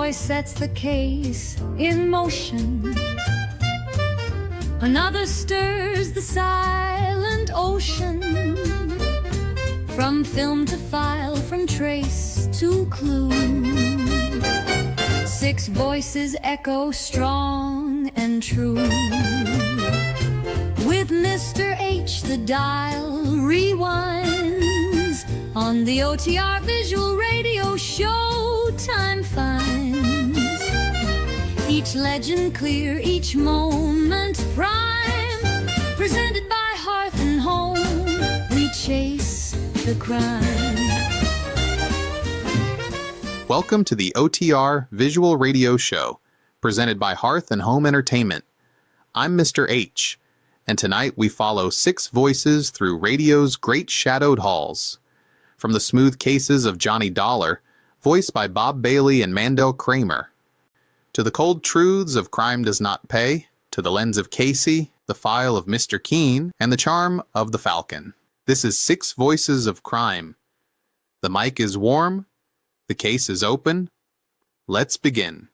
voice sets the case in motion. Another stirs the silent ocean. From film to file, from trace to clue. 6 voices echo strong and true. With Mr. H, the dial rewinds. On the OTR Visual Radio Show, time finds each legend clear, each moment prime. Presented by Hearth Home, we chase the crime. Welcome to the OTR Visual Radio Show, presented by Hearth Home Entertainment. I'm Mr. H, and tonight we follow 6 voices through radio's great shadowed halls. From the smooth cases of Johnny Dollar, voiced by Bob Bailey and Mandel Kramer, to the cold truths of Crime Does Not Pay, to the lens of Casey, the file of Mr. Keene, and the charm of the Falcon. This is 6 Voices of Crime. The mic is warm. The case is open. Let's begin.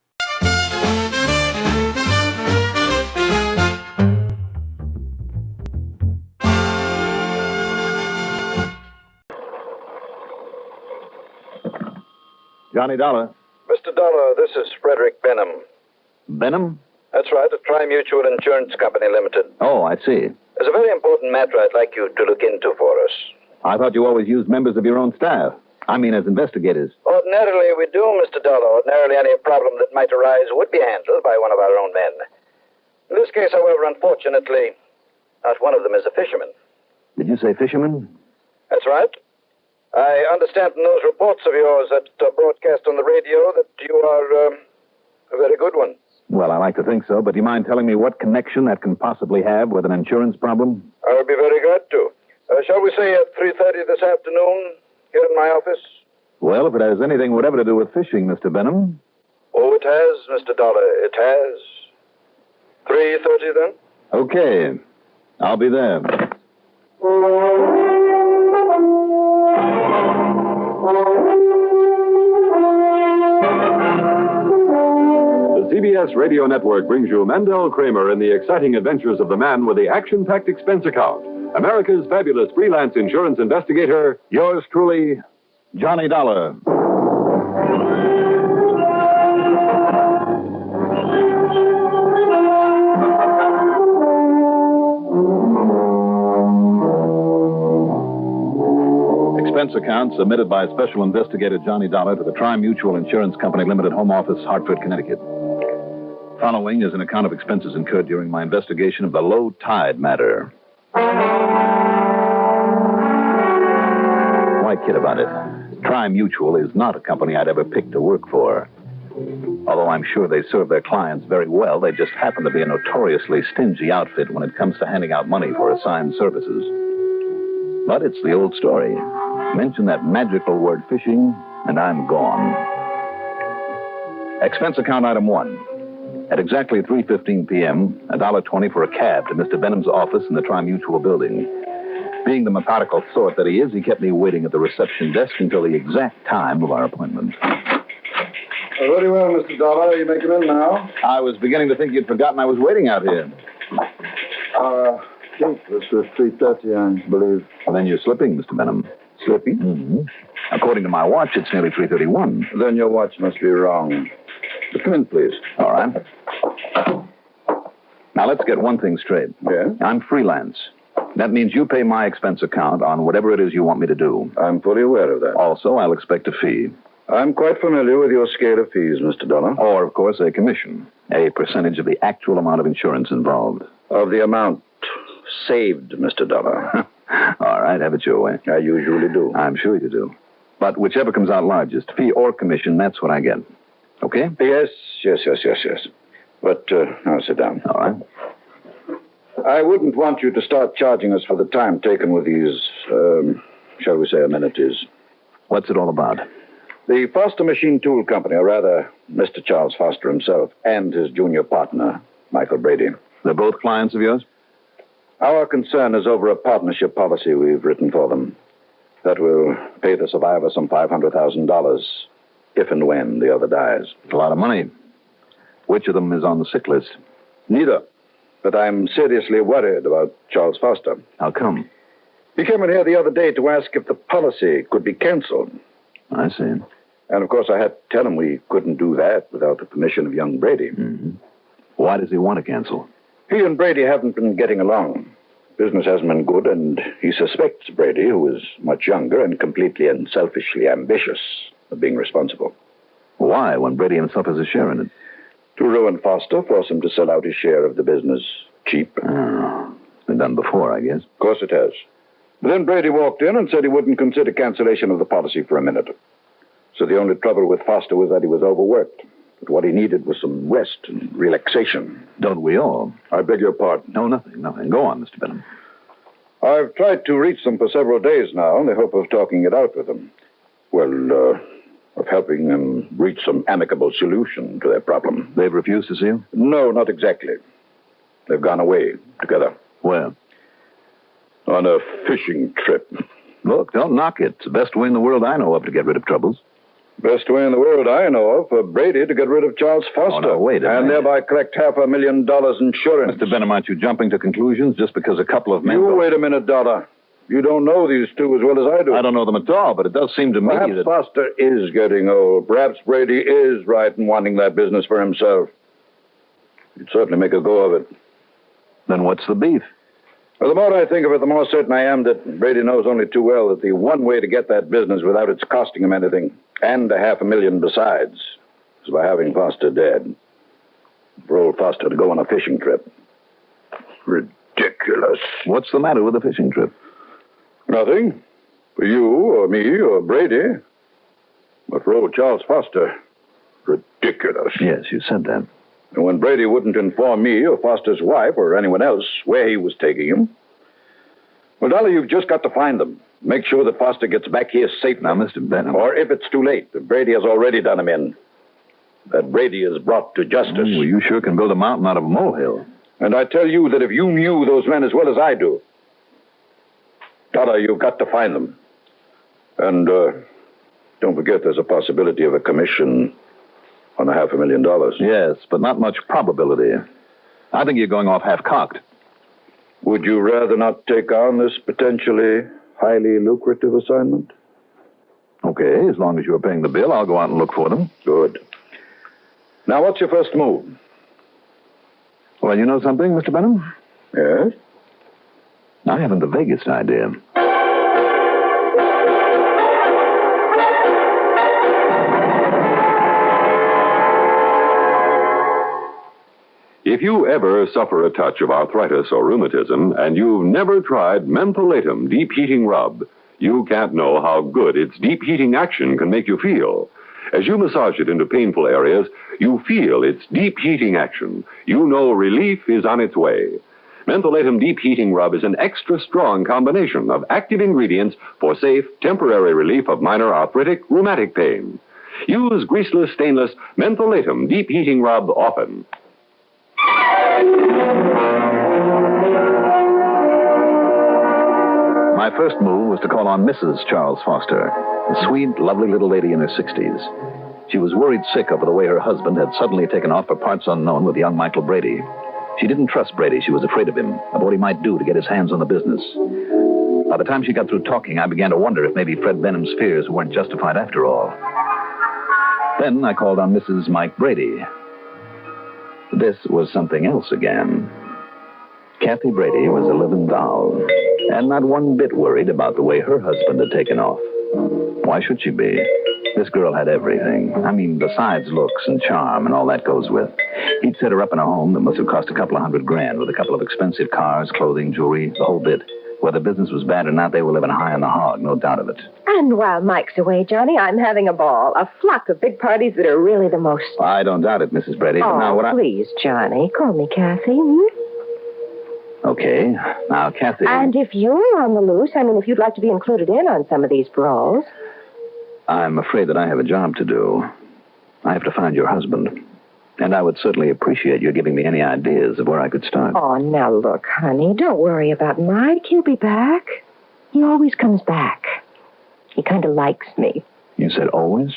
Johnny Dollar. Mr. Dollar, this is Frederick Benham. Benham? That's right, at Tri-Mutual Insurance Company Limited. Oh, I see. There's a very important matter I'd like you to look into for us. I thought you always used members of your own staff. I mean, as investigators. Ordinarily, we do, Mr. Dollar. Ordinarily, any problem that might arise would be handled by one of our own men. In this case, however, unfortunately, not one of them is a fisherman. Did you say fisherman? That's right. I understand from those reports of yours that broadcast on the radio that you are a very good one. Well, I like to think so, but do you mind telling me what connection that can possibly have with an insurance problem? I would be very glad to. Shall we say at 3:30 this afternoon, here in my office? Well, if it has anything whatever to do with fishing, Mr. Benham. Oh, it has, Mr. Dollar. It has. 3:30 then? Okay. I'll be there. The CBS Radio Network brings you Mandel Kramer in the exciting adventures of the man with the action-packed expense account. America's fabulous freelance insurance investigator, Yours truly, Johnny Dollar. Expense account submitted by Special Investigator Johnny Dollar to the Tri-Mutual Insurance Company Limited Home Office, Hartford, Connecticut. Following is an account of expenses incurred during my investigation of the low tide matter. Why kid about it? Tri-Mutual is not a company I'd ever pick to work for. Although I'm sure they serve their clients very well, they just happen to be a notoriously stingy outfit when it comes to handing out money for assigned services. But it's the old story. Mention that magical word fishing, and I'm gone. Expense account item 1. At exactly 3:15 p.m., $1.20 for a cab to Mr. Benham's office in the Tri-Mutual building. Being the methodical sort that he is, he kept me waiting at the reception desk until the exact time of our appointment. Very well, Mr. Dollar. You may come in now. I was beginning to think you'd forgotten I was waiting out here. This was 3:30, I believe. Well, then you're slipping, Mr. Benham. Slipping? Mm-hmm. According to my watch, it's nearly 3:31. Then your watch must be wrong. But come in, please. All right. Now, let's get one thing straight. Yeah? I'm freelance. That means you pay my expense account on whatever it is you want me to do. I'm fully aware of that. Also, I'll expect a fee. I'm quite familiar with your scale of fees, Mr. Dollar. Or, of course, a commission. A percentage of the actual amount of insurance involved. Of the amount saved, Mr. Dollar. All right, have it your way. I usually do. I'm sure you do. But whichever comes out largest, fee or commission, that's what I get. Okay? Yes. But now sit down. All right. I wouldn't want you to start charging us for the time taken with these, shall we say, amenities. What's it all about? The Foster Machine Tool Company, or rather, Mr. Charles Foster himself, and his junior partner, Michael Brady. They're both clients of yours? Our concern is over a partnership policy we've written for them. That will pay the survivor some $500,000. if and when the other dies. It's a lot of money. Which of them is on the sick list? Neither. But I'm seriously worried about Charles Foster. How come? He came in here the other day to ask if the policy could be canceled. I see. And, of course, I had to tell him we couldn't do that without the permission of young Brady. Mm-hmm. Why does he want to cancel? He and Brady haven't been getting along. Business hasn't been good, and he suspects Brady, who is much younger and completely and selfishly ambitious, of being responsible. Why, when Brady himself has a share in it? To ruin Foster, force him to sell out his share of the business cheap. Oh, been done before, I guess. Of course it has. But then Brady walked in and said he wouldn't consider cancellation of the policy for a minute. So the only trouble with Foster was that he was overworked. But what he needed was some rest and relaxation. Don't we all? I beg your pardon. No, nothing. Go on, Mr. Benham. I've tried to reach them for several days now in the hope of talking it out with them. Well, of helping them reach some amicable solution to their problem. They've refused to see you? No, not exactly. They've gone away together. Where? On a fishing trip. Look, don't knock it. It's the best way in the world I know of to get rid of troubles. Best way in the world I know of for Brady to get rid of Charles Foster. Oh, no, wait a and minute. thereby collect $500,000 insurance. Mr. Benham, aren't you jumping to conclusions just because a couple of men... You wait a minute, Dollar. You don't know these two as well as I do. I don't know them at all, but it does seem to me Perhaps that... Foster is getting old. Perhaps Brady is right in wanting that business for himself. He'd certainly make a go of it. Then what's the beef? Well, the more I think of it, the more certain I am that Brady knows only too well that the one way to get that business without its costing him anything, and $500,000 besides, is by having Foster dead. For old Foster to go on a fishing trip. Ridiculous. What's the matter with the fishing trip? Nothing. For you, or me, or Brady. But for old Charles Foster, ridiculous. Yes, you said that. And when Brady wouldn't inform me or Foster's wife or anyone else where he was taking him, well, Dolly, you've just got to find them. Make sure that Foster gets back here safe. Now, Mr. Benham... Or if it's too late, that Brady has already done him in. That Brady is brought to justice. Well, you sure can build a mountain out of a molehill. And I tell you that if you knew those men as well as I do, Dollar, you've got to find them. And don't forget there's a possibility of a commission on $500,000. Yes, but not much probability. I think you're going off half-cocked. Would you rather not take on this potentially highly lucrative assignment? Okay, as long as you're paying the bill, I'll go out and look for them. Good. Now, what's your first move? Well, you know something, Mr. Benham? Yes? I haven't the vaguest idea. If you ever suffer a touch of arthritis or rheumatism and you've never tried Mentholatum Deep Heating Rub, you can't know how good its deep heating action can make you feel. As you massage it into painful areas, you feel its deep heating action. You know relief is on its way. Mentholatum Deep Heating Rub is an extra strong combination of active ingredients for safe, temporary relief of minor arthritic, rheumatic pain. Use greaseless, stainless Mentholatum Deep Heating Rub often. My first move was to call on Mrs. Charles Foster, a sweet, lovely little lady in her 60s. She was worried sick over the way her husband had suddenly taken off for parts unknown with young Michael Brady. She didn't trust Brady. She was afraid of him, of what he might do to get his hands on the business. By the time she got through talking, I began to wonder if maybe Fred Benham's fears weren't justified after all. Then I called on Mrs. Mike Brady. This was something else again. Kathy Brady was a living doll, and not one bit worried about the way her husband had taken off. Why should she be? This girl had everything. I mean, besides looks and charm and all that goes with. He'd set her up in a home that must have cost $200,000 with a couple of expensive cars, clothing, jewelry, the whole bit. Whether business was bad or not, they were living high on the hog, no doubt of it. And while Mike's away, Johnny, I'm having a ball. A flock of big parties that are really the most... I don't doubt it, Mrs. Brady. But now what please, Johnny. Call me Kathy. Okay. Now, Kathy... And if you're on the loose, if you'd like to be included in on some of these brawls... I'm afraid that I have a job to do. I have to find your husband. And I would certainly appreciate your giving me any ideas of where I could start. Oh, now look, honey, don't worry about Mike. He'll be back. He always comes back. He kind of likes me. You said always?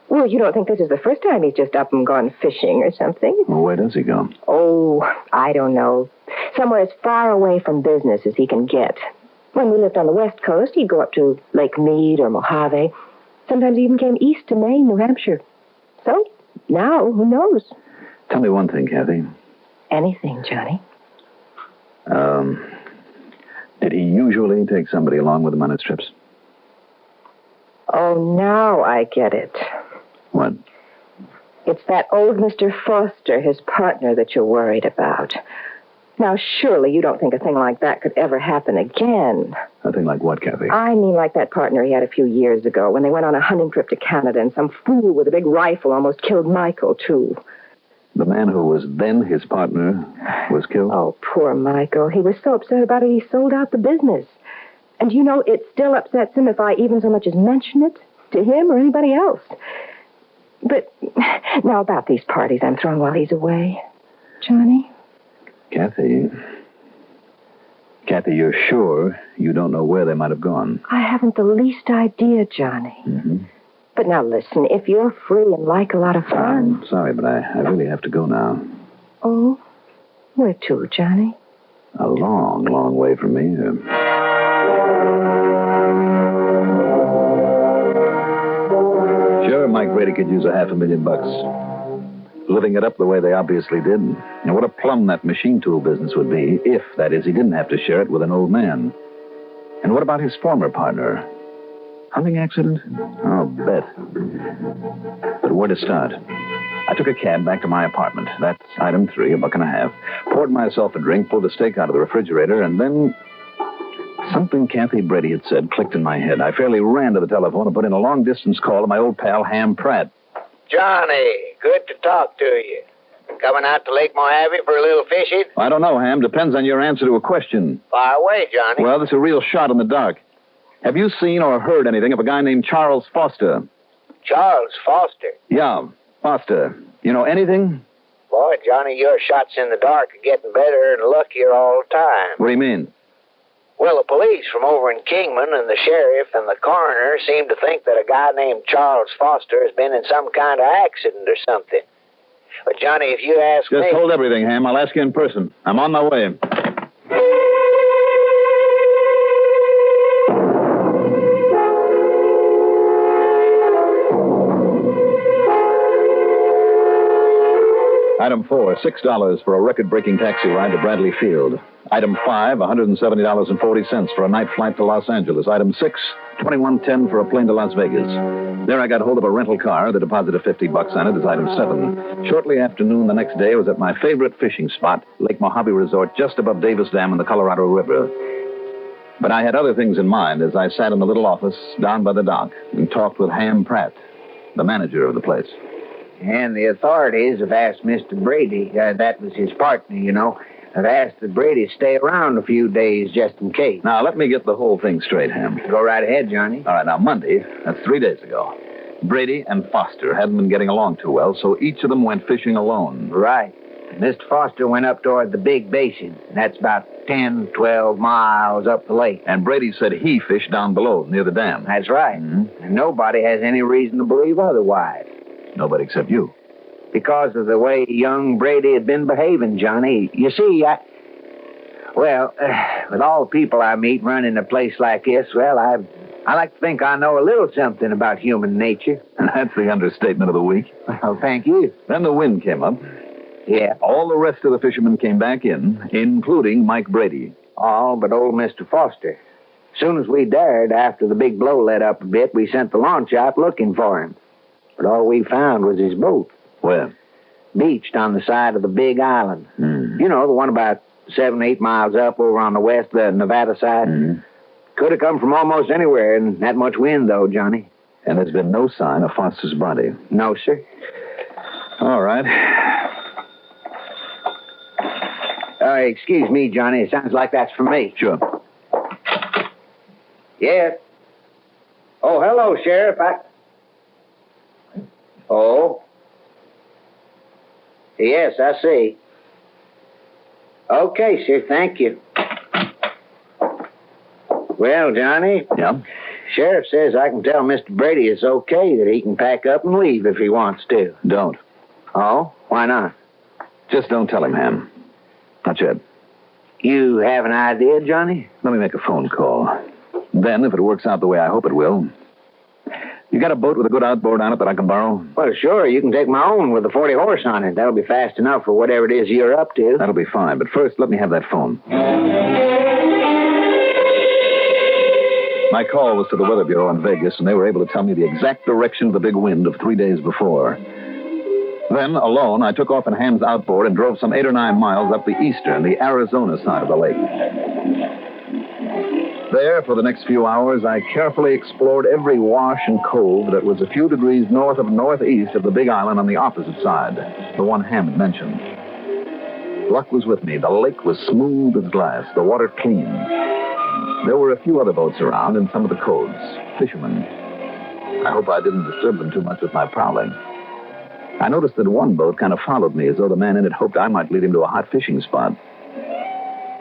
Well, you don't think this is the first time he's just up and gone fishing or something? Well, where does he go? Oh, I don't know. Somewhere as far away from business as he can get. When we lived on the West Coast, he'd go up to Lake Mead or Mojave. Sometimes he even came east to Maine, New Hampshire. So, now, who knows? Tell me one thing, Kathy. Anything, Johnny. Did he usually take somebody along with him on his trips? Oh, now I get it. What? It's that old Mr. Foster, his partner, that you're worried about. Now, surely you don't think a thing like that could ever happen again. A thing like what, Kathy? I mean like that partner he had a few years ago when they went on a hunting trip to Canada and some fool with a big rifle almost killed Michael, too. The man who was then his partner was killed? Oh, poor Michael. He was so upset about it he sold out the business. And you know, it still upsets him if I even so much as mention it to him or anybody else. But now about these parties I'm throwing while he's away. Johnny? Kathy, you're sure you don't know where they might have gone? I haven't the least idea, Johnny. Mm-hmm. But now listen, if you're free and like a lot of fun... I'm sorry, but I really have to go now. Oh? Where to, Johnny? A long, long way from me. Sure, Mike Brady could use $500,000. Living it up the way they obviously did. And what a plum that machine tool business would be if, that is, he didn't have to share it with an old man. And what about his former partner? Hunting accident? I'll bet. But where to start? I took a cab back to my apartment. That's item 3, $1.50. Poured myself a drink, pulled a steak out of the refrigerator, and then... something Kathy Brady had said clicked in my head. I fairly ran to the telephone and put in a long-distance call to my old pal, Ham Pratt. Johnny, good to talk to you. Coming out to Lake Mojave for a little fishing? I don't know, Ham. Depends on your answer to a question. Fire away, Johnny. Well, this is a real shot in the dark. Have you seen or heard anything of a guy named Charles Foster? Charles Foster? Yeah, Foster. You know anything? Boy, Johnny, your shots in the dark are getting better and luckier all the time. What do you mean? Well, the police from over in Kingman and the sheriff and the coroner seem to think that a guy named Charles Foster has been in some kind of accident or something. But, Johnny, if you ask me... Just hold everything, Ham. I'll ask you in person. I'm on my way. Item 4, $6 for a record-breaking taxi ride to Bradley Field. Item 5, $170.40 for a night flight to Los Angeles. Item 6, $21.10 for a plane to Las Vegas. There I got hold of a rental car. The deposit of $50 on it is item 7. Shortly after noon the next day, I was at my favorite fishing spot, Lake Mojave Resort, just above Davis Dam in the Colorado River. But I had other things in mind as I sat in the little office down by the dock and talked with Ham Pratt, the manager of the place. And the authorities have asked Mr. Brady, that was his partner, you know, have asked that Brady stay around a few days just in case. Now, let me get the whole thing straight, Ham. Go right ahead, Johnny. All right, now, Monday, that's 3 days ago, Brady and Foster hadn't been getting along too well, so each of them went fishing alone. Right. Mr. Foster went up toward the Big Basin. That's about 10, 12 miles up the lake. And Brady said he fished down below, near the dam. That's right. Mm-hmm. And nobody has any reason to believe otherwise. Nobody except you. Because of the way young Brady had been behaving, Johnny. You see, with all the people I meet running a place like this, well, I like to think I know a little something about human nature. And that's the understatement of the week. Well, thank you. Then the wind came up. Yeah. All the rest of the fishermen came back in, including Mike Brady. All but old Mr. Foster. As soon as we dared, after the big blow let up a bit, we sent the launch out looking for him. But all we found was his boat. Where? Beached on the side of the big island. Mm. You know, the one about 7, 8 miles up over on the west, the Nevada side. Mm. Could have come from almost anywhere in that much wind, though, Johnny. And there's been no sign of Foster's body. No, sir. All right. Excuse me, Johnny. It sounds like that's for me. Sure. Yes. Oh, hello, Sheriff. Oh. Yes, I see. Okay, sir. Thank you. Well, Johnny. Yeah? Sheriff says I can tell Mr. Brady it's okay that he can pack up and leave if he wants to. Don't. Oh? Why not? Just don't tell him, Ham. Not yet. You have an idea, Johnny? Let me make a phone call. Then, if it works out the way I hope it will... You got a boat with a good outboard on it that I can borrow? Well, sure. You can take my own with a 40 horse on it. That'll be fast enough for whatever it is you're up to. That'll be fine, but first, let me have that phone. My call was to the Weather Bureau in Vegas, and they were able to tell me the exact direction of the big wind of 3 days before. Then, alone, I took off in Ham's outboard and drove some 8 or 9 miles up the eastern, the Arizona side of the lake. There, for the next few hours, I carefully explored every wash and cove that was a few degrees north of northeast of the big island on the opposite side, the one Ham had mentioned. Luck was with me. The lake was smooth as glass, the water clean. There were a few other boats around in some of the coves, fishermen. I hope I didn't disturb them too much with my prowling. I noticed that one boat kind of followed me, as though the man in it hoped I might lead him to a hot fishing spot.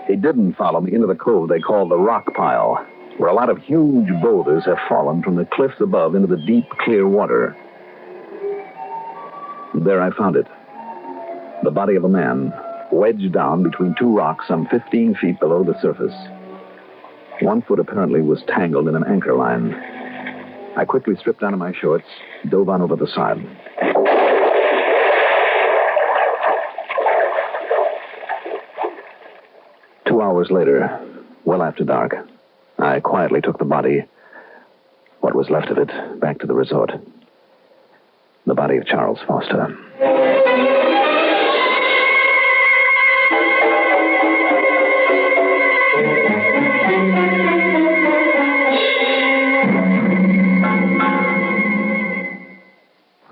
He didn't follow me into the cove they call the rock pile, where a lot of huge boulders have fallen from the cliffs above into the deep, clear water. There I found it. The body of a man, wedged down between 2 rocks some 15 feet below the surface. 1 foot apparently was tangled in an anchor line. I quickly stripped down to my shorts, dove on over the side. Hours later, well after dark, I quietly took the body, what was left of it, back to the resort. The body of Charles Foster.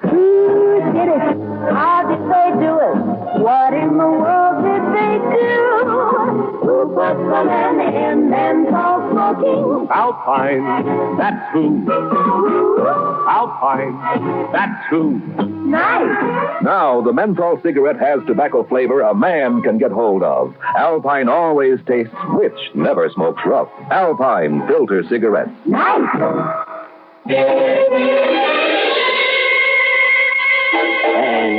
Who did it? How did they do it? What in the world did they do? Who put the man in menthol smoking? Alpine, that's who. Alpine, that's who. Nice. Now, the menthol cigarette has tobacco flavor a man can get hold of. Alpine always tastes rich, never smokes rough. Alpine filter cigarettes. Nice.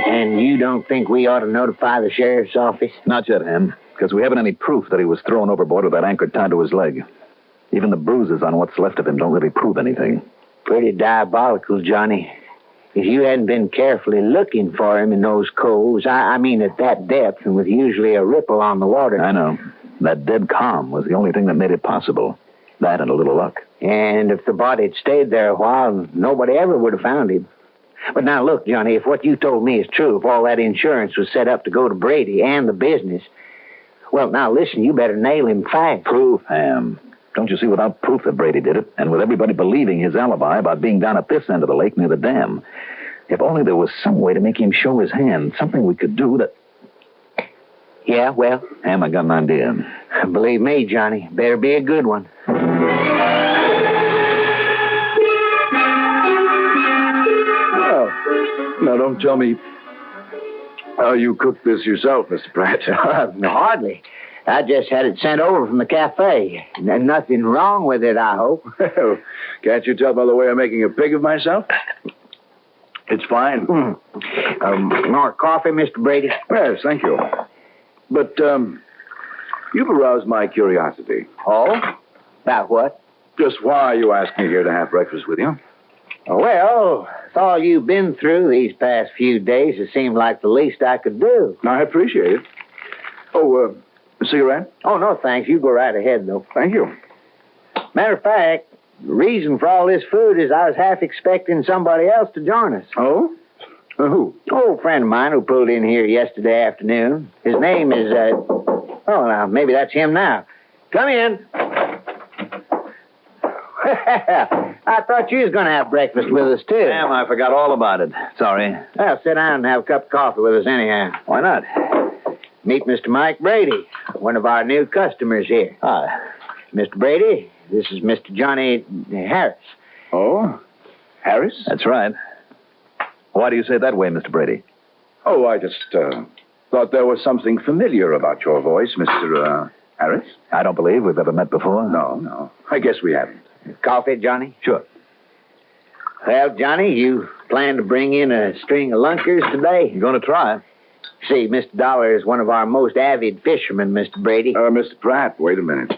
And you don't think we ought to notify the sheriff's office? Not yet, Ham, because we haven't any proof that he was thrown overboard with that anchor tied to his leg. Even the bruises on what's left of him don't really prove anything. Pretty diabolical, Johnny. If you hadn't been carefully looking for him in those coves, I mean at that depth and with usually a ripple on the water. I know. That dead calm was the only thing that made it possible. That and a little luck. And if the body had stayed there a while, nobody ever would have found him. But now look, Johnny, if what you told me is true, if all that insurance was set up to go to Brady and the business, well, now listen, you better nail him fast. Proof, Ham. Don't you see, without proof that Brady did it, and with everybody believing his alibi about being down at this end of the lake near the dam, if only there was some way to make him show his hand, something we could do that... Yeah, well? Ham, I got an idea. Believe me, Johnny, better be a good one. Now, don't tell me how you cooked this yourself, Mr. Pratt. Hardly. I just had it sent over from the cafe. Nothing wrong with it, I hope. Well, can't you tell by the way I'm making a pig of myself? It's fine. More coffee, Mr. Brady? Yes, thank you. But, you've aroused my curiosity. Oh? About what? Just why you asked me here to have breakfast with you. Well, with all you've been through these past few days, it seemed like the least I could do. I appreciate it. Oh, a cigarette? Oh, no, thanks. You go right ahead, though. Thank you. Matter of fact, the reason for all this food is I was half expecting somebody else to join us. Oh? Who? Old friend of mine who pulled in here yesterday afternoon. His name is, oh, now, maybe that's him now. Come in. I thought you was going to have breakfast with us, too. Ham, I forgot all about it. Sorry. Well, sit down and have a cup of coffee with us anyhow. Why not? Meet Mr. Mike Brady, one of our new customers here. Hi. Mr. Brady, this is Mr. Johnny Harris. Oh? Harris? That's right. Why do you say it that way, Mr. Brady? Oh, I just, thought there was something familiar about your voice, Mr. Harris. I don't believe we've ever met before. No. I guess we haven't. Coffee, Johnny? Sure. Well, Johnny, you plan to bring in a string of lunkers today? You going to try? See, Mr. Dollar is one of our most avid fishermen, Mr. Brady. Mr. Pratt, wait a minute.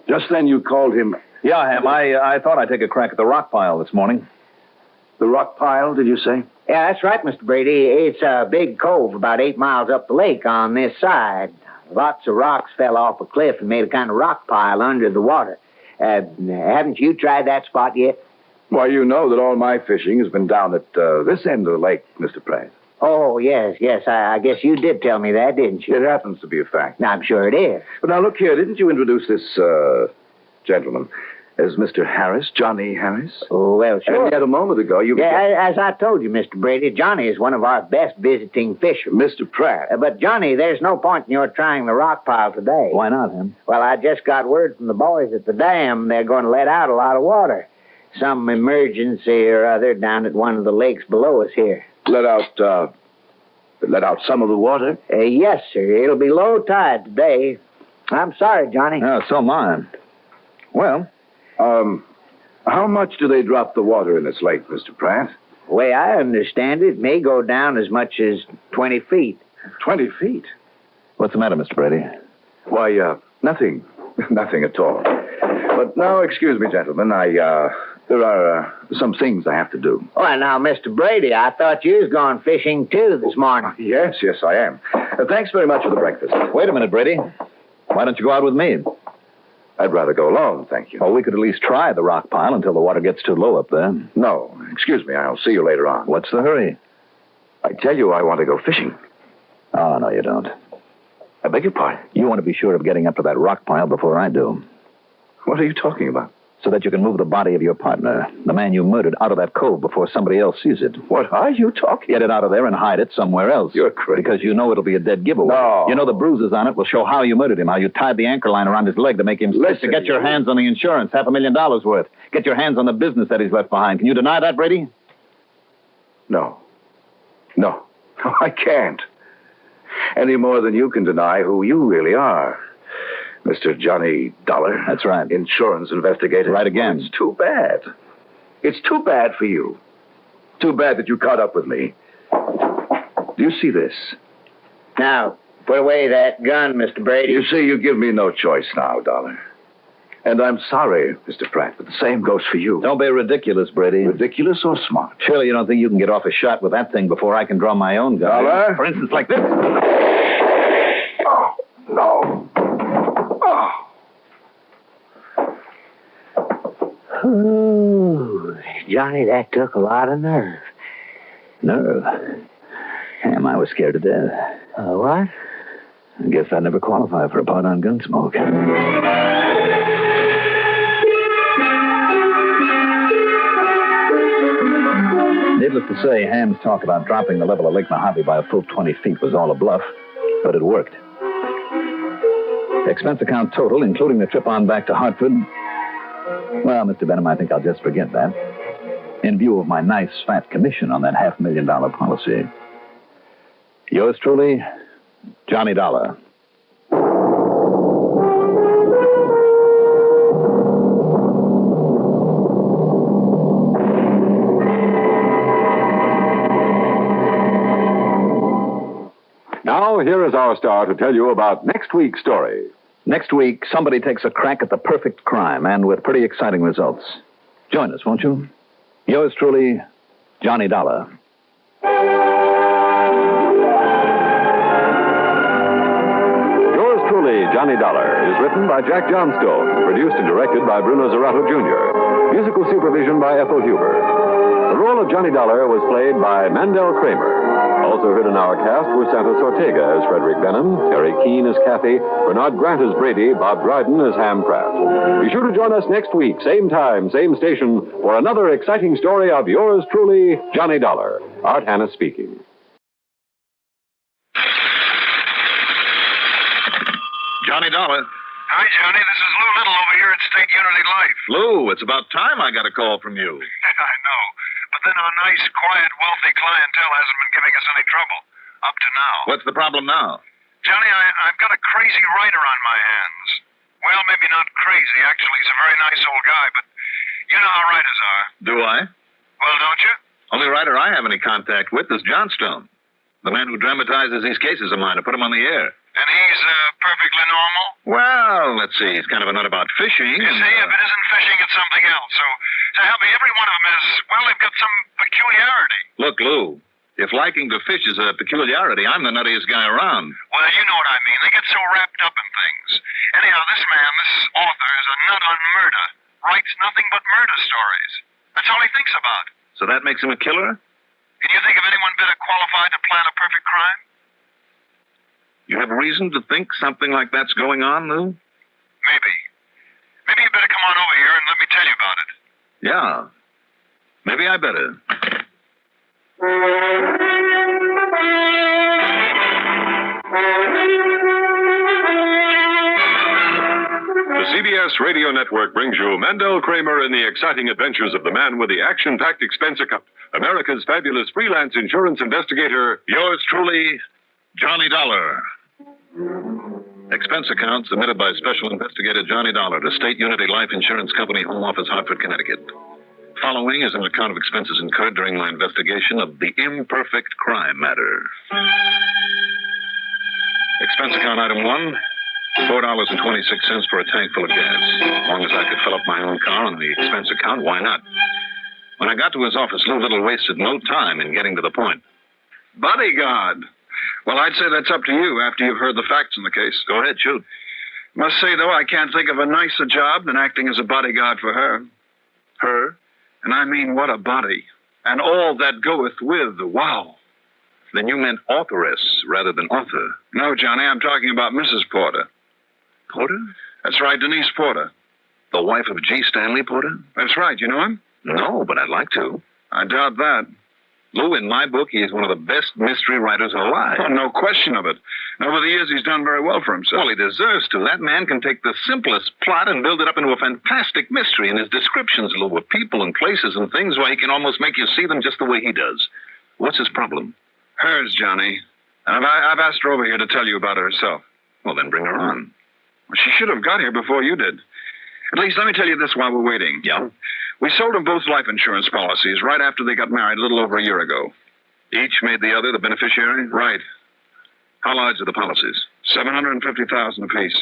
Just then you called him Yeah, Ham. I thought I'd take a crack at the rock pile this morning. the rock pile, did you say? Yeah, that's right, Mr. Brady. It's a big cove about 8 miles up the lake on this side. Lots of rocks fell off a cliff and made a kind of rock pile under the water. Haven't you tried that spot yet? Why, you know that all my fishing has been down at this end of the lake, Mr. Pratt. Oh, yes. I guess you did tell me that, didn't you? It happens to be a fact. I'm sure it is. But now, look here, didn't you introduce this gentleman as Mr. Harris, Johnny Harris? Oh, well, sure. And yet a moment ago, you... Yeah, as I told you, Mr. Brady, Johnny is one of our best visiting fishermen. Mr. Pratt. But, Johnny, there's no point in your trying the rock pile today. Why not, Ham? Well, I just got word from the boys at the dam they're going to let out a lot of water. Some emergency or other down at one of the lakes below us here. Let out some of the water? Yes, sir. It'll be low tide today. I'm sorry, Johnny. Yeah, so am I. Well, How much do they drop the water in this lake, Mr. Pratt? The way I understand it, may go down as much as 20 feet. 20 feet? what's the matter, Mr. Brady? Why, nothing. Nothing at all. But now, excuse me, gentlemen, there are some things I have to do. Well, now, Mr. Brady, I thought you was going fishing, too, this morning. Yes, I am. Thanks very much for the breakfast. Wait a minute, Brady. Why don't you go out with me? I'd rather go alone, thank you. Oh, we could at least try the rock pile until the water gets too low up there. No, excuse me, I'll see you later on. What's the hurry? I tell you, I want to go fishing. Oh, no, you don't. I beg your pardon. You want to be sure of getting up to that rock pile before I do, What are you talking about? so that you can move the body of your partner, the man you murdered, out of that cove before somebody else sees it. What are you talking Get it out of there and hide it somewhere else. You're crazy. Because you know it'll be a dead giveaway. No. You know the bruises on it will show how you murdered him, how you tied the anchor line around his leg to make him stiff, Listen, to get your you- hands on the insurance, $500,000 worth. Get your hands on the business that he's left behind. Can you deny that, Brady? No, I can't. Any more than you can deny who you really are. Mr. Johnny Dollar. That's right. Insurance investigator. Right again. Well, it's too bad. It's too bad for you. Too bad that you caught up with me. Do you see this? Now, put away that gun, Mr. Brady. You see, you give me no choice now, Dollar. And I'm sorry, Mr. Pratt, but the same goes for you. Don't be ridiculous, Brady. Ridiculous or smart? Surely you don't think you can get off a shot with that thing before I can draw my own gun. Dollar? For instance, like this. Oh, no. Oh. Ooh, Johnny, that took a lot of nerve. Nerve. Damn, I was scared to death. What? I guess I'd never qualify for a part on Gunsmoke. Needless to say, Ham's talk about dropping the level of Lake Mojave by a full 20 feet was all a bluff, but it worked. Expense account total, including the trip on back to Hartford. Well, Mr. Benham, I think I'll just forget that. In view of my nice fat commission on that $500,000 policy. Yours truly, Johnny Dollar. Now, here is our star to tell you about next week's story. Next week, somebody takes a crack at the perfect crime, and with pretty exciting results. Join us, won't you? Yours truly, Johnny Dollar. Yours truly, Johnny Dollar, is written by Jack Johnstone, produced and directed by Bruno Zerato Jr., musical supervision by Ethel Huber. The role of Johnny Dollar was played by Mandel Kramer. Also heard in our cast were Santos Ortega as Frederick Benham, Terry Keane as Kathy, Bernard Grant as Brady, Bob Dryden as Ham Pratt. Be sure to join us next week, same time, same station, for another exciting story of yours truly, Johnny Dollar. Art Hannes speaking. Johnny Dollar. Hi, Johnny. This is Lou Little over here at State Unity Life. Lou, it's about time I got a call from you. I know. But then our nice, quiet, wealthy clientele hasn't been giving us any trouble. Up to now. What's the problem now? Johnny, I've got a crazy writer on my hands. Well, maybe not crazy. Actually, he's a very nice old guy, but You know how writers are. Do I? Well, don't you? Only writer I have any contact with is Johnstone, the man who dramatizes these cases of mine to put them on the air. And he's perfectly normal? Well, let's see. He's kind of a nut about fishing. You see, if it isn't fishing, it's something else. So help me, every one of them is, well, they've got some peculiarity. Look, Lou, if liking to fish is a peculiarity, I'm the nuttiest guy around. Well, you know what I mean. They get so wrapped up in things. Anyhow, this man, this author, is a nut on murder. Writes nothing but murder stories. That's all he thinks about. So that makes him a killer? Can you think of anyone better qualified to plan a perfect crime? You have reason to think something like that's going on, Lou? Maybe. Maybe you better come on over here and let me tell you about it. Yeah. Maybe I better. The CBS Radio Network brings you Mandel Kramer in the exciting adventures of the man with the action-packed expense account, America's fabulous freelance insurance investigator, Yours truly, Johnny Dollar. Expense account submitted by Special Investigator Johnny Dollar to State Unity Life Insurance Company, Home Office, Hartford, Connecticut. Following is an account of expenses incurred during my investigation of the imperfect crime matter. Expense account item 1, $4.26 for a tank full of gas. As long as I could fill up my own car on the expense account, why not? When I got to his office, Lou Little wasted no time in getting to the point. Bodyguard. Well, I'd say that's up to you after you've heard the facts in the case. Go ahead, shoot. Must say, though, I can't think of a nicer job than acting as a bodyguard for her. Her? And I mean, what a body. And all that goeth with, wow. Then you meant authoress rather than author. No, Johnny, I'm talking about Mrs. Porter. Porter? That's right, Denise Porter. The wife of G. Stanley Porter? That's right, you know him? No, but I'd like to. I doubt that. Lou, in my book, he is one of the best mystery writers alive. Oh, no question of it. And over the years, he's done very well for himself. Well, he deserves to. That man can take the simplest plot and build it up into a fantastic mystery. And his descriptions, Lou, of people and places and things, why, he can almost make you see them just the way he does. What's his problem? Hers, Johnny. And I've asked her over here to tell you about her herself. Well, then bring her on. Well, she should have got here before you did. At least, let me tell you this while we're waiting. Yeah? We sold them both life insurance policies right after they got married a little over a year ago. Each made the other the beneficiary? Right. How large are the policies? $750,000 apiece.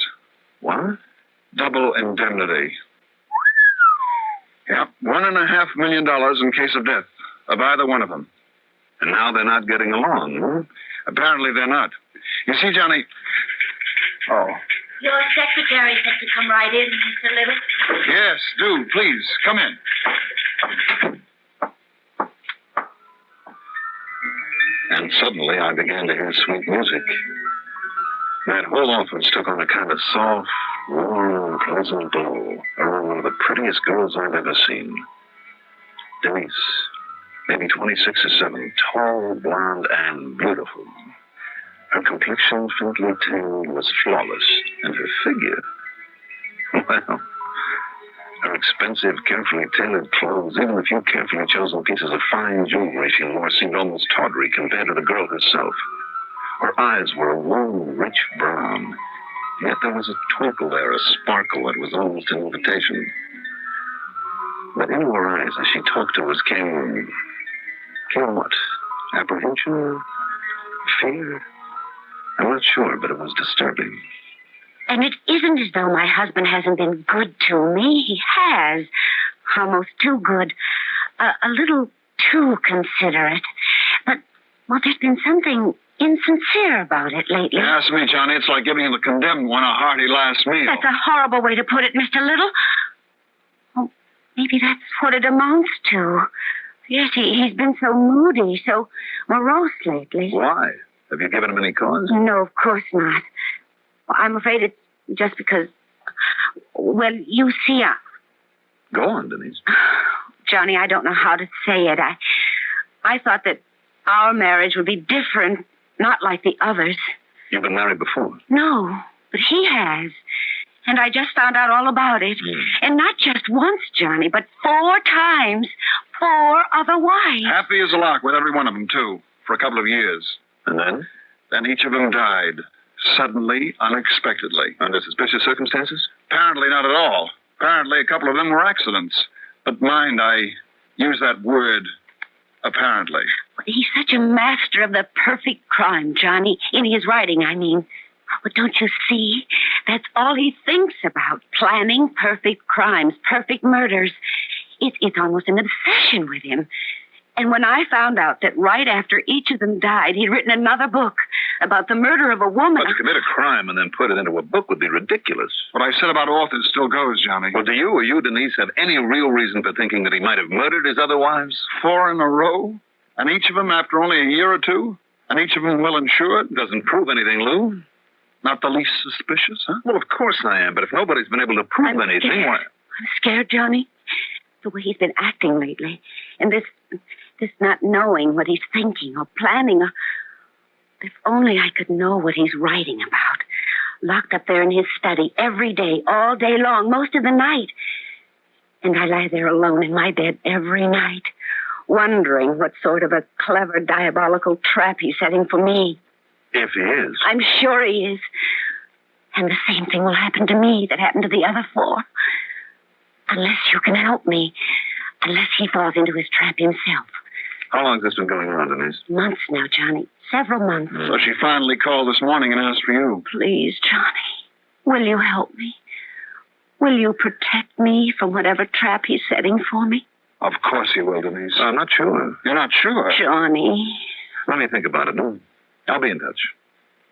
What? Double indemnity. Yep, $1.5 million in case of death of either one of them. And now they're not getting along, huh? Apparently they're not. You see, Johnny... Oh. Your secretary said to come right in, Mr. Little. Yes, do. Please, come in. And suddenly I began to hear sweet music. That whole office took on a kind of soft, warm, pleasant glow around one of the prettiest girls I've ever seen. Denise, maybe 26 or 7, tall, blonde, and beautiful. Her complexion, faintly tanned, was flawless, and her figure, well, her expensive, carefully tailored clothes, even the few carefully chosen pieces of fine jewelry she wore, seemed almost tawdry compared to the girl herself. Her eyes were a warm, rich brown, yet there was a twinkle there, a sparkle that was almost an invitation. But into her eyes, as she talked to us, came what? Apprehension? Fear? I'm not sure, but it was disturbing. And it isn't as though my husband hasn't been good to me. He has. Almost too good. A little too considerate. But, well, there's been something insincere about it lately. Ask me, Johnny. It's like giving the condemned one a hearty last meal. That's a horrible way to put it, Mr. Little. Oh, maybe that's what it amounts to. Yes, he's been so moody, so morose lately. Why? Have you given him any cause? No, of course not. I'm afraid it's just because... Well, you see, Go on, Denise. Johnny, I don't know how to say it. I thought that our marriage would be different, not like the others. You've been married before? No, but he has. And I just found out all about it. And not just once, Johnny, but 4 times. 4 other wives. Happy as a lark with every one of them, too, for a couple of years. And then? Then each of them died. Suddenly, unexpectedly. Under suspicious circumstances? Apparently not at all. Apparently a couple of them were accidents. But mind, I use that word apparently. He's such a master of the perfect crime, Johnny. In his writing, I mean. But don't you see? That's all he thinks about. Planning perfect crimes, perfect murders. It's almost an obsession with him. And when I found out that right after each of them died, he'd written another book about the murder of a woman. But to commit a crime and then put it into a book would be ridiculous. What I said about authors still goes, Johnny. Well, do you or you, Denise, have any real reason for thinking that he might have murdered his other wives? 4 in a row? And each of them after only a year or two? And each of them well insured? Doesn't prove anything, Lou. Not the least suspicious, huh? Well, of course I am, but if nobody's been able to prove anything, why... I'm scared, Johnny. The way he's been acting lately. And this not knowing what he's thinking or planning. If only I could know what he's writing about. Locked up there in his study every day, all day long, most of the night. And I lie there alone in my bed every night, wondering what sort of a clever, diabolical trap he's setting for me. If he is. I'm sure he is. And the same thing will happen to me that happened to the other 4. Unless you can help me. Unless he falls into his trap himself. How long has this been going on, Denise? Months now, Johnny. Several months. So she finally called this morning and asked for you. Please, Johnny. Will you help me? Will you protect me from whatever trap he's setting for me? Of course he will, Denise. I'm not sure. You're not sure? Johnny. Let me think about it. No, I'll be in touch.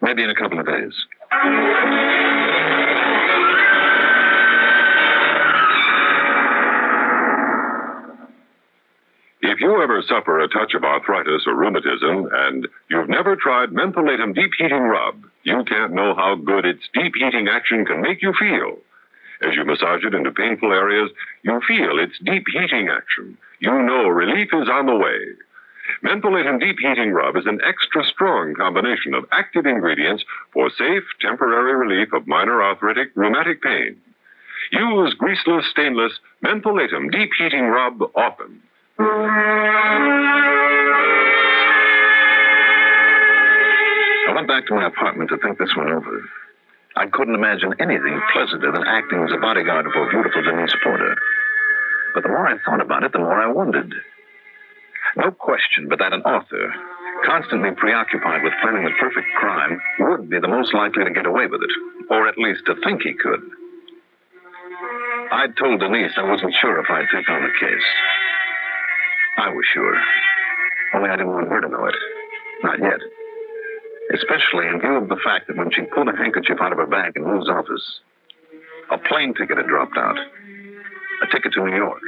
Maybe in a couple of days. If you ever suffer a touch of arthritis or rheumatism and you've never tried Mentholatum Deep Heating Rub, you can't know how good its deep heating action can make you feel. As you massage it into painful areas, you feel its deep heating action. You know relief is on the way. Mentholatum Deep Heating Rub is an extra strong combination of active ingredients for safe, temporary relief of minor arthritic, rheumatic pain. Use greaseless, stainless Mentholatum Deep Heating Rub often. I went back to my apartment to think this one over. I couldn't imagine anything pleasanter than acting as a bodyguard for beautiful Denise Porter. But the more I thought about it, the more I wondered. No question but that an author, constantly preoccupied with planning the perfect crime, would be the most likely to get away with it, or at least to think he could. I'd told Denise I wasn't sure if I'd take on the case. I was sure. Only I didn't want her to know it. Not yet. Especially in view of the fact that when she pulled a handkerchief out of her bag in Lou's office, a plane ticket had dropped out. A ticket to New York.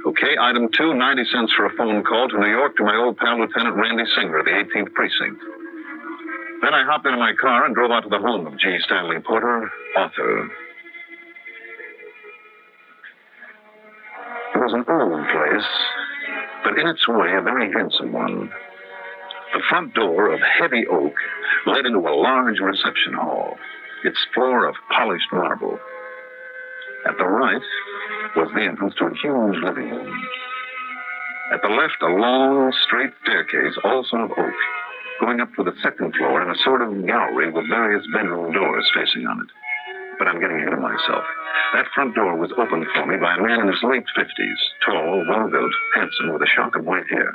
Okay, item 2, 90 cents for a phone call to New York to my old pal, Lieutenant Randy Singer of the 18th Precinct. Then I hopped into my car and drove out to the home of G. Stanley Porter, author. It was an old place, but in its way, a very handsome one. The front door of heavy oak led into a large reception hall, its floor of polished marble. At the right was the entrance to a huge living room. At the left, a long, straight staircase, also of oak, going up to the second floor in a sort of gallery with various bedroom doors facing on it. But I'm getting ahead of myself. That front door was opened for me by a man in his late 50s, tall, well-built, handsome, with a shock of white hair.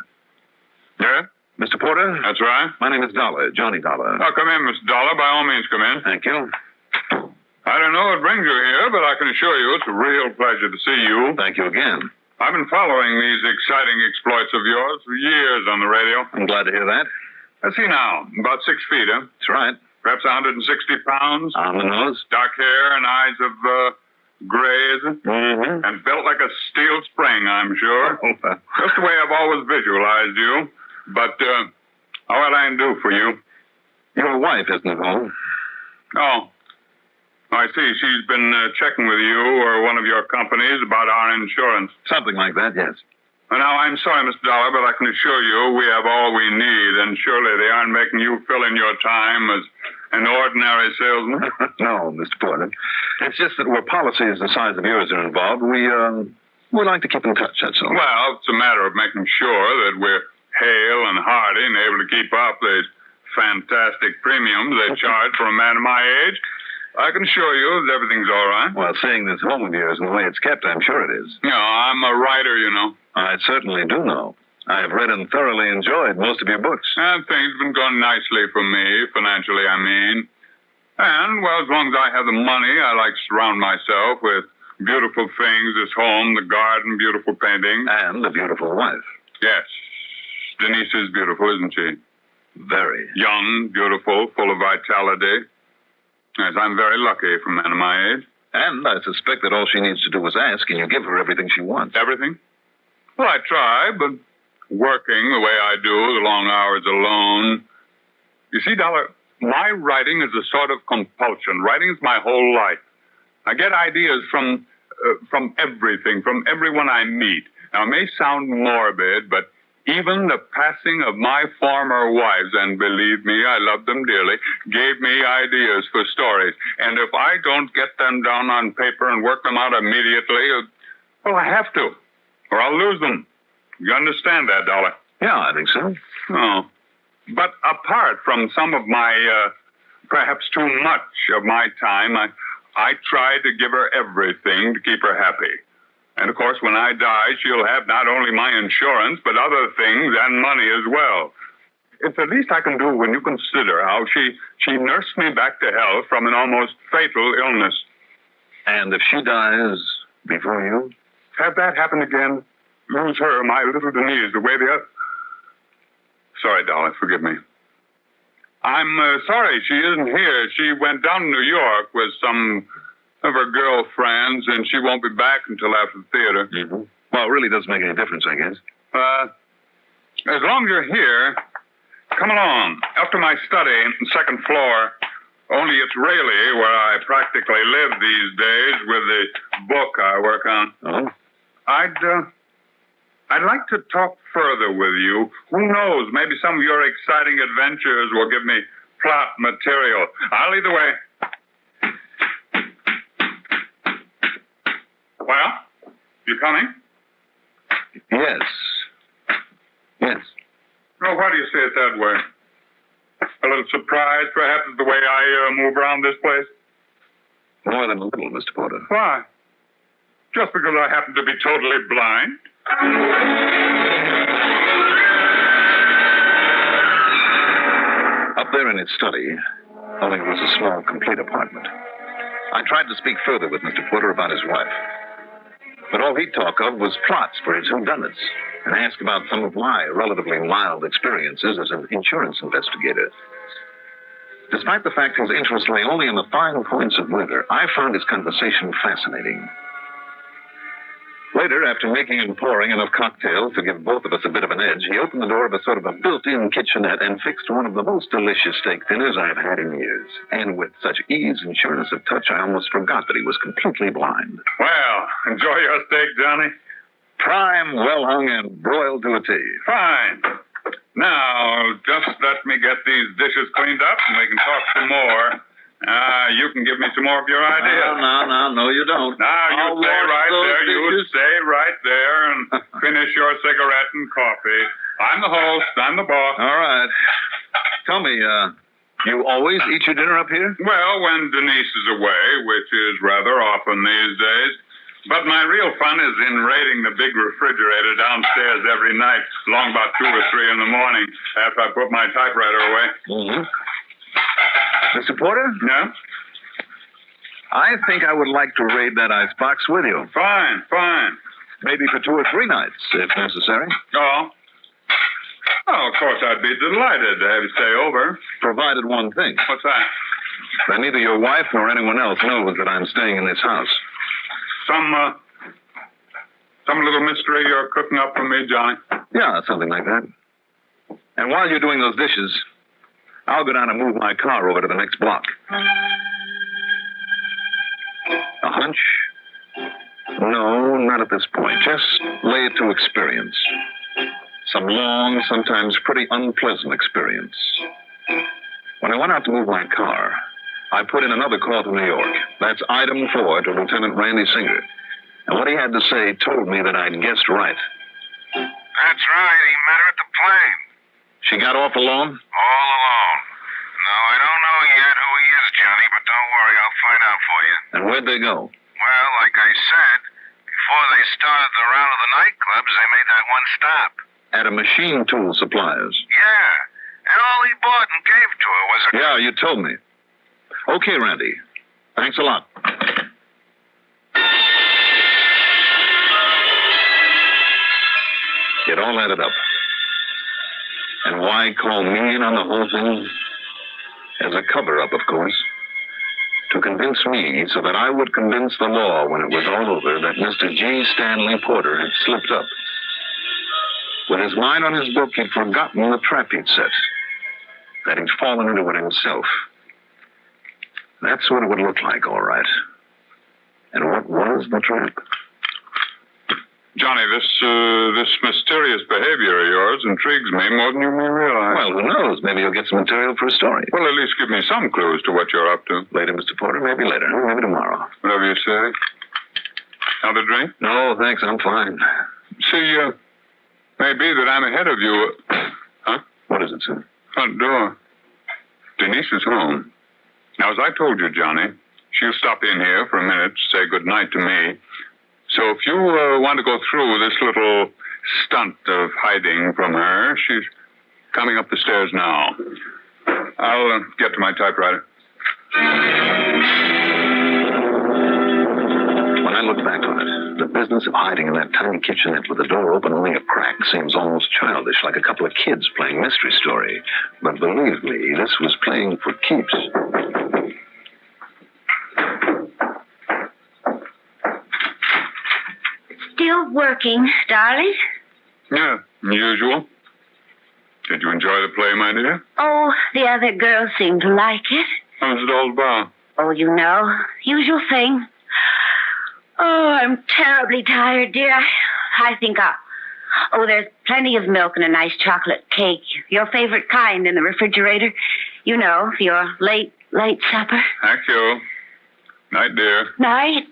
Yeah? Mr. Porter? That's right. My name is Dollar, Johnny Dollar. Oh, come in, Mr. Dollar. By all means, come in. Thank you. I don't know what brings you here, but I can assure you it's a real pleasure to see you. Thank you again. I've been following these exciting exploits of yours for years on the radio. I'm glad to hear that. I see now. About 6 feet, huh? That's right. Perhaps 160 pounds. On the nose. Dark hair and eyes of gray, is it? Mm-hmm. And built like a steel spring, I'm sure. Just the way I've always visualized you. But what I can do for you? Your wife isn't at home. Oh. I see. She's been checking with you or one of your companies about our insurance. Something like that, yes. Well, now, I'm sorry, Mr. Dollar, but I can assure you we have all we need, and surely they aren't making you fill in your time as an ordinary salesman. No, Mr. Porter. It's just that where policies the size of yours are involved, we like to keep in touch, that's all. Well, it's a matter of making sure that we're hale and hearty and able to keep up the fantastic premiums they charge for a man of my age. I can assure you that everything's all right. Well, seeing this home of yours and the way it's kept, I'm sure it is. You know, I'm a writer, you know. I certainly do know. I've read and thoroughly enjoyed most of your books. And things have been going nicely for me, financially, I mean. And, well, as long as I have the money, I like to surround myself with beautiful things, this home, the garden, beautiful paintings. And a beautiful wife. Yes. Denise is beautiful, isn't she? Very. Young, beautiful, full of vitality. Yes, I'm very lucky for a man of my age. And I suspect that all she needs to do is ask, and you give her everything she wants. Everything? Well, I try, but working the way I do, the long hours alone. You see, Dollar, my writing is a sort of compulsion. Writing is my whole life. I get ideas from everything, from everyone I meet. Now, it may sound morbid, but even the passing of my former wives, and believe me, I love them dearly, gave me ideas for stories. And if I don't get them down on paper and work them out immediately, well, I have to, or I'll lose them. You understand that, Dollar? Yeah, I think so. Oh. But apart from some of my, perhaps too much of my time, I try to give her everything to keep her happy. And, of course, when I die, she'll have not only my insurance, but other things and money as well. It's the least I can do when you consider how she nursed me back to health from an almost fatal illness. And if she dies before you? Have that happen again? Lose her, my little Denise, the way the other... Sorry, darling, forgive me. I'm sorry she isn't here. She went down to New York with some of her girlfriends, and she won't be back until after the theater. Mm-hmm. Well, it really doesn't make any difference, I guess. As long as you're here, come along. Up to my study, second floor. Only it's really where I practically live these days with the book I work on. Oh? I'd like to talk further with you. Who knows? Maybe some of your exciting adventures will give me plot material. I'll lead the way. Well, you coming? Yes. Yes. Oh, why do you say it that way? A little surprised, perhaps, at the way I move around this place? More than a little, Mr. Porter. Why? Just because I happen to be totally blind? Up there in his study, only it was a small, complete apartment. I tried to speak further with Mr. Porter about his wife. But all he'd talk of was plots for his whodunits, and ask about some of my relatively mild experiences as an insurance investigator. Despite the fact his interest lay only in the fine points of weather, I found his conversation fascinating. Later, after making and pouring enough cocktails to give both of us a bit of an edge, he opened the door of a sort of a built-in kitchenette and fixed one of the most delicious steak dinners I've had in years. And with such ease and sureness of touch, I almost forgot that he was completely blind. Well, enjoy your steak, Johnny. Prime, well-hung, and broiled to a T. Fine. Now, just let me get these dishes cleaned up, and we can talk some more. You can give me some more of your ideas. No, you don't. Now, you stay right there. You stay right there and finish your cigarette and coffee. I'm the host. I'm the boss. All right. Tell me, you always eat your dinner up here? Well, when Denise is away, which is rather often these days. But my real fun is in raiding the big refrigerator downstairs every night, long about 2 or 3 in the morning, after I put my typewriter away. Mm-hmm. Mr. Porter? No? I think I would like to raid that icebox with you. Fine. Maybe for 2 or 3 nights, if necessary. Oh? Oh, of course, I'd be delighted to have you stay over. Provided one thing. What's that? That neither your wife nor anyone else knows that I'm staying in this house. Some little mystery you're cooking up for me, Johnny? Yeah, something like that. And while you're doing those dishes, I'll go down and move my car over to the next block. A hunch? No, not at this point. Just lay it to experience. Some long, sometimes pretty unpleasant experience. When I went out to move my car, I put in another call to New York. That's item 4 to Lieutenant Randy Singer. And what he had to say told me that I'd guessed right. That's right. He met her at the plane. She got off alone? All alone. No, I don't know yet who he is, Johnny, but don't worry. I'll find out for you. And where'd they go? Well, like I said, before they started the round of the nightclubs, they made that one stop. At a machine tool supplier's. Yeah. And all he bought and gave to her was a... Yeah, you told me. Okay, Randy. Thanks a lot. It all added up. And why call me in on the whole thing? As a cover-up, of course. To convince me so that I would convince the law when it was all over that Mr. J. Stanley Porter had slipped up. With his mind on his book, he'd forgotten the trap he'd set. That he'd fallen into it himself. That's what it would look like, all right. And what was the trap? Johnny, this mysterious behavior of yours intrigues me more than you may realize. Well, who knows? Maybe you'll get some material for a story. Well, at least give me some clues to what you're up to. Later, Mr. Porter. Maybe later. Maybe tomorrow. Whatever you say. Have a drink? No, thanks. I'm fine. See, maybe that I'm ahead of you. Huh? What is it, sir? Front door. Denise is home. Now, as I told you, Johnny, she'll stop in here for a minute to say good night to me. So if you want to go through this little stunt of hiding from her, she's coming up the stairs now. I'll get to my typewriter. When I look back on it, the business of hiding in that tiny kitchenette with the door open only a crack seems almost childish, like a couple of kids playing Mystery Story. But believe me, this was playing for keeps. Still working, darling? Yeah, usual. Did you enjoy the play, my dear? Oh, the other girls seem to like it. How's it all about? Oh, you know, usual thing. Oh, I'm terribly tired, dear. I think I'll... Oh, there's plenty of milk and a nice chocolate cake. Your favorite kind in the refrigerator. You know, for your late supper. Thank you. Night, dear. Night.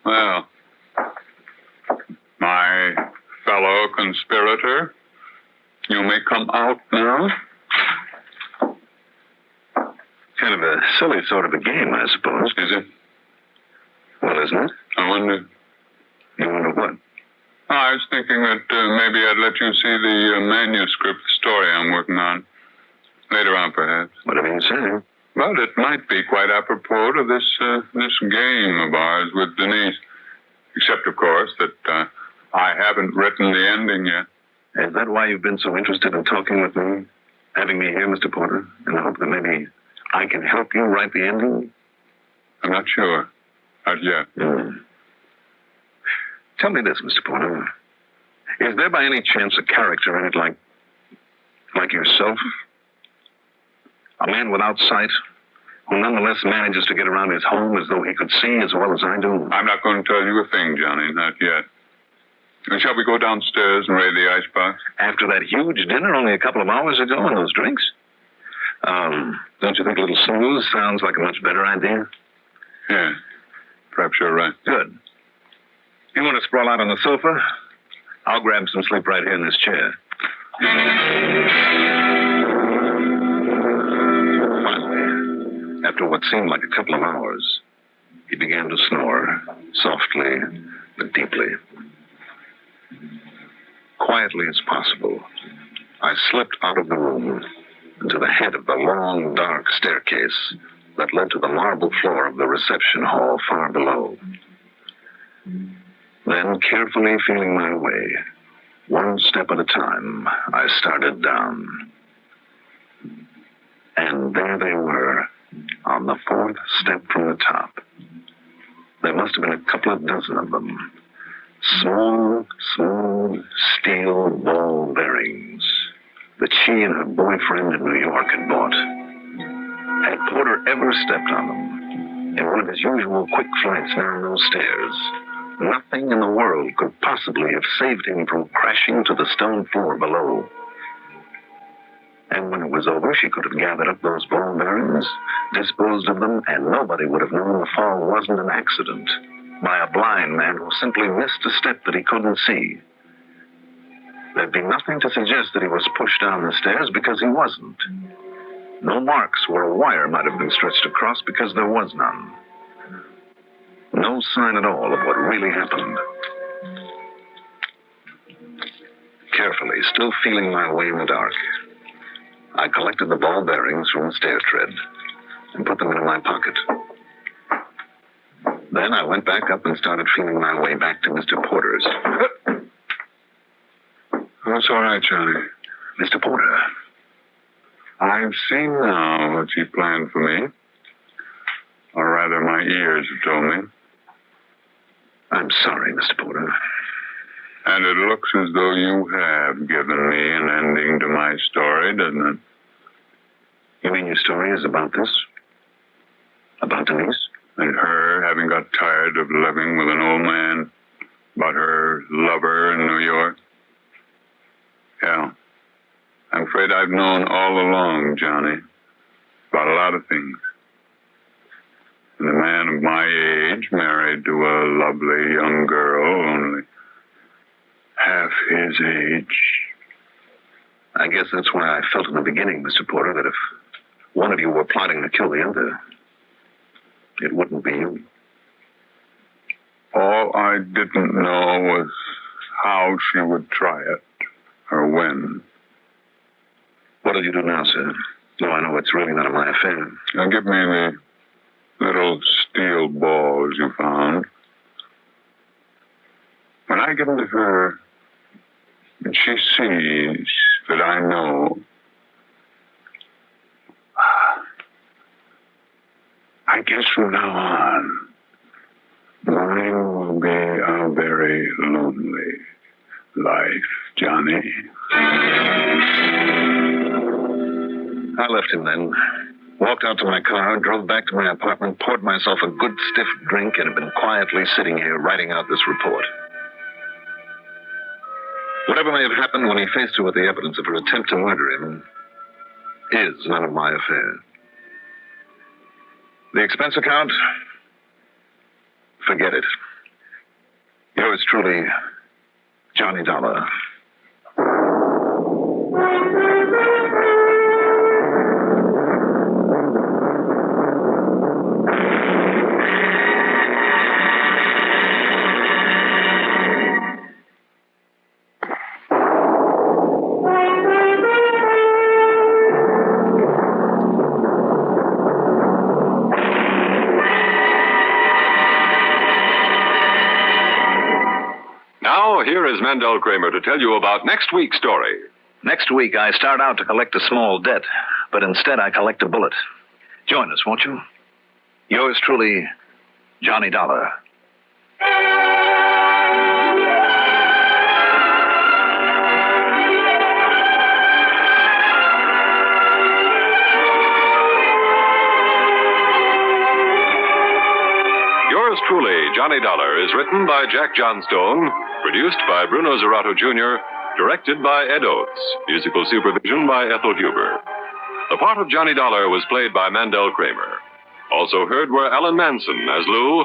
Well, my fellow conspirator, you may come out now. Kind of a silly sort of a game, I suppose. Is it? Well, isn't it? I wonder. You wonder what? I was thinking that maybe I'd let you see the manuscript story I'm working on. Later on, perhaps. Whatever you say. Well, it might be quite apropos to this game of ours with Denise. Except, of course, that I haven't written the ending yet. Is that why you've been so interested in talking with me? Having me here, Mr. Porter? In the hope that maybe I can help you write the ending? I'm not sure. Not yet. Tell me this, Mr. Porter. Is there by any chance a character in it like yourself? A man without sight, who nonetheless manages to get around his home as though he could see as well as I do? I'm not going to tell you a thing, Johnny, not yet. Shall we go downstairs and raid the icebox? After that huge dinner only a couple of hours ago and those drinks? Don't you think a little snooze sounds like a much better idea? Yeah, perhaps you're right. Good. You want to sprawl out on the sofa? I'll grab some sleep right here in this chair. Finally, after what seemed like a couple of hours, he began to snore, softly but deeply. Quietly as possible, I slipped out of the room and to the head of the long, dark staircase that led to the marble floor of the reception hall far below. Then, carefully feeling my way, one step at a time, I started down. And there they were, on the fourth step from the top. There must have been a couple of dozen of them. Small steel ball bearings that she and her boyfriend in New York had bought. Had Porter ever stepped on them in one of his usual quick flights down those stairs, nothing in the world could possibly have saved him from crashing to the stone floor below. And when it was over, she could have gathered up those ball bearings, disposed of them, and nobody would have known the fall wasn't an accident by a blind man who simply missed a step that he couldn't see. There'd be nothing to suggest that he was pushed down the stairs because he wasn't. No marks where a wire might have been stretched across because there was none. No sign at all of what really happened. Carefully, still feeling my way in the dark, I collected the ball bearings from the stair tread and put them in my pocket. Then I went back up and started feeling my way back to Mr. Porter's. That's all right, Johnny. Mr. Porter. I've seen now what you planned for me. Or rather, my ears have told me. I'm sorry, Mr. Porter. And it looks as though you have given me an ending to my story, doesn't it? You mean your story is about this? About Denise? And her having got tired of living with an old man, about her lover in New York? Yeah. I'm afraid I've known all along, Johnny, about a lot of things. And a man of my age, married to a lovely young girl, only half his age. I guess that's why I felt in the beginning, Mr. Porter, that if one of you were plotting to kill the other, it wouldn't be you. All I didn't know was how she would try it, or when. What'll you do now, sir? No, I know it's really none of my affair. Now give me the little steel balls you found. When I give them to her, and she sees that I know, I guess from now on, mine will be a very lonely life, Johnny. I left him then, walked out to my car, drove back to my apartment, poured myself a good stiff drink, and have been quietly sitting here writing out this report. Whatever may have happened when he faced her with the evidence of her attempt to murder him is none of my affair. The expense account? Forget it. Yours truly, Johnny Dollar. Here is Mandel Kramer to tell you about next week's story. Next week, I start out to collect a small debt, but instead I collect a bullet. Join us, won't you? Yours truly, Johnny Dollar. Yours truly, Johnny Dollar, is written by Jack Johnstone, produced by Bruno Zerato Jr., directed by Ed Oates, musical supervision by Ethel Huber. The part of Johnny Dollar was played by Mandel Kramer. Also heard were Alan Manson as Lou,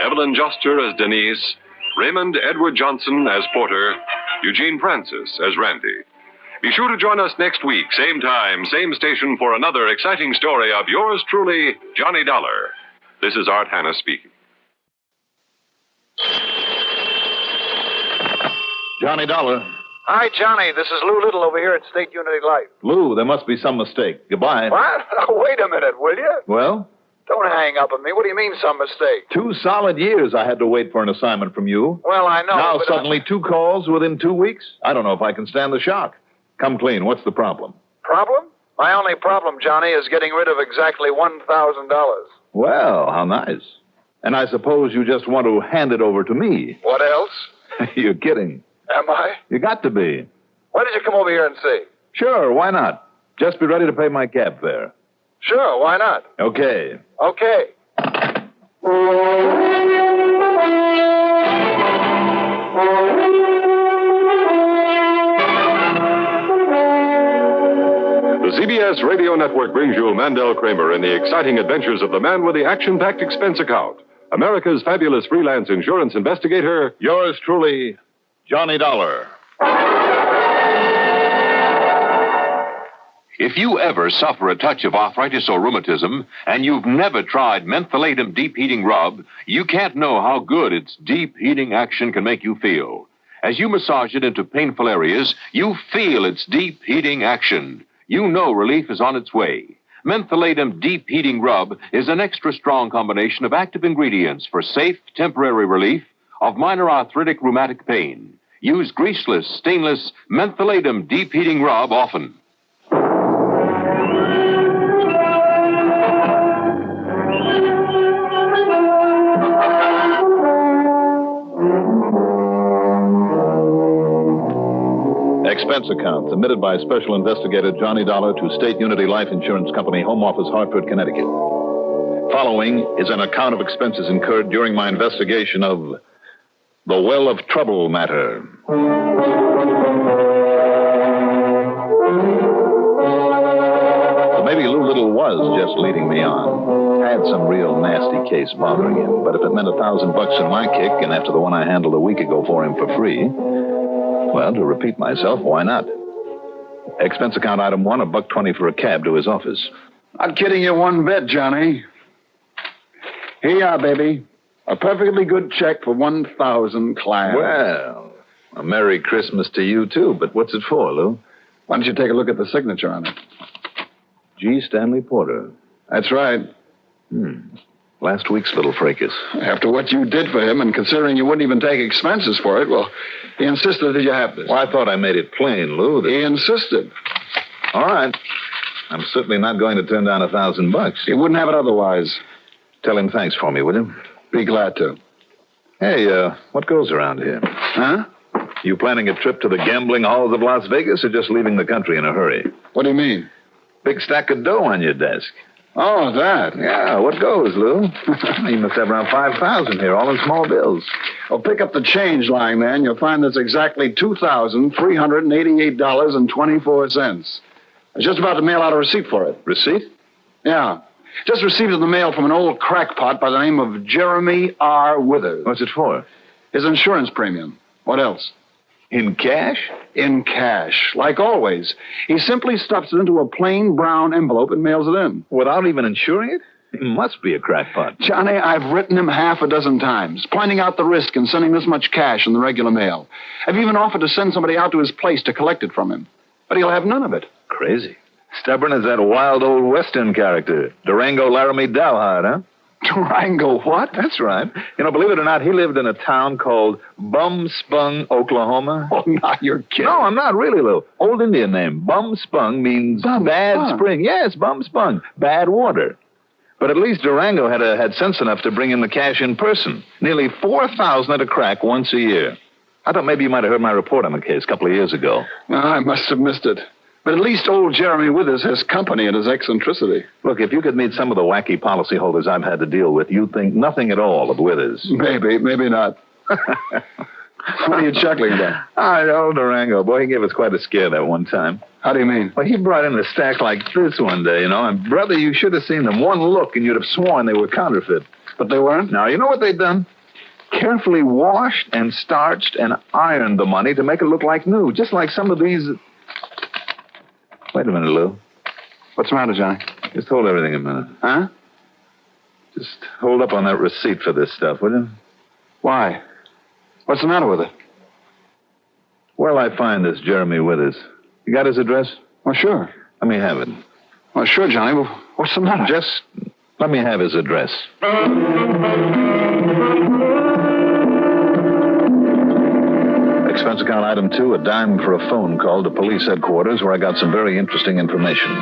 Evelyn Joster as Denise, Raymond Edward Johnson as Porter, Eugene Francis as Randy. Be sure to join us next week, same time, same station, for another exciting story of yours truly, Johnny Dollar. This is Art Hanna speaking. Johnny Dollar. Hi, Johnny. This is Lou Little over here at State Unity Light. Lou, there must be some mistake. Goodbye. What? Wait a minute, will you? Well? Don't hang up on me. What do you mean, some mistake? 2 solid years I had to wait for an assignment from you. Well, I know. Now suddenly 2 calls within 2 weeks? I don't know if I can stand the shock. Come clean. What's the problem? Problem? My only problem, Johnny, is getting rid of exactly $1,000. Well, how nice. And I suppose you just want to hand it over to me. What else? You're kidding. Am I? You got to be. Why did you come over here and see? Sure, why not? Just be ready to pay my cab fare. Sure, why not? Okay. Okay. The CBS Radio Network brings you Mandel Kramer in the exciting adventures of the man with the action-packed expense account, America's fabulous freelance insurance investigator, yours truly, Johnny Dollar. If you ever suffer a touch of arthritis or rheumatism, and you've never tried mentholatum deep heating rub, you can't know how good its deep heating action can make you feel. As you massage it into painful areas, you feel its deep heating action. You know relief is on its way. Mentholatum deep heating rub is an extra strong combination of active ingredients for safe, temporary relief of minor arthritic rheumatic pain. Use greaseless, stainless mentholatum deep heating rub often. Expense account submitted by Special Investigator Johnny Dollar to State Unity Life Insurance Company, Home Office, Hartford, Connecticut. Following is an account of expenses incurred during my investigation of the Well of Trouble matter. So maybe Lou Little was just leading me on. I had some real nasty case bothering him, but if it meant $1,000 in my kick, and after the one I handled a week ago for him for free, well, to repeat myself, why not? Expense account item 1, $1.20 for a cab to his office. Not kidding you one bit, Johnny. Here you are, baby. A perfectly good check for 1,000 clams. Well, a Merry Christmas to you, too. But what's it for, Lou? Why don't you take a look at the signature on it? G. Stanley Porter. That's right. Last week's little fracas. After what you did for him, and considering you wouldn't even take expenses for it, well, he insisted that you have this. Well, I thought I made it plain, Lou. He insisted. All right. I'm certainly not going to turn down $1,000. He wouldn't have it otherwise. Tell him thanks for me, will you? Be glad to. Hey, what goes around here? Huh? You planning a trip to the gambling halls of Las Vegas or just leaving the country in a hurry? What do you mean? Big stack of dough on your desk. Oh, that. Yeah, what goes, Lou? You must have around 5,000 here, all in small bills. Well, pick up the change line, man. You'll find that's exactly $2,388.24. I was just about to mail out a receipt for it. Receipt? Yeah. Just received it in the mail from an old crackpot by the name of Jeremy R. Withers. What's it for? His insurance premium. What else? In cash? In cash, like always. He simply stuffs it into a plain brown envelope and mails it in. Without even insuring it? He must be a crackpot. Johnny, I've written him half a dozen times, pointing out the risk in sending this much cash in the regular mail. I've even offered to send somebody out to his place to collect it from him. But he'll have none of it. Crazy. Stubborn as that wild old Western character, Durango Laramie Dalhart, huh? Durango what? That's right. You know, believe it or not, he lived in a town called Bumspung, Oklahoma. Oh, now you're kidding. No, I'm not really, Lou. Old Indian name. Bumspung means bad spring. Yes, Bumspung. Bad water. But at least Durango had sense enough to bring in the cash in person. Nearly 4,000 at a crack once a year. I thought maybe you might have heard my report on the case a couple of years ago. I must have missed it. But at least old Jeremy Withers has company in his eccentricity. Look, if you could meet some of the wacky policyholders I've had to deal with, you'd think nothing at all of Withers. Maybe not. What are you chuckling about? I know, Durango. Boy, he gave us quite a scare that one time. How do you mean? Well, he brought in a stack like this one day, you know, and, brother, you should have seen them. One look, and you'd have sworn they were counterfeit. But they weren't? Now, you know what they'd done? Carefully washed and starched and ironed the money to make it look like new, just like some of these... Wait a minute, Lou. What's the matter, Johnny? Just hold everything a minute. Huh? Just hold up on that receipt for this stuff, will you? Why? What's the matter with it? Where'll I find this Jeremy Withers? You got his address? Well, sure. Let me have it. Well, sure, Johnny. Well, what's the matter? Just let me have his address. Expense account item 2, a dime for a phone call to police headquarters where I got some very interesting information.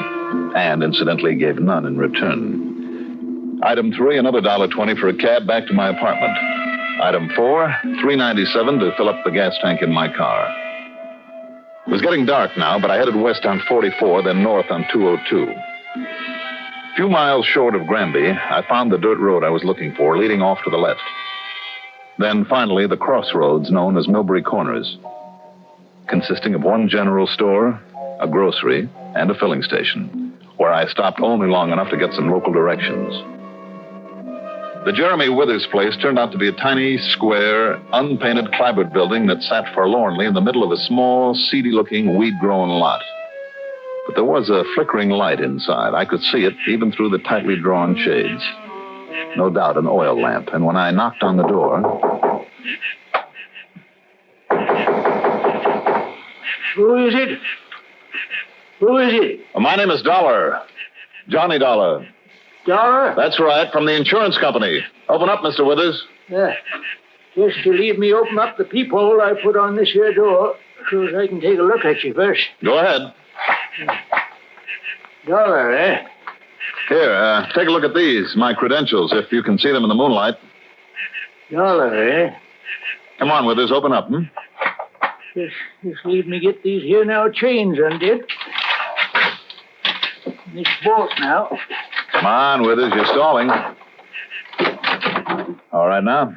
And incidentally gave none in return. Item 3, another $1.20 for a cab back to my apartment. Item 4, $3.97 to fill up the gas tank in my car. It was getting dark now, but I headed west on 44, then north on 202. A few miles short of Granby, I found the dirt road I was looking for, leading off to the left. Then, finally, the crossroads known as Millbury Corners, consisting of one general store, a grocery, and a filling station, where I stopped only long enough to get some local directions. The Jeremy Withers place turned out to be a tiny, square, unpainted clapboard building that sat forlornly in the middle of a small, seedy-looking, weed-grown lot. But there was a flickering light inside. I could see it even through the tightly drawn shades. No doubt an oil lamp. And when I knocked on the door... Who is it? Who is it? My name is Dollar. Johnny Dollar. Dollar? That's right, from the insurance company. Open up, Mr. Withers. Yeah. Just you leave me open up the peephole I put on this here door so as I can take a look at you first. Go ahead. Dollar, eh? Here, take a look at these, my credentials, if you can see them in the moonlight. Dollar, eh? Come on, Withers, open up, Just leave me get these here now chains undid. This bolt now. Come on, Withers, you're stalling. All right now?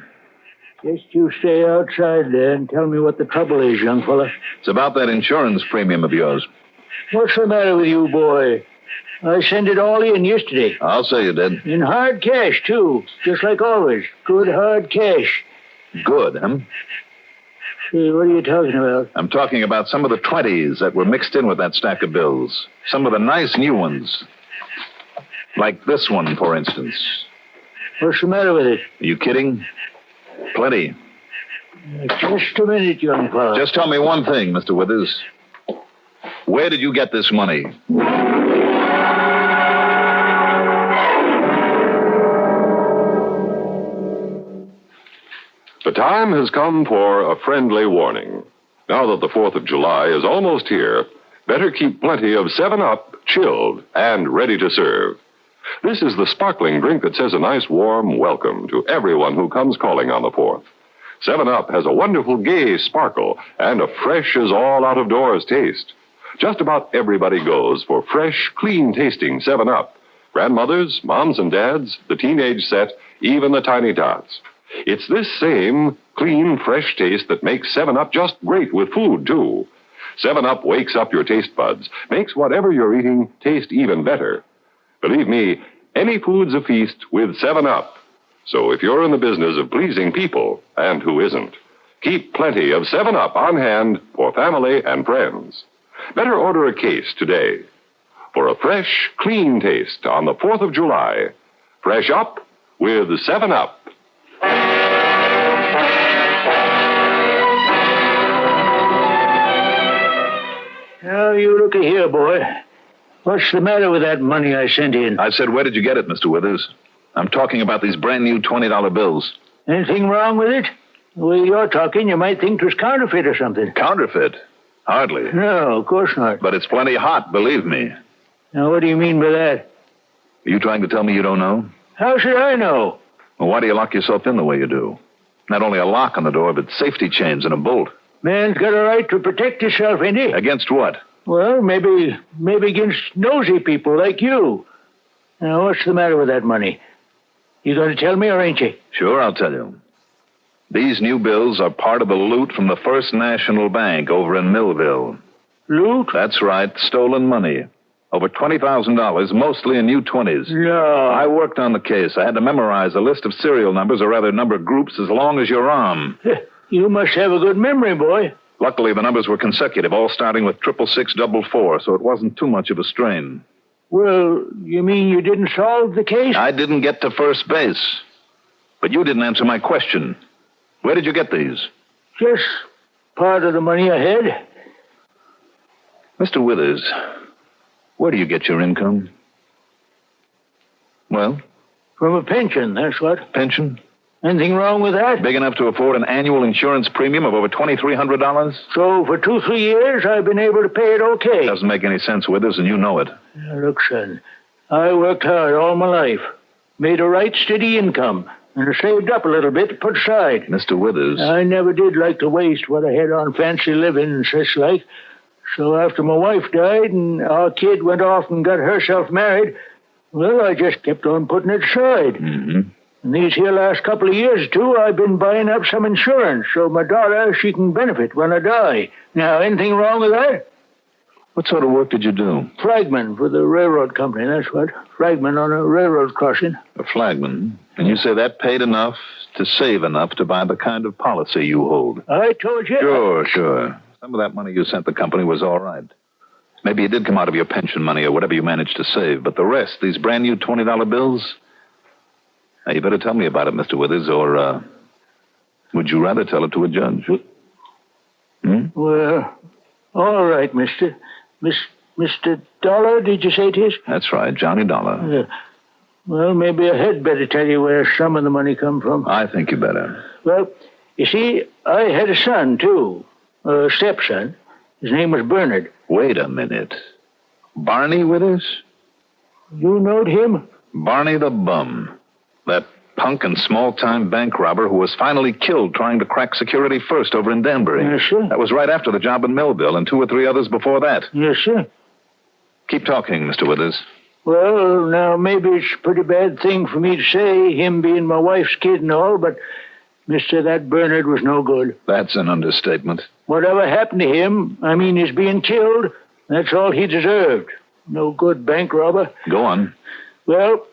Just you stay outside there and tell me what the trouble is, young fella. It's about that insurance premium of yours. What's the matter with you, boy? I sent it all in yesterday. I'll say you did. In hard cash, too. Just like always. Good hard cash. Good, huh? Say, what are you talking about? I'm talking about some of the 20s that were mixed in with that stack of bills. Some of the nice new ones. Like this one, for instance. What's the matter with it? Are you kidding? Plenty. Just a minute, young fellow. Just tell me one thing, Mr. Withers. Where did you get this money? The time has come for a friendly warning. Now that the 4th of July is almost here, better keep plenty of 7-Up chilled and ready to serve. This is the sparkling drink that says a nice warm welcome to everyone who comes calling on the 4th. 7-Up has a wonderful gay sparkle and a fresh as all out of doors taste. Just about everybody goes for fresh, clean-tasting 7-Up. Grandmothers, moms and dads, the teenage set, even the tiny tots. It's this same clean, fresh taste that makes 7-Up just great with food, too. 7-Up wakes up your taste buds, makes whatever you're eating taste even better. Believe me, any food's a feast with 7-Up. So if you're in the business of pleasing people, and who isn't, keep plenty of 7-Up on hand for family and friends. Better order a case today. For a fresh, clean taste on the 4th of July, fresh up with 7-Up. Now, you look here, boy. What's the matter with that money I sent in? I said, where did you get it, Mr. Withers? I'm talking about these brand new $20 bills. Anything wrong with it? The way you're talking, you might think it was counterfeit or something. Counterfeit? Hardly. No, of course not. But it's plenty hot, believe me. Now, what do you mean by that? Are you trying to tell me you don't know? How should I know? Well, why do you lock yourself in the way you do? Not only a lock on the door, but safety chains and a bolt. Man's got a right to protect himself, ain't he? Against what? Well, maybe against nosy people like you. Now, what's the matter with that money? You going to tell me or ain't you? Sure, I'll tell you. These new bills are part of the loot from the First National Bank over in Millville. Loot? That's right, stolen money. Over $20,000, mostly in new 20s. No. I worked on the case. I had to memorize a list of serial numbers, or rather number groups, as long as your arm. You must have a good memory, boy. Luckily, the numbers were consecutive, all starting with 66644, so it wasn't too much of a strain. Well, you mean you didn't solve the case? I didn't get to first base. But you didn't answer my question. Where did you get these? Just part of the money I had. Mr. Withers, where do you get your income? Well? From a pension, that's what. Pension? Anything wrong with that? Big enough to afford an annual insurance premium of over $2,300? So for 2-3 years, I've been able to pay it okay. Doesn't make any sense, Withers, and you know it. Now, look, son, I worked hard all my life. Made a right steady income. And I saved up a little bit to put aside. Mr. Withers. I never did like to waste what I had on fancy living and such like. So after my wife died and our kid went off and got herself married, well, I just kept on putting it aside. Mm-hmm. And these here last couple of years, too, I've been buying up some insurance so my daughter, she can benefit when I die. Now, anything wrong with that? What sort of work did you do? Flagman for the railroad company, that's what. Flagman on a railroad crossing. A flagman? And you say that paid enough to save enough to buy the kind of policy you hold? I told you. Sure. Some of that money you sent the company was all right. Maybe it did come out of your pension money or whatever you managed to save, but the rest, these brand new $20 bills... Now, you better tell me about it, Mr. Withers, or, would you rather tell it to a judge? Well, all right, Mr. Mr. Dollar, did you say it is? That's right, Johnny Dollar. Well, maybe I had better tell you where some of the money come from. I think you better. Well, you see, I had a son, too. A stepson. His name was Bernard. Wait a minute. Barney Withers? You knowed him? Barney the Bum. That punk and small-time bank robber who was finally killed trying to crack Security First over in Danbury. Yes, sir. That was right after the job in Millville and 2 or 3 others before that. Yes, sir. Keep talking, Mr. Withers. Well, now, maybe it's a pretty bad thing for me to say, him being my wife's kid and all, but, mister, that Bernard was no good. That's an understatement. Whatever happened to him, I mean his being killed, that's all he deserved. No good bank robber. Go on. Well,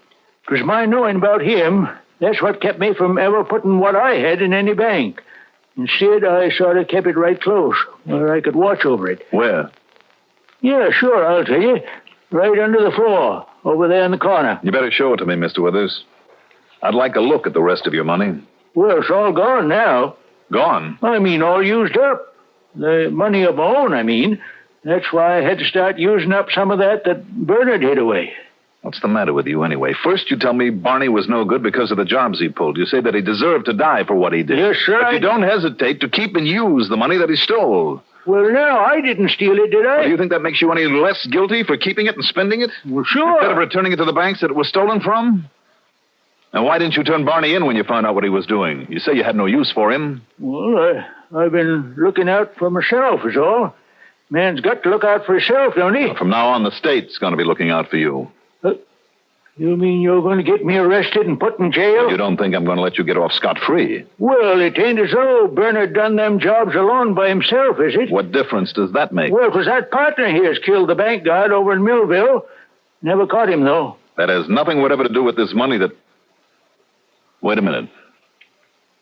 it was my knowing about him. That's what kept me from ever putting what I had in any bank. Instead, I sort of kept it right close, where I could watch over it. Where? Yeah, sure, I'll tell you. Right under the floor, over there in the corner. You better show it to me, Mr. Withers. I'd like a look at the rest of your money. Well, it's all gone now. Gone? I mean, all used up. The money of my own, I mean. That's why I had to start using up some of that Bernard hid away. What's the matter with you, anyway? First, you tell me Barney was no good because of the jobs he pulled. You say that he deserved to die for what he did. Yes, sir. But you don't hesitate to keep and use the money that he stole. Well, no, I didn't steal it, did I? Well, do you think that makes you any less guilty for keeping it and spending it? Well, sure. Instead of returning it to the banks that it was stolen from? And why didn't you turn Barney in when you found out what he was doing? You say you had no use for him. Well, I've been looking out for myself, is all. Man's got to look out for himself, don't he? Well, from now on, the state's going to be looking out for you. You mean you're going to get me arrested and put in jail? You don't think I'm going to let you get off scot-free? Well, it ain't as though Bernard done them jobs alone by himself, is it? What difference does that make? Well, 'cause that partner here's killed the bank guard over in Millville. Never caught him, though. That has nothing whatever to do with this money that... Wait a minute.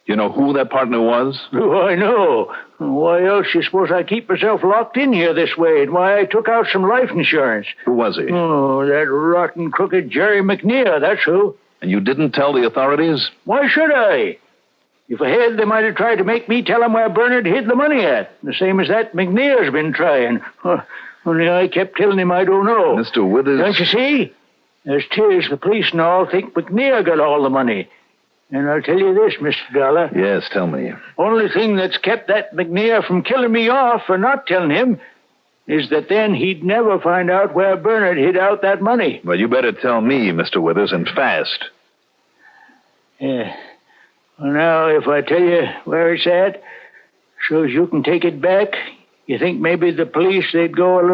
You know who that partner was? Oh, I know. Why else you suppose I keep myself locked in here this way, and why I took out some life insurance? Who was he? Oh, that rotten, crooked Jerry McNear, that's who. And you didn't tell the authorities? Why should I? If I had, they might have tried to make me tell them where Bernard hid the money at. The same as that McNear's been trying. Only I kept telling him I don't know. Mr. Withers... Don't you see? As 'tis, the police and all think McNear got all the money. And I'll tell you this, Mr. Dollar. Yes, tell me. Only thing that's kept that McNear from killing me off for not telling him is that then he'd never find out where Bernard hid out that money. Well, you better tell me, Mr. Withers, and fast. Yeah. Well, now, if I tell you where it's at, so's you can take it back, you think maybe the police, they'd go a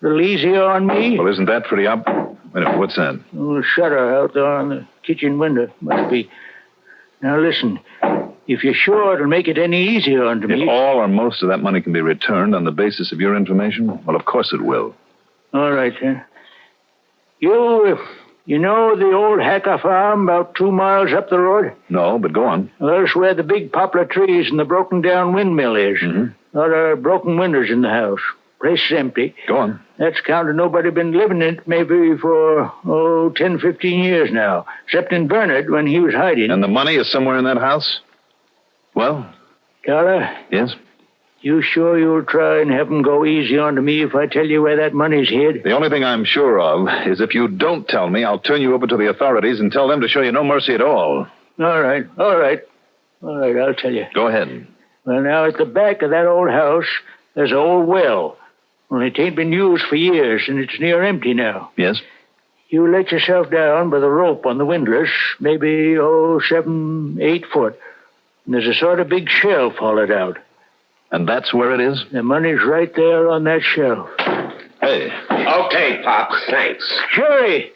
little easier on me? Well, isn't that pretty up? Wait a minute, what's that? A little shutter out there on the kitchen window. Must be. Now, listen. If you're sure it'll make it any easier on me... If all or most of that money can be returned on the basis of your information, well, of course it will. All right, then. You know the old Hacker farm about 2 miles up the road? No, but go on. Well, that's where the big poplar trees and the broken-down windmill is. Mm-hmm. A lot of broken windows in the house. Place is empty. Go on. That's counted nobody been living in it maybe for, 10, 15 years now. Except in Bernard when he was hiding. And the money is somewhere in that house? Well? Dollar? Yes? You sure you'll try and have them go easy on to me if I tell you where that money's hid? The only thing I'm sure of is if you don't tell me, I'll turn you over to the authorities and tell them to show you no mercy at all. All right, I'll tell you. Go ahead. Well, now, at the back of that old house, there's an old well. Only it ain't been used for years, and it's near empty now. Yes? You let yourself down by the rope on the windlass, maybe, 7, 8 foot. And there's a sort of big shelf hollowed out. And that's where it is? The money's right there on that shelf. Hey. Okay, Pop, thanks. Jerry!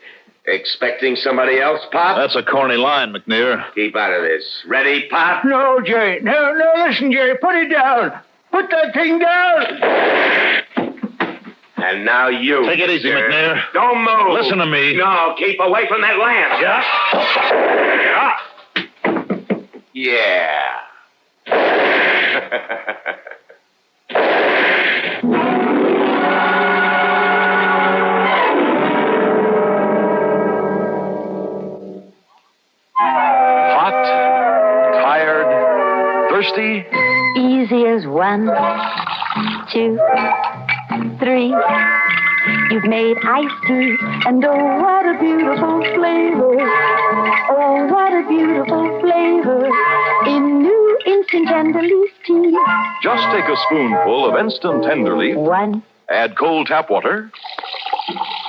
Expecting somebody else, Pop? That's a corny line, McNear. Keep out of this. Ready, Pop? No, Jerry. No, listen, Jerry. Put it down. Put that thing down. And now you. Take it easy, McNair. Don't move. Listen to me. No, keep away from that lamp. Yeah. thirsty? Easy as 1, 2, 3. You've made iced tea, and oh, what a beautiful flavor. Oh, what a beautiful flavor in new instant Tenderleaf tea. Just take a spoonful of instant Tenderleaf. 1. Add cold tap water.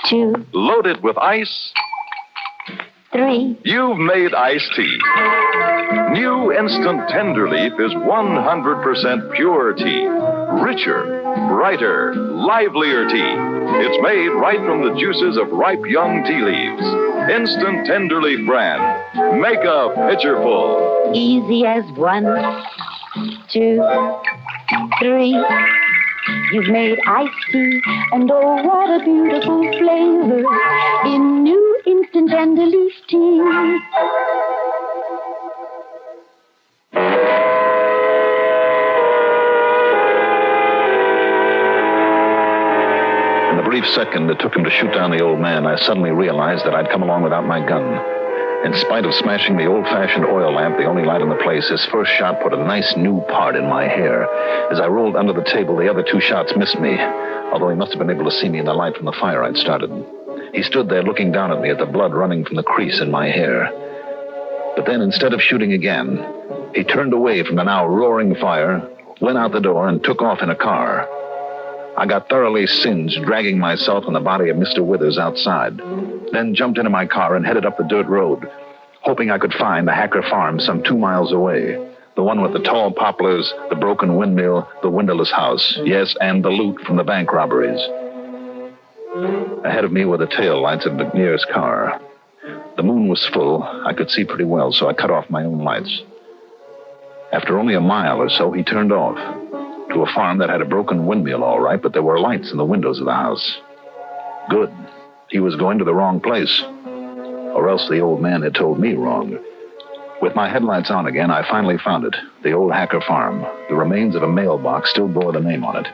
2. Load it with ice. 3. You've made iced tea. New instant Tenderleaf is 100% pure tea. Richer, brighter, livelier tea. It's made right from the juices of ripe young tea leaves. Instant Tenderleaf brand. Make a pitcher full. Easy as 1, 2, 3. You've made iced tea, and oh, what a beautiful flavor in new instant Tenderleaf tea. In the brief second it took him to shoot down the old man, I suddenly realized that I'd come along without my gun. In spite of smashing the old-fashioned oil lamp, the only light in the place, his first shot put a nice new part in my hair. As I rolled under the table, the other 2 shots missed me, although he must have been able to see me in the light from the fire I'd started. He stood there looking down at me at the blood running from the crease in my hair. But then, instead of shooting again, he turned away from the now roaring fire, went out the door, and took off in a car. I got thoroughly singed, dragging myself and the body of Mr. Withers outside, then jumped into my car and headed up the dirt road, hoping I could find the Hacker farm some 2 miles away, the one with the tall poplars, the broken windmill, the windowless house, yes, and the loot from the bank robberies. Ahead of me were the tail lights of McNair's car. The moon was full. I could see pretty well, so I cut off my own lights. After only a mile or so, he turned off to a farm that had a broken windmill, all right, but there were lights in the windows of the house. Good. He was going to the wrong place. Or else the old man had told me wrong. With my headlights on again, I finally found it, the old Hacker farm. The remains of a mailbox still bore the name on it.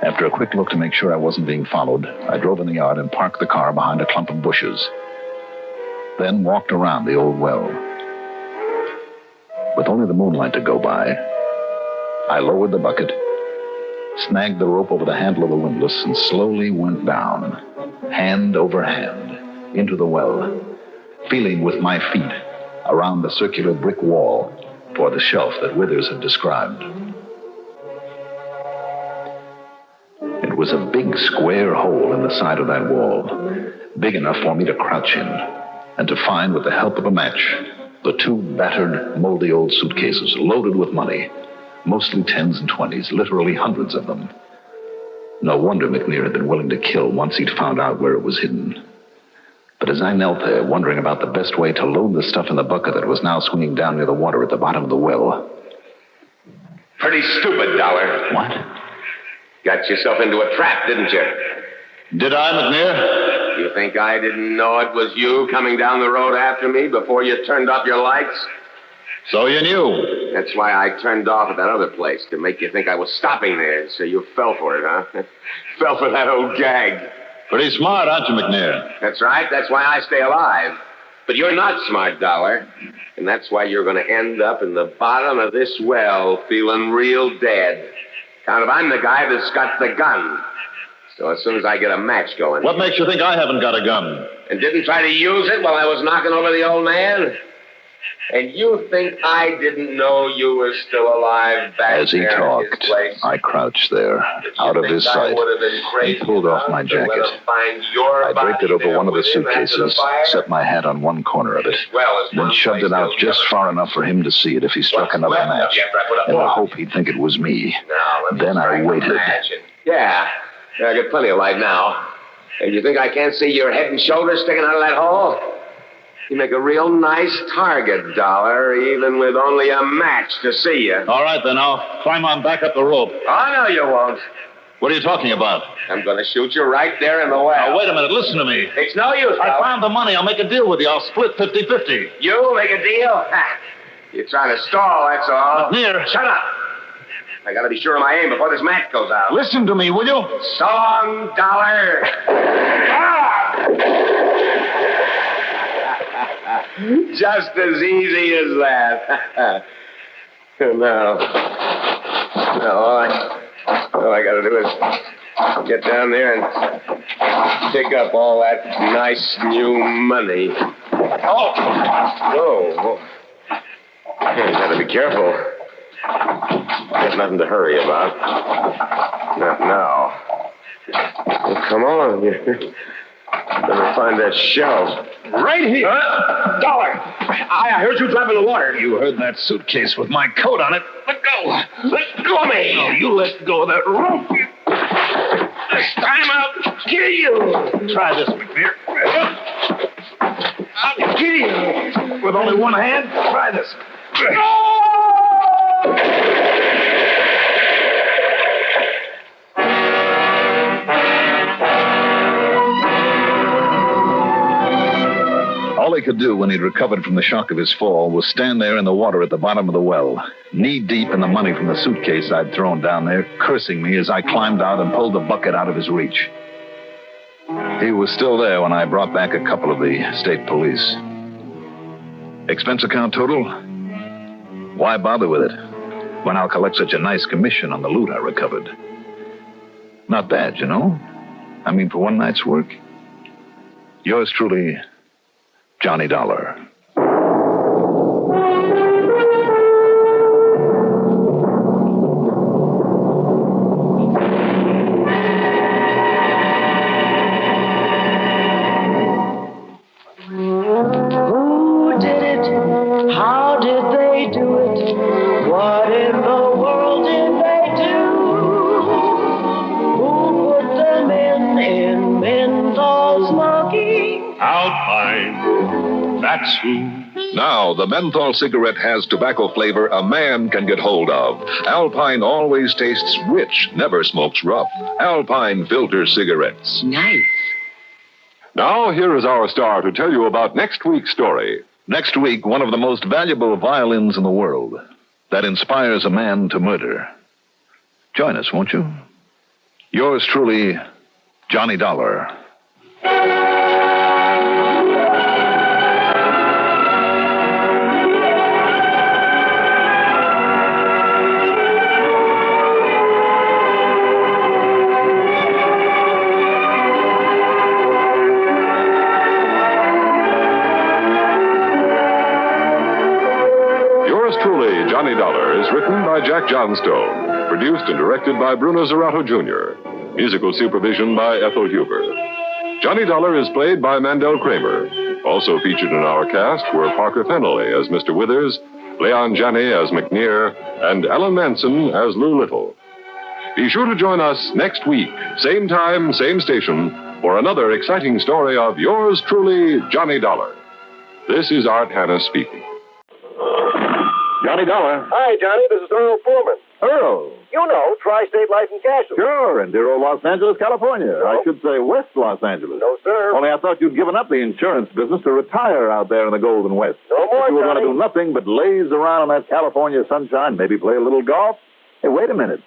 After a quick look to make sure I wasn't being followed, I drove in the yard and parked the car behind a clump of bushes. Then walked around the old well. With only the moonlight to go by, I lowered the bucket, snagged the rope over the handle of the windlass, and slowly went down, hand over hand, into the well, feeling with my feet around the circular brick wall for the shelf that Withers had described. It was a big square hole in the side of that wall, big enough for me to crouch in and to find, with the help of a match, the 2 battered, moldy old suitcases loaded with money, mostly 10s and 20s, literally hundreds of them. No wonder McNair had been willing to kill once he'd found out where it was hidden. But as I knelt there, wondering about the best way to load the stuff in the bucket that was now swinging down near the water at the bottom of the well... Pretty stupid, Dollar. What? Got yourself into a trap, didn't you? Did I, McNair? You think I didn't know it was you coming down the road after me before you turned off your lights? So you knew. That's why I turned off at that other place, to make you think I was stopping there, so you fell for it, huh? Fell for that old gag. Pretty smart, aren't you, McNair? That's right. That's why I stay alive. But you're not smart, Dollar. And that's why you're going to end up in the bottom of this well feeling real dead. Kind of, I'm the guy that's got the gun. So as soon as I get a match going... What makes you think I haven't got a gun? And didn't try to use it while I was knocking over the old man? And you think I didn't know you were still alive back As he there talked, in his place? I crouched there, out of his sight, and pulled off my jacket. I draped it over one of the suitcases, set my hat on one corner of it, then shoved it out just far enough for him to see it if he struck another match, in the hope he'd think it was me. Then I waited. Yeah, I got plenty of light now. And you think I can't see your head and shoulders sticking out of that hole? You make a real nice target, Dollar, even with only a match to see you. All right, then. I'll climb on back up the rope. Oh, no, you won't. What are you talking about? I'm going to shoot you right there in the well. Now, wait a minute. Listen to me. It's no use, I found the money. I'll make a deal with you. I'll split 50-50. You make a deal? Ha. You're trying to stall, that's all. McNair. Shut up. I got to be sure of my aim before this match goes out. Listen to me, will you? So long, Dollar. Just as easy as that. Now, all I got to do is get down there and pick up all that nice new money. Oh! You gotta be careful. Got nothing to hurry about. Not now. Well, come on. Better find that shelf. Right here. Dollar! I heard you dropping the water. You heard that suitcase with my coat on it. Let go. Let go of me. No, you let go of that rope. This time I'll kill you. Try this, McNear. I'll kill you. With only one hand? Try this. All he could do when he'd recovered from the shock of his fall was stand there in the water at the bottom of the well, knee-deep in the money from the suitcase I'd thrown down there, cursing me as I climbed out and pulled the bucket out of his reach. He was still there when I brought back a couple of the state police. Expense account total? Why bother with it when I'll collect such a nice commission on the loot I recovered? Not bad, you know. I mean, for one night's work. Yours truly, Johnny Dollar. Who did it? How did they do it? What in the world did they do? Who put them in menthol smoking? Alpine. That's who. Now, the menthol cigarette has tobacco flavor a man can get hold of. Alpine always tastes rich, never smokes rough. Alpine filter cigarettes. Nice. Now, here is our star to tell you about next week's story. Next week, one of the most valuable violins in the world that inspires a man to murder. Join us, won't you? Yours truly, Johnny Dollar. Truly, Johnny Dollar is written by Jack Johnstone, produced and directed by Bruno Zerato Jr., musical supervision by Ethel Huber. Johnny Dollar is played by Mandel Kramer. Also featured in our cast were Parker Fennelly as Mr. Withers, Leon Janney as McNear, and Ellen Manson as Lou Little. Be sure to join us next week, same time, same station, for another exciting story of yours truly, Johnny Dollar. This is Art Hanna speaking. Johnny Dollar. Hi, Johnny. This is Earl Foreman. Earl. You know, Tri-State Life and Casualty. Sure, in dear old Los Angeles, California. No. I should say West Los Angeles. No, sir. Only I thought you'd given up the insurance business to retire out there in the Golden West. No more, You were going Johnny. to do nothing but laze around in that California sunshine, maybe play a little golf. Hey, wait a minute.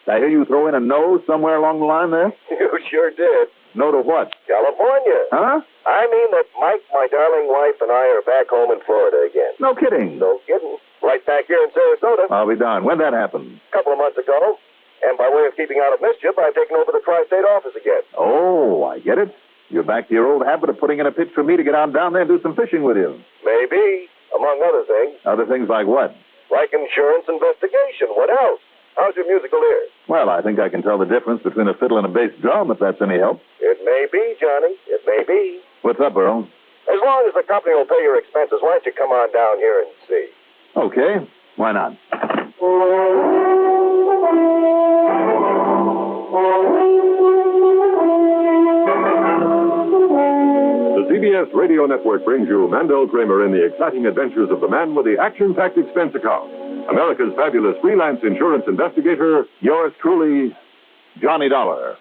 I hear you throw in a no somewhere along the line there? You sure did. No to what? California. Huh? I mean that Mike, my darling wife, and I are back home in Florida again. No kidding. No kidding. Right back here in Sarasota. I'll be darned. When'd that happen? A couple of months ago. And by way of keeping out of mischief, I've taken over the Tri-State office again. Oh, I get it. You're back to your old habit of putting in a pitch for me to get on down there and do some fishing with you. Maybe. Among other things. Other things like what? Like insurance investigation. What else? How's your musical ear? Well, I think I can tell the difference between a fiddle and a bass drum, if that's any help. It may be, Johnny. It may be. What's up, Earl? As long as the company will pay your expenses, why don't you come on down here and see? Okay. Why not? The CBS Radio Network brings you Mandel Kramer in the exciting adventures of the man with the action-packed expense account. America's fabulous freelance insurance investigator, yours truly, Johnny Dollar.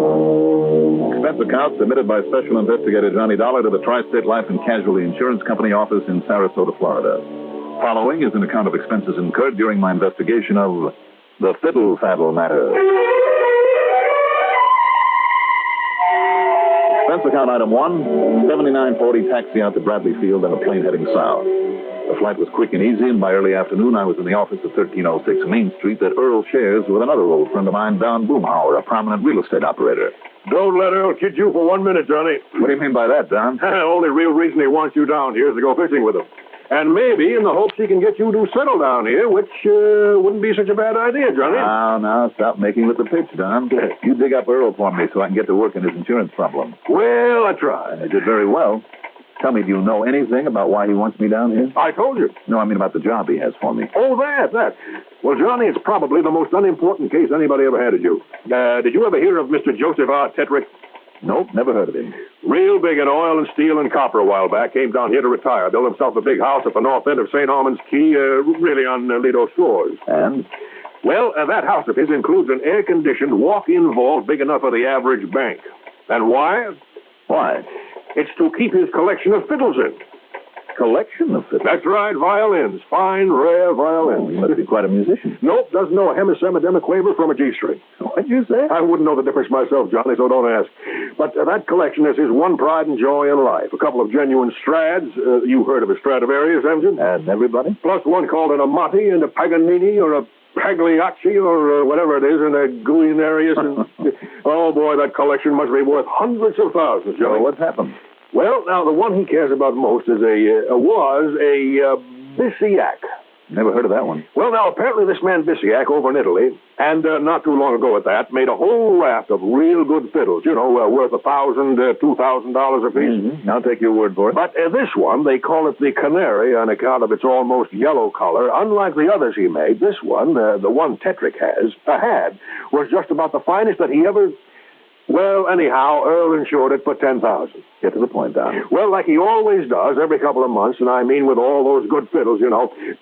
Expense account submitted by Special Investigator Johnny Dollar to the Tri-State Life and Casualty Insurance Company office in Sarasota, Florida. Following is an account of expenses incurred during my investigation of the Fiddle Faddle matter. Expense account item 1, 7940 taxi out to Bradley Field and a plane heading south. The flight was quick and easy, and by early afternoon I was in the office of 1306 Main Street that Earl shares with another old friend of mine, Don Boomhauer, a prominent real estate operator. Don't let Earl kid you for 1 minute, Johnny. What do you mean by that, Don? Only real reason he wants you down here is to go fishing with him. And maybe in the hopes he can get you to settle down here, which wouldn't be such a bad idea, Johnny. Now, stop making with the pitch, Don. You dig up Earl for me so I can get to work on his insurance problem. Well, I tried. You did very well. Tell me, do you know anything about why he wants me down here? I told you. No, I mean about the job he has for me. Oh, that. Well, Johnny, it's probably the most unimportant case anybody ever handed you. Did you ever hear of Mr. Joseph R. Tetrick? Nope, never heard of him. Real big in oil and steel and copper a while back. Came down here to retire. Built himself a big house at the north end of St. Armand's Key, really on Lido Shores. And? Well, that house of his includes an air-conditioned walk-in vault big enough for the average bank. And why? Why? It's to keep his collection of fiddles in. Collection of fiddles? That's right, violins. Fine, rare violins. He must be quite a musician. Nope, doesn't know a hemi-semi-demi-quaver from a G-string. What'd you say? I wouldn't know the difference myself, Johnny, so don't ask. But that collection is his one pride and joy in life. A couple of genuine Strads. You heard of a Stradivarius, haven't you? And everybody? Plus one called an Amati and a Paganini or a Pagliacci or whatever it is, and a Guianarius. Oh, boy, that collection must be worth hundreds of thousands, Johnny. Well, what's happened? Well, now, the one he cares about most is was a Bisiac. Never heard of that one. Well, now, apparently this man Bisiac over in Italy, and not too long ago at that, made a whole raft of real good fiddles, worth $1,000, $2,000 a piece. Mm-hmm. I'll take your word for it. But this one, they call it the Canary on account of its almost yellow color. Unlike the others he made, this one, the one Tetrick had, was just about the finest that he ever... Well, anyhow, Earl insured it for $10,000. Get to the point, Don. Well, like he always does every couple of months, and I mean with all those good fiddles,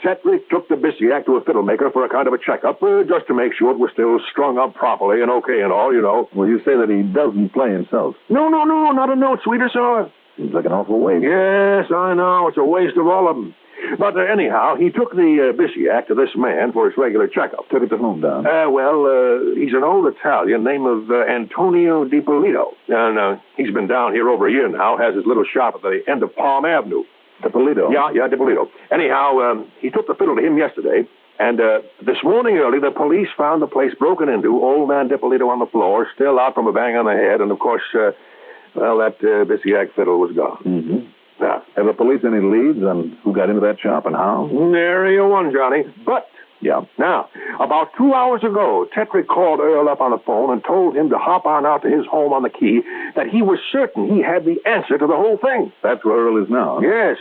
Tetrick took the Bisiac to a fiddle maker for a kind of a checkup, just to make sure it was still strung up properly and okay and all, Well, you say that he doesn't play himself. No, not a note, sweet or sour. Seems like an awful waste. Yes, I know. It's a waste of all of them. But anyhow, he took the Bisiac to this man for his regular checkup. Took it to whom, Don? He's an old Italian named Antonio DiPolito. And he's been down here over a year now, has his little shop at the end of Palm Avenue. DiPolito? Yeah, DiPolito. Anyhow, he took the fiddle to him yesterday, and this morning early, the police found the place broken into, old man DiPolito on the floor, still out from a bang on the head, and of course, that Bisiac fiddle was gone. Mm-hmm. Now, have the police any leads on who got into that shop and how? Nary a one, Johnny. But, now, about 2 hours ago, Tetrick called Earl up on the phone and told him to hop on out to his home on the Key, that he was certain he had the answer to the whole thing. That's where Earl is now. Yes.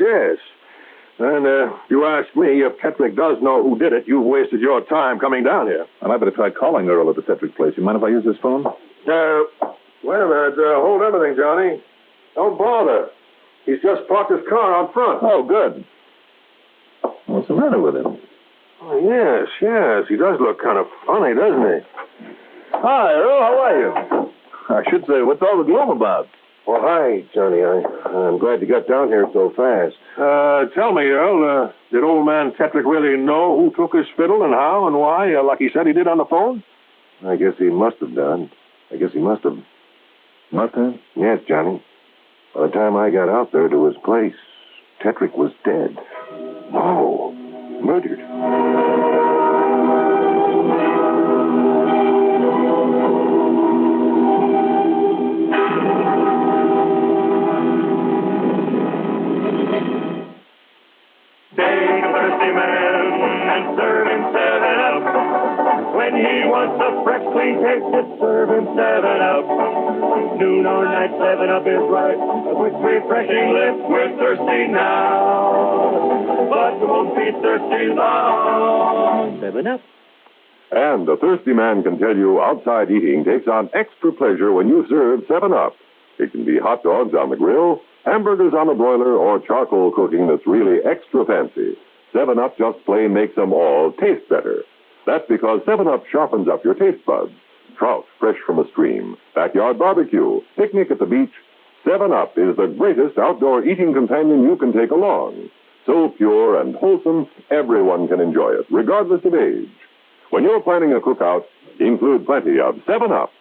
And you ask me, if Tetrick does know who did it, you've wasted your time coming down here. Well, I better try calling Earl at the Tetrick place. You mind if I use this phone? Wait a minute. Hold everything, Johnny. Don't bother. He's just parked his car out front. Oh, good. What's the matter with him? Oh, yes. He does look kind of funny, doesn't he? Hi, Earl. How are you? I should say, what's all the gloom about? Well, hi, Johnny. I'm glad you got down here so fast. Tell me, Earl, did old man Tetrick really know who took his fiddle and how and why, like he said he did on the phone? I guess he must have done. Must have? Yes, Johnny. By the time I got out there to his place, Tetrick was dead. No, murdered. Take a thirsty man and serve him 7-Up. When he wants a fresh, clean taste, just serve him 7-Up. Noon or night, 7-Up is right. A quick, refreshing lift. We're thirsty now, but we won't be thirsty long. 7-Up. And a thirsty man can tell you outside eating takes on extra pleasure when you serve 7-Up. It can be hot dogs on the grill, hamburgers on the broiler, or charcoal cooking that's really extra fancy. 7-Up just plain makes them all taste better. That's because 7-Up sharpens up your taste buds. Trout fresh from a stream, backyard barbecue, picnic at the beach. 7-Up is the greatest outdoor eating companion you can take along. So pure and wholesome, everyone can enjoy it, regardless of age. When you're planning a cookout, include plenty of 7-Up.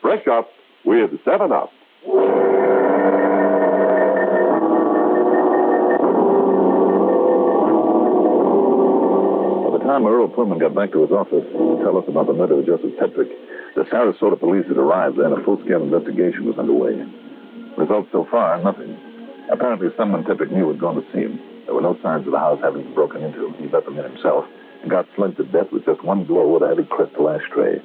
Fresh up with 7-Up. time Earl Pullman got back to his office to tell us about the murder of Joseph Tetrick, the Sarasota police had arrived and a full-scale investigation was underway. Results so far, nothing. Apparently, someone Tetrick knew had gone to see him. There were no signs of the house having been broken into. He let them in himself and got slugged to death with just one blow with a heavy crystal ashtray.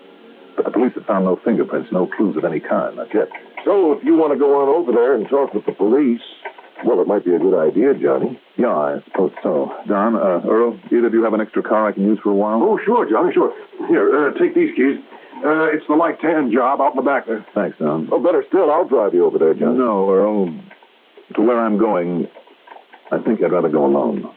But the police had found no fingerprints, no clues of any kind, not yet. So if you want to go on over there and talk with the police, well, it might be a good idea, Johnny. Yeah, I suppose so. Don, Earl, either of you have an extra car I can use for a while? Oh, sure, Johnny, sure. Here, take these keys. It's the light tan job out in the back there. Thanks, Don. Oh, better still, I'll drive you over there, Johnny. No, Earl. To where I'm going, I think I'd rather go alone.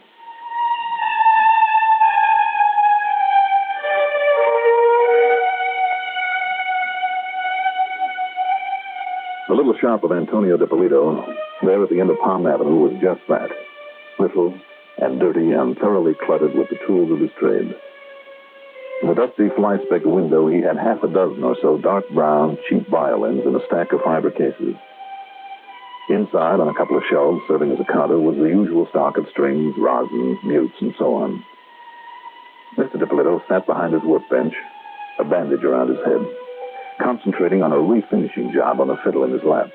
The little shop of Antonio DiPolito, there at the end of Palm Avenue, was just that. Little and dirty and thoroughly cluttered with the tools of his trade. In the dusty fly-specked window, he had half a dozen or so dark brown, cheap violins in a stack of fiber cases. Inside, on a couple of shelves serving as a counter, was the usual stock of strings, rosins, mutes, and so on. Mr. DiPolito sat behind his workbench, a bandage around his head, concentrating on a refinishing job on a fiddle in his lap.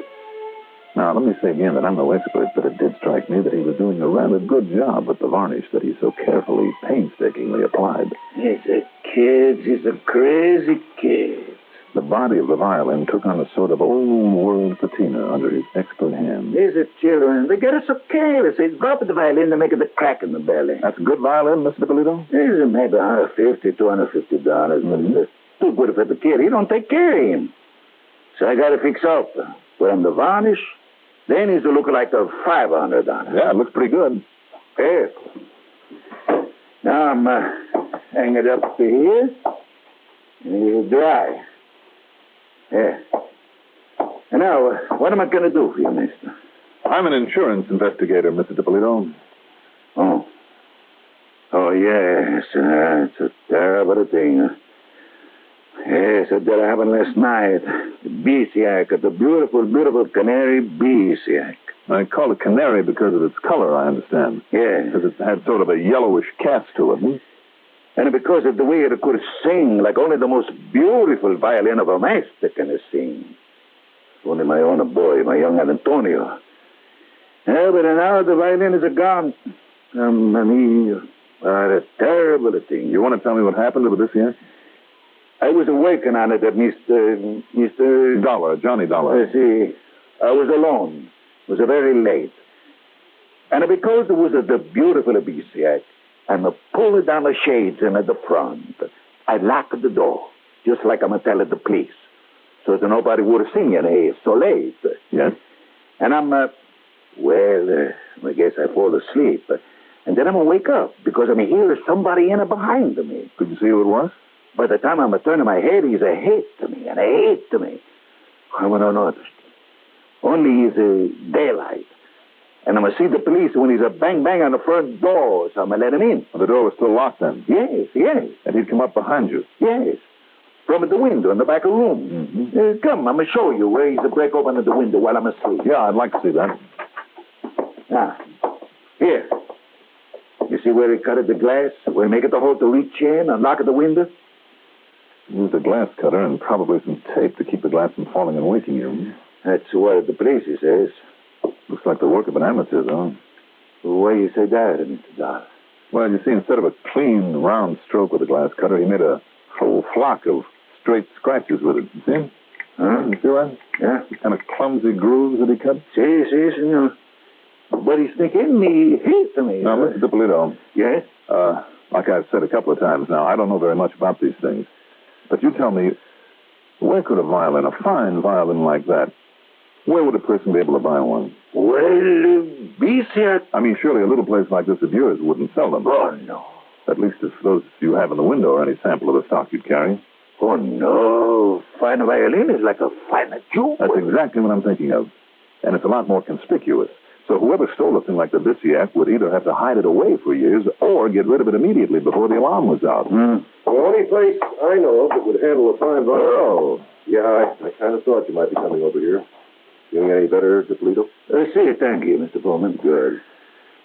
Now, let me say again that I'm no expert, but it did strike me that he was doing a rather good job with the varnish that he so carefully, painstakingly applied. He's a kid. He's a crazy kid. The body of the violin took on a sort of old-world patina under his expert hand. These are children. They get us so careless. They drop the violin to make it a crack in the belly. That's a good violin, Mr. DiPolito? These are maybe $150, $250. But it's too good for the kid. He don't take care of him. So I got to fix up. Put him the varnish. Then he's to look like a $500. Yeah, it looks pretty good. Yes. Now I'm hang it up to here. And it'll dry. Yeah. And now, what am I going to do for you, mister? I'm an insurance investigator, Mr. DiPolito. Oh. Oh, yes. It's a terrible thing. Yes, that happened last night. The Beesiac, the beautiful, beautiful canary Beesiac. I call it canary because of its color, I understand. Yeah. Because it had sort of a yellowish cast to it. And because of the way it could sing, like only the most beautiful violin of a master can sing. Only my own boy, my young Antonio. Yeah, but now the violin is gone. What a terrible thing. You want to tell me what happened with this here? I was working on it at Mr. Dollar, Johnny Dollar. See, I was alone. It was very late. And because it was the beautiful Beesiac, and I pulled down the shades in at the front, I locked the door, just like I'm telling the police, so that nobody would have seen it's so late. Yes? And I guess I fall asleep. And then I'm going to wake up, because I'm hearing somebody in behind me. Could you see who it was? By the time I'm turning my head, he's a hate to me, and a hate to me. I want to notice. Only he's a daylight. And I'm going to see the police when he's a bang-bang on the front door, so I'm going to let him in. Well, the door was still locked then? Yes. And he'd come up behind you? Yes. From the window in the back of the room. Mm-hmm. Come, I'm going to show you where he's to break open the window while I'm asleep. Yeah, I'd like to see that. Now, here. You see where he cut the glass? Where he make it the hole to reach in and lock the window? Used a glass cutter and probably some tape to keep the glass from falling and waking you. That's what the police says. Looks like the work of an amateur, though. Why you say that, Mr. Dollar? Well, you see, instead of a clean, round stroke with a glass cutter, he made a whole flock of straight scratches with it. You see? Huh? You see that? Yeah. Kind of clumsy grooves that he cut? See, senor. But he's thinking he hates me. Now, Mr. DiPolito. Yes? Like I've said a couple of times now, I don't know very much about these things. But you tell me, where could a fine violin like that, where would a person be able to buy one? Well, Beesiac. I mean, surely a little place like this of yours wouldn't sell them. Oh, no. At least if those you have in the window are any sample of the stock you'd carry. Oh, no. Fine violin is like a fine jewel. That's exactly what I'm thinking of. And it's a lot more conspicuous. So whoever stole a thing like the Beesiac would either have to hide it away for years or get rid of it immediately before the alarm was out. The only place I know of that would handle a fine violin. Oh. Yeah, I kind of thought you might be coming over here. Feeling any better, DiPolito? Say thank you, Mr. Pullman. Good.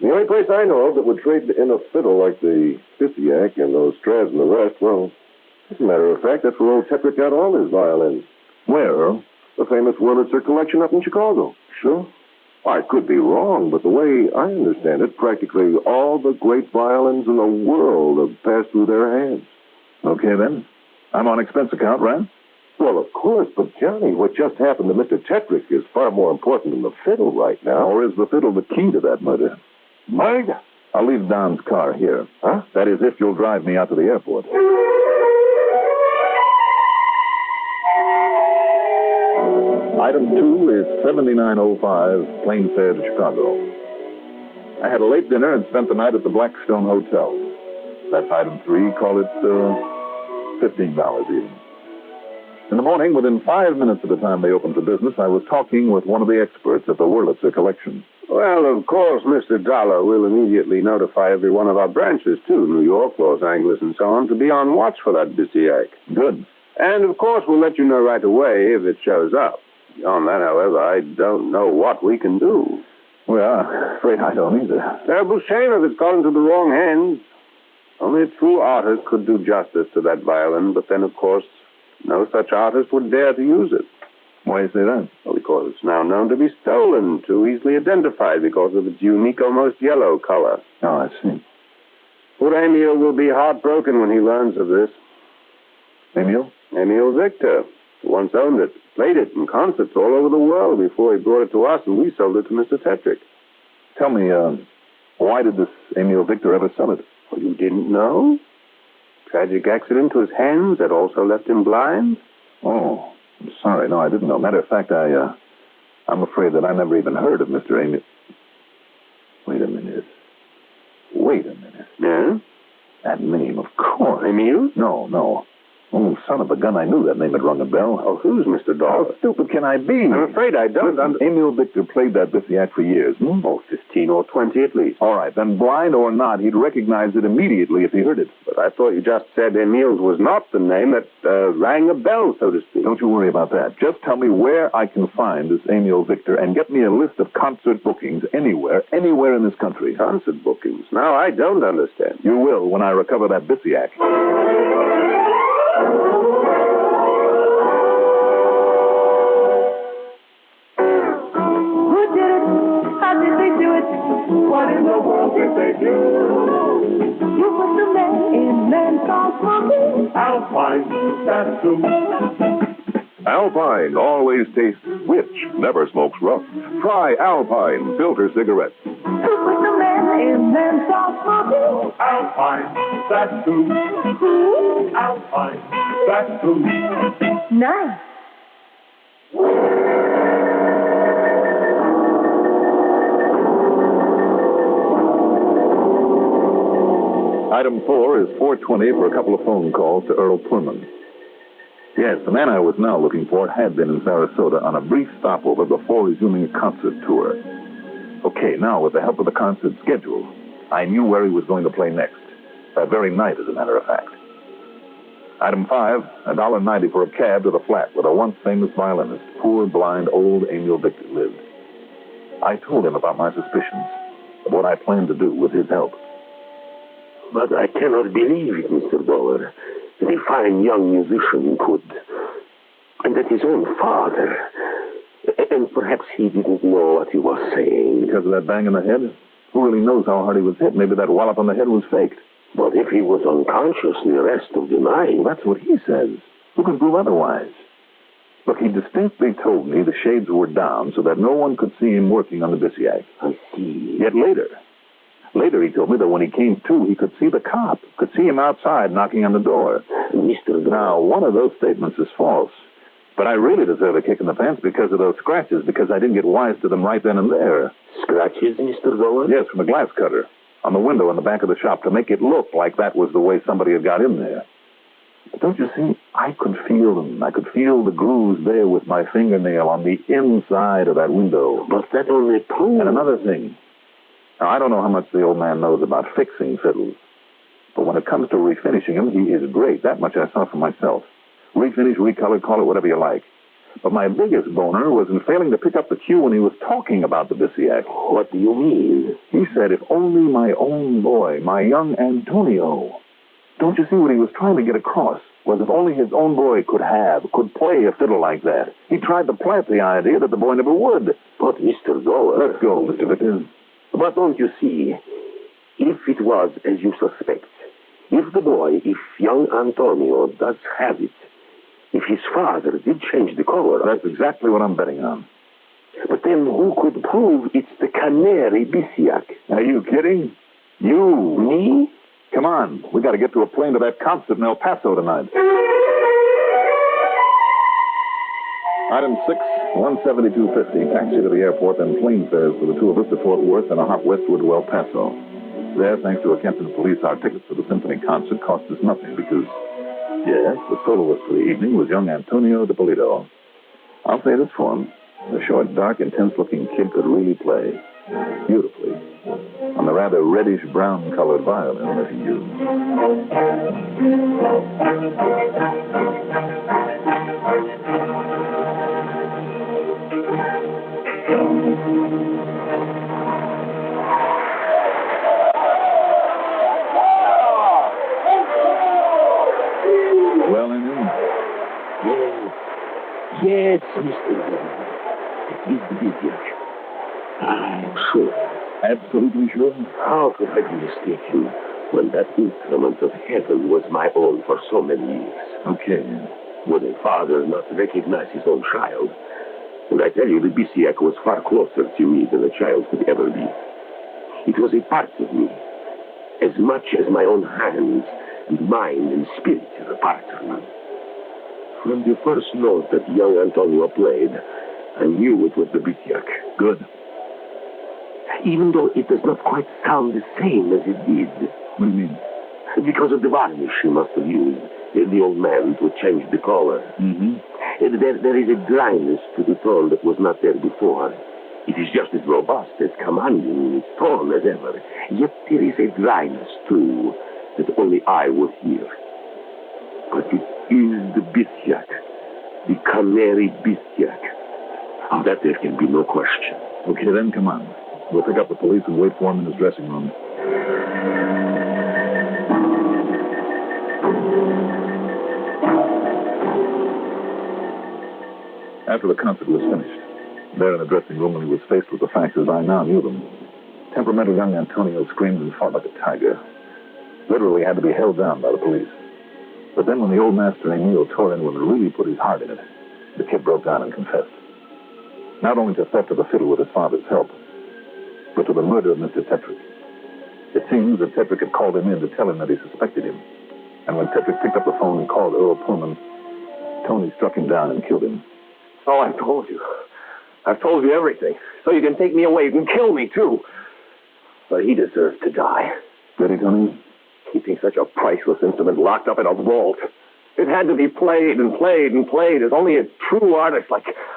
The only place I know of that would trade in a fiddle like the Fisiak and those Strats and the rest, well, as a matter of fact, that's where old Tetrick got all his violins. Where, Earl? The famous Wurlitzer collection up in Chicago. Sure. I could be wrong, but the way I understand it, practically all the great violins in the world have passed through their hands. Okay, then. I'm on expense account, right? Well, of course, but Johnny, what just happened to Mr. Tetrick is far more important than the fiddle right now. Or is the fiddle the key to that murder? Murder? I'll leave Don's car here. Huh? That is, if you'll drive me out to the airport. Item 2 is 7905, plane fare to Chicago. I had a late dinner and spent the night at the Blackstone Hotel. That's item 3. Call it $15 even. In the morning, within 5 minutes of the time they opened for business, I was talking with one of the experts at the Wurlitzer collection. Well, of course, Mr. Dollar will immediately notify every one of our branches, too, New York, Los Angeles, and so on, to be on watch for that Bisiak. Good. And, of course, we'll let you know right away if it shows up. Beyond that, however, I don't know what we can do. Well, I'm afraid I don't either. Terrible shame if it's got into the wrong hands. Only a true artist could do justice to that violin, but then, of course, no such artist would dare to use it. Why do you say that? Well, because it's now known to be stolen, too easily identified because of its unique, almost yellow color. Oh, I see. Poor Emil will be heartbroken when he learns of this. Emil? Emil Victor, who once owned it, played it in concerts all over the world before he brought it to us, and we sold it to Mr. Tetrick. Tell me, why did this Emil Victor ever sell it? Well, you didn't know? Tragic accident to his hands that also left him blind? Oh, I'm sorry. No, I didn't know. Matter of fact, I'm afraid that I never even heard of Mr. Emil. Wait a minute. Yeah? That name, of course. Emil? No. Oh, son of a gun, I knew that name had rung a bell. Oh, who's Mr. Dollar? How stupid can I be? I'm afraid I don't Emil Victor played that Bisiak for years, hmm? Oh, 15 or 20 at least. All right, then blind or not, he'd recognize it immediately if he heard it. But I thought you just said Emil's was not the name that rang a bell, so to speak. Don't you worry about that. Just tell me where I can find this Emil Victor and get me a list of concert bookings anywhere in this country. Concert bookings? Now, I don't understand. You will when I recover that Bisiak. What in the world did they do? You put the man in menthol coffee. Alpine, that's true. Alpine always tastes rich, never smokes rough. Try Alpine filter cigarettes. You put the man in menthol coffee. Alpine, that's true. Who? Alpine, that's true. Nice. Item 4 is 420 for a couple of phone calls to Earl Pullman. Yes, the man I was now looking for had been in Sarasota on a brief stopover before resuming a concert tour. Okay, now with the help of the concert schedule, I knew where he was going to play next. That very night, as a matter of fact. Item 5, $1.90 for a cab to the flat where the once famous violinist, poor blind old Emil Victor, lived. I told him about my suspicions, of what I planned to do with his help. But I cannot believe it, Mr. Dollar, that a fine young musician could. And that his own father. And perhaps he didn't know what he was saying. Because of that bang in the head? Who really knows how hard he was hit? Maybe that wallop on the head was faked. But if he was unconscious the rest of the night... Well, that's what he says. Who can prove otherwise? Look, he distinctly told me the shades were down so that no one could see him working on the Bisiak. I see. Yet Later, he told me that when he came to, he could see the cop, could see him outside knocking on the door. Now, one of those statements is false. But I really deserve a kick in the pants because of those scratches, because I didn't get wise to them right then and there. Scratches, Mr. Dollar? Yes, from a glass cutter on the window in the back of the shop to make it look like that was the way somebody had got in there. But don't you see, I could feel them. I could feel the grooves there with my fingernail on the inside of that window. But that only proves... And another thing. Now, I don't know how much the old man knows about fixing fiddles. But when it comes to refinishing them, he is great. That much I saw for myself. Refinish, recolor, call it whatever you like. But my biggest boner was in failing to pick up the cue when he was talking about the Bisiac. What do you mean? He said, if only my own boy, my young Antonio. Don't you see what he was trying to get across? Was if only his own boy could play a fiddle like that. He tried to plant the idea that the boy never would. But, Mr. Goer... Let's go, Mr. Vickers. But don't you see, if it was as you suspect, if the boy, if young Antonio does have it, if his father did change the color... That's exactly what I'm betting on. But then who could prove it's the canary Bisiac? Are you kidding? You. Me? Come on. We got to get to a plane to that concert in El Paso tonight. Item 6, 172.50. Taxi to the airport, then plane fares for the two of us to Fort Worth and a hop westward to El Paso. There, thanks to a Kenton police, our tickets for the symphony concert cost us nothing because, yes, the soloist for the evening was young Antonio de Polito. I'll say this for him. The short, dark, intense-looking kid could really play beautifully on the rather reddish-brown-colored violin that he used. Well, Indian? Yes, Mr. Goer. It is the Bisiac. I'm sure. Absolutely sure? How could I be mistaken when that instrument of heaven was my own for so many years? Okay. Would a father not recognize his own child? And I tell you, the Bisiac was far closer to me than a child could ever be. It was a part of me, as much as my own hands and mind and spirit are a part of me. From the first note that young Antonio played, I knew it was the Bisiac. Good. Even though it does not quite sound the same as it did. What do you mean? Because of the varnish he must have used, the old man, to change the color. Mm-hmm. There is a dryness to the tone that was not there before. It is just as robust, as commanding in its tone as ever. Yet there is a dryness, too, that only I would hear. But it is the Bisiac, the canary Bisiac. Of that there can be no question. Okay, then, come on. We'll pick up the police and wait for him in his dressing room. After the concert was finished, there in the dressing room when he was faced with the facts as I now knew them, temperamental young Antonio screamed and fought like a tiger. Literally had to be held down by the police. But then when the old master Emil tore in and really put his heart in it, the kid broke down and confessed. Not only to theft of the fiddle with his father's help, but to the murder of Mr. Tetrick. It seems that Tetrick had called him in to tell him that he suspected him. And when Tetrick picked up the phone and called Earl Pullman, Tony struck him down and killed him. That's all I've told you. I've told you everything. So you can take me away. You can kill me, too. But he deserves to die. Did he, Tony? Keeping such a priceless instrument locked up in a vault. It had to be played and played and played as only a true artist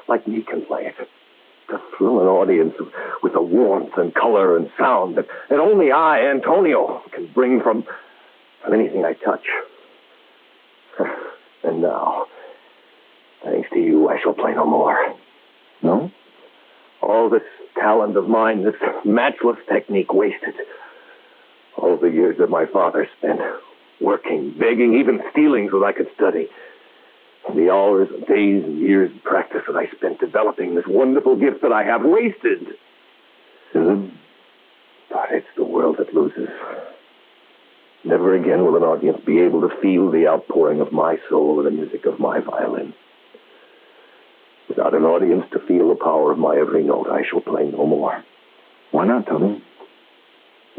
like me can play it. To thrill an audience with the warmth and color and sound that only I, Antonio, can bring from anything I touch. And now, thanks to you, I shall play no more. No? All this talent of mine, this matchless technique wasted. All the years that my father spent working, begging, even stealing so that I could study. The hours and days and years of practice that I spent developing this wonderful gift that I have wasted. Susan? But it's the world that loses. Never again will an audience be able to feel the outpouring of my soul in the music of my violin. Without an audience to feel the power of my every note, I shall play no more. Why not, Tony?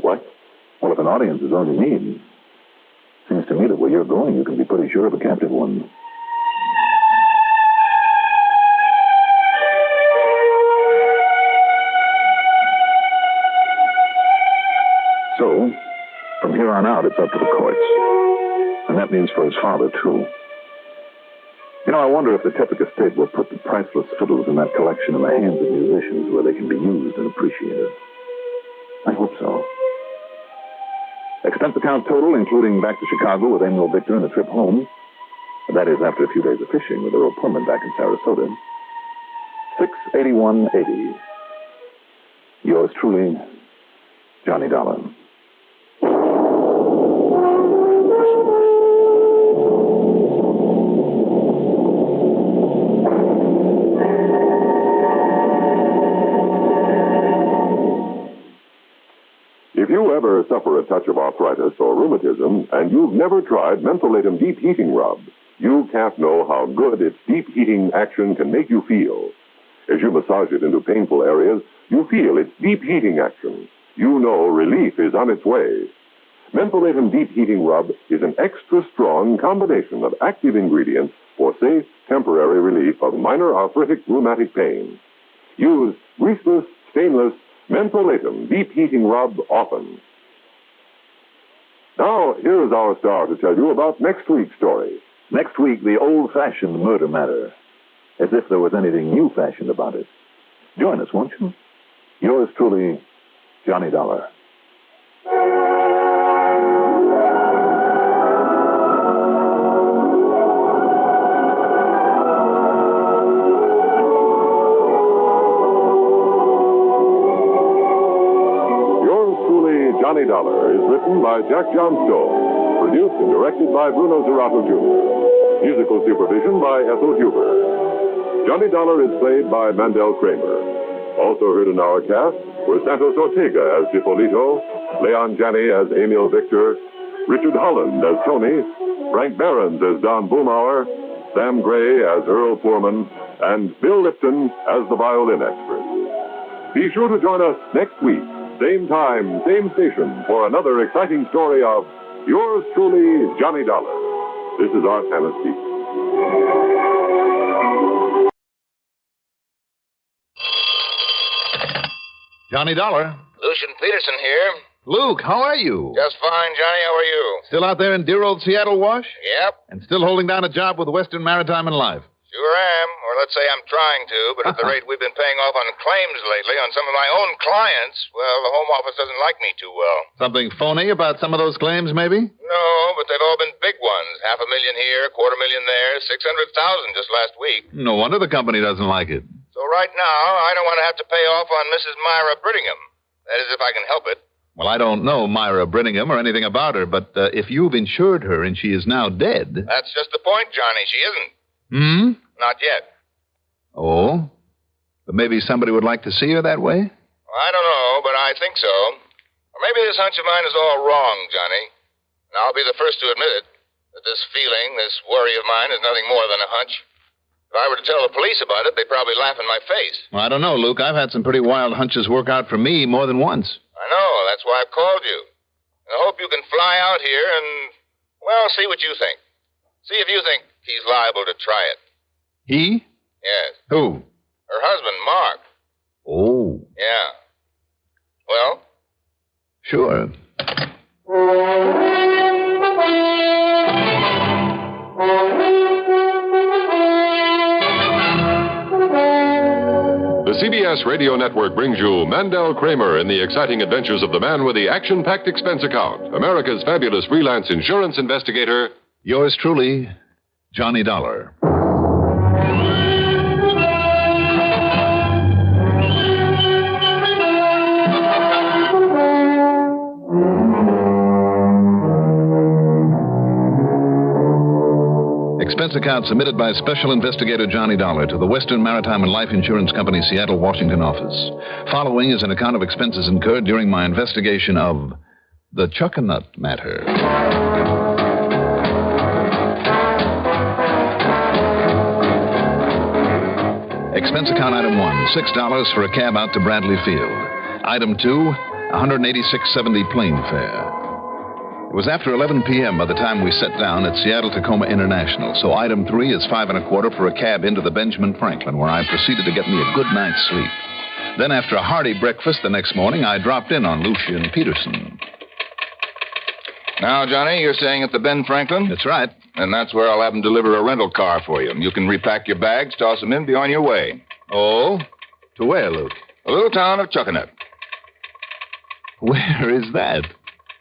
What? Well, if an audience is all you need, seems to me that where you're going, you can be pretty sure of a captive one. So, from here on out, it's up to the courts. And that means for his father, too. You know, I wonder if the Tetrick estate will put the priceless fiddles in that collection in the hands of musicians where they can be used and appreciated. I hope so. Expense account total, including back to Chicago with Emil Victor and a trip home, That is, after a few days of fishing with Earl Pullman back in Sarasota. 68180. Yours truly, Johnny Dollar. If you ever suffer a touch of arthritis or rheumatism and you've never tried Mentholatum Deep Heating Rub, you can't know how good its deep heating action can make you feel. As you massage it into painful areas, you feel its deep heating action. You know relief is on its way. Mentholatum Deep Heating Rub is an extra strong combination of active ingredients for safe, temporary relief of minor arthritic rheumatic pain. Use greaseless, stainless Mentholatum Deep Heating Rub often. Now, here's our star to tell you about next week's story. Next week, the old-fashioned murder matter. As if there was anything new-fashioned about it. Join us, won't you? Yours truly, Johnny Dollar. Johnny Dollar is written by Jack Johnstone, produced and directed by Bruno Zerato Jr., musical supervision by Ethel Huber. Johnny Dollar is played by Mandel Kramer. Also heard in our cast were Santos Ortega as Dipolito, Leon Janney as Emil Victor, Richard Holland as Tony, Frank Behrens as Don Boomauer, Sam Gray as Earl Foreman, and Bill Lipton as the violin expert. Be sure to join us next week. Same time, same station, for another exciting story of yours truly, Johnny Dollar. This is Art Hanna speaking. Johnny Dollar. Lucian Peterson here. Luke, how are you? Just fine, Johnny. How are you? Still out there in dear old Seattle, Wash? Yep. And still holding down a job with Western Maritime and Life? Sure am. Or let's say I'm trying to, but at the rate we've been paying off on claims lately on some of my own clients, well, the Home Office doesn't like me too well. Something phony about some of those claims, maybe? No, but they've all been big ones. $500,000 here, $250,000 there, $600,000 just last week. No wonder the company doesn't like it. So right now, I don't want to have to pay off on Mrs. Myra Brittingham. That is, if I can help it. Well, I don't know Myra Brittingham or anything about her, but if you've insured her and she is now dead... That's just the point, Johnny. She isn't. Hmm? Not yet. Oh? But maybe somebody would like to see her that way? Well, I don't know, but I think so. Or maybe this hunch of mine is all wrong, Johnny. And I'll be the first to admit it, that this feeling, this worry of mine is nothing more than a hunch. If I were to tell the police about it, they'd probably laugh in my face. Well, I don't know, Luke. I've had some pretty wild hunches work out for me more than once. I know. That's why I've called you. I hope you can fly out here and, well, see what you think. See if you think he's liable to try it. He? Yes. Who? Her husband, Mark. Oh. Yeah. Well? Sure. The CBS Radio Network brings you Mandel Kramer in the exciting adventures of the man with the action-packed expense account, America's fabulous freelance insurance investigator. Yours truly, Johnny Dollar. Expense account submitted by Special Investigator Johnny Dollar to the Western Maritime and Life Insurance Company, Seattle, Washington office. Following is an account of expenses incurred during my investigation of the Chuckanut matter. Expense account item 1, $6 for a cab out to Bradley Field. Item 2, $186.70 plane fare. It was after 11 p.m. by the time we sat down at Seattle-Tacoma International, so item 3 is $5.25 for a cab into the Benjamin Franklin, where I proceeded to get me a good night's sleep. Then, after a hearty breakfast the next morning, I dropped in on Lucian Peterson. Now, Johnny, you're staying at the Ben Franklin? That's right. And that's where I'll have them deliver a rental car for you. You can repack your bags, toss them in, be on your way. Oh? To where, Luke? A little town of Chuckanut. Where is that?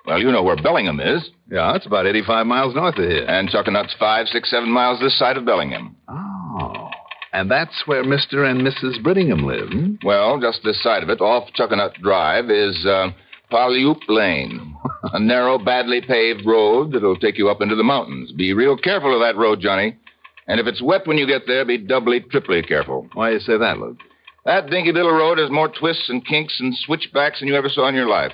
Well, you know where Bellingham is. Yeah, it's about 85 miles north of here. And Chuckanut's 5, 6, 7 miles this side of Bellingham. Oh. And that's where Mr. and Mrs. Brittingham live, hmm? Well, just this side of it, off Chuckanut Drive, is Paleoop Lane. A narrow, badly paved road that'll take you up into the mountains. Be real careful of that road, Johnny. And if it's wet when you get there, be doubly, triply careful. Why do you say that, Luke? That dinky little road has more twists and kinks and switchbacks than you ever saw in your life.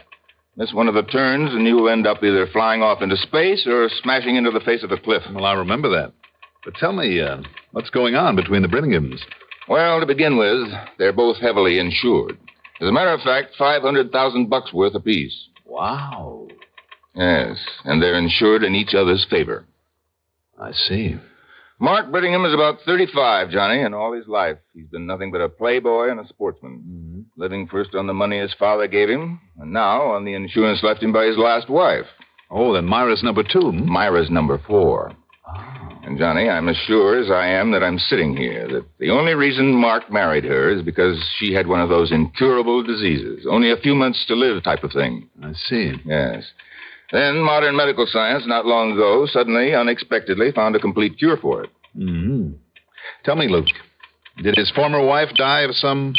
Miss one of the turns, and you'll end up either flying off into space or smashing into the face of a cliff. Well, I remember that. But tell me, what's going on between the Brittinghams? Well, to begin with, they're both heavily insured. As a matter of fact, $500,000 worth apiece. Wow. Yes, and they're insured in each other's favor. I see. Mark Brittingham is about 35, Johnny, and all his life he's been nothing but a playboy and a sportsman. Mm-hmm. Living first on the money his father gave him, and now on the insurance left him by his last wife. Oh, then Myra's number 2. Hmm? Myra's number 4. Oh. And, Johnny, I'm as sure as I am that I'm sitting here that the only reason Mark married her is because she had one of those incurable diseases, only a few months to live type of thing. I see. Yes. Then modern medical science, not long ago, suddenly, unexpectedly, found a complete cure for it. Mm-hmm. Tell me, Luke, did his former wife die of some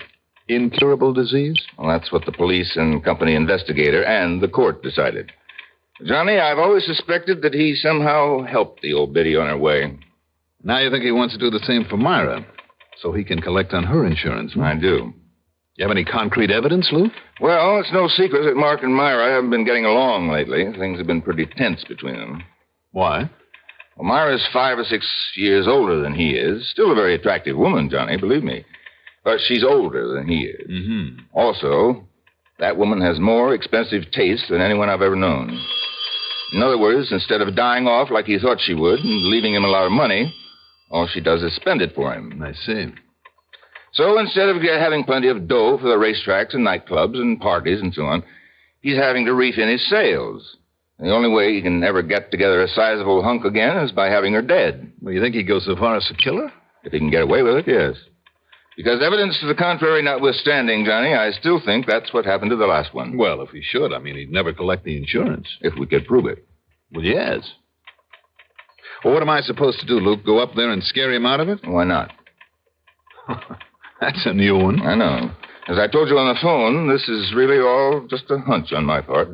incurable disease? Well, that's what the police and company investigator and the court decided. Johnny, I've always suspected that he somehow helped the old biddy on her way. Now you think he wants to do the same for Myra, so he can collect on her insurance, huh? I do. You have any concrete evidence, Luke? Well, it's no secret that Mark and Myra haven't been getting along lately. Things have been pretty tense between them. Why? Well, Myra's 5 or 6 years older than he is. Still a very attractive woman, Johnny, believe me. But she's older than he is. Mm-hmm. Also, that woman has more expensive taste than anyone I've ever known. In other words, instead of dying off like he thought she would and leaving him a lot of money, all she does is spend it for him. I see. So instead of having plenty of dough for the racetracks and nightclubs and parties and so on, he's having to reef in his sales. And the only way he can ever get together a sizable hunk again is by having her dead. Well, you think he'd go so far as to kill her? If he can get away with it, yes. Because evidence to the contrary notwithstanding, Johnny, I still think that's what happened to the last one. Well, if he should, I mean, he'd never collect the insurance. If we could prove it. Well, yes. Well, what am I supposed to do, Luke? Go up there and scare him out of it? Why not? That's a new one. I know. As I told you on the phone, this is really all just a hunch on my part.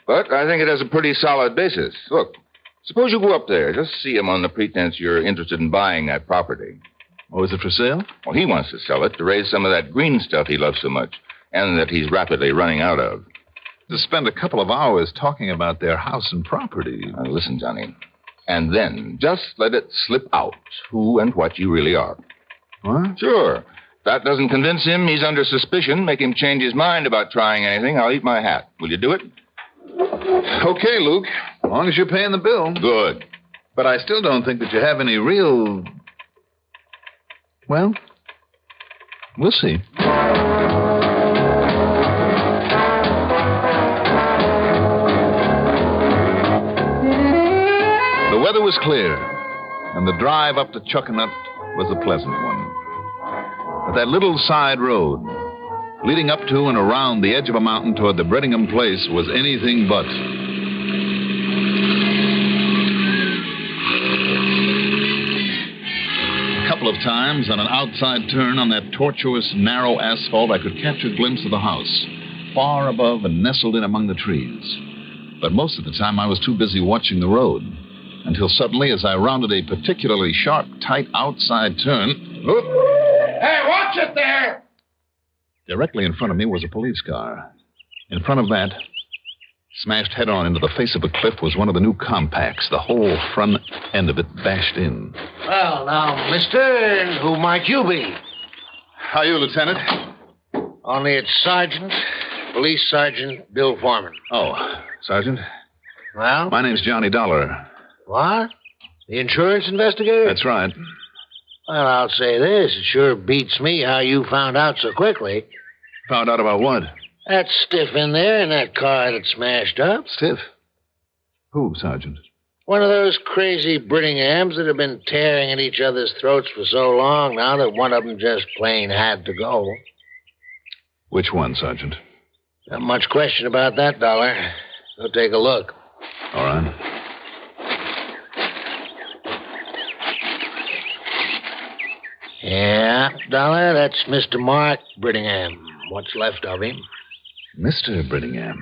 But I think it has a pretty solid basis. Look, suppose you go up there. Just see him on the pretense you're interested in buying that property. Oh, is it for sale? Well, he wants to sell it to raise some of that green stuff he loves so much, and that he's rapidly running out of. To spend a couple of hours talking about their house and property. Now, listen, Johnny. And then just let it slip out who and what you really are. What? Sure. If that doesn't convince him he's under suspicion, make him change his mind about trying anything, I'll eat my hat. Will you do it? Okay, Luke. As long as you're paying the bill. Good. But I still don't think that you have any real... Well, we'll see. The weather was clear, and the drive up to Chuckanut was a pleasant one. But that little side road, leading up to and around the edge of a mountain toward the Brittingham place, was anything but. A couple of times, on an outside turn on that tortuous, narrow asphalt, I could catch a glimpse of the house, far above and nestled in among the trees. But most of the time, I was too busy watching the road, until suddenly, as I rounded a particularly sharp, tight outside turn... Whoop! Hey, watch it there! Directly in front of me was a police car. In front of that, smashed head-on into the face of a cliff, was one of the new compacts, the whole front end of it bashed in. Well, now, mister, who might you be? How are you, Lieutenant? Only it's Sergeant, Police Sergeant Bill Foreman. Oh, Sergeant? Well? My name's Johnny Dollar. What? The insurance investigator? That's right. Well, I'll say this. It sure beats me how you found out so quickly. Found out about what? That stiff in there in that car that smashed up. Stiff? Who, Sergeant? One of those crazy Brittinghams that have been tearing at each other's throats for so long now that one of them just plain had to go. Which one, Sergeant? Not much question about that, Dollar. As Go take a look. All right. Yeah, Dollar, that's Mr. Mark Brittingham. What's left of him. Mr. Brittingham.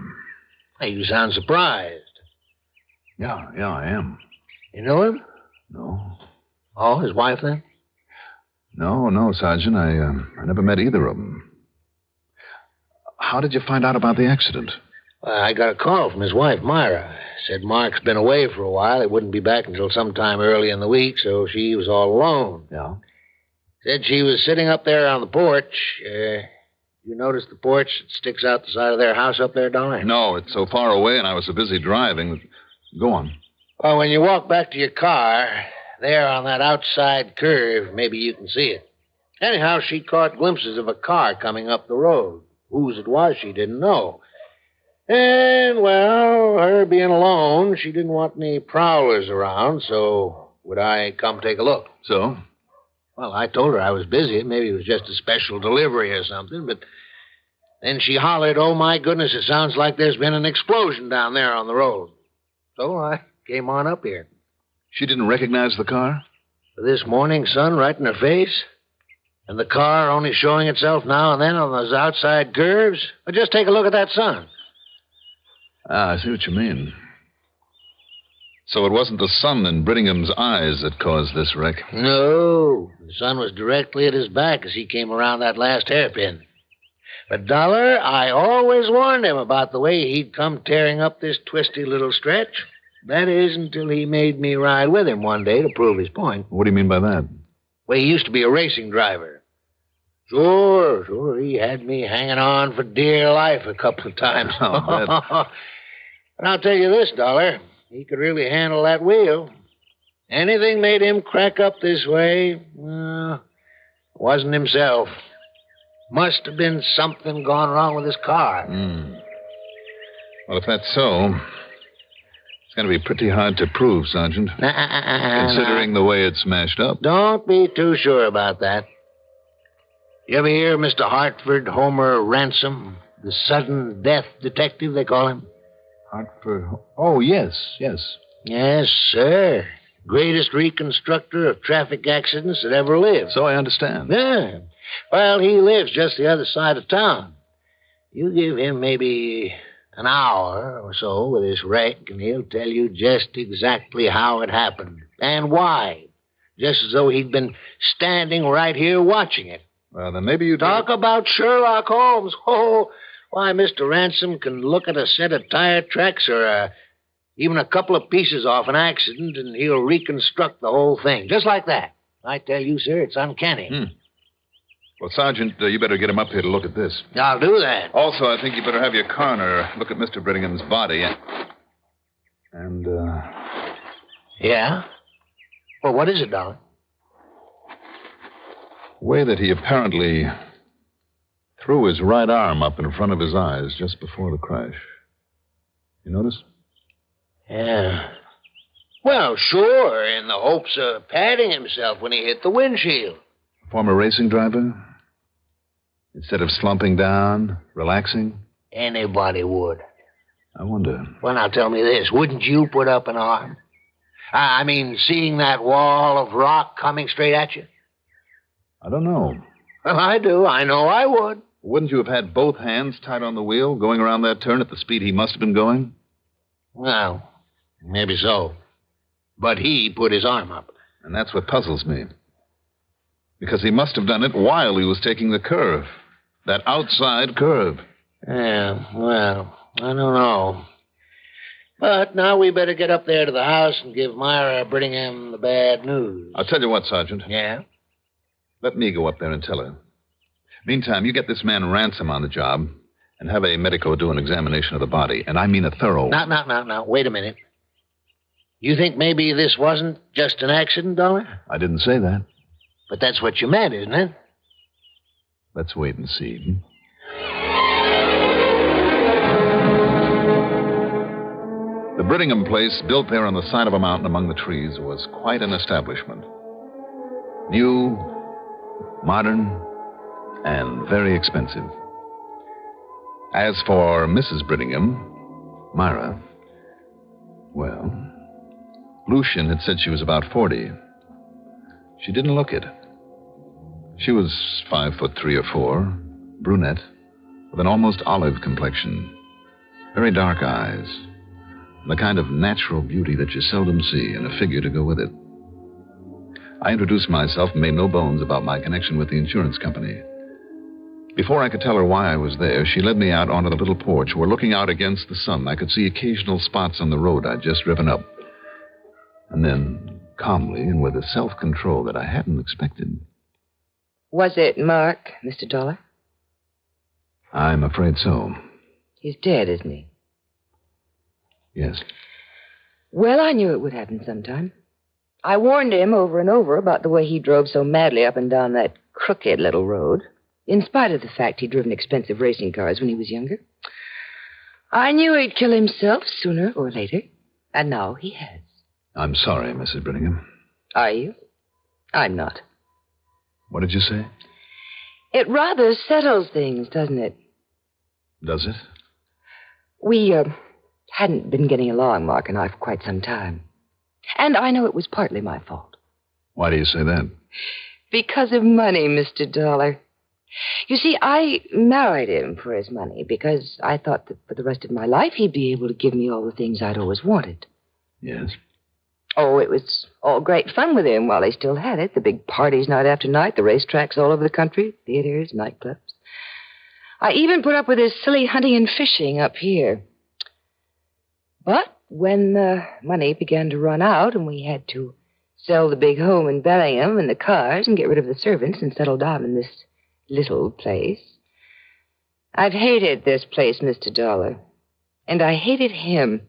Hey, you sound surprised. Yeah, I am. You know him? No. Oh, his wife, then? No, Sergeant. I never met either of them. How did you find out about the accident? I got a call from his wife, Myra. Said Mark's been away for a while. He wouldn't be back until sometime early in the week, so she was all alone. Yeah? Said she was sitting up there on the porch. You notice the porch that sticks out the side of their house up there, Dollar? No, it's so far away and I was so busy driving. Go on. Well, when you walk back to your car, there on that outside curve, maybe you can see it. Anyhow, she caught glimpses of a car coming up the road. Whose it was, she didn't know. And, well, her being alone, she didn't want any prowlers around, so would I come take a look? So? Well, I told her I was busy. Maybe it was just a special delivery or something, but then she hollered, "Oh, my goodness, it sounds like there's been an explosion down there on the road." So I came on up here. She didn't recognize the car? This morning sun right in her face? And the car only showing itself now and then on those outside curves? Well, just take a look at that sun. I see what you mean. So it wasn't the sun in Brittingham's eyes that caused this wreck? No. The sun was directly at his back as he came around that last hairpin. But, Dollar, I always warned him about the way he'd come tearing up this twisty little stretch. That is, until he made me ride with him one day to prove his point. What do you mean by that? Well, he used to be a racing driver. Sure. He had me hanging on for dear life a couple of times. But I'll tell you this, Dollar. He could really handle that wheel. Anything made him crack up this way, wasn't himself. Must have been something gone wrong with his car. Well, if that's so, it's going to be pretty hard to prove, Sergeant. Considering the way it's smashed up. Don't be too sure about that. You ever hear of Mr. Hartford Homer Ransom? The sudden death detective, they call him. Hartford? Oh, yes. Yes, sir. Greatest reconstructor of traffic accidents that ever lived. So I understand. Yeah. Well, he lives just the other side of town. You give him maybe an hour or so with this wreck, and he'll tell you just exactly how it happened and why. Just as though he'd been standing right here watching it. Well, then maybe you talk about Sherlock Holmes. Oh, why, Mr. Ransom can look at a set of tire tracks or even a couple of pieces off an accident, and he'll reconstruct the whole thing, just like that. I tell you, sir, it's uncanny. Well, Sergeant, you better get him up here to look at this. I'll do that. Also, I think you better have your coroner look at Mr. Brittingham's body. And, Yeah? Well, what is it, Dollar? The way that he apparently threw his right arm up in front of his eyes just before the crash. You notice? Yeah. Well, sure, in the hopes of patting himself when he hit the windshield. Former racing driver? Instead of slumping down, relaxing? Anybody would. I wonder. Well, now tell me this. Wouldn't you put up an arm? I mean, seeing that wall of rock coming straight at you? I don't know. Well, I do. I know I would. Wouldn't you have had both hands tight on the wheel, going around that turn at the speed he must have been going? Well, maybe so. But he put his arm up. And that's what puzzles me. Because he must have done it while he was taking the curve. That outside curve. Yeah, well, I don't know. But now we better get up there to the house and give Myra Brittingham the bad news. I'll tell you what, Sergeant. Yeah? Let me go up there and tell her. Meantime, you get this man Ransom on the job and have a medico do an examination of the body. And I mean a thorough... Now, wait a minute. You think maybe this wasn't just an accident, Dollar? I didn't say that. But that's what you meant, isn't it? Let's wait and see. The Brittingham place, built there on the side of a mountain among the trees, was quite an establishment. New, modern, and very expensive. As for Mrs. Brittingham, Myra, Well, Lucian had said she was about 40. She didn't look it. She was 5'3" or 4", brunette, with an almost olive complexion, very dark eyes, and the kind of natural beauty that you seldom see, and a figure to go with it. I introduced myself and made no bones about my connection with the insurance company. Before I could tell her why I was there, she led me out onto the little porch where, looking out against the sun, I could see occasional spots on the road I'd just driven up. And then, calmly and with a self-control that I hadn't expected. Was it Mark, Mr. Dollar? I'm afraid so. He's dead, isn't he? Yes. Well, I knew it would happen sometime. I warned him over and over about the way he drove so madly up and down that crooked little road, in spite of the fact he'd driven expensive racing cars when he was younger. I knew he'd kill himself sooner or later, and now he has. I'm sorry, Mrs. Brittingham. Are you? I'm not. What did you say? It rather settles things, doesn't it? Does it? We hadn't been getting along, Mark and I, for quite some time. And I know it was partly my fault. Why do you say that? Because of money, Mr. Dollar. You see, I married him for his money because I thought that for the rest of my life he'd be able to give me all the things I'd always wanted. Yes? Oh, it was all great fun with him while he still had it. The big parties night after night, the racetracks all over the country, theaters, nightclubs. I even put up with his silly hunting and fishing up here. But when the money began to run out and we had to sell the big home in Bellingham and the cars and get rid of the servants and settle down in this little place, I've hated this place, Mr. Dollar. And I hated him.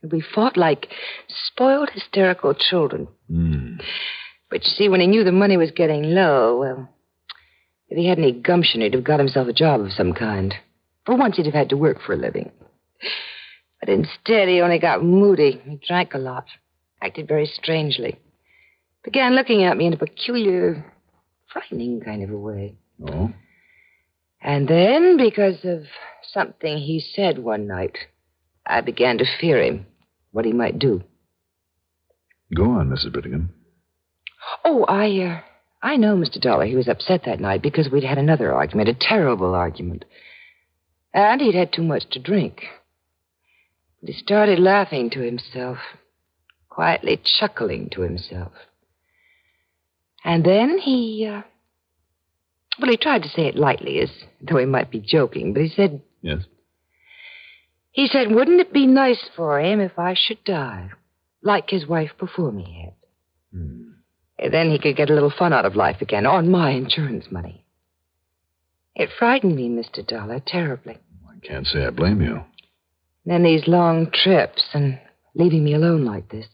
We fought like spoiled, hysterical children. But you see, when he knew the money was getting low, well, if he had any gumption, he'd have got himself a job of some kind. For once, he'd have had to work for a living. But instead, he only got moody. He drank a lot, acted very strangely. Began looking at me in a peculiar, frightening kind of a way. Oh? And then, because of something he said one night, I began to fear him, what he might do. Go on, Mrs. Brittingham. Oh, I know, Mr. Dollar. He was upset that night because we'd had another argument, a terrible argument. And he'd had too much to drink. But he started laughing to himself, quietly chuckling to himself. And then he tried to say it lightly, as though he might be joking, but he said... Yes? He said, wouldn't it be nice for him if I should die, like his wife before me had? And then he could get a little fun out of life again, on my insurance money. It frightened me, Mr. Dollar, terribly. I can't say I blame you. Then these long trips and leaving me alone like this.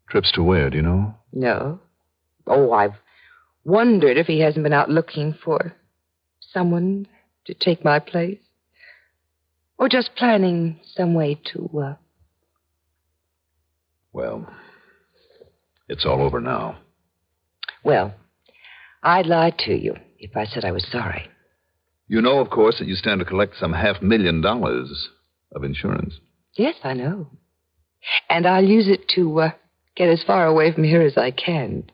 Trips to where, do you know? No. Oh, I've wondered if he hasn't been out looking for someone to take my place. Or just planning some way to, Well, it's all over now. Well, I'd lie to you if I said I was sorry. You know, of course, that you stand to collect some $500,000 of insurance. Yes, I know. And I'll use it to get as far away from here as I can.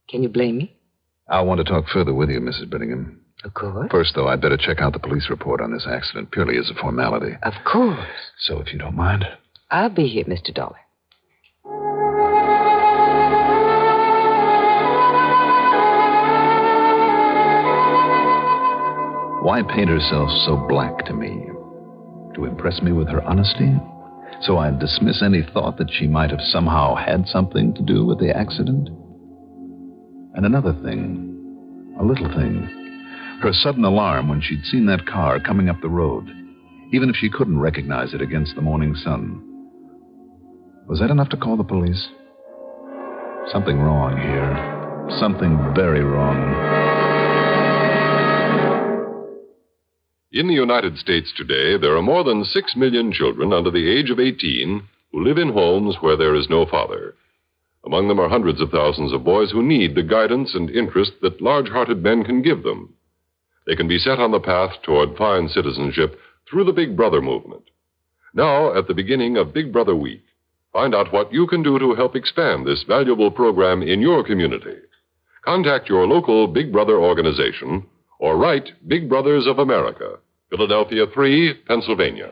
Can you blame me? I'll want to talk further with you, Mrs. Brittingham. Of course. First, though, I'd better check out the police report on this accident, purely as a formality. Of course. So, if you don't mind. I'll be here, Mr. Dollar. Why paint herself so black to me? To impress me with her honesty? So I'd dismiss any thought that she might have somehow had something to do with the accident? And another thing, a little thing. Her sudden alarm when she'd seen that car coming up the road, even if she couldn't recognize it against the morning sun. Was that enough to call the police? Something wrong here. Something very wrong. In the United States today, there are more than 6 million children under the age of 18 who live in homes where there is no father. Among them are hundreds of thousands of boys who need the guidance and interest that large-hearted men can give them. They can be set on the path toward fine citizenship through the Big Brother movement. Now, at the beginning of Big Brother Week, Find out what you can do to help expand this valuable program in your community. Contact your local Big Brother organization or write Big Brothers of America, Philadelphia 3, Pennsylvania.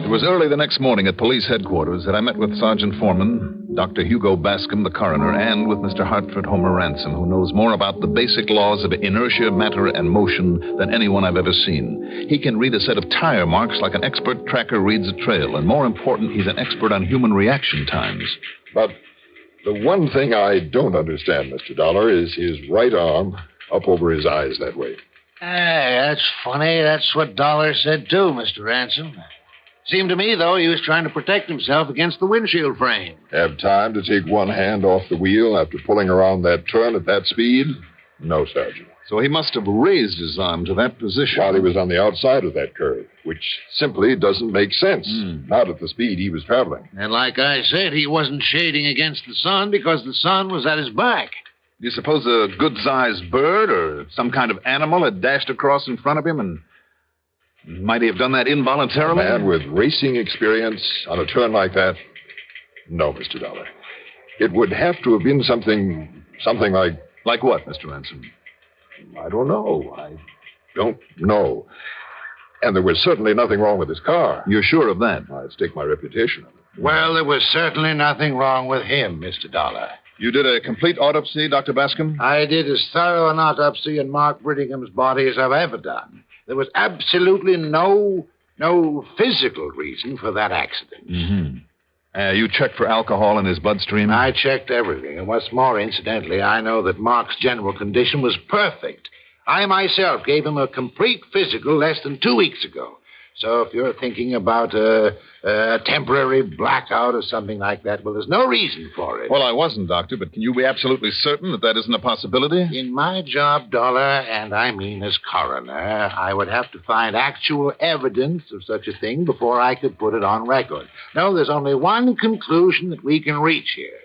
It was early the next morning at police headquarters that I met with Sergeant Foreman, Dr. Hugo Bascom, the coroner, and with Mr. Hartford Homer Ransom, who knows more about the basic laws of inertia, matter, and motion than anyone I've ever seen. He can read a set of tire marks like an expert tracker reads a trail, and more important, he's an expert on human reaction times. But the one thing I don't understand, Mr. Dollar, is his right arm up over his eyes that way. Hey, that's funny. That's what Dollar said, too, Mr. Ransom. Seemed to me, though, he was trying to protect himself against the windshield frame. Have time to take one hand off the wheel after pulling around that turn at that speed? No, Sergeant. So he must have raised his arm to that position. While he was on the outside of that curve, which simply doesn't make sense. Not at the speed he was traveling. And like I said, he wasn't shading against the sun because the sun was at his back. Do you suppose a good-sized bird or some kind of animal had dashed across in front of him and might he have done that involuntarily? A man with racing experience on a turn like that? No, Mr. Dollar. It would have to have been something like... Like what, Mr. Ransom? I don't know. I don't know. And there was certainly nothing wrong with his car. You're sure of that? I'd stake my reputation on it. Well, there was certainly nothing wrong with him, Mr. Dollar. You did a complete autopsy, Dr. Bascom? I did as thorough an autopsy on Mark Brittingham's body as I've ever done. There was absolutely no physical reason for that accident. Mm-hmm. You checked for alcohol in his bloodstream? I checked everything. And what's more, incidentally, I know that Mark's general condition was perfect. I myself gave him a complete physical less than 2 weeks ago. So if you're thinking about a temporary blackout or something like that, well, there's no reason for it. Well, I wasn't, Doctor, but can you be absolutely certain that that isn't a possibility? In my job, Dollar, and I mean as coroner, I would have to find actual evidence of such a thing before I could put it on record. No, there's only one conclusion that we can reach here.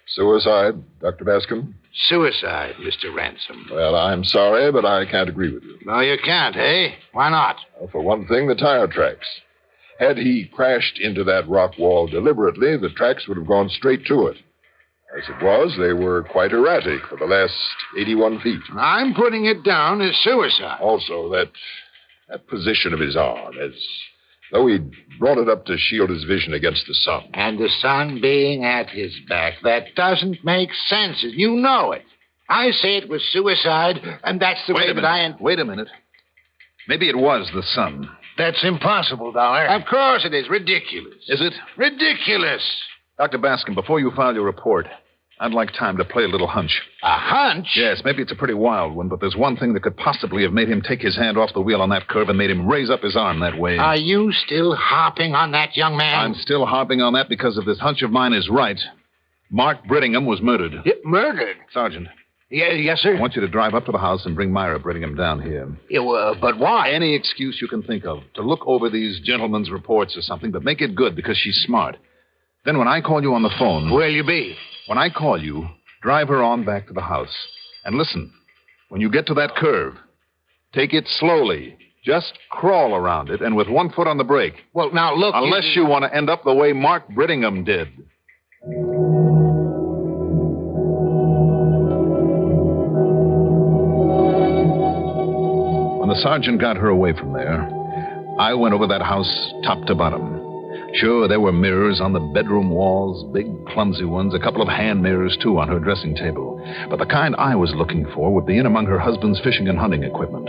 Suicide, Dr. Bascom? Suicide, Mr. Ransom. Well, I'm sorry, but I can't agree with you. No, you can't, eh? Why not? Well, for one thing, the tire tracks. Had he crashed into that rock wall deliberately, the tracks would have gone straight to it. As it was, they were quite erratic for the last 81 feet. I'm putting it down as suicide. Also, that position of his arm, as though he'd brought it up to shield his vision against the sun. And the sun being at his back. That doesn't make sense. You know it. I say it was suicide, and that's the way that I... Wait a minute. Maybe it was the sun. That's impossible, Dollar. Of course it is. Ridiculous. Is it? Ridiculous. Dr. Bascom, before you file your report, I'd like time to play a little hunch. A hunch? Yes, maybe it's a pretty wild one, but there's one thing that could possibly have made him take his hand off the wheel on that curve and made him raise up his arm that way. Are you still harping on that, young man? I'm still harping on that because if this hunch of mine is right, Mark Brittingham was murdered. Murdered? Sergeant. Yes, sir? I want you to drive up to the house and bring Myra Brittingham down here. But why? Any excuse you can think of to look over these gentlemen's reports or something, but make it good because she's smart. Then when I call you on the phone... Where'll you be? When I call you, drive her on back to the house. And listen, when you get to that curve, take it slowly. Just crawl around it and with one foot on the brake. Well, now look... Unless you want to end up the way Mark Brittingham did. When the sergeant got her away from there, I went over that house top to bottom. Sure, there were mirrors on the bedroom walls, big, clumsy ones, a couple of hand mirrors, too, on her dressing table. But the kind I was looking for would be in among her husband's fishing and hunting equipment.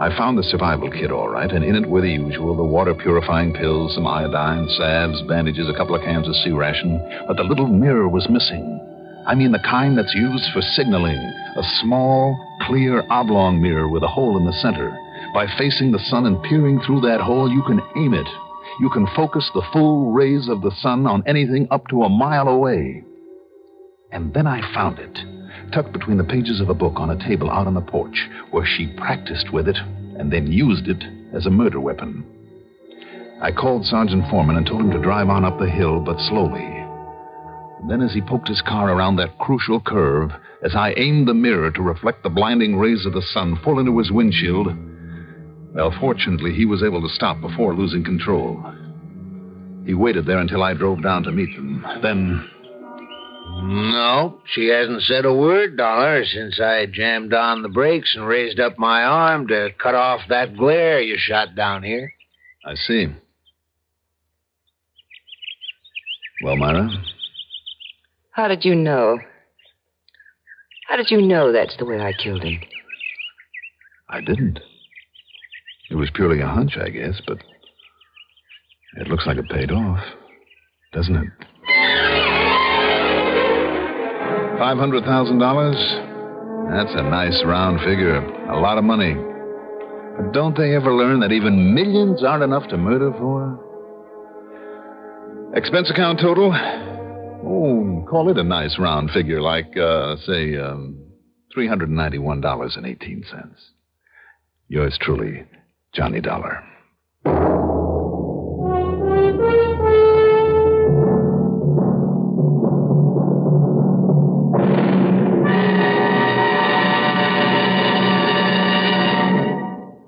I found the survival kit, all right, and in it were the usual, the water-purifying pills, some iodine, salves, bandages, a couple of cans of sea ration. But the little mirror was missing. I mean the kind that's used for signaling. A small, clear, oblong mirror with a hole in the center. By facing the sun and peering through that hole, you can aim it. You can focus the full rays of the sun on anything up to a mile away. And then I found it, tucked between the pages of a book on a table out on the porch, where she practiced with it and then used it as a murder weapon. I called Sergeant Foreman and told him to drive on up the hill, but slowly. And then as he poked his car around that crucial curve, as I aimed the mirror to reflect the blinding rays of the sun full into his windshield, Well, fortunately, he was able to stop before losing control. He waited there until I drove down to meet them. Then... No, she hasn't said a word, Dollar, since I jammed on the brakes and raised up my arm to cut off that glare you shot down here. I see. Well, Myra? How did you know? How did you know that's the way I killed him? I didn't. It was purely a hunch, I guess, but it looks like it paid off, doesn't it? $500,000? That's a nice round figure. A lot of money. But don't they ever learn that even millions aren't enough to murder for? Expense account total? Oh, call it a nice round figure, like, say, $391.18. Yours truly, Johnny Dollar.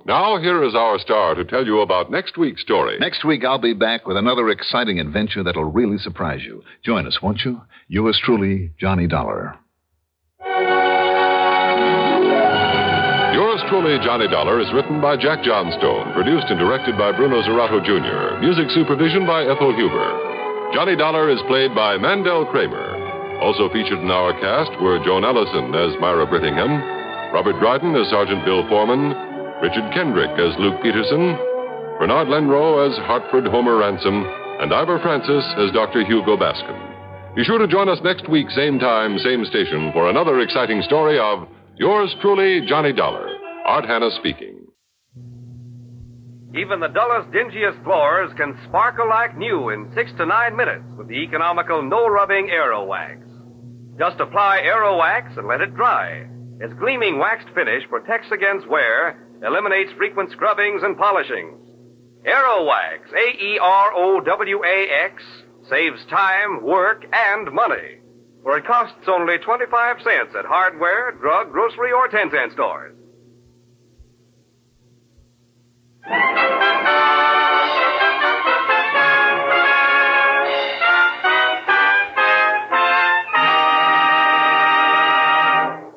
Now, here is our star to tell you about next week's story. Next week, I'll be back with another exciting adventure that'll really surprise you. Join us, won't you? Yours truly, Johnny Dollar. Yours truly, Johnny Dollar, is written by Jack Johnstone, produced and directed by Bruno Zerato, Jr., music supervision by Ethel Huber. Johnny Dollar is played by Mandel Kramer. Also featured in our cast were Joan Ellison as Myra Brittingham, Robert Dryden as Sergeant Bill Foreman, Richard Kendrick as Luke Peterson, Bernard Lenrow as Hartford Homer Ransom, and Ivor Francis as Dr. Hugo Bascom. Be sure to join us next week, same time, same station, for another exciting story of Yours truly, Johnny Dollar. Art Hanna speaking. Even the dullest, dingiest floors can sparkle like new in 6 to 9 minutes with the economical no-rubbing Aero Wax. Just apply Aero Wax and let it dry. Its gleaming waxed finish protects against wear, eliminates frequent scrubbings and polishings. Aero Wax, AEROWAX, saves time, work, and money. For it costs only 25 cents at hardware, drug, grocery, or 10-cent stores.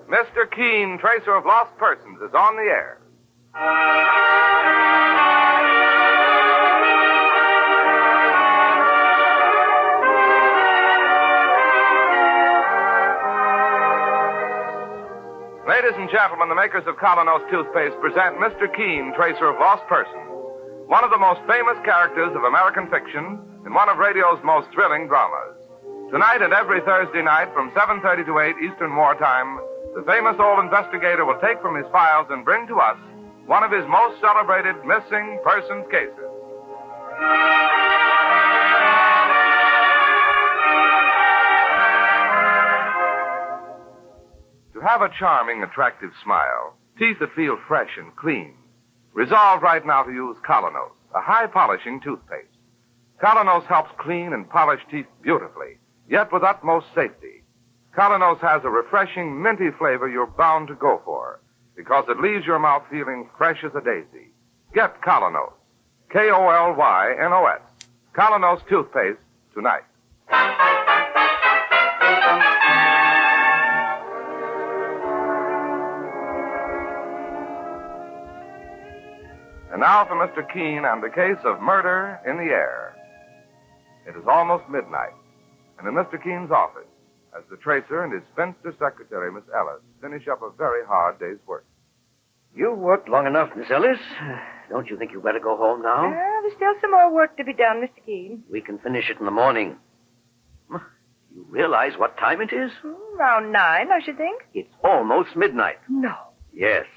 Mr. Keene, Tracer of Lost Persons, is on the air. Ladies and gentlemen, the makers of Colonos toothpaste present Mr. Keene, Tracer of Lost Persons, one of the most famous characters of American fiction and one of radio's most thrilling dramas. Tonight and every Thursday night from 7:30 to 8 Eastern Wartime, the famous old investigator will take from his files and bring to us one of his most celebrated missing persons cases. To have a charming, attractive smile, teeth that feel fresh and clean, resolve right now to use Colonos, a high-polishing toothpaste. Colonos helps clean and polish teeth beautifully, yet with utmost safety. Colonos has a refreshing, minty flavor you're bound to go for, because it leaves your mouth feeling fresh as a daisy. Get Colonos, K-O-L-Y-N-O-S, Colonos toothpaste tonight. And now for Mr. Keene and the case of murder in the air. It is almost midnight, and in Mr. Keene's office, as the tracer and his spinster secretary, Miss Ellis, finish up a very hard day's work. You've worked long enough, Miss Ellis. Don't you think you'd better go home now? There's still some more work to be done, Mr. Keene. We can finish it in the morning. You realize what time it is? Around 9, I should think. It's almost midnight. No. Yes.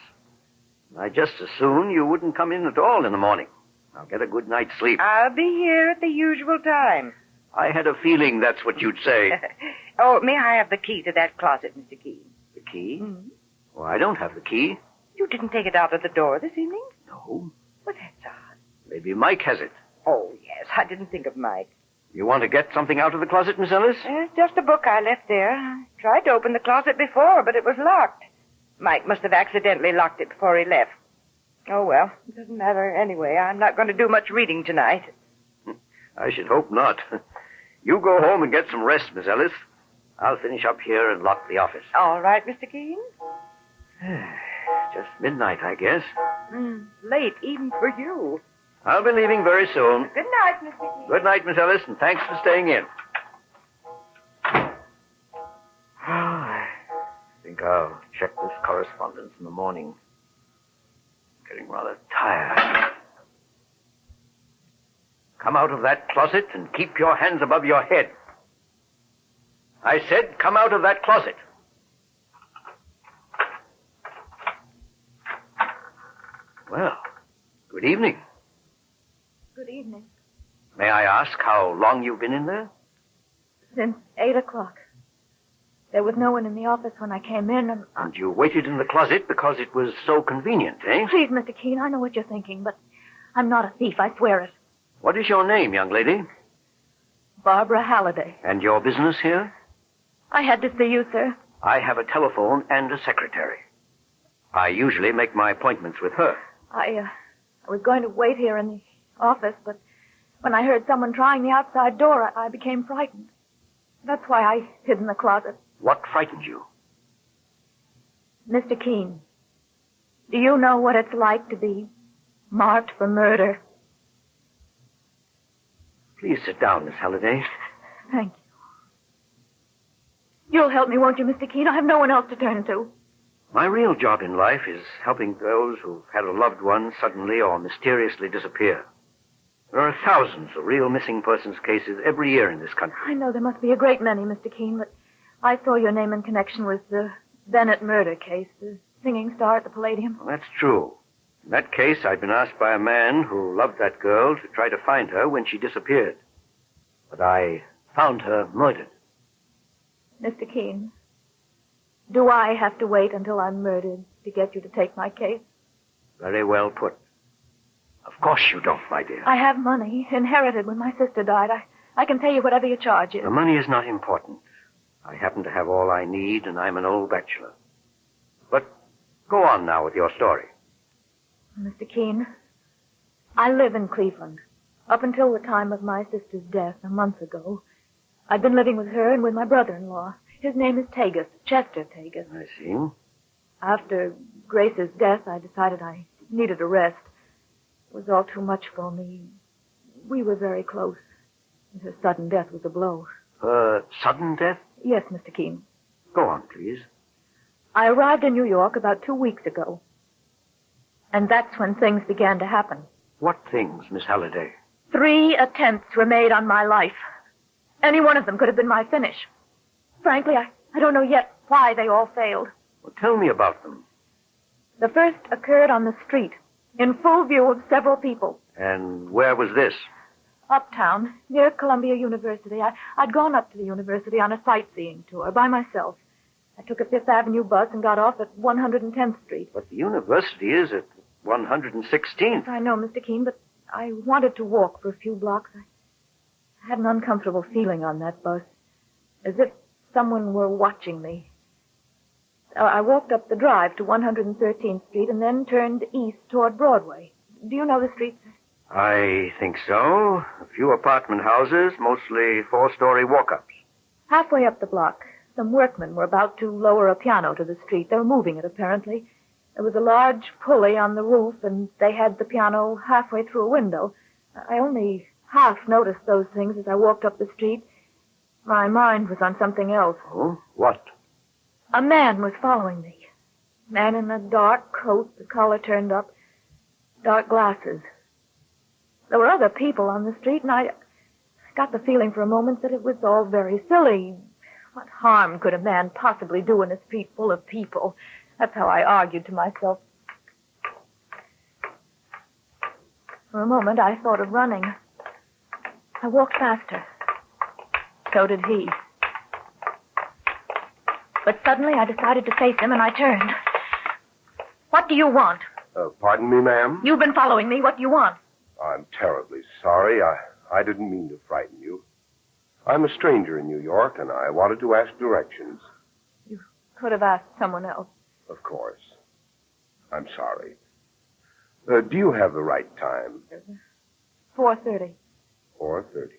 I just as soon you wouldn't come in at all in the morning. Now get a good night's sleep. I'll be here at the usual time. I had a feeling that's what you'd say. Oh, may I have the key to that closet, Mr. Keene? The key? Mm-hmm. Well, I don't have the key. You didn't take it out of the door this evening? No. Well, that's odd. Maybe Mike has it. Oh, yes. I didn't think of Mike. You want to get something out of the closet, Miss Ellis? Just a book I left there. I tried to open the closet before, but it was locked. Mike must have accidentally locked it before he left. Oh, well, it doesn't matter anyway. I'm not going to do much reading tonight. I should hope not. You go home and get some rest, Miss Ellis. I'll finish up here and lock the office. All right, Mr. Keene. Just midnight, I guess. Late, even for you. I'll be leaving very soon. Good night, Mr. Keene. Good night, Miss Ellis, and thanks for staying in. I think I'll check this correspondence in the morning. Getting rather tired. Come out of that closet and keep your hands above your head. I said, come out of that closet. Well, good evening. Good evening. May I ask how long you've been in there? Since 8 o'clock. There was no one in the office when I came in, and... And you waited in the closet because it was so convenient, eh? Please, Mr. Keene, I know what you're thinking, but I'm not a thief, I swear it. What is your name, young lady? Barbara Halliday. And your business here? I had to see you, sir. I have a telephone and a secretary. I usually make my appointments with her. I was going to wait here in the office, but when I heard someone trying the outside door, I became frightened. That's why I hid in the closet. What frightened you? Mr. Keene, do you know what it's like to be marked for murder? Please sit down, Miss Halliday. Thank you. You'll help me, won't you, Mr. Keene? I have no one else to turn to. My real job in life is helping those who've had a loved one suddenly or mysteriously disappear. There are thousands of real missing persons cases every year in this country. I know there must be a great many, Mr. Keene, but I saw your name in connection with the Bennett murder case, the singing star at the Palladium. Well, that's true. In that case, I'd been asked by a man who loved that girl to try to find her when she disappeared. But I found her murdered. Mr. Keene, do I have to wait until I'm murdered to get you to take my case? Very well put. Of course you don't, my dear. I have money, inherited when my sister died. I can pay you whatever your charge is. The money is not important. I happen to have all I need, and I'm an old bachelor. But go on now with your story. Mr. Keene, I live in Cleveland. Up until the time of my sister's death a month ago, I'd been living with her and with my brother-in-law. His name is Tagus, Chester Tagus. I see. After Grace's death, I decided I needed a rest. It was all too much for me. We were very close. And her sudden death was a blow. Her sudden death? Yes, Mr. Keene. Go on, please. I arrived in New York about 2 weeks ago. And that's when things began to happen. What things, Miss Halliday? 3 attempts were made on my life. Any one of them could have been my finish. Frankly, I don't know yet why they all failed. Well, tell me about them. The first occurred on the street, in full view of several people. And where was this? Uptown, near Columbia University. I'd gone up to the university on a sightseeing tour by myself. I took a Fifth Avenue bus and got off at 110th Street. But the university is at 116th. I know, Mr. Keene, but I wanted to walk for a few blocks. I had an uncomfortable feeling on that bus, as if someone were watching me. I walked up the drive to 113th Street and then turned east toward Broadway. Do you know the street? I think so. A few apartment houses, mostly 4-story walk-ups. Halfway up the block, some workmen were about to lower a piano to the street. They were moving it, apparently. There was a large pulley on the roof, and they had the piano halfway through a window. I only half noticed those things as I walked up the street. My mind was on something else. Oh? What? A man was following me. A man in a dark coat, the collar turned up, dark glasses. There were other people on the street, and I got the feeling for a moment that it was all very silly. What harm could a man possibly do in a street full of people? That's how I argued to myself. For a moment, I thought of running. I walked faster. So did he. But suddenly I decided to face him, and I turned. What do you want? Pardon me, ma'am? You've been following me. What do you want? I'm terribly sorry. I didn't mean to frighten you. I'm a stranger in New York, and I wanted to ask directions. You could have asked someone else. Of course. I'm sorry. Do you have the right time? 4:30. 4:30.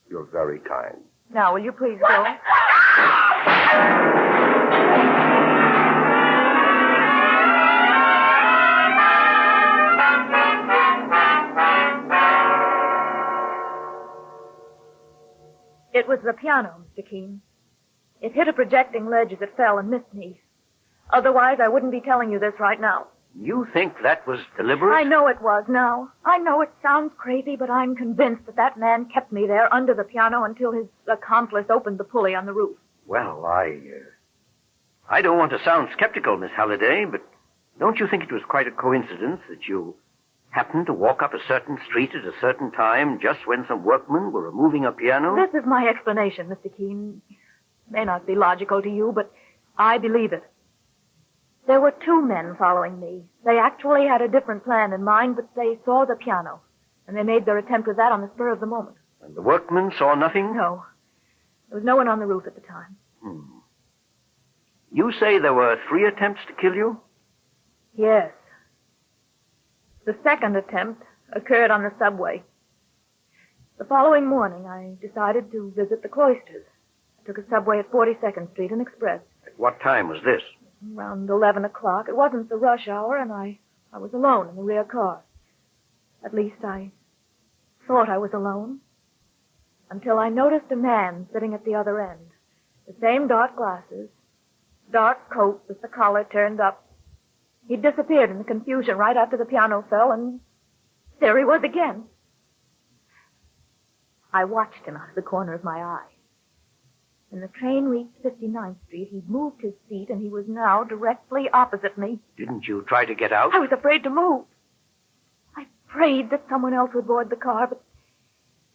You're very kind. Now, will you please go? It was the piano, Mr. Keene. It hit a projecting ledge as it fell and missed me. Otherwise, I wouldn't be telling you this right now. You think that was deliberate? I know it was now. I know it sounds crazy, but I'm convinced that that man kept me there under the piano until his accomplice opened the pulley on the roof. Well, I don't want to sound skeptical, Miss Halliday, but don't you think it was quite a coincidence that you happened to walk up a certain street at a certain time just when some workmen were removing a piano? This is my explanation, Mr. Keene. It may not be logical to you, but I believe it. There were 2 men following me. They actually had a different plan in mind, but they saw the piano, and they made their attempt with that on the spur of the moment. And the workmen saw nothing? No. There was no one on the roof at the time. You say there were 3 attempts to kill you? Yes. The second attempt occurred on the subway. The following morning, I decided to visit the cloisters. I took a subway at 42nd Street, an express. At what time was this? Around 11 o'clock. It wasn't the rush hour, and I was alone in the rear car. At least I thought I was alone, until I noticed a man sitting at the other end. The same dark glasses, dark coat with the collar turned up. He'd disappeared in the confusion right after the piano fell, and there he was again. I watched him out of the corner of my eye. When the train reached 59th Street, he'd moved his seat, and he was now directly opposite me. Didn't you try to get out? I was afraid to move. I prayed that someone else would board the car, but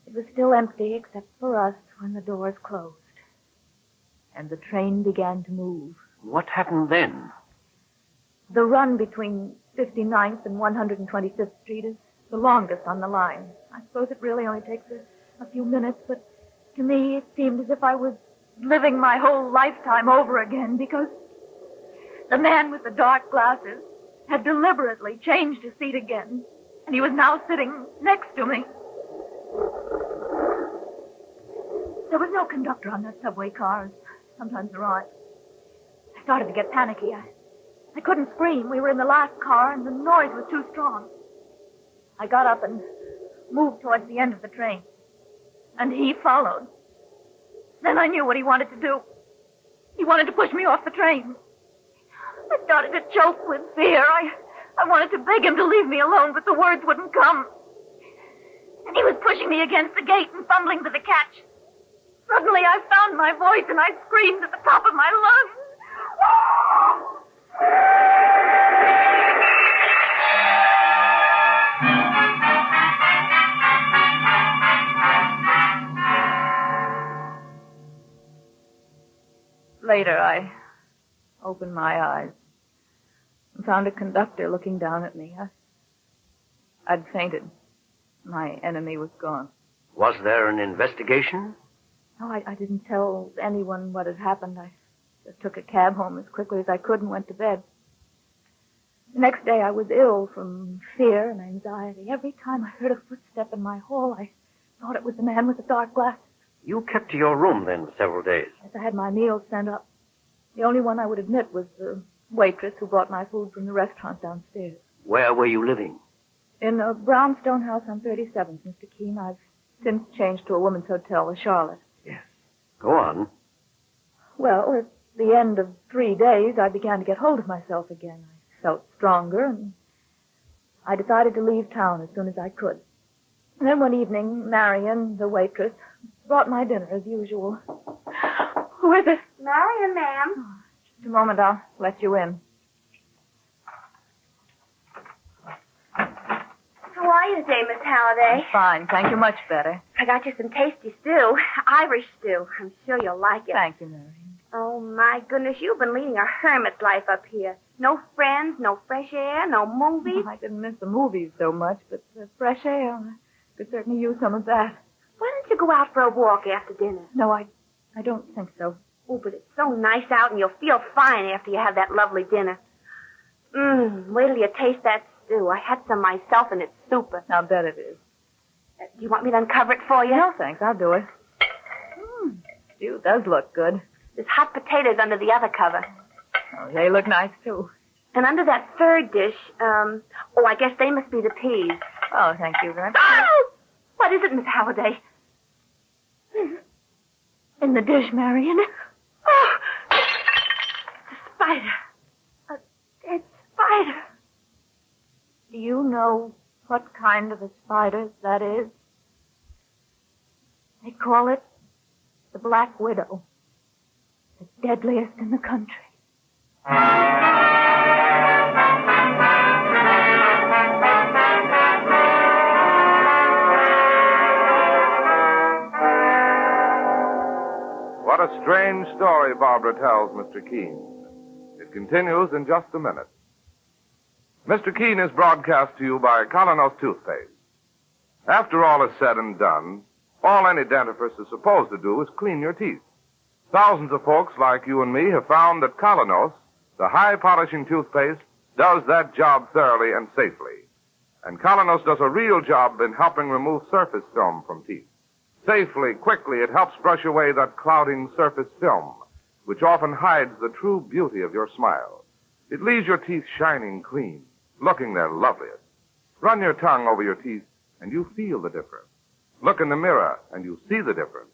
it was still empty except for us when the doors closed. And the train began to move. What happened then? The run between 59th and 125th Street is the longest on the line. I suppose it really only takes a few minutes, but to me it seemed as if I was living my whole lifetime over again, because the man with the dark glasses had deliberately changed his seat again, and he was now sitting next to me. There was no conductor on that subway car, as sometimes there aren't. I started to get panicky. I couldn't scream. We were in the last car, and the noise was too strong. I got up and moved towards the end of the train, and he followed. Then I knew what he wanted to do. He wanted to push me off the train. I started to choke with fear. I wanted to beg him to leave me alone, but the words wouldn't come. And he was pushing me against the gate and fumbling for the catch. Suddenly I found my voice, and I screamed at the top of my lungs. Later, I opened my eyes and found a conductor looking down at me. I'd fainted. My enemy was gone. Was there an investigation? No, I didn't tell anyone what had happened. I just took a cab home as quickly as I could and went to bed. The next day, I was ill from fear and anxiety. Every time I heard a footstep in my hall, I thought it was the man with the dark glasses. You kept to your room then for several days? Yes, I had my meals sent up. The only one I would admit was the waitress who brought my food from the restaurant downstairs. Where were you living? In a brownstone house on 37th, Mr. Keene. I've since changed to a woman's hotel, the Charlotte. Yes. Go on. Well, at the end of 3 days, I began to get hold of myself again. I felt stronger, and I decided to leave town as soon as I could. And then one evening, Marion, the waitress, brought my dinner as usual. Who is it? Marion, ma'am. Just a moment, I'll let you in. How are you today, Miss Halliday? I'm fine. Thank you much better. I got you some tasty stew. Irish stew. I'm sure you'll like it. Thank you, Marion. Oh, my goodness, you've been leading a hermit's life up here. No friends, no fresh air, no movies. I didn't miss the movies so much, but the fresh air, I could certainly use some of that. Why don't you go out for a walk after dinner? No, I don't think so. Oh, but it's so nice out, and you'll feel fine after you have that lovely dinner. Wait till you taste that stew. I had some myself, and it's super. I'll bet it is. Do you want me to uncover it for you? No, thanks. I'll do it. Stew does look good. There's hot potatoes under the other cover. Oh, they look nice, too. And under that third dish, I guess they must be the peas. Oh, thank you very much. Oh! What is it, Miss Halliday? In the dish, Marion. Oh! A spider. A dead spider. Do you know what kind of a spider that is? They call it the Black Widow. The deadliest in the country. What a strange story Barbara tells Mr. Keene. It continues in just a minute. Mr. Keene is broadcast to you by Colonos Toothpaste. After all is said and done, all any dentifrice is supposed to do is clean your teeth. Thousands of folks like you and me have found that Colonos, the high-polishing toothpaste, does that job thoroughly and safely. And Colonos does a real job in helping remove surface film from teeth. Safely, quickly, it helps brush away that clouding surface film, which often hides the true beauty of your smile. It leaves your teeth shining clean, looking their loveliest. Run your tongue over your teeth, and you feel the difference. Look in the mirror, and you see the difference.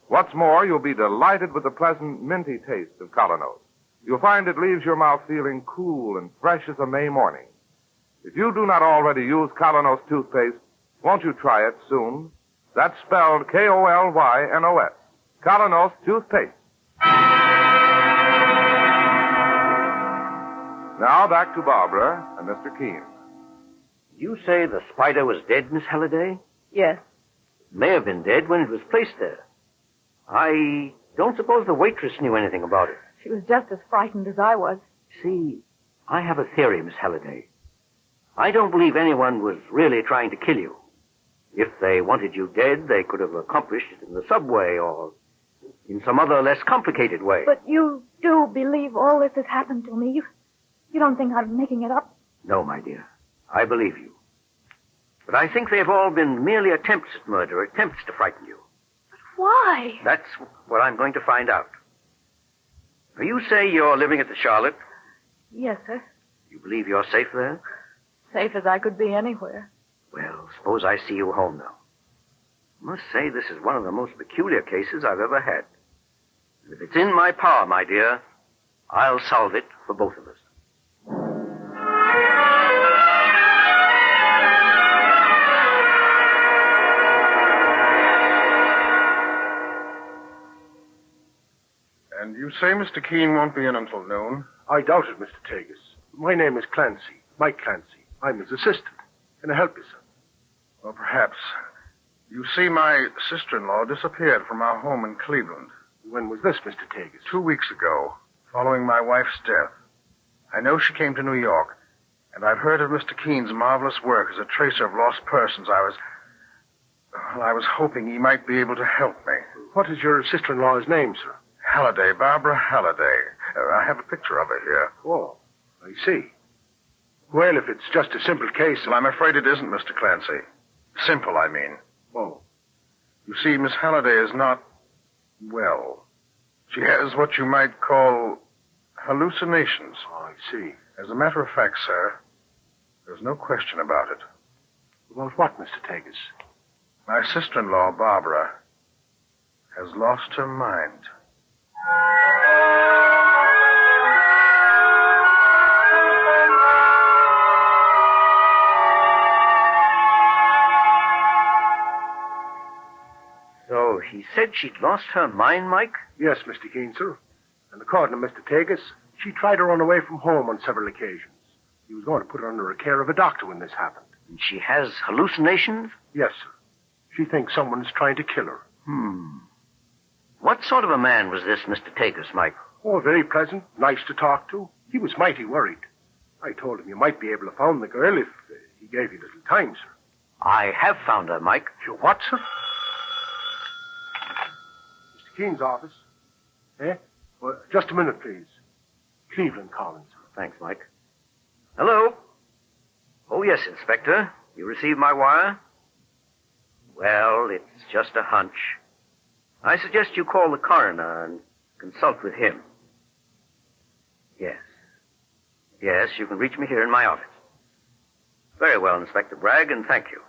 What's more, you'll be delighted with the pleasant, minty taste of Colonos. You'll find it leaves your mouth feeling cool and fresh as a May morning. If you do not already use Colonos toothpaste, won't you try it soon? That's spelled K-O-L-Y-N-O-S. Colonos toothpaste. Now back to Barbara and Mr. Keene. You say the spider was dead, Miss Halliday? Yes. It may have been dead when it was placed there. I don't suppose the waitress knew anything about it. She was just as frightened as I was. See, I have a theory, Miss Halliday. I don't believe anyone was really trying to kill you. If they wanted you dead, they could have accomplished it in the subway or in some other less complicated way. But you do believe all this has happened to me? You don't think I'm making it up? No, my dear. I believe you. But I think they've all been merely attempts at murder, attempts to frighten you. But why? That's what I'm going to find out. Now, you say you're living at the Charlotte. Yes, sir. You believe you're safe there? Safe as I could be anywhere. Well, suppose I see you home now. I must say this is one of the most peculiar cases I've ever had. And if it's in my power, my dear, I'll solve it for both of us. And you say Mr. Keene won't be in until noon? I doubt it, Mr. Tagus. My name is Clancy, Mike Clancy. I'm his assistant. Can I help you, sir? Well, perhaps. You see, my sister-in-law disappeared from our home in Cleveland. When was this, Mr. Tagus? 2 weeks ago, following my wife's death. I know she came to New York, and I've heard of Mr. Keene's marvelous work as a tracer of lost persons. I was hoping he might be able to help me. What is your sister-in-law's name, sir? Halliday, Barbara Halliday. I have a picture of her here. Oh, I see. Well, if it's just a simple case... Well, I'm afraid it isn't, Mr. Clancy. Simple, I mean. Oh. You see, Miss Halliday is not... well. She has what you might call hallucinations. Oh, I see. As a matter of fact, sir, there's no question about it. About what, Mr. Tagus? My sister-in-law, Barbara, has lost her mind. So he said she'd lost her mind, Mike? Yes, Mr. Keene, sir. And according to Mr. Tagus, she tried to run away from home on several occasions. He was going to put her under the care of a doctor when this happened. And she has hallucinations? Yes, sir. She thinks someone's trying to kill her. What sort of a man was this Mr. Tagus, Mike? Oh, very pleasant, nice to talk to. He was mighty worried. I told him you might be able to find the girl if he gave you a little time, sir. I have found her, Mike. You what, sir? Mr. Keene's office. Eh? Well, just a minute, please. Cleveland calling, sir. Thanks, Mike. Hello? yes, Inspector. You received my wire? Well, it's just a hunch. I suggest you call the coroner and consult with him. Yes. Yes, you can reach me here in my office. Very well, Inspector Bragg, and thank you.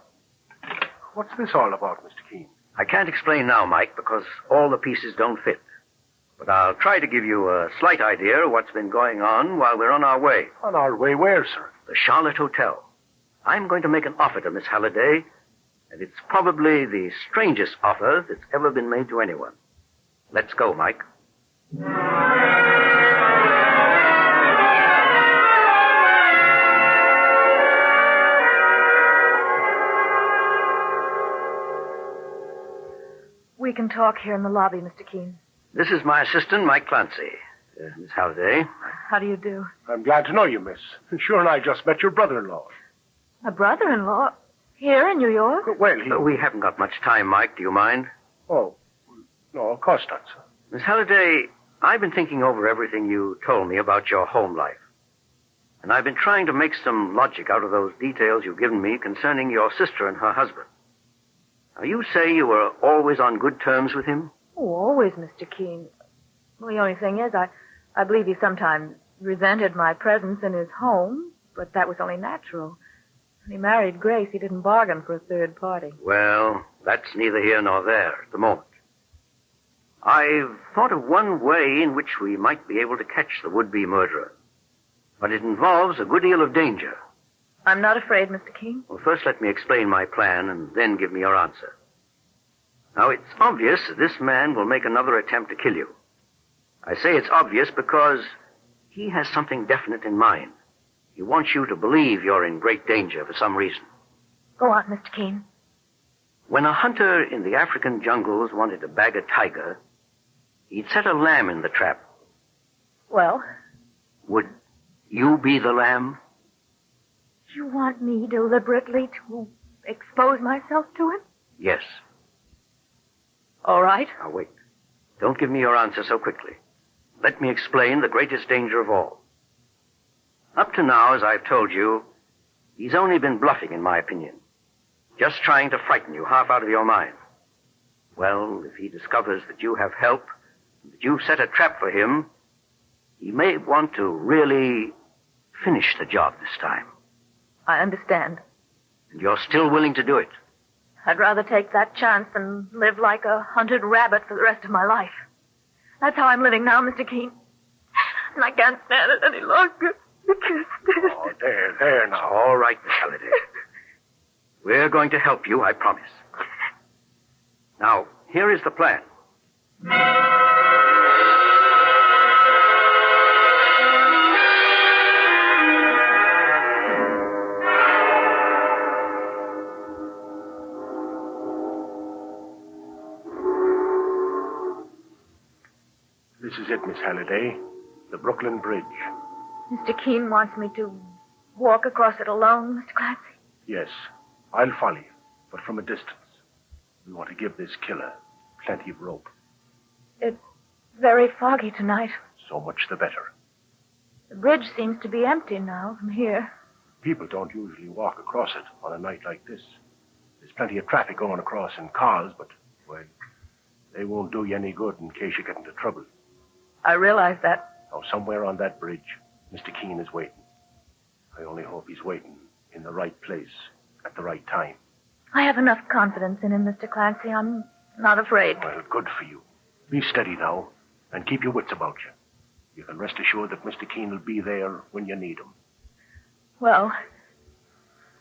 What's this all about, Mr. Keene? I can't explain now, Mike, because all the pieces don't fit. But I'll try to give you a slight idea of what's been going on while we're on our way. On our way where, sir? The Charlotte Hotel. I'm going to make an offer to Miss Halliday, and it's probably the strangest offer that's ever been made to anyone. Let's go, Mike. We can talk here in the lobby, Mr. Keene. This is my assistant, Mike Clancy. Miss Halliday. How do you do? I'm glad to know you, miss. Sure, and I just met your brother-in-law. A brother-in-law? Here in New York? Well, We haven't got much time, Mike. Do you mind? Oh, no, of course not, sir. Miss Halliday, I've been thinking over everything you told me about your home life. And I've been trying to make some logic out of those details you've given me concerning your sister and her husband. Now, you say you were always on good terms with him? Oh, always, Mr. Keene. Well, the only thing is, I believe he sometimes resented my presence in his home, but that was only natural. When he married Grace, he didn't bargain for a third party. Well, that's neither here nor there at the moment. I've thought of one way in which we might be able to catch the would-be murderer. But it involves a good deal of danger. I'm not afraid, Mr. Keene. Well, first let me explain my plan and then give me your answer. Now, it's obvious that this man will make another attempt to kill you. I say it's obvious because he has something definite in mind. He wants you to believe you're in great danger for some reason. Go on, Mr. Keene. When a hunter in the African jungles wanted to bag a tiger, he'd set a lamb in the trap. Well? Would you be the lamb? You want me deliberately to expose myself to him? Yes. All right. Now, wait. Don't give me your answer so quickly. Let me explain the greatest danger of all. Up to now, as I've told you, he's only been bluffing, in my opinion. Just trying to frighten you half out of your mind. Well, if he discovers that you have help, that you've set a trap for him, he may want to really finish the job this time. I understand. And you're still willing to do it. I'd rather take that chance than live like a hunted rabbit for the rest of my life. That's how I'm living now, Mr. Keene. And I can't stand it any longer. Oh, there now. All right, Miss Halliday. We're going to help you, I promise. Now, here is the plan. This is it, Miss Halliday. The Brooklyn Bridge. Mr. Keene wants me to walk across it alone, Mr. Clancy? Yes, I'll follow you, but from a distance. We want to give this killer plenty of rope. It's very foggy tonight. So much the better. The bridge seems to be empty now from here. People don't usually walk across it on a night like this. There's plenty of traffic going across in cars, but, well, they won't do you any good in case you get into trouble. I realize that. Now, somewhere on that bridge, Mr. Keene is waiting. I only hope he's waiting in the right place at the right time. I have enough confidence in him, Mr. Clancy. I'm not afraid. Well, good for you. Be steady now, and keep your wits about you. You can rest assured that Mr. Keene will be there when you need him. Well,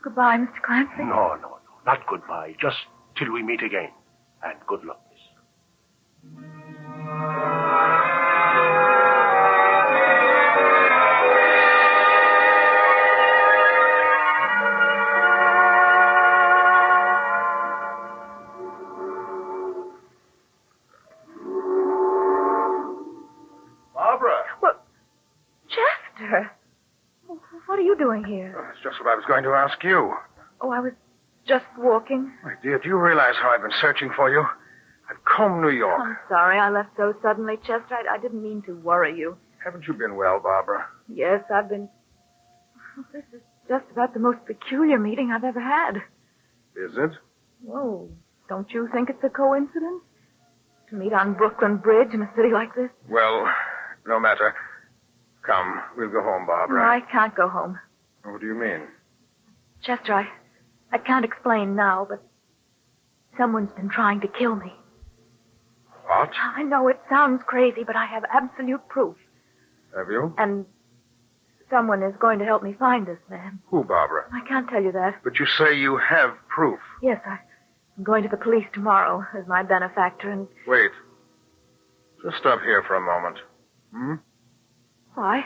goodbye, Mr. Clancy. No, not goodbye. Just till we meet again. And good luck, miss. Chester, what are you doing here? That's just what I was going to ask you. Oh, I was just walking. My dear, do you realize how I've been searching for you? I've combed New York. I'm sorry I left so suddenly, Chester. I didn't mean to worry you. Haven't you been well, Barbara? Yes, I've been... Oh, this is just about the most peculiar meeting I've ever had. Is it? Oh, don't you think it's a coincidence? To meet on Brooklyn Bridge in a city like this? Well, no matter. Come, we'll go home, Barbara. No, I can't go home. What do you mean? Chester, I can't explain now, but someone's been trying to kill me. What? I know it sounds crazy, but I have absolute proof. Have you? And someone is going to help me find this man. Who, Barbara? I can't tell you that. But you say you have proof. Yes, I'm going to the police tomorrow as my benefactor, and... Wait. Just stop here for a moment. Why?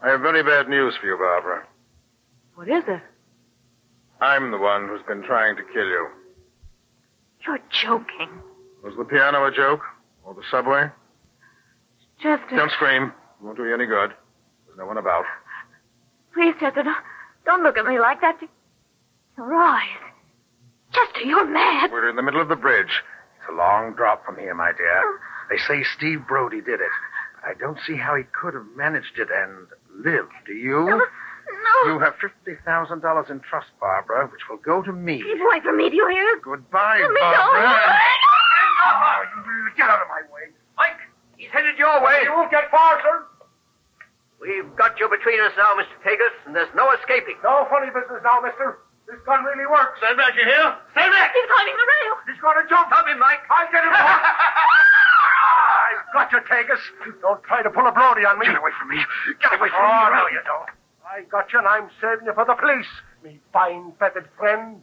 I have very bad news for you, Barbara. What is it? I'm the one who's been trying to kill you. You're joking. Was the piano a joke? Or the subway? Chester... Don't scream. It won't do you any good. There's no one about. Please, Chester, don't look at me like that. You're right. Chester, you're mad. We're in the middle of the bridge. It's a long drop from here, my dear. They say Steve Brody did it. I don't see how he could have managed it and lived. Do you? No. You have $50,000 in trust, Barbara, which will go to me. Keep away from me, do you hear? Goodbye, Let me Barbara. go. Get out of my way. Mike, he's headed your way. You won't get far, sir. We've got you between us now, Mr. Tagus, and there's no escaping. No funny business now, mister. This gun really works. Stand back, you hear? Stand back! He's climbing the rail. He's going to jump. Stop him, Mike. I'll get him. I've got you, Tagus. Don't try to pull a Brody on me. Get away from me. Get away from me. Oh, no, you don't. I got you, and I'm saving you for the police, me fine feathered friend.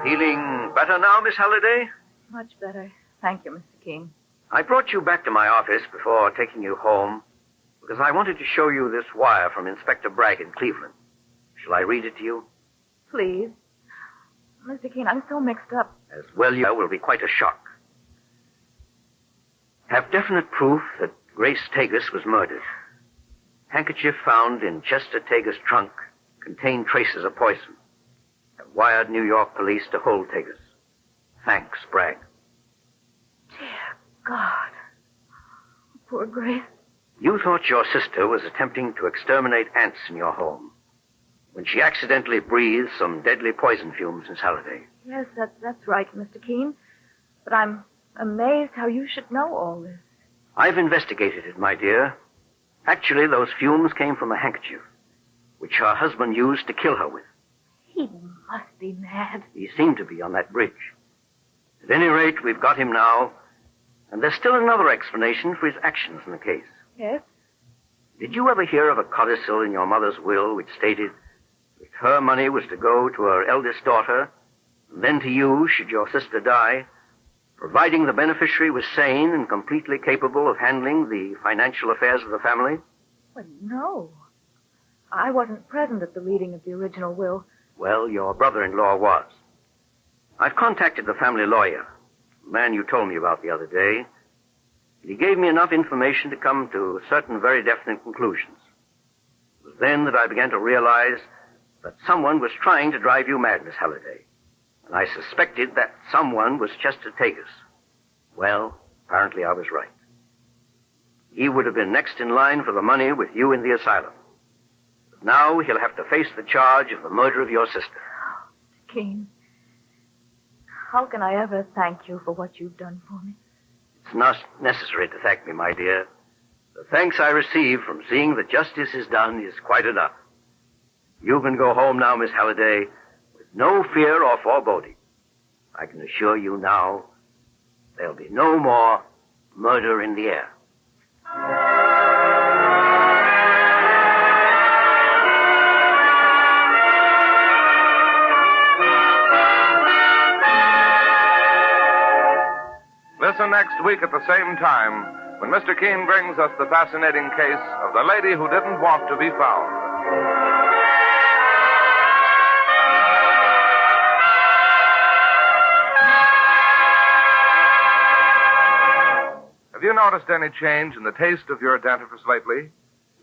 Feeling better now, Miss Halliday? Much better. Thank you, Mr. King. I brought you back to my office before taking you home because I wanted to show you this wire from Inspector Bragg in Cleveland. Shall I read it to you? Please. Mr. King, I'm so mixed up. As well, you will be quite a shock. Have definite proof that Grace Tagus was murdered. Handkerchief found in Chester Tagus' trunk contained traces of poison. Have wired New York police to hold Tagus. Thanks, Bragg. Dear God. Poor Grace. You thought your sister was attempting to exterminate ants in your home when she accidentally breathed some deadly poison fumes, Miss Halliday. Yes, that's right, Mr. Keene. But I'm amazed how you should know all this. I've investigated it, my dear. Actually, those fumes came from a handkerchief, which her husband used to kill her with. He must be mad. He seemed to be on that bridge. At any rate, we've got him now, and there's still another explanation for his actions in the case. Yes? Did you ever hear of a codicil in your mother's will which stated that her money was to go to her eldest daughter, and then to you should your sister die, providing the beneficiary was sane and completely capable of handling the financial affairs of the family? Well, no. I wasn't present at the reading of the original will. Well, your brother-in-law was. I've contacted the family lawyer, the man you told me about the other day. He gave me enough information to come to certain very definite conclusions. It was then that I began to realize that someone was trying to drive you mad, Miss Halliday. And I suspected that someone was Chester Tagus. Well, apparently I was right. He would have been next in line for the money with you in the asylum. But now he'll have to face the charge of the murder of your sister. Keene, how can I ever thank you for what you've done for me? It's not necessary to thank me, my dear. The thanks I receive from seeing that justice is done is quite enough. You can go home now, Miss Halliday, with no fear or foreboding. I can assure you now there'll be no more murder in the air. Listen next week at the same time when Mr. Keene brings us the fascinating case of the lady who didn't want to be found. Have you noticed any change in the taste of your dentifrice lately?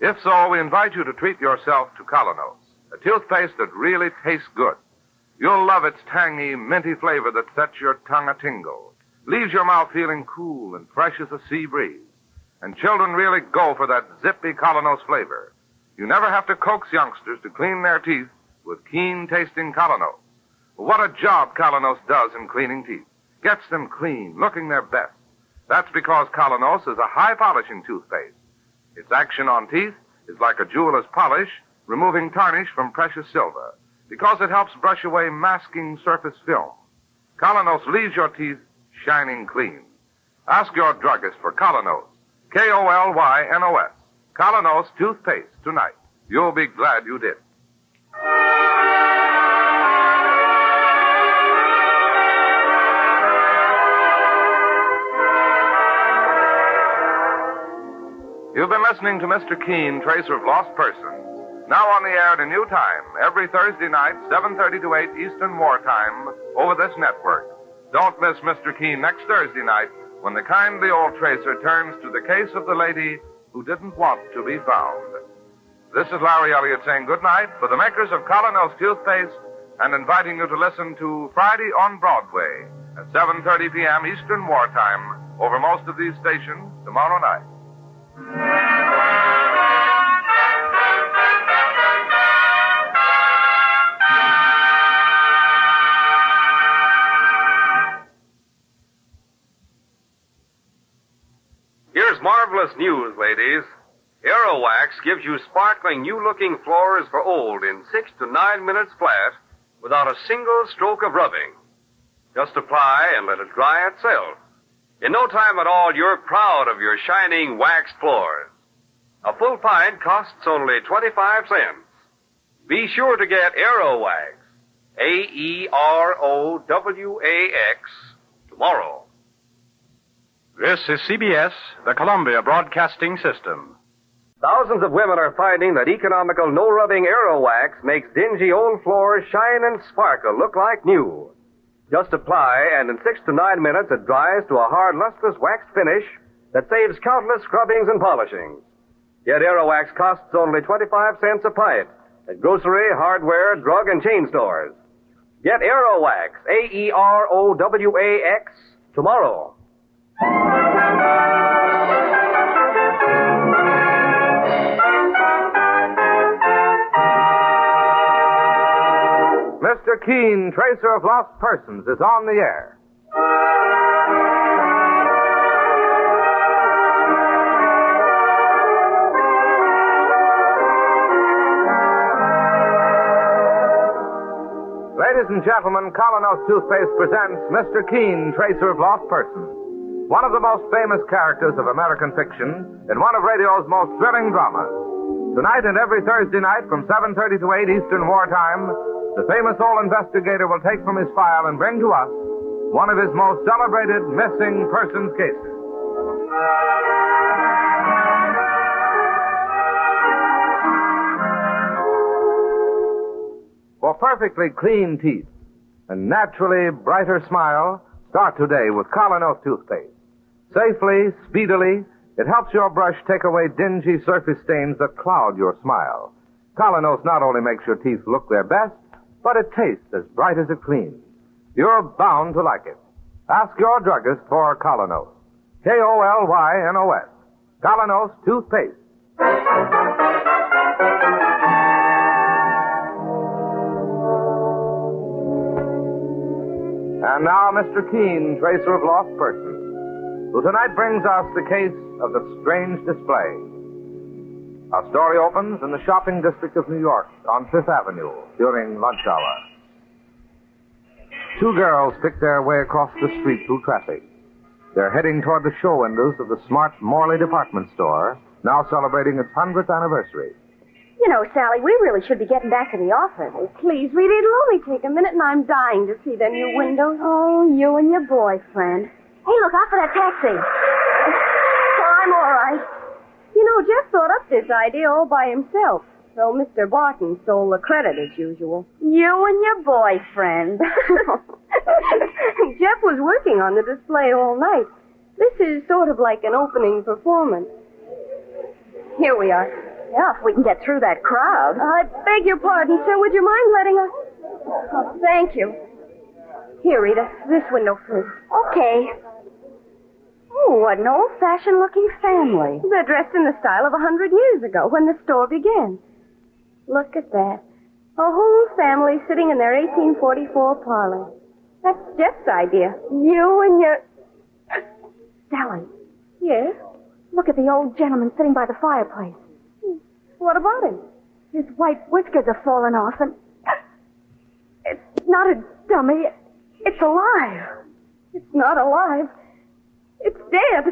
If so, we invite you to treat yourself to Colonos, a toothpaste that really tastes good. You'll love its tangy, minty flavor that sets your tongue a-tingle, leaves your mouth feeling cool and fresh as a sea breeze. And children really go for that zippy Colonos flavor. You never have to coax youngsters to clean their teeth with keen-tasting Colonos. What a job Colonos does in cleaning teeth. Gets them clean, looking their best. That's because Colonos is a high-polishing toothpaste. Its action on teeth is like a jeweler's polish, removing tarnish from precious silver, because it helps brush away masking surface film. Colonos leaves your teeth shining clean. Ask your druggist for Colonos. K-O-L-Y-N-O-S. Colonos toothpaste tonight. You'll be glad you did. You've been listening to Mr. Keene, Tracer of Lost Persons. Now on the air at a new time, every Thursday night, 7:30 to 8 Eastern Wartime, over this network. Don't miss Mr. Keene next Thursday night, when the kindly old tracer turns to the case of the lady who didn't want to be found. This is Larry Elliott saying good night for the makers of Colonos toothpaste and inviting you to listen to Friday on Broadway at 7:30 p.m. Eastern Wartime over most of these stations tomorrow night. Here's marvelous news, ladies. Aerowax gives you sparkling, new-looking floors for old in 6 to 9 minutes flat without a single stroke of rubbing. Just apply and let it dry itself. In no time at all, you're proud of your shining waxed floors. A full pint costs only 25 cents. Be sure to get Aerowax, A-E-R-O-W-A-X, tomorrow. This is CBS, the Columbia Broadcasting System. Thousands of women are finding that economical, no-rubbing Aerowax makes dingy old floors shine and sparkle, look like new. Just apply, and in 6 to 9 minutes, it dries to a hard, lustrous waxed finish that saves countless scrubbings and polishings. Yet Aerowax costs only 25 cents a pint at grocery, hardware, drug, and chain stores. Get Aerowax, A-E-R-O-W-A-X, tomorrow. Mr. Keene, Tracer of Lost Persons, is on the air. Ladies and gentlemen, Colonos Toothpaste presents Mr. Keene, Tracer of Lost Persons, one of the most famous characters of American fiction in one of radio's most thrilling dramas. Tonight and every Thursday night from 7:30 to 8 Eastern Wartime, the famous old investigator will take from his file and bring to us one of his most celebrated missing persons cases. For perfectly clean teeth and naturally brighter smile, start today with Colonos toothpaste. Safely, speedily, it helps your brush take away dingy surface stains that cloud your smile. Colonos not only makes your teeth look their best, but it tastes as bright as it cleans. You're bound to like it. Ask your druggist for Colonos. K-O-L-Y-N-O-S. Colonos toothpaste. And now, Mr. Keene, Tracer of Lost Persons, who tonight brings us the case of the strange display. Our story opens in the shopping district of New York on Fifth Avenue during lunch hour. Two girls pick their way across the street through traffic. They're heading toward the show windows of the smart Morley department store, now celebrating its 100th anniversary. You know, Sally, we really should be getting back to the office. Oh, please, Rita, it'll only take a minute, and I'm dying to see the new windows. Oh, you and your boyfriend. Hey, look out for that taxi. Oh, I'm all right. You know, Jeff thought up this idea all by himself. So Mr. Barton stole the credit as usual. You and your boyfriend. Jeff was working on the display all night. This is sort of like an opening performance. Here we are. Yeah, if we can get through that crowd. I beg your pardon, sir. Would you mind letting us... Oh, thank you. Here, Rita, this window first. Okay. Oh, what an old-fashioned looking family. They're dressed in the style of 100 years ago when the store began. Look at that. A whole family sitting in their 1844 parlor. That's Jeff's idea. You and your... Sally. Yes? Look at the old gentleman sitting by the fireplace. What about him? His white whiskers are falling off and... It's not a dummy. It's alive. It's not alive. It's dead.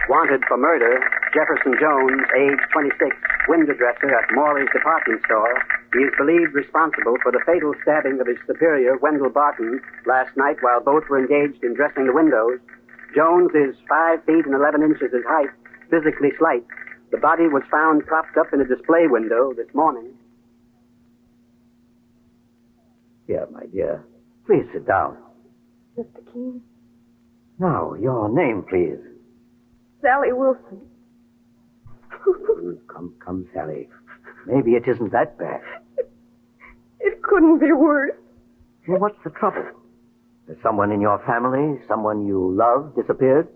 Wanted for murder, Jefferson Jones, age 26, window dresser at Morley's department store. He is believed responsible for the fatal stabbing of his superior, Wendell Barton, last night while both were engaged in dressing the windows. Jones is 5 feet and 11 inches in height, physically slight. The body was found propped up in a display window this morning. Here, my dear. Please sit down. Mr. Keene? Now, your name, please. Sally Wilson. Come, Sally. Maybe it isn't that bad. It couldn't be worse. Well, what's the trouble? Has someone in your family, someone you love, disappeared?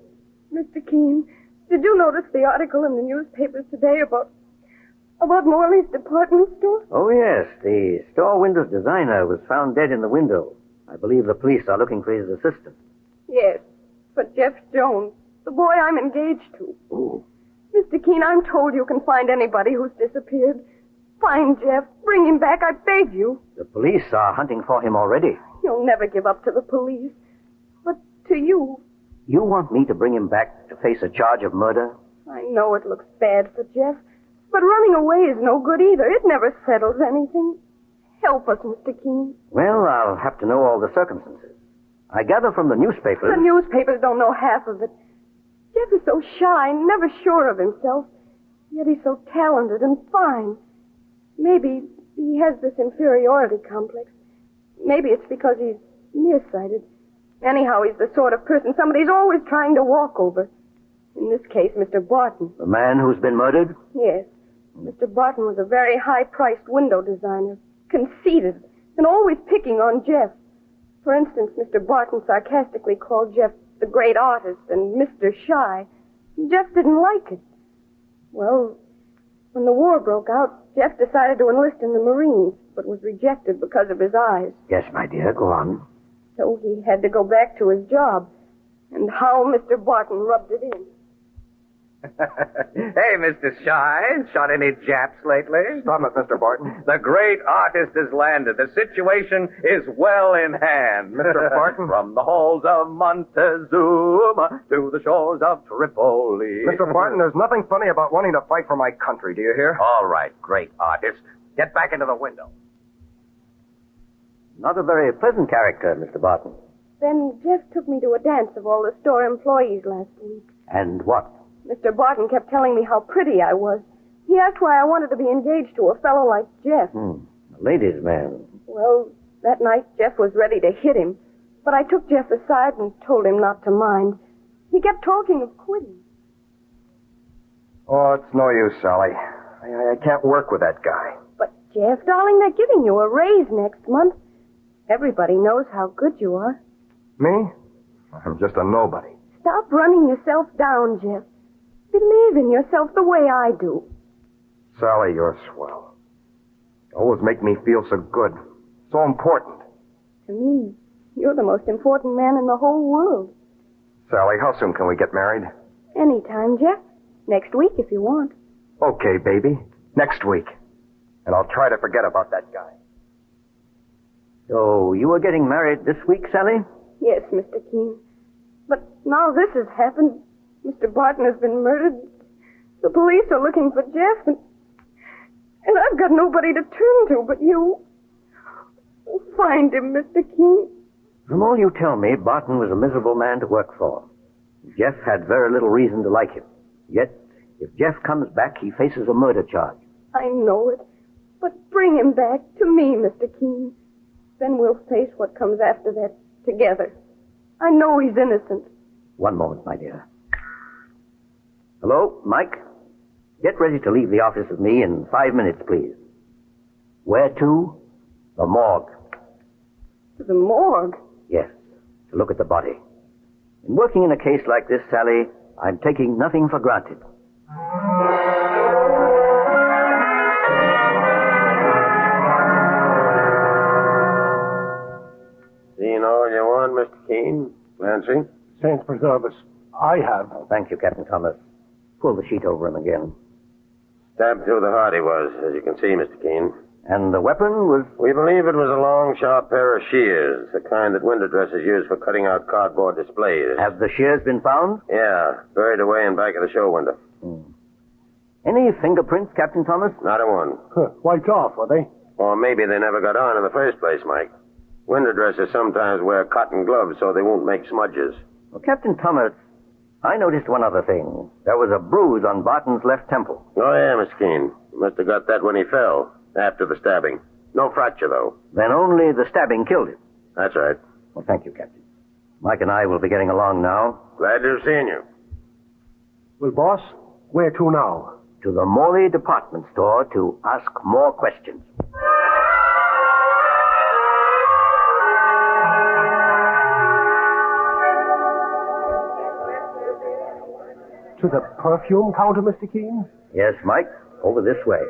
Mr. Keene, did you notice the article in the newspapers today about Morley's department store? Oh, yes. The store windows designer was found dead in the window. I believe the police are looking for his assistant. Yes, but Jeff Jones, the boy I'm engaged to. Ooh. Mr. Keene, I'm told you can find anybody who's disappeared. Find Jeff. Bring him back, I beg you. The police are hunting for him already. You'll never give up to the police. But to you. You want me to bring him back to face a charge of murder? I know it looks bad for Jeff, but running away is no good either. It never settles anything. Help us, Mr. Keene. Well, I'll have to know all the circumstances. I gather from the newspapers... The newspapers don't know half of it. Jeff is so shy, never sure of himself. Yet he's so talented and fine. Maybe he has this inferiority complex. Maybe it's because he's nearsighted. Anyhow, he's the sort of person somebody's always trying to walk over. In this case, Mr. Barton. The man who's been murdered? Yes. Mr. Barton was a very high-priced window designer, conceited, and always picking on Jeff. For instance, Mr. Barton sarcastically called Jeff the great artist and Mr. Shy. Jeff didn't like it. Well, when the war broke out, Jeff decided to enlist in the Marines, but was rejected because of his eyes. Yes, my dear, go on. So he had to go back to his job. And how Mr. Barton rubbed it in. Hey, Mr. Shy, shot any Japs lately? Stop it, Mr. Barton. The great artist has landed. The situation is well in hand. Mr. Barton? From the halls of Montezuma to the shores of Tripoli. Mr. Barton, there's nothing funny about wanting to fight for my country, do you hear? All right, great artist. Get back into the window. Not a very pleasant character, Mr. Barton. Then Jeff took me to a dance of all the store employees last week. And what? Mr. Barton kept telling me how pretty I was. He asked why I wanted to be engaged to a fellow like Jeff. A ladies' man. Well, that night Jeff was ready to hit him, but I took Jeff aside and told him not to mind. He kept talking of quitting. Oh, it's no use, Sally. I can't work with that guy. But, Jeff, darling, they're giving you a raise next month. Everybody knows how good you are. Me? I'm just a nobody. Stop running yourself down, Jeff. Believe in yourself the way I do. Sally, you're swell. You always make me feel so good. So important. To me, you're the most important man in the whole world. Sally, how soon can we get married? Anytime, Jeff. Next week, if you want. Okay, baby. Next week. And I'll try to forget about that guy. So you were getting married this week, Sally? Yes, Mr. Keene. But now this has happened. Mr. Barton has been murdered. The police are looking for Jeff, and I've got nobody to turn to but you. Find him, Mr. Keene. From all you tell me, Barton was a miserable man to work for. Jeff had very little reason to like him. Yet, if Jeff comes back, he faces a murder charge. I know it. But bring him back to me, Mr. Keene. Then we'll face what comes after that together. I know he's innocent. One moment, my dear. Hello, Mike? Get ready to leave the office with me in 5 minutes, please. Where to? The morgue. To the morgue? Yes, to look at the body. In working in a case like this, Sally, I'm taking nothing for granted. Seen all you want, Mr. Keene? Clancy? Saints preserve us. I have. Oh, thank you, Captain Thomas. Pull the sheet over him again. Stabbed through the heart he was, as you can see, Mr. Keene. And the weapon was? We believe it was a long, sharp pair of shears, the kind that window dressers use for cutting out cardboard displays. Have the shears been found? Yeah, buried away in back of the show window. Any fingerprints, Captain Thomas? Not a one. Wiped off, were they? Or maybe they never got on in the first place, Mike. Window dressers sometimes wear cotton gloves so they won't make smudges. Well, Captain Thomas, I noticed one other thing. There was a bruise on Barton's left temple. Oh, yeah, Miss Keene. Must have got that when he fell, after the stabbing. No fracture, though. Then only the stabbing killed him. That's right. Well, thank you, Captain. Mike and I will be getting along now. Glad to have seen you. Well, boss, where to now? To the Morley department store to ask more questions. To the perfume counter, Mr. Keene? Yes, Mike. Over this way.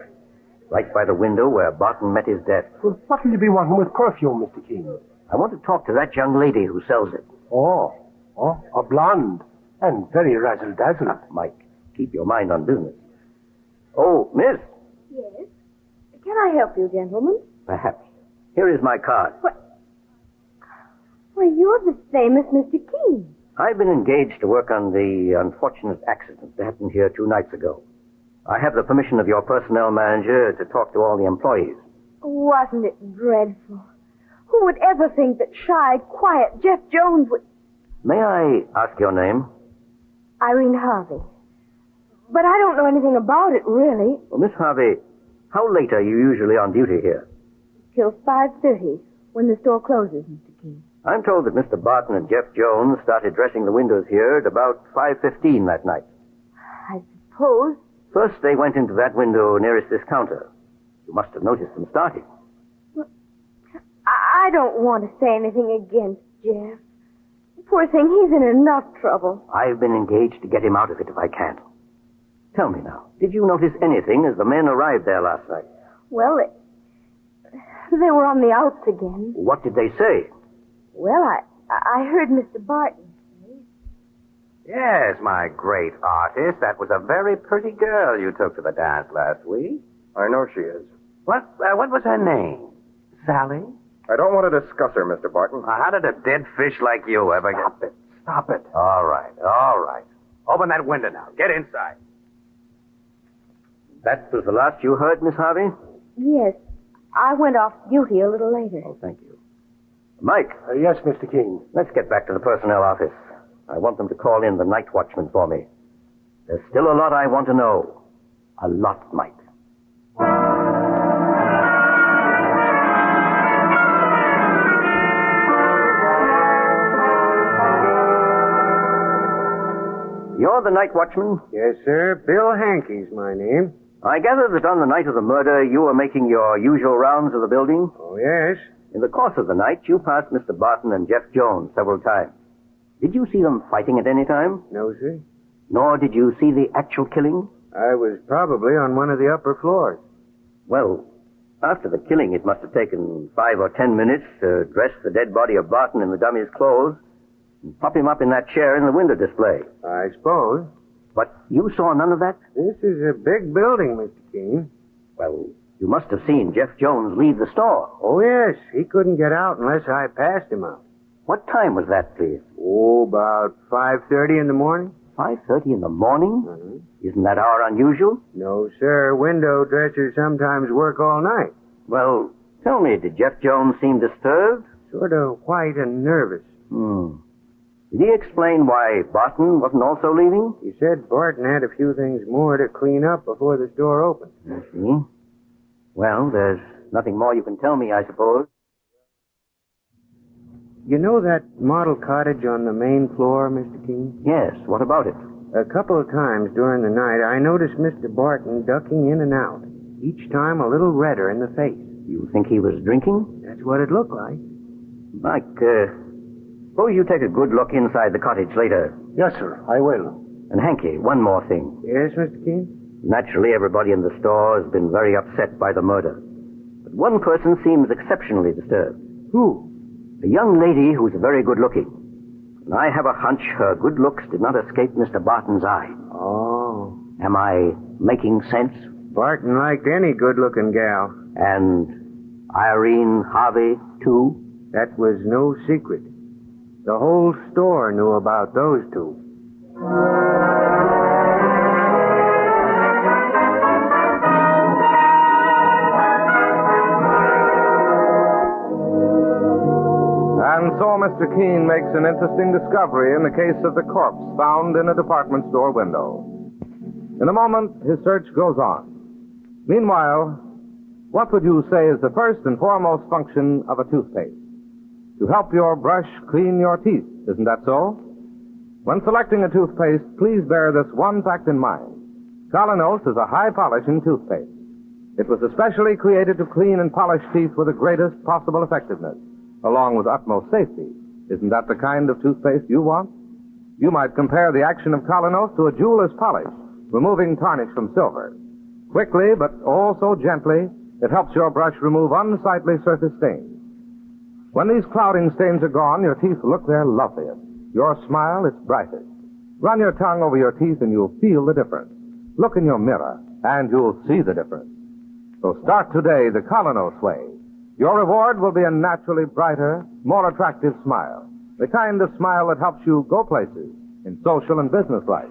Right by the window where Barton met his death. Well, what will you be wanting with perfume, Mr. Keene? I want to talk to that young lady who sells it. Oh, a blonde. And very razzle-dazzle. Mike, keep your mind on business. Oh, miss. Yes? Can I help you, gentlemen? Perhaps. Here is my card. Why, you're the famous Mr. Keene. I've been engaged to work on the unfortunate accident that happened here 2 nights ago. I have the permission of your personnel manager to talk to all the employees. Wasn't it dreadful? Who would ever think that shy, quiet Jeff Jones would... May I ask your name? Irene Harvey. But I don't know anything about it, really. Well, Miss Harvey, how late are you usually on duty here? Till 5:30, when the store closes, Mr. Keene. I'm told that Mr. Barton and Jeff Jones started dressing the windows here at about 5:15 that night. I suppose. First, they went into that window nearest this counter. You must have noticed them starting. Well, I don't want to say anything against Jeff. Poor thing, he's in enough trouble. I've been engaged to get him out of it if I can. Tell me now, did you notice anything as the men arrived there last night? Well, they were on the outs again. What did they say? Well, I heard Mr. Barton say. Yes, my great artist. That was a very pretty girl you took to the dance last week. I know she is. What was her name? Sally? I don't want to discuss her, Mr. Barton. How did a dead fish like you ever get... Stop it. All right. Open that window now. Get inside. That was the last you heard, Miss Harvey? Yes. I went off duty a little later. Oh, thank you. Mike. Yes, Mr. Keene. Let's get back to the personnel office. I want them to call in the night watchman for me. There's still a lot I want to know. A lot, Mike. You're the night watchman? Yes, sir. Bill Hankey's my name. I gather that on the night of the murder, you were making your usual rounds of the building? Oh, yes. In the course of the night, you passed Mr. Barton and Jeff Jones several times. Did you see them fighting at any time? No, sir. Nor did you see the actual killing? I was probably on one of the upper floors. Well, after the killing, it must have taken 5 or 10 minutes to dress the dead body of Barton in the dummy's clothes and pop him up in that chair in the window display. I suppose. But you saw none of that? This is a big building, Mr. Keene. Well, you must have seen Jeff Jones leave the store. Oh, yes. He couldn't get out unless I passed him out. What time was that, please? Oh, about 5:30 in the morning. 5:30 in the morning? Mm-hmm. Isn't that hour unusual? No, sir. Window dressers sometimes work all night. Well, tell me, did Jeff Jones seem disturbed? Sort of white and nervous. Did he explain why Barton wasn't also leaving? He said Barton had a few things more to clean up before the store opened. I see. Well, there's nothing more you can tell me, I suppose. You know that model cottage on the main floor, Mr. Keene? Yes, what about it? A couple of times during the night, I noticed Mr. Barton ducking in and out, each time a little redder in the face. You think he was drinking? That's what it looked like. Mike, suppose you take a good look inside the cottage later. Yes, sir, I will. And Hanky, one more thing. Yes, Mr. Keene? Naturally, everybody in the store has been very upset by the murder. But one person seems exceptionally disturbed. Who? A young lady who's very good looking. And I have a hunch her good looks did not escape Mr. Barton's eye. Oh. Am I making sense? Barton liked any good-looking gal. And Irene Harvey, too? That was no secret. The whole store knew about those two. And so Mr. Keene makes an interesting discovery in the case of the corpse found in a department store window. In a moment, his search goes on. Meanwhile, what would you say is the first and foremost function of a toothpaste? To help your brush clean your teeth, isn't that so? When selecting a toothpaste, please bear this one fact in mind. Colonos is a high-polishing toothpaste. It was especially created to clean and polish teeth with the greatest possible effectiveness, along with utmost safety. Isn't that the kind of toothpaste you want? You might compare the action of Colonos to a jeweler's polish, removing tarnish from silver. Quickly, but oh so gently, it helps your brush remove unsightly surface stains. When these clouding stains are gone, your teeth look their loveliest. Your smile its brightest. Run your tongue over your teeth and you'll feel the difference. Look in your mirror and you'll see the difference. So start today the Colonos way. Your reward will be a naturally brighter, more attractive smile. The kind of smile that helps you go places in social and business life.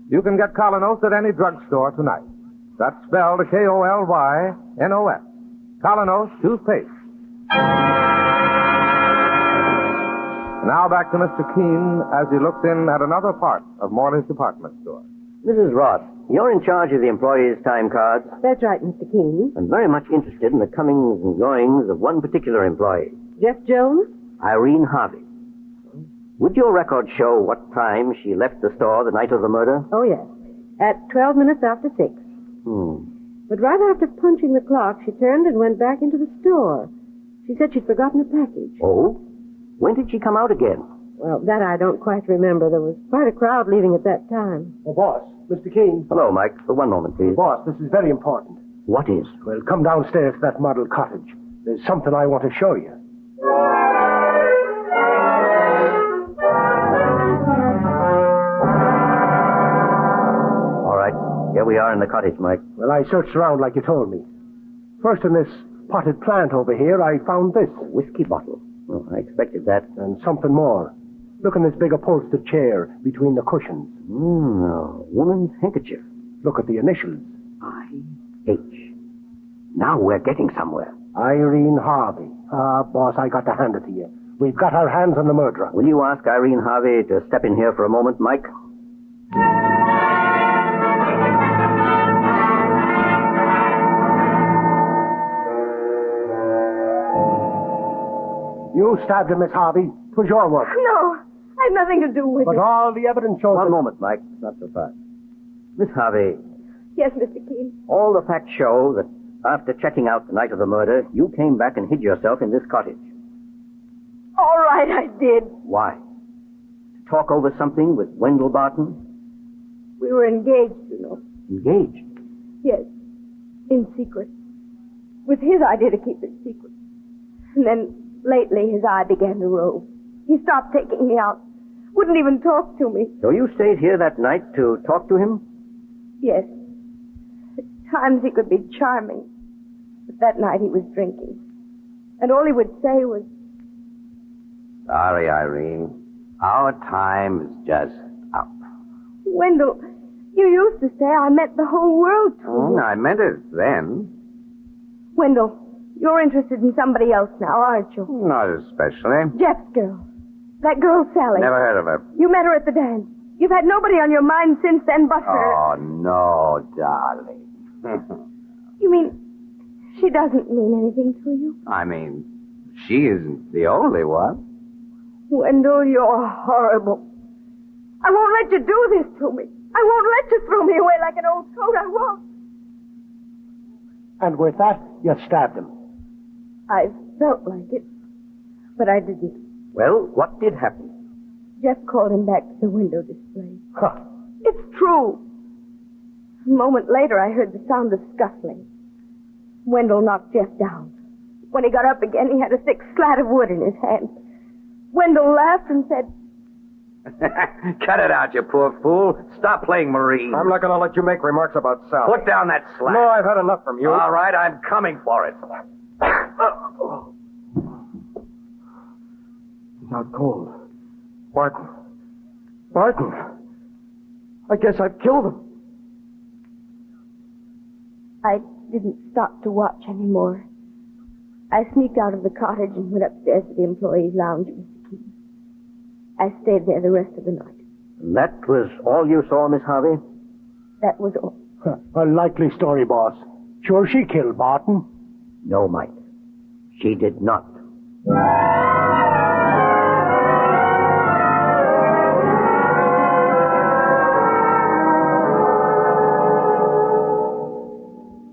You can get Colonos at any drugstore tonight. That's spelled K-O-L-Y-N-O-S. Colonos toothpaste. Now back to Mr. Keene as he looks in at another part of Morley's department store. Mrs. Ross, you're in charge of the employees' time cards. That's right, Mr. Keene. I'm very much interested in the comings and goings of one particular employee. Jeff Jones? Irene Harvey. Would your record show what time she left the store the night of the murder? Oh, yes. At 12 minutes after 6. But right after punching the clock, she turned and went back into the store. She said she'd forgotten a package. Oh? When did she come out again? Well, that I don't quite remember. There was quite a crowd leaving at that time. Oh, boss, Mr. Keene. Hello, Mike. For one moment, please. Boss, this is very important. What is? Well, come downstairs to that model cottage. There's something I want to show you. All right. Here we are in the cottage, Mike. Well, I searched around like you told me. First in this potted plant over here, I found this. A whiskey bottle. Oh, I expected that. And something more. Look in this big upholstered chair between the cushions. A woman's handkerchief. Look at the initials. I-H. Now we're getting somewhere. Irene Harvey. Ah, boss, I got to hand it to you. We've got our hands on the murderer. Will you ask Irene Harvey to step in here for a moment, Mike? You stabbed him, Miss Harvey. It was your work. No, I had nothing to do with But it. all the evidence shows... One moment, Mike. Not so fast. Miss Harvey, Yes, Mr. Keene. all the facts show that after checking out the night of the murder, you came back and hid yourself in this cottage. All right, I did. Why? To talk over something with Wendell Barton? We were engaged, you know. Engaged? Yes, in secret. It was his idea to keep it secret. And then lately his eye began to rove. He stopped taking me out. Wouldn't even talk to me. So you stayed here that night to talk to him? Yes. At times he could be charming. But that night he was drinking. And all he would say was, Sorry, Irene. Our time is just up. Wendell, you used to say I meant the whole world to you. I meant it then. Wendell, you're interested in somebody else now, aren't you? Not especially. Jeff's girl. That girl, Sally. Never heard of her. You met her at the dance. You've had nobody on your mind since then but her. Oh, no, darling. You mean she doesn't mean anything to you? I mean, she isn't the only one. Wendell, you're horrible. I won't let you do this to me. I won't let you throw me away like an old coat. I won't. And with that, you stabbed him. I felt like it, but I didn't. Well, what did happen? Jeff called him back to the window display. Huh. It's true. A moment later, I heard the sound of scuffling. Wendell knocked Jeff down. When he got up again, he had a thick slat of wood in his hand. Wendell laughed and said, Cut it out, you poor fool. Stop playing Marine. I'm not going to let you make remarks about Sally. Put down that slap. No, I've had enough from you. All right, I'm coming for it. He's out cold. Barton. I guess I've killed him. I didn't stop to watch anymore. I sneaked out of the cottage and went upstairs to the employees' lounge, Mr. Keene. I stayed there the rest of the night. That was all you saw, Miss Harvey? That was all. A likely story, boss. Sure she killed Barton? No, Mike. She did not.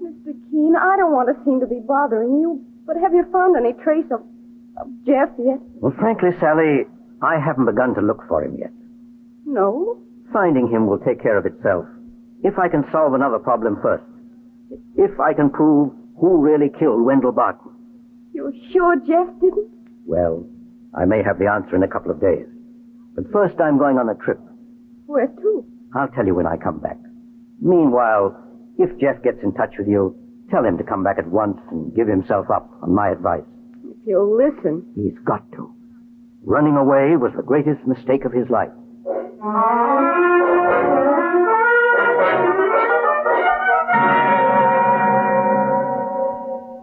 Mr. Keene, I don't want to seem to be bothering you, but have you found any trace of Jeff yet? Well, frankly, Sally, I haven't begun to look for him yet. No? Finding him will take care of itself. If I can solve another problem first. If I can prove who really killed Wendell Barton. You're sure Jeff didn't? Well, I may have the answer in a couple of days. But first I'm going on a trip. Where to? I'll tell you when I come back. Meanwhile, if Jeff gets in touch with you, tell him to come back at once and give himself up on my advice. If you'll listen. He's got to. Running away was the greatest mistake of his life.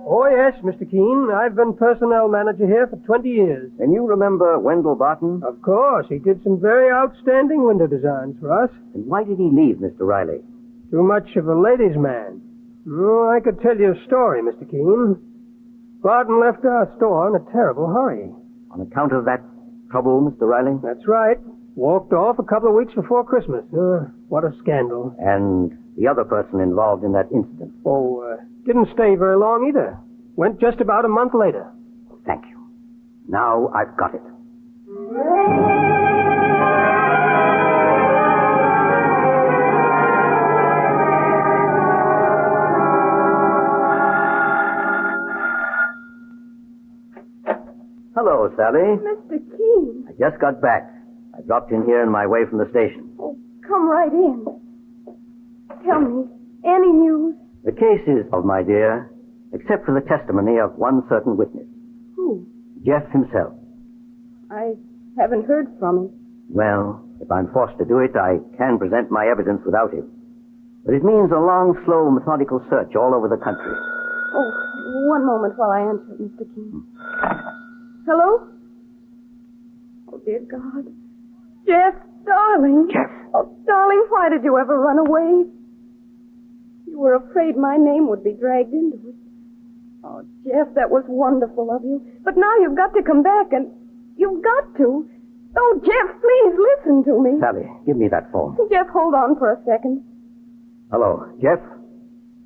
Oh, yes, Mr. Keene. I've been personnel manager here for 20 years. And you remember Wendell Barton? Of course. He did some very outstanding window designs for us. And why did he leave, Mr. Riley? Too much of a ladies' man. Oh, I could tell you a story, Mr. Keene. Barton left our store in a terrible hurry. On account of that trouble, Mr. Riley? That's right. Walked off a couple of weeks before Christmas. What a scandal. And the other person involved in that incident? Oh, didn't stay very long either. Went just about a month later. Thank you. Now I've got it. Hello, Sally. Mr. Keene. I just got back. I dropped in here on my way from the station. Oh, come right in. Tell me, any news? The case is solved, my dear, except for the testimony of one certain witness. Who? Jeff himself. I haven't heard from him. Well, if I'm forced to do it, I can present my evidence without him. But it means a long, slow, methodical search all over the country. Oh, one moment while I answer, Mr. Keene. Hello? Oh, dear God. Jeff, darling. Jeff. Oh, darling, why did you ever run away? You were afraid my name would be dragged into it. Oh, Jeff, that was wonderful of you. But now you've got to come back, and you've got to. Oh, Jeff, please listen to me. Sally, give me that phone. Jeff, hold on for a second. Hello, Jeff?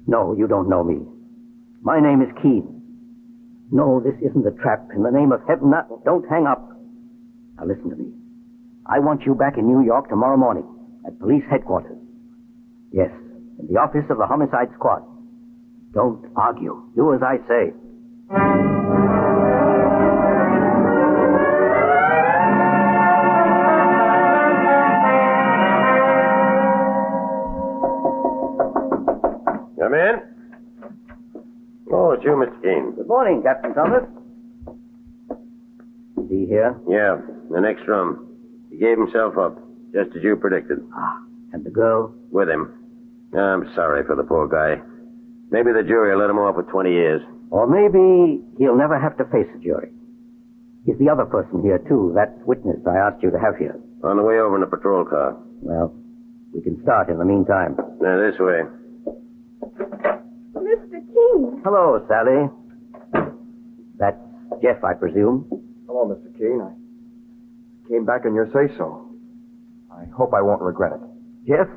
No, you don't know me. My name is Keene. No, this isn't a trap. In the name of heaven, don't hang up. Now listen to me. I want you back in New York tomorrow morning at police headquarters. Yes, in the office of the homicide squad. Don't argue. Do as I say. Come in. Oh, it's you, Mr. Keene. Good morning, Captain Thomas. Is he here? Yeah, the next room. He gave himself up, just as you predicted. Ah, and the girl? With him. I'm sorry for the poor guy. Maybe the jury will let him off with 20 years. Or maybe he'll never have to face a jury. He's the other person here, too, that witness I asked you to have here. On the way over in a patrol car. Well, we can start in the meantime. Now, this way. Mr. Keene. Hello, Sally. That's Jeff, I presume. Hello, Mr. Keene. came back on your say-so. I hope I won't regret it. Jeff,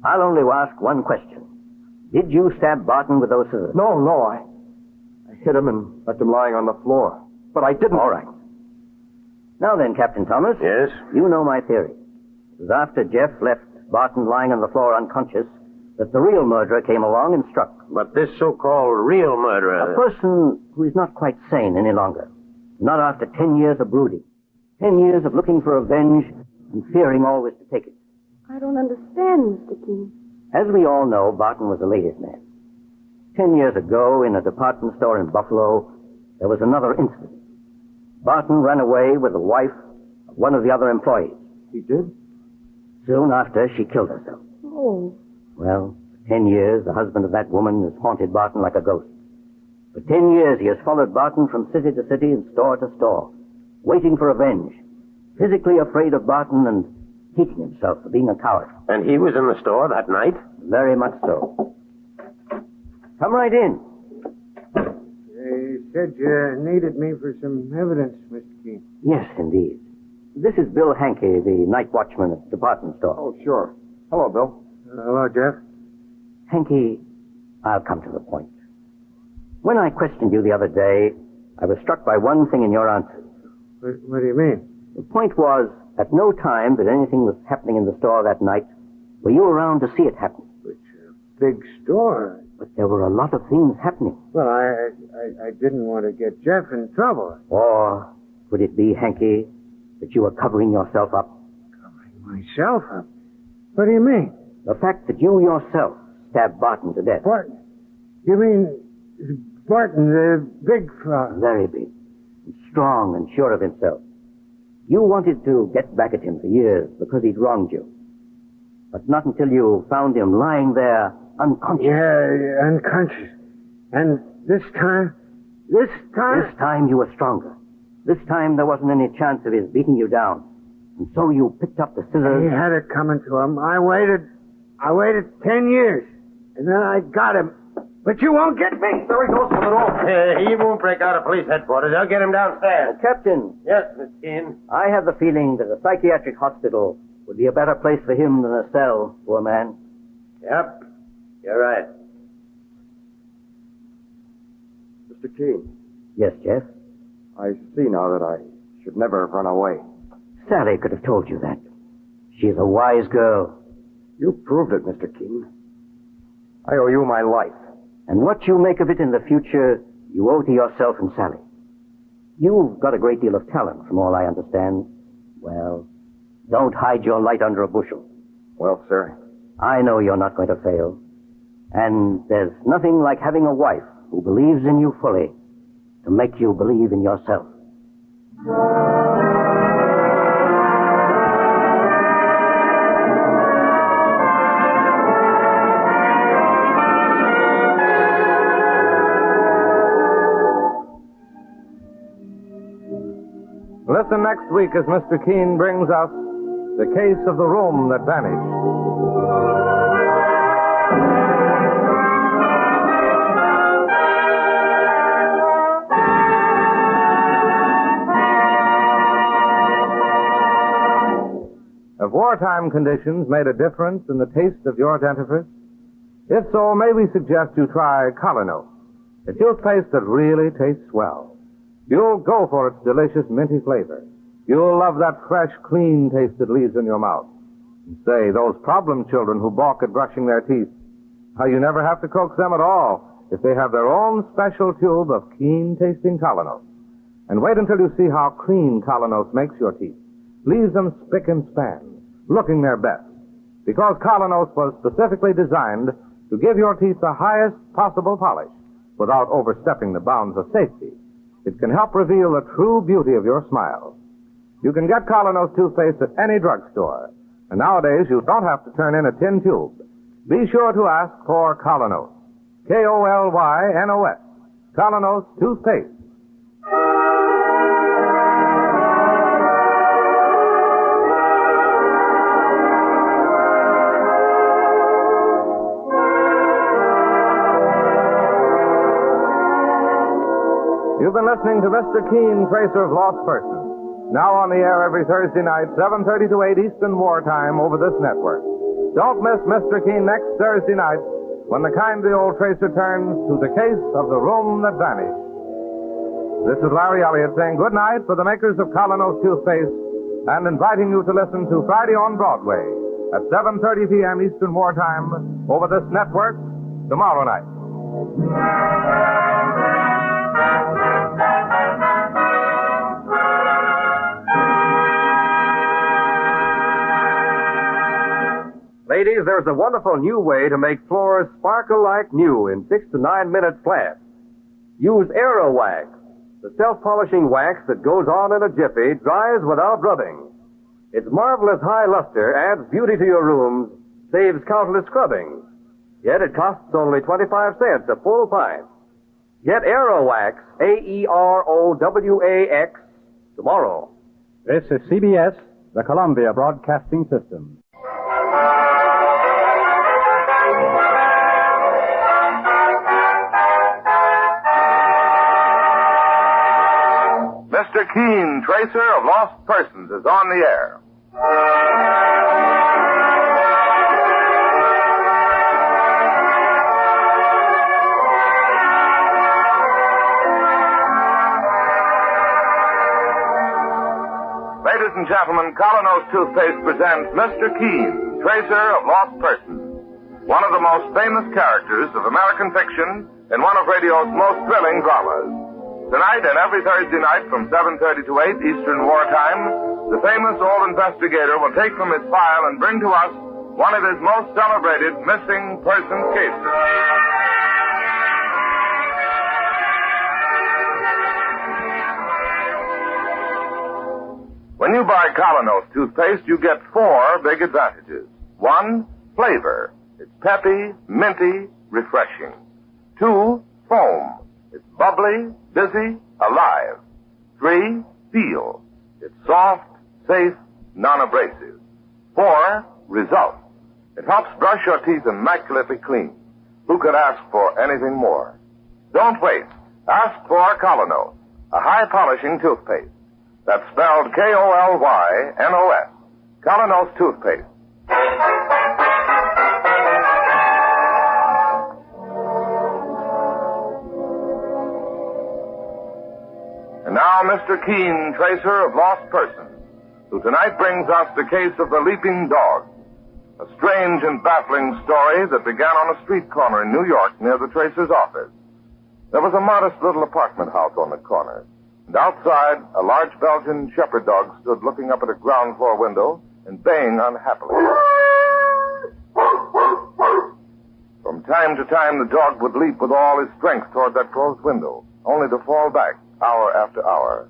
I'll only ask one question. Did you stab Barton with those scissors? No, I hit him and left him lying on the floor. But I didn't. All right. Now then, Captain Thomas. Yes? You know my theory. It was after Jeff left Barton lying on the floor unconscious that the real murderer came along and struck. But this so-called real murderer... A person who is not quite sane any longer. Not after 10 years of brooding. 10 years of looking for revenge and fearing always to take it. I don't understand, Mr. Keene. As we all know, Barton was a ladies' man. 10 years ago, in a department store in Buffalo, there was another incident. Barton ran away with the wife of one of the other employees. He did? Soon after, she killed herself. Oh. Well, for 10 years, the husband of that woman has haunted Barton like a ghost. For 10 years, he has followed Barton from city to city and store to store, waiting for revenge, physically afraid of Barton and hating himself for being a coward. And he was in the store that night? Very much so. Come right in. You said you needed me for some evidence, Mr. Keene. Yes, indeed. This is Bill Hankey, the night watchman at the department store. Oh, sure. Hello, Bill. Hello, Jeff. Hankey, I'll come to the point. When I questioned you the other day, I was struck by one thing in your answers. What do you mean? The point was, at no time that anything was happening in the store that night were you around to see it happen. It's a big store. But there were a lot of things happening. Well, I didn't want to get Jeff in trouble. Or could it be, Hankey, that you were covering yourself up? Covering myself up? What do you mean? The fact that you yourself stabbed Barton to death. What? You mean Barton, the big fellow? Very big. Strong and sure of himself. You wanted to get back at him for years because he'd wronged you. But not until you found him lying there unconscious. Yeah, unconscious. And this time? This time you were stronger. This time there wasn't any chance of his beating you down. And so you picked up the scissors. He had it coming to him. I waited 10 years. And then I got him. But you won't get me. There he goes from the door. He won't break out of police headquarters. I'll get him downstairs. Captain. Yes, Miss Keene. I have the feeling that a psychiatric hospital would be a better place for him than a cell, poor man. Yep. You're right. Mr. Keene. Yes, Jeff? I see now that I should never have run away. Sally could have told you that. She's a wise girl. You proved it, Mr. Keene. I owe you my life. And what you make of it in the future, you owe to yourself and Sally. You've got a great deal of talent, from all I understand. Well, don't hide your light under a bushel. Well, sir. I know you're not going to fail. And there's nothing like having a wife who believes in you fully to make you believe in yourself. Listen next week as Mr. Keene brings us the case of the room that vanished. Have wartime conditions made a difference in the taste of your dentifrice? If so, may we suggest you try Colonel, a toothpaste that really tastes well. You'll go for its delicious minty flavor. You'll love that fresh, clean taste it leaves in your mouth. And say, those problem children who balk at brushing their teeth, how you never have to coax them at all if they have their own special tube of keen-tasting Colonos. And wait until you see how clean Colonos makes your teeth. Leaves them spick and span, looking their best. Because Colonos was specifically designed to give your teeth the highest possible polish without overstepping the bounds of safety. It can help reveal the true beauty of your smile. You can get Colonos toothpaste at any drugstore. And nowadays, you don't have to turn in a tin tube. Be sure to ask for Colonos. K-O-L-Y-N-O-S. Colonos toothpaste. You've been listening to Mr. Keene, Tracer of Lost Persons. Now on the air every Thursday night, 7:30 to 8 Eastern Wartime over this network. Don't miss Mr. Keen next Thursday night when the kindly old tracer turns to the case of the room that vanished. This is Larry Elliott saying good night for the makers of Colonos toothpaste and inviting you to listen to Friday on Broadway at 7:30 p.m. Eastern Wartime over this network tomorrow night. Ladies, there's a wonderful new way to make floors sparkle like new in 6 to 9 minutes flat. Use Aero Wax, the self-polishing wax that goes on in a jiffy, dries without rubbing. Its marvelous high luster adds beauty to your rooms, saves countless scrubbing. Yet it costs only 25 cents a full pint. Get Aero Wax, AEROWAX, tomorrow. This is CBS, the Columbia Broadcasting System. Mr. Keen, Tracer of Lost Persons, is on the air. Ladies and gentlemen, Colonos Toothpaste presents Mr. Keen, Tracer of Lost Persons, one of the most famous characters of American fiction in one of radio's most thrilling dramas. Tonight and every Thursday night from 7:30 to 8 Eastern Wartime, the famous old investigator will take from his file and bring to us one of his most celebrated missing persons cases. When you buy Colonos toothpaste, you get 4 big advantages. 1, flavor. It's peppy, minty, refreshing. 2, foam. It's bubbly, busy, alive. 3, feel. It's soft, safe, non-abrasive. 4, result. It helps brush your teeth immaculately clean. Who could ask for anything more? Don't wait. Ask for Colonos, a high-polishing toothpaste. That's spelled KolYnos. Colonos toothpaste. And now, Mr. Keen, Tracer of Lost Persons, who tonight brings us the case of the Leaping Dog, a strange and baffling story that began on a street corner in New York near the Tracer's office. There was a modest little apartment house on the corner, and outside, a large Belgian shepherd dog stood looking up at a ground floor window and baying unhappily. From time to time, the dog would leap with all his strength toward that closed window, only to fall back hour after hour.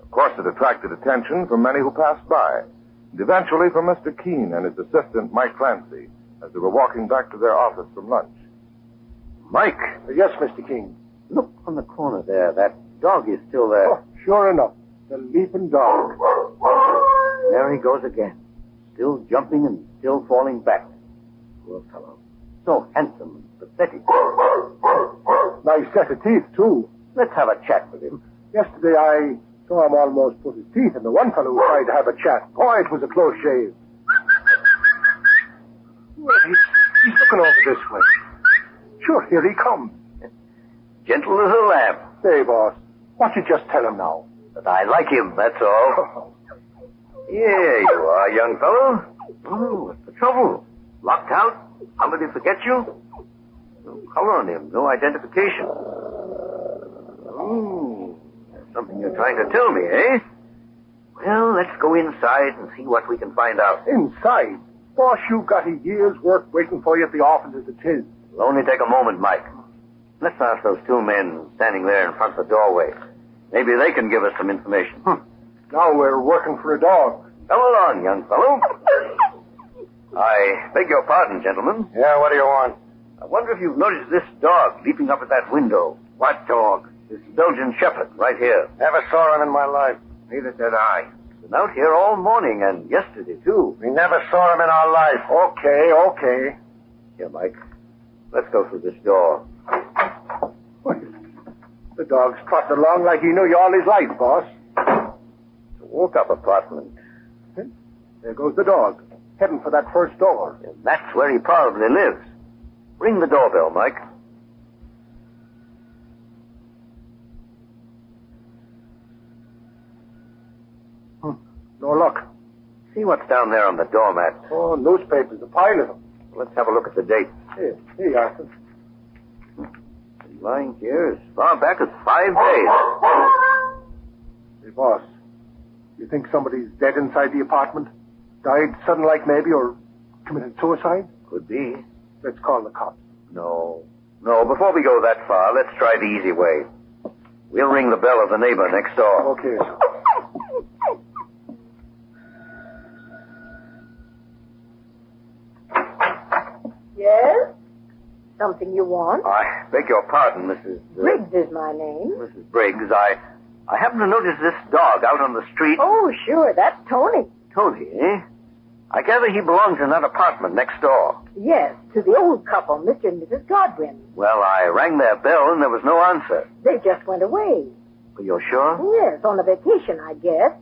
Of course, it attracted attention from many who passed by, and eventually from Mr. Keen and his assistant, Mike Clancy, as they were walking back to their office from lunch. Mike? Yes, Mr. King. Look from the corner there. That dog is still there. Oh, sure enough. The leaping dog. There he goes again. Still jumping and still falling back. Poor fellow. So handsome and pathetic. Nice set of teeth, too. Let's have a chat with him. Yesterday I saw him almost put his teeth in the one fellow who tried to have a chat. Boy, it was a close shave. Well, he's looking over this way. Sure, here he comes. Gentle as a lamb. Say, boss, what you just tell him now? That I like him, that's all. Here you are, young fellow. Oh, what's the trouble? Locked out? Somebody forget you? No color on him, no identification. Oh, there's something you're trying to tell me, eh? Well, let's go inside and see what we can find out. Inside? Boss, you've got a year's work waiting for you at the office as it is. It'll only take a moment, Mike. Let's ask those 2 men standing there in front of the doorway. Maybe they can give us some information. Now we're working for a dog. Come along, young fellow. I beg your pardon, gentlemen. Yeah, what do you want? I wonder if you've noticed this dog leaping up at that window. What dog? This Belgian shepherd, right here. Never saw him in my life. Neither did I. He's been out here all morning and yesterday, too. We never saw him in our life. Okay. Here, Mike. Let's go through this door. The dog's trotting along like he knew you all his life, boss. It's a walk-up apartment. There goes the dog, heading for that first door. And that's where he probably lives. Ring the doorbell, Mike. No luck. See what's down there on the doormat. Oh, newspapers, a pile of them. Let's have a look at the date. Here you are, sir. Lying here as far back as 5 days. Hey, boss, you think somebody's dead inside the apartment? Died sudden like maybe, or committed suicide? Could be. Let's call the cops. No, before we go that far, let's try the easy way. We'll ring the bell of the neighbor next door. Okay, sir. Yes? Something you want? I beg your pardon, Mrs. Briggs is my name. Mrs. Briggs. I happen to notice this dog out on the street. Oh, sure, that's Tony. Tony, eh? I gather he belongs in that apartment next door. Yes, to the old couple, Mr. and Mrs. Godwin. Well, I rang their bell and there was no answer. They just went away. You're sure? Yes, on a vacation, I guess.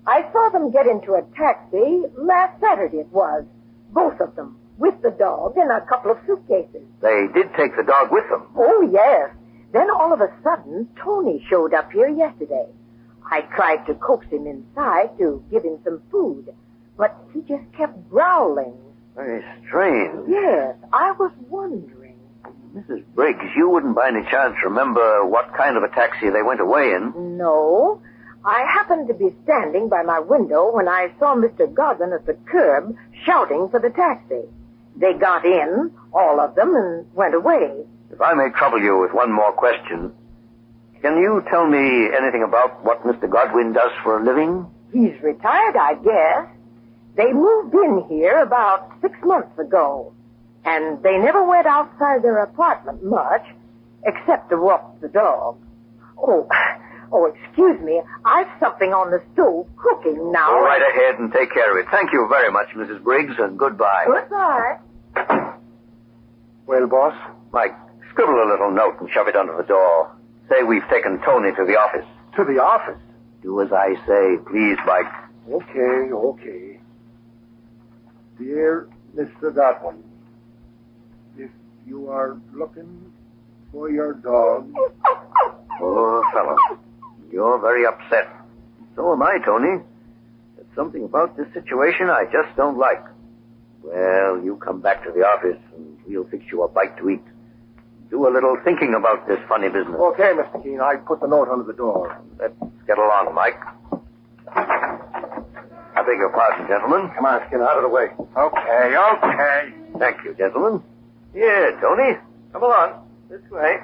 I saw them get into a taxi last Saturday it was. Both of them. With the dog and a couple of suitcases. They did take the dog with them. Oh, yes. Then all of a sudden, Tony showed up here yesterday. I tried to coax him inside to give him some food, but he just kept growling. Very strange. Yes, I was wondering. Mrs. Briggs, you wouldn't by any chance remember what kind of a taxi they went away in? No. I happened to be standing by my window when I saw Mr. Godwin at the curb shouting for the taxi. They got in, all of them, and went away. If I may trouble you with one more question, can you tell me anything about what Mr. Godwin does for a living? He's retired, I guess. They moved in here about 6 months ago, and they never went outside their apartment much, except to walk the dog. Oh, excuse me. I've something on the stove cooking now. Go right ahead and take care of it. Thank you very much, Mrs. Briggs, and goodbye. Goodbye. Well, boss? Mike, scribble a little note and shove it under the door. Say we've taken Tony to the office. To the office? Do as I say, please, Mike. Okay. Dear Mr. Godwin, if you are looking for your dog... Poor fellow. You're very upset. So am I, Tony. There's something about this situation I just don't like. Well, you come back to the office and we'll fix you a bite to eat. Do a little thinking about this funny business. Okay, Mr. Keene. I put the note under the door. Let's get along, Mike. I beg your pardon, gentlemen. Come on, Skinner, out of the way. Okay. Thank you, gentlemen. Here, Tony. Come along. This way.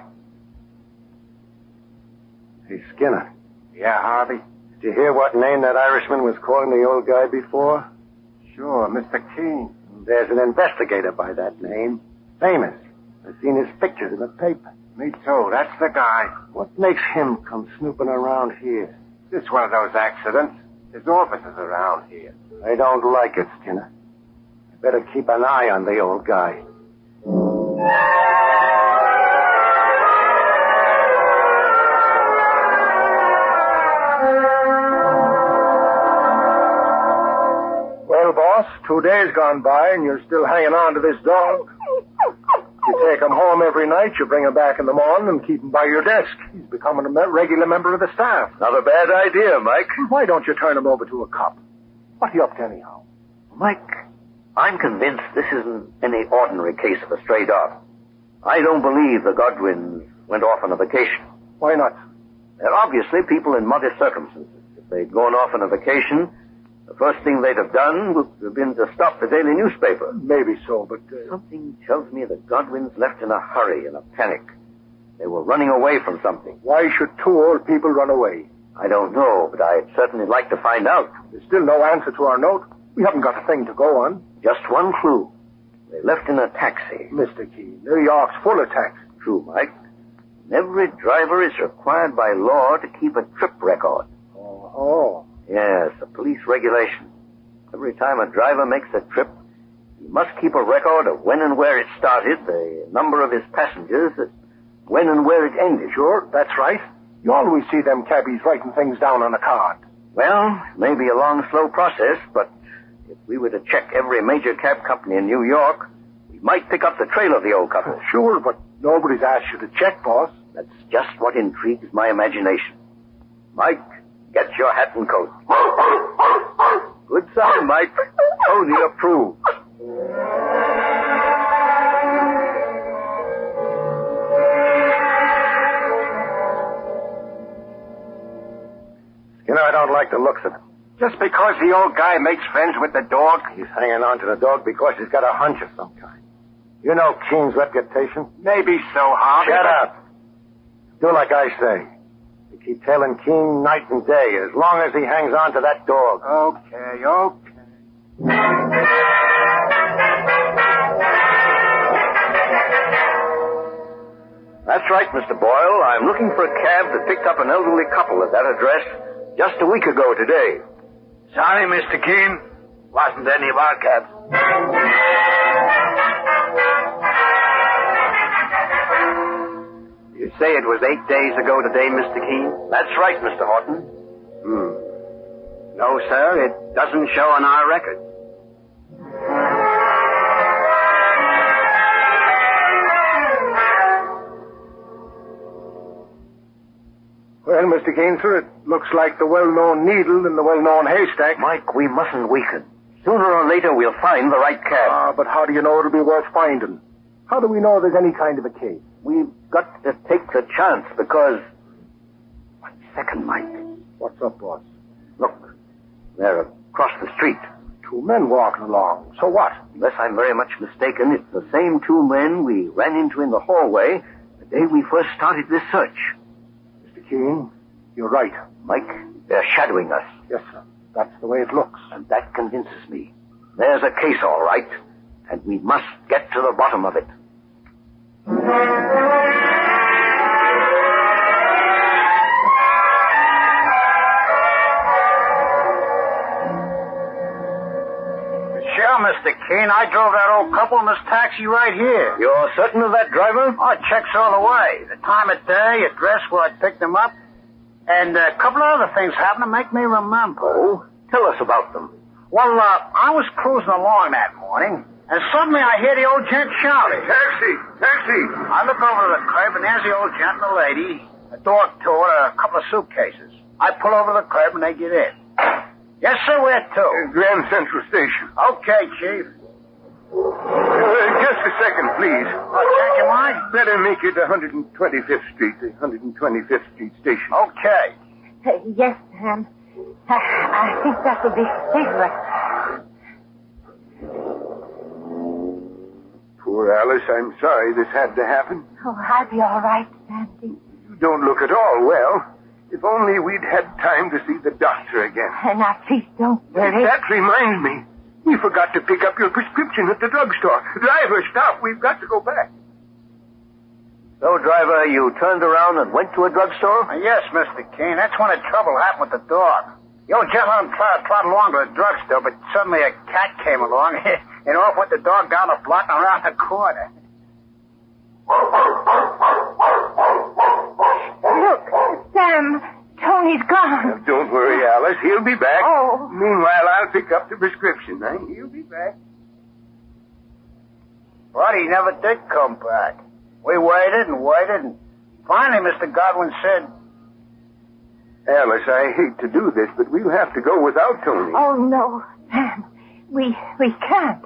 Hey, Skinner. Yeah, Harvey? Did you hear what name that Irishman was calling the old guy before? Sure, Mr. Keene. There's an investigator by that name. Famous. I've seen his pictures in the paper. Me too. That's the guy. What makes him come snooping around here? It's one of those accidents. His office is around here. I don't like it, Skinner. I better keep an eye on the old guy. Well, boss, 2 days gone by and you're still hanging on to this dog. You take him home every night, you bring him back in the morning and keep him by your desk. He's becoming a regular member of the staff. Not a bad idea, Mike. Why don't you turn him over to a cop? What are you up to anyhow? Mike, I'm convinced this isn't any ordinary case of a stray dog. I don't believe the Godwins went off on a vacation. Why not? They're obviously people in modest circumstances. If they'd gone off on a vacation, the first thing they'd have done would have been to stop the daily newspaper. Maybe so, but... Something tells me the Godwins left in a hurry, in a panic. They were running away from something. Why should 2 old people run away? I don't know, but I'd certainly like to find out. There's still no answer to our note. We haven't got a thing to go on. Just one clue. They left in a taxi. Mr. Keene, New York's full of taxis. True, Mike. And every driver is required by law to keep a trip record. Oh. Yes, a police regulation. Every time a driver makes a trip, he must keep a record of when and where it started, the number of his passengers, when and where it ended. Sure, that's right. You always see them cabbies writing things down on a card. Well, it may be a long, slow process, but if we were to check every major cab company in New York, we might pick up the trail of the old couple. Sure, but nobody's asked you to check, boss. That's just what intrigues my imagination. Mike, get your hat and coat. Good sign, Mike. Tony approves. You know, I don't like the looks of him. Just because the old guy makes friends with the dog? He's hanging on to the dog because he's got a hunch of some kind. You know Keene's reputation? Maybe so, Harvey. Shut up. Do like I say. You keep tailing Keene night and day as long as he hangs on to that dog. Okay. That's right, Mr. Boyle. I'm looking for a cab that picked up an elderly couple at that address just a week ago today. Sorry, Mr. Keene. Wasn't any of our cabs. You say it was 8 days ago today, Mr. Keene? That's right, Mr. Horton. No, sir, it doesn't show on our record. Well, Mr. Keene, sir, it looks like the well-known needle in the well-known haystack. Mike, we mustn't weaken. Sooner or later, we'll find the right cab. But how do you know it'll be worth finding? How do we know there's any kind of a case? We've got to take the chance because... 1 second, Mike. What's up, boss? Look, they're across the street. 2 men walking along. So what? Unless I'm very much mistaken, it's the same 2 men we ran into in the hallway the day we first started this search. Mr. Keene, you're right. Mike, they're shadowing us. Yes, sir. That's the way it looks. And that convinces me. There's a case, all right, and we must get to the bottom of it. Sure, Mr. Keene. I drove that old couple in this taxi right here. You're certain of that, driver? Oh, it checks all the way. The time of day, address where I picked them up, and a couple of other things happened to make me remember. Oh? Tell us about them. Well, I was cruising along that morning, and suddenly I hear the old gent shouting. Taxi! I look over to the curb, and there's the old gent and the lady, a dog to it, a couple of suitcases. I pull over to the curb, and they get in. Yes, sir, where to? Grand Central Station. Okay, Chief. Just a second, please. Change your mind? Better make it 125th Street, the 125th Street station. Okay. Yes, Sam. I think that would be safer. Poor Alice, I'm sorry this had to happen. Oh, I'll be all right, Sandy. You don't look at all well. If only we'd had time to see the doctor again. Now, please don't worry. That reminds me. We forgot to pick up your prescription at the drugstore. Driver, stop. We've got to go back. So, driver, you turned around and went to a drugstore? Yes, Mr. Keene. That's when the trouble happened with the dog. The old gentleman tried to trot along to the drugstore, but suddenly a cat came along and off went the dog down the block and around the corner. Look, Sam, Tony's gone. Don't worry, Alice. He'll be back. Oh. Meanwhile, I'll pick up the prescription. He'll be back. But he never did come back. We waited and waited, and finally Mr. Godwin said... Alice, I hate to do this, but we'll have to go without Tony. Oh, no, Sam. We can't.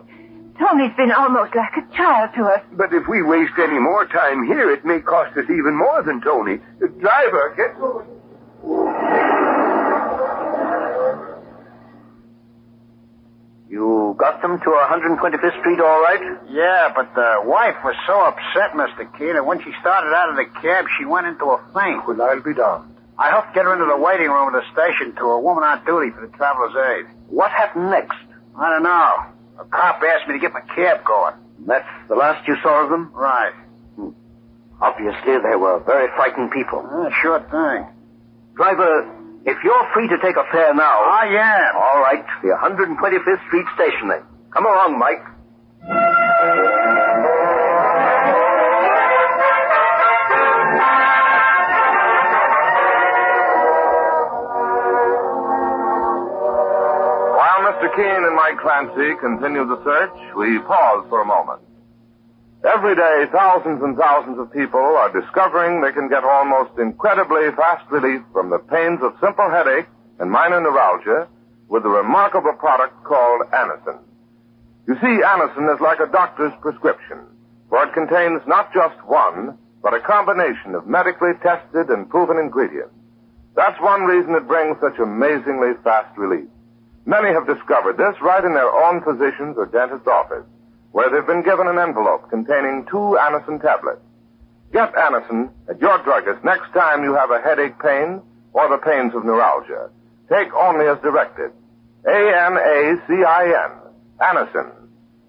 Tony's been almost like a child to us. But if we waste any more time here, it may cost us even more than Tony. The driver, get going. You got them to 125th Street all right? Yeah, but the wife was so upset, Mr. Keene, that when she started out of the cab, she went into a faint. Well, I'll be darned. I helped get her into the waiting room of the station to a woman on duty for the traveler's aid. What happened next? I don't know. A cop asked me to get my cab going. That's the last you saw of them? Right. Obviously, they were very frightened people. Sure thing. Driver, if you're free to take a fare now... I am. All right, the 125th Street station then. Come along, Mike. Mr. Keene and Mike Clancy continue the search, we pause for a moment. Every day, thousands and thousands of people are discovering they can get almost incredibly fast relief from the pains of simple headache and minor neuralgia with a remarkable product called Anacin. You see, Anacin is like a doctor's prescription, for it contains not just one, but a combination of medically tested and proven ingredients. That's one reason it brings such amazingly fast relief. Many have discovered this right in their own physician's or dentist's office, where they've been given an envelope containing 2 Anacin tablets. Get Anacin at your druggist next time you have a headache pain or the pains of neuralgia. Take only as directed. Anacin. Anacin.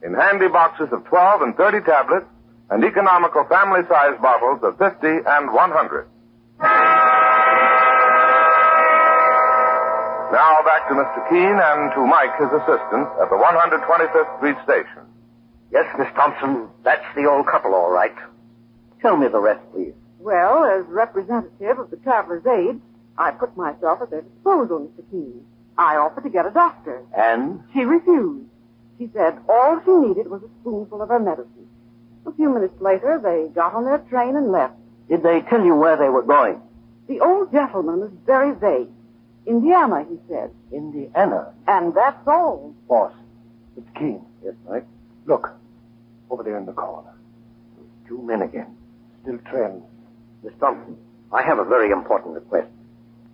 In handy boxes of 12 and 30 tablets and economical family-size bottles of 50 and 100. Now back to Mr. Keene and to Mike, his assistant, at the 125th Street station. Yes, Miss Thompson, that's the old couple, all right. Tell me the rest, please. Well, as representative of the Traveler's Aid, I put myself at their disposal, Mr. Keene. I offered to get a doctor. And? She refused. She said all she needed was a spoonful of her medicine. A few minutes later, they got on their train and left. Did they tell you where they were going? The old gentleman was very vague. Indiana, he said. Indiana? And that's all. Boss, it's Keene. Yes, Mike? Look, over there in the corner. 2 men again. Still trailing. Miss Thompson, I have a very important request.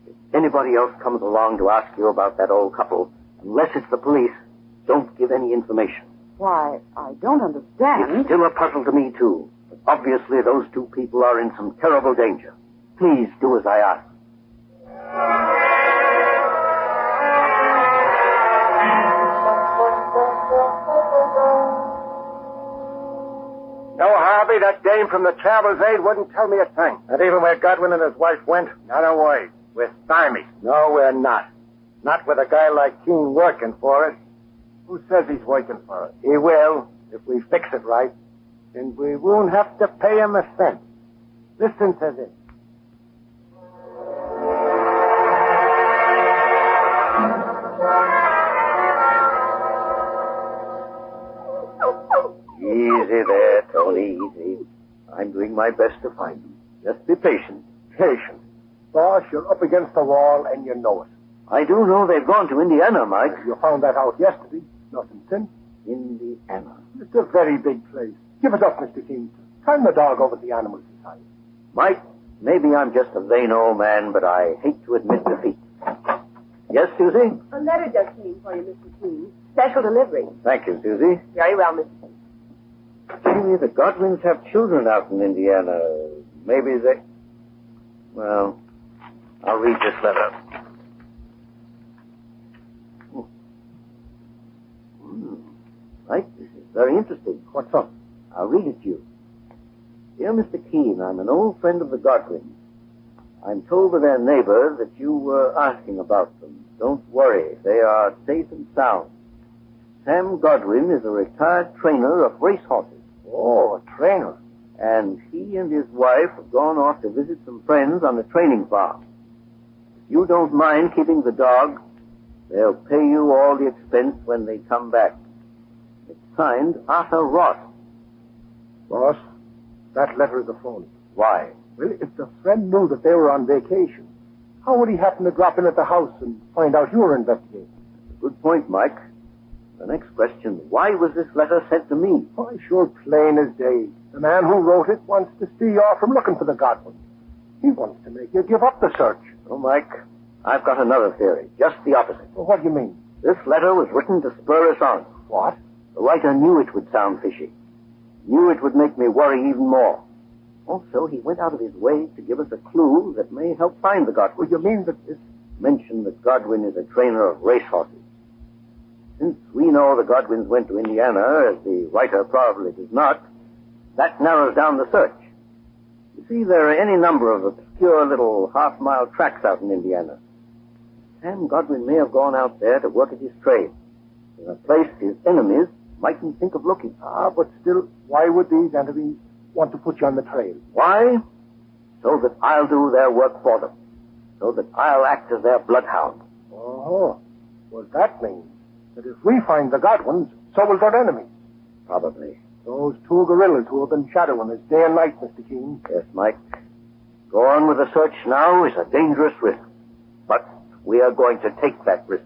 If anybody else comes along to ask you about that old couple, unless it's the police, don't give any information. Why, I don't understand. It's still a puzzle to me, too. But obviously those 2 people are in some terrible danger. Please do as I ask. No, Harvey, that dame from the Traveler's Aid wouldn't tell me a thing. Not even where Godwin and his wife went? Not a word. We're stymied. No, we're not. Not with a guy like Keene working for us. Who says he's working for us? He will, if we fix it right. And we won't have to pay him a cent. Listen to this. Easy there, Tony, easy. I'm doing my best to find them. Just be patient. Patient. Boss, you're up against the wall and you know it. I do know they've gone to Indiana, Mike. You found that out yesterday. Nothing since. Indiana. It's a very big place. Give it up, Mr. Keene. Turn the dog over to the animal society. Mike, maybe I'm just a vain old man, but I hate to admit defeat. Yes, Susie? A letter just came for you, Mr. Keene. Special delivery. Thank you, Susie. Very well, Mr. Keene. Maybe the Godwins have children out in Indiana. Maybe they... Well, I'll read this letter. Right, this is very interesting. What's up? I'll read it to you. Dear Mr. Keene, I'm an old friend of the Godwins. I'm told by their neighbor that you were asking about them. Don't worry, they are safe and sound. Sam Godwin is a retired trainer of racehorses. Oh, a trainer. And he and his wife have gone off to visit some friends on the training farm. If you don't mind keeping the dog, they'll pay you all the expense when they come back. It's signed Arthur Ross. Boss, that letter is a phony. Why? Well, if the friend knew that they were on vacation, how would he happen to drop in at the house and find out you were investigating? Good point, Mike. The next question, why was this letter sent to me? Why, sure, plain as day. The man who wrote it wants to steer you off from looking for the Godwins. He wants to make you give up the search. Oh, Mike, I've got another theory, just the opposite. Well, what do you mean? This letter was written to spur us on. What? The writer knew it would sound fishy. Knew it would make me worry even more. Also, he went out of his way to give us a clue that may help find the Godwin. Well, you mean that this... Mentioned that Godwin is a trainer of racehorses. Since we know the Godwins went to Indiana, as the writer probably does not, that narrows down the search. You see, there are any number of obscure little half-mile tracks out in Indiana. Sam Godwin may have gone out there to work at his trade, in a place his enemies mightn't think of looking. Ah, but still, why would these enemies want to put you on the trail? Why? So that I'll do their work for them. So that I'll act as their bloodhound. Oh, well, that means that if we find the Godwins, so will their enemies. Probably. Those two guerrillas who have been shadowing us day and night, Mr. Keene. Yes, Mike. Go on with the search now is a dangerous risk. But we are going to take that risk.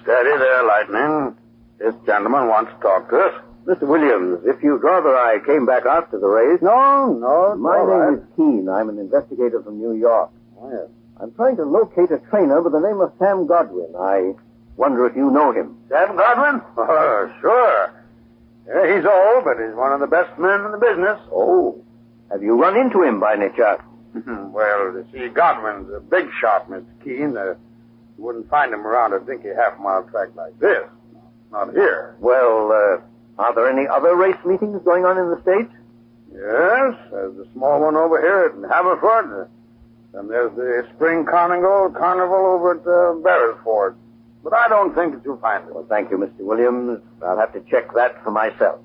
Steady there, Lightning. This gentleman wants to talk to us. Mr. Williams, if you'd rather I came back after the race... No. My name is Keene. I'm an investigator from New York. Oh, yes. I'm trying to locate a trainer by the name of Sam Godwin. I wonder if you know him. Sam Godwin? Oh, sure. Yeah, he's old, but he's one of the best men in the business. Oh. Have you run into him by any chance? Well, you see, Godwin's a big shot, Mr. Keene. You wouldn't find him around a dinky half-mile track like this. Not here. Well, are there any other race meetings going on in the States? Yes, there's a small one over here at Haverford. And there's the spring carnival over at Beresford. But I don't think that you'll find it. Well, thank you, Mr. Williams. I'll have to check that for myself.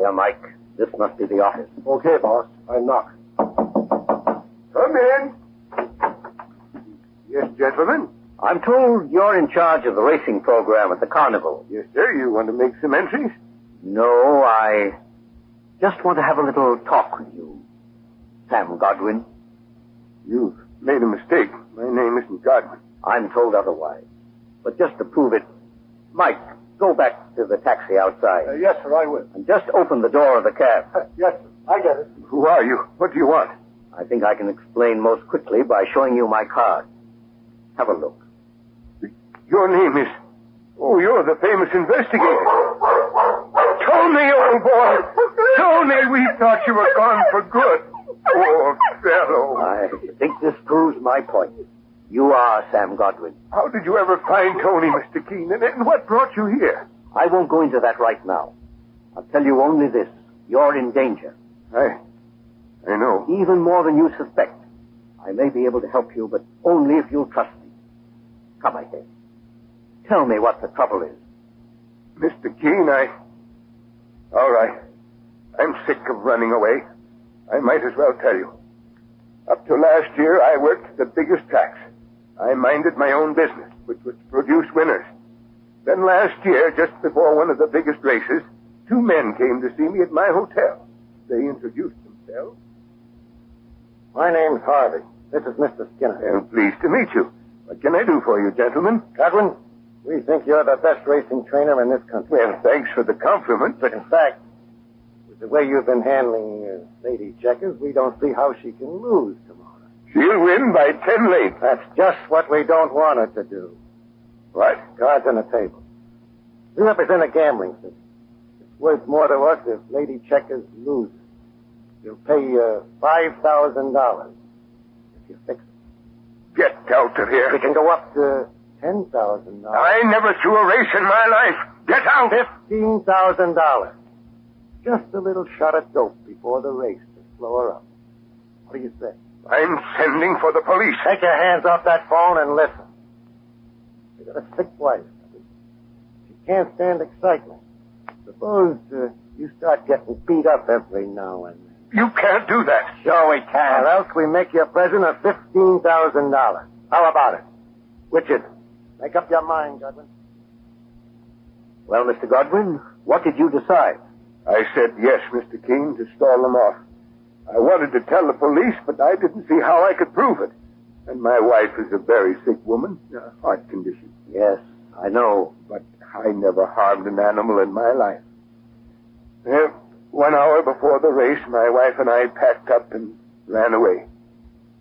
Yeah, Mike, this must be the office. Okay, boss. I knock. Come in. Yes, gentlemen. I'm told you're in charge of the racing program at the carnival. Yes, sir. You want to make some entries? No, I just want to have a little talk with you, Sam Godwin. You've made a mistake. My name isn't Godwin. I'm told otherwise. But just to prove it, Mike, go back to the taxi outside. Yes, sir, I will. And just open the door of the cab. Yes, sir. I get it. Who are you? What do you want? I think I can explain most quickly by showing you my card. Have a look. Your name is... Oh, you're the famous investigator. Tony, old boy. Tony, we thought you were gone for good. Poor fellow. I think this proves my point. You are Sam Godwin. How did you ever find Tony, Mr. Keene? And what brought you here? I won't go into that right now. I'll tell you only this. You're in danger. I know. Even more than you suspect. I may be able to help you, but only if you'll trust me. Come, I say. Tell me what the trouble is. Mr. Keene, All right. I'm sick of running away. I might as well tell you. Up to last year, I worked at the biggest tracks. I minded my own business, which was to produce winners. Then last year, just before one of the biggest races, two men came to see me at my hotel. They introduced themselves. My name's Harvey. This is Mr. Skinner. I'm pleased to meet you. What can I do for you, gentlemen? Godwin, we think you're the best racing trainer in this country. Well, thanks for the compliment, but... In fact, with the way you've been handling Lady Checkers, we don't see how she can lose tomorrow. She'll win by 10 lengths. That's just what we don't want her to do. What? Cards on the table. We represent a gambling system. It's worth more to us if Lady Checkers loses. We'll pay you $5,000 if you fix it. Get out of here. We can go up to $10,000. I never threw a race in my life. Get out. $15,000. Just a little shot of dope before the race to slow her up. What do you say? I'm sending for the police. Take your hands off that phone and listen. You got a sick wife. She can't stand excitement. Suppose you start getting beat up every now and then. You can't do that. Sure we can. Or else we make you a present of $15,000. How about it? Which is it? Make up your mind, Godwin. Well, Mr. Godwin, what did you decide? I said yes, Mr. Keene, to stall them off. I wanted to tell the police, but I didn't see how I could prove it. And my wife is a very sick woman, a heart condition. Yes, I know. But I never harmed an animal in my life. 1 hour before the race, my wife and I packed up and ran away.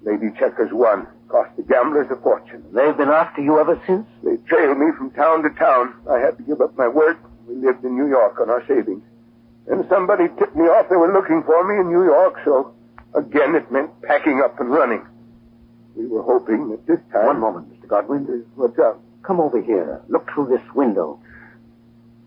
Lady Checkers won. Cost the gamblers a fortune. They've been after you ever since? They trailed me from town to town. I had to give up my work. We lived in New York on our savings. Then somebody tipped me off they were looking for me in New York, so again it meant packing up and running. We were hoping that this time... One moment, Mr. Godwin. What's up? Come over here. Look through this window.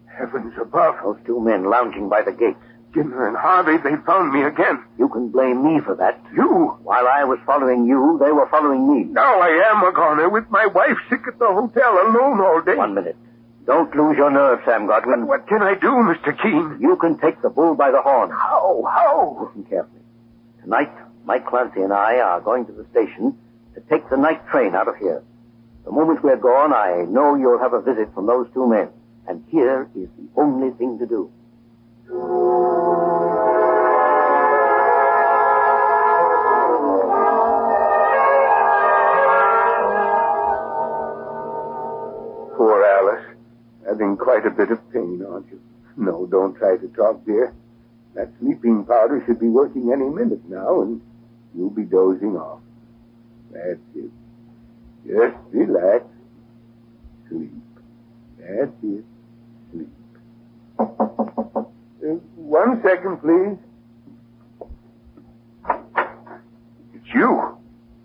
Heavens above. Those two men lounging by the gates. Skinner and Harvey, they found me again. You can blame me for that. You? While I was following you, they were following me. Now I am a goner with my wife sick at the hotel alone all day. 1 minute. Don't lose your nerve, Sam Godwin. But what can I do, Mr. Keene? You can take the bull by the horn. How? Listen carefully. Tonight, Mike Clancy and I are going to the station to take the night train out of here. The moment we're gone, I know you'll have a visit from those two men. And here is the only thing to do. Poor Alice. Having quite a bit of pain, aren't you? No, don't try to talk, dear. That sleeping powder should be working any minute now, and you'll be dozing off. That's it. Just relax. Sleep. That's it. Sleep. 1 second, please. It's you.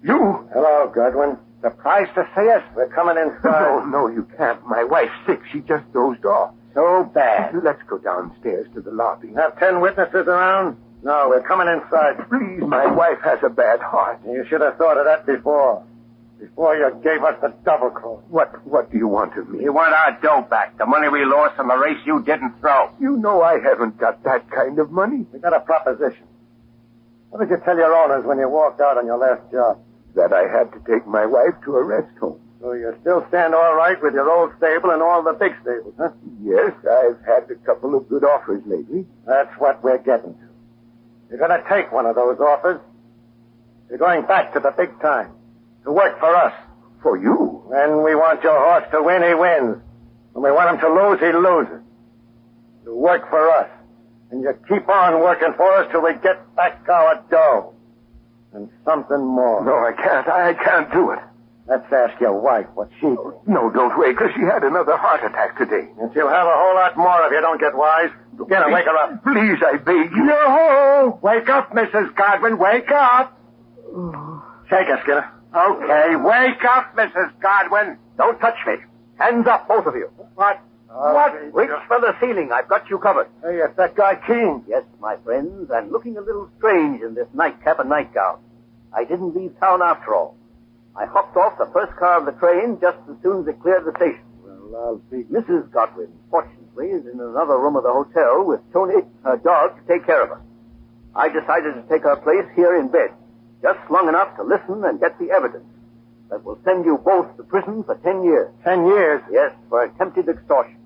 You. Hello, Godwin. Surprised to see us? We're coming inside. No, you can't. My wife's sick. She just dozed off. So bad. Let's go downstairs to the lobby. Have 10 witnesses around? No, we're coming inside. Please, my wife has a bad heart. You should have thought of that before. Before you gave us the double cross. What do you want of me? You want our dough back. The money we lost on the race you didn't throw. You know I haven't got that kind of money. We got a proposition. What did you tell your owners when you walked out on your last job? That I had to take my wife to a rest home. So you still stand all right with your old stable and all the big stables, huh? Yes, I've had a couple of good offers lately. That's what we're getting to. You're going to take one of those offers. You're going back to the big time. To work for us. For you? When we want your horse to win, he wins. When we want him to lose, he loses. You work for us. And you keep on working for us till we get back our dough. And something more. No, I can't. I can't do it. Let's ask your wife what she did. No, don't wait, because she had another heart attack today. And she'll have a whole lot more if you don't get wise. Get her, wake her up. Please, I beg you. No! Wake up, Mrs. Godwin. Wake up. Shake her, Skinner. Okay, wake up, Mrs. Godwin. Don't touch me. Hands up, both of you. What? What? Reach for the ceiling. I've got you covered. Hey, it's that guy Keene. Yes, my friends, and looking a little strange in this nightcap and nightgown. I didn't leave town after all. I hopped off the first car of the train just as soon as it cleared the station. Well, I'll be... Mrs. Godwin, fortunately, is in another room of the hotel with Tony, her dog, to take care of her. I decided to take her place here in bed, just long enough to listen and get the evidence that will send you both to prison for 10 years. 10 years? Yes, for attempted extortion.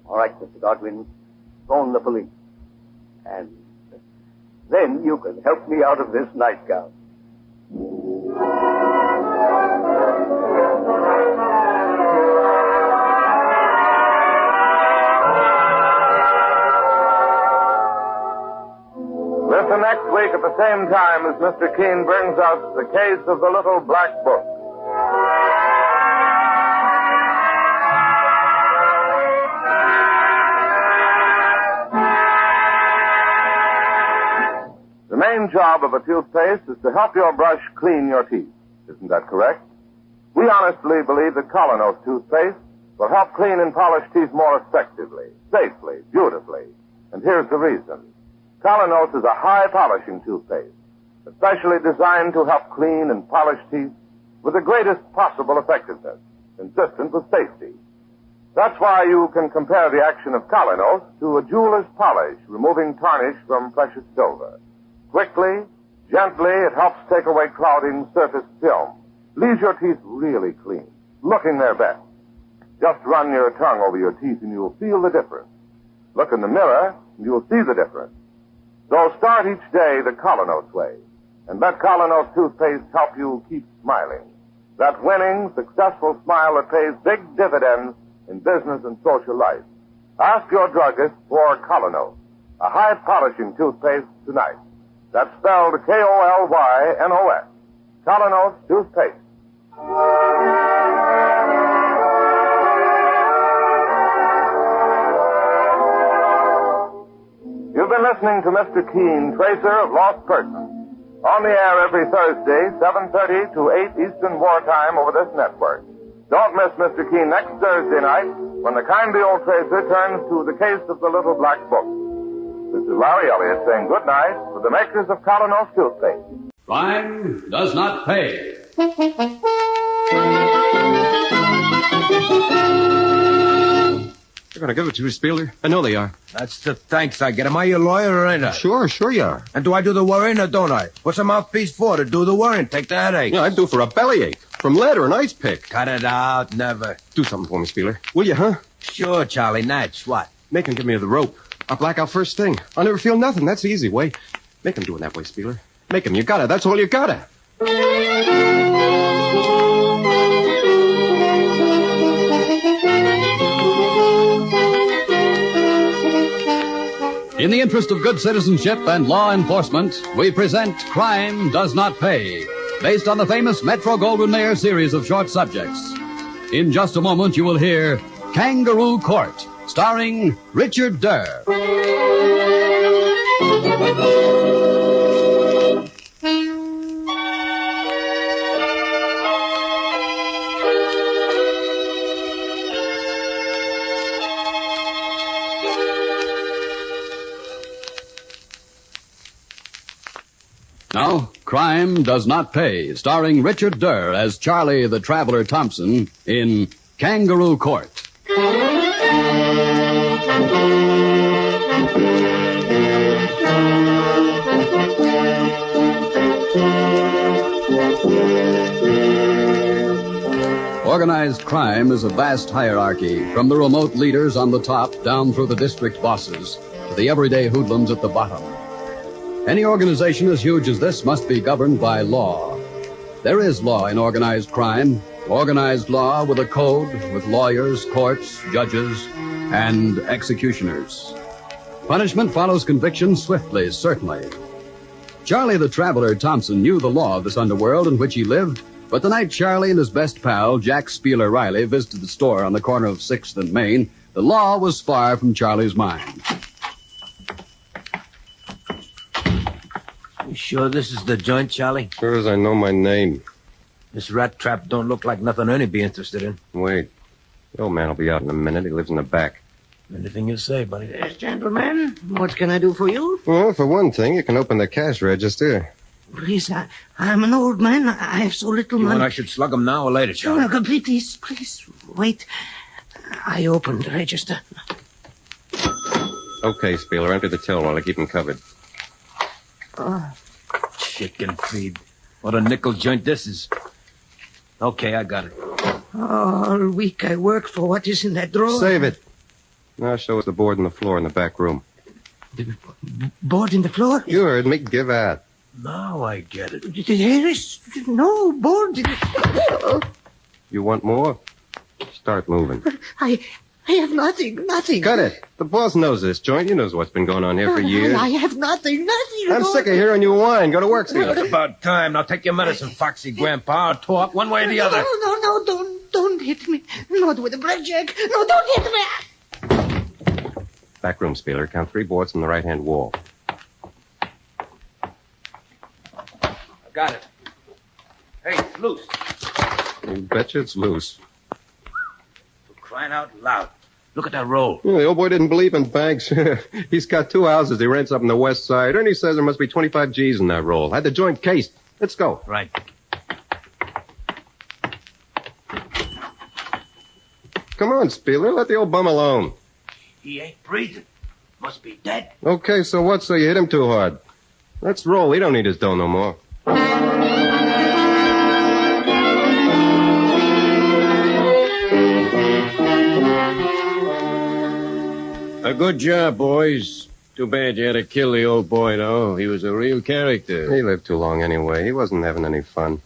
All right, Mr. Godwin, phone the police. And then you can help me out of this nightgown. Listen next week at the same time as Mr. Keene brings us the case of the Little Black Book. The main job of a toothpaste is to help your brush clean your teeth. Isn't that correct? We honestly believe that Colonos toothpaste will help clean and polish teeth more effectively, safely, beautifully. And here's the reason. Colonos is a high-polishing toothpaste, especially designed to help clean and polish teeth with the greatest possible effectiveness, consistent with safety. That's why you can compare the action of Colonos to a jeweler's polish, removing tarnish from precious silver. Quickly, gently, it helps take away clouding surface film. Leaves your teeth really clean, looking their best. Just run your tongue over your teeth and you'll feel the difference. Look in the mirror and you'll see the difference. So start each day the Colonos way, and let Colonos toothpaste help you keep smiling. That winning, successful smile that pays big dividends in business and social life. Ask your druggist for Colonos, a high-polishing toothpaste tonight. That's spelled K-O-L-Y-N-O-S. Colonos toothpaste. You've been listening to Mr. Keene, Tracer of Lost Persons. On the air every Thursday, 7:30 to 8 Eastern Wartime over this network. Don't miss Mr. Keene next Thursday night when the kindly old Tracer turns to the case of the Little Black Book. This is Larry Elliott saying good night for the makers of Colonos toothpaste. Crime does not pay. They're going to give it to you, Spieler. I know they are. That's the thanks I get. Am I your lawyer or ain't I? Sure you are. And do I do the worrying or don't I? What's a mouthpiece for? To do the worrying, take the headache. Yeah, I'd do for a bellyache. From lead or an ice pick. Cut it out, never. Do something for me, Spieler. Will you, huh? Sure, Charlie Natch. What? Make him give me the rope. I'll black out first thing. I'll never feel nothing. That's the easy way. Make him do it that way, Spieler. Make him. You got it. That's all you got it. In the interest of good citizenship and law enforcement, we present Crime Does Not Pay, based on the famous Metro-Goldwyn-Mayer series of short subjects. In just a moment, you will hear Kangaroo Court, starring Richard Durr. Now, Crime Does Not Pay, starring Richard Durr as Charlie the Traveler Thompson in Kangaroo Court. Organized crime is a vast hierarchy, from the remote leaders on the top down through the district bosses to the everyday hoodlums at the bottom. Any organization as huge as this must be governed by law. There is law in organized crime, organized law with a code, with lawyers, courts, judges, and executioners. Punishment follows conviction swiftly, certainly. Charlie the Traveler Thompson knew the law of this underworld in which he lived, but the night Charlie and his best pal, Jack Spieler Riley, visited the store on the corner of 6th and Main, the law was far from Charlie's mind. You sure this is the joint, Charlie? Sure as I know my name. This rat trap don't look like nothing Ernie'd be interested in. Wait. The old man will be out in a minute. He lives in the back. Anything you say, buddy. Yes, gentlemen. What can I do for you? Well, for one thing, you can open the cash register. Please, I'm an old man. I have so little money. You want I should slug him now or later, Charlie? No, please, wait. I opened the register. Okay, Spieler, enter the till while I keep him covered. Chicken feed. What a nickel joint this is. Okay, I got it. All week I work for what is in that drawer. Save it. Now show us the board and the floor in the back room. The board in the floor? You heard me. Give out. Now I get it. There is no board in the... You want more? Start moving. I have nothing. Cut it. The boss knows this joint. He knows what's been going on here for years. I have nothing. I'm sick of hearing you whine. Go to work, Steve. It's about time. Now take your medicine, Foxy Grandpa. I'll talk one way or the other. No, don't hit me. Not with a blackjack. No, don't hit me. Back room, Spieler. Count 3 boards from the right-hand wall. I got it. Hey, it's loose. You betcha it's loose. For crying out loud. Look at that roll. Yeah, the old boy didn't believe in banks. He's got 2 houses he rents up on the west side. Ernie says there must be 25 G's in that roll. Had the joint cased. Let's go. Right. Come on, Spieler. Let the old bum alone. He ain't breathing. Must be dead. Okay, so what? So you hit him too hard. Let's roll. He don't need his dough no more. A good job, boys. Too bad you had to kill the old boy, though. He was a real character. He lived too long anyway. He wasn't having any fun.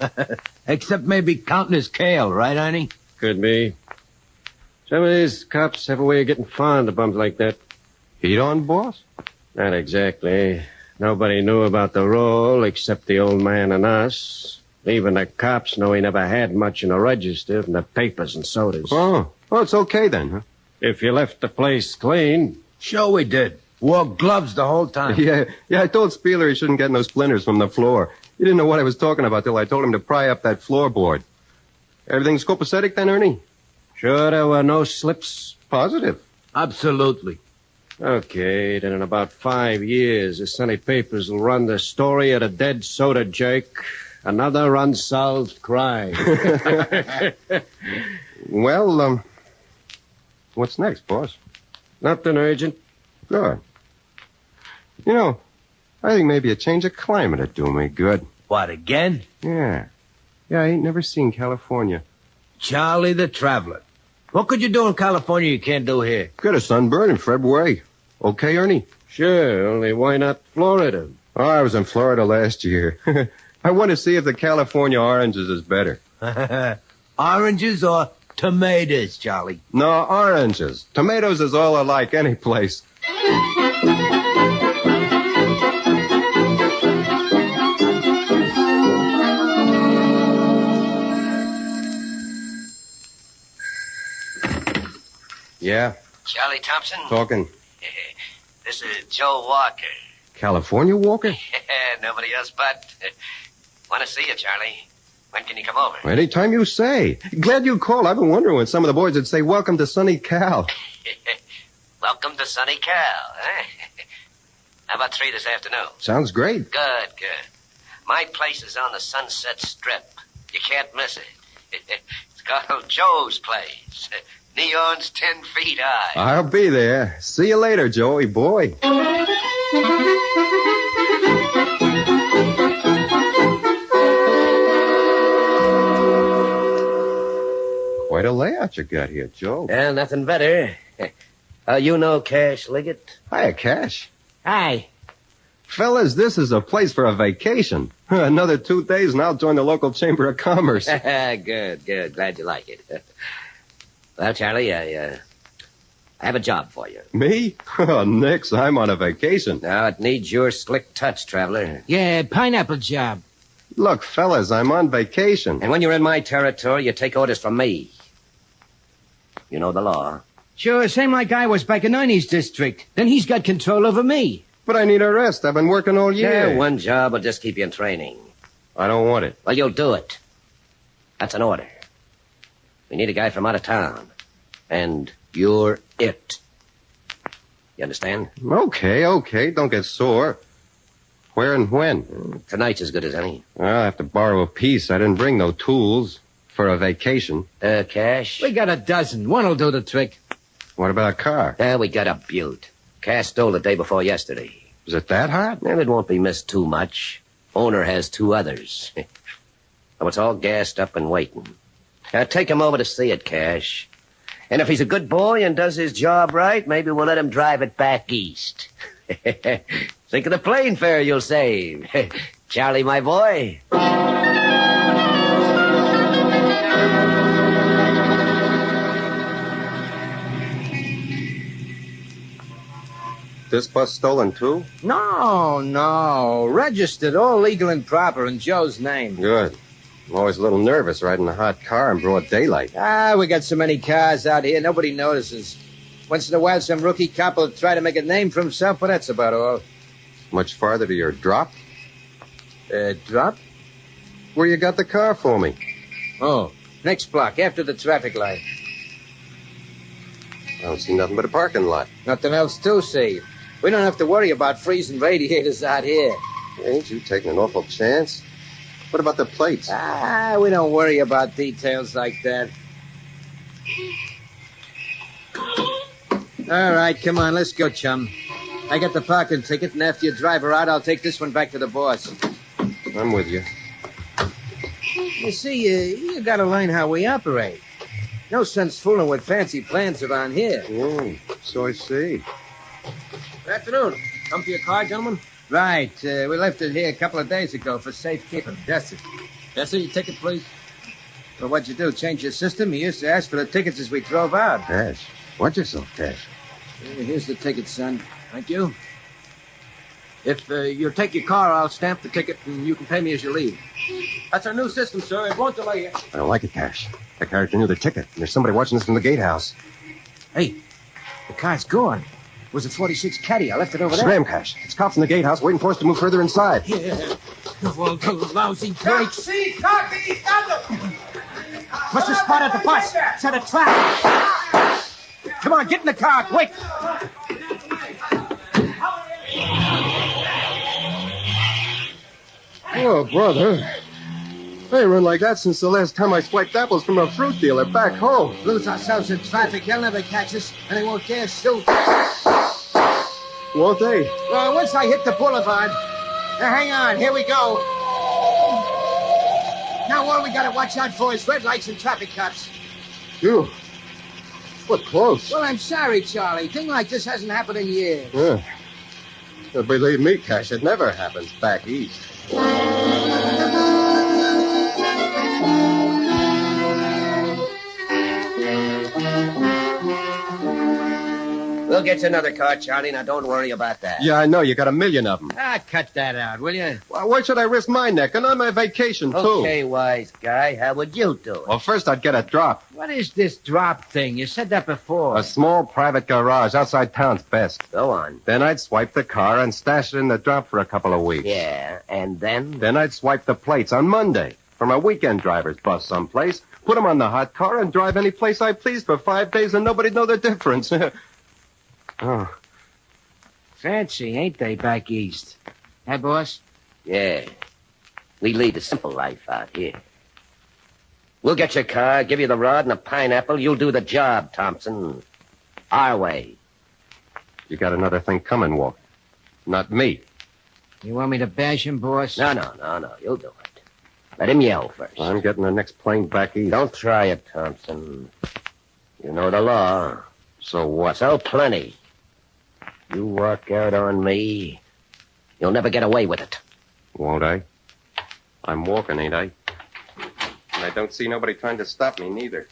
Except maybe counting his kale, right, Ernie? Could be. Some of these cops have a way of getting fond of bums like that. Heat on, boss? Not exactly. Nobody knew about the roll except the old man and us. Even the cops know he never had much in the register from the papers and sodas. Oh, well, it's okay then, huh? If you left the place clean. Sure we did. Wore gloves the whole time. Yeah, I told Spieler he shouldn't get no splinters from the floor. He didn't know what I was talking about till I told him to pry up that floorboard. Everything's copacetic then, Ernie? Sure there were no slips? Positive. Absolutely. Okay, then in about 5 years, the Sunday papers will run the story of a dead soda jerk. Another unsolved crime. Well, what's next, boss? Nothing urgent. Good. You know, I think maybe a change of climate would do me good. What, again? Yeah. Yeah, I ain't never seen California. Charlie the Traveler. What could you do in California you can't do here? Get a sunburn in February. Okay, Ernie? Sure, only why not Florida? Oh, I was in Florida last year. I want to see if the California oranges is better. Oranges or tomatoes, Charlie? No, oranges. Tomatoes is all alike any place. Yeah, Charlie Thompson? talking. This is Joe Walker. California Walker? Nobody else but. Want to see you, Charlie. When can you come over? Anytime you say. Glad you called. I've been wondering when some of the boys would say, welcome to sunny Cal. Welcome to sunny Cal, huh? How about 3 this afternoon? Sounds great. Good. My place is on the Sunset Strip. You can't miss it. It's called Joe's Place. Neon's 10 feet high. I'll be there. See you later, Joey boy. Quite a layout you got here, Joe. Yeah, nothing better. You know Cash Liggett? Hiya, Cash. Hi. Fellas, this is a place for a vacation. Another 2 days and I'll join the local Chamber of Commerce. Good. Glad you like it. Well, Charlie, I have a job for you. Me? Oh, nix. I'm on a vacation. Now, it needs your slick touch, Traveler. Yeah, pineapple job. Look, fellas, I'm on vacation. And when you're in my territory, you take orders from me. You know the law. Sure, same like I was back in Ernie's district. Then he's got control over me. But I need a rest. I've been working all year. Yeah, one job will just keep you in training. I don't want it. Well, you'll do it. That's an order. We need a guy from out of town. And you're it. You understand? Okay. Don't get sore. Where and when? Tonight's as good as any. I'll have to borrow a piece. I didn't bring no tools for a vacation. Cash? We got a dozen. One'll do the trick. What about a car? We got a Butte. Cash stole the day before yesterday. Is it that hot? Well, it won't be missed too much. Owner has 2 others. So it's all gassed up and waiting. Now, take him over to see it, Cash. And if he's a good boy and does his job right, maybe we'll let him drive it back east. Think of the plane fare you'll save. Charlie, my boy. This bus stolen, too? No. Registered, all legal and proper in Joe's name. Good. I'm always a little nervous riding a hot car in broad daylight. We got so many cars out here, nobody notices. Once in a while, some rookie cop will try to make a name for himself, but that's about all. Much farther to your drop? Drop? Where you got the car for me? Oh, next block, after the traffic light. I don't see nothing but a parking lot. Nothing else to see. We don't have to worry about freezing radiators out here. Ain't you taking an awful chance? What about the plates? We don't worry about details like that. All right, come on, let's go, chum. I got the parking ticket, and after you drive her out, I'll take this one back to the boss. I'm with you. You see, you gotta learn how we operate. No sense fooling with fancy plans around here. So I see. Good afternoon. Come for your car, gentlemen? Right. We left it here a couple of days ago for safekeeping. That's it. That's it. Your ticket, please. Well, what'd you do? Change your system? You used to ask for the tickets as we drove out. Cash. Watch yourself, Cash. Here's the ticket, son. Thank you. If you'll take your car, I'll stamp the ticket, and you can pay me as you leave. That's our new system, sir. It won't delay you. I don't like it, Cash. The character knew the ticket, and there's somebody watching us from the gatehouse. Hey, the car's gone. It was a 46 Caddy. I left it over there. Scram, Cash. It's cops in the gatehouse waiting for us to move further inside. Yeah. Well, the lousy brakes. See, Cocky, got them. Must have spotted the bus. Set a trap. Come on, get in the car, quick. Oh, brother. I ain't run like that since the last time I swiped apples from a fruit dealer back home. Lose ourselves in traffic. They'll never catch us, and they won't dare shoot. Won't they? Once I hit the boulevard. Now, hang on. Here we go. Now, all we got to watch out for is red lights and traffic cops. Phew. What close. Well, I'm sorry, Charlie. Thing like this hasn't happened in years. Yeah. But believe me, Cash, it never happens back east. We'll get you another car, Charlie. Now, don't worry about that. Yeah, I know. You got a million of them. Cut that out, will you? Well, why should I risk my neck? And on my vacation, too. Okay, wise guy. How would you do it? Well, first I'd get a drop. What is this drop thing? You said that before. A small private garage outside town's best. Go on. Then I'd swipe the car and stash it in the drop for a couple of weeks. Yeah, and then? Then I'd swipe the plates on Monday from a weekend driver's bus someplace, put them on the hot car, and drive any place I pleased for 5 days, and nobody'd know the difference. Oh. Fancy, ain't they, back east? Huh, boss? Yeah. We lead a simple life out here. We'll get your car, give you the rod and a pineapple. You'll do the job, Thompson. Our way. You got another thing coming, Walt. Not me. You want me to bash him, boss? No. You'll do it. Let him yell first. I'm getting the next plane back east. Don't try it, Thompson. You know the law. So what? So plenty. You walk out on me, you'll never get away with it. Won't I? I'm walking, ain't I? And I don't see nobody trying to stop me, neither.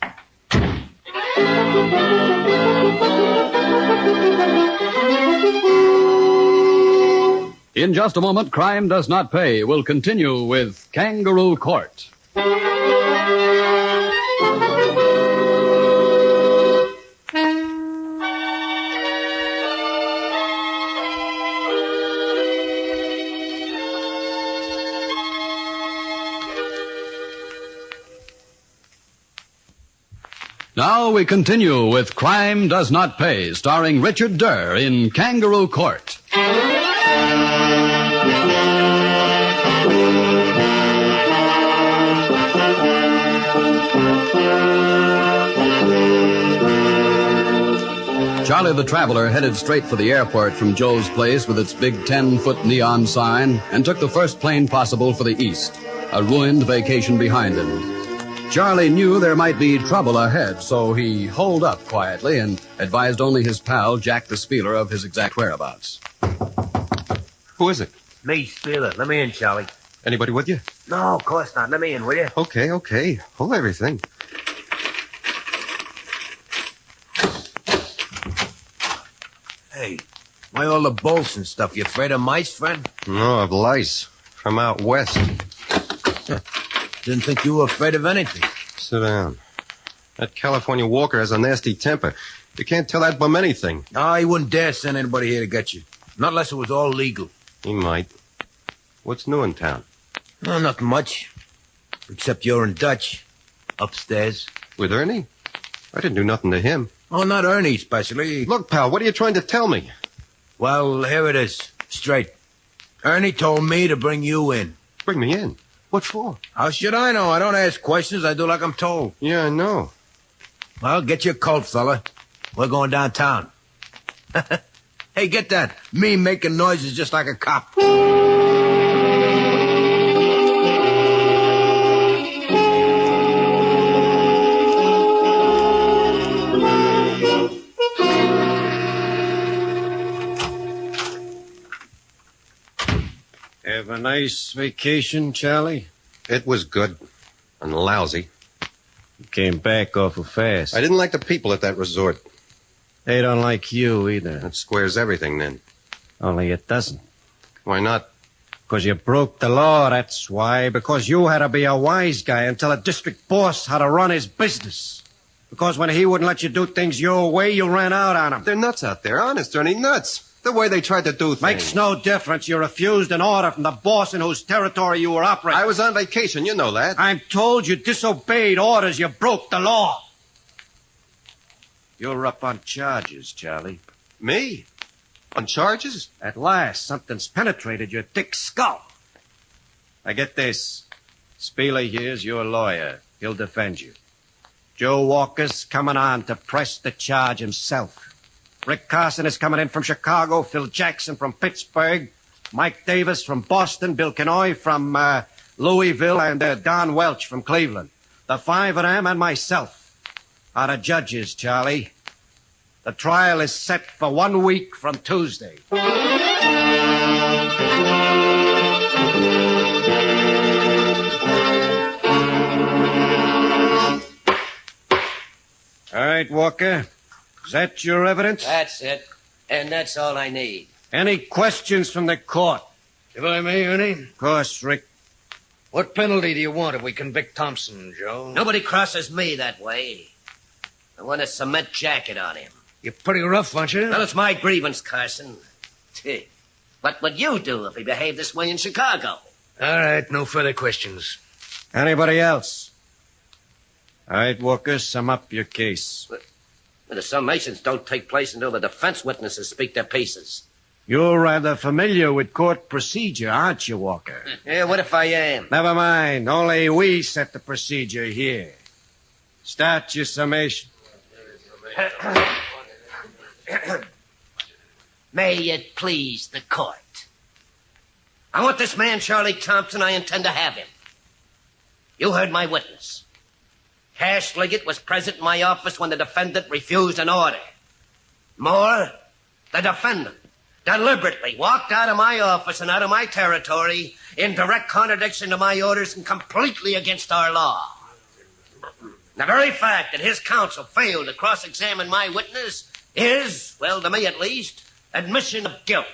In just a moment, Crime Does Not Pay will continue with Kangaroo Court. Now we continue with Crime Does Not Pay, starring Richard Durr in Kangaroo Court. Charlie the Traveler headed straight for the airport from Joe's place with its big 10-foot neon sign and took the first plane possible for the east, a ruined vacation behind him. Charlie knew there might be trouble ahead, so he holed up quietly and advised only his pal, Jack the Spieler, of his exact whereabouts. Who is it? Me, Spieler. Let me in, Charlie. Anybody with you? No, of course not. Let me in, will you? Okay. Hold everything. Hey, why all the bolts and stuff? You afraid of mice, friend? No, of lice. From out west. Didn't think you were afraid of anything. Sit down. That California Walker has a nasty temper. You can't tell that bum anything. No, he wouldn't dare send anybody here to get you. Not unless it was all legal. He might. What's new in town? No, nothing much. Except you're in Dutch. Upstairs. With Ernie? I didn't do nothing to him. Oh, not Ernie, especially. Look, pal, what are you trying to tell me? Well, here it is. Straight. Ernie told me to bring you in. Bring me in? What for? How should I know? I don't ask questions. I do like I'm told. Yeah, I know. Well, get your coat, fella. We're going downtown. Hey, get that. Me making noises just like a cop. Have a nice vacation, Charlie? It was good. And lousy. You came back awful fast. I didn't like the people at that resort. They don't like you either. That squares everything, then. Only it doesn't. Why not? Because you broke the law, that's why. Because you had to be a wise guy and tell a district boss how to run his business. Because when he wouldn't let you do things your way, you ran out on him. They're nuts out there, honest, Ernie, nuts. The way they tried to do things. Makes no difference. You refused an order from the boss in whose territory you were operating. I was on vacation, you know that. I'm told you disobeyed orders. You broke the law. You're up on charges, Charlie. Me? On charges? At last, something's penetrated your thick skull. I get this. Spieler here's your lawyer. He'll defend you. Joe Walker's coming on to press the charge himself. Rick Carson is coming in from Chicago. Phil Jackson from Pittsburgh. Mike Davis from Boston. Bill Kenoy from Louisville. And Don Welch from Cleveland. The five of them and myself are the judges, Charlie. The trial is set for 1 week from Tuesday. All right, Walker. Is that your evidence? That's it. And that's all I need. Any questions from the court? If I may, Ernie? Of course, Rick. What penalty do you want if we convict Thompson, Joe? Nobody crosses me that way. I want a cement jacket on him. You're pretty rough, aren't you? Well, it's my grievance, Carson. What would you do if he behaved this way in Chicago? All right, no further questions. Anybody else? All right, Walker, sum up your case. But the summations don't take place until the defense witnesses speak their pieces. You're rather familiar with court procedure, aren't you, Walker? Yeah, what if I am? Never mind. Only we set the procedure here. Start your summation. May it please the court. I want this man, Charlie Thompson. I intend to have him. You heard my witness. Cash Liggett was present in my office when the defendant refused an order. More, the defendant deliberately walked out of my office and out of my territory in direct contradiction to my orders and completely against our law. The very fact that his counsel failed to cross-examine my witness is, well, to me at least, admission of guilt.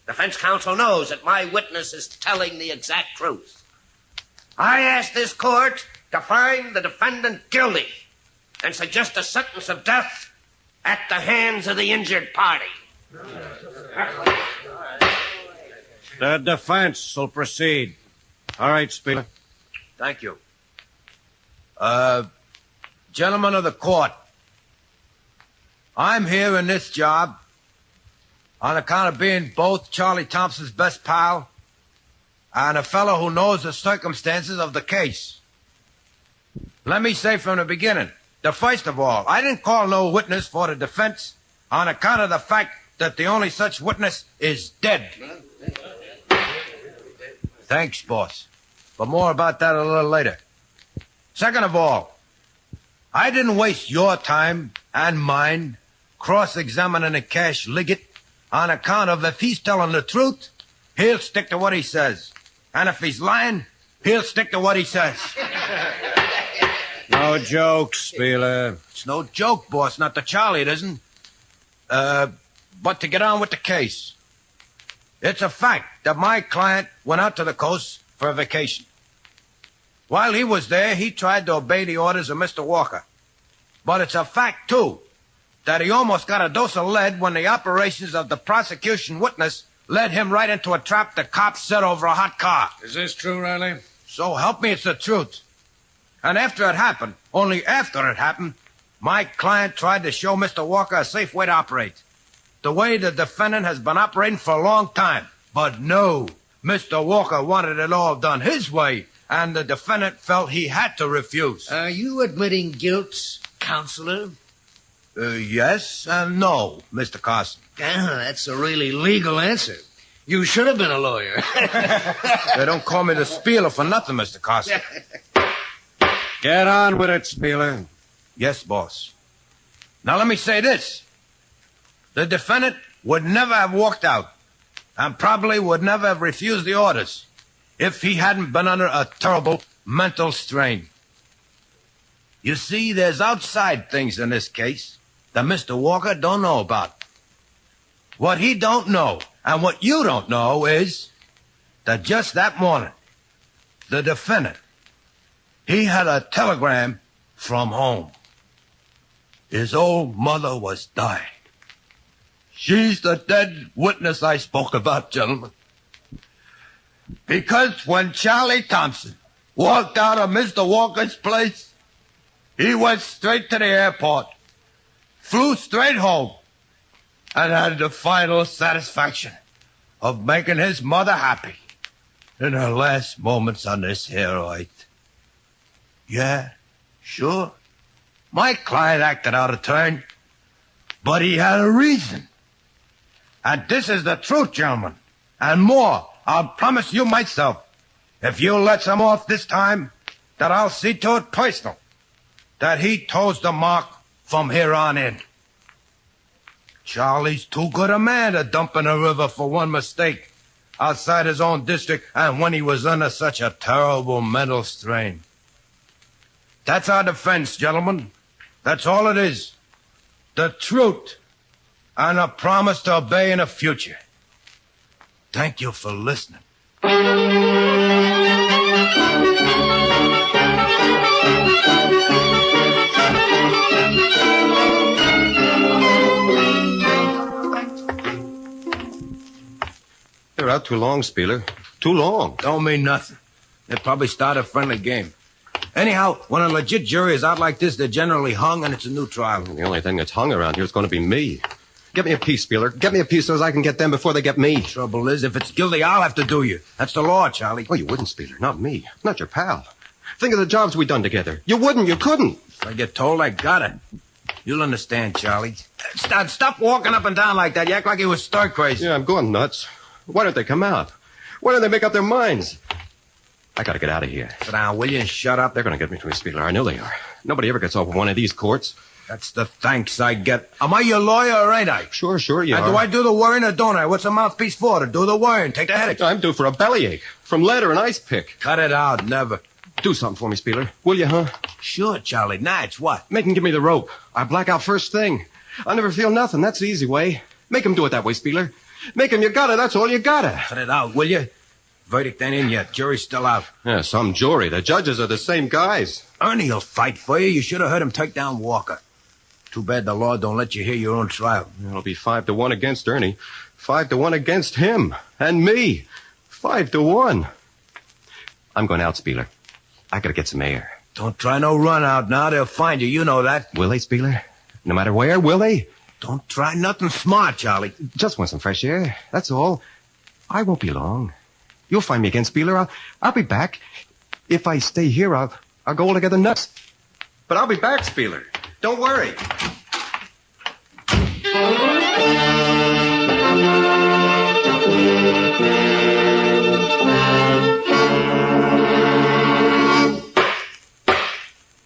Defense counsel knows that my witness is telling the exact truth. I ask this court to find the defendant guilty and suggest a sentence of death at the hands of the injured party. The defense will proceed. All right, Spieler. Thank you. Gentlemen of the court, I'm here in this job on account of being both Charlie Thompson's best pal and a fellow who knows the circumstances of the case. Let me say from the beginning that first of all, I didn't call no witness for the defense on account of the fact that the only such witness is dead. Thanks, boss. But more about that a little later. Second of all, I didn't waste your time and mine cross-examining a Cash Liggett on account of if he's telling the truth, he'll stick to what he says. And if he's lying, he'll stick to what he says. No joke, Spieler. It's no joke, boss. Not to Charlie, it isn't. But to get on with the case. It's a fact that my client went out to the coast for a vacation. While he was there, he tried to obey the orders of Mr. Walker. But it's a fact, too, that he almost got a dose of lead when the operations of the prosecution witness led him right into a trap the cops set over a hot car. Is this true, Riley? So help me, it's the truth. And after it happened, only after it happened, my client tried to show Mr. Walker a safe way to operate. The way the defendant has been operating for a long time. But no, Mr. Walker wanted it all done his way, and the defendant felt he had to refuse. Are you admitting guilt, counselor? Yes and no, Mr. Carson. That's a really legal answer. You should have been a lawyer. They don't call me the Spieler for nothing, Mr. Carson. Get on with it, Spieler. Yes, boss. Now let me say this. The defendant would never have walked out and probably would never have refused the orders if he hadn't been under a terrible mental strain. You see, there's outside things in this case that Mr. Walker don't know about. What he don't know and what you don't know is that just that morning, the defendant, he had a telegram from home. His old mother was dying. She's the dead witness I spoke about, gentlemen. Because when Charlie Thompson walked out of Mr. Walker's place, he went straight to the airport, flew straight home, and had the final satisfaction of making his mother happy. in her last moments on this here earth. Yeah, sure. My client acted out of turn, but he had a reason. And this is the truth, gentlemen. And more, I'll promise you myself. If you let him off this time, that I'll see to it personal, that he toes the mark from here on in. Charlie's too good a man to dump in a river for one mistake outside his own district and when he was under such a terrible mental strain. That's our defense, gentlemen. That's all it is. The truth and a promise to obey in the future. Thank you for listening. They're out too long, Spieler. Too long. Don't mean nothing. They probably start a friendly game. Anyhow, when a legit jury is out like this, they're generally hung and it's a new trial. The only thing that's hung around here is going to be me. Get me a piece, Spieler. Get me a piece so as I can get them before they get me. Trouble is, if it's guilty, I'll have to do you. That's the law, Charlie. Oh, you wouldn't, Spieler. Not me. Not your pal. Think of the jobs we done together. You wouldn't. You couldn't. If I get told, I got it. You'll understand, Charlie. Stop walking up and down like that. You act like you was stir crazy. Yeah, I'm going nuts. Why don't they come out? Why don't they make up their minds? I gotta get out of here. Sit down, will you, and shut up? They're gonna get me to a Spieler. I know they are. Nobody ever gets off of one of these courts. That's the thanks I get. Am I your lawyer or ain't I? Sure, you are. Do I do the worrying or don't I? What's a mouthpiece for? To do the worrying. Take the headache. I'm due for a bellyache. From lead or an ice pick. Cut it out. Never. Do something for me, Spieler. Will you, huh? Sure, Charlie. Natch, what? Make him give me the rope. I black out first thing. I'll never feel nothing. That's the easy way. Make him do it that way, Spieler. Make him. You got it. That's all you got it. Cut it out, will you? Verdict ain't in yet. Jury's still out. Yeah, some jury. The judges are the same guys. Ernie'll fight for you. You should have heard him take down Walker. Too bad the law don't let you hear your own trial. It'll be 5-1 against Ernie. 5-1 against him. And me. 5-1. I'm going out, Spieler. I gotta get some air. Don't try no run out now. They'll find you. You know that. Will they, Spieler? No matter where, will they? Don't try nothing smart, Charlie. Just want some fresh air. That's all. I won't be long. You'll find me again, Spieler. I'll be back. If I stay here, I'll go altogether nuts. But I'll be back, Spieler. Don't worry.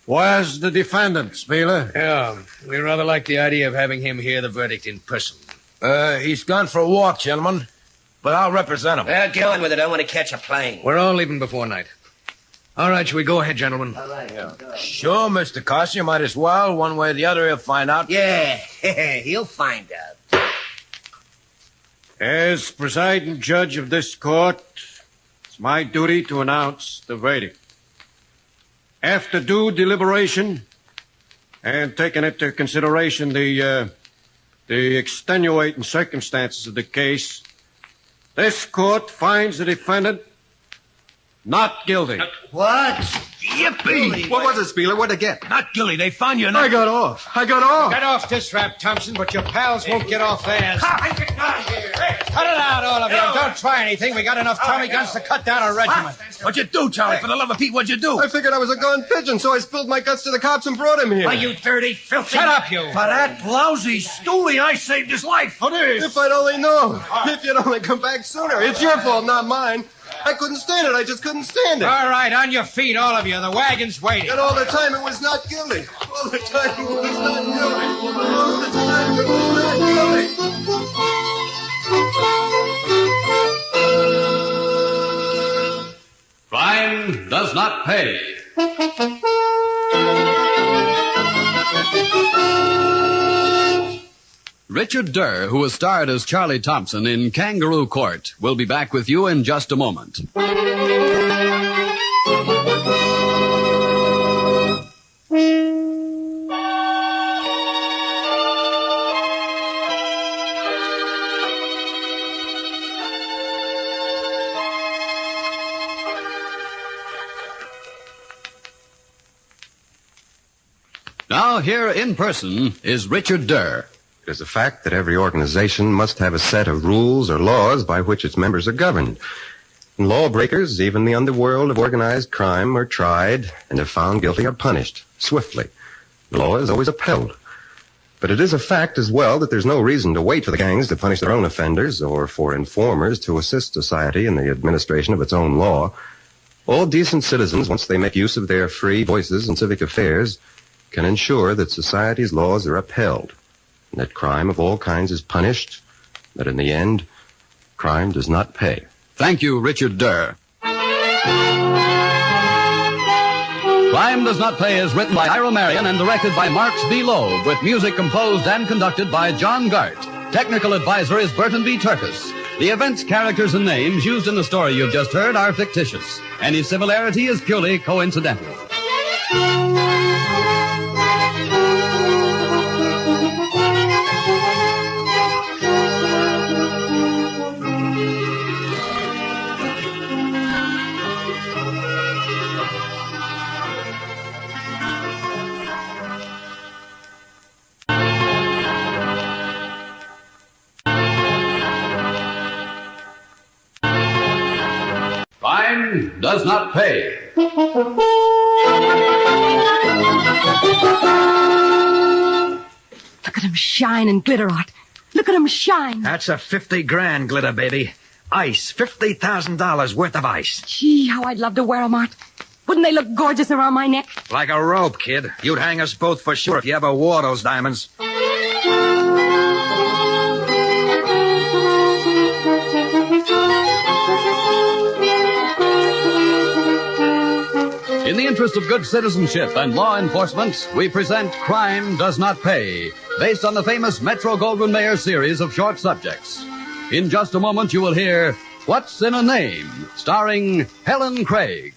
Where's the defendant, Spieler? Yeah, we rather like the idea of having him hear the verdict in person. He's gone for a walk, gentlemen. But I'll represent him. Well, get on with it. I want to catch a plane. We're all leaving before night. All right, shall we go ahead, gentlemen? All right. Yeah. Sure, Mr. Carson, you might as well. One way or the other, he'll find out. Yeah, he'll find out. As presiding judge of this court, it's my duty to announce the verdict. After due deliberation and taking into consideration the extenuating circumstances of the case, this court finds the defendant not guilty. What? Yippee! What was it, Spieler? What'd they get? Not guilty. They found you. I got off. Get off this rap, Thompson, but your pals won't get off theirs. Cut it out, all of you. Don't try anything. We got enough Tommy guns to cut down a regiment. What'd you do, Charlie? For the love of Pete, what'd you do? I figured I was a gone pigeon, so I spilled my guts to the cops and brought him here. Are you dirty, filthy? Shut up, you. For that lousy stoolie, I saved his life. If I'd only known. If you'd only come back sooner. It's your fault, not mine. I couldn't stand it. I just couldn't stand it. All right, on your feet, all of you. The wagon's waiting. And all the time it was not guilty. All the time it was not guilty. All the time it was not guilty. Crime does not pay. Richard Durr, who was starred as Charlie Thompson in Kangaroo Court, will be back with you in just a moment. Now, here in person is Richard Durr. It is a fact that every organization must have a set of rules or laws by which its members are governed. And lawbreakers, even the underworld of organized crime, are tried and if found guilty are punished swiftly. The law is always upheld. But it is a fact as well that there's no reason to wait for the gangs to punish their own offenders or for informers to assist society in the administration of its own law. All decent citizens, once they make use of their free voices in civic affairs, can ensure that society's laws are upheld, and that crime of all kinds is punished, that in the end, crime does not pay. Thank you, Richard Durr. Crime Does Not Pay is written by Ira Marion and directed by Marks B. Loeb, with music composed and conducted by John Gart. Technical advisor is Burton B. Turkis. The events, characters, and names used in the story you've just heard are fictitious. Any similarity is purely coincidental. Crime Does Not Pay. Look at 'em shine and glitter, Art. Look at 'em shine. That's a 50 grand glitter, baby. Ice. $50,000 worth of ice. Gee, how I'd love to wear 'em, Art. Wouldn't they look gorgeous around my neck? Like a rope, kid. You'd hang us both for sure if you ever wore those diamonds. In the interest of good citizenship and law enforcement, we present Crime Does Not Pay, based on the famous Metro-Goldwyn-Mayer series of short subjects. In just a moment, you will hear What's in a Name, starring Helen Craig.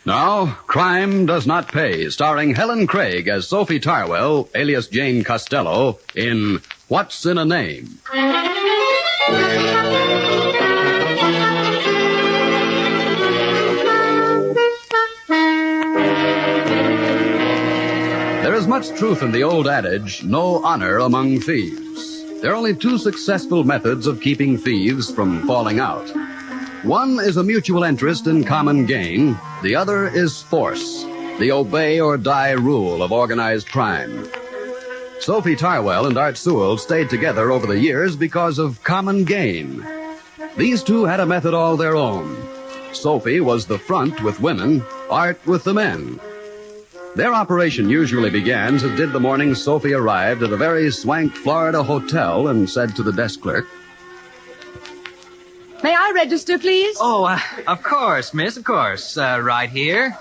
Now, Crime Does Not Pay, starring Helen Craig as Sophie Tarwell, alias Jane Costello, in What's in a Name. There is much truth in the old adage, no honor among thieves. There are only two successful methods of keeping thieves from falling out. One is a mutual interest in common gain. The other is force, the obey-or-die rule of organized crime. Sophie Tarwell and Art Sewell stayed together over the years because of common gain. These two had a method all their own. Sophie was the front with women, Art with the men. Their operation usually begins as did the morning Sophie arrived at a very swank Florida hotel and said to the desk clerk, May I register, please? Oh, of course, miss, of course. Right here.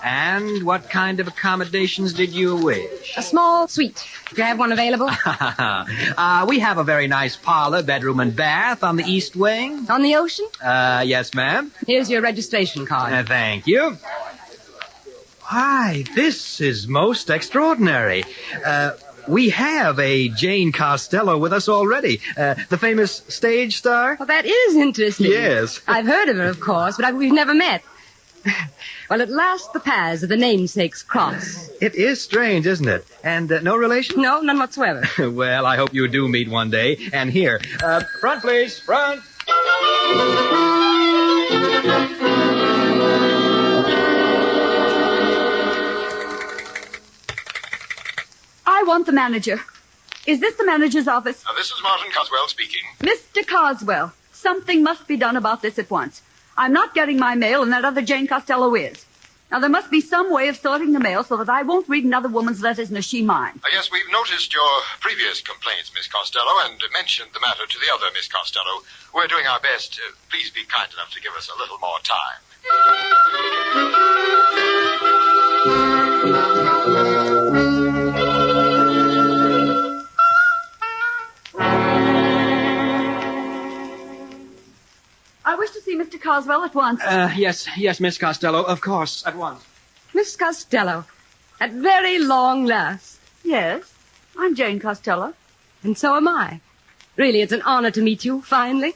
And what kind of accommodations did you wish? A small suite. Do you have one available? We have a very nice parlor, bedroom, and bath on the east wing. On the ocean? Yes, ma'am. Here's your registration card. Thank you. Why, this is most extraordinary. We have a Jane Costello with us already, the famous stage star. Well, that is interesting. Yes. I've heard of her, of course, but we've never met. Well, at last the paths of the namesakes cross. It is strange, isn't it? And no relation? No, none whatsoever. Well, I hope you do meet one day. And here, front, please, front. I want the manager. Is this the manager's office? This is Martin Coswell speaking. Mr. Coswell, something must be done about this at once. I'm not getting my mail, and that other Jane Costello is. Now, there must be some way of sorting the mail so that I won't read another woman's letters nor she mine. Yes, we've noticed your previous complaints, Miss Costello, and mentioned the matter to the other Miss Costello. We're doing our best. Please be kind enough to give us a little more time. I wish to see Mr. Coswell at once. Yes, Miss Costello, of course, at once. Miss Costello, at very long last. Yes, I'm Jane Costello. And so am I. Really, it's an honor to meet you, finally.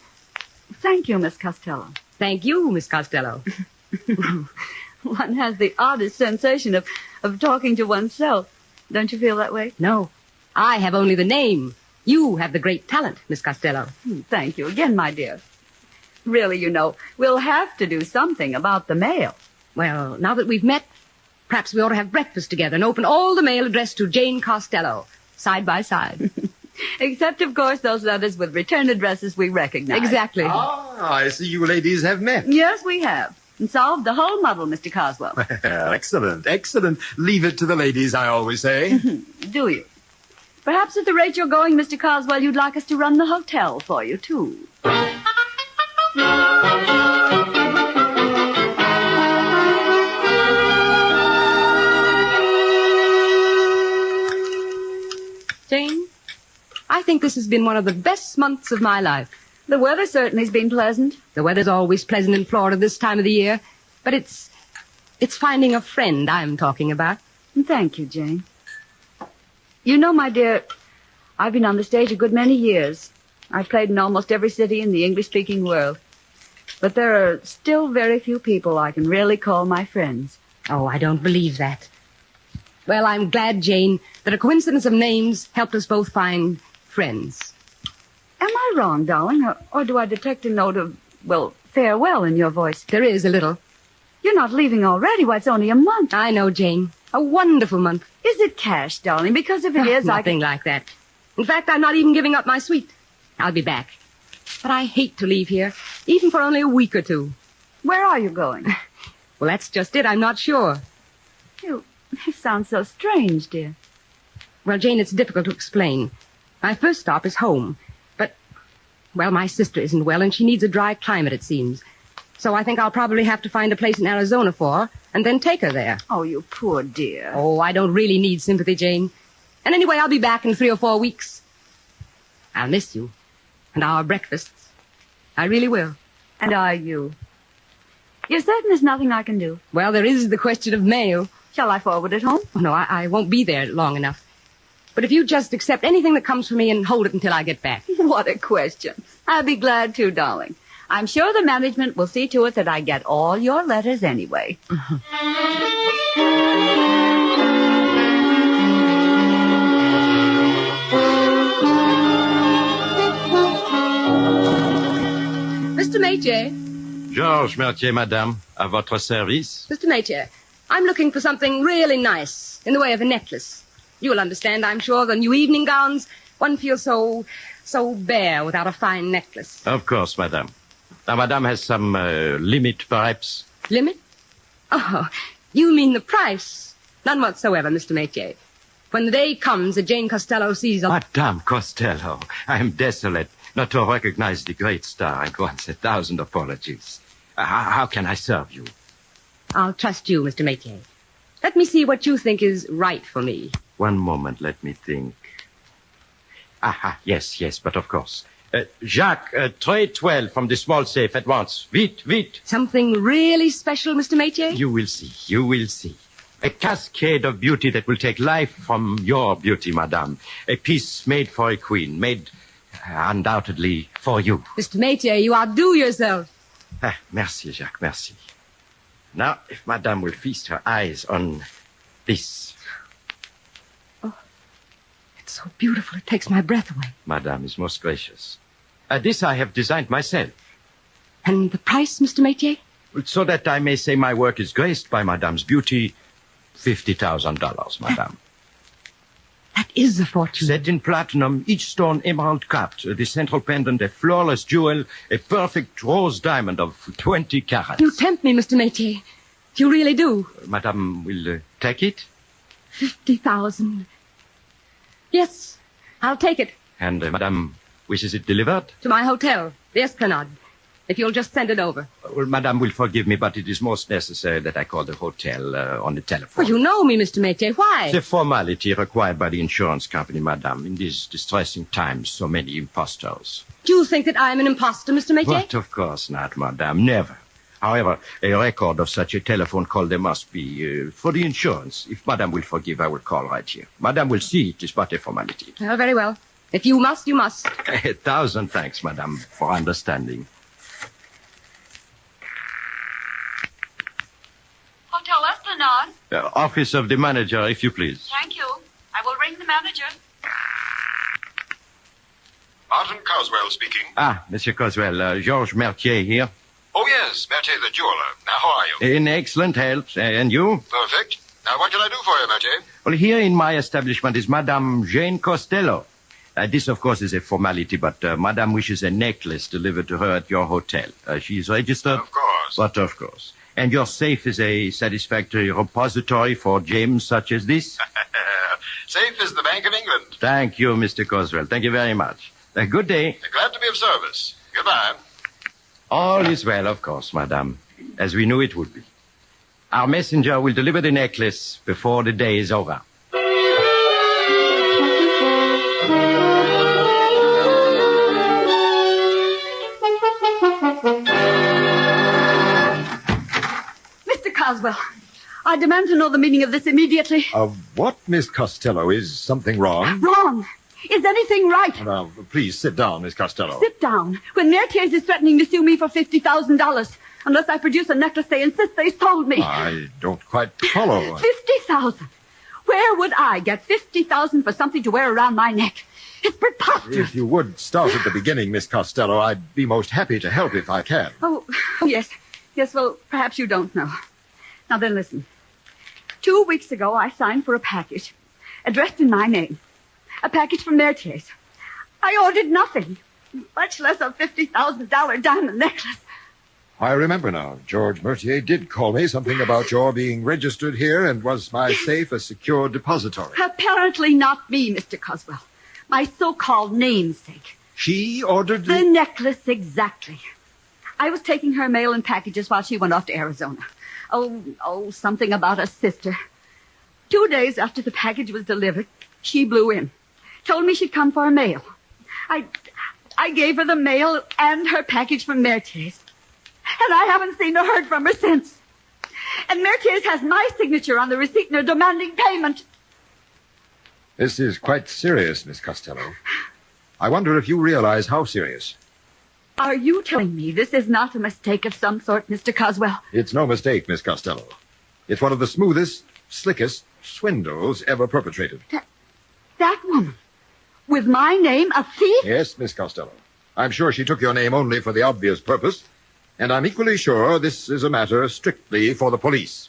Thank you, Miss Costello. Thank you, Miss Costello. One has the oddest sensation of talking to oneself. Don't you feel that way? No. I have only the name. You have the great talent, Miss Costello. Thank you again, my dear. Really, you know, we'll have to do something about the mail. Well, now that we've met, perhaps we ought to have breakfast together and open all the mail addressed to Jane Costello, side by side. Except, of course, those letters with return addresses we recognize. Exactly. Ah, I see you ladies have met. Yes, we have. And solved the whole muddle, Mr. Coswell. Excellent, excellent. Leave it to the ladies, I always say. Do you? Perhaps at the rate you're going, Mr. Coswell, you'd like us to run the hotel for you, too. Jane, I think this has been one of the best months of my life. The weather certainly's been pleasant. The weather's always pleasant in Florida this time of the year. But it's finding a friend I'm talking about. Thank you, Jane. You know, my dear, I've been on the stage a good many years. I've played in almost every city in the English-speaking world. But there are still very few people I can really call my friends. Oh, I don't believe that. Well, I'm glad, Jane, that a coincidence of names helped us both find friends. Am I wrong, darling? Or do I detect a note of, well, farewell in your voice? There is a little. You're not leaving already. Why, it's only a month. I know, Jane. A wonderful month. Is it cash, darling? Because if it is, nothing like that. In fact, I'm not even giving up my suite. I'll be back. But I hate to leave here, even for only a week or two. Where are you going? Well, that's just it. I'm not sure. You sound so strange, dear. Well, Jane, it's difficult to explain. My first stop is home. But, well, my sister isn't well, and she needs a dry climate, it seems. So I think I'll probably have to find a place in Arizona for her, and then take her there. Oh, you poor dear. Oh, I don't really need sympathy, Jane. And anyway, I'll be back in 3 or 4 weeks. I'll miss you. And our breakfasts. I really will. And are you? You're certain there's nothing I can do? Well, there is the question of mail. Shall I forward it home? Oh, no, I won't be there long enough. But if you just accept anything that comes from me and hold it until I get back. What a question. I'll be glad to, darling. I'm sure the management will see to it that I get all your letters anyway. Mr. Métier. Georges Mertier, madame, à votre service. Mr. Métier, I'm looking for something really nice in the way of a necklace. You'll understand, I'm sure, the new evening gowns. One feels so bare without a fine necklace. Of course, madame. Now, madame has some limit, perhaps? Limit? Oh, you mean the price? None whatsoever, Mr. Métier. When the day comes that Jane Costello sees a... Madame Costello, I am desolate not to recognize the great star at once. 1,000 apologies. How can I serve you? I'll trust you, Mr. Métier. Let me see what you think is right for me. One moment, let me think. Yes, but of course. Jacques, tray 12 from the small safe at once. Vite. Something really special, Mr. Métier? You will see. A cascade of beauty that will take life from your beauty, madame. A piece made for a queen, made undoubtedly for you. Mr. Métier, you outdo yourself. Merci, Jacques, merci. Now, if madame will feast her eyes on this. Oh, it's so beautiful, it takes my breath away. Madame is most gracious. This I have designed myself. And the price, Mr. Métier? So that I may say my work is graced by madame's beauty, $50,000, madame. That is a fortune. Set in platinum, each stone emerald capped, the central pendant a flawless jewel, a perfect rose diamond of 20 carats. You tempt me, Mr. Métier. You really do. Madame will take it? 50,000. Yes, I'll take it. And madame wishes it delivered? To my hotel, the Esplanade. If you'll just send it over. Well, madame will forgive me, but it is most necessary that I call the hotel on the telephone. Well, you know me, Mr. Métier. Why? The formality required by the insurance company, madame. In these distressing times, so many impostors. Do you think that I'm an impostor, Mr. Métier? But of course not, madame. Never. However, a record of such a telephone call there must be for the insurance. If madame will forgive, I will call right here. Madame will see it is but a formality. Oh, very well. If you must, you must. 1,000 thanks, madame, for understanding. Hotel Esplanade. Office of the manager, if you please. Thank you. I will ring the manager. Martin Coswell speaking. Monsieur Coswell, Georges Mertier here. Oh, yes, Mertier the jeweler. Now, how are you? In excellent health. And you? Perfect. Now, what can I do for you, Mertier? Well, here in my establishment is Madame Jane Costello. This, of course, is a formality, but Madame wishes a necklace delivered to her at your hotel. She's registered? Of course. But of course. And your safe is a satisfactory repository for gems such as this? Safe as the Bank of England. Thank you, Mr. Coswell. Thank you very much. Good day. Glad to be of service. Goodbye. All is well, of course, madame, as we knew it would be. Our messenger will deliver the necklace before the day is over. Mr. Coswell, I demand to know the meaning of this immediately. Of what, Miss Costello? Is something wrong? Wrong. Is anything right? Now, please sit down, Miss Costello. Sit down. When Mertier is threatening to sue me for $50,000, unless I produce a necklace they insist they sold me. I don't quite follow. 50,000. Where would I get 50,000 for something to wear around my neck? It's preposterous. If you would start at the beginning, Miss Costello, I'd be most happy to help if I can. Oh, yes. Yes, well, perhaps you don't know. Now then, listen. 2 weeks ago, I signed for a package addressed in my name. A package from Mertier's. I ordered nothing, much less a $50,000 diamond necklace. I remember now. George Mertier did call me something about your being registered here and was my safe a secure depository. Apparently not me, Mr. Coswell. My so-called namesake. She ordered the necklace, exactly. I was taking her mail and packages while she went off to Arizona. Oh, something about a sister. 2 days after the package was delivered, she blew in. Told me she'd come for her mail. I gave her the mail and her package from Mertier's. And I haven't seen or heard from her since. And Mertier's has my signature on the receipt and they're demanding payment. This is quite serious, Miss Costello. I wonder if you realize how serious. Are you telling me this is not a mistake of some sort, Mr. Coswell? It's no mistake, Miss Costello. It's one of the smoothest, slickest swindles ever perpetrated. That woman? With my name, a thief? Yes, Miss Costello. I'm sure she took your name only for the obvious purpose, and I'm equally sure this is a matter strictly for the police.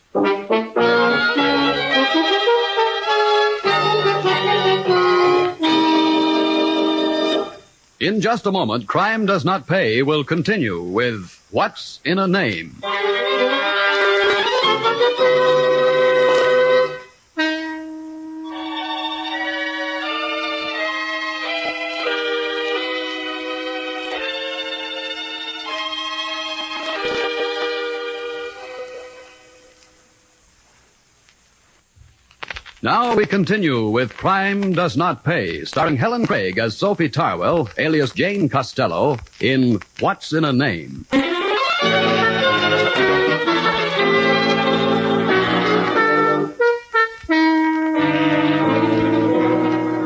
In just a moment, Crime Does Not Pay will continue with What's in a Name? Now we continue with Crime Does Not Pay, starring Helen Craig as Sophie Tarwell, alias Jane Costello, in What's in a Name?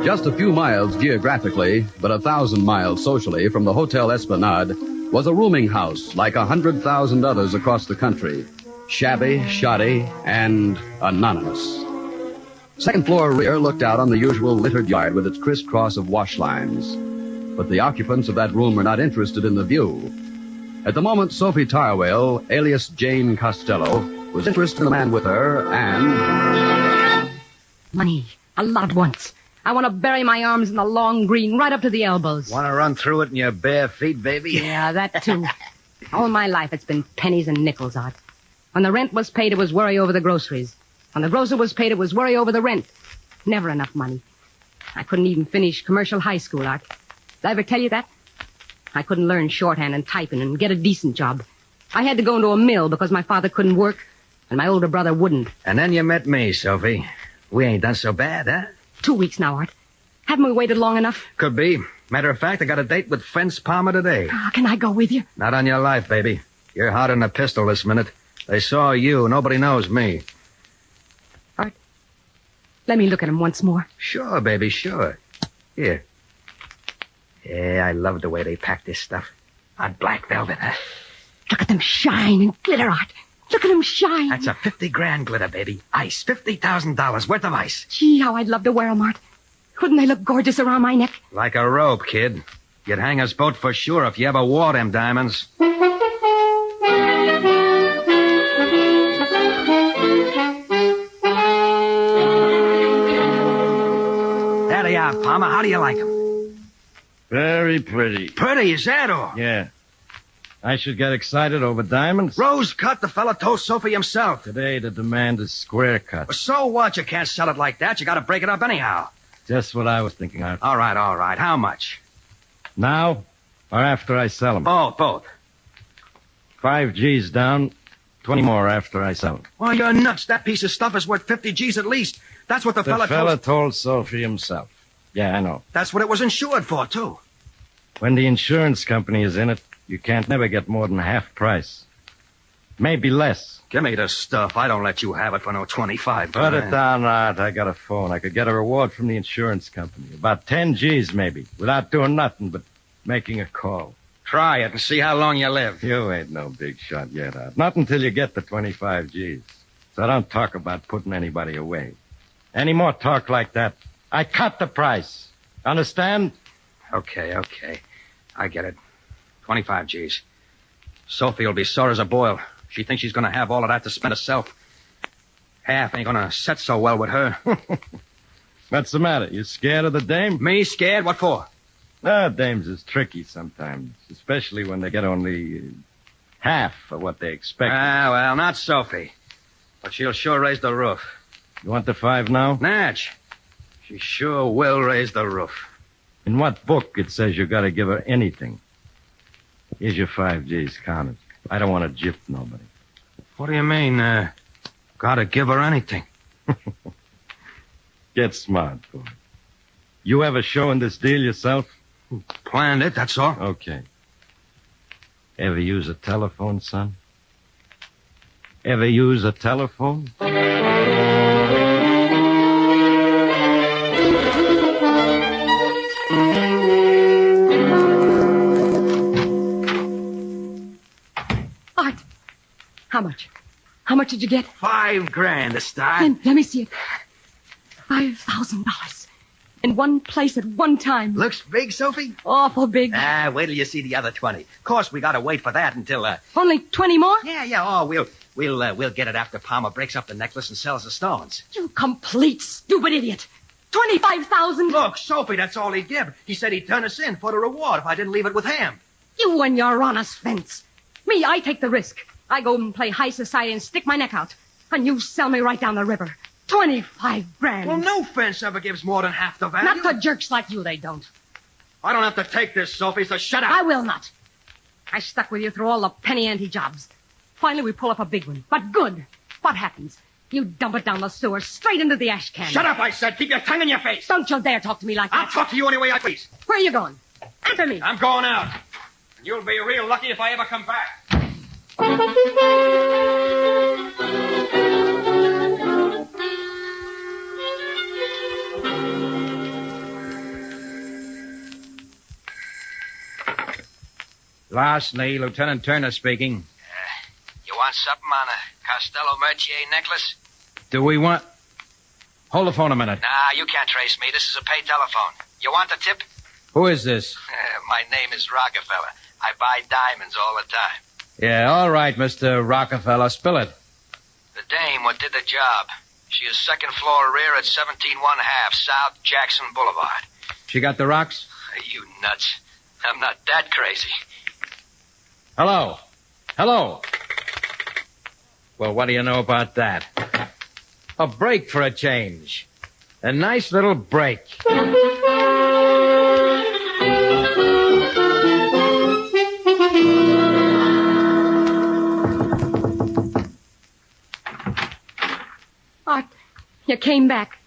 Just a few miles geographically, but 1,000 miles socially from the Hotel Esplanade was a rooming house like 100,000 others across the country. Shabby, shoddy, and anonymous. Second floor rear looked out on the usual littered yard with its crisscross of wash lines. But the occupants of that room were not interested in the view. At the moment, Sophie Tarwell, alias Jane Costello, was interested in the man with her and... Money. A lot at once. I want to bury my arms in the long green right up to the elbows. Want to run through it in your bare feet, baby? Yeah, that too. All my life it's been pennies and nickels, Art. When the rent was paid, it was worry over the groceries. When the grocer was paid, it was worry over the rent. Never enough money. I couldn't even finish commercial high school, Art. Did I ever tell you that? I couldn't learn shorthand and typing and get a decent job. I had to go into a mill because my father couldn't work, and my older brother wouldn't. And then you met me, Sophie. We ain't done so bad, huh? 2 weeks now, Art. Haven't we waited long enough? Could be. Matter of fact, I got a date with Fence Palmer today. Oh, can I go with you? Not on your life, baby. You're hotter than a pistol this minute. They saw you. Nobody knows me. Art, let me look at him once more. Sure, baby, sure. Here. Yeah, I love the way they pack this stuff. On black velvet, huh? Look at them shine and glitter, Art. Look at them shine. That's a 50 grand glitter, baby. Ice. $50,000 worth of ice. Gee, how I'd love to wear 'em, Art. Wouldn't they look gorgeous around my neck? Like a robe, kid. You'd hang us both for sure if you ever wore them diamonds. There they are, Palmer. How do you like 'em? Very pretty. Pretty, is that all? Yeah. I should get excited over diamonds. Rose cut, the fella told Sophie himself. Today the demand is square cut. So what? You can't sell it like that. You gotta break it up anyhow. Just what I was thinking, Art. All right. How much? Now or after I sell them? Both. 5 G's down, 20 more after I sell them. Oh, you're nuts. That piece of stuff is worth 50 G's at least. That's what the fella told Sophie himself. Yeah, I know. That's what it was insured for, too. When the insurance company is in it, you can't never get more than half price. Maybe less. Give me the stuff. I don't let you have it for no 25 Put it down, Art. I got a phone. I could get a reward from the insurance company. About 10 G's, maybe, without doing nothing but making a call. Try it and see how long you live. You ain't no big shot yet, Art. Not until you get the 25 G's. So don't talk about putting anybody away. Any more talk like that, I cut the price. Understand? Okay. I get it. 25 G's. Sophie will be sore as a boil. She thinks she's going to have all of that to spend herself. Half ain't going to set so well with her. What's the matter? You scared of the dame? Me scared? What for? Dames is tricky sometimes, especially when they get only half of what they expect. Well, not Sophie. But she'll sure raise the roof. You want the 5 now? Natch. She sure will raise the roof. In what book it says you got to give her anything? Here's your 5 G's, count it. I don't want to gyp nobody. What do you mean, gotta give her anything? Get smart, boy. You ever showing this deal yourself? Planned it, that's all. Okay. Ever use a telephone, son? Ever use a telephone? Art, how much? How much did you get? $5 grand to start. Let me see it. $5,000. In one place at one time. Looks big, Sophie? Awful big. Wait till you see the other 20. Of course, we gotta wait for that until, Only 20 more? Yeah. Oh, we'll get it after Palmer breaks up the necklace and sells the stones. You complete stupid idiot. 25,000. Look, Sophie, that's all he'd give. He said he'd turn us in for the reward if I didn't leave it with him. You and your honest fence. Me, I take the risk. I go and play high society and stick my neck out. And you sell me right down the river. 25 grand. Well, no fence ever gives more than half the value. Not to jerks like you, they don't. I don't have to take this, Sophie, so shut up. I will not. I stuck with you through all the penny ante jobs. Finally, we pull up a big one. But good. What happens? You dump it down the sewer, straight into the ash can. Shut up, I said. Keep your tongue in your face. Don't you dare talk to me like that. I'll talk to you any way I please. Where are you going? Answer me. I'm going out. And you'll be real lucky if I ever come back. Lastly, Lieutenant Turner speaking. You want something on a Costello Mertier necklace? Do we want... Hold the phone a minute. Nah, you can't trace me. This is a pay telephone. You want the tip? Who is this? My name is Rockefeller. I buy diamonds all the time. Yeah, all right, Mr. Rockefeller. Spill it. The dame what did the job. She is second floor rear at 17 1/2 South Jackson Boulevard. She got the rocks? You nuts. I'm not that crazy. Hello. Well, what do you know about that? A break for a change. A nice little break. Art, you came back.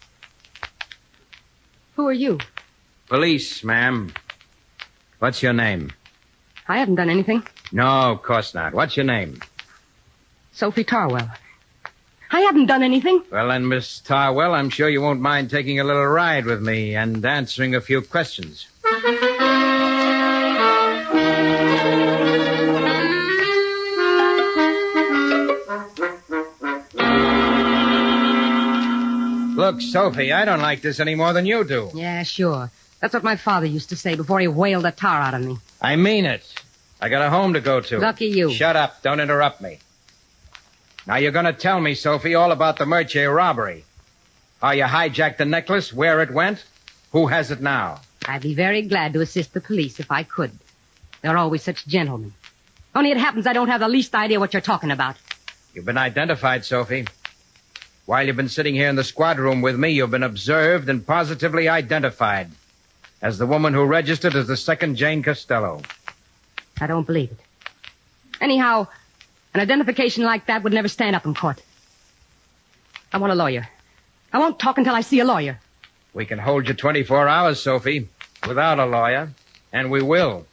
Who are you? Police, ma'am. What's your name? I haven't done anything. No, of course not. What's your name? Sophie Tarwell. I haven't done anything. Well, then, Miss Tarwell, I'm sure you won't mind taking a little ride with me and answering a few questions. Look, Sophie, I don't like this any more than you do. Yeah, sure. That's what my father used to say before he whaled the tar out of me. I mean it. I got a home to go to. Lucky you. Shut up. Don't interrupt me. Now, you're going to tell me, Sophie, all about the Mertier robbery. How you hijacked the necklace, where it went, who has it now. I'd be very glad to assist the police if I could. They're always such gentlemen. Only it happens I don't have the least idea what you're talking about. You've been identified, Sophie. While you've been sitting here in the squad room with me, you've been observed and positively identified as the woman who registered as the second Jane Costello. I don't believe it. Anyhow, an identification like that would never stand up in court. I want a lawyer. I won't talk until I see a lawyer. We can hold you 24 hours, Sophie, without a lawyer, and we will.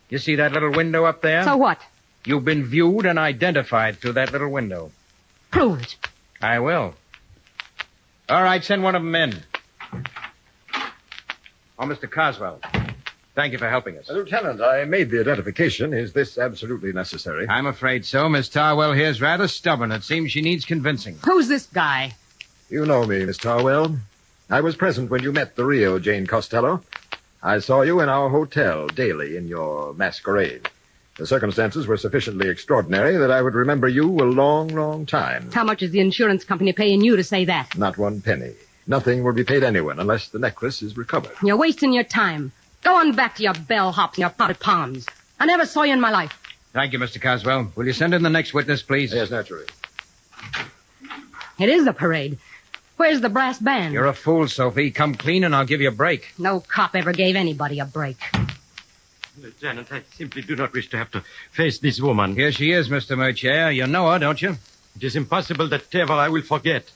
You see that little window up there? So what? You've been viewed and identified through that little window. Prove it. I will. All right, send one of them in. Oh, Mr. Coswell, thank you for helping us. Lieutenant, I made the identification. Is this absolutely necessary? I'm afraid so. Miss Tarwell here's rather stubborn. It seems she needs convincing. Who's this guy? You know me, Miss Tarwell. I was present when you met the real Jane Costello. I saw you in our hotel daily in your masquerade. The circumstances were sufficiently extraordinary that I would remember you a long, long time. How much is the insurance company paying you to say that? Not one penny. Nothing will be paid anyone unless the necklace is recovered. You're wasting your time. Go on back to your bellhops and your potted palms. I never saw you in my life. Thank you, Mr. Coswell. Will you send in the next witness, please? Yes, naturally. It is a parade. Where's the brass band? You're a fool, Sophie. Come clean and I'll give you a break. No cop ever gave anybody a break. Lieutenant, I simply do not wish to have to face this woman. Here she is, Mr. Mertier. You know her, don't you? It is impossible that ever I will forget.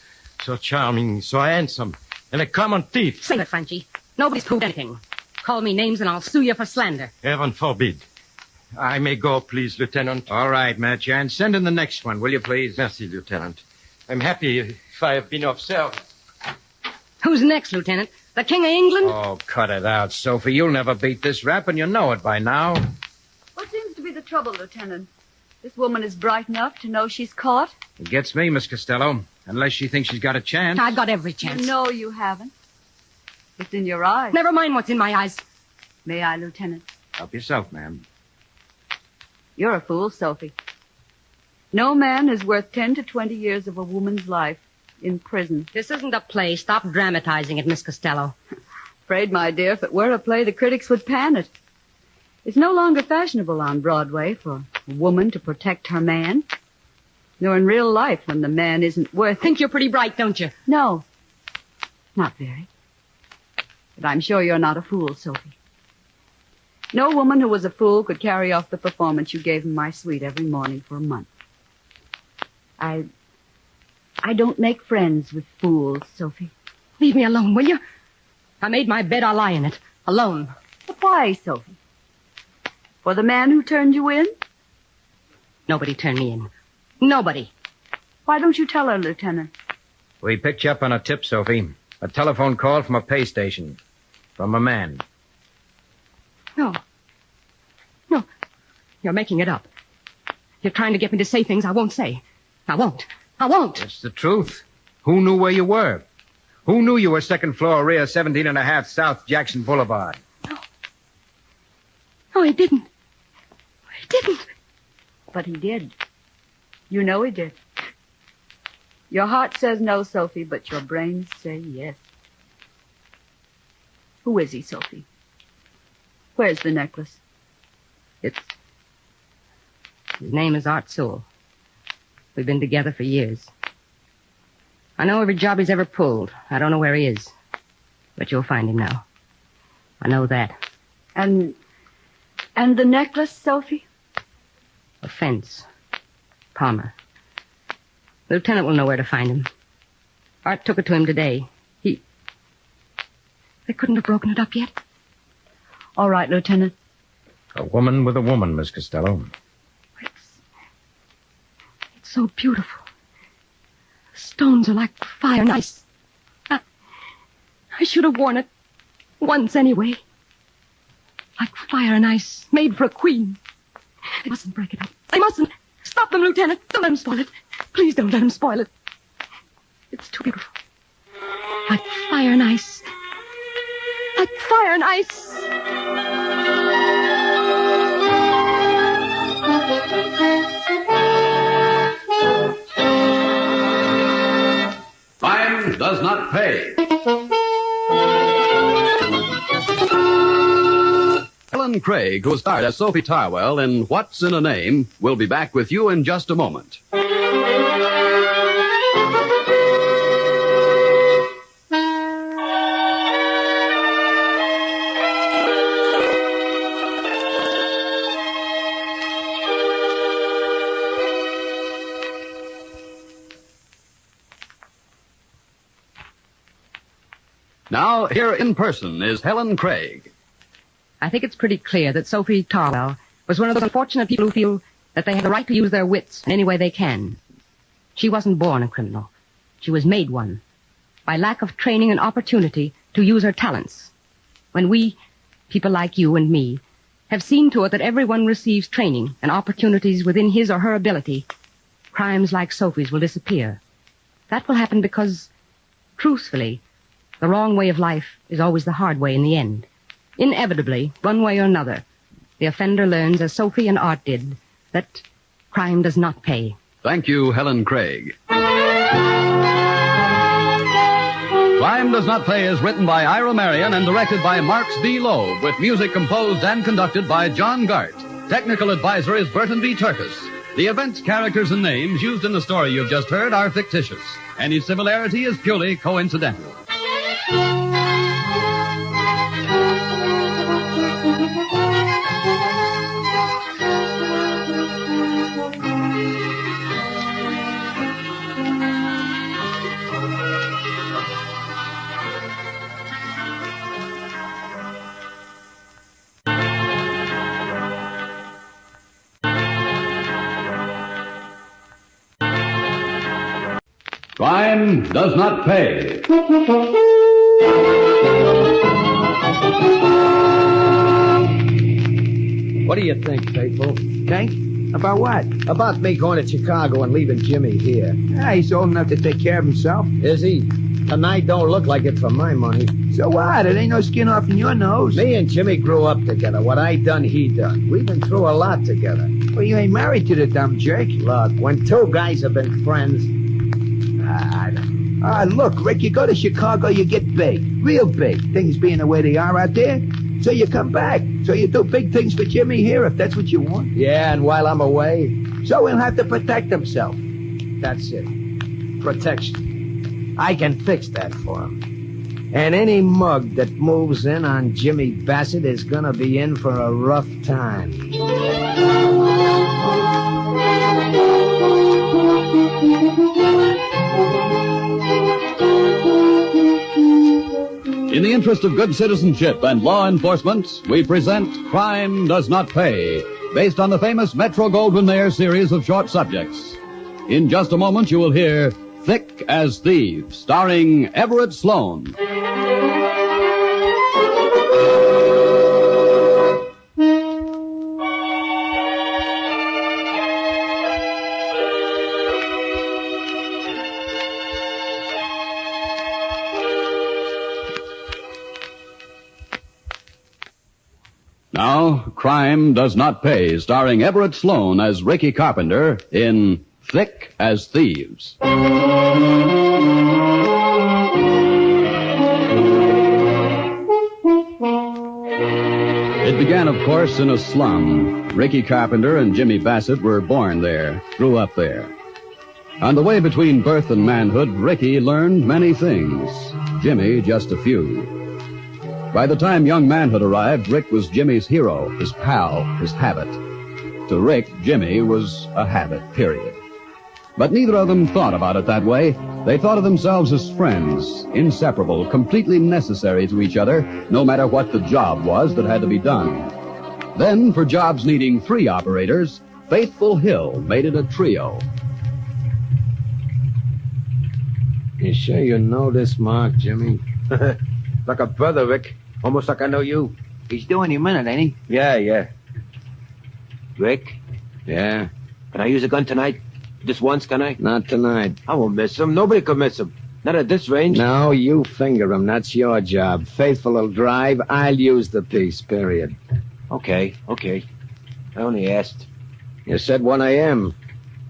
So charming, so handsome, and a common thief. Say it, Frenchie. Nobody's proved anything. Call me names and I'll sue you for slander. Heaven forbid. I may go, please, Lieutenant. All right, Mertier, and send in the next one, will you, please? Merci, Lieutenant. I'm happy if I have been of service. Who's next, Lieutenant? The King of England? Oh, cut it out, Sophie. You'll never beat this rap, and you know it by now. What seems to be the trouble, Lieutenant? This woman is bright enough to know she's caught? It gets me, Miss Costello. Unless she thinks she's got a chance. I've got every chance. You know you haven't. It's in your eyes. Never mind what's in my eyes. May I, Lieutenant? Help yourself, ma'am. You're a fool, Sophie. No man is worth 10 to 20 years of a woman's life in prison. This isn't a play. Stop dramatizing it, Miss Costello. Afraid, my dear, if it were a play, the critics would pan it. It's no longer fashionable on Broadway for a woman to protect her man. Nor in real life when the man isn't worth... Think you're pretty bright, don't you? No. Not very. But I'm sure you're not a fool, Sophie. No woman who was a fool could carry off the performance you gave in my suite every morning for a month. I don't make friends with fools, Sophie. Leave me alone, will you? I made my bed, I'll lie in it. Alone. But why, Sophie? For the man who turned you in? Nobody turned me in. Nobody. Why don't you tell her, Lieutenant? We picked you up on a tip, Sophie. A telephone call from a pay station. From a man. No. No. You're making it up. You're trying to get me to say things I won't say. I won't. I won't. It's the truth. Who knew where you were? Who knew you were second floor, rear 17 and a half South Jackson Boulevard? No, he didn't. He didn't. But he did. You know he did. Your heart says no, Sophie, but your brains say yes. Who is he, Sophie? Where's the necklace? His name is Art Sewell. We've been together for years. I know every job he's ever pulled. I don't know where he is. But you'll find him now. I know that. And the necklace, Sophie? A fence. Palmer. The lieutenant will know where to find him. Art took it to him today. They couldn't have broken it up yet. All right, Lieutenant. A woman with a woman, Miss Costello. It's so beautiful. The stones are like fire and ice. I should have worn it once anyway. Like fire and ice, made for a queen. They mustn't break it up. They mustn't. Stop them, Lieutenant. Don't let them spoil it. Please don't let them spoil it. It's too beautiful. Like fire and ice. Like fire and ice. Crime does not pay. Helen Craig, who starred as Sophie Tarwell in What's in a Name, will be back with you in just a moment. Now, here in person is Helen Craig. I think it's pretty clear that Sophie Tarwell was one of those unfortunate people who feel that they have the right to use their wits in any way they can. She wasn't born a criminal. She was made one by lack of training and opportunity to use her talents. When we, people like you and me, have seen to it that everyone receives training and opportunities within his or her ability, crimes like Sophie's will disappear. That will happen because, truthfully, the wrong way of life is always the hard way in the end. Inevitably, one way or another, the offender learns, as Sophie and Art did, that crime does not pay. Thank you, Helen Craig. Crime Does Not Pay is written by Ira Marion and directed by Marks D. Loeb, with music composed and conducted by John Gart. Technical advisor is Burton B. Turkis. The events, characters, and names used in the story you've just heard are fictitious. Any similarity is purely coincidental. Crime does not pay. What do you think, Faithful? Think? About what? About me going to Chicago and leaving Jimmy here. Yeah, he's old enough to take care of himself. Is he? Tonight don't look like it for my money. So what? It ain't no skin off in your nose. Me and Jimmy grew up together. What I done, he done. We've been through a lot together. Well, you ain't married to the dumb jerk. Look, when two guys have been friends... look, Rick, you go to Chicago, you get big. Real big. Things being the way they are out there. So you come back. So you do big things for Jimmy here, if that's what you want. Yeah, and while I'm away, so he'll have to protect himself. That's it. Protection. I can fix that for him. And any mug that moves in on Jimmy Bassett is gonna be in for a rough time. In the interest of good citizenship and law enforcement, we present Crime Does Not Pay, based on the famous Metro-Goldwyn-Mayer series of short subjects. In just a moment, you will hear Thick as Thieves, starring Everett Sloane. Now, Crime Does Not Pay, starring Everett Sloane as Ricky Carpenter in Thick as Thieves. It began, of course, in a slum. Ricky Carpenter and Jimmy Bassett were born there, grew up there. On the way between birth and manhood, Ricky learned many things. Jimmy, just a few. By the time young manhood arrived, Rick was Jimmy's hero, his pal, his habit. To Rick, Jimmy was a habit, period. But neither of them thought about it that way. They thought of themselves as friends, inseparable, completely necessary to each other, no matter what the job was that had to be done. Then, for jobs needing 3 operators, Faithful Hill made it a trio. You sure you know this Mark, Jimmy? Like a brother, Rick. Almost like I know you. He's doing him in it, ain't he? Yeah. Rick? Yeah? Can I use a gun tonight? Just once, can I? Not tonight. I won't miss him. Nobody could miss him. Not at this range. No, you finger him. That's your job. Faithful will drive. I'll use the piece, period. Okay. I only asked. You said 1 a.m.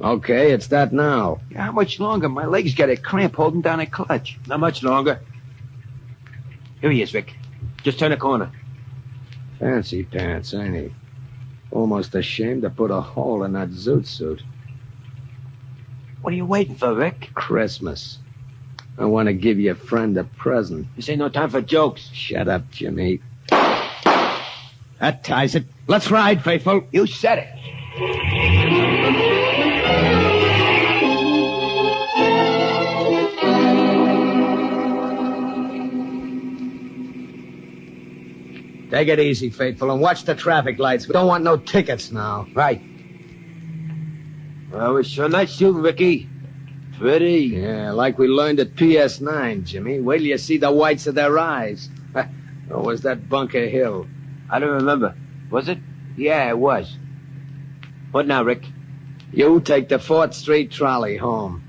Okay, it's that now. How much longer? My legs got a cramp holding down a clutch. Not much longer. Here he is, Rick. Just turn the corner. Fancy pants, ain't he? Almost ashamed to put a hole in that zoot suit. What are you waiting for, Rick? Christmas. I want to give your friend a present. This ain't no time for jokes. Shut up, Jimmy. That ties it. Let's ride, Faithful. You said it. Take it easy, Faithful, and watch the traffic lights. We don't want no tickets now. Right. Well, it's sure nice shooting, Ricky. Pretty. Yeah, like we learned at PS9, Jimmy. Wait till you see the whites of their eyes. Or was that Bunker Hill? I don't remember. Was it? Yeah, it was. What now, Rick? You take the 4th Street trolley home.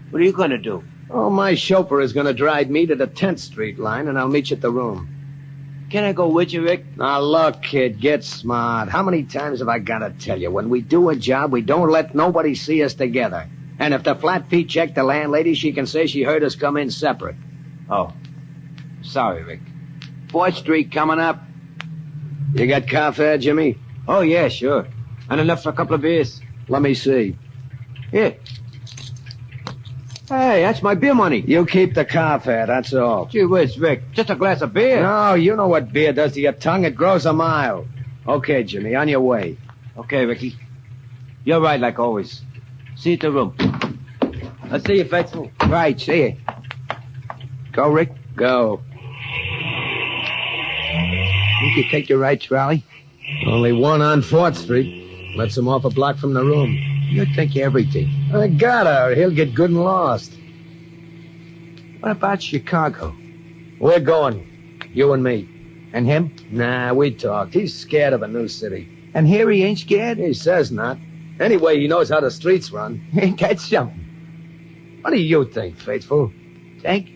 What are you going to do? Oh, my chauffeur is going to drive me to the 10th Street line, and I'll meet you at the room. Can I go with you, Rick? Now, look, kid, get smart. How many times have I got to tell you? When we do a job, we don't let nobody see us together. And if the flat feet check the landlady, she can say she heard us come in separate. Oh. Sorry, Rick. 4th Street coming up. You got car fare, Jimmy? Oh, yeah, sure. And enough for a couple of beers. Let me see. Here. Hey, that's my beer money. You keep the car fare, that's all. Gee whiz, Rick. Just a glass of beer. No, you know what beer does to your tongue. It grows a mile. Okay, Jimmy, on your way. Okay, Ricky. You're right, like always. See you at the room. I'll see you, Faithful. Right, see you. Go, Rick. Go. Think you take the right trolley? Only one on 4th Street. Lets him off a block from the room. You think everything. I gotta, or he'll get good and lost. What about Chicago? We're going. You and me. And him? Nah, we talked. He's scared of a new city. And here he ain't scared? He says not. Anyway, he knows how the streets run. Ain't that something? What do you think, Faithful? Think?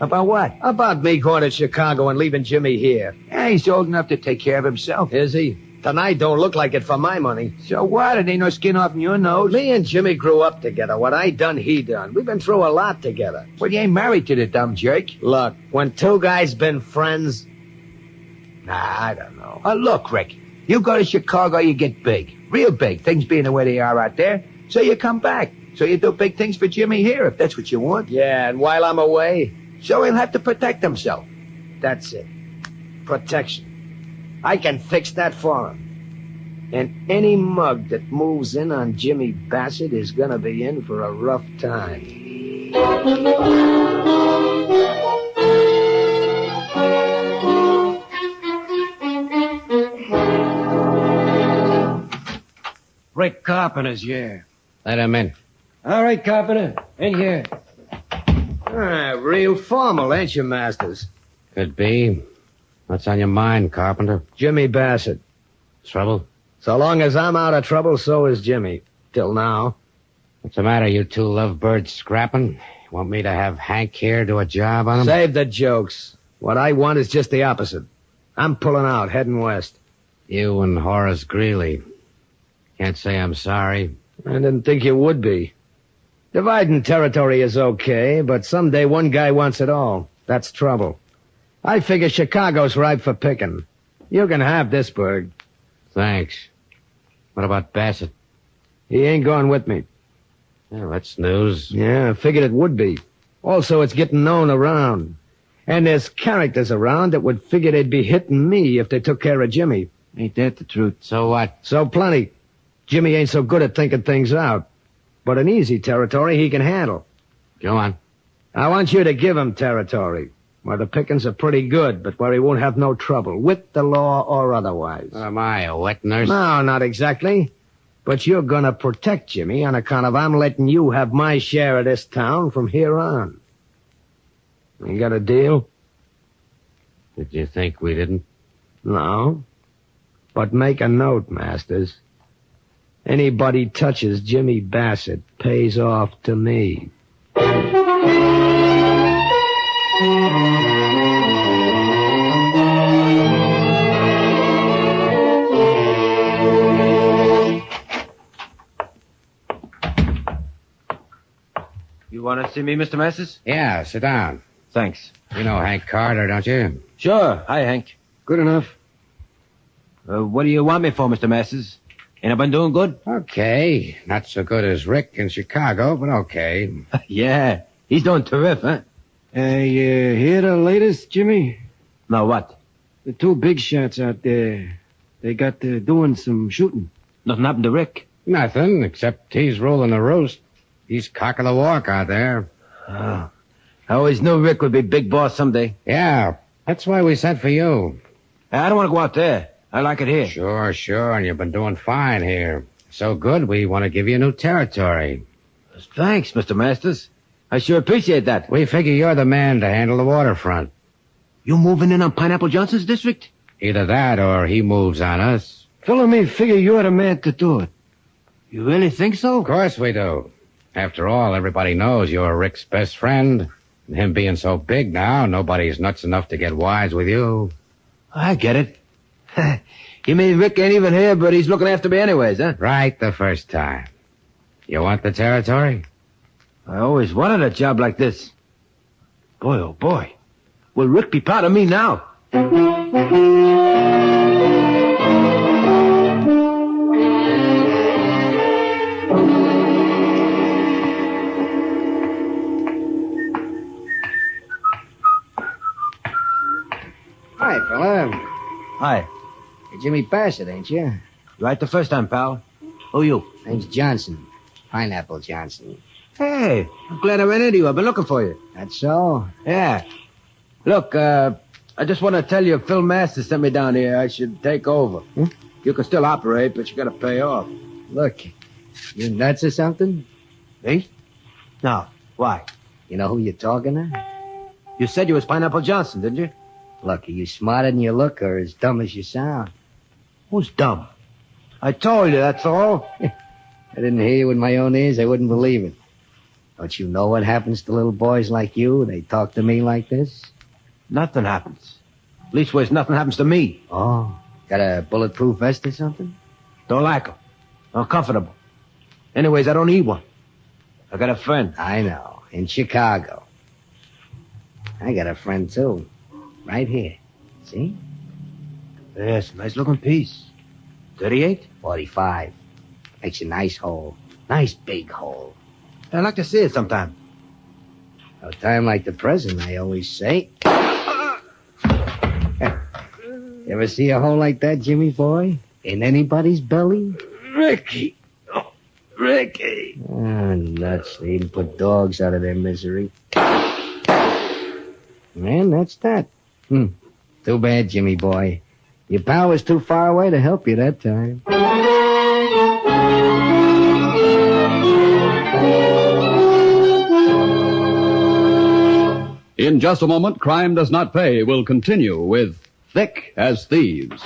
About what? About me going to Chicago and leaving Jimmy here. Yeah, he's old enough to take care of himself. Is he? Tonight don't look like it for my money. So what? It ain't no skin off in your nose. Me and Jimmy grew up together. What I done, he done. We've been through a lot together. Well, you ain't married to the dumb jerk. Look, when two guys been friends... Nah, I don't know. Look, Rick. You go to Chicago, you get big. Real big. Things being the way they are out there. So you come back. So you do big things for Jimmy here, if that's what you want. Yeah, and while I'm away... So he'll have to protect himself. That's it. Protection. I can fix that for him. And any mug that moves in on Jimmy Bassett is gonna be in for a rough time. Rick Carpenter's here. Let him in. All right, Carpenter. In here. Real formal, ain't you, Masters? Could be. What's on your mind, Carpenter? Jimmy Bassett. Trouble? So long as I'm out of trouble, so is Jimmy. Till now. What's the matter, you two lovebirds scrapping? Want me to have Hank here do a job on him? Save the jokes. What I want is just the opposite. I'm pulling out, heading west. You and Horace Greeley. Can't say I'm sorry. I didn't think you would be. Dividing territory is okay, but someday one guy wants it all. That's trouble. I figure Chicago's ripe for picking. You can have this burg. Thanks. What about Bassett? He ain't going with me. Well, that's news. Yeah, I figured it would be. Also, it's getting known around. And there's characters around that would figure they'd be hitting me if they took care of Jimmy. Ain't that the truth? So what? So plenty. Jimmy ain't so good at thinking things out. But an easy territory he can handle. Go on. I want you to give him territory, where the pickings are pretty good, but where he won't have no trouble, with the law or otherwise. Am I, a wet nurse? No, not exactly. But you're gonna protect Jimmy on account of I'm letting you have my share of this town from here on. You got a deal? Did you think we didn't? No. But make a note, Masters. Anybody touches Jimmy Bassett pays off to me. You want to see me, Mr. Masters? Yeah, sit down. Thanks. You know Hank Carter, don't you? Sure. Hi, Hank. Good enough. What do you want me for, Mr. Masters? Ain't I been doing good? Okay. Not so good as Rick in Chicago, but okay. Yeah. He's doing terrific, huh? You hear the latest, Jimmy? No, what? The two big shots out there. They got doing some shooting. Nothing happened to Rick? Nothing, except he's rolling the roast. He's cock of the walk out there. Oh. I always knew Rick would be big boss someday. Yeah, that's why we sent for you. I don't want to go out there. I like it here. Sure, and you've been doing fine here. So good, we want to give you new territory. Thanks, Mr. Masters. I sure appreciate that. We figure you're the man to handle the waterfront. You moving in on Pineapple Johnson's district? Either that or he moves on us. Phil and me figure you're the man to do it. You really think so? Of course we do. After all, everybody knows you're Rick's best friend. And him being so big now, nobody's nuts enough to get wise with you. I get it. You mean Rick ain't even here, but he's looking after me anyways, huh? Right the first time. You want the territory? I always wanted a job like this. Boy, oh boy. Will Rick be proud of me now? Hi, fella. Hi. You're Jimmy Bassett, ain't you? Right the first time, pal. Who you? Name's Johnson. Pineapple Johnson. Hey, I'm glad I ran into you. I've been looking for you. That's so? Yeah. Look, I just want to tell you Phil Masters sent me down here. I should take over. You can still operate, but you got to pay off. Look, you nuts or something? Me? No. Why? You know who you're talking to? You said you was Pineapple Johnson, didn't you? Look, are you smarter than you look or as dumb as you sound? Who's dumb? I told you, that's all. I didn't hear you with my own ears. I wouldn't believe it. Don't you know what happens to little boys like you? They talk to me like this? Nothing happens. Leastways, nothing happens to me. Oh, got a bulletproof vest or something? Don't like 'em. Uncomfortable. Anyways, I don't need one. I got a friend. I know. In Chicago. I got a friend, too. Right here. See? Yes, nice looking piece. 38? 45. Makes a nice hole. Nice big hole. I'd like to see it sometime. No time like the present, I always say. You ever see a hole like that, Jimmy boy? In anybody's belly? Ricky. Oh, Ricky. Ah, nuts. They even put dogs out of their misery. Man, that's that. Too bad, Jimmy boy. Your pal was too far away to help you that time. In just a moment, Crime Does Not Pay will continue with Thick as Thieves.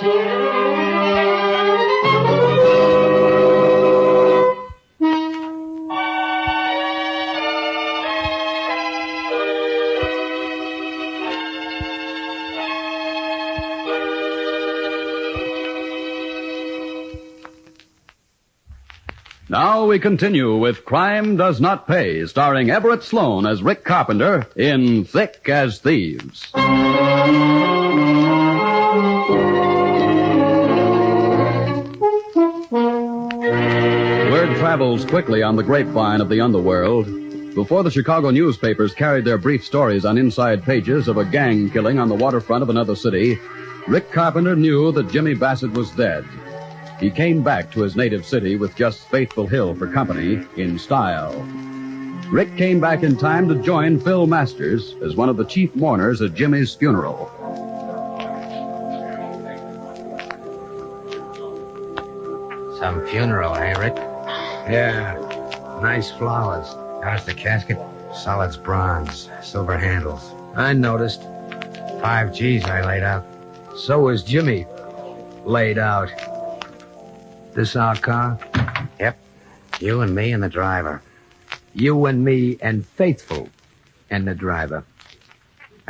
Now we continue with Crime Does Not Pay, starring Everett Sloane as Rick Carpenter in Thick as Thieves. Word travels quickly on the grapevine of the underworld. Before the Chicago newspapers carried their brief stories on inside pages of a gang killing on the waterfront of another city, Rick Carpenter knew that Jimmy Bassett was dead. He came back to his native city with just Faithful Hill for company, in style. Rick came back in time to join Phil Masters as one of the chief mourners at Jimmy's funeral. Some funeral, eh, Rick? Yeah. Nice flowers. How's the casket? Solid's bronze. Silver handles. I noticed. 5 G's I laid out. So was Jimmy. Laid out. This our car? Yep. You and me and the driver. You and me and Faithful and the driver.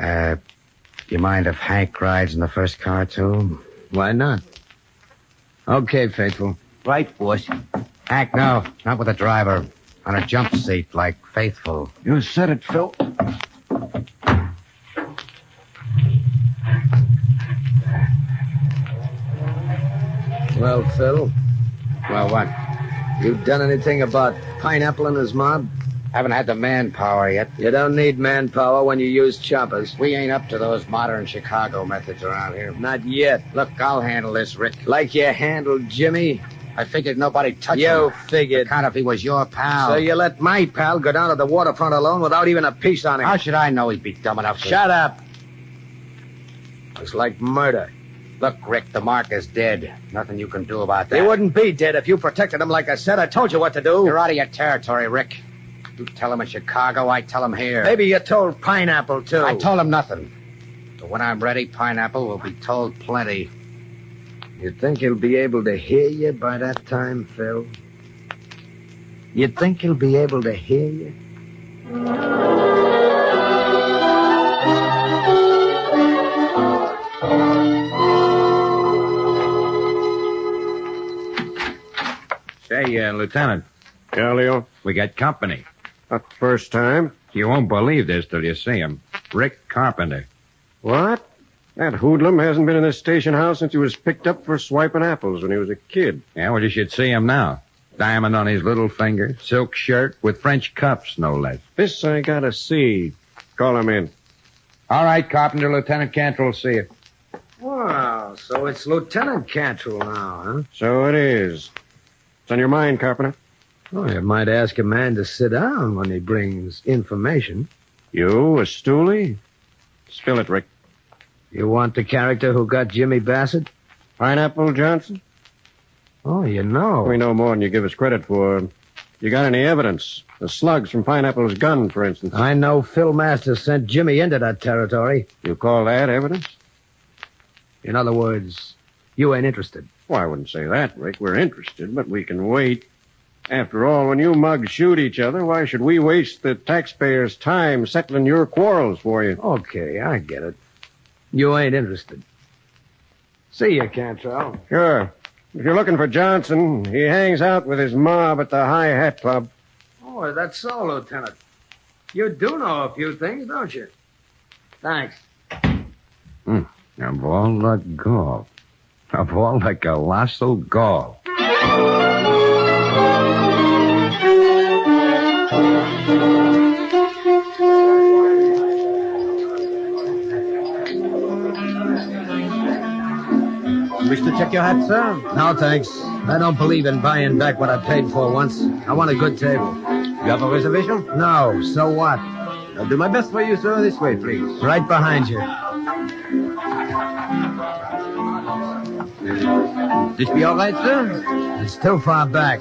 You mind if Hank rides in the first car, too? Why not? Okay, Faithful. Right, boss. Hank, no. Not with the driver. On a jump seat, like Faithful. You said it, Phil. Well, Phil, Well, what? you done anything about Pineapple and his mob? Haven't had the manpower yet. You don't need manpower when you use choppers. We ain't up to those modern Chicago methods around here. Not yet. Look, I'll handle this, Rick. Like you handled Jimmy? I figured nobody touched You him. figured. Kind of if he was your pal. So you let my pal go down to the waterfront alone without even a piece on him? How should I know he'd be dumb enough to... Shut up. It's like murder. Look, Rick, the mark is dead. Nothing you can do about that. He wouldn't be dead if you protected him like I said. I told you what to do. You're out of your territory, Rick. You tell him in Chicago, I tell him here. Maybe you told Pineapple, too. I told him nothing. But when I'm ready, Pineapple will be told plenty. You think he'll be able to hear you by that time, Phil? You think he'll be able to hear you? Say, Lieutenant. Yeah, Leo? We got company. Not the first time. You won't believe this till you see him. Rick Carpenter. What? That hoodlum hasn't been in this station house since he was picked up for swiping apples when he was a kid. Yeah, well, you should see him now. Diamond on his little finger, silk shirt with French cuffs, no less. This I gotta see. Call him in. All right, Carpenter. Lieutenant Cantrell will see you. Wow, so it's Lieutenant Cantrell now, huh? So it is. What's on your mind, Carpenter? Oh, you might ask a man to sit down when he brings information. You, a stoolie? Spill it, Rick. You want the character who got Jimmy Bassett? Pineapple Johnson? Oh, you know. We know more than you give us credit for. You got any evidence? The slugs from Pineapple's gun, for instance. I know Phil Masters sent Jimmy into that territory. You call that evidence? In other words, you ain't interested. Well, I wouldn't say that, Rick. We're interested, but we can wait. After all, when you mugs shoot each other, why should we waste the taxpayers' time settling your quarrels for you? Okay, I get it. You ain't interested. See you, Cantrell. Sure. If you're looking for Johnson, he hangs out with his mob at the High Hat Club. Oh, that's so, Lieutenant. You do know a few things, don't you? Thanks. Of all the gall. Of all the colossal gall. Wish to check your hat, sir? No, thanks. I don't believe in buying back what I paid for once. I want a good table. You have a reservation? No, so what? I'll do my best for you, sir. This way, please. Right behind you. This be all right, sir? It's too far back.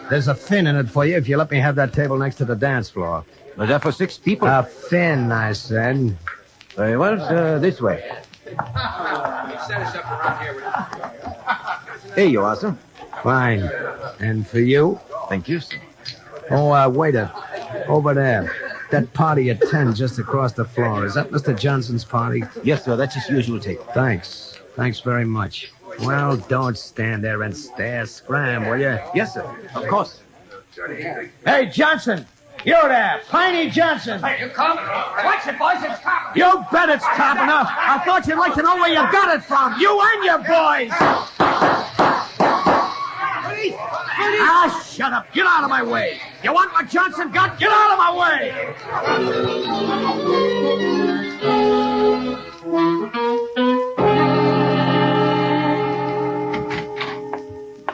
There's a fin in it for you if you let me have that table next to the dance floor. Was that for 6 people? A fin, I said. Very well, sir. This way. Here you are, sir. Fine. And for you? Thank you, sir. Oh, waiter. Over there. That party at 10 just across the floor. Is that Mr. Johnson's party? Yes, sir. That's his usual table. Thanks. Thanks very much. Well, don't stand there and stare. Scram, will you? Yes, sir. Of course. Hey, Johnson! You there! Piney Johnson! Hey, you come? Watch it, boys. It's Carpenter. You bet it's Carpenter! I thought you'd like to know where you got it from! You and your boys! Police! Ah, shut up! Get out of my way! You want what Johnson got? Get out of my way!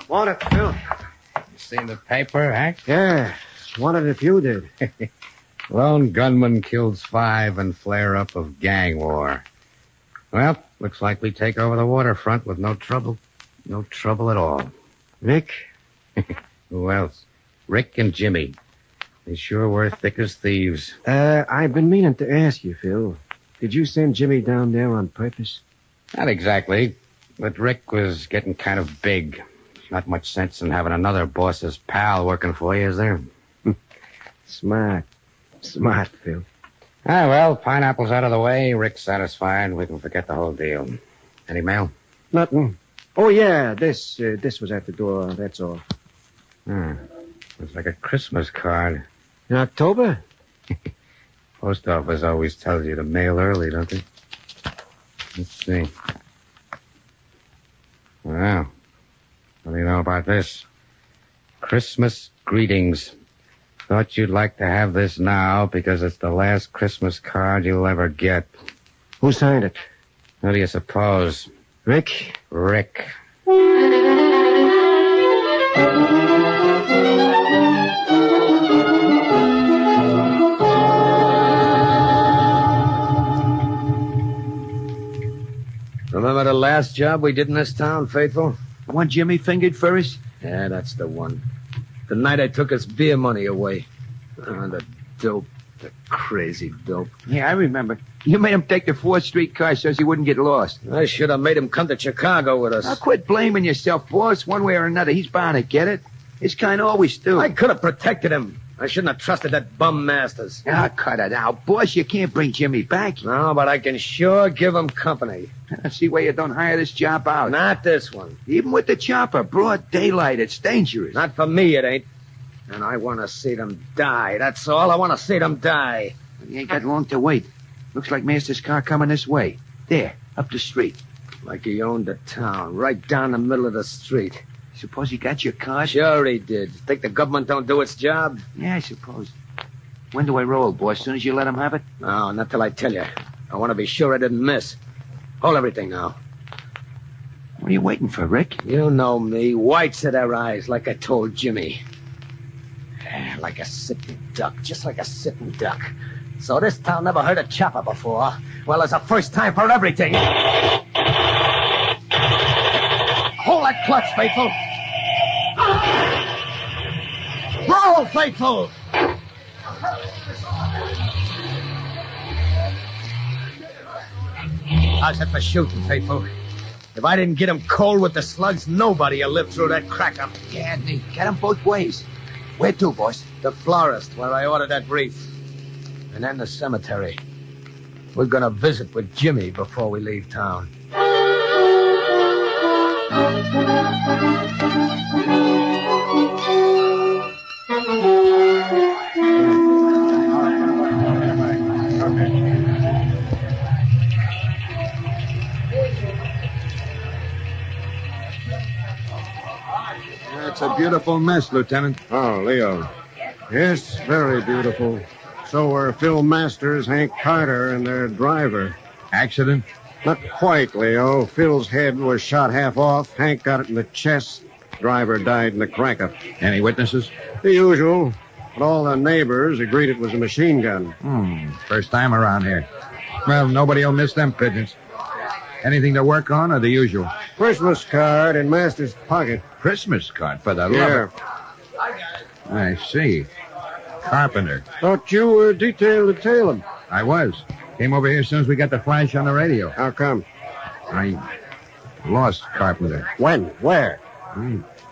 Want it, Phil? You seen the paper, Hank? Yeah. Wanted if you did. Lone gunman kills 5 and flare up of gang war. Well, looks like we take over the waterfront with no trouble. No trouble at all. Rick? Who else? Rick and Jimmy. They sure were thick as thieves. I've been meaning to ask you, Phil. Did you send Jimmy down there on purpose? Not exactly. But Rick was getting kind of big. Not much sense in having another boss's pal working for you, is there? Smart. Smart, Phil. Ah, well, pineapple's out of the way. Rick's satisfied. We can forget the whole deal. Any mail? Nothing. Oh, yeah, this was at the door, that's all. Looks like a Christmas card. In October? Post office always tells you to mail early, don't they? Let's see. Well, what do you know about this? Christmas greetings. Thought you'd like to have this now because it's the last Christmas card you'll ever get. Who signed it? Who do you suppose? Rick? Rick. Remember the last job we did in this town, Faithful? The one Jimmy fingered for us? Yeah, that's the one. The night I took his beer money away. Oh, the dope. The crazy dope. Yeah, I remember. You made him take the 4th Street car so he wouldn't get lost. I should have made him come to Chicago with us. Now quit blaming yourself, boss. One way or another, he's bound to get it. His kind always do. I could have protected him. I shouldn't have trusted that bum Masters. Ah, cut it out. Boss, you can't bring Jimmy back. No, but I can sure give him company. See why you don't hire this job out. Not this one. Even with the chopper, broad daylight, it's dangerous. Not for me, it ain't. And I want to see them die. That's all. I want to see them die. You ain't got long to wait. Looks like Master's car coming this way. There, up the street. Like he owned the town, right down the middle of the street. Suppose he got your card? Sure he did. Think the government don't do its job? Yeah, I suppose. When do I roll, boss? As soon as you let him have it? No, not till I tell you. I want to be sure I didn't miss. Hold everything now. What are you waiting for, Rick? You know me. Whites of their eyes, like I told Jimmy. Like a sitting duck, just like a sitting duck. So this town never heard a chopper before. Well, it's a first time for everything. Hold that clutch, Faithful. Roll, Faithful! How's it for shooting, Faithful? If I didn't get him cold with the slugs, nobody'll live through that cracker. Yeah, Nate, get him both ways. Where to, boss? The florist, where I ordered that wreath. And then the cemetery. We're gonna visit with Jimmy before we leave town. That's a beautiful mess, Lieutenant. Oh, Leo. Yes, very beautiful. So were Phil Masters, Hank Carter, and their driver. Accident? Not quite, Leo. Phil's head was shot half off. Hank got it in the chest. Driver died in the crack-up. Any witnesses? The usual. But all the neighbors agreed it was a machine gun. First time around here. Well, nobody will miss them pigeons. Anything to work on or the usual? Christmas card in Master's pocket. Christmas card for the love of... I see. Carpenter. Thought you were detailed to tail him. I was. Came over here as soon as we got the flash on the radio. How come? I lost Carpenter. When? Where?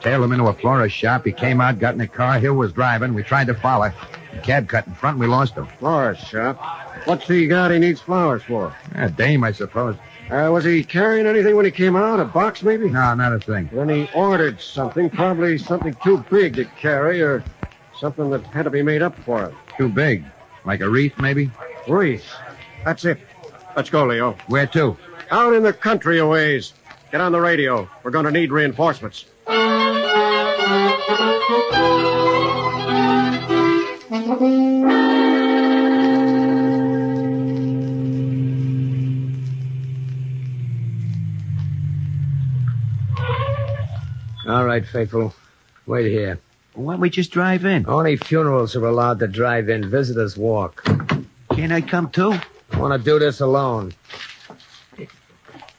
Tailed him into a florist shop. He came out, got in the car. Hill was driving. We tried to follow. The cab cut in front, and we lost him. Florist shop? What's he got he needs flowers for? A dame, I suppose. Was he carrying anything when he came out? A box, maybe? No, not a thing. Then he ordered something, probably something too big to carry, or something that had to be made up for it. Too big. Like a wreath, maybe? Wreath. That's it. Let's go, Leo. Where to? Out in the country a ways. Get on the radio. We're going to need reinforcements. All right, Faithful. Wait here. Why don't we just drive in? Only funerals are allowed to drive in. Visitors walk. Can't I come too? I want to do this alone.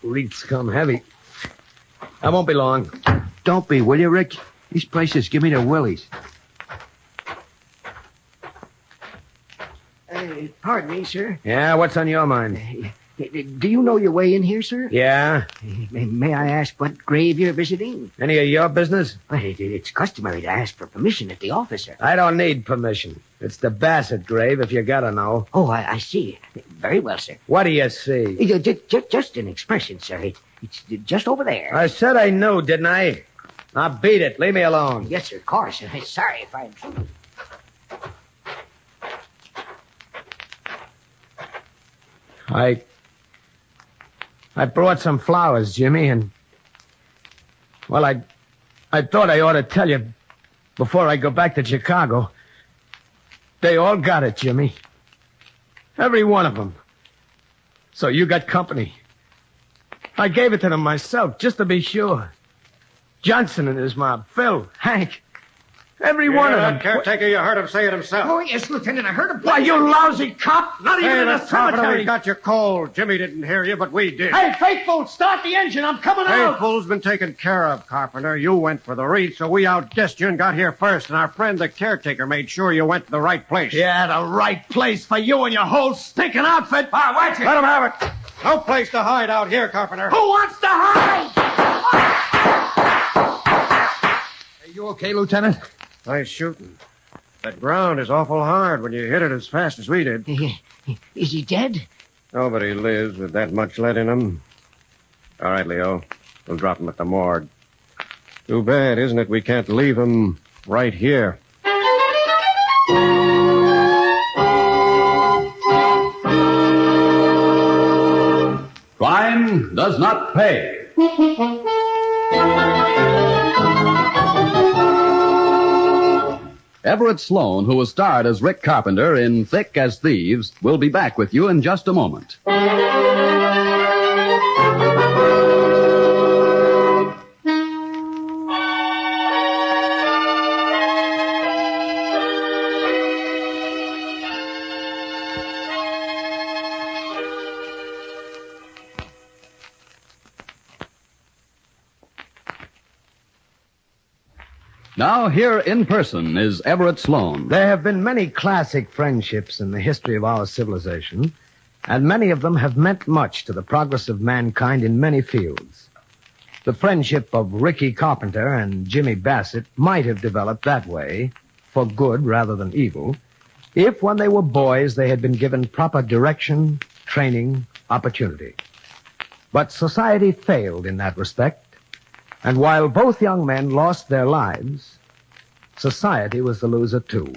Wreaths come heavy. I won't be long. Don't be, will you, Rick? These places give me the willies. Pardon me, sir. Yeah, what's on your mind? Do you know your way in here, sir? Yeah? May I ask what grave you're visiting? Any of your business? It's customary to ask for permission at the office, sir. I don't need permission. It's the Bassett grave, if you gotta know. Oh, I see. Very well, sir. What do you see? Just an expression, sir. It's just over there. I said I knew, didn't I? Now beat it. Leave me alone. Yes, sir, of course. Sorry if I'm... I brought some flowers, Jimmy, and... Well, I thought I ought to tell you before I go back to Chicago. They all got it, Jimmy. Every one of them. So you got company. I gave it to them myself, just to be sure. Johnson and his mob, Phil, Hank, every one of them. Caretaker, you heard him say it himself. Oh, yes, Lieutenant, I heard him. Why, you lousy cop! Not even in a cemetery! We got you cold. Jimmy didn't hear you, but we did. Hey, Faithful, start the engine. I'm coming out. Faithful's been taken care of, Carpenter. You went for the wreath, so we outguessed you and got here first, and our friend the caretaker made sure you went to the right place. Yeah, the right place for you and your whole stinking outfit. Watch it. Let him have it. No place to hide out here, Carpenter. Who wants to hide? Are you okay, Lieutenant? Nice shooting. That ground is awful hard when you hit it as fast as we did. Is he dead? Nobody lives with that much lead in him. All right, Leo. We'll drop him at the morgue. Too bad, isn't it? We can't leave him right here. Crime does not pay. Everett Sloan, who was starred as Rick Carpenter in Thick as Thieves, will be back with you in just a moment. Now, here in person is Everett Sloan. There have been many classic friendships in the history of our civilization, and many of them have meant much to the progress of mankind in many fields. The friendship of Ricky Carpenter and Jimmy Bassett might have developed that way, for good rather than evil, if when they were boys they had been given proper direction, training, opportunity. But society failed in that respect. And while both young men lost their lives, society was the loser too,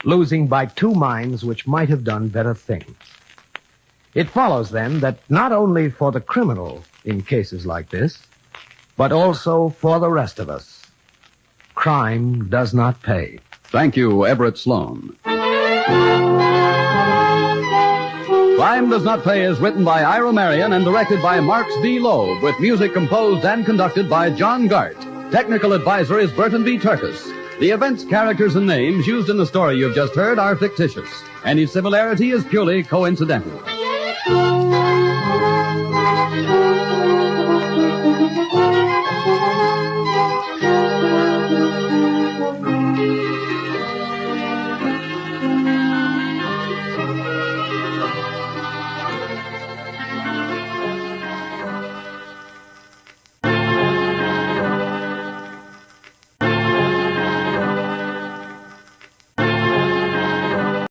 losing by two minds which might have done better things. It follows, then, that not only for the criminal in cases like this, but also for the rest of us, crime does not pay. Thank you, Everett Sloan. Crime Does Not Pay is written by Ira Marion and directed by Marks D. Loeb, with music composed and conducted by John Gart. Technical advisor is Burton B. Turkis. The events, characters, and names used in the story you've just heard are fictitious. Any similarity is purely coincidental.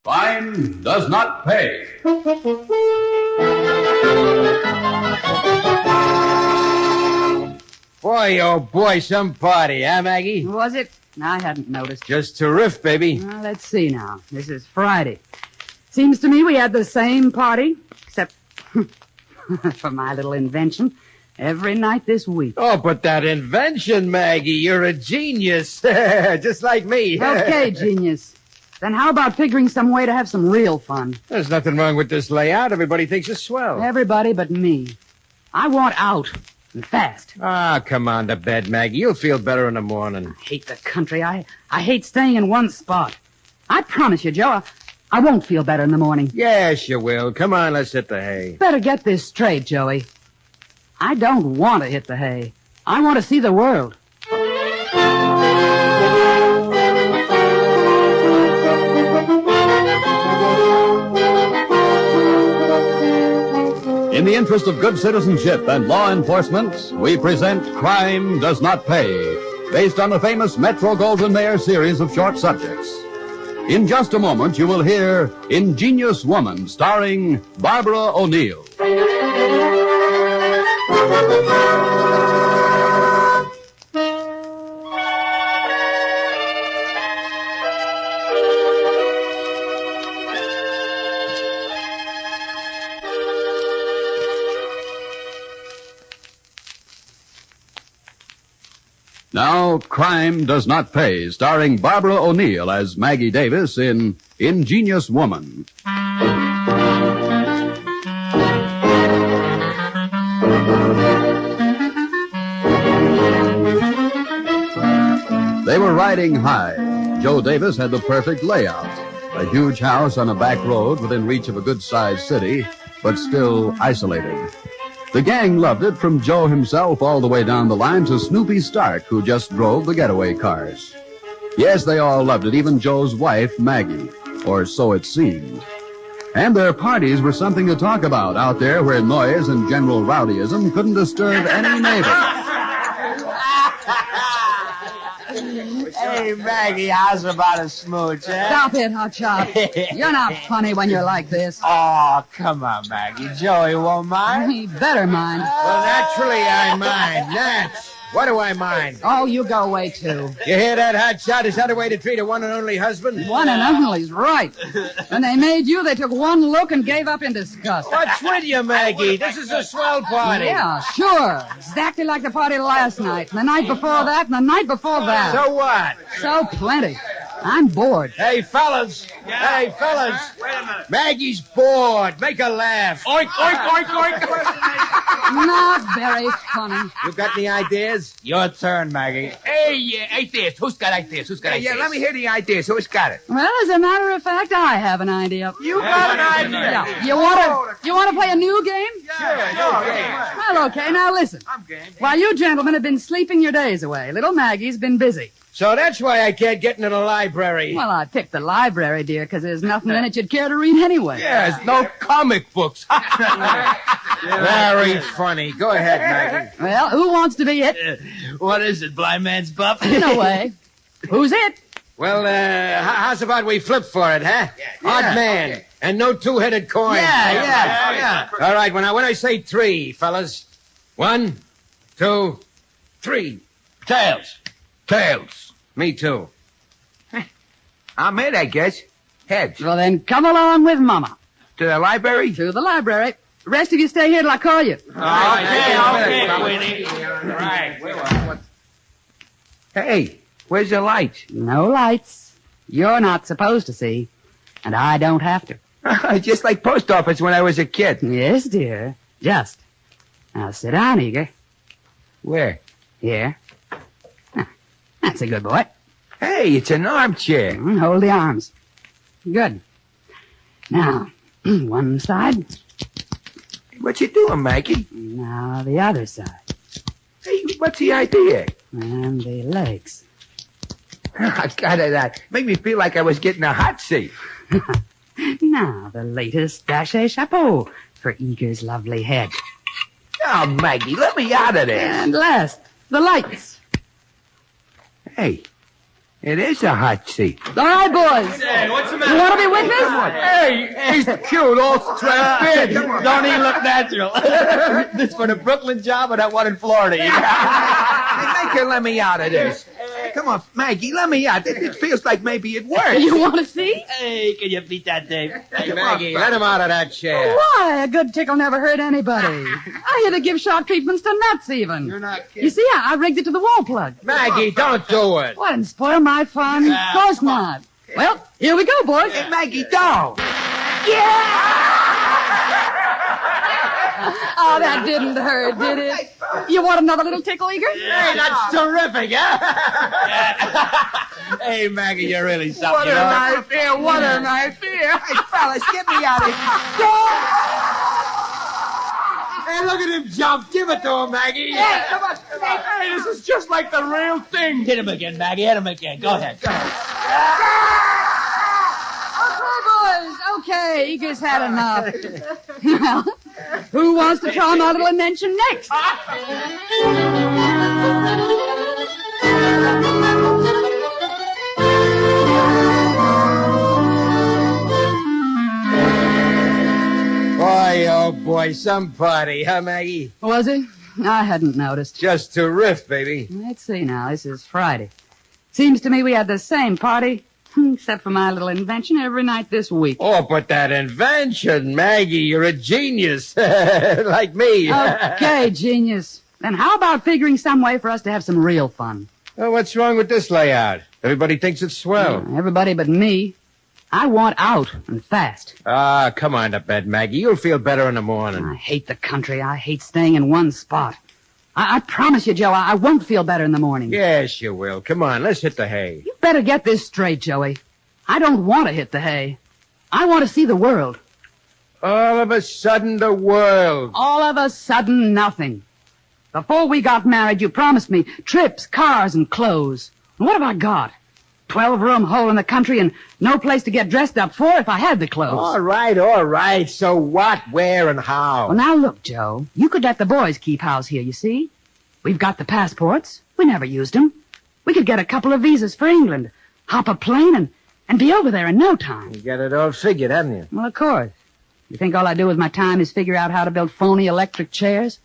Crime Does Not Pay. Boy, oh boy, some party, huh, Maggie? Was it? I hadn't noticed. Just terrific, baby. Well, let's see now. This is Friday. Seems to me we had the same party, except for my little invention, every night this week. Oh, but that invention, Maggie, you're a genius. Just like me. Okay, genius. Then how about figuring some way to have some real fun? There's nothing wrong with this layout. Everybody thinks it's swell. Everybody but me. I want out. And fast. Ah, come on to bed, Maggie. You'll feel better in the morning. I hate the country. I hate staying in one spot. I promise you, Joe, I won't feel better in the morning. Yes, you will. Come on, let's hit the hay. Better get this straight, Joey. I don't want to hit the hay. I want to see the world. In the interest of good citizenship and law enforcement, we present Crime Does Not Pay, based on the famous Metro-Goldwyn-Mayer series of short subjects. In just a moment, you will hear Ingenious Woman, starring Barbara O'Neill. Now, Crime Does Not Pay, starring Barbara O'Neill as Maggie Davis in Ingenious Woman. They were riding high. Joe Davis had the perfect layout. A huge house on a back road within reach of a good-sized city, but still isolated. The gang loved it, from Joe himself all the way down the line to Snoopy Stark, who just drove the getaway cars. Yes, they all loved it, even Joe's wife, Maggie, or so it seemed. And their parties were something to talk about out there where noise and general rowdyism couldn't disturb any neighbor. Hey, Maggie, how's about a smooch, eh? Stop it, Hotshot. You're not funny when you're like this. Oh, come on, Maggie. Joey won't mind. He better mind. Well, naturally I mind. Nats. What do I mind? Oh, you go away, too. You hear that, Hotshot? Is that a way to treat a one and only husband? One and only's right. When they made you, they took one look and gave up in disgust. What's with you, Maggie? This is a swell party. Yeah, sure. Exactly like the party last night, and the night before that, and the night before that. So what? So plenty. I'm bored. Hey, fellas. Hey, fellas. Wait a minute. Maggie's bored. Make her laugh. Oink, oink, oink, oink. Not very funny. You got any ideas? Your turn, Maggie. Hey, ideas. Who's got ideas? Who's got ideas? Yeah, let me hear the ideas. Who's got it? Well, as a matter of fact, I have an idea. You got an idea? Yeah. You want to play a new game? Yeah. Well, okay. Now listen. I'm game. While you gentlemen have been sleeping your days away, little Maggie's been busy. So that's why I can't get into the library. Well, I picked the library, dear, because there's nothing in it you'd care to read anyway. Yes, no comic books. Very funny. Go ahead, Maggie. Well, who wants to be it? What is it, blind man's buff? In a way. Who's it? Well, how's about we flip for it, huh? Odd man. Okay. And no two-headed coin. Yeah. All right, when I say three, fellas. 1, 2, 3. Tails. Tails. Me too. I'm in, I guess. Heads. Well, then come along with Mama. To the library? To the library. The rest of you stay here till I call you. Okay, Winnie. Right. Hey, where's the lights? No lights. You're not supposed to see. And I don't have to. Just like post office when I was a kid. Yes, dear. Just. Now sit down, Eager. Where? Here. That's a good boy. Hey, it's an armchair. Hold the arms. Good. Now, one side. What you doing, Maggie? Now, the other side. Hey, what's the idea? And the legs. I got it. That made me feel like I was getting a hot seat. Now, the latest daché chapeau for Eager's lovely head. Oh, Maggie, let me out of this. And last, the lights. Hey, it is a hot seat. All right, boys. Hey, what's the matter? You want to be witness? Hey, he's cute, all strapped in. Don't he look natural? This for the Brooklyn job or that one in Florida? Hey, make her let me out of this. Come on, Maggie, let me out. It feels like maybe it works. You want to see? Hey, can you beat that, Dave? Hey, Maggie, let him out of that chair. Why? A good tickle never hurt anybody. I had to give shock treatments to nuts, even. You're not kidding. You see, I rigged it to the wall plug. Maggie, don't do it. What, and spoil my fun? Of course not. Well, here we go, boys. Hey, Maggie, don't. Oh, that didn't hurt, did it? You want another little tickle, Eager? Hey, that's terrific, huh? Hey, Maggie, you're really something. What an idea, what an idea. Hey, fellas, get me out of here. Hey, look at him jump. Give it to him, Maggie. Hey, come on. Hey, this is just like the real thing. Hit him again, Maggie. Hit him again. Go ahead. Okay, boys. Okay, Eager's had enough. Well, who wants to try my little invention next? Oh, boy, some party, huh, Maggie? Was it? I hadn't noticed. Just to riff, baby. Let's see now. This is Friday. Seems to me we had the same party, except for my little invention, every night this week. Oh, but that invention, Maggie, you're a genius. Like me. Okay, genius. Then how about figuring some way for us to have some real fun? Well, what's wrong with this layout? Everybody thinks it's swell. Everybody but me. I want out, and fast. Ah, come on to bed, Maggie. You'll feel better in the morning. I hate the country. I hate staying in one spot. I promise you, Joe, I won't feel better in the morning. Yes, you will. Come on, let's hit the hay. You better get this straight, Joey. I don't want to hit the hay. I want to see the world. All of a sudden, the world. All of a sudden, nothing. Before we got married, you promised me trips, cars, and clothes. And what have I got? 12-room hole in the country and no place to get dressed up for if I had the clothes. All right. So what, where, and how? Well, now look, Joe. You could let the boys keep house here, you see. We've got the passports. We never used them. We could get a couple of visas for England, hop a plane, and be over there in no time. You got it all figured, haven't you? Well, of course. You think all I do with my time is figure out how to build phony electric chairs?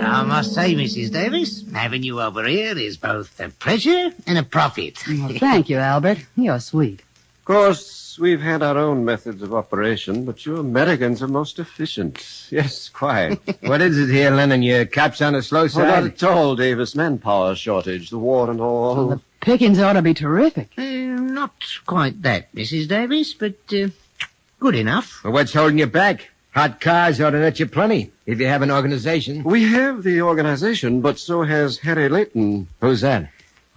I must say, Mrs. Davis, having you over here is both a pleasure and a profit. Well, thank you, Albert. You're sweet. Of course, we've had our own methods of operation, but you Americans are most efficient. Yes, quite. What is it here, Lennon? Your cops on the slow side? Not at all, Davis. Manpower shortage, the war and all. Well, the pickings ought to be terrific. Not quite that, Mrs. Davis, but good enough. Well, what's holding you back? Hot cars ought to let you plenty, if you have an organization. We have the organization, but so has Harry Layton. Who's that?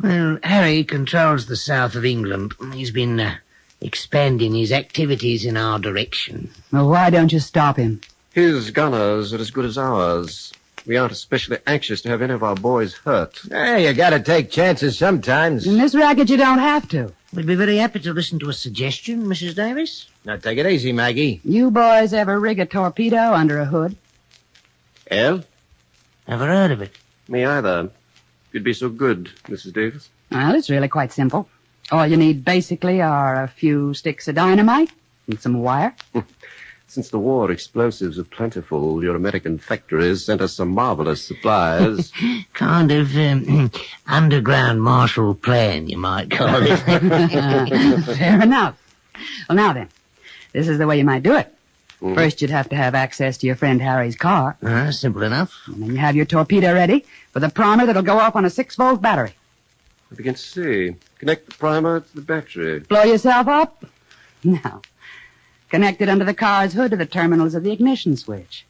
Well, Harry controls the south of England. He's been expanding his activities in our direction. Well, why don't you stop him? His gunners are as good as ours. We aren't especially anxious to have any of our boys hurt. Hey, you gotta take chances sometimes. In this racket, you don't have to. We'd be very happy to listen to a suggestion, Mrs. Davis. Now, take it easy, Maggie. You boys ever rig a torpedo under a hood? El? Never heard of it. Me either. You'd be so good, Mrs. Davis. Well, it's really quite simple. All you need, basically, are a few sticks of dynamite and some wire. Since the war explosives are plentiful, your American factories sent us some marvelous supplies. Kind of underground Marshall Plan, you might call it. Fair enough. Well, now then, this is the way you might do it. First, you'd have to have access to your friend Harry's car. Simple enough. And then you have your torpedo ready with a primer that'll go off on a 6-volt battery. I begin to see. Connect the primer to the battery. Blow yourself up? No. Connect it under the car's hood to the terminals of the ignition switch.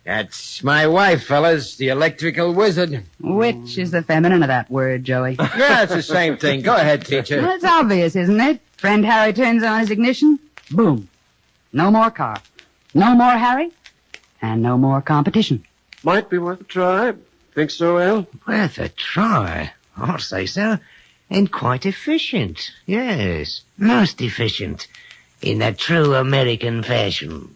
That's my wife, fellas, the electrical wizard. Which is the feminine of that word, Joey? Yeah, it's the same thing. Go ahead, teacher. Well, it's obvious, isn't it? Friend Harry turns on his ignition. Boom. No more car. No more Harry. And no more competition. Might be worth a try. Think so, El? Worth a try? I'll say so. And quite efficient. Yes, most efficient. In a true American fashion.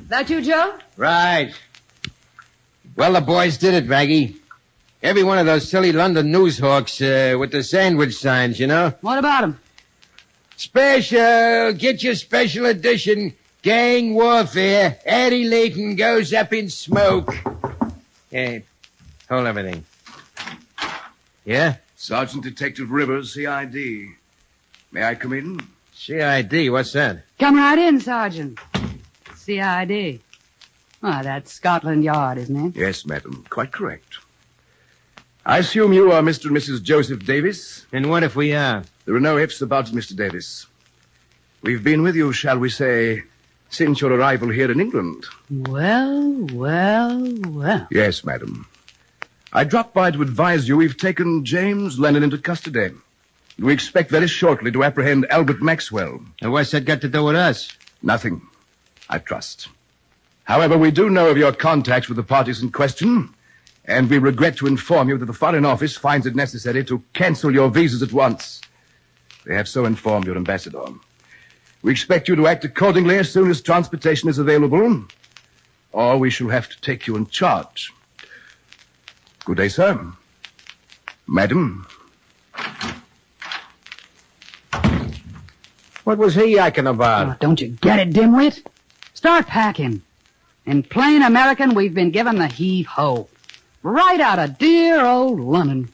That you, Joe? Right. Well, the boys did it, Maggie. Every one of those silly London newshawks with the sandwich signs, you know? What about them? Special! Get your special edition. Gang warfare. Harry Layton goes up in smoke. Hey, hold everything. Yeah? Sergeant Detective Rivers, CID. May I come in? CID, what's that? Come right in, Sergeant. CID. Well, that's Scotland Yard, isn't it? Yes, madam. Quite correct. I assume you are Mr. and Mrs. Joseph Davis? And what if we are? There are no ifs about it, Mr. Davis. We've been with you, shall we say, since your arrival here in England. Well. Yes, madam. I dropped by to advise you we've taken James Lennon into custody. We expect very shortly to apprehend Albert Maxwell. And what's that got to do with us? Nothing, I trust. However, we do know of your contacts with the parties in question, and we regret to inform you that the Foreign Office finds it necessary to cancel your visas at once They have so informed your ambassador. We expect you to act accordingly as soon as transportation is available, or we shall have to take you in charge. Good day, sir. Madam. What was he yakking about? Oh, don't you get it, dimwit? Start packing. In plain American, we've been given the heave-ho. Right out of dear old London.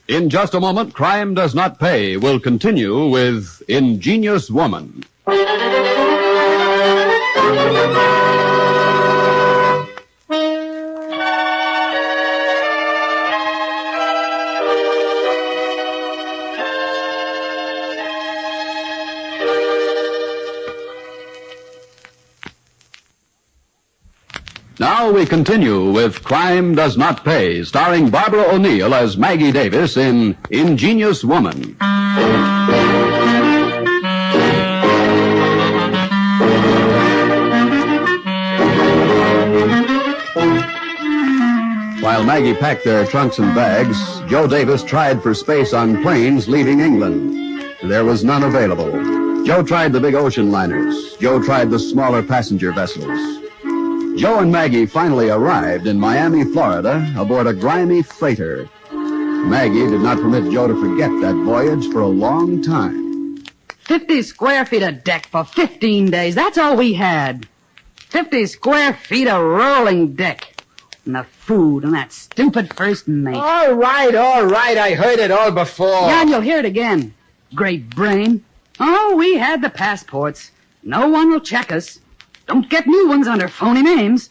In just a moment, Crime Does Not Pay will continue with Ingenious Woman. Now we continue with Crime Does Not Pay, starring Barbara O'Neill as Maggie Davis in Ingenious Woman. While Maggie packed their trunks and bags, Joe Davis tried for space on planes leaving England. There was none available. Joe tried the big ocean liners. Joe tried the smaller passenger vessels. Joe and Maggie finally arrived in Miami, Florida, aboard a grimy freighter. Maggie did not permit Joe to forget that voyage for a long time. 50 square feet of deck for 15 days. That's all we had. 50 square feet of rolling deck. And the food and that stupid first mate. All right. I heard it all before. Yeah, and you'll hear it again. Great brain. Oh, we had the passports. No one will check us. Don't get new ones under phony names.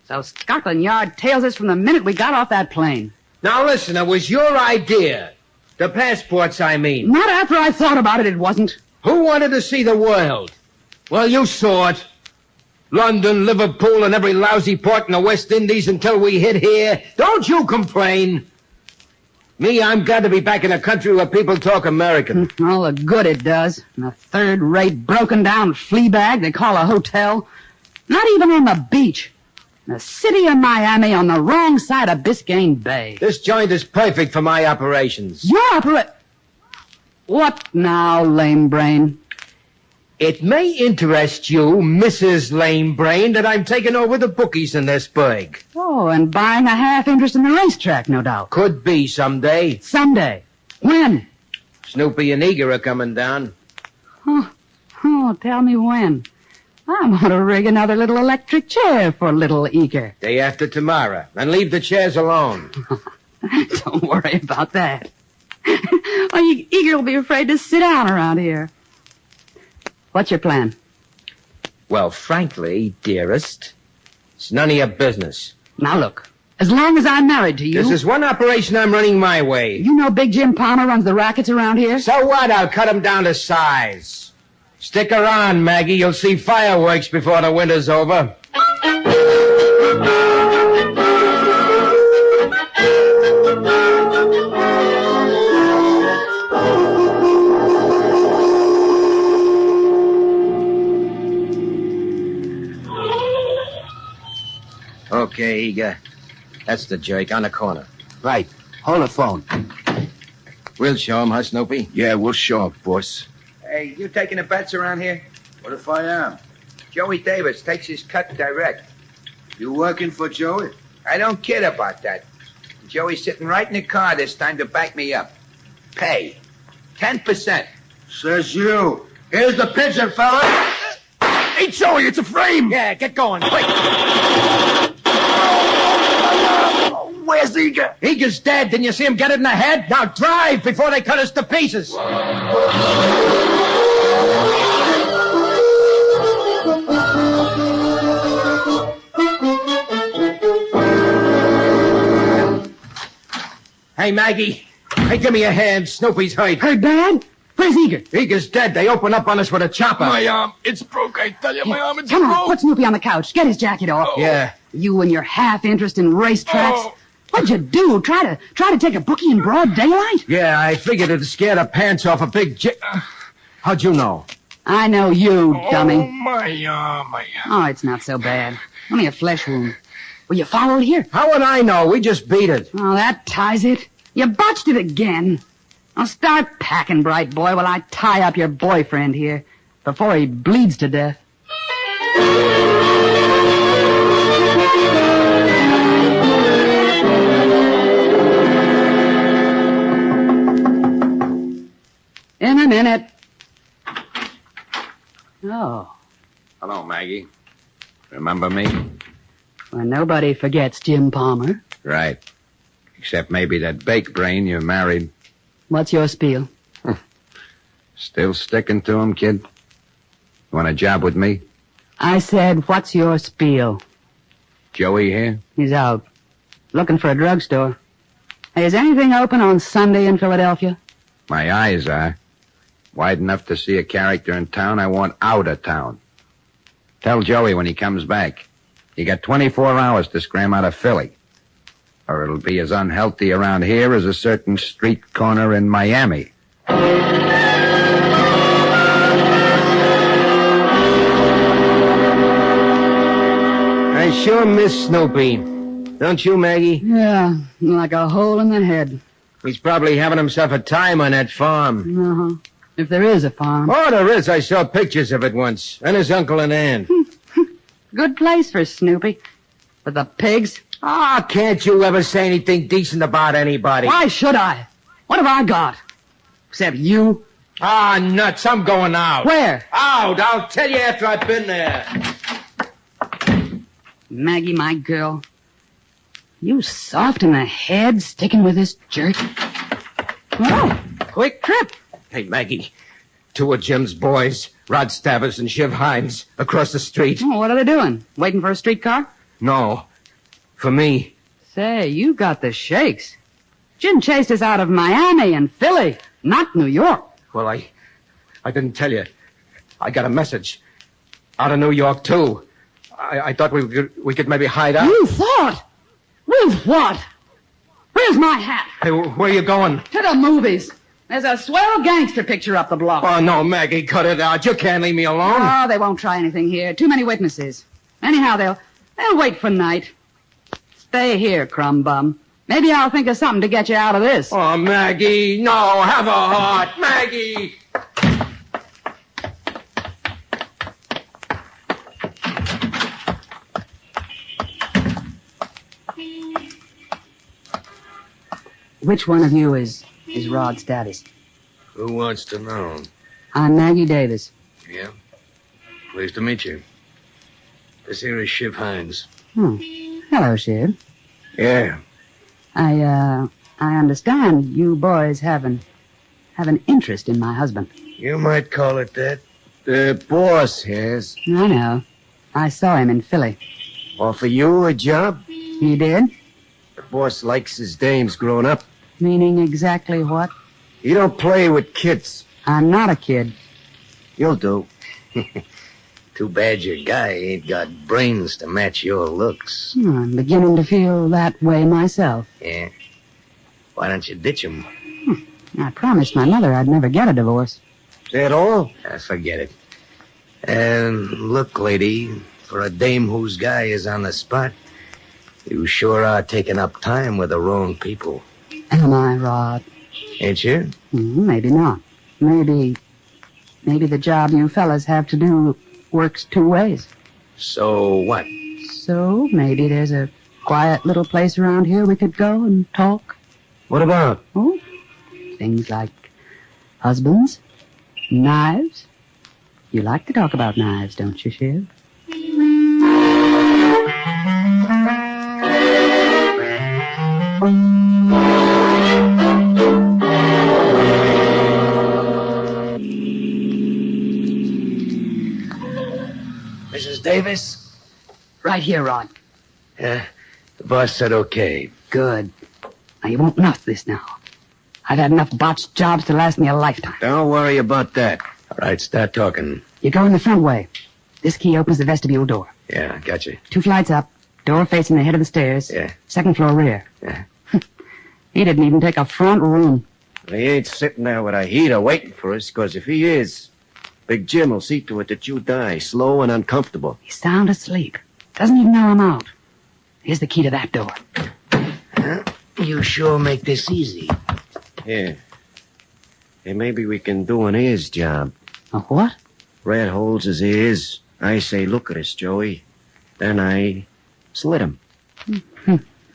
So Scotland Yard tails us from the minute we got off that plane. Now listen, it was your idea. The passports, I mean. Not after I thought about it, it wasn't. Who wanted to see the world? Well, you saw it. London, Liverpool, and every lousy port in the West Indies until we hit here. Don't you complain. Me, I'm glad to be back in a country where people talk American. All the good it does. And a third-rate, broken-down flea bag they call a hotel. Not even on the beach. The city of Miami on the wrong side of Biscayne Bay. This joint is perfect for my operations. Your What now, lame brain? It may interest you, Mrs. Lame Brain, that I'm taking over the bookies in this burg. Oh, and buying a half interest in the racetrack, no doubt. Could be someday. Someday. When? Snoopy and Eager are coming down. Oh, tell me when. I'm going to rig another little electric chair for little Eager. Day after tomorrow. And leave the chairs alone. Don't worry about that. Eager will be afraid to sit down around here. What's your plan? Well, frankly, dearest, it's none of your business. Now look, as long as I'm married to you... This is one operation I'm running my way. You know Big Jim Palmer runs the rackets around here? So what? I'll cut him down to size. Stick around, Maggie. You'll see fireworks before the winter's over. Okay, Eager. That's the jerk on the corner. Right. Hold the phone. We'll show him, huh, Snoopy? Yeah, we'll show up, boss. Hey, you taking the bets around here? What if I am? Joey Davis takes his cut direct. You working for Joey? I don't kid about that. Joey's sitting right in the car this time to back me up. Pay. 10%. Says you. Here's the pigeon, fella. Hey, Joey, it's a frame! Yeah, get going, quick. Where's Eager? Eager's dead. Didn't you see him get it in the head? Now drive before they cut us to pieces. Hey, Maggie. Hey, give me a hand. Snoopy's hurt. Hurt bad? Where's Eager? Eager's dead. They open up on us with a chopper. My arm, it's broke. I tell you, my arm, it's Come broke. on, put Snoopy on the couch. Get his jacket off. Yeah. You and your half interest in racetracks. What'd you do? Try to take a bookie in broad daylight? Yeah, I figured it'd scare the pants off a big How'd you know? I know you, dummy. My arm. Oh, it's not so bad. Only a flesh wound. Were you followed here? How would I know? We just beat it. Oh, that ties it. You botched it again. Now start packing, bright boy, while I tie up your boyfriend here before he bleeds to death. In a minute. Oh, Hello, Maggie. Remember me? well, nobody forgets Jim Palmer. Right. Except maybe that bake brain you married. What's your spiel? Still sticking to him, kid? You want a job with me? I said, what's your spiel? Joey here? He's out. Looking for a drugstore. Hey, is anything open on Sunday in Philadelphia? My eyes are. Wide enough to see a character in town I want out of town. Tell Joey when he comes back. You got 24 hours to scram out of Philly. Or it'll be as unhealthy around here as a certain street corner in Miami. I sure miss Snoopy. Don't you, Maggie? Yeah, like a hole in the head. He's probably having himself a time on that farm. Uh-huh. If there is a farm. Oh, there is. I saw pictures of it once. And his uncle and aunt. Good place for Snoopy. But the pigs? Ah, can't you ever say anything decent about anybody? Why should I? What have I got? Except you? Ah, nuts. I'm going out. Where? Out. I'll tell you after I've been there. Maggie, my girl. You soft in the head, sticking with this jerk. Oh, quick trip. Hey, Maggie. Two of Jim's boys, Rod Stabbers and Shiv Hines, across the street. Oh, what are they doing? Waiting for a streetcar? No. For me. Say, you got the shakes. Jim chased us out of Miami and Philly, not New York. Well, I didn't tell you. I got a message. Out of New York, too. I thought we could maybe hide out. You thought? With what? Where's my hat? Hey, where you going? To the movies. There's a swell gangster picture up the block. Oh, no, Maggie, cut it out. You can't leave me alone. Oh, they won't try anything here. Too many witnesses. Anyhow, they'll wait for night. Stay here, crumb bum. Maybe I'll think of something to get you out of this. Oh, Maggie, no, have a heart. Maggie! Which one of you is Rod Status? Who wants to know? I'm Maggie Davis. Yeah? Pleased to meet you. This here is Shiv Hines. Hello, Shiv. Yeah. I understand you boys have an interest in my husband. You might call it that. The boss has. I know. I saw him in Philly. Offer you a job? He did? The boss likes his dames grown up. Meaning exactly what? He don't play with kids. I'm not a kid. You'll do. Too bad your guy ain't got brains to match your looks. I'm beginning to feel that way myself. Yeah? Why don't you ditch him? I promised my mother I'd never get a divorce. Is that all? Forget it. And look, lady, for a dame whose guy is on the spot, you sure are taking up time with the wrong people. Am I, Rod? Ain't you? Maybe not. Maybe the job you fellas have to do works two ways. So what? So maybe there's a quiet little place around here we could go and talk. What about? Oh, things like husbands, knives. You like to talk about knives, don't you, Shiv? Mrs. Davis? Right here, Rod. The boss said okay. Good. Now, you won't nuff this now. I've had enough botched jobs to last me a lifetime. Don't worry about that. All right, start talking. You go in the front way. This key opens the vestibule door. Yeah, gotcha. 2 flights up. Door facing the head of the stairs. Yeah. 2nd floor rear. Yeah. He didn't even take a front room. He ain't sitting there with a heater waiting for us, because if he is, Big Jim will see to it that you die slow and uncomfortable. He's sound asleep. Doesn't even know I'm out. Here's the key to that door. You sure make this easy. Here. Hey, maybe we can do an ears job. A what? Red holds his ears. I say, look at us, Joey. Then I slit him.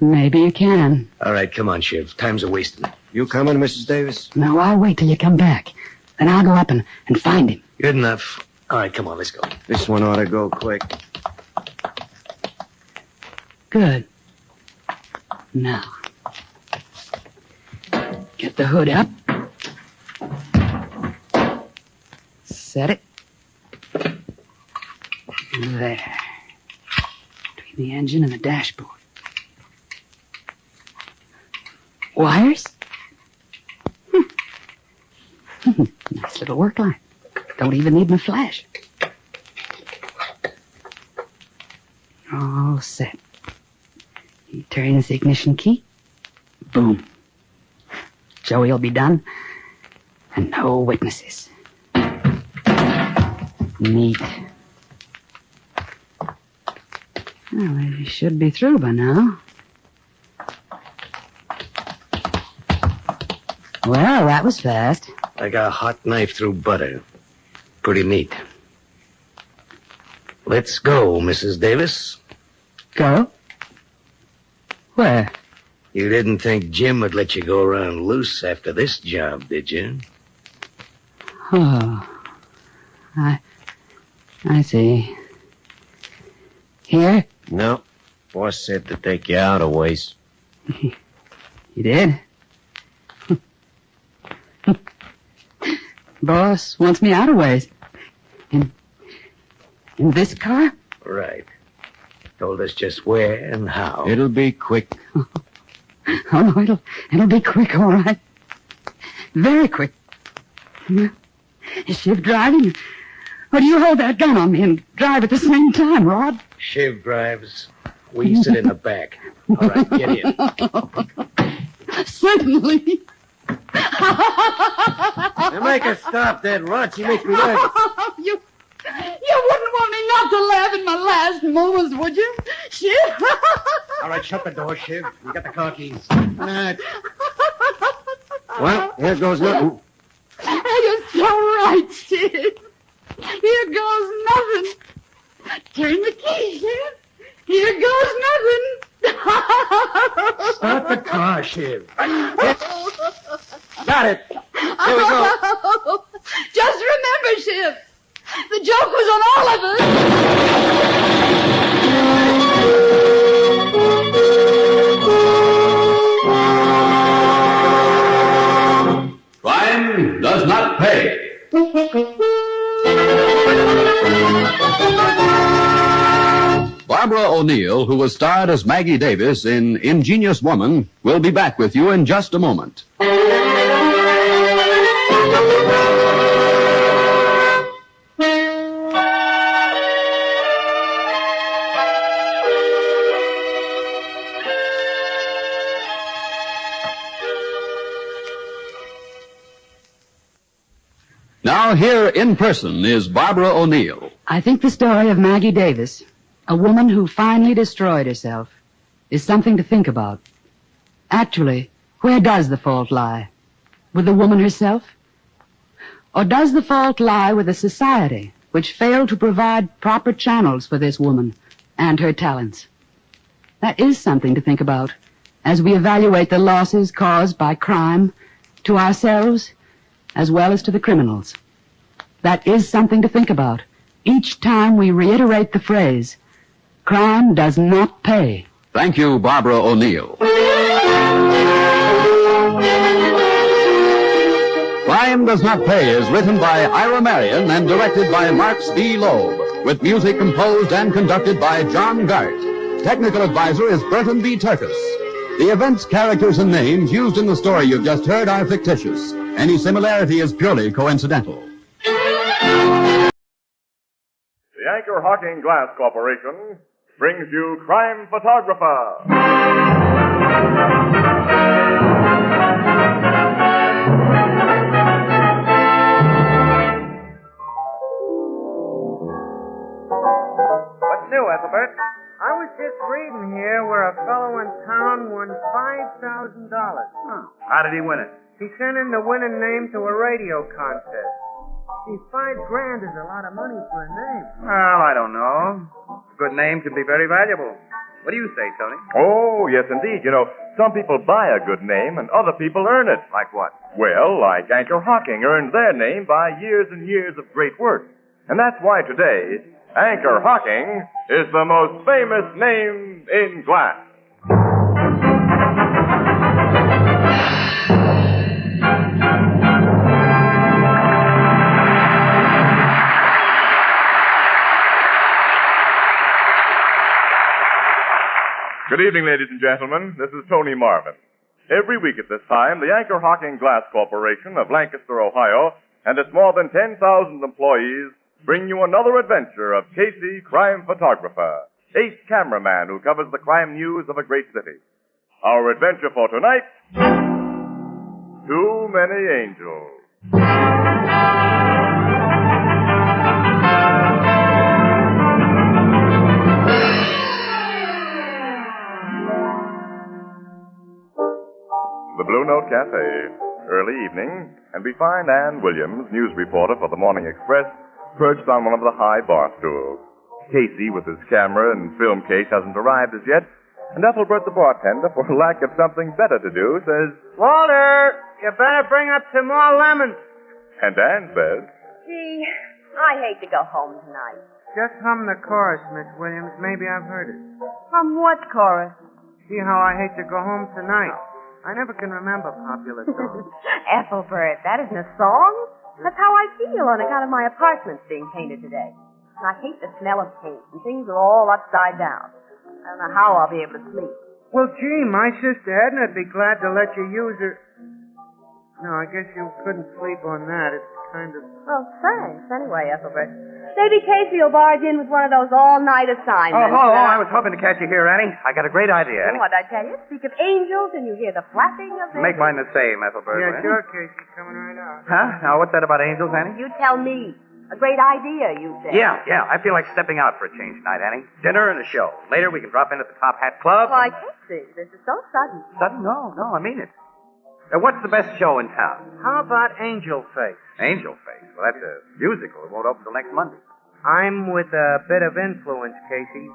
Maybe you can. All right, come on, Shiv. Time's a-wasting. You coming, Mrs. Davis? No, I'll wait till you come back. Then I'll go up and find him. Good enough. All right, come on, let's go. This one ought to go quick. Good. Now, get the hood up. Set it. There. Between the engine and the dashboard. Wires? Nice little work line. Don't even need my flash. All set. He turns the ignition key. Boom. Joey'll be done. And no witnesses. Neat. Well, he should be through by now. Well, that was fast. Like a hot knife through butter. Pretty neat. Let's go, Mrs. Davis. Go? Where? You didn't think Jim would let you go around loose after this job, did you? Oh. I see. Here? No. Boss said to take you out a ways. You did? Boss wants me out of ways. In this car? Right. Told us just where and how. It'll be quick. Oh, no, it'll be quick, all right. Very quick. Is Shiv driving? Or do you hold that gun on me and drive at the same time, Rod? Shiv drives. We sit in the back. All right, get in. Certainly. Now make her stop that, Rod. She makes me nervous. You wouldn't want me not to laugh in my last moments, would you? Shiv? All right, shut the door, Shiv. We got the car keys. Well, here goes nothing. You're so right, Shiv. Here goes nothing. Turn the key, Shiv. Here goes nothing. Start the car, Shiv. Got it. Here we go. Just remember, Shiv, the joke was on all of us. Crime does not pay. Barbara O'Neill, who was starred as Maggie Davis in Ingenious Woman, will be back with you in just a moment. Now here in person is Barbara O'Neill. I think the story of Maggie Davis, a woman who finally destroyed herself, is something to think about. Actually, where does the fault lie? With the woman herself? Or does the fault lie with a society which failed to provide proper channels for this woman and her talents? That is something to think about as we evaluate the losses caused by crime to ourselves as well as to the criminals. That is something to think about each time we reiterate the phrase, crime does not pay. Thank you, Barbara O'Neill. Crime Does Not Pay is written by Ira Marion and directed by Marks D. Loeb, with music composed and conducted by John Gart. Technical advisor is Burton B. Turkis. The events, characters, and names used in the story you've just heard are fictitious. Any similarity is purely coincidental. The Anchor Hocking Glass Corporation brings you Crime Photographer. What's new, Ethelbert? I was just reading here where a fellow in town won $5,000. How did he win it? He sent in the winning name to a radio contest. See, $5,000 is a lot of money for a name. Well, I don't know. A good name can be very valuable. What do you say, Tony? Oh, yes, indeed. You know, some people buy a good name and other people earn it. Like what? Well, like Anchor Hocking earned their name by years and years of great work. And that's why today, Anchor Hocking is the most famous name in glass. Good evening, ladies and gentlemen. This is Tony Marvin. Every week at this time, the Anchor Hocking Glass Corporation of Lancaster, Ohio, and its more than 10,000 employees bring you another adventure of Casey, crime photographer, ace cameraman who covers the crime news of a great city. Our adventure for tonight, Too Many Angels. The Blue Note Cafe, early evening, and we find Ann Williams, news reporter for the Morning Express, perched on one of the high bar stools. Casey, with his camera and film case, hasn't arrived as yet, and Ethelbert, the bartender, for lack of something better to do, says, Walter, you better bring up some more lemons. And Ann says, Gee, I hate to go home tonight. Just hum the chorus, Miss Williams. Maybe I've heard it. What chorus? See how I hate to go home tonight? I never can remember popular songs. Ethelbert, that isn't a song. That's how I feel on account of my apartment being painted today. I hate the smell of paint, and things are all upside down. I don't know how I'll be able to sleep. Well, gee, my sister Edna'd be glad to let you use her. No, I guess you couldn't sleep on that. It's kind of... Oh, thanks. Anyway, Ethelbert, maybe Casey will barge in with one of those all-night assignments. I was hoping to catch you here, Annie. I got a great idea, Annie. What'd I tell you? Speak of angels, and you hear the flapping of their... Make mine the same, Ethelbert. Yeah, sure, Casey. Coming right out. Huh? Now, what's that about angels, Annie? You tell me. A great idea, you say. Yeah. I feel like stepping out for a change tonight, Annie. Dinner and a show. Later, we can drop in at the Top Hat Club. Why, Casey, this is so sudden. Sudden? No, I mean it. What's the best show in town? How about Angel Face? Angel Face? Well, that's a musical. It won't open till next Monday. I'm with a bit of influence, Casey.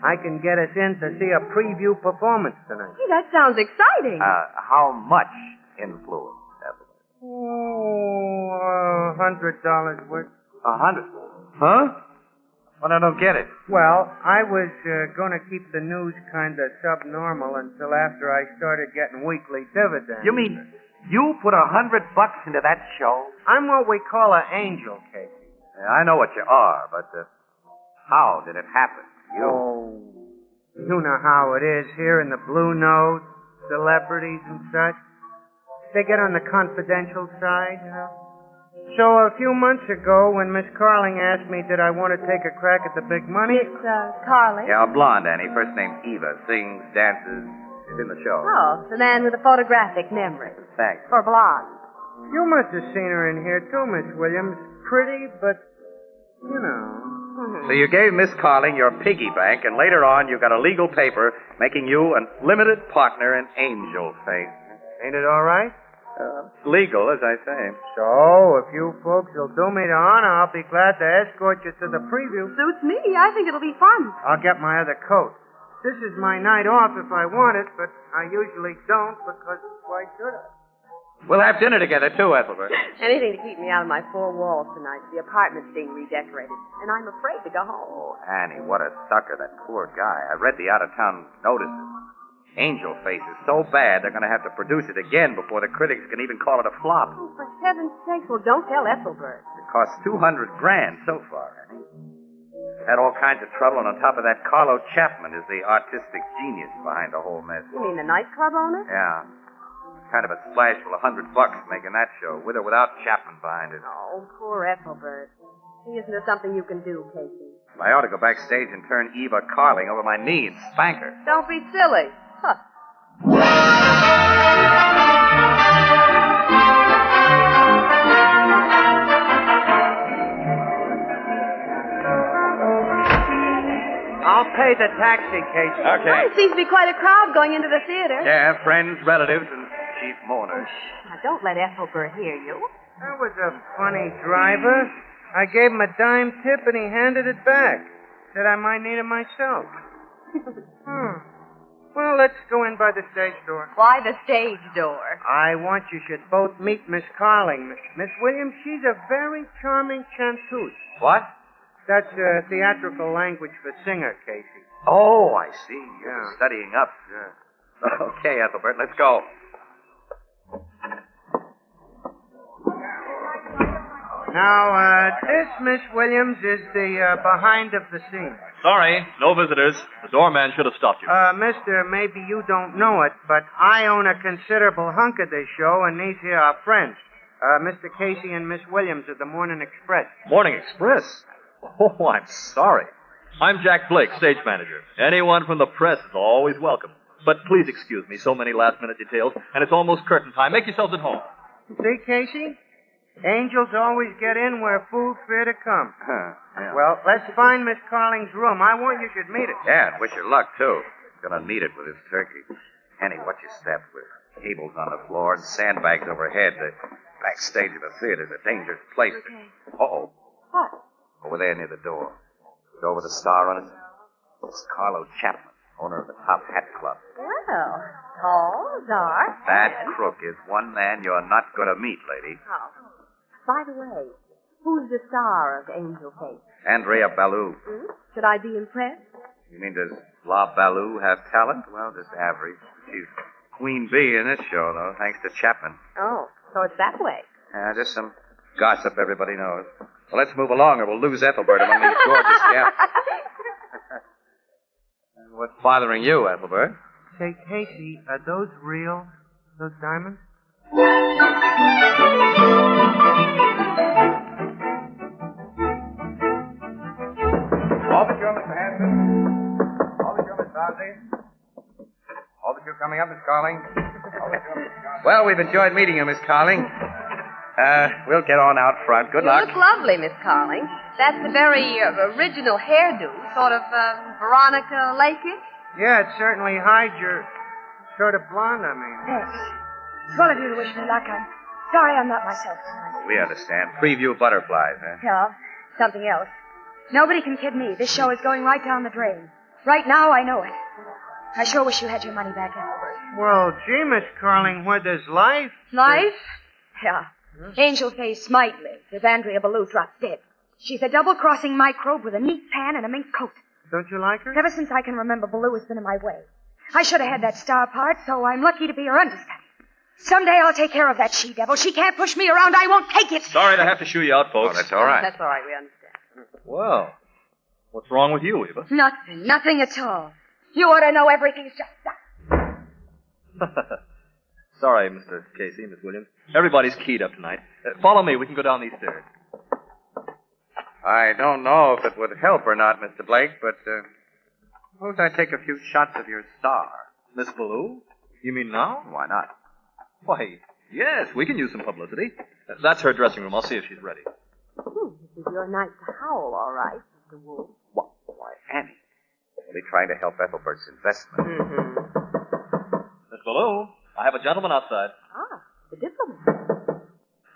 I can get us in to see a preview performance tonight. Gee, that sounds exciting. How much influence, Ethelbert? Oh, $100 worth. 100? Huh? Well, I don't get it. Well, I was going to keep the news kind of subnormal until after I started getting weekly dividends. You mean you put $100 into that show? I'm what we call an angel, Casey. I know what you are, but how did it happen? Oh, you know how it is here in the Blue Note, celebrities and such. They get on the confidential side, you know. So a few months ago, when Miss Carling asked me did I want to take a crack at the big money... Miss Carling? Yeah, a blonde, Annie. First name's Eva. Sings, dances. Is in the show. Oh, the man with the photographic memory. Thanks. For blonde. You must have seen her in here, too, Miss Williams. Pretty, but, you know... So you gave Miss Carling your piggy bank, and later on you got a legal paper making you a limited partner in Angel Face. Ain't it all right? Legal, as I say. So, if you folks will do me the honor, I'll be glad to escort you to the preview. Suits me. I think it'll be fun. I'll get my other coat. This is my night off if I want it, but I usually don't because why should I? We'll have dinner together, too, Ethelbert. Anything to keep me out of my four walls tonight. The apartment's being redecorated, and I'm afraid to go home. Oh, Annie, what a sucker, that poor guy. I read the out-of-town notices. Angel Face is so bad they're going to have to produce it again before the critics can even call it a flop. Oh, for heaven's sake, well, don't tell Ethelbert. It cost $200,000 so far, Annie. Had all kinds of trouble, and on top of that, Carlo Chapman is the artistic genius behind the whole mess. You mean the nightclub owner? Yeah. Kind of a splash for $100 making that show, with or without Chapman behind it. Oh, poor Ethelbert. Isn't there something you can do, Casey? I ought to go backstage and turn Eva Carling over my knee and spank her. Don't be silly. Huh. I'll pay the taxi, Casey. Okay. Well, it seems to be quite a crowd going into the theater. Yeah, friends, relatives, and chief mourners. Now, don't let Ethelbert hear you. That was a funny driver. I gave him a dime tip and he handed it back. Said I might need it myself. Well, let's go in by the stage door. Why the stage door? I want you should both meet Miss Carling. Miss Williams, she's a very charming chanteuse. What? That's theatrical language for singer, Casey. Oh, I see. You're Yeah. studying up. Yeah. Okay, Ethelbert, let's go. Now, this, Miss Williams, is the behind of the scene. Sorry, no visitors. The doorman should have stopped you. Mister, maybe you don't know it, but I own a considerable hunk of this show, and these here are friends. Mr. Casey and Miss Williams of the Morning Express. Morning Express? Oh, I'm sorry. I'm Jack Blake, stage manager. Anyone from the press is always welcome. But please excuse me, so many last-minute details, and it's almost curtain time. Make yourselves at home. See, Casey? Angels always get in where fools fear to come. Yeah. Well, let's find Miss Carling's room. I want you should meet it. Yeah, and wish her luck, too. Gonna need it with his turkey. Henny, watch your step with cables on the floor and sandbags overhead. The backstage of the theater's a dangerous place. Okay. Uh-oh. What? Over there near the door. The door with a star on it. It's Carlo Chapman, owner of the Top Hat Club. Well, tall, dark. That crook is one man you're not gonna meet, lady. Oh. By the way, who's the star of Angel Face? Andrea Ballou. Should I be impressed? You mean does La Ballou have talent? Well, just average. She's queen bee in this show, though, thanks to Chapman. Oh, so it's that way. Just some gossip everybody knows. Well, let's move along or we'll lose Ethelbert among these gorgeous gals. What's bothering you, Ethelbert? Say, Casey, are those real? Those diamonds? All the show, Mr. Hanson. All the show, Miss Bosley. All the show coming up, Miss Carling. Well, we've enjoyed meeting you, Miss Carling. We'll get on out front. Good luck. You look lovely, Miss Carling. That's a very original hairdo, sort of Veronica Lake-ish. Yeah, it certainly hides your sort of blonde, I mean. Yes. One of you to wish me luck. I'm sorry I'm not myself tonight. We understand. Preview butterflies, huh? Yeah, something else. Nobody can kid me. This show is going right down the drain. Right now, I know it. I sure wish you had your money back, Ethelbert. Well, gee, Miss Carling, where there's life... Life? Yeah. Angel Face might live if Andrea Ballou drops dead. She's a double-crossing microbe with a neat pan and a mink coat. Don't you like her? Ever since I can remember, Ballou has been in my way. I should have had that star part, so I'm lucky to be her understudy. Someday I'll take care of that she-devil. She can't push me around. I won't take it. Sorry to have to shoo you out, folks. Oh, that's all right. That's all right, we understand. Well, what's wrong with you, Eva? Nothing at all. You ought to know everything's just that. Sorry, Mr. Casey, Miss Williams. Everybody's keyed up tonight. Follow me. We can go down these stairs. I don't know if it would help or not, Mr. Blake, but suppose I take a few shots of your star. Miss Ballou? You mean now? Why not? Why, yes, we can use some publicity. That's her dressing room. I'll see if she's ready. This is your night to howl, all right, Mr. Wolf. What? Why, Annie. Only trying to help Ethelbert's investment. Miss Ballou, I have a gentleman outside. Ah, the diplomat.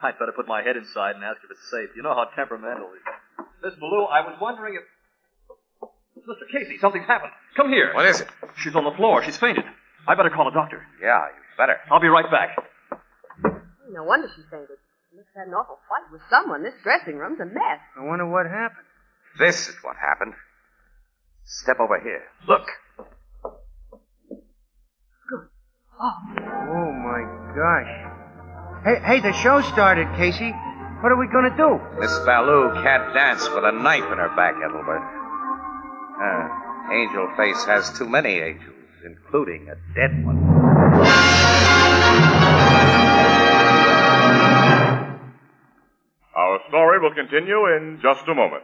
I'd better put my head inside and ask if it's safe. You know how temperamental he is. Miss Ballou, I was wondering if... Mr. Casey, something's happened. Come here. What is it? She's on the floor. She's fainted. I better call a doctor. Yeah, you better. I'll be right back. No wonder she fainted. She must have had an awful fight with someone. This dressing room's a mess. I wonder what happened. This is what happened. Step over here. Look. Oh, my gosh. Hey, the show started, Casey. What are we going to do? Miss Ballou can't dance with a knife in her back, Ethelbert. Angel Face has too many angels, including a dead one. Our story will continue in just a moment.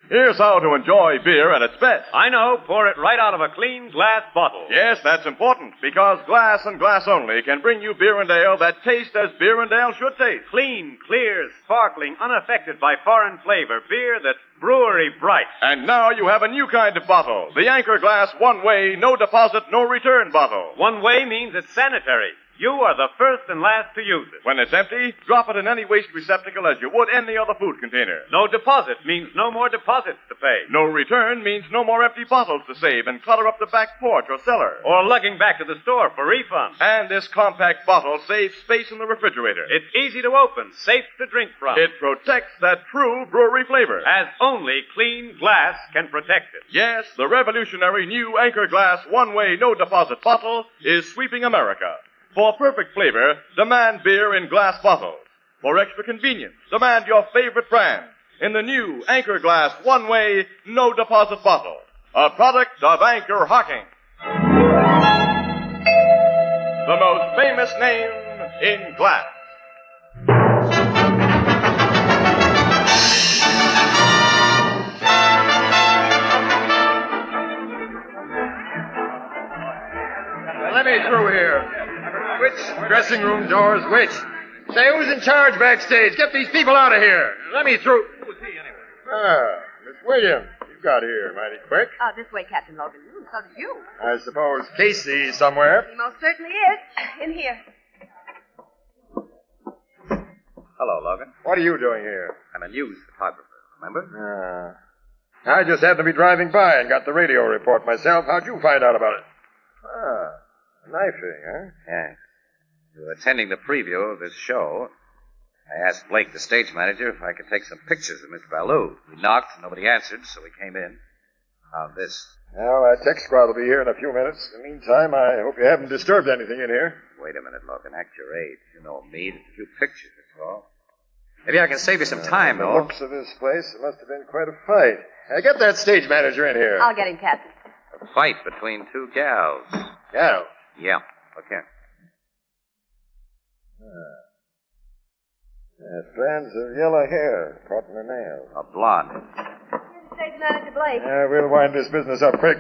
Here's how to enjoy beer at its best. I know. Pour it right out of a clean glass bottle. Yes, that's important, because glass and glass only can bring you beer and ale that taste as beer and ale should taste. Clean, clear, sparkling, unaffected by foreign flavor. Beer that's brewery bright. And now you have a new kind of bottle. The Anchor Glass one-way, no deposit, no return bottle. One way means it's sanitary. You are the first and last to use it. When it's empty, drop it in any waste receptacle as you would any other food container. No deposit means no more deposits to pay. No return means no more empty bottles to save and clutter up the back porch or cellar. Or lugging back to the store for refund. And this compact bottle saves space in the refrigerator. It's easy to open, safe to drink from. It protects that true brewery flavor. As only clean glass can protect it. Yes, the revolutionary new Anchor Glass one-way, no deposit bottle is sweeping America. For perfect flavor, demand beer in glass bottles. For extra convenience, demand your favorite brand in the new Anchor Glass one-way, no deposit bottle. A product of Anchor Hocking. The most famous name in glass. Let me through here. Which dressing room door's which? Say, who's in charge backstage? Get these people out of here. Let me through. Who is he, anyway? Ah, Miss Williams. You got here mighty quick. Oh, this way, Captain Logan. So did you. I suppose Casey's somewhere. He most certainly is. In here. Hello, Logan. What are you doing here? I'm a news photographer, remember? I just happened to be driving by and got the radio report myself. How'd you find out about it? Knifing, huh? Yes. We were attending the preview of this show. I asked Blake, the stage manager, if I could take some pictures of Miss Ballou. We knocked, nobody answered, so we came in. Found this. Well, our tech squad will be here in a few minutes. In the meantime, I hope you haven't disturbed anything in here. Wait a minute, Logan. Act your age. You know me. Just a few pictures, that's all. Maybe I can save you some time, the though. looks of this place, it must have been quite a fight. Get that stage manager in here. I'll get him, Captain. A fight between two gals. Gals? Yeah. Okay. Strands of yellow hair caught in her nails. A blonde. Stage manager Blake. We'll wind this business up quick.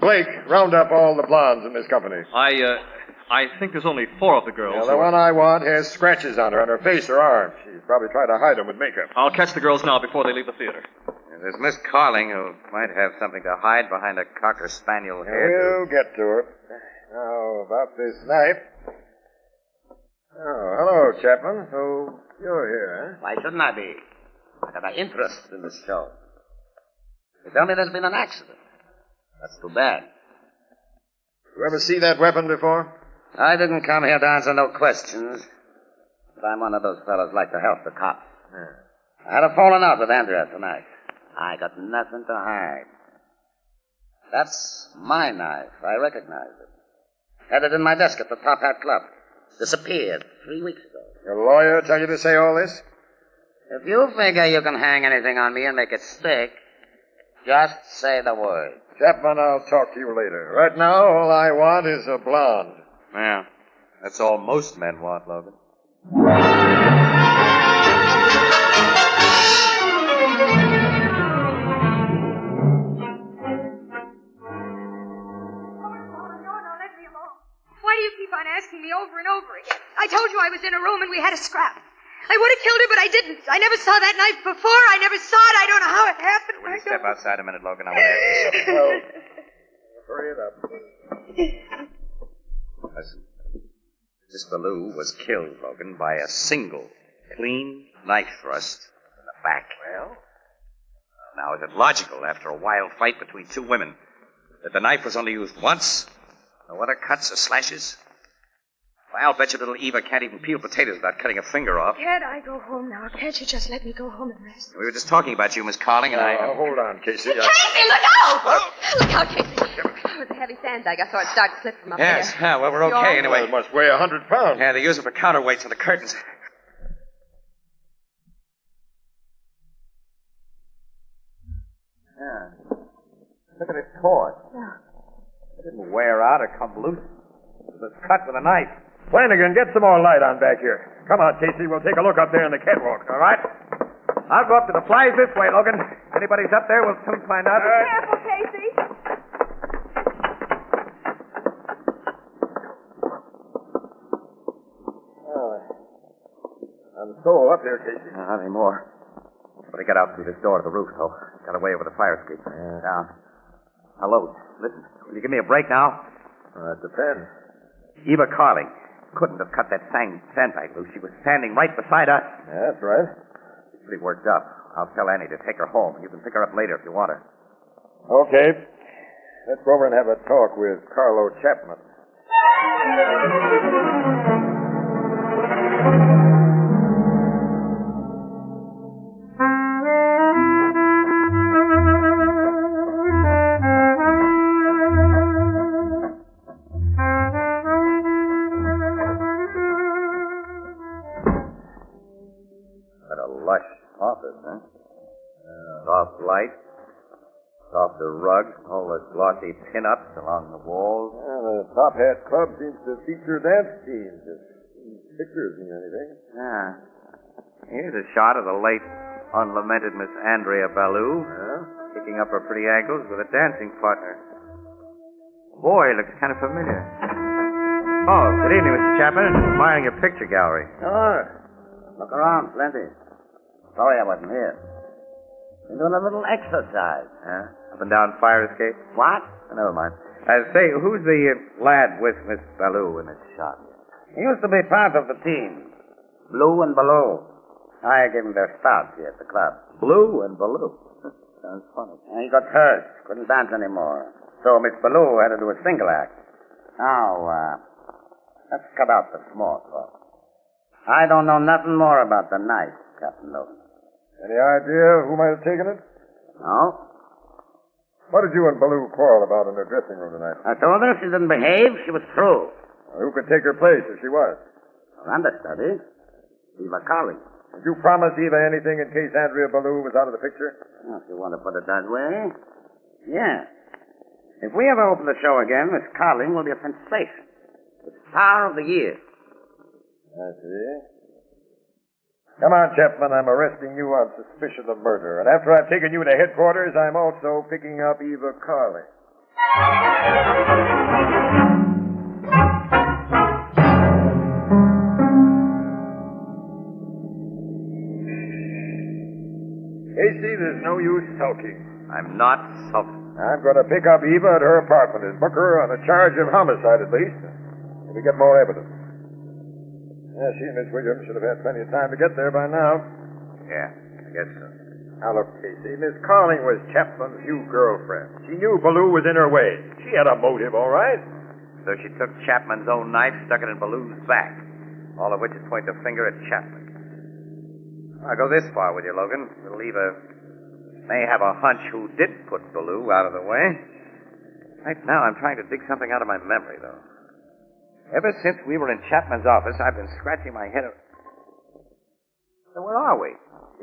Blake, round up all the blondes in this company. I think there's only 4 of the girls. The one I want has scratches on her face or arms. She's probably tried to hide them with makeup. I'll catch the girls now before they leave the theater. There's Miss Carling, who might have something to hide behind a cocker spaniel hair. We'll get to her. Now, about this knife. Oh, hello, Chapman. So, you're here, Why shouldn't I be? I have an interest in this show. They tell me there's been an accident. That's too bad. You ever see that weapon before? I didn't come here to answer no questions. But I'm one of those fellows like to help the cops. I had a falling out with Andrea tonight. I got nothing to hide. That's my knife. I recognize it. Had it in my desk at the Top Hat Club. Disappeared 3 weeks ago. Your lawyer tell you to say all this? If you figure you can hang anything on me and make it stick, just say the word. Chapman, I'll talk to you later. Right now, all I want is a blonde. Yeah. That's all most men want, Logan. Why do you keep on asking me over and over again? I told you I was in a room and we had a scrap. I would have killed her, but I didn't. I never saw that knife before. I never saw it. I don't know how it happened. Will you step outside a minute, Logan? I want to ask you something. Hurry it up. Listen. Miss Ballou was killed, Logan, by a single, clean knife thrust in the back. Well? Now, is it logical, after a wild fight between two women, that the knife was only used once? No other cuts or slashes? Well, I'll bet you little Eva can't even peel potatoes without cutting a finger off. Can't I go home now? Can't you just let me go home and rest? We were just talking about you, Miss Carling, and I... Hold on, Casey. Casey, look out! Look out, Casey. It was a heavy sandbag. I saw it start to slip from up Yes, there. yeah, well, we're okay anyway. It must weigh 100 pounds. Yeah, they use it for counterweights on the curtains. Yeah. Look at this cord. Yeah. It didn't wear out or come loose. It was cut with a knife. Flanagan, get some more light on back here. Come on, Casey. We'll take a look up there in the catwalk, all right? I'll go up to the flies this way, Logan. anybody's up there, we'll soon find out. Careful, Casey. I'm so up here, Casey. Not anymore. But I got out through this door to the roof, though. Got away over the fire escape. Yeah. Down. Hello. Listen, will you give me a break now? It depends. Eva Carling couldn't have cut that sandbag loose. She was standing right beside us. Yeah, that's right. She's pretty worked up. I'll tell Annie to take her home. You can pick her up later if you want her. Okay. Let's go over and have a talk with Carlo Chapman. What a lush office, huh? Soft light, softer rug, all the glossy pin-ups along the walls. Yeah, the Top Hat Club seems to feature dance teams. If pictures mean anything. Yeah. Here's a shot of the late, unlamented Miss Andrea Ballou, kicking up her pretty ankles with a dancing partner. Boy, looks kind of familiar. Oh, good evening, Mr. Chapman. Admiring your picture gallery. Sure. Look around, plenty. Sorry I wasn't here. Been doing a little exercise. Up and down fire escape? What? Oh, never mind. Say, who's the lad with Miss Ballou in this shot? He used to be part of the team. Blue and Below. I gave him their start here at the club. Blue and Ballou. Sounds funny. And he got hurt. Couldn't dance anymore. So Miss Ballou had to do a single act. Now, let's cut out the small talk. I don't know nothing more about the knife, Captain Logan. Any idea who might have taken it? No. What did you and Ballou quarrel about in her dressing room tonight? I told her if she didn't behave, she was through. Who could take her place if she was? Her understudy, Eva Carling. Did you promise Eva anything in case Andrea Ballou was out of the picture? Well, if you want to put it that way, yeah. If we ever open the show again, Miss Carling will be a sensation. The star of the year. I see. Come on, Chapman. I'm arresting you on suspicion of murder. And after I've taken you to headquarters, I'm also picking up Eva Carling. Casey, there's no use sulking. I'm not sulking. I'm going to pick up Eva at her apartment and book her on a charge of homicide, at least. If we get more evidence. Yeah, she and Miss Williams should have had plenty of time to get there by now. Yeah, I guess so. Now, look, Casey, Miss Carling was Chapman's new girlfriend. She knew Ballou was in her way. She had a motive, all right. So she took Chapman's own knife, stuck it in Ballou's back. All of which is pointing a finger at Chapman. I'll go this far with you, Logan. Little Eva may have a hunch who did put Ballou out of the way. Right now, I'm trying to dig something out of my memory, though. Ever since we were in Chapman's office, I've been scratching my head. So where are we?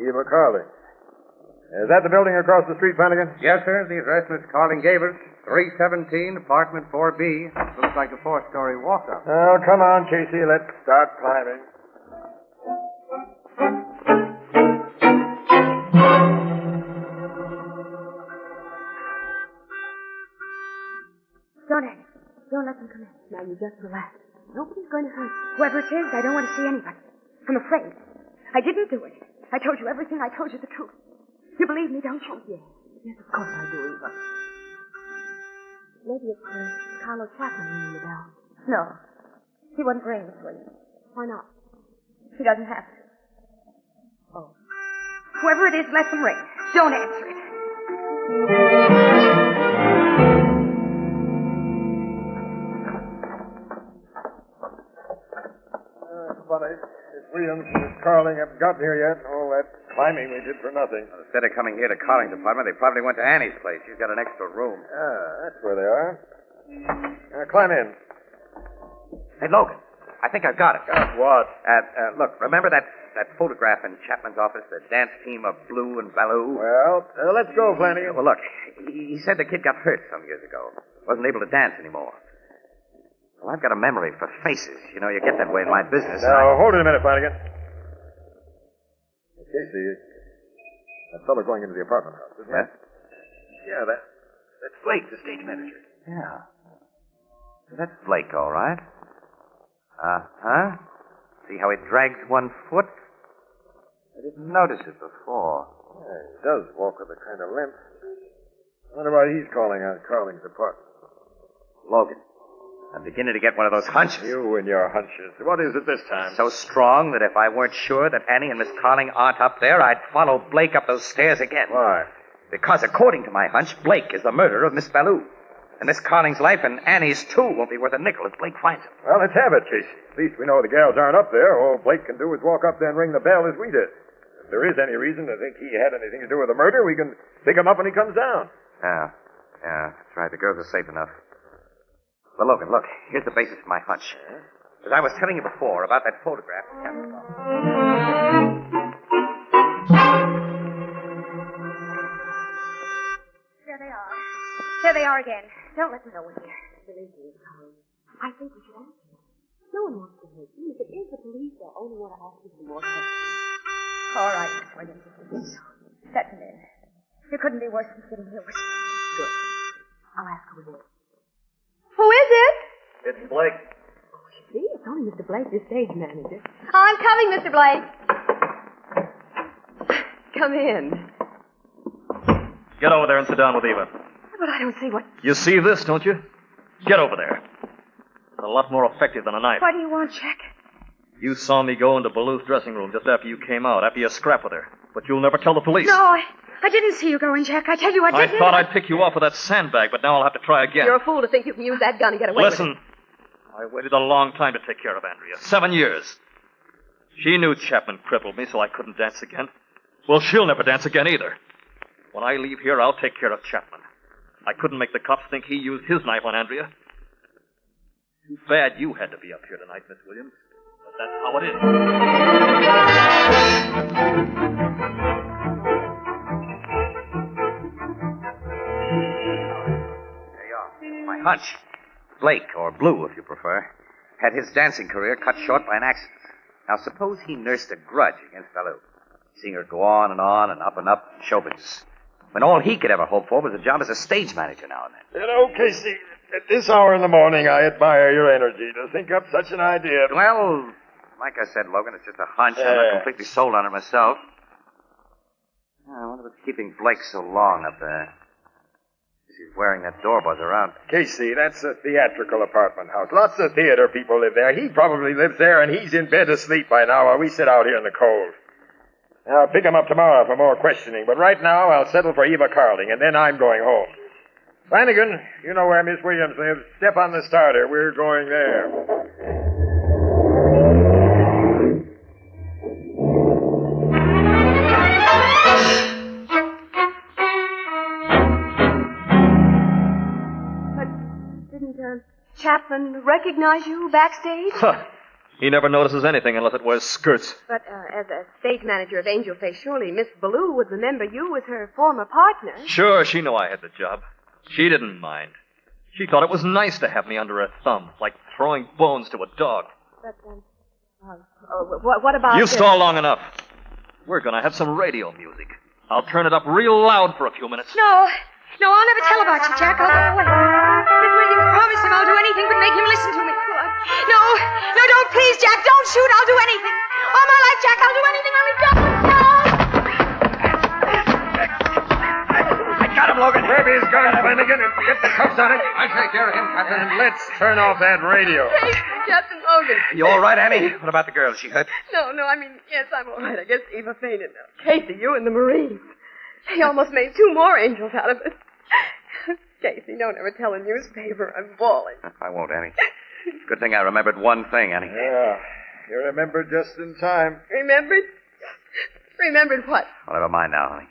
Eva Carling. Is that the building across the street, Flanagan? Yes, sir. The address Miss Carling gave us. 317, apartment 4B. Looks like a 4-story walk-up. Oh, come on, Casey. Let's start climbing. Don't, Annie. Don't let them come in. Now, you just relax. Nobody's going to hurt you. Whoever it is, I don't want to see anybody. I'm afraid. I didn't do it. I told you everything. I told you the truth. You believe me, don't you? Yes. Yes, of course I do, Eva. Maybe it's Carlo Chapman ringing the bell. No. He wouldn't ring this way. Why not? He doesn't have to. Oh. Whoever it is, let them ring. Don't answer it. Funny. Miss Williams and Miss Carling haven't gotten here yet. All that climbing we did for nothing. Instead of coming here to Carling's apartment, they probably went to Annie's place. She's got an extra room. That's where they are. Climb in. Hey, Logan, I think I've got it. Got what? Look, remember that photograph in Chapman's office, the dance team of Blue and Ballou? Well, let's go, Flanagan. Well, look, he said the kid got hurt some years ago. Wasn't able to dance anymore. Well, I've got a memory for faces. You know, you get that way in my business. Now, hold it a minute, Flanagan. Casey, That fellow going into the apartment house, isn't it? Yeah, that's Blake, the stage manager. Yeah. That's Blake, all right. Uh-huh. See how he drags one foot? I didn't notice it before. Yeah, he does walk with a kind of limp. I wonder why he's calling on Carling's apartment. Logan, I'm beginning to get one of those hunches. You and your hunches. What is it this time? So strong that if I weren't sure that Annie and Miss Carling aren't up there, I'd follow Blake up those stairs again. Why? Because according to my hunch, Blake is the murderer of Miss Ballou. And Miss Carling's life and Annie's, too, won't be worth a nickel if Blake finds him. Well, let's have it, Casey. At least we know the gals aren't up there. All Blake can do is walk up there and ring the bell as we did. If there is any reason to think he had anything to do with the murder, we can pick him up when he comes down. Yeah. That's right. The girls are safe enough. Well, Logan, look. Here's the basis of my hunch. As I was telling you before about that photograph. There they are. There they are again. Don't let them know we're here. Believe me, Colin. I think we should ask them. No one wants to hurt you. If it is the police, they'll only want to ask you some more questions. All right, Miss Williams. Set them in. You couldn't be worse than sitting here with me. Good. I'll ask who it is. Who is it? It's Blake. See, it's only Mr. Blake, your stage manager. Oh, I'm coming, Mr. Blake. Come in. Get over there and sit down with Eva. But I don't see what... You see this, don't you? Get over there. It's a lot more effective than a knife. What do you want, Jack? You saw me go into Ballou's dressing room just after you came out, after you scrapped with her. But you'll never tell the police. No, I didn't see you go in, Jack. I tell you, I didn't. I thought I'd pick you off with that sandbag, but now I'll have to try again. You're a fool to think you can use that gun and get away with it. Listen, I waited a long time to take care of Andrea. 7 years. She knew Chapman crippled me, so I couldn't dance again. Well, she'll never dance again either. When I leave here, I'll take care of Chapman. I couldn't make the cops think he used his knife on Andrea. Too bad you had to be up here tonight, Miss Williams. But that's how it is. There you are. My hunch. Blake, or Blue, if you prefer, had his dancing career cut short by an accident. Now, suppose he nursed a grudge against Ballou, seeing her go on and up in show business, when all he could ever hope for was a job as a stage manager now and then. You know, Casey, at this hour in the morning, I admire your energy to think up such an idea. Well, like I said, Logan, it's just a hunch. I'm not completely sold on it myself. I wonder what's keeping Blake so long up there. He's wearing that door buzzer around. Casey, that's a theatrical apartment house. Lots of theater people live there. He probably lives there, and he's in bed asleep by now while we sit out here in the cold. I'll pick him up tomorrow for more questioning, but right now I'll settle for Eva Carling, and then I'm going home. Flanagan, you know where Miss Williams lives. Step on the starter. We're going there. But didn't Chapman recognize you backstage? He never notices anything unless it wears skirts. But as a stage manager of Angel Face, surely Miss Ballou would remember you as her former partner. Sure, she knew I had the job. She didn't mind. She thought it was nice to have me under her thumb, like throwing bones to a dog. But, what about... You stall long enough. We're going to have some radio music. I'll turn it up real loud for a few minutes. No, I'll never tell about you, Jack. I'll go away. Miss Williams, promise him I'll do anything but make him listen to me. No, don't, please, Jack. Don't shoot. I'll do anything. All my life, Jack, I'll do anything. Only don't. No! I got him, Logan. Grab his gun, Flanagan, and get the cuffs on it. I'll take care of him, Captain. And let's turn off that radio. Hey, Captain Logan. You all right, Annie? What about the girl? Is she hurt? No, I mean, yes, I'm all right. I guess Eva fainted now. Casey, you and the Marines. They almost made 2 more angels out of it. Casey, don't ever tell a newspaper I'm bawling. I won't, Annie. Good thing I remembered one thing, Annie. Yeah, you remembered just in time. Remembered? Remembered what? Well, never mind now, honey.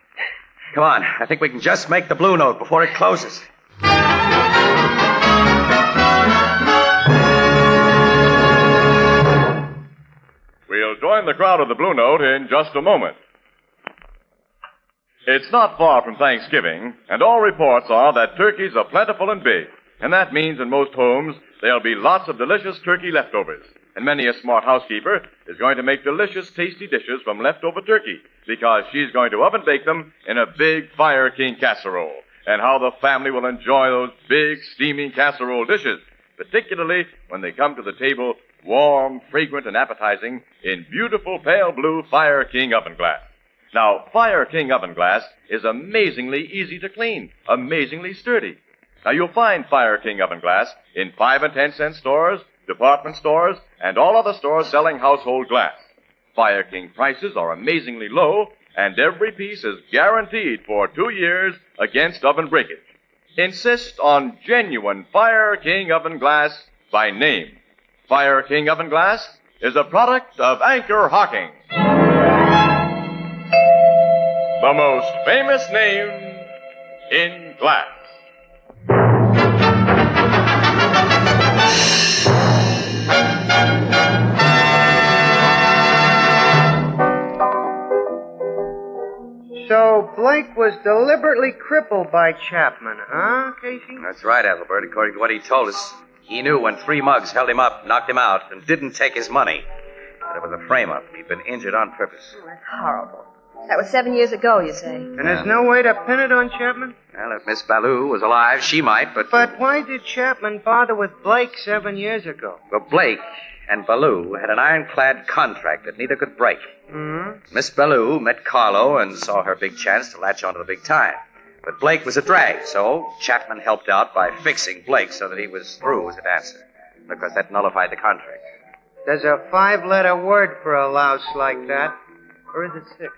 Come on. I think we can just make the Blue Note before it closes. We'll join the crowd of the Blue Note in just a moment. It's not far from Thanksgiving, and all reports are that turkeys are plentiful and big. And that means in most homes there'll be lots of delicious turkey leftovers. And many a smart housekeeper is going to make delicious, tasty dishes from leftover turkey because she's going to oven bake them in a big Fire King casserole. And how the family will enjoy those big, steaming casserole dishes, particularly when they come to the table warm, fragrant, and appetizing in beautiful pale blue Fire King oven glass. Now, Fire King oven glass is amazingly easy to clean, amazingly sturdy. Now, you'll find Fire King oven glass in 5 and 10 cent stores, department stores, and all other stores selling household glass. Fire King prices are amazingly low, and every piece is guaranteed for 2 years against oven breakage. Insist on genuine Fire King oven glass by name. Fire King oven glass is a product of Anchor Hocking, the most famous name in glass. So Blake was deliberately crippled by Chapman, huh, Casey? That's right, Ethelbert. According to what he told us, he knew when 3 mugs held him up, knocked him out, and didn't take his money. But it was a frame-up. He'd been injured on purpose. Oh, that's horrible. That was 7 years ago, you say? And there's no way to pin it on Chapman? Well, if Miss Ballou was alive, she might, but... But why did Chapman bother with Blake 7 years ago? Well, Blake and Ballou had an ironclad contract that neither could break. Mm-hmm. Miss Ballou met Carlo and saw her big chance to latch onto the big time. But Blake was a drag, so Chapman helped out by fixing Blake so that he was through as a dancer, because that nullified the contract. There's a 5-letter word for a louse like that. Or is it 6?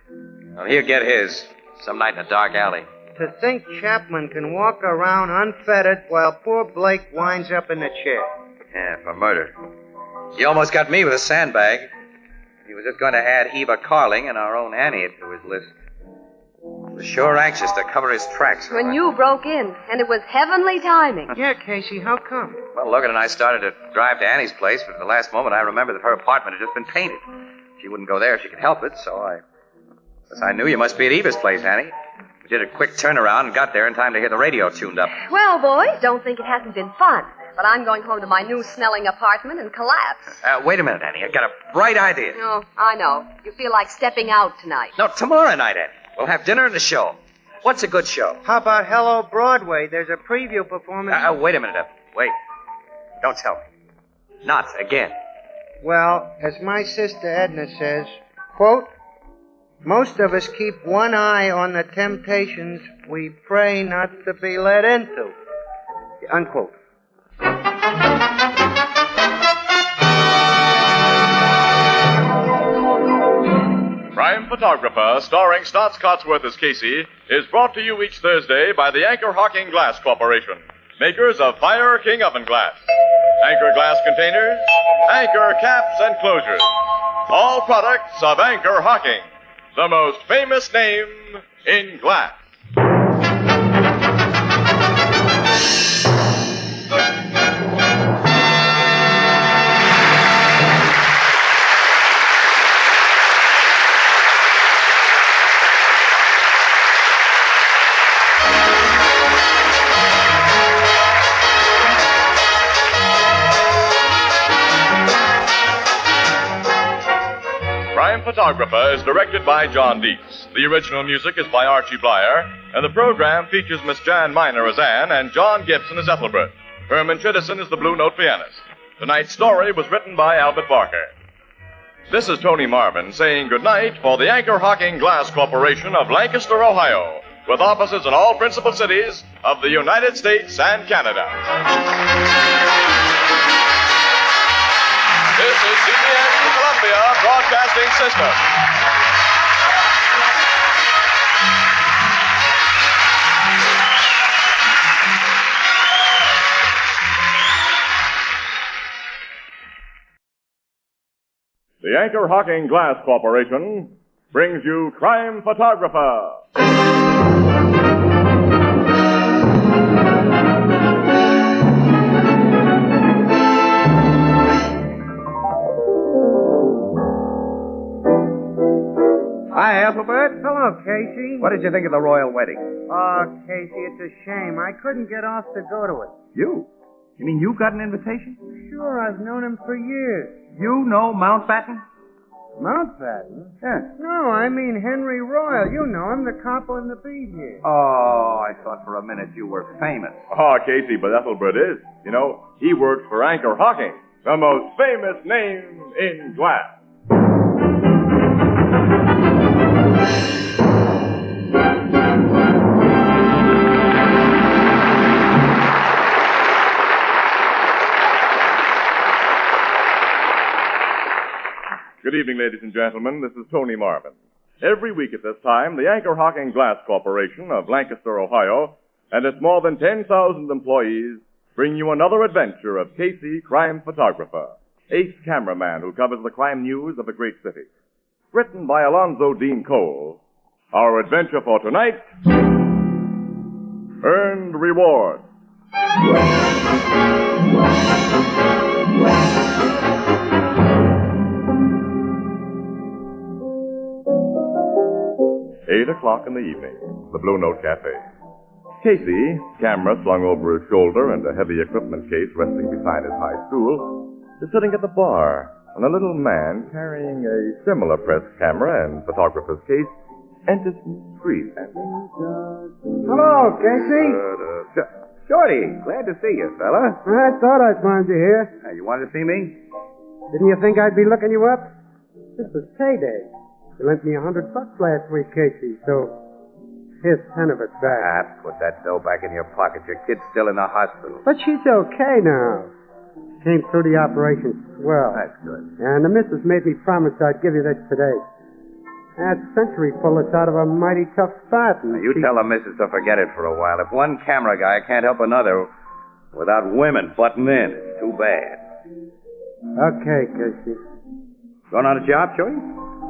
Well, he'll get his some night in a dark alley. To think Chapman can walk around unfettered while poor Blake winds up in the chair. Yeah, for murder. He almost got me with a sandbag. He was just going to add Eva Carling and our own Annie to his list. He was sure anxious to cover his tracks. When you broke in, and it was heavenly timing. Yeah, Casey, how come? Well, Logan and I started to drive to Annie's place, but at the last moment I remembered that her apartment had just been painted. She wouldn't go there if she could help it, so I knew you must be at Eva's place, Annie. We did a quick turnaround and got there in time to hear the radio tuned up. Well, boys, don't think it hasn't been fun. But I'm going home to my new smelling apartment and collapse. Wait a minute, Annie. I've got a bright idea. Oh, I know. You feel like stepping out tonight. No, tomorrow night, Annie. We'll have dinner and a show. What's a good show? How about Hello Broadway? There's a preview performance. Wait a minute. Wait. Don't tell me. Not again. Well, as my sister Edna says, quote, most of us keep one eye on the temptations we pray not to be led into. Unquote. Crime Photographer, starring Stotts Cotsworth as Casey, is brought to you each Thursday by the Anchor Hocking Glass Corporation, makers of Fire King oven glass, Anchor glass containers, Anchor caps and closures. All products of Anchor Hocking, the most famous name in glass. Crime Photographer is directed by John Dietz. The original music is by Archie Blyer, and the program features Miss Jan Miner as Anne and John Gibson as Ethelbert. Herman Chittison is the Blue Note pianist. Tonight's story was written by Albert Barker. This is Tony Marvin saying goodnight for the Anchor Hocking Glass Corporation of Lancaster, Ohio, with offices in all principal cities of the United States and Canada. This is CBS, the Columbia Broadcasting System. The Anchor Hocking Glass Corporation brings you Crime Photographer. Hi, Ethelbert. Hello, Casey. What did you think of the royal wedding? Oh, Casey, it's a shame. I couldn't get off to go to it. You? You mean you got an invitation? Sure, I've known him for years. You know Mountbatten? Mountbatten? Yeah. No, I mean Henry Royal. You know him, the cop on the beat here. Oh, I thought for a minute you were famous. Oh, Casey, but Ethelbert is. You know, he works for Anchor Hocking, the most famous name in glass. Good evening, ladies and gentlemen. This is Tony Marvin. Every week at this time, the Anchor Hocking Glass Corporation of Lancaster, Ohio, and its more than 10,000 employees bring you another adventure of Casey, crime photographer, ace cameraman who covers the crime news of a great city. Written by Alonzo Dean Cole. Our adventure for tonight, Earned Reward. 8:00 in the evening, the Blue Note Cafe. Casey, camera slung over his shoulder and a heavy equipment case resting beside his high stool, is sitting at the bar when a little man carrying a similar press camera and photographer's case enters from the street. Hello, Casey. Shorty, glad to see you, fella. I thought I'd find you here. You wanted to see me? Didn't you think I'd be looking you up? This was payday. You lent me $100 last week, Casey, so here's 10 of it back. Put that dough back in your pocket. Your kid's still in the hospital. But she's okay now. Came through the operation swell. That's good. And the missus made me promise I'd give you this today. That Century pulled us out of a mighty tough spot. Now, you tell the missus to forget it for a while. If one camera guy can't help another without women butting in, it's too bad. Okay, Casey. Going on a job, Shorty?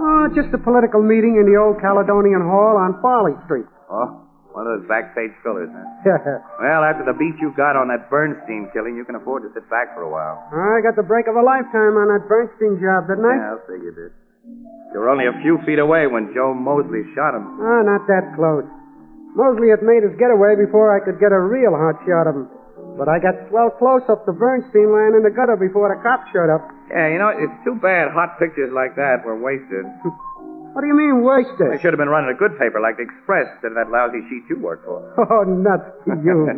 Oh, just a political meeting in the old Caledonian Hall on Farley Street. Oh, one of those backstage fillers, huh? Well, after the beat you got on that Bernstein killing, you can afford to sit back for a while. I got the break of a lifetime on that Bernstein job, didn't I? Yeah, I'll say you did. You were only a few feet away when Joe Mosley shot him. Oh, not that close. Mosley had made his getaway before I could get a real hot shot of him. But I got swell close up to Bernstein lying in the gutter before the cops showed up. Yeah, you know, it's too bad hot pictures like that were wasted. What do you mean, wasted? They should have been running a good paper like the Express instead of that lousy sheet you work for. Oh, nuts to you.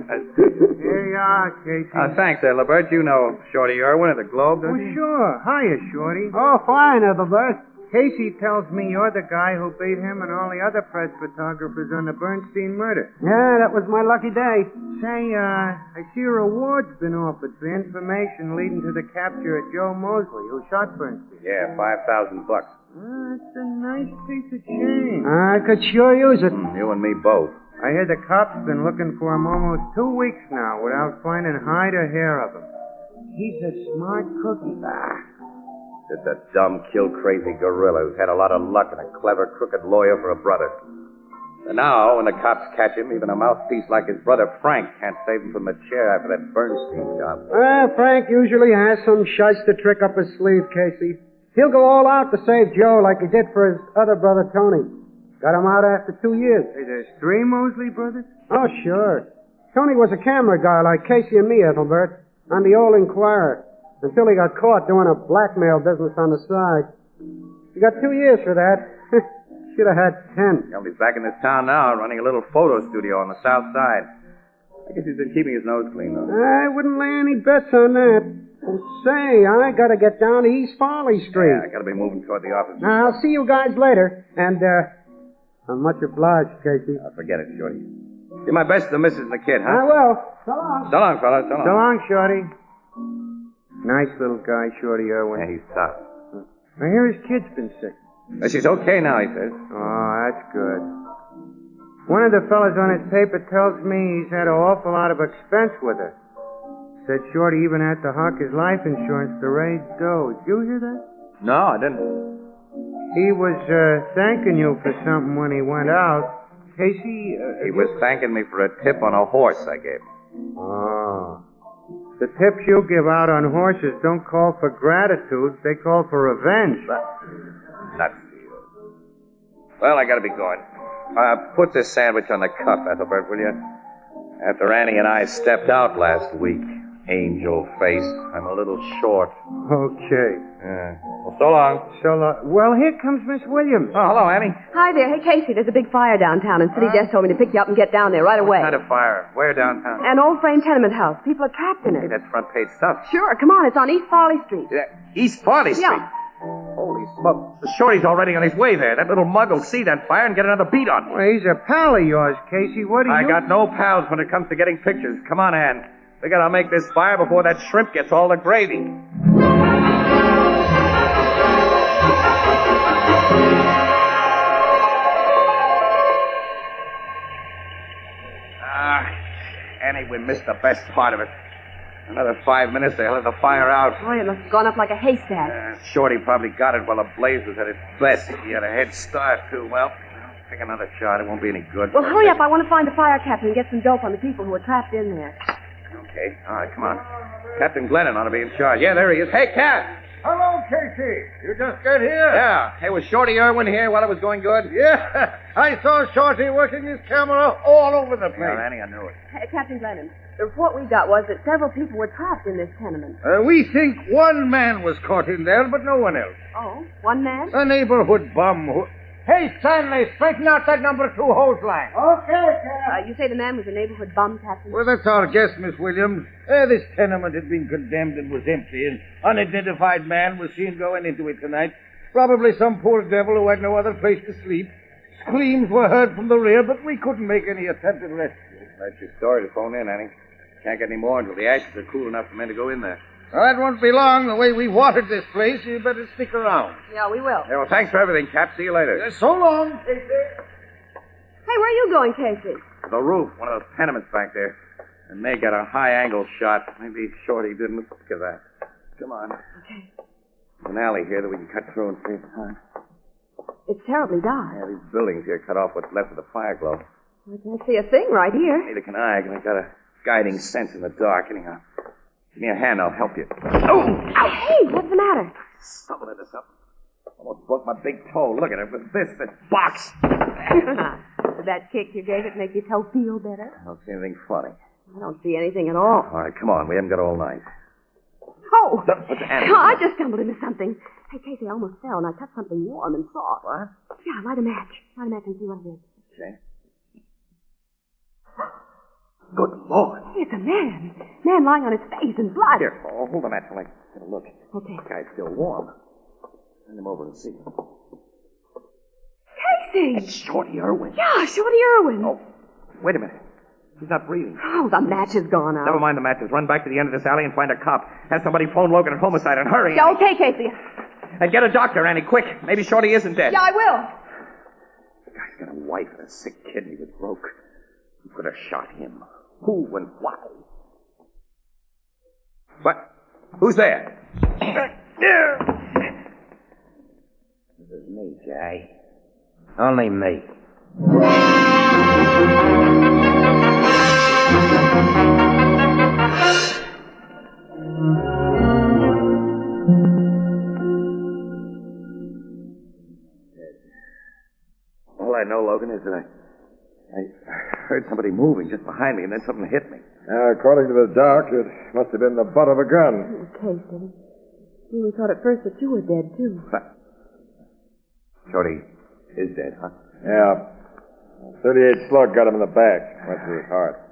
Here you are, Casey. Thanks, Ethelbert. You know Shorty Irwin of the Globe, don't you? Sure. Hiya, Shorty. Oh, fine, Ethelbert. Casey tells me you're the guy who beat him and all the other press photographers on the Bernstein murder. Yeah, that was my lucky day. Say, I see a reward's been offered for information leading to the capture of Joe Mosley, who shot Bernstein. Yeah, $5,000. That's a nice piece of change. I could sure use it. You and me both. I hear the cops been looking for him almost 2 weeks now without finding hide or hair of him. He's a smart cookie. Just a dumb, kill-crazy gorilla who's had a lot of luck and a clever, crooked lawyer for a brother. And now, when the cops catch him, even a mouthpiece like his brother Frank can't save him from the chair after that Bernstein job. Well, Frank usually has some shyster trick up his sleeve, Casey. He'll go all out to save Joe like he did for his other brother, Tony. Got him out after 2 years. Hey, there's 3 Mosley brothers? Oh, sure. Tony was a camera guy like Casey and me, Ethelbert, on the old Inquirer, until he got caught doing a blackmail business on the side. He got 2 years for that. Should have had 10. Well, he's back in this town now, running a little photo studio on the south side. I guess he's been keeping his nose clean, though. I wouldn't lay any bets on that. Well, say, I gotta get down to East Farley Street. Yeah, I gotta be moving toward the office. Now, I'll see you guys later, and, I'm much obliged, Casey. Forget it, Shorty. Give my best to the missus and the kid, huh? I will. So long. So long, fella. So long. So long, Shorty. Nice little guy, Shorty Irwin. Yeah, he's tough. I hear his kid's been sick. She's okay now, he says. Oh, that's good. One of the fellas on his paper tells me he's had an awful lot of expense with her. Said Shorty even had to hock his life insurance to raise dough. Did you hear that? No, I didn't. He was thanking you for something when he went out. Casey... he was thanking me for a tip on a horse I gave him. Oh. The tips you give out on horses don't call for gratitude. They call for revenge. Nuts. Well, I gotta be going. Put this sandwich on the cup, Ethelbert, will you? After Annie and I stepped out last week, angel face. I'm a little short. Okay. Well, so long. Well, here comes Miss Williams. Oh, hello, Annie. Hi there. Hey, Casey, there's a big fire downtown, and City Desk told me to pick you up and get down there right away. What kind of fire? Where downtown? An old frame tenement house. People are trapped in Hey, it. that's front page stuff. Sure, come on. It's on East Farley Street. East Farley Street. Yeah. Holy smoke. The shorty's already on his way there. That little mug will see that fire and get another beat on. Well, he's a pal of yours, Casey. What do you... I got no pals when it comes to getting pictures. Come on, Ann. We gotta make this fire before that shrimp gets all the gravy. Annie, we missed the best part of it. Another 5 minutes, they'll have the fire out. Boy, it must have gone up like a haystack. Shorty probably got it while the blaze was at its best. He had a head start, too. Well, take another shot. It won't be any good. Well, hurry up. I want to find the fire captain and get some dope on the people who are trapped in there. Okay. All right, come on. Captain Glennon ought to be in charge. Yeah, there he is. Hey, Cap! Hello, Casey. You just got here? Yeah. Hey, was Shorty Irwin here while it was going good? Yeah. I saw Shorty working his camera all over the place. Yeah, Annie, I knew it. Hey, Captain Glennon, the report we got was that several people were trapped in this tenement. We think one man was caught in there, but no one else. Oh, one man? A neighborhood bum who... Hey, Stanley, straighten out that number 2 hose line. Okay, Cap. You say the man was a neighborhood bum, Captain? Well, that's our guess, Miss Williams. This tenement had been condemned and was empty. An unidentified man was seen going into it tonight. Probably some poor devil who had no other place to sleep. Screams were heard from the rear, but we couldn't make any attempt at rescue. That's your story to phone in, Annie. Can't get any more until the ashes are cool enough for men to go in there. Well, that won't be long. The way we watered this place, you better stick around. Yeah, we will. Yeah, well, thanks for everything, Cap. See you later. So long, Casey. Hey, where are you going, Casey? The roof, one of those tenements back there. And they got a high-angle shot. Maybe Shorty didn't look at that. Come on. Okay. There's an alley here that we can cut through and see the time. It's terribly dark. Yeah, these buildings here cut off what's left of the fire glow. I can't see a thing right here. Neither can I, and I got a guiding sense in the dark. Anyhow, give me a hand, I'll help you. Oh! Ow! Hey, what's the matter? Stumbled into something. Almost broke my big toe. Look at it. With this box. Did that kick you gave it make your toe feel better? I don't see anything funny. I don't see anything at all. All right, come on. We haven't got all night. Oh! What's the hand? I just stumbled into something. Hey, Casey, I almost fell, and I touched something warm and soft. What? Yeah, light a match. Light a match and see what it is. Okay. Good Lord. Hey, it's a man. Man lying on his face in blood. Here, hold the match till I get a look. Okay. The guy's still warm. Send him over and see. Casey! It's Shorty Irwin. Yeah, Shorty Irwin. Oh, wait a minute. He's not breathing. Oh, the match has gone out. Never mind the matches. Run back to the end of this alley and find a cop. Have somebody phone Logan at homicide and hurry. Yeah, okay, Casey. And get a doctor, Annie, quick. Maybe Shorty isn't dead. Yeah, I will. The guy's got a wife and a sick kidney that broke. Who could have shot him? Who and why? What? Who's there? It was me, Jay. Only me. All I know, Logan, is that I heard somebody moving just behind me, and then something hit me. According to the doc, it must have been the butt of a gun. Casey. We thought at first that you were dead, too. Shorty is dead, huh? Yeah. 38 slug got him in the back. Went through his heart.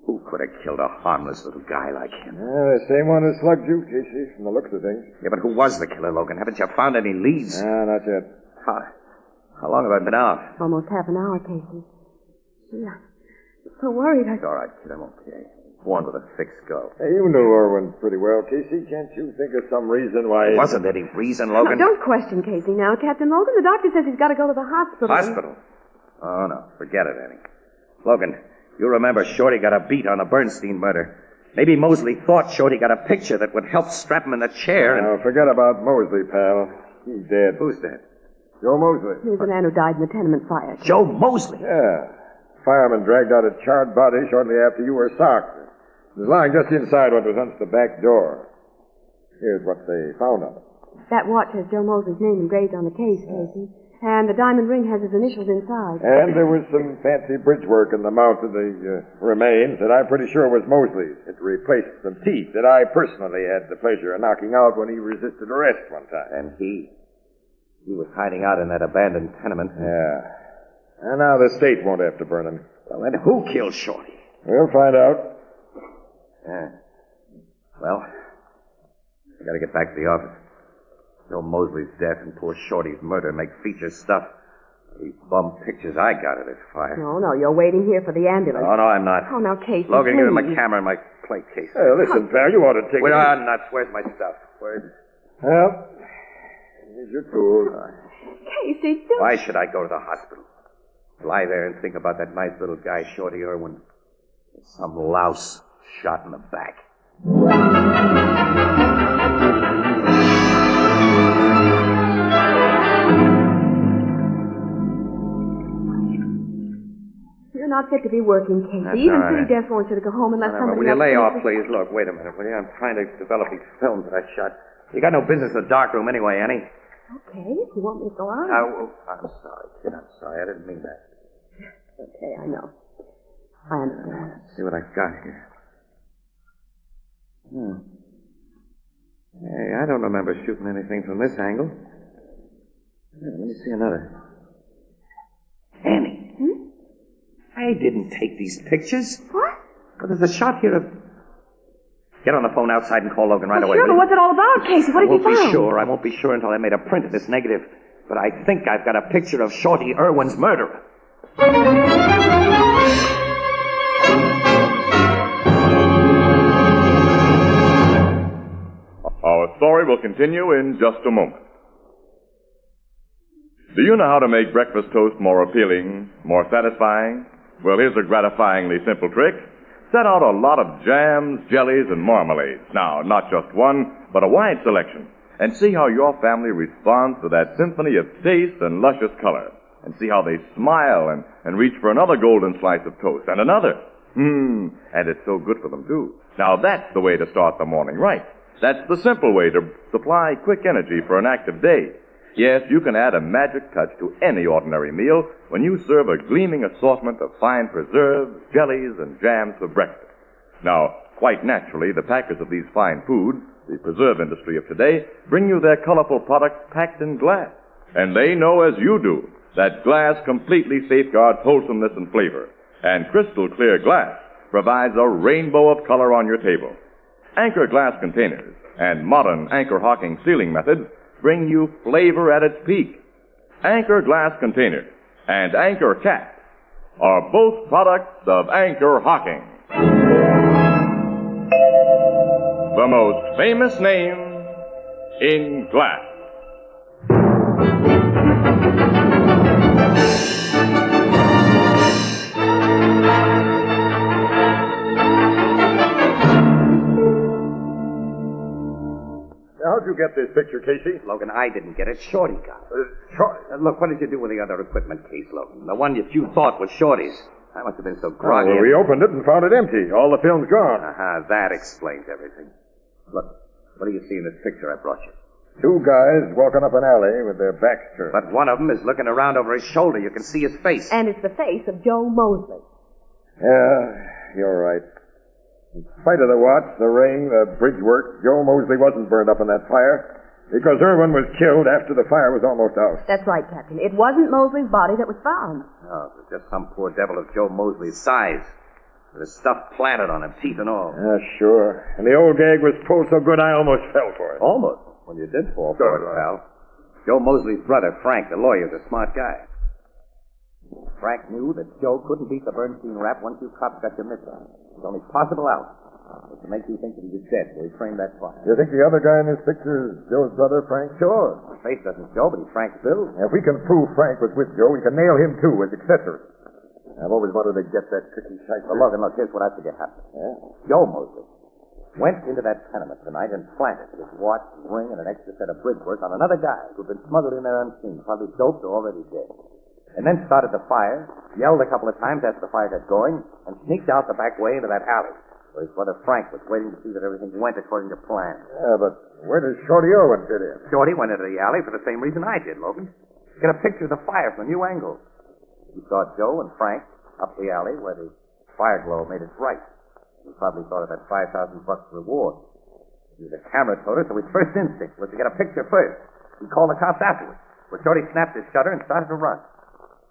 Who could have killed a harmless little guy like him? The same one who slugged you, Casey, from the looks of things. Yeah, but who was the killer, Logan? Haven't you found any leads? Not yet. How long have I been out? Almost half an hour, Casey. Yeah. I'm so worried. It's all right, kid. I'm okay. Born with a thick skull. Hey, you knew Irwin pretty well, Casey. Can't you think of some reason why... There wasn't any reason, Logan. Don't question Casey now, Captain Logan. The doctor says he's got to go to the hospital. Hospital? Oh, no. Forget it, Annie. Logan, you remember Shorty got a beat on the Bernstein murder. Maybe Mosley thought Shorty got a picture that would help strap him in the chair and... Now, forget about Mosley, pal. He's dead. Who's dead? Joe Mosley. He was the man who died in the tenement fire. Joe Mosley? Yeah. Fireman dragged out a charred body shortly after you were socked. It was lying just inside what was once the back door. Here's what they found on it. That watch has Joe Mosley's name engraved on the case, Casey. And the diamond ring has his initials inside. And there was some fancy bridge work in the mouth of the remains that I'm pretty sure was Mosley's. It replaced some teeth that I personally had the pleasure of knocking out when he resisted arrest one time. And he was hiding out in that abandoned tenement. Yeah. And now the state won't have to burn him. Well, then who killed Shorty? We'll find out. Yeah. Well, I gotta get back to the office. Joe Mosley's death and poor Shorty's murder make feature stuff. These bum pictures I got of this fire. No, you're waiting here for the ambulance. Oh, no, I'm not. Oh, now, Casey, Logan, give me my please. camera and my plate case. Listen, pal, you ought to take We're it. nuts. Where's my stuff? Where's... Well, here's your tools. Casey, don't... Why should I go to the hospital? Lie there and think about that nice little guy, Shorty Irwin. Some louse shot in the back. You're not fit to be working, Casey. That's Even all right. City Desk wants you to go home unless somebody... Will you else lay off, finishes- please? Look, wait a minute, will you? I'm trying to develop these films that I shot. You got no business in the darkroom anyway, Annie. Okay, if you want me to go on. I'm sorry, kid. I'm sorry. I didn't mean that. Okay, I know. I understand. Let's see what I've got here. Hey, I don't remember shooting anything from this angle. Let me see another. Annie. I didn't take these pictures. What? Well, there's a shot here of... Get on the phone outside and call Logan right away. Sure, will but you? what's it all about, Casey? What have you found? I won't be sure until I made a print of this negative. But I think I've got a picture of Shorty Irwin's murderer. Our story will continue in just a moment. Do you know how to make breakfast toast more appealing, more satisfying? Well, here's a gratifyingly simple trick. Set out a lot of jams, jellies, and marmalades. Now, not just one, but a wide selection. And see how your family responds to that symphony of taste and luscious color. And see how they smile and reach for another golden slice of toast and another. And it's so good for them, too. Now, that's the way to start the morning right. That's the simple way to supply quick energy for an active day. Yes, you can add a magic touch to any ordinary meal when you serve a gleaming assortment of fine preserves, jellies, and jams for breakfast. Now, quite naturally, the packers of these fine foods, the preserve industry of today, bring you their colorful products packed in glass. And they know, as you do, that glass completely safeguards wholesomeness and flavor. And crystal clear glass provides a rainbow of color on your table. Anchor glass containers and modern anchor hocking sealing methods bring you flavor at its peak. Anchor glass containers and Anchor caps are both products of Anchor Hocking, the most famous name in glass. How'd you get this picture, Casey? Logan, I didn't get it. Shorty got it. Look, what did you do with the other equipment case, Logan? The one that you thought was Shorty's. I must have been so groggy. Well, we opened it and found it empty. All the film's gone. That explains everything. Look, what do you see in this picture I brought you? Two guys walking up an alley with their backs turned. But one of them is looking around over his shoulder. You can see his face. And it's the face of Joe Mosley. Yeah, you're right. In spite of the watch, the ring, the bridge work, Joe Mosley wasn't burned up in that fire because Irwin was killed after the fire was almost out. That's right, Captain. It wasn't Mosley's body that was found. Oh, it was just some poor devil of Joe Mosley's size. With his stuff planted on him, teeth and all. Yeah, sure. And the old gag was pulled so good I almost fell for it. Almost? Well, you did fall for it, pal. Joe Mosley's brother, Frank, the lawyer, is a smart guy. Frank knew that Joe couldn't beat the Bernstein rap once you cops got your mitts on. It was only possible out. Was to make you think that he was dead, so he framed that fire. You think the other guy in this picture is Joe's brother, Frank? Sure. His face doesn't show, but he's Frank's build. If we can prove Frank was with Joe, we can nail him, too, as accessory. I've always wanted to get that tricky sight. Well, look, here's what I think happened. Yeah? Joe Mosley went into that tenement tonight and planted his watch, ring, and an extra set of bridge work on another guy who'd been smuggled in there unseen, probably doped or already dead. And then started the fire, yelled a couple of times after the fire got going, and sneaked out the back way into that alley, where his brother Frank was waiting to see that everything went according to plan. Yeah, but where does Shorty Irwin fit in? Shorty went into the alley for the same reason I did, Logan. Get a picture of the fire from a new angle. We saw Joe and Frank up the alley where the fire glow made it bright. We probably thought of that $5,000 reward. The camera told us, so his first instinct was to get a picture first. We called the cops afterwards. But Shorty snapped his shutter and started to run,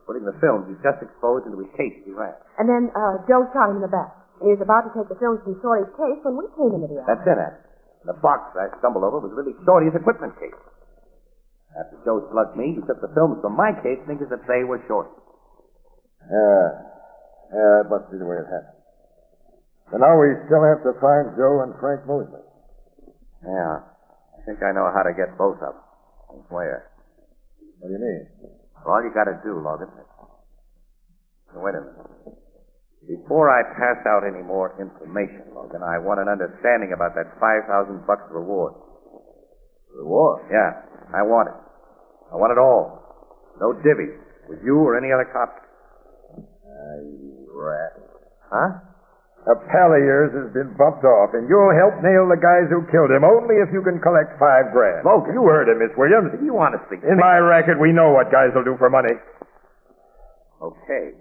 putting the films he just exposed into his case as he ran. And then Joe shot him in the back. And he was about to take the films from Shorty's case when we came into the alley. That's it, Ann. The box I stumbled over was really Shorty's equipment case. After Joe slugged me, he took the films from my case thinking that they were Shorty. That must be the way it happened. So now we still have to find Joe and Frank Mosley. Yeah. I think I know how to get both of them. And where. What do you mean? All you gotta do, Logan. Now, wait a minute. Before I pass out any more information, Logan, I want an understanding about that $5,000 reward. Reward? Yeah, I want it. I want it all. No divvies. With you or any other cop. You rat. Huh? A pal of yours has been bumped off, and you'll help nail the guys who killed him only if you can collect $5,000. Logan. You heard him, Miss Williams. You honestly In my racket, we know what guys will do for money. Okay.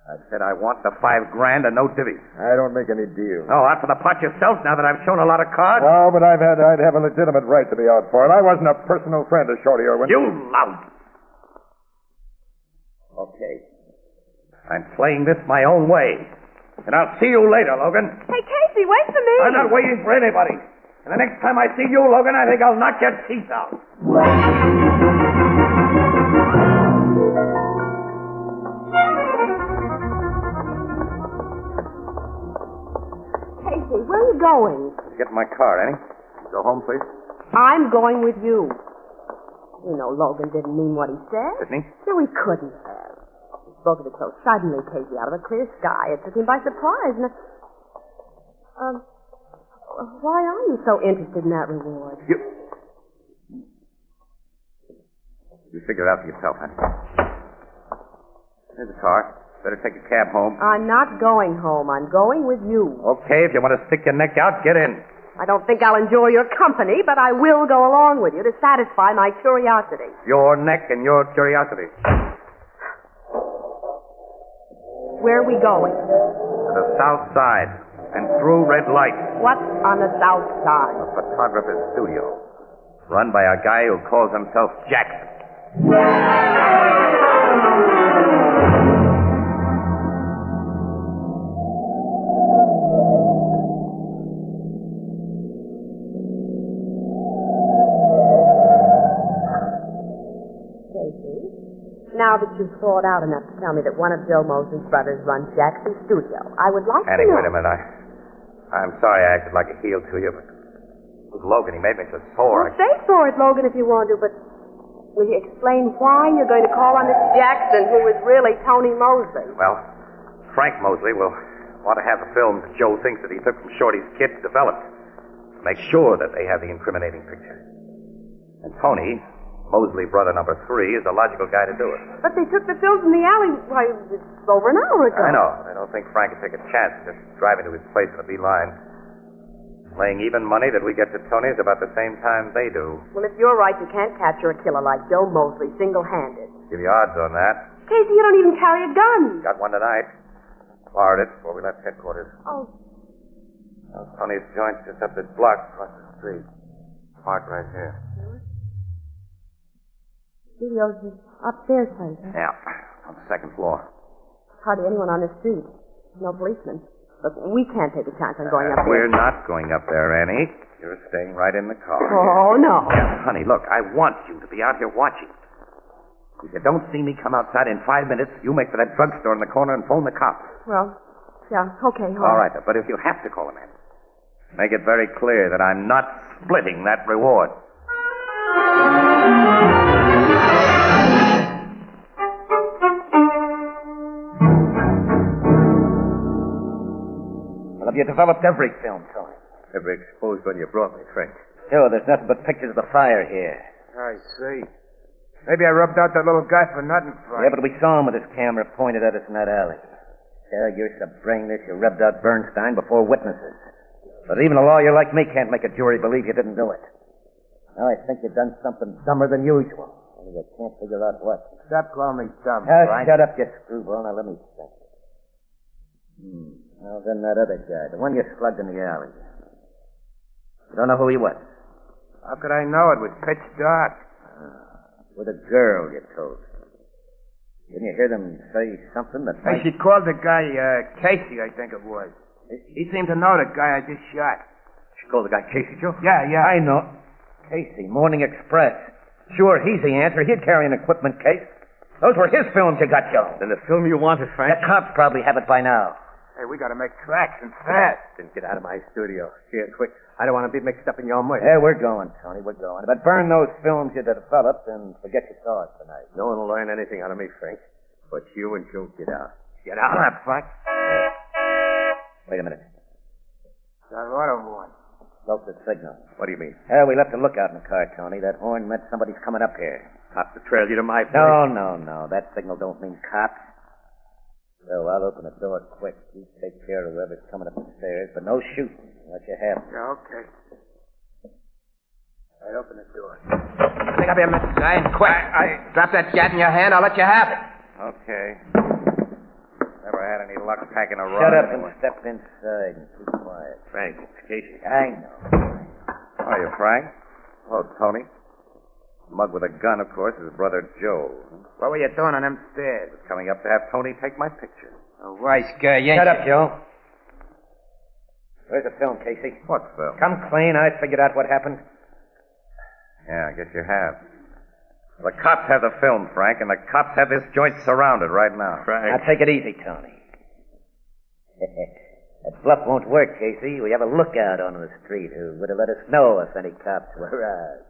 I said I want the $5,000 and no divvies. I don't make any deals. Oh, out for the pot yourself now that I've shown a lot of cards? No, but I'd have a legitimate right to be out for it. I wasn't a personal friend of Shorty Irwin. You lout! Okay. I'm playing this my own way. And I'll see you later, Logan. Hey, Casey, wait for me. I'm not waiting for anybody. And the next time I see you, Logan, I think I'll knock your teeth out. Casey, where are you going? Get in my car, Annie. Go home, please. I'm going with you. You know, Logan didn't mean what he said. Didn't he? No, he couldn't have. He spoke of it so suddenly, Casey, out of a clear sky. It took him by surprise. And why are you so interested in that reward? You figure it out for yourself, honey. Here's the car. Better take a cab home. I'm not going home. I'm going with you. Okay, if you want to stick your neck out, get in. I don't think I'll enjoy your company, but I will go along with you to satisfy my curiosity. Your neck and your curiosity. Where are we going? To the south side and through red lights. What's on the south side? A photographer's studio. Run by a guy who calls himself Jackson. Now that you've thought out enough to tell me that one of Joe Mosley's brothers runs Jackson's studio, I would like Annie, to know... wait a minute. I'm sorry I acted like a heel to you, but with Logan, he made me so sore. Well, say for it, Logan, if you want to, but will you explain why you're going to call on this Jackson, who is really Tony Mosley? Well, Frank Mosley will want to have the films Joe thinks that he took from Shorty's kids developed. Make sure that they have the incriminating picture. And Tony... Mosley brother number 3 is a logical guy to do it. But they took the films in the alley, it's over an hour ago. I know. I don't think Frank would take a chance just driving to his place in a beeline. Laying even money that we get to Tony's about the same time they do. Well, if you're right, you can't capture a killer like Joe Mosley single-handed. Give you odds on that. Casey, you don't even carry a gun. Got one tonight. Borrowed it before we left headquarters. Oh. Well, Tony's joint's just up this block across the street. Parked right here. Studio's upstairs, place. Yeah, on the second floor. Hardly anyone on the street. No policemen. Look, we can't take a chance on going up there. We're not going up there, Annie. You're staying right in the car. Oh, no. Yeah, honey, look, I want you to be out here watching. If you don't see me come outside in 5 minutes, you make for that drugstore in the corner and phone the cops. Well, yeah, okay. All right, but if you have to call them in, make it very clear that I'm not splitting that reward. Well, have you developed every film, Tony? Every exposed one you brought me, Frank. Sure, there's nothing but pictures of the fire here. I see. Maybe I rubbed out that little guy for nothing, Frank. Yeah, but we saw him with his camera pointed at us in that alley. Yeah, you're so brainless, you rubbed out Bernstein before witnesses. But even a lawyer like me can't make a jury believe you didn't do it. Now I think you've done something dumber than usual. Only I can't figure out what. Stop calling me dumb, Now, Frank. shut up, you screwball. Now, let me think. Well, then that other guy, the one you slugged in the alley. You don't know who he was? How could I know? It was pitch dark. With a girl, you told me. Didn't you hear them say something that Hey, might... she called the guy, Casey, I think it was. He seemed to know the guy I just shot. She called the guy Casey, Joe? Yeah. I know. Casey, Morning Express. Sure, he's the answer. He'd carry an equipment case. Those were his films you got, Joe. Then the film you wanted, Frank? The cops probably have it by now. Hey, we gotta make tracks and fast. Then get out of my studio. Here, quick. I don't want to be mixed up in your murder. Yeah, we're going, Tony. We're going. But burn those films you developed and forget you saw it tonight. No one will learn anything out of me, Frank. But you and Joe get out. Get out. Come on, Frank. Wait a minute. That auto horn. Broke the signal. What do you mean? We left a lookout in the car, Tony. That horn meant somebody's coming up here. Cops to trail you to my place? No. That signal don't mean cops. So I'll open the door quick. You take care of whoever's coming up the stairs, but no shooting unless you have to. Yeah, okay. I open the door. Pick up your message, guy, and quick. Drop that gat in your hand. I'll let you have it. Okay. Never had any luck packing a rod. Shut up anyway. and step inside and keep quiet. Frank, it's Casey. I know. How are you, Frank? Hello, Tony. Mug with a gun, of course, is brother Joe. What were you doing on them stairs? Coming up to have Tony take my picture. A wise guy, ain't Shut you? up, Joe. Where's the film, Casey? What film? Come clean. I figured out what happened. Yeah, I guess you have. The cops have the film, Frank, and the cops have this joint surrounded right now. Now take it easy, Tony. That bluff won't work, Casey. We have a lookout on the street who would have let us know if any cops were around.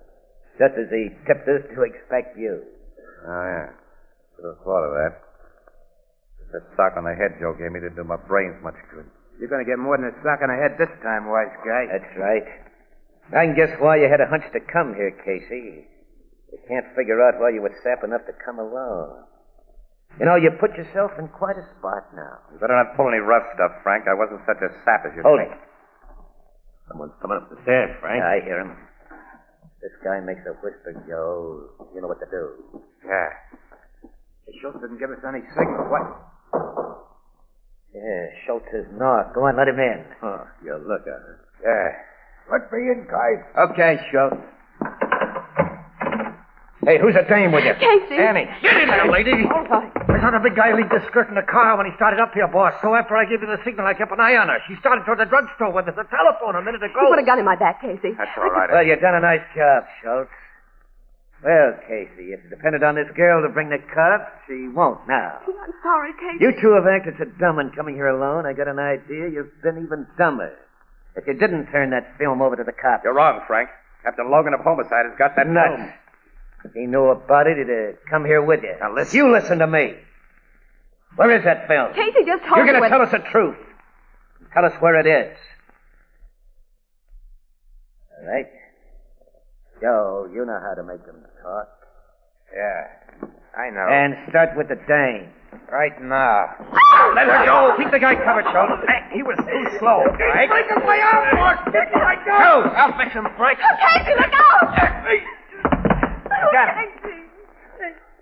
Just as he tipped us to expect you. Oh, yeah. Should have thought of that. The sock on the head Joe gave me didn't do my brains much good. You're gonna get more than a sock on the head this time, wise guy. That's right. I can guess why you had a hunch to come here, Casey. You can't figure out why you were sap enough to come alone. You know, you put yourself in quite a spot now. You better not pull any rough stuff, Frank. I wasn't such a sap as you Hold think. it. Someone's coming up the stairs, Frank. Yeah, I hear him. This guy makes a whisper, Joe. You know what to do. Yeah. The Schultz didn't give us any signal. What? Yeah, Schultz is not. Go on, let him in. Oh, you look at it. Yeah. Let me in, guys. Okay, Schultz. Hey, who's that dame with you? Casey. Annie. Get in there, lady. All right. I saw the big guy leave the skirt in the car when he started up here, boss. So after I gave you the signal, I kept an eye on her. She started toward the drugstore with the telephone a minute ago. You put a gun in my back, Casey. That's all right. Well, you've done a nice job, Schultz. Well, Casey, if it depended on this girl to bring the cops, she won't now. I'm sorry, Casey. You two have acted so dumb in coming here alone, I got an idea you've been even dumber. If you didn't turn that film over to the cops. You're wrong, Frank. Captain Logan of Homicide has got that Nuts. film. If he knew about it, he'd have come here with you. Now, listen. You listen to me. Where is that film? Casey just told You're me going to when... tell us the truth. Tell us where it is. All right. Joe, you know how to make them talk. Yeah, I know. And start with the dame. Right now. Let her go. Keep the guy covered, Schultz. He was too slow, Frank. breaking my arm, boss. Get my gun. Go. I'll fix him, Frank. Casey, look out! Got him.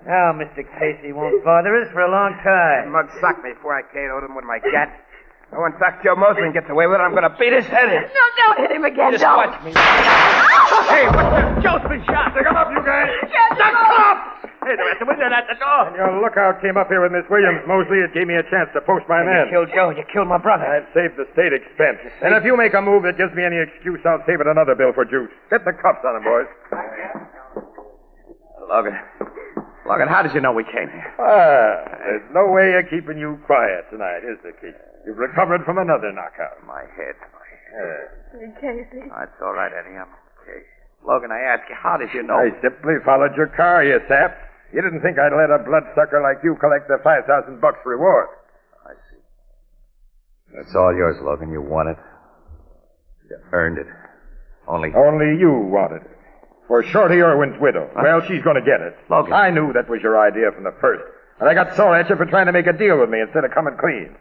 Now, Mr. Casey won't bother us for a long time. Mug socked me before I KO'd him with my gat. I want Doc Joe Mosley gets away with it, I'm going to beat his head in. No, don't hit him again, Just don't. watch me. Hey, what's this? Joe's been shot. Pick him up, you guys. Get The cops! Hey, the rest of us are at the door. When your lookout came up here with Miss Williams, Mosley, it gave me a chance to post my You men. killed Joe. You killed my brother. I've saved the state expense. And if you make a move that gives me any excuse, I'll save it another bill for juice. Get the cuffs on him, boys. Logan, how did you know we came here? There's no way of keeping you quiet tonight, is there, Keith? You've recovered from another knockout. My head. Casey. Oh, it's all right, Eddie. I'm okay. Logan, I ask you, how did you know? I simply followed your car, you sap. You didn't think I'd let a bloodsucker like you collect the $5,000 reward. I see. It's all yours, Logan. You won it. You earned it. Only you wanted it. For Shorty Irwin's widow. Well, she's going to get it. Logan. I knew that was your idea from the first. And I got sore at you for trying to make a deal with me instead of coming clean.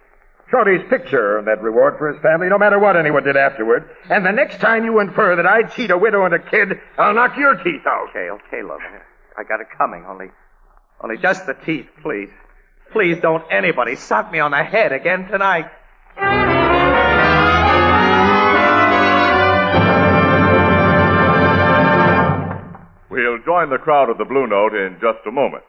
Shorty's picture earned that reward for his family, no matter what anyone did afterward. And the next time you infer that I'd cheat a widow and a kid, I'll knock your teeth out. Okay, Logan. I got it coming. Only just the teeth, please. Please don't anybody sock me on the head again tonight. We'll join the crowd at the Blue Note in just a moment.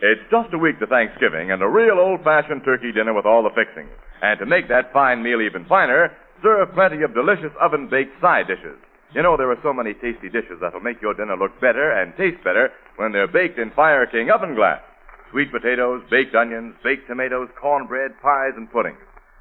It's just a week to Thanksgiving and a real old-fashioned turkey dinner with all the fixings. And to make that fine meal even finer, serve plenty of delicious oven-baked side dishes. You know, there are so many tasty dishes that'll make your dinner look better and taste better when they're baked in Fire King oven glass. Sweet potatoes, baked onions, baked tomatoes, cornbread, pies, and puddings.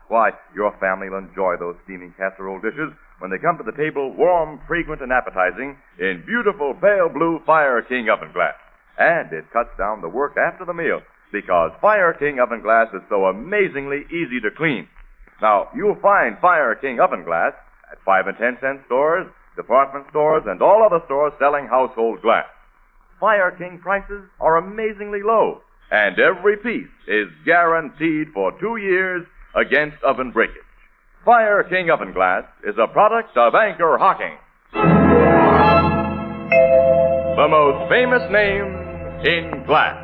Why, your family will enjoy those steaming casserole dishes when they come to the table warm, fragrant, and appetizing in beautiful pale blue Fire King oven glass. And it cuts down the work after the meal because Fire King oven glass is so amazingly easy to clean. Now, you'll find Fire King oven glass at 5 and 10 cent stores, department stores, and all other stores selling household glass. Fire King prices are amazingly low, and every piece is guaranteed for 2 years against oven breakage. Fire King oven glass is a product of Anchor Hocking, the most famous name in glass.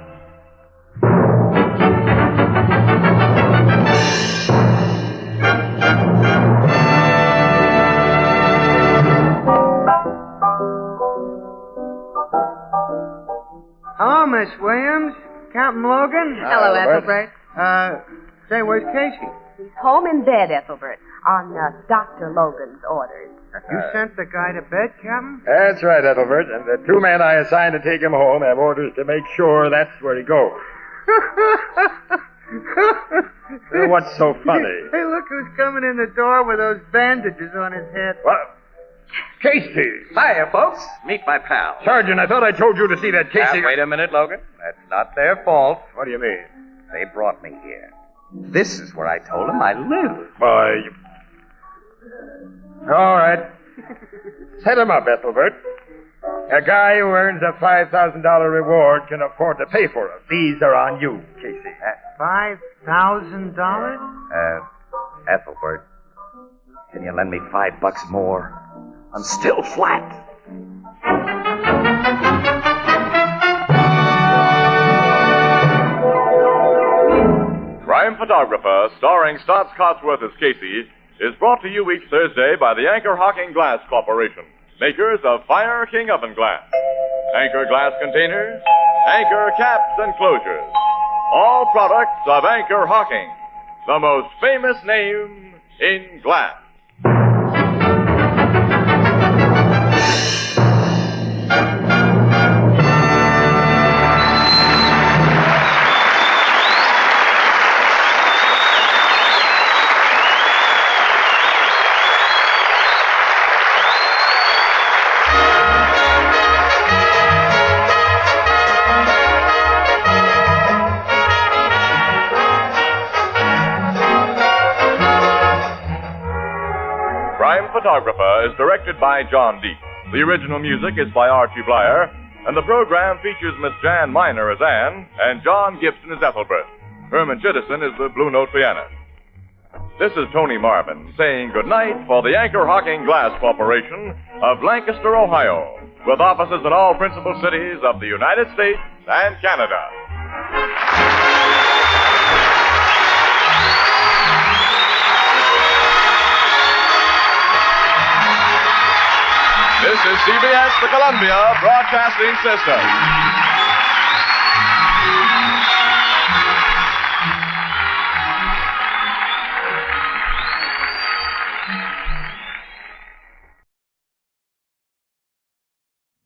Hello, Miss Williams. Captain Logan. Hello, Ethelbert. Say, where's Casey? He's home in bed, Ethelbert, on Dr. Logan's orders. You sent the guy to bed, Captain? That's right, Ethelbert. And the 2 men I assigned to take him home have orders to make sure that's where he goes. What's so funny? Hey, look who's coming in the door with those bandages on his head. What? Casey! Hiya, folks. Meet my pal. Sergeant, I thought I told you to see that Casey... Wait a minute, Logan. That's not their fault. What do you mean? They brought me here. This is where I told them I live. Why, all right. Set him up, Ethelbert. A guy who earns a $5,000 reward can afford to pay for it. These are on you, Casey. $5,000? Ethelbert, can you lend me $5 more? I'm still flat. Crime Photographer, starring Stotts Cotsworth as Casey, is brought to you each Thursday by the Anchor Hocking Glass Corporation, makers of Fire King oven glass. Anchor glass containers, Anchor caps and closures. All products of Anchor Hocking, the most famous name in glass. Crime Photographer is directed by John Deep. The original music is by Archie Blyer, and the program features Miss Jan Miner as Anne and John Gibson as Ethelbert. Herman Chittison is the Blue Note pianist. This is Tony Marvin saying goodnight for the Anchor Hocking Glass Corporation of Lancaster, Ohio, with offices in all principal cities of the United States and Canada. This is CBS, the Columbia Broadcasting System.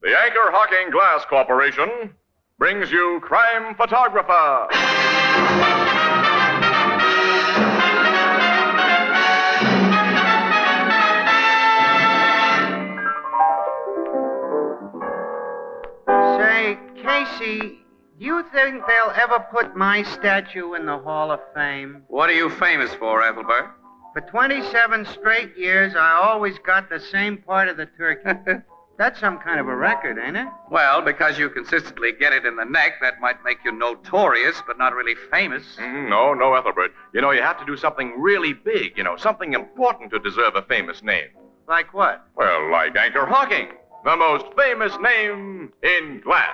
The Anchor Hocking Glass Corporation brings you Crime Photographer. Say, Casey, do you think they'll ever put my statue in the Hall of Fame? What are you famous for, Ethelbert? For 27 straight years, I always got the same part of the turkey. That's some kind of a record, ain't it? Well, because you consistently get it in the neck, that might make you notorious, but not really famous. No, Ethelbert. You know, you have to do something really big, something important to deserve a famous name. Like what? Well, like Anchor Hocking, the most famous name in glass.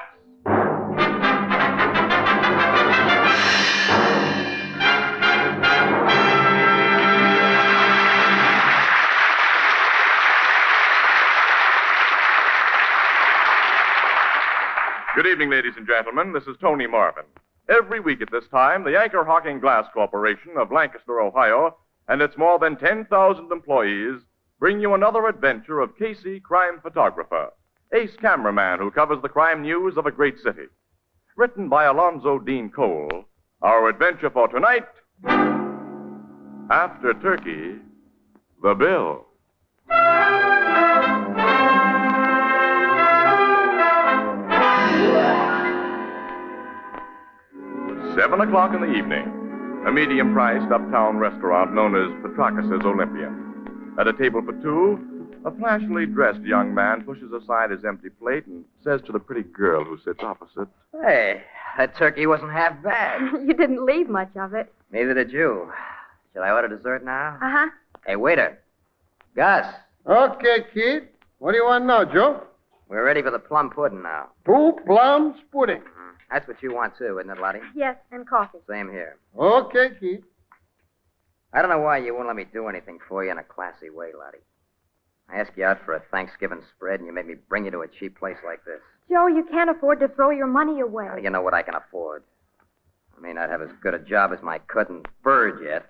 Good evening, ladies and gentlemen. This is Tony Marvin. Every week at this time, the Anchor Hocking Glass Corporation of Lancaster, Ohio, and its more than 10,000 employees bring you another adventure of Casey, crime photographer, ace cameraman who covers the crime news of a great city. Written by Alonzo Dean Cole, our adventure for tonight, After Turkey, the Bill. 7 o'clock in the evening, a medium-priced uptown restaurant known as Petrarchus's Olympian. At a table for two, a flashily dressed young man pushes aside his empty plate and says to the pretty girl who sits opposite, Hey, that turkey wasn't half bad. You didn't leave much of it. Neither did you. Should I order dessert now? Uh-huh. Hey, waiter. Gus. Okay, kid. What do you want now, Joe? We're ready for the plum pudding now. 2 plums pudding. That's what you want, too, isn't it, Lottie? Yes, and coffee. Same here. Okay, kid. I don't know why you won't let me do anything for you in a classy way, Lottie. I asked you out for a Thanksgiving spread, and you made me bring you to a cheap place like this. Joe, you can't afford to throw your money away. How do you know what I can afford? I may not have as good a job as my cousin Bird yet,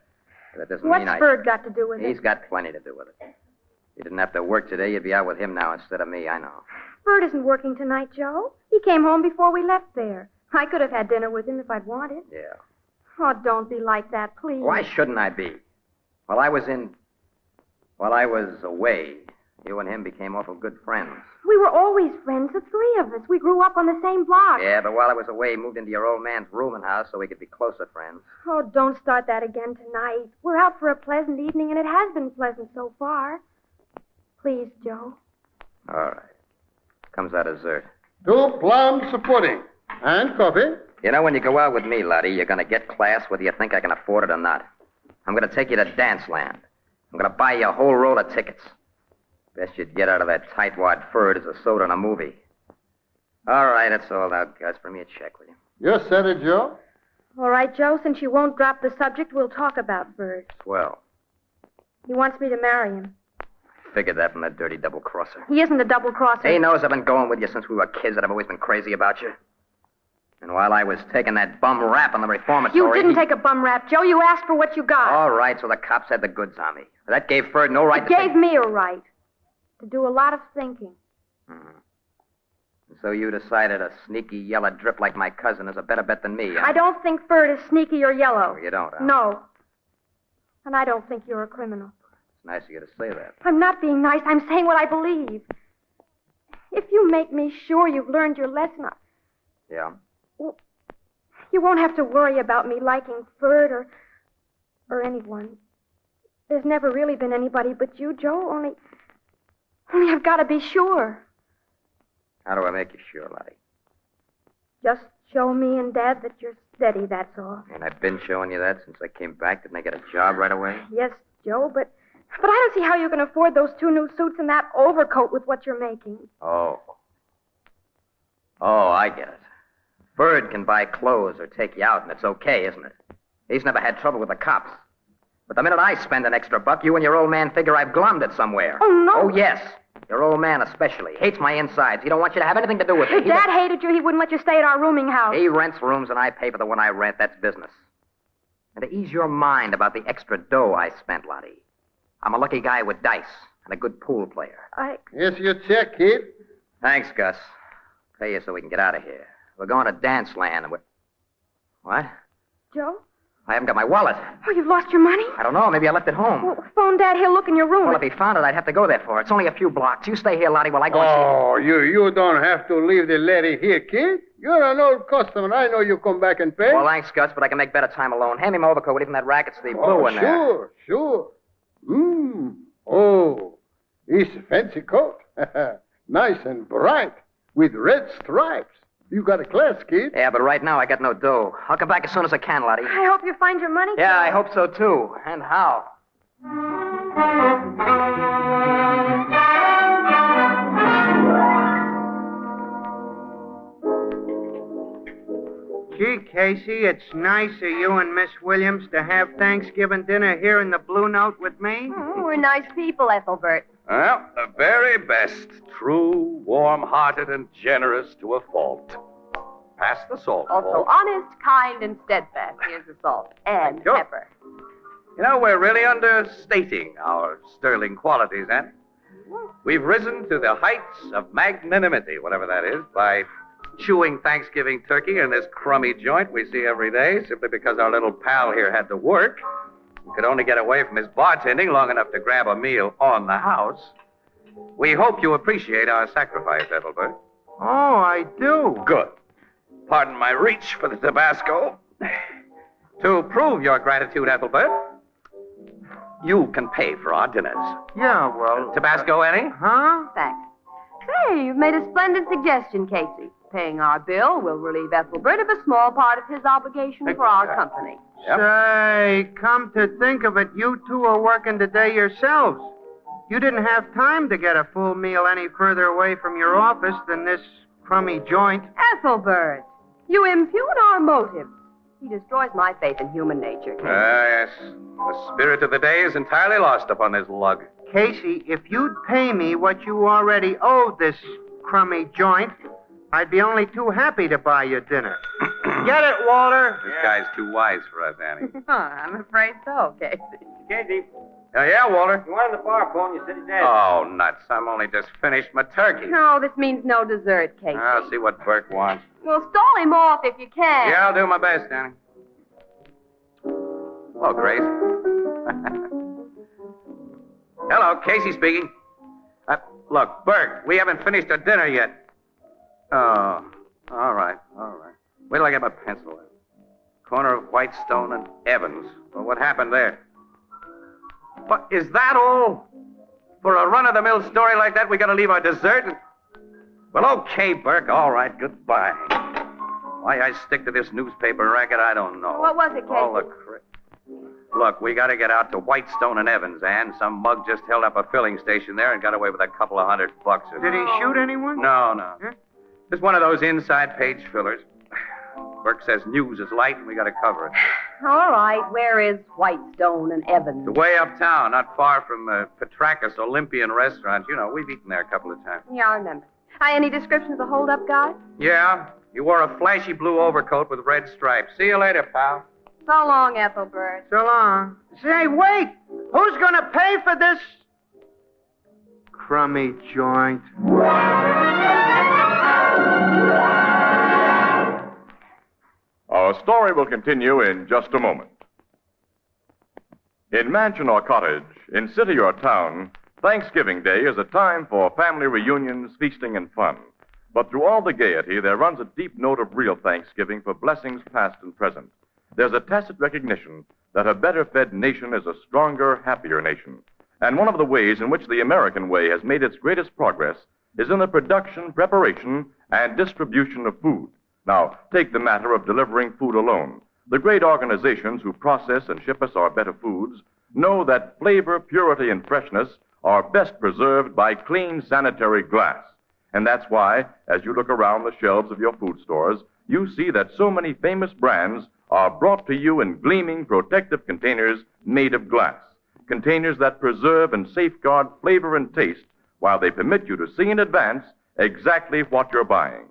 but that doesn't mean What's Bird got to do with it? He's got plenty to do with it. If you didn't have to work today, you'd be out with him now instead of me, I know. Bird isn't working tonight, Joe. He came home before we left there. I could have had dinner with him if I'd wanted. Yeah. Oh, don't be like that, please. Why shouldn't I be? While I was away, you and him became awful good friends. We were always friends, the three of us. We grew up on the same block. Yeah, but while I was away, he moved into your old man's rooming house so we could be closer friends. Oh, don't start that again tonight. We're out for a pleasant evening, and it has been pleasant so far. Please, Joe. All right. Comes out dessert. 2 plums pudding. And coffee. You know, when you go out with me, Lottie, you're going to get class whether you think I can afford it or not. I'm going to take you to Danceland. I'm going to buy you a whole roll of tickets. Best you'd get out of that tightwad fur is a soda and a movie. All right, that's all out, Gus. Bring me a check, will you? You said it, Joe. All right, Joe, since you won't drop the subject, we'll talk about Bird. Swell. He wants me to marry him. Figured that from that dirty double-crosser. He isn't a double-crosser. He knows I've been going with you since we were kids, that I've always been crazy about you. And while I was taking that bum rap on the reformatory... You didn't take a bum rap, Joe. You asked for what you got. All right, so the cops had the goods on me. That gave Ferd no right it to... gave me a right to do a lot of thinking. So you decided a sneaky yellow drip like my cousin is a better bet than me, huh? I don't think Ferd is sneaky or yellow. Oh, you don't, huh? No. And I don't think you're a criminal. It's nice of you to say that. I'm not being nice. I'm saying what I believe. If you make me sure you've learned your lesson, Yeah? well, you won't have to worry about me liking Ferd or anyone. There's never really been anybody but you, Joe. Only I've got to be sure. How do I make you sure, Lottie? Just show me and Dad that you're steady, that's all. And I've been showing you that since I came back. Didn't I get a job right away? Yes, Joe, but I don't see how you can afford those 2 new suits and that overcoat with what you're making. Oh, I get it. Bird can buy clothes or take you out, and it's okay, isn't it? He's never had trouble with the cops. But the minute I spend an extra buck, you and your old man figure I've glommed it somewhere. Oh, no. Oh, yes. Your old man especially. Hates my insides. He don't want you to have anything to do with it. If Dad hated you, he wouldn't let you stay at our rooming house. He rents rooms and I pay for the one I rent. That's business. And to ease your mind about the extra dough I spent, Lottie, I'm a lucky guy with dice and a good pool player. Here's your check, kid. Thanks, Gus. Pay you so we can get out of here. We're going to Danceland and we're... What? Joe? I haven't got my wallet. Oh, you've lost your money? I don't know. Maybe I left it home. Well, phone Dad. He'll look in your room. Well, if he found it, I'd have to go there for it. It's only a few blocks. You stay here, Lottie, while I go and see... Oh, you don't have to leave the lady here, kid. You're an old customer. I know you come back and pay. Well, thanks, Gus, but I can make better time alone. Hand me my overcoat. Even that racket sleeve blue in there. Sure. Oh, it's a fancy coat. Nice and bright, with red stripes. You got a class, kid. Yeah, but right now I got no dough. I'll come back as soon as I can, Lottie. I hope you find your money. Yeah, I hope so, too. And how? Gee, Casey, it's nice of you and Miss Williams to have Thanksgiving dinner here in the Blue Note with me. We're nice people, Ethelbert. Well, the very best. True, warm-hearted, and generous to a fault. Pass the salt. Also Paul. honest, kind, and steadfast. Here's the salt. And Sure. pepper. You know, we're really understating our sterling qualities, Aunt. We've risen to the heights of magnanimity, whatever that is, by chewing Thanksgiving turkey in this crummy joint we see every day simply because our little pal here had to work. He could only get away from his bartending long enough to grab a meal on the house. We hope you appreciate our sacrifice, Ethelbert. Oh, I do. Good. Pardon my reach for the Tabasco. To prove your gratitude, Ethelbert, you can pay for our dinners. Yeah, well... Tabasco, Annie? Huh? Thanks. Say, you've made a splendid suggestion, Casey. Paying our bill will relieve Ethelbert of a small part of his obligation for our company. Say, come to think of it, you two are working today yourselves. You didn't have time to get a full meal any further away from your office than this crummy joint. Ethelbert, you impugn our motives. He destroys my faith in human nature, Casey. Yes. The spirit of the day is entirely lost upon this lug. Casey, if you'd pay me what you already owe this crummy joint, I'd be only too happy to buy you dinner. Get it, Walter? This guy's too wise for us, Annie. I'm afraid so, Casey. Casey, Yeah, Walter? you wanted the bar phone. You said you did. Oh, nuts. I'm only just finished my turkey. No, this means no dessert, Casey. I'll see what Burke wants. Well, stall him off if you can. Yeah, I'll do my best, Annie. Hello, Grace. Hello, Casey speaking. Look, Burke, we haven't finished our dinner yet. Oh, all right. Wait till I get my pencil out. Corner of Whitestone and Evans. Well, what happened there? What, is that all? For a run-of-the-mill story like that, we gotta leave our dessert? Well, okay, Burke, all right, goodbye. Why I stick to this newspaper racket, I don't know. What was it, Casey? All the Look, we gotta get out to Whitestone and Evans, Ann. Some mug just held up a filling station there and got away with a couple of $100. Did he shoot anyone? No. Huh? Just one of those inside page fillers. Burke says news is light and we gotta cover it. All right, where is Whitestone and Evans? The way uptown, not far from Petrakis Olympian Restaurant. You know, we've eaten there a couple of times. Yeah, I remember. Any description of the hold-up guy? Yeah, he wore a flashy blue overcoat with red stripes. See you later, pal. So long, Ethelbert. So long. Say, wait! Who's gonna pay for this crummy joint? Our story will continue in just a moment. In mansion or cottage, in city or town, Thanksgiving Day is a time for family reunions, feasting, and fun. But through all the gaiety, there runs a deep note of real thanksgiving for blessings past and present. There's a tacit recognition that a better-fed nation is a stronger, happier nation. And one of the ways in which the American way has made its greatest progress is in the production, preparation, and distribution of food. Now, take the matter of delivering food alone. The great organizations who process and ship us our better foods know that flavor, purity, and freshness are best preserved by clean, sanitary glass. And that's why, as you look around the shelves of your food stores, you see that so many famous brands are brought to you in gleaming, protective containers made of glass. Containers that preserve and safeguard flavor and taste while they permit you to see in advance exactly what you're buying.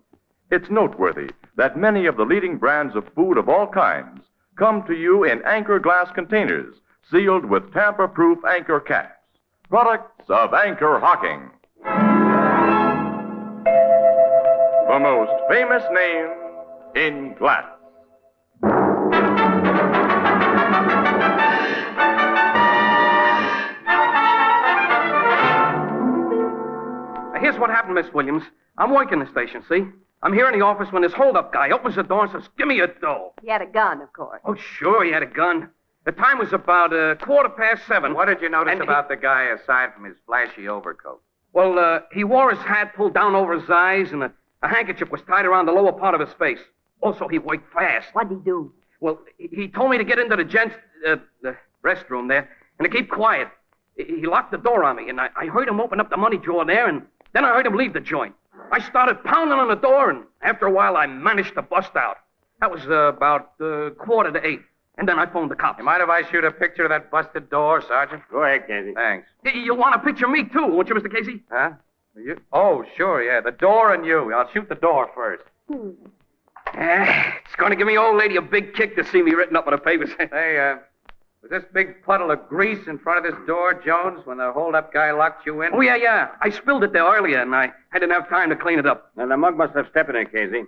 It's noteworthy that many of the leading brands of food of all kinds come to you in Anchor glass containers sealed with tamper-proof Anchor caps. Products of Anchor Hocking. The most famous name in glass. Here's what happened, Miss Williams. I'm working the station, see? I'm here in the office when this hold-up guy opens the door and says, "Give me your dough." He had a gun, of course. Oh, sure, he had a gun. The time was about 7:15. What did you notice about the guy aside from his flashy overcoat? Well, he wore his hat pulled down over his eyes, and a handkerchief was tied around the lower part of his face. Also, he worked fast. What'd he do? Well, he told me to get into the gents' the restroom there and to keep quiet. He locked the door on me, and I heard him open up the money drawer there, and then I heard him leave the joint. I started pounding on the door, and after a while, I managed to bust out. That was about 7:45, and then I phoned the cops. You mind if I shoot a picture of that busted door, Sergeant? Go ahead, Casey. Thanks. You'll want to picture me, too, won't you, Mr. Casey? Huh? You? Oh, sure, yeah. The door and you. I'll shoot the door first. It's going to give me old lady a big kick to see me written up on the papers. Hey, was this big puddle of grease in front of this door, Jones, when the hold-up guy locked you in? Oh, yeah. I spilled it there earlier, and I didn't have time to clean it up. Now, the mug must have stepped in it, Casey.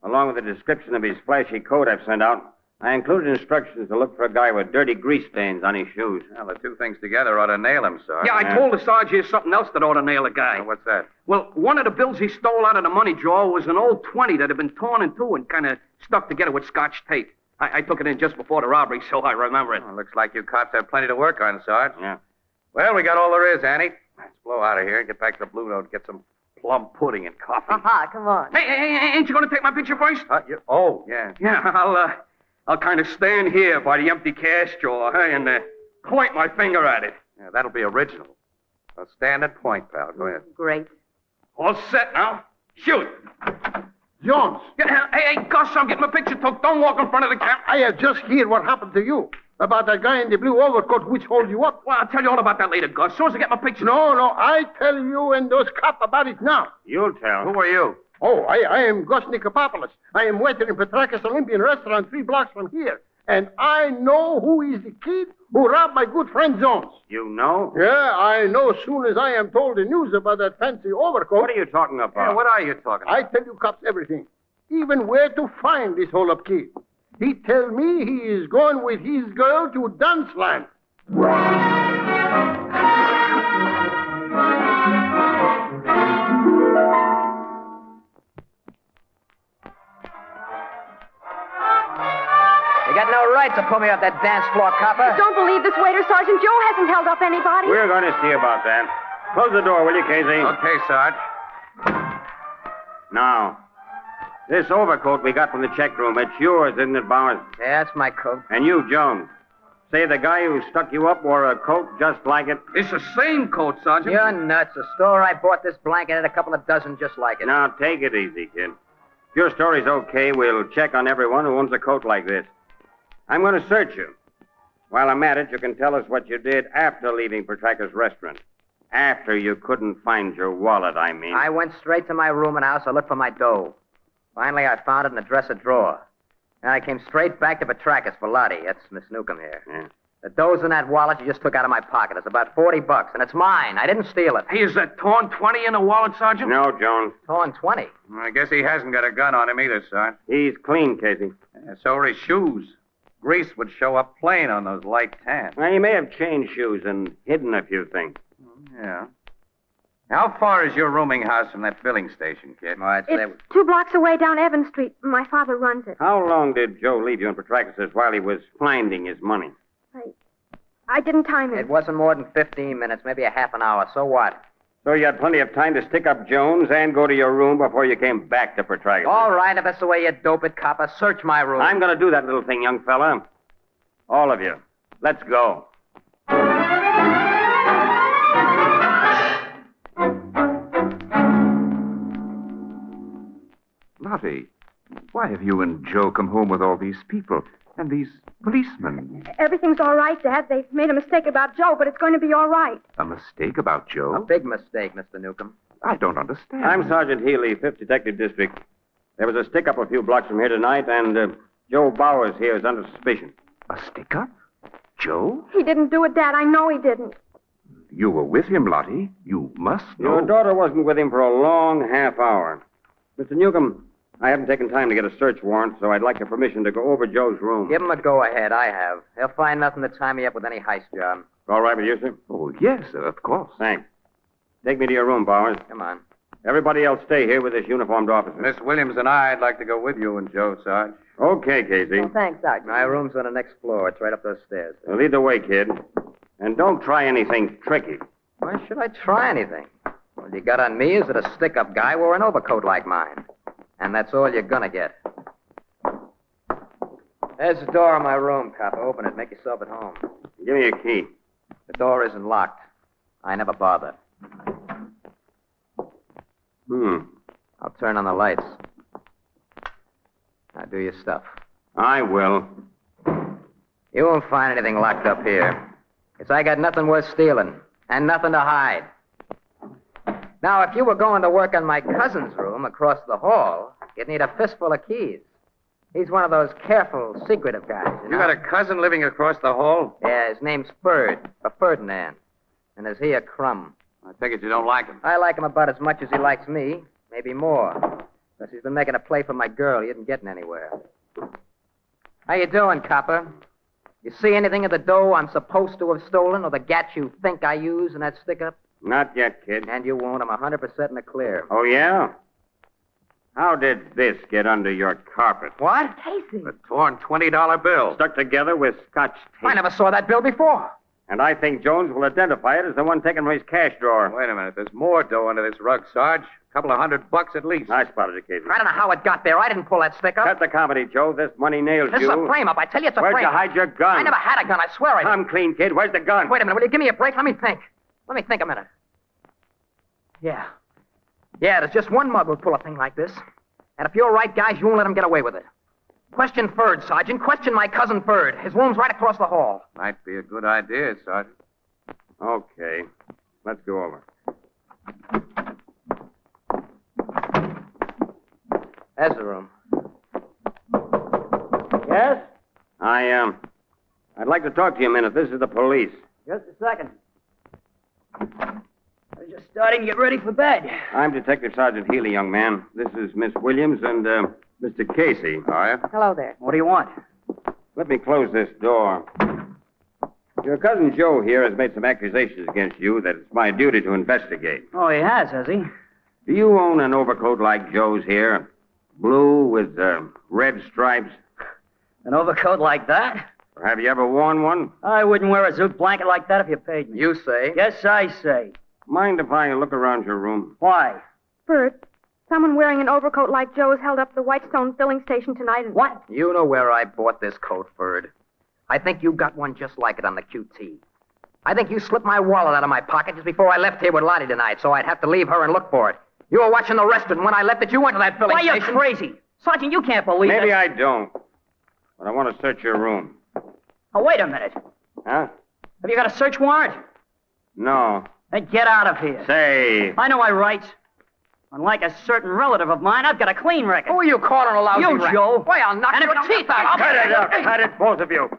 Along with the description of his flashy coat I've sent out, I included instructions to look for a guy with dirty grease stains on his shoes. Well, the two things together ought to nail him, Sergeant. Yeah, I told the Sarge here's something else that ought to nail a guy. Well, what's that? Well, one of the bills he stole out of the money drawer was an old 20 that had been torn in two and kind of stuck together with Scotch tape. I took it in just before the robbery, so I remember it. Well, looks like you cops have plenty to work on, Sarge. Yeah. Well, we got all there is, Annie. Let's blow out of here and get back to the Blue Note, get some plum pudding and coffee. Aha, come on. Hey, ain't you going to take my picture first? Oh, yeah. Yeah, I'll kind of stand here by the empty cash drawer, and point my finger at it. Yeah, that'll be original. Well, stand and point, pal. Go ahead. Great. All set now. Shoot. Jones. Hey, Gus, I'm getting my picture took. Don't walk in front of the camera. I have just heard what happened to you. About that guy in the blue overcoat which hold you up. Well, I'll tell you all about that later, Gus. As soon as I get my picture. No, I tell you and those cops about it now. You'll tell. Who are you? Oh, I am Gus Nikopopoulos. I am waiter in Petrakis Olympian restaurant 3 blocks from here. And I know who is the kid who robbed my good friend Jones. You know? Yeah, I know as soon as I am told the news about that fancy overcoat. What are you talking about? Yeah, what are you talking about? I tell you cops everything. Even where to find this hold-up kid. He tell me he is going with his girl to Dunceland. You got no right to put me off that dance floor, copper. I don't believe this waiter, Sergeant Joe hasn't held up anybody. We're going to see about that. Close the door, will you, Casey? Okay, Sarge. Now, this overcoat we got from the check room, it's yours, isn't it, Bowers? Yeah, that's my coat. And you, Jones. Say the guy who stuck you up wore a coat just like it? It's the same coat, Sergeant. You're nuts. The store I bought this blanket had a couple of dozen just like it. Now, take it easy, kid. If your story's okay, we'll check on everyone who owns a coat like this. I'm going to search you. While I'm at it, you can tell us what you did after leaving Petraka's restaurant. After you couldn't find your wallet, I mean. I went straight to my room and house to look for my dough. Finally, I found it in the dresser drawer. And I came straight back to Petrakis for Lottie. That's Miss Newcomb here. Yeah. The dough's in that wallet you just took out of my pocket. It's about $40, and it's mine. I didn't steal it. Hey, is that torn 20 in the wallet, Sergeant? No, Jones. Torn 20. I guess he hasn't got a gun on him either, Sarge. He's clean, Casey. Yeah, so are his shoes. Grease would show up plain on those light tans. Well, he may have changed shoes and hidden a few things. Yeah. How far is your rooming house from that filling station, kid? Well, I'd say... It's 2 blocks away down Evans Street. My father runs it. How long did Joe leave you in Petrakis while he was finding his money? I didn't time It it. wasn't more than 15 minutes, maybe a half an hour. So what? So you had plenty of time to stick up Jones and go to your room before you came back to Petrakis. All right, if that's the way you dope it, copper, search my room. I'm going to do that little thing, young fella. All of you. Let's go. Lottie, why have you and Joe come home with all these people and these policemen? Everything's all right, Dad. They've made a mistake about Joe, but it's going to be all right. A mistake about Joe? A big mistake, Mr. Newcomb. I don't understand. I'm Sergeant Healy, 5th Detective District. There was a stick-up a few blocks from here tonight, and Joe Bowers here is under suspicion. A stick-up? Joe? He didn't do it, Dad. I know he didn't. You were with him, Lottie. You must know. Your daughter wasn't with him for a long half hour. Mr. Newcomb, I haven't taken time to get a search warrant, so I'd like your permission to go over Joe's room. Give him a go-ahead. I have. He'll find nothing to tie me up with any heist job. All right with you, sir? Oh, yes, sir, of course. Thanks. Take me to your room, Bowers. Come on. Everybody else stay here with this uniformed officer. Miss Williams and I'd like to go with you and Joe, Sarge. Okay, Casey. Well, thanks, Sergeant. My room's on the next floor. It's right up those stairs. Well, lead the way, kid. And don't try anything tricky. Why should I try anything? All you got on me is that a stick-up guy wore an overcoat like mine. And that's all you're gonna get. There's the door of my room, copper. Open it. Make yourself at home. Give me your key. The door isn't locked. I never bother. I'll turn on the lights. Now do your stuff. I will. You won't find anything locked up here. Because I got nothing worth stealing. And nothing to hide. Now, if you were going to work on my cousin's room across the hall, you'd need a fistful of keys. He's one of those careful, secretive guys. You got a cousin living across the hall? Yeah, his name's Ferdinand. And is he a crumb? I figured you don't like him. I like him about as much as he likes me. Maybe more. Because he's been making a play for my girl. He isn't getting anywhere. How you doing, copper? You see anything of the dough I'm supposed to have stolen or the gat you think I used in that stick-up? Not yet, kid. And you won't. I'm 100% in the clear. Oh, yeah? How did this get under your carpet? What? Casey. A torn $20 bill. Stuck together with scotch tape. I never saw that bill before. And I think Jones will identify it as the one taken from his cash drawer. Wait a minute. There's more dough under this rug, Sarge. A couple of $100 at least. I spotted it, Casey. I don't know how it got there. I didn't pull that stick up. Cut the comedy, Joe. This money nails This you. is a frame-up. I tell you, it's a Where'd frame-up. you hide your gun? I never had a gun. I swear I didn't. Come clean, kid. Where's the gun? Wait a minute. Will you give me a break? Let me think. Let me think a minute. Yeah, there's just one mug who'd pull a thing like this. And if you're right, guys, you won't let him get away with it. Question Ferd, Sergeant. Question my cousin Ferd. His room's right across the hall. Might be a good idea, Sergeant. Okay. Let's go over. There's the room. Yes? I'd like to talk to you a minute. This is the police. Just a second. I was just starting to get ready for bed. I'm Detective Sergeant Healy, young man. This is Miss Williams and, Mr. Casey. Are you? Hello there. What do you want? Let me close this door. Your cousin Joe here has made some accusations against you that it's my duty to investigate. Oh, he has he? Do you own an overcoat like Joe's here? Blue with red stripes? An overcoat like that? Or have you ever worn one? I wouldn't wear a zoot blanket like that if you paid me. You say? Yes, I say. Mind if I look around your room? Why? Bert, someone wearing an overcoat like Joe's held up the Whitestone filling station tonight and... What? You know where I bought this coat, Ferd. I think you got one just like it on the QT. I think you slipped my wallet out of my pocket just before I left here with Lottie tonight, so I'd have to leave her and look for it. You were watching the restaurant when I left it. You went to that filling Why, station. you're crazy. Sergeant, you can't believe Maybe this. I don't. But I want to search your room. Oh, wait a minute. Huh? Have you got a search warrant? No. Then get out of here. Say. I know my rights. Unlike a certain relative of mine, I've got a clean record. Who are you calling a lousy You, rat? Joe. Why, I'll knock And your if- teeth out. Cut it out. Cut it, both of you.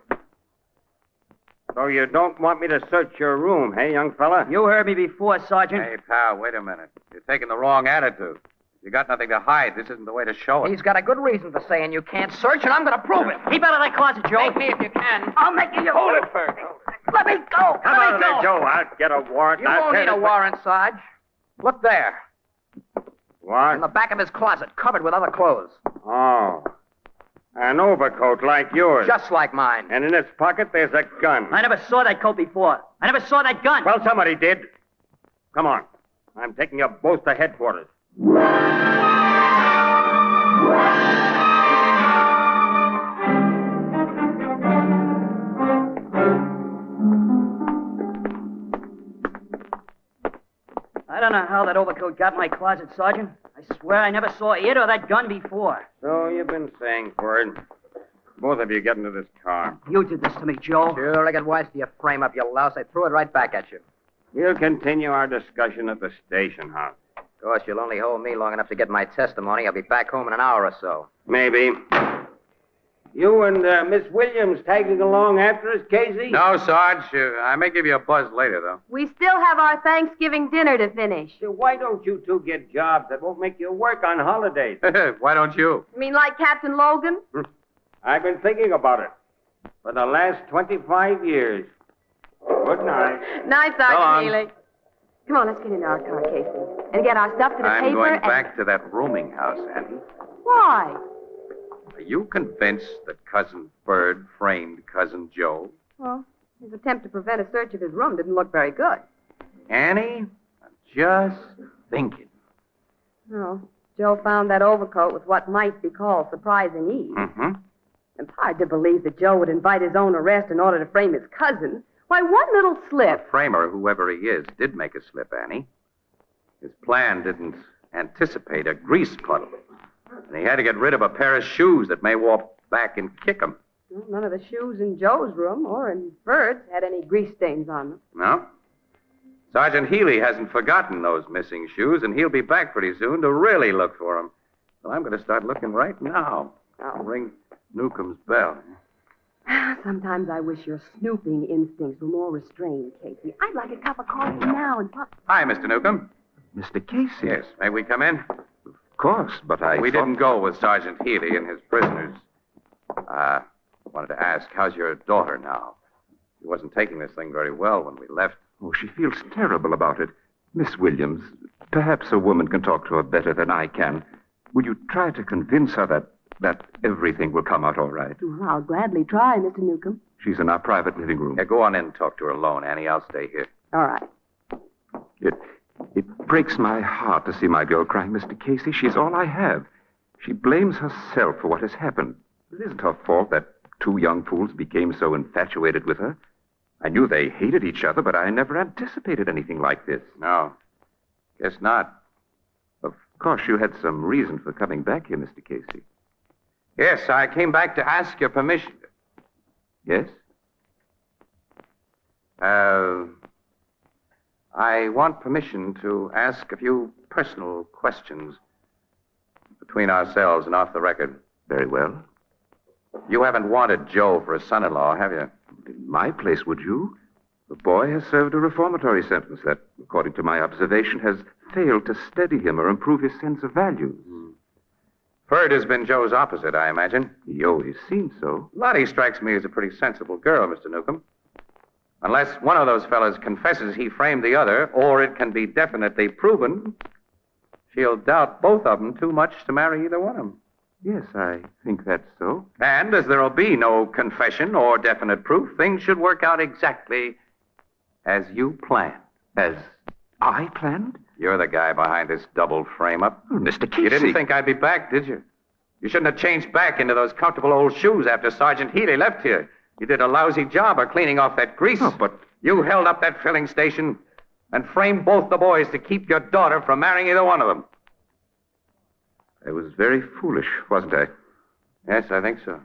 So you don't want me to search your room, hey, young fella? You heard me before, Sergeant. Hey, pal, wait a minute. You're taking the wrong attitude. You got nothing to hide. This isn't the way to show it. He's got a good reason for saying you can't search, and I'm going to prove it. Keep out of that closet, Joe. Make me if you can. I'll make you. Hold it, Ferd. Let me go. Come Let out me of there, go. Joe. I'll get a warrant. You I'll won't tell need a warrant, Sarge. Look there. What? In the back of his closet, covered with other clothes. Oh. An overcoat like yours. Just like mine. And in its pocket, there's a gun. I never saw that coat before. I never saw that gun. Well, somebody did. Come on. I'm taking you both to headquarters. I don't know how that overcoat got in my closet, Sergeant. I swear I never saw it or that gun before. So you've been saying for it. Both of you get into this car. You did this to me, Joe. Sure, I got wise to your frame up, you louse. I threw it right back at you. We'll continue our discussion at the station house. Of course, you'll only hold me long enough to get my testimony. I'll be back home in an hour or so. Maybe. You and Miss Williams tagging along after us, Casey? No, Sarge. I may give you a buzz later, though. We still have our Thanksgiving dinner to finish. Why don't you two get jobs that won't make you work on holidays? Why don't you? You mean like Captain Logan? I've been thinking about it for the last 25 years. Good night. Night, So long. Sergeant Healy. Come on, let's get into our car, Casey. And get our stuff to the I'm paper going and... back to that rooming house, Auntie. Why? Are you convinced that Cousin Ferd framed Cousin Joe? Well, his attempt to prevent a search of his room didn't look very good. Annie, I'm just thinking. Oh, Joe found that overcoat with what might be called surprising ease. Mm-hmm. It's hard to believe that Joe would invite his own arrest in order to frame his cousin. Why, one little slip. Framer, whoever he is, did make a slip, Annie. His plan didn't anticipate a grease puddle. And he had to get rid of a pair of shoes that may walk back and kick him. Well, none of the shoes in Joe's room or in Bird's had any grease stains on them. No? Sergeant Healy hasn't forgotten those missing shoes, and he'll be back pretty soon to really look for them. Well, I'm going to start looking right now. I'll ring Newcomb's bell. Sometimes I wish your snooping instincts were more restrained, Casey. I'd like a cup of coffee now and pop. Hi, Mr. Newcomb. Mr. Casey? Yes, may we come in? Of course, but We didn't go with Sergeant Healy and his prisoners. Wanted to ask, how's your daughter now? She wasn't taking this thing very well when we left. Oh, she feels terrible about it. Miss Williams, perhaps a woman can talk to her better than I can. Will you try to convince her that everything will come out all right? Well, I'll gladly try, Mr. Newcomb. She's in our private living room. Yeah, go on in and talk to her alone, Annie. I'll stay here. All right. It breaks my heart to see my girl crying, Mr. Casey. She's all I have. She blames herself for what has happened. It isn't her fault that two young fools became so infatuated with her. I knew they hated each other, but I never anticipated anything like this. No, guess not. Of course, you had some reason for coming back here, Mr. Casey. Yes, I came back to ask your permission. Yes? I want permission to ask a few personal questions between ourselves and off the record. Very well. You haven't wanted Joe for a son-in-law, have you? In my place, would you? The boy has served a reformatory sentence that, according to my observation, has failed to steady him or improve his sense of values. Ferd has been Joe's opposite, I imagine. He always seemed so. Lottie strikes me as a pretty sensible girl, Mr. Newcomb. Unless one of those fellas confesses he framed the other, or it can be definitely proven, she'll doubt both of them too much to marry either one of them. Yes, I think that's so. And as there'll be no confession or definite proof, things should work out exactly as you planned. As I planned? You're the guy behind this double frame-up. Oh, Mr. Casey. You didn't think I'd be back, did you? You shouldn't have changed back into those comfortable old shoes after Sergeant Healy left here. You did a lousy job of cleaning off that grease. Oh, but you held up that filling station and framed both the boys to keep your daughter from marrying either one of them. I was very foolish, wasn't I? Yes, I think so.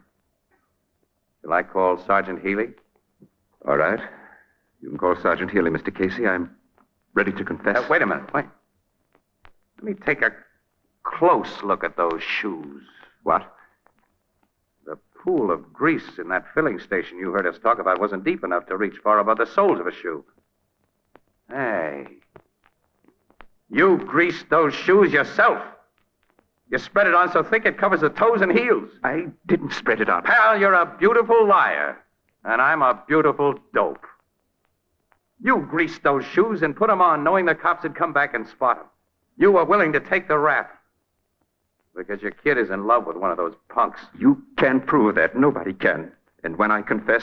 Shall I call Sergeant Healy? All right. You can call Sergeant Healy, Mr. Casey. I'm ready to confess. Wait a minute. Wait. Let me take a close look at those shoes. What? The pool of grease in that filling station you heard us talk about wasn't deep enough to reach far above the soles of a shoe. Hey. You greased those shoes yourself. You spread it on so thick it covers the toes and heels. I didn't spread it on. Pal, you're a beautiful liar. And I'm a beautiful dope. You greased those shoes and put them on knowing the cops would come back and spot them. You were willing to take the rap. Because your kid is in love with one of those punks. You can't prove that. Nobody can. And when I confess,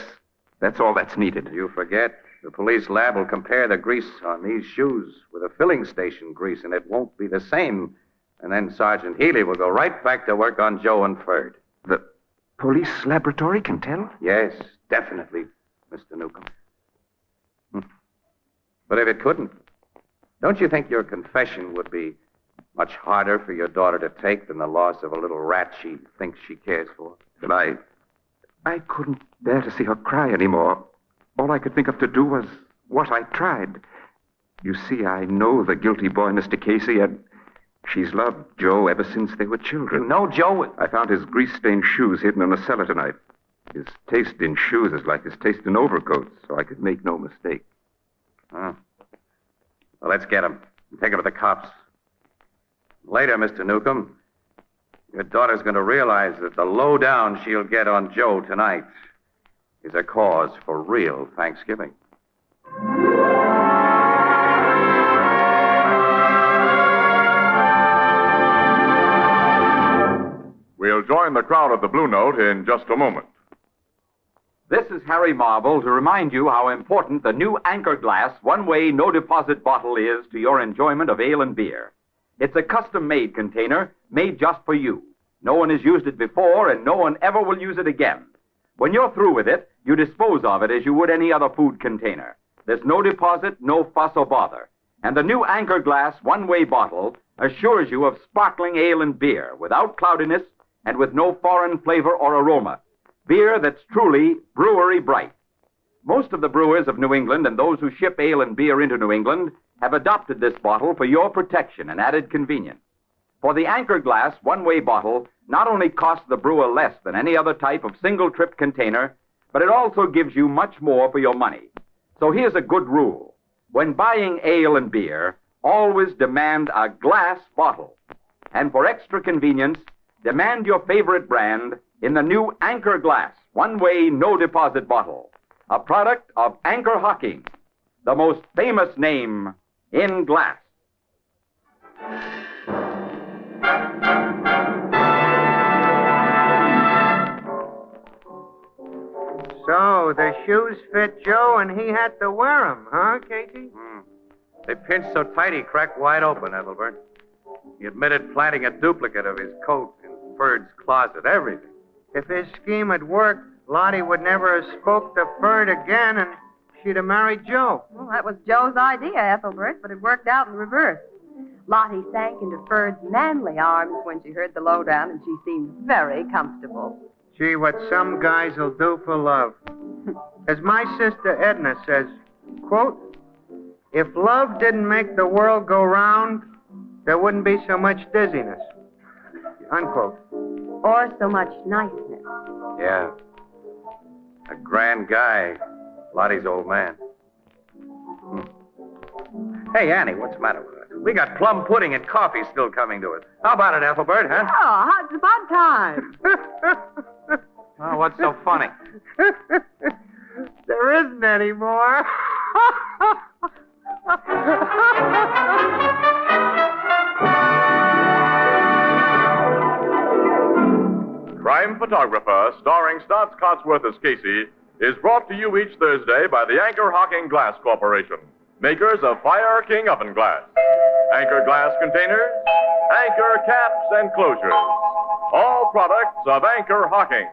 that's all that's needed. You forget. The police lab will compare the grease on these shoes with a filling station grease, and it won't be the same. And then Sergeant Healy will go right back to work on Joe and Ferd. The police laboratory can tell? Yes, definitely, Mr. Newcomb. But if it couldn't, don't you think your confession would be much harder for your daughter to take than the loss of a little rat she thinks she cares for? But I couldn't bear to see her cry anymore. All I could think of to do was what I tried. You see, I know the guilty boy, Mr. Casey, and she's loved Joe ever since they were children. You know Joe? I found his grease-stained shoes hidden in the cellar tonight. His taste in shoes is like his taste in overcoats, so I could make no mistake. Oh. Well, let's get him and take him to the cops. Later, Mr. Newcomb, your daughter's going to realize that the lowdown she'll get on Joe tonight is a cause for real Thanksgiving. We'll join the crowd at the Blue Note in just a moment. This is Harry Marvel to remind you how important the new Anchor Glass one-way no-deposit bottle is to your enjoyment of ale and beer. It's a custom-made container made just for you. No one has used it before, and no one ever will use it again. When you're through with it, you dispose of it as you would any other food container. There's no deposit, no fuss or bother. And the new Anchor Glass one-way bottle assures you of sparkling ale and beer without cloudiness and with no foreign flavor or aroma. Beer that's truly brewery bright. Most of the brewers of New England and those who ship ale and beer into New England have adopted this bottle for your protection and added convenience. For the Anchor Glass one-way bottle not only costs the brewer less than any other type of single-trip container, but it also gives you much more for your money. So here's a good rule. When buying ale and beer, always demand a glass bottle. And for extra convenience, demand your favorite brand in the new Anchor Glass one-way no-deposit bottle, a product of Anchor Hocking, the most famous name in glass. So, the shoes fit Joe and he had to wear them, huh, Casey? They pinched so tight he cracked wide open, Ethelbert. He admitted planting a duplicate of his coat in Ferd's closet, everything. If his scheme had worked, Lottie would never have spoke to Ferd again and she'd have married Joe. Well, that was Joe's idea, Ethelbert, but it worked out in reverse. Lottie sank into Ferd's manly arms when she heard the lowdown, and she seemed very comfortable. Gee, what some guys will do for love. As my sister Edna says, quote, if love didn't make the world go round, there wouldn't be so much dizziness. Unquote. Or so much niceness. Yeah. A grand guy, Lottie's old man. Hey, Annie, what's the matter with us? We got plum pudding and coffee still coming to us. How about it, Ethelbert, huh? Oh, it's about time. Oh, what's so funny? There isn't any more. Crime Photographer, starring Stotts Cotsworth as Casey, is brought to you each Thursday by the Anchor Hocking Glass Corporation, makers of Fire King oven glass, Anchor glass containers, Anchor caps and closures. All products of Anchor Hocking,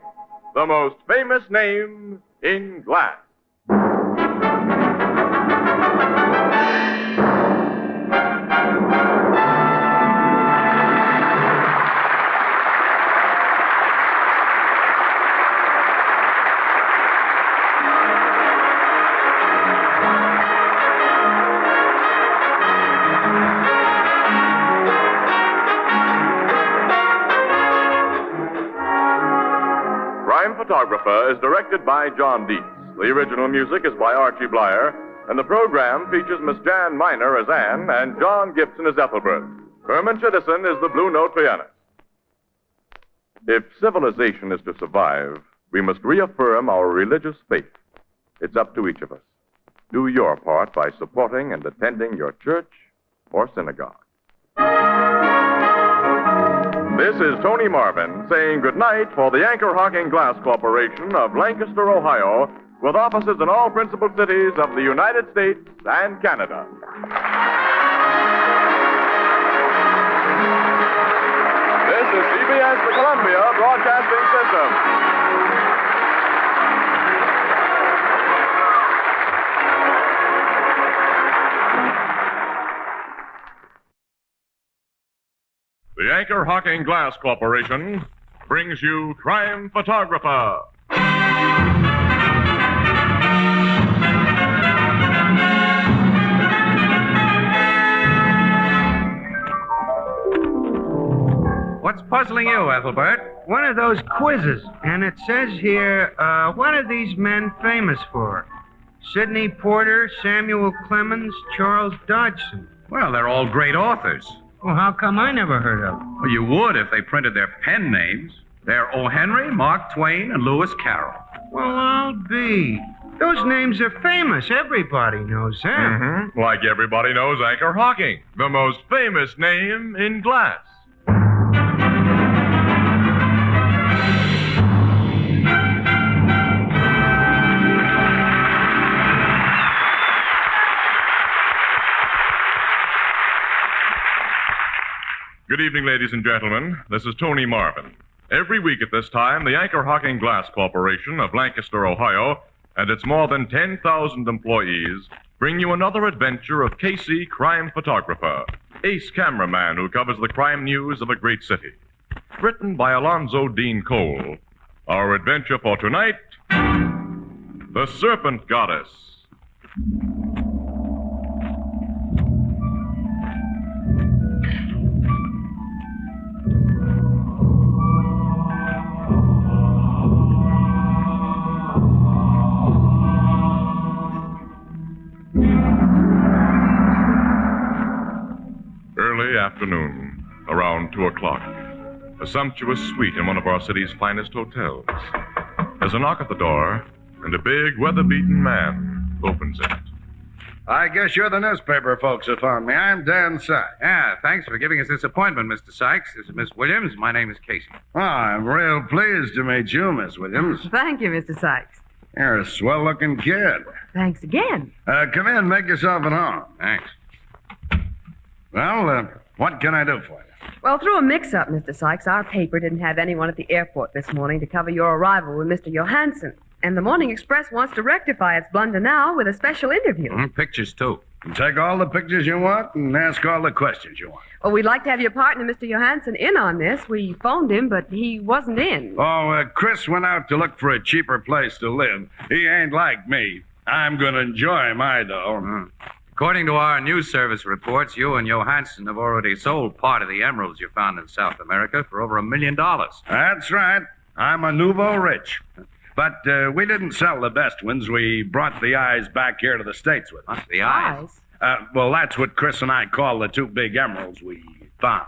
the most famous name in glass. Crime Photographer is directed by John Dietz. The original music is by Archie Blyer, and the program features Miss Jan Miner as Anne and John Gibson as Ethelbert. Herman Chittison is the Blue Note pianist. If civilization is to survive, we must reaffirm our religious faith. It's up to each of us. Do your part by supporting and attending your church or synagogue. This is Tony Marvin saying goodnight for the Anchor Hocking Glass Corporation of Lancaster, Ohio, with offices in all principal cities of the United States and Canada. This is CBS, the Columbia Broadcasting System. The Anchor Hocking Glass Corporation brings you Crime Photographer. What's puzzling you, Ethelbert? One of those quizzes, and it says here, what are these men famous for? Sidney Porter, Samuel Clemens, Charles Dodgson. Well, they're all great authors. Well, how come I never heard of them? Well, you would if they printed their pen names. They're O. Henry, Mark Twain, and Lewis Carroll. Well, I'll be. Those names are famous. Everybody knows them. Mm-hmm. Like everybody knows Anchor Hocking, the most famous name in glass. Good evening, ladies and gentlemen. This is Tony Marvin. Every week at this time, the Anchor Hocking Glass Corporation of Lancaster, Ohio, and its more than 10,000 employees bring you another adventure of Casey, crime photographer, ace cameraman who covers the crime news of a great city. Written by Alonzo Dean Cole. Our adventure for tonight, The Serpent Goddess. Early afternoon, around 2 o'clock. A sumptuous suite in one of our city's finest hotels. There's a knock at the door, and a big, weather-beaten man opens it. I guess you're the newspaper folks who found me. I'm Dan Sykes. Yeah, thanks for giving us this appointment, Mr. Sykes. This is Miss Williams. My name is Casey. Oh, I'm real pleased to meet you, Miss Williams. Thank you, Mr. Sykes. You're a swell-looking kid. Thanks again. Come in, make yourself at home. Thanks. Well, what can I do for you? Well, through a mix-up, Mr. Sykes, our paper didn't have anyone at the airport this morning to cover your arrival with Mr. Johansson. And the Morning Express wants to rectify its blunder now with a special interview. Pictures, too. Take all the pictures you want and ask all the questions you want. Well, we'd like to have your partner, Mr. Johansson, in on this. We phoned him, but he wasn't in. Oh, Chris went out to look for a cheaper place to live. He ain't like me. I'm going to enjoy my dough. According to our news service reports, you and Johansson have already sold part of the emeralds you found in South America for over $1 million. That's right. I'm a nouveau rich. But we didn't sell the best ones. We brought the eyes back here to the States with us. The eyes? Well, that's what Chris and I call the two big emeralds we found.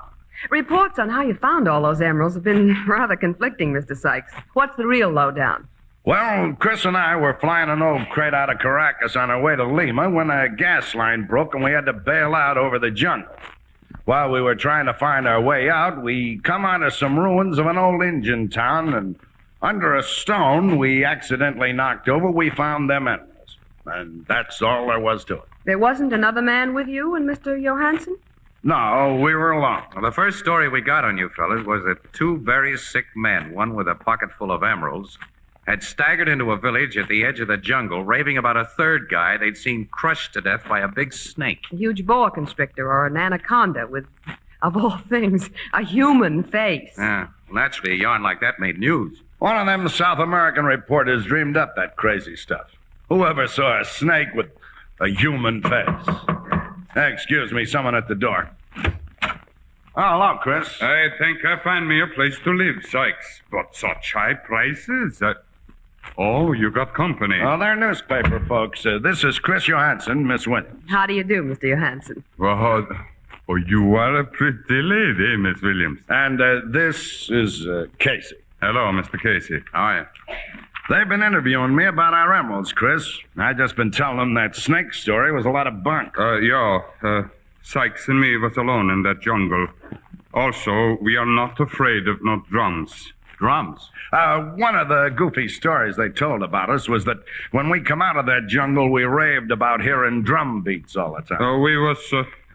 Reports on how you found all those emeralds have been rather conflicting, Mr. Sykes. What's the real lowdown? Well, Chris and I were flying an old crate out of Caracas on our way to Lima when a gas line broke and we had to bail out over the jungle. While we were trying to find our way out, we come onto some ruins of an old Indian town, and under a stone we accidentally knocked over, we found them emeralds. And that's all there was to it. There wasn't another man with you and Mr. Johansson? No, we were alone. Well, the first story we got on you fellas was that two very sick men, one with a pocket full of emeralds, had staggered into a village at the edge of the jungle, raving about a third guy they'd seen crushed to death by a big snake. A huge boa constrictor or an anaconda with, of all things, a human face. Yeah, well, naturally, a yarn like that made news. One of them South American reporters dreamed up that crazy stuff. Whoever saw a snake with a human face? Excuse me, someone at the door. Oh, hello, Chris. I think I find me a place to live, Sykes. But such high prices. Oh, you got company. Oh, they're newspaper folks. This is Chris Johansson, Miss Williams. How do you do, Mr. Johansson? Well, oh, you are a pretty lady, Miss Williams. And this is Casey. Hello, Mr. Casey. How are you? They've been interviewing me about our emeralds, Chris. I just been telling them that snake story was a lot of bunk. Sykes and me was alone in that jungle. Also, we are not afraid of no drums. Drums? One of the goofy stories they told about us was that when we come out of that jungle, we raved about hearing drum beats all the time. We was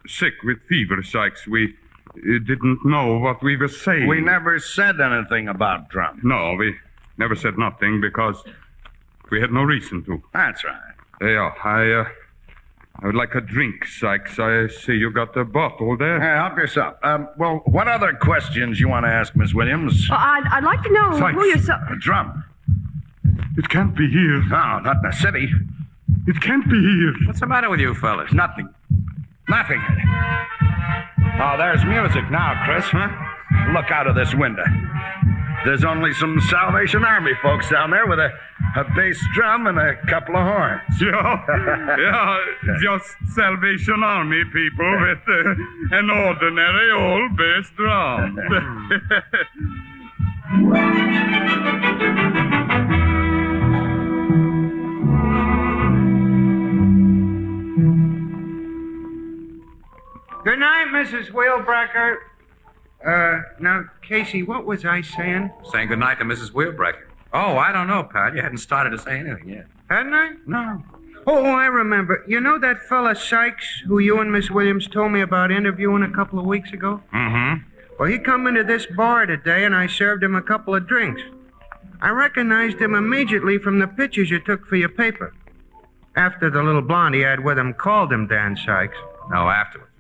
sick with fever, Sykes. We didn't know what we were saying. We never said anything about drums. No, we never said nothing because we had no reason to. That's right. Yeah, I would like a drink, Sykes. I see you got a bottle there. Help yourself. Well, what other questions you want to ask, Miss Williams? Well, I'd like to know Sykes. who you're so... A drum. It can't be here. No, not in the city. It can't be here. What's the matter with you fellas? Nothing. Nothing. Oh, there's music now, Chris. Huh? Look out of this window. There's only some Salvation Army folks down there with a bass drum and a couple of horns. Yeah, just Salvation Army people with an ordinary old bass drum. Good night, Mrs. Wheelbreaker. Now, Casey, what was I saying? Saying goodnight to Mrs. Wheelbreaker. Oh, I don't know, pal. You hadn't started to say anything yet. Hadn't I? No. Oh, I remember. You know that fella Sykes, who you and Miss Williams told me about interviewing a couple of weeks ago? Mm-hmm. Well, he come into this bar today, and I served him a couple of drinks. I recognized him immediately from the pictures you took for your paper. After the little blonde he had with him called him Dan Sykes. Oh, afterwards.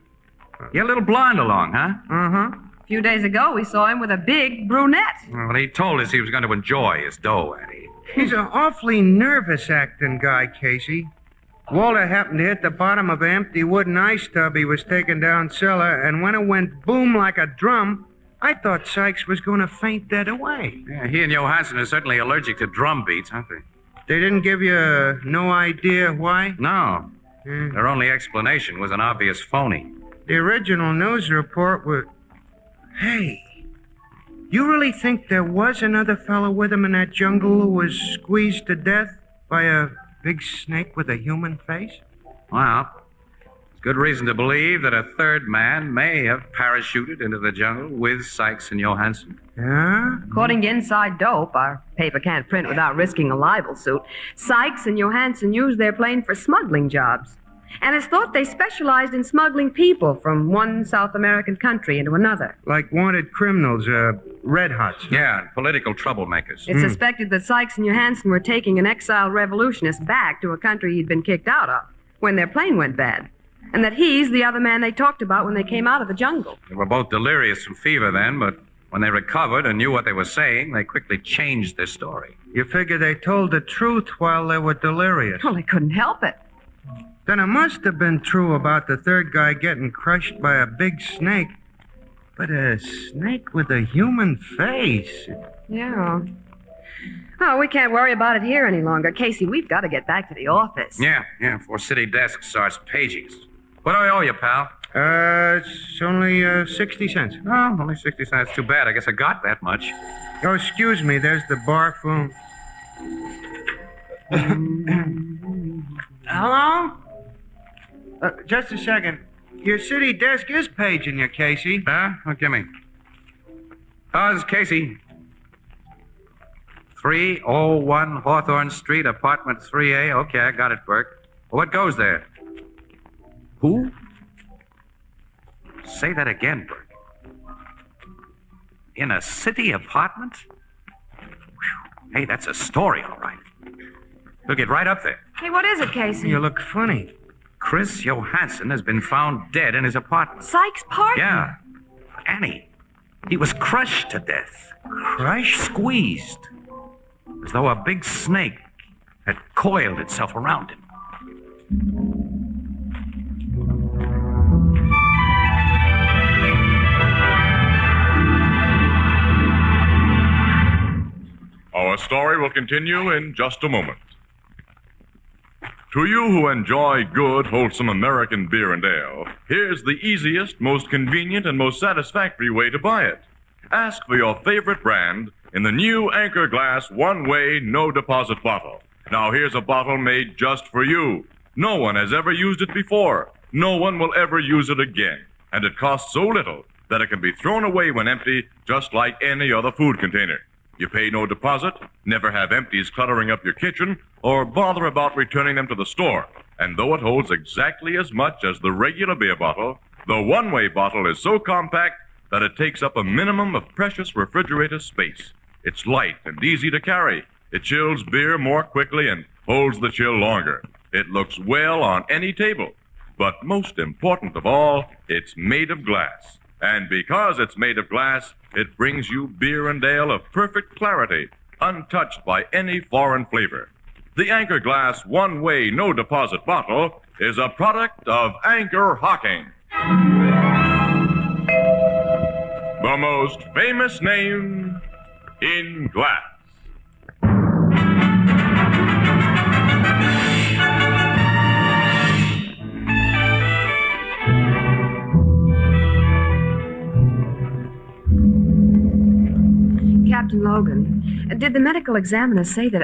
You had a little blonde along, huh? Uh-huh. A few days ago, we saw him with a big brunette. Well, he told us he was going to enjoy his dough, Eddie. He's an awfully nervous acting guy, Casey. Walter happened to hit the bottom of an empty wooden ice tub he was taking down cellar, and when it went boom like a drum, I thought Sykes was going to faint dead away. Yeah, he and Johansson are certainly allergic to drum beats, aren't they? They didn't give you no idea why? No. Their only explanation was an obvious phony. The original news report was... Hey, you really think there was another fellow with him in that jungle who was squeezed to death by a big snake with a human face? Well, there's good reason to believe that a third man may have parachuted into the jungle with Sykes and Johansson. Yeah? According to Inside Dope, our paper can't print without risking a libel suit, Sykes and Johansson used their plane for smuggling jobs. And it's thought they specialized in smuggling people from one South American country into another. Like wanted criminals, red hots. Yeah, and political troublemakers. It's suspected that Sykes and Johansson were taking an exiled revolutionist back to a country he'd been kicked out of when their plane went bad. And that he's the other man they talked about when they came out of the jungle. They were both delirious from fever then, but when they recovered and knew what they were saying, they quickly changed their story. You figure they told the truth while they were delirious. Well, they couldn't help it. Then it must have been true about the third guy getting crushed by a big snake. But a snake with a human face. Yeah. Oh, we can't worry about it here any longer. Casey, we've got to get back to the office. Yeah, before city desk starts paging us. What do I owe you, pal? It's only 60 cents. Oh, only 60 cents. Too bad. I guess I got that much. Oh, excuse me. There's the bar phone. Hello? Just a second. Your city desk is paging you, Casey. Huh? Oh, give me. Oh, this is Casey. 301 Hawthorne Street, apartment 3A. Okay, I got it, Burke. What goes there? Who? Say that again, Burke. In a city apartment? Whew. Hey, that's a story, all right. We'll get right up there. Hey, what is it, Casey? You look funny. Chris Johansson has been found dead in his apartment. Sykes' partner? Yeah. Annie, he was crushed to death. Crushed? Squeezed. As though a big snake had coiled itself around him. Our story will continue in just a moment. To you who enjoy good, wholesome American beer and ale, here's the easiest, most convenient, and most satisfactory way to buy it. Ask for your favorite brand in the new Anchor Glass one-way, no-deposit bottle. Now, here's a bottle made just for you. No one has ever used it before. No one will ever use it again. And it costs so little that it can be thrown away when empty, just like any other food container. You pay no deposit, never have empties cluttering up your kitchen, or bother about returning them to the store. And though it holds exactly as much as the regular beer bottle, the one-way bottle is so compact that it takes up a minimum of precious refrigerator space. It's light and easy to carry. It chills beer more quickly and holds the chill longer. It looks well on any table. But most important of all, it's made of glass. And because it's made of glass, it brings you beer and ale of perfect clarity, untouched by any foreign flavor. The Anchor Glass one-way, no-deposit bottle is a product of Anchor Hocking. The most famous name in glass. Captain Logan, did the medical examiner say that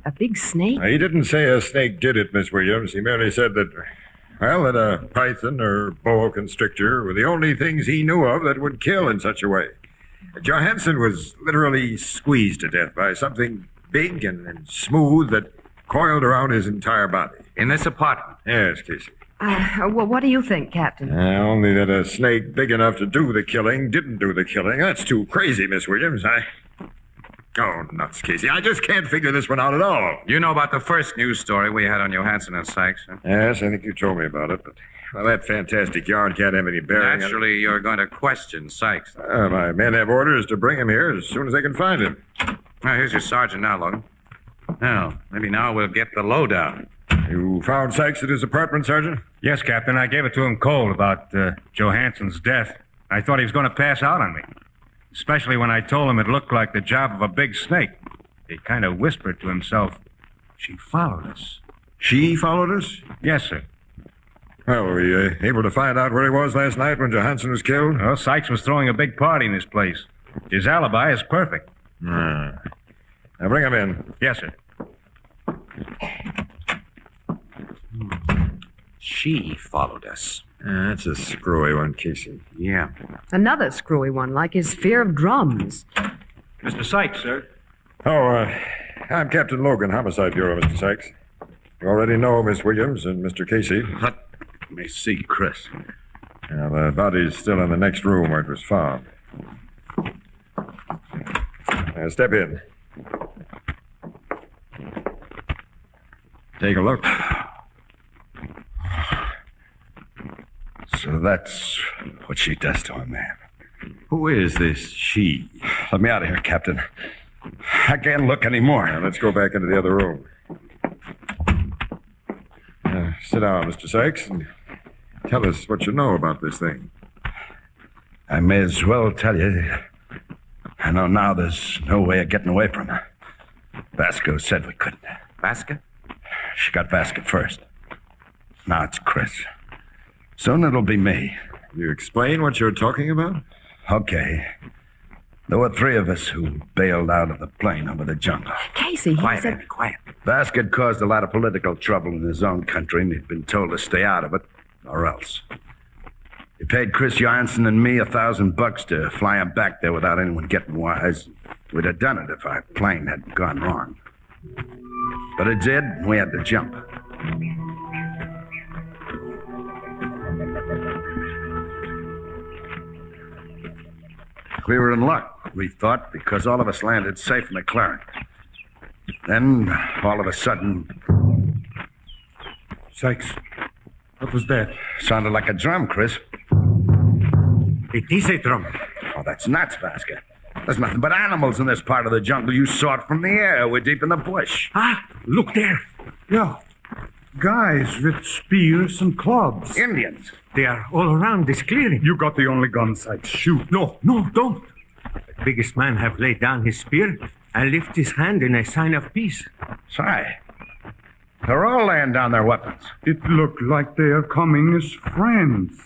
a big snake? He didn't say a snake did it, Miss Williams. He merely said that, well, that a python or boa constrictor were the only things he knew of that would kill in such a way. Johansson was literally squeezed to death by something big and smooth that coiled around his entire body. In this apartment? Yes, Casey. Well, what do you think, Captain? Only that a snake big enough to do the killing didn't do the killing. That's too crazy, Miss Williams. Oh, nuts, Casey. I just can't figure this one out at all. You know about the first news story we had on Johansson and Sykes, huh? Yes, I think you told me about it, but that fantastic yarn can't have any bearing. Naturally, you're going to question Sykes. My men have orders to bring him here as soon as they can find him. Now, here's your sergeant now, Logan. Now, maybe now we'll get the lowdown. You found Sykes at his apartment, Sergeant? Yes, Captain. I gave it to him cold about Johansson's death. I thought he was going to pass out on me. Especially when I told him it looked like the job of a big snake. He kind of whispered to himself, "She followed us." She followed us? Yes, sir. Well, were you able to find out where he was last night when Johansson was killed? Well, Sykes was throwing a big party in his place. His alibi is perfect. Now bring him in. Yes, sir. She followed us. That's a screwy one, Casey. Yeah. Another screwy one, like his fear of drums. Mr. Sykes, sir. Oh, I'm Captain Logan, Homicide Bureau, Mr. Sykes. You already know Miss Williams and Mr. Casey. Let me see, Chris. The body's still in the next room where it was found. Step in. Take a look. So that's what she does to a man. Who is this she? Let me out of here, Captain. I can't look anymore. Now, let's go back into the other room. Sit down, Mr. Sykes, and tell us what you know about this thing. I may as well tell you. I know now there's no way of getting away from her. Vasco said we couldn't. Vasco? She got Vasco first. Now it's Chris. Soon it'll be me. You explain what you're talking about? Okay. There were three of us who bailed out of the plane over the jungle. Casey, he Quiet, said... Andy, quiet. Vasco had caused a lot of political trouble in his own country, and he'd been told to stay out of it, or else. He paid Chris Johansson and me $1,000 to fly him back there without anyone getting wise. We'd have done it if our plane hadn't gone wrong. But it did, and we had to jump. We were in luck, we thought, because all of us landed safe in the clearing. Then, all of a sudden... Sykes, what was that? Sounded like a drum, Chris. It is a drum. Oh, that's nuts, Vasco. There's nothing but animals in this part of the jungle. You saw it from the air. We're deep in the bush. Look there. Yeah. Guys with spears and clubs. Indians. They are all around this clearing. You got the only gun, Sykes. Shoot. No, don't. The biggest man have laid down his spear and lift his hand in a sign of peace. Say, they're all laying down their weapons. It looked like they are coming as friends.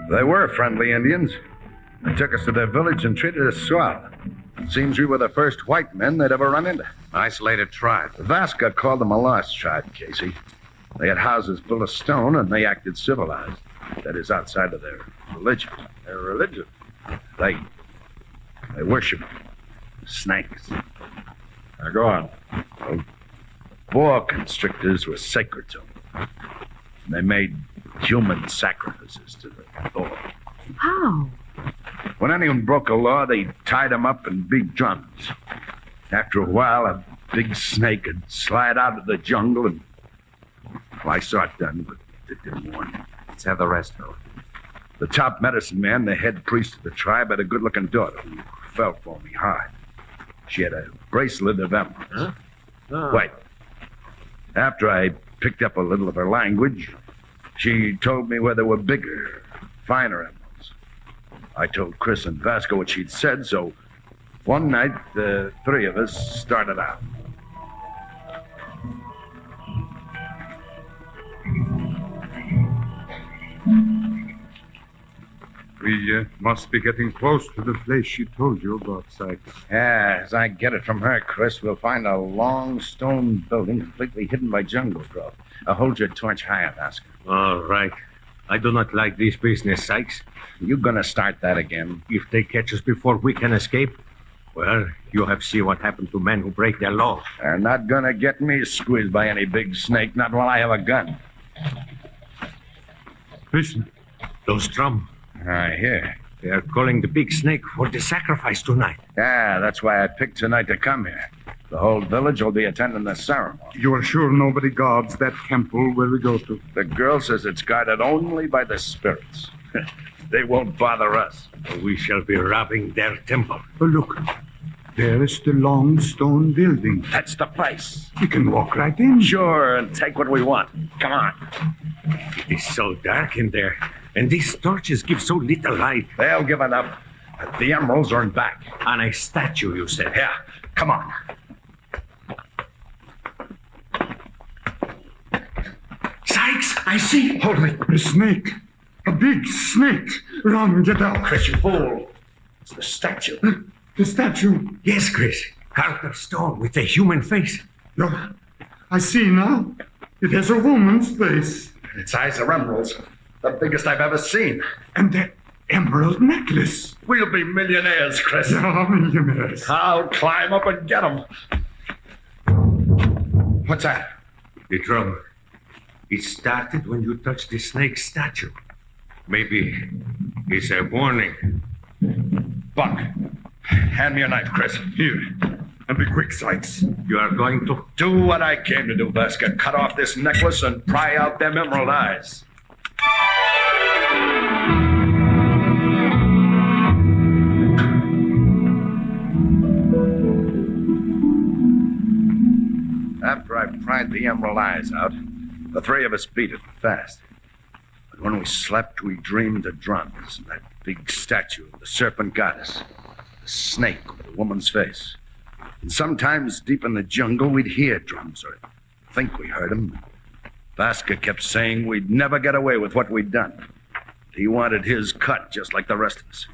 They were friendly Indians. They took us to their village and treated us swell. Seems we were the first white men they'd ever run into. Isolated tribe. Vasco called them a lost tribe, Casey. They had houses built of stone, and they acted civilized. That is, outside of their religion. Their religion? They worship snakes. Now, go on. Well, boa constrictors were sacred to them. And they made human sacrifices to the boa. How? When anyone broke a law, they tied them up and beat drums. After a while, a big snake would slide out of the jungle and... Well, I saw it done, but it didn't warn. Let's have the rest, though. The top medicine man, the head priest of the tribe, had a good-looking daughter who fell for me hard. She had a bracelet of emeralds. Huh? Oh. Wait. After I picked up a little of her language, she told me where there were bigger, finer emeralds. I told Chris and Vasco what she'd said, so one night, the three of us started out. We must be getting close to the place she told you about, Sykes. Yeah, as I get it from her, Chris, we'll find a long stone building completely hidden by jungle growth. Hold your torch higher, Vasco. All right. I do not like this business, Sykes. You gonna start that again? If they catch us before we can escape, well, you have seen what happened to men who break their law. They're not gonna get me squeezed by any big snake, not while I have a gun. Listen, those drums. I hear. They are calling the big snake for the sacrifice tonight. Yeah, that's why I picked tonight to come here. The whole village will be attending the ceremony. You are sure nobody guards that temple where we go to? The girl says it's guarded only by the spirits. They won't bother us. We shall be robbing their temple. Oh, look. There is the long stone building. That's the place. We can walk right in. Sure, and take what we want. Come on. It is so dark in there, and these torches give so little light. They'll give enough. The emeralds are back. On a statue, you said. Yeah, come on. Sykes, I see. Hold it. A snake. A big snake. Run, get out. Chris, you fool. It's the statue. The statue. Yes, Chris. Carved of stone with a human face. Look, I see now. It has a woman's face. Its eyes are emeralds. The biggest I've ever seen. And that emerald necklace. We'll be millionaires, Chris. Yeah, millionaires. I'll climb up and get them. What's that? The drum. It started when you touched the snake statue. Maybe it's a warning. Buck, hand me your knife, Chris. Here. And be quick, Sykes. You are going to... Do what I came to do, Vasca. Cut off this necklace and pry out them emerald eyes. After I pried the emerald eyes out, the three of us beat it fast. But when we slept, we dreamed of drums, and that big statue of the serpent goddess, the snake with a woman's face. And sometimes deep in the jungle, we'd hear drums, or think we heard them. Vasca kept saying we'd never get away with what we'd done. He wanted his cut just like the rest of us.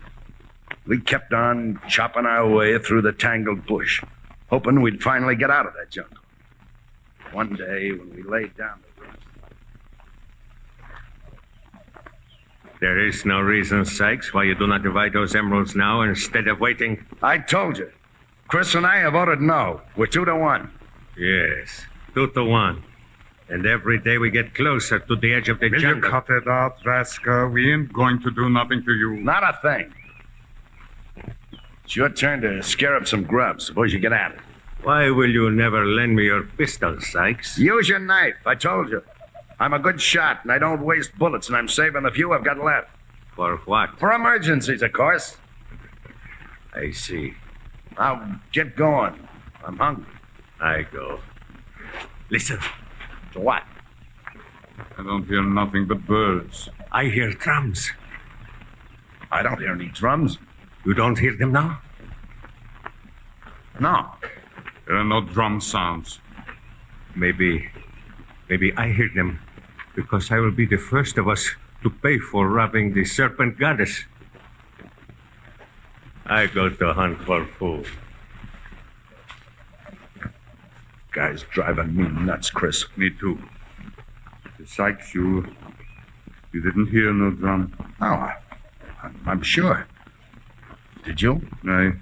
We kept on chopping our way through the tangled bush, hoping we'd finally get out of that jungle. One day, when we laid down to rest... There is no reason, Sykes, why you do not divide those emeralds now instead of waiting. I told you. Chris and I have voted no. We're 2-1. Yes, 2-1. And every day we get closer to the edge of the Will jungle. you cut it out, Vasca? We ain't going to do nothing to you. Not a thing. It's your turn to scare up some grub. Suppose you get at it. Why will you never lend me your pistol, Sykes? Use your knife. I told you. I'm a good shot, and I don't waste bullets, and I'm saving the few I've got left. For what? For emergencies, of course. I see. Now, get going. I'm hungry. I go. Listen. To what? I don't hear nothing but birds. I hear drums. I don't hear any drums. You don't hear them now? No. There are no drum sounds. Maybe I hear them because I will be the first of us to pay for robbing the serpent goddess. I go to hunt for food. Guy's driving me nuts, Chris. Me too. Sykes, you didn't hear no drum. Oh, I'm sure. Did you? I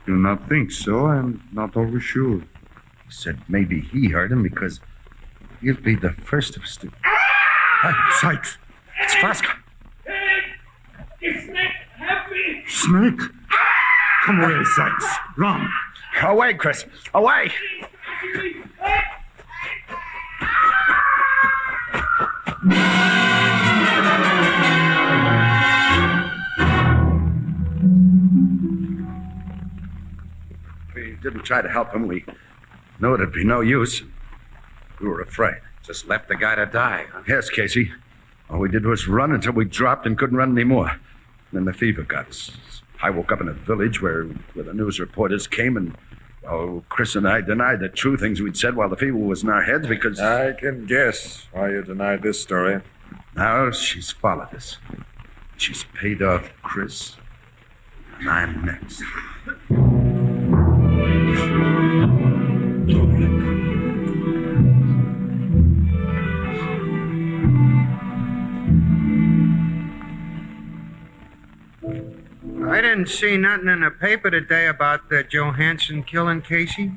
do not think so. I'm not always sure. He said maybe he heard him because he'll be the first of us to... Sykes! It's Vasca. The snake, help me! Snake? Come away, Sykes. Run. Away, Chris. Away! We didn't try to help him. We knew it'd be no use. We were afraid. Just left the guy to die. Yes, Casey. All we did was run until we dropped and couldn't run anymore. Then the fever got us. I woke up in a village where the news reporters came and, well, Chris and I denied the true things we'd said while the fever was in our heads because... I can guess why you denied this story. Now she's followed us. She's paid off Chris. And I'm next. didn't see nothing in the paper today about Johansson killing Casey.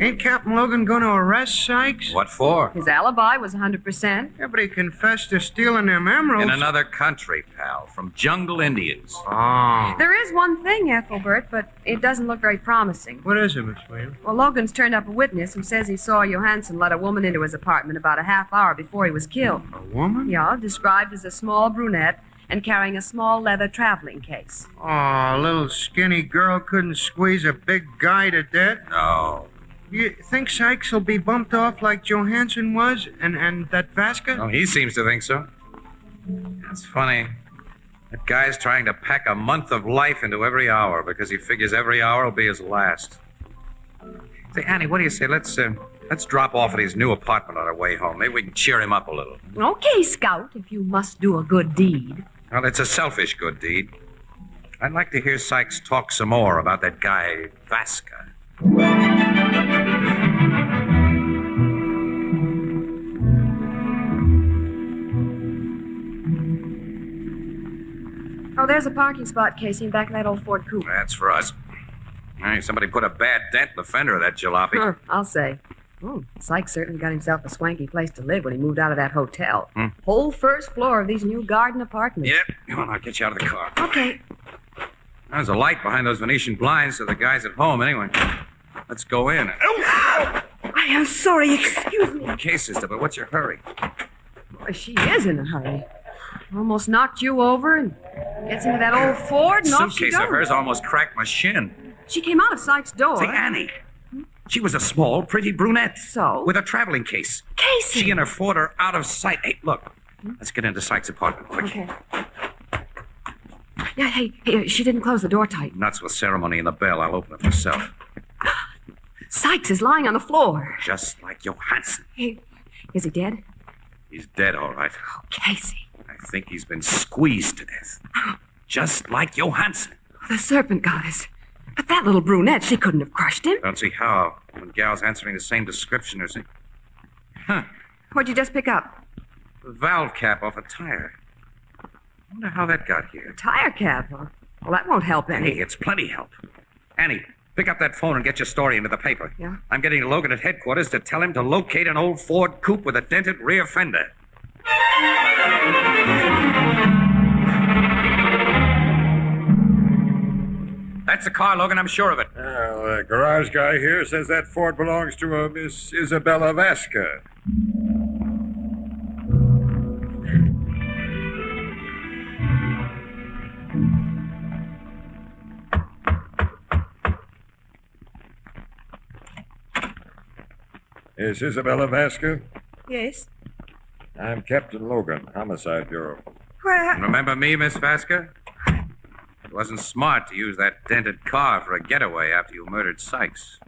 Ain't Captain Logan going to arrest Sykes? What for? His alibi was 100%. Yeah, but he confessed to stealing them emeralds. In another country, pal, from jungle Indians. Oh. There is one thing, Ethelbert, but it doesn't look very promising. What is it, Miss Williams? Well, Logan's turned up a witness who says he saw Johansson let a woman into his apartment about a half hour before he was killed. A woman? Yeah, described as a small brunette and carrying a small leather traveling case. Oh, a little skinny girl couldn't squeeze a big guy to death? No. You think Sykes will be bumped off like Johansson was and that Vasca? Well, he seems to think so. That's funny. That guy's trying to pack a month of life into every hour because he figures every hour will be his last. Say, Annie, what do you say? Let's drop off at his new apartment on our way home. Maybe we can cheer him up a little. Okay, Scout, if you must do a good deed. Well, it's a selfish good deed. I'd like to hear Sykes talk some more about that guy, Vasca. Oh, there's a parking spot, Casey, in back of that old Ford coupe. That's for us. Hey, somebody put a bad dent in the fender of that jalopy. Huh, I'll say. Oh, Sykes certainly got himself a swanky place to live when he moved out of that hotel. Whole first floor of these new garden apartments. Yep. Come on, I'll get you out of the car. Okay. There's a light behind those Venetian blinds, so the guy's at home anyway. Let's go in. I am sorry, excuse me. Okay, sister, but what's your hurry? Boy, she is in a hurry. Almost knocked you over and gets into that old Ford and off she Suitcase goes. of hers almost cracked my shin. She came out of Sykes' door. Say, Annie. She was a small, pretty brunette. So? With a traveling case. Casey! She and her Ford are out of sight. Hey, look. Let's get into Sykes' apartment quick. Okay. Yeah, hey, she didn't close the door tight. Nuts with ceremony and the bell. I'll open it myself. Sykes is lying on the floor. Just like Johansson. Hey, is he dead? He's dead, all right. Oh, Casey. I think he's been squeezed to death. Just like Johansson. The serpent goddess. But that little brunette, she couldn't have crushed him. Don't see how. When gal's answering the same description as... Huh. What'd you just pick up? The valve cap off a tire. I wonder how that got here. Tire cap, huh? Well, that won't help any. Hey, it's plenty help. Annie, pick up that phone and get your story into the paper. Yeah? I'm getting Logan at headquarters to tell him to locate an old Ford coupe with a dented rear fender. That's the car, Logan. I'm sure of it. Well, the garage guy here says that Ford belongs to a Miss Isabella Vasca. Is Isabella Vasca? Yes. I'm Captain Logan, Homicide Bureau. Well, Remember me, Miss Vasca? It wasn't smart to use that dented car for a getaway after you murdered Sykes.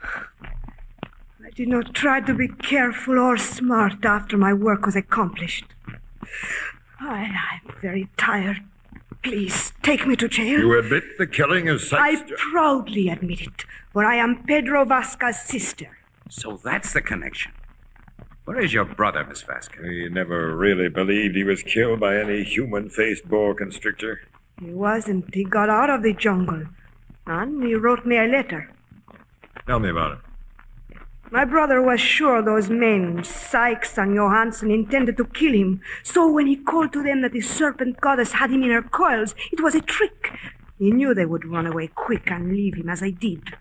I did not try to be careful or smart after my work was accomplished. I'm very tired. Please, take me to jail. You admit the killing of Sykes? I proudly admit it, for I am Pedro Vasca's sister. So that's the connection. Where is your brother, Miss Vasca? We never really believed he was killed by any human-faced boa constrictor. He wasn't. He got out of the jungle. And he wrote me a letter. Tell me about it. My brother was sure those men, Sykes and Johansson, intended to kill him. So when he called to them that the serpent goddess had him in her coils, it was a trick. He knew they would run away quick and leave him as they did.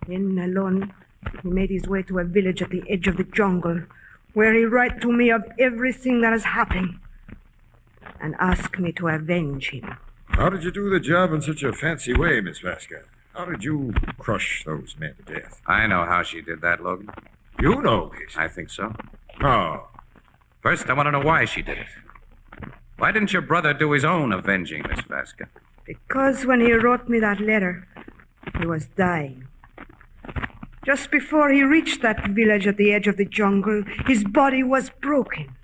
Then, alone, he made his way to a village at the edge of the jungle, where he wrote to me of everything that has happened, and asked me to avenge him. How did you do the job in such a fancy way, Miss Vasca? How did you crush those men to death? I know how she did that, Logan. You know, Casey. I think so. How? First, I want to know why she did it. Why didn't your brother do his own avenging, Miss Vasca? Because when he wrote me that letter, he was dying. Just before he reached that village at the edge of the jungle, his body was broken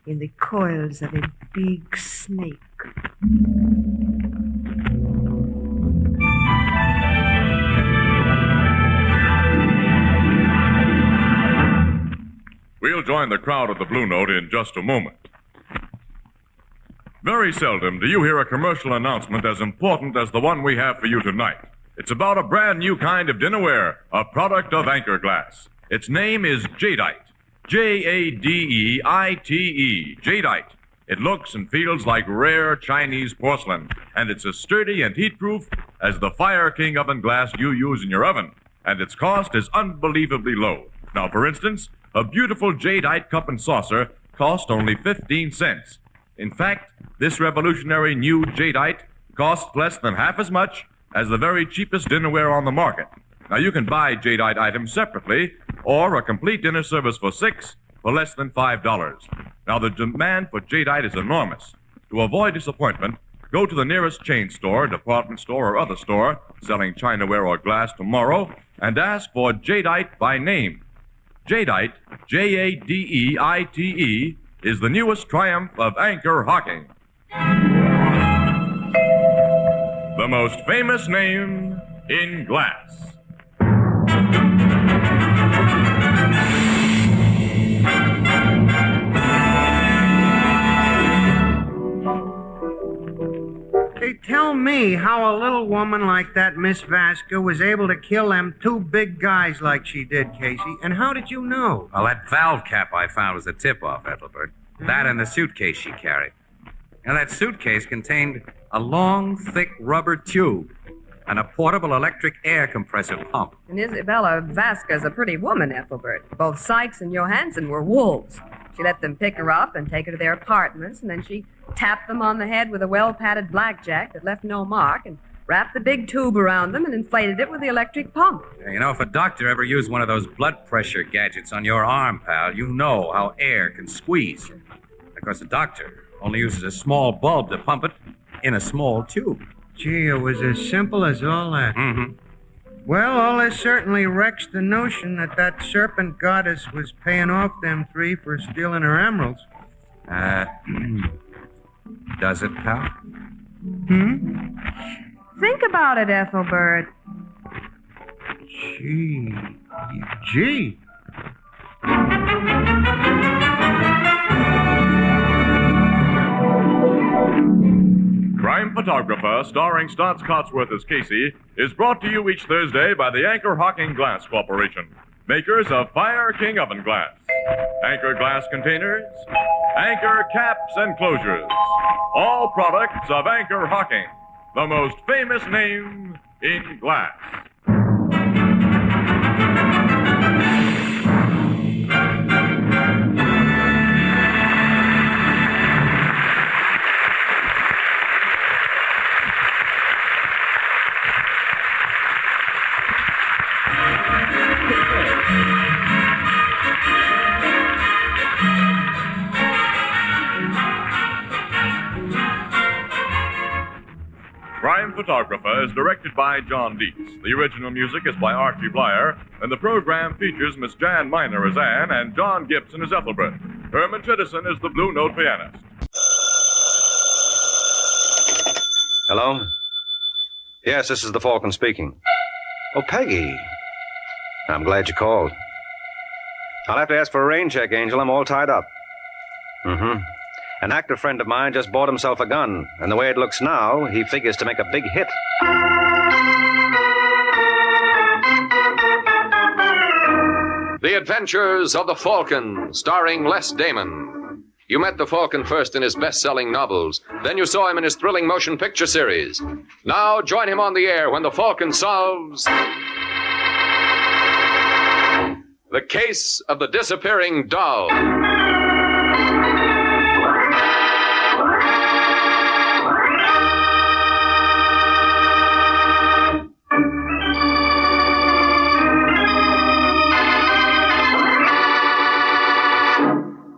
in the coils of a big snake. We'll join the crowd at the Blue Note in just a moment. Very seldom do you hear a commercial announcement as important as the one we have for you tonight. It's about a brand new kind of dinnerware, a product of Anchor Glass. Its name is Jadeite. Jadeite. Jadeite. It looks and feels like rare Chinese porcelain, and it's as sturdy and heat-proof as the Fire King oven glass you use in your oven. And its cost is unbelievably low. Now, for instance, a beautiful Jadeite cup and saucer cost only 15 cents. In fact, this revolutionary new Jadeite costs less than half as much as the very cheapest dinnerware on the market. Now, you can buy Jadeite items separately or a complete dinner service for $6 for less than $5. Now, the demand for Jadeite is enormous. To avoid disappointment, go to the nearest chain store, department store, or other store selling chinaware or glass tomorrow and ask for Jadeite by name. Jadeite, Jadeite, is the newest triumph of Anchor Hocking. The most famous name in glass. Hey, tell me how a little woman like that Miss Vasca was able to kill them two big guys like she did, Casey. And how did you know? Well, that valve cap I found was a tip-off, Ethelbert. That and the suitcase she carried. Now, that suitcase contained a long, thick rubber tube and a portable electric air compressor pump. And Isabella Vasca's a pretty woman, Ethelbert. Both Sykes and Johansson were wolves. She let them pick her up and take her to their apartments, and then she tapped them on the head with a well-padded blackjack that left no mark and wrapped the big tube around them and inflated it with the electric pump. You know, if a doctor ever used one of those blood pressure gadgets on your arm, pal, you know how air can squeeze. Of course, a doctor only uses a small bulb to pump it in a small tube. Gee, it was as simple as all that. Mm-hmm. Well, all this certainly wrecks the notion that serpent goddess was paying off them three for stealing her emeralds. Does it, pal? Think about it, Ethelbert. Gee. Crime Photographer, starring Stotts Cotsworth as Casey, is brought to you each Thursday by the Anchor Hocking Glass Corporation, makers of Fire King oven glass, Anchor glass containers, Anchor caps and closures, all products of Anchor Hocking, the most famous name in glass. Crime Photographer is directed by John Dietz. The original music is by Archie Blyer, and the program features Miss Jan Miner as Anne and John Gibson as Ethelbert. Herman Chittison is the Blue Note pianist. Hello? Yes, this is the Falcon speaking. Oh, Peggy. I'm glad you called. I'll have to ask for a rain check, Angel. I'm all tied up. Mm-hmm. An actor friend of mine just bought himself a gun, and the way it looks now, he figures to make a big hit. The Adventures of the Falcon, starring Les Damon. You met the Falcon first in his best-selling novels. Then you saw him in his thrilling motion picture series. Now join him on the air when the Falcon solves the case of the disappearing doll.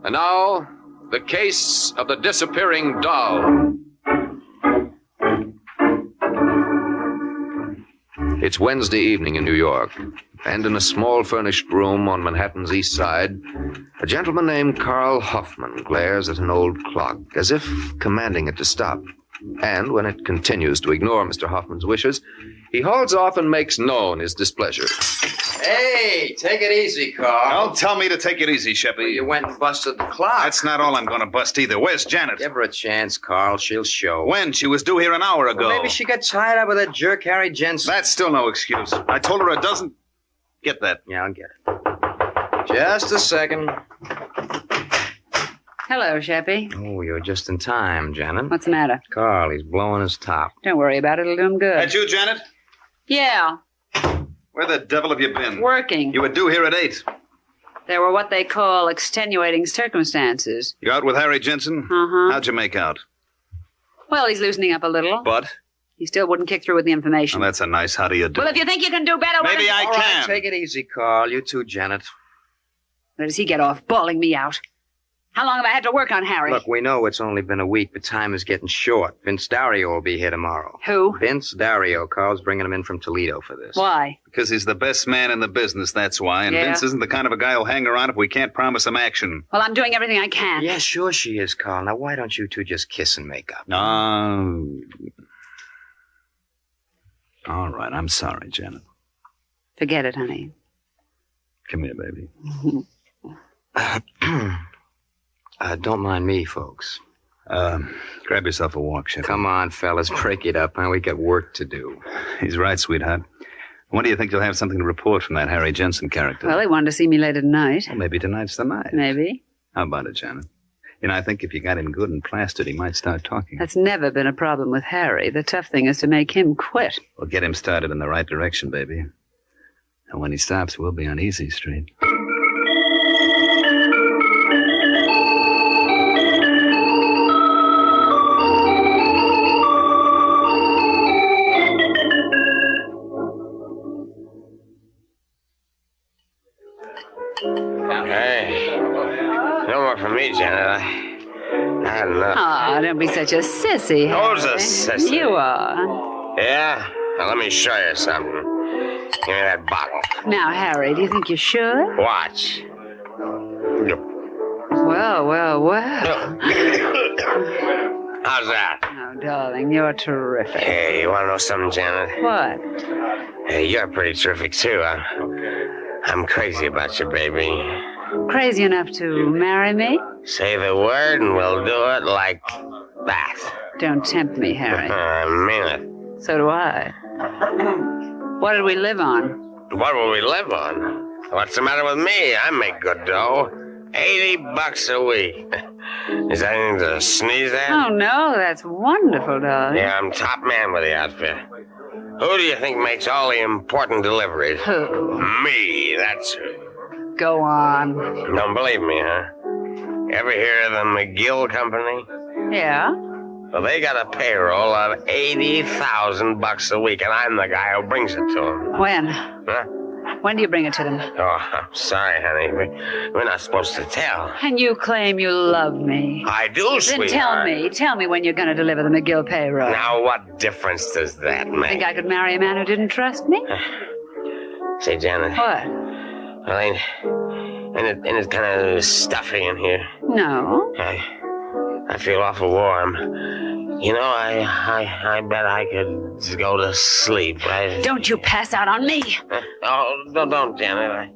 And now, the case of the disappearing doll. It's Wednesday evening in New York, and in a small furnished room on Manhattan's East Side, a gentleman named Carl Hoffman glares at an old clock, as if commanding it to stop. And when it continues to ignore Mr. Hoffman's wishes, he holds off and makes known his displeasure. Hey, take it easy, Carl. Don't tell me to take it easy, Sheppy. You went and busted the clock. That's not all I'm going to bust either. Where's Janet? Give her a chance, Carl. She'll show. When? She was due here an hour ago. Well, maybe she got tied up with that jerk Harry Jensen. That's still no excuse. I told her a dozen. Get that. Yeah, I'll get it. Just a second. Hello, Sheppy. Oh, you're just in time, Janet. What's the matter? Carl, he's blowing his top. Don't worry about it. It'll do him good. That you, Janet? Yeah, Where the devil have you been? working. You were due here at 8. There were what they call extenuating circumstances. You out with Harry Jensen? Uh-huh. How'd you make out? Well, he's loosening up a little. But? He still wouldn't kick through with the information. Oh, that's a nice how do you do. Well, if you think you can do better, Maybe I All right, can. take it easy, Carl. You too, Janet. Where does he get off bawling me out? How long have I had to work on Harry? Look, we know it's only been a week, but time is getting short. Vince Dario will be here tomorrow. Who? Vince Dario. Carl's bringing him in from Toledo for this. Why? Because he's the best man in the business, that's why. And Yeah. Vince isn't the kind of a guy who'll hang around if we can't promise him action. Well, I'm doing everything I can. Yeah, sure she is, Carl. Now, why don't you two just kiss and make up? All right, I'm sorry, Janet. Forget it, honey. Come here, baby. Don't mind me, folks. Grab yourself a walk, Shep. Come on, fellas, break it up, huh? We got work to do. He's right, sweetheart. When do you think you'll have something to report from that Harry Jensen character? Well, he wanted to see me later tonight. Well, maybe tonight's the night. Maybe. How about it, Janet? You know, I think if you got him good and plastered, he might start talking. That's never been a problem with Harry. The tough thing is to make him quit. We'll get him started in the right direction, baby. And when he stops, we'll be on easy street. Hey, no more for me, Janet. I had enough. Ah, don't be such a sissy. Who's a Harry. sissy? You are. Yeah? Well, let me show you something. Give me that bottle. Now, Harry, do you think you should? Watch. Well. How's that? Oh, darling, you're terrific. Hey, you want to know something, Janet? What? Hey, you're pretty terrific, too. I'm crazy about you, baby. Crazy enough to marry me? Say the word and we'll do it like that. Don't tempt me, Harry. I mean it. So do I. What did we live on? What will we live on? What's the matter with me? I make good dough. $80 a week. Is that anything to sneeze at? Oh, no, that's wonderful, darling. Yeah, I'm top man with the outfit. Who do you think makes all the important deliveries? Who? Me, that's who. Go on. Don't believe me, huh? Ever hear of the McGill Company? Yeah? Well, they got a payroll of $80,000 a week, and I'm the guy who brings it to them. When? Huh? When do you bring it to them? Oh, I'm sorry, honey. We're not supposed to tell. And you claim you love me. I do, Then sweetheart. tell me when you're going to deliver the McGill payroll. Now, what difference does that make? Think I could marry a man who didn't trust me? Say, Janet. What? Well, ain't it kind of stuffy in here? No. I feel awful warm. You know, I bet I could just go to sleep. Don't you pass out on me. Oh, don't, Janet.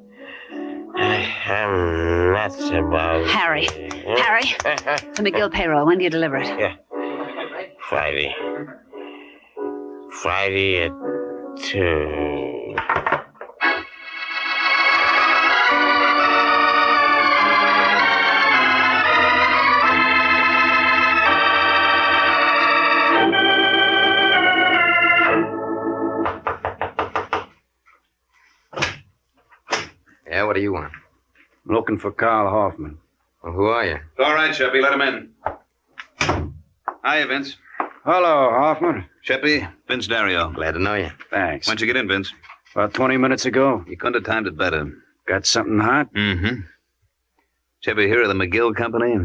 I'm nuts about... Harry. Harry. The McGill payroll. When do you deliver it? Yeah. Friday. Friday at 2. Yeah, what do you want? I'm looking for Carl Hoffman. Well, who are you? All right, Sheppy, let him in. Hiya, Vince. Hello, Hoffman. Sheppy, Vince Dario. Glad to know you. Thanks. When'd you get in, Vince? About 20 minutes ago. You couldn't have timed it better. Got something hot? Mm-hmm. Sheppy, here are the McGill Company.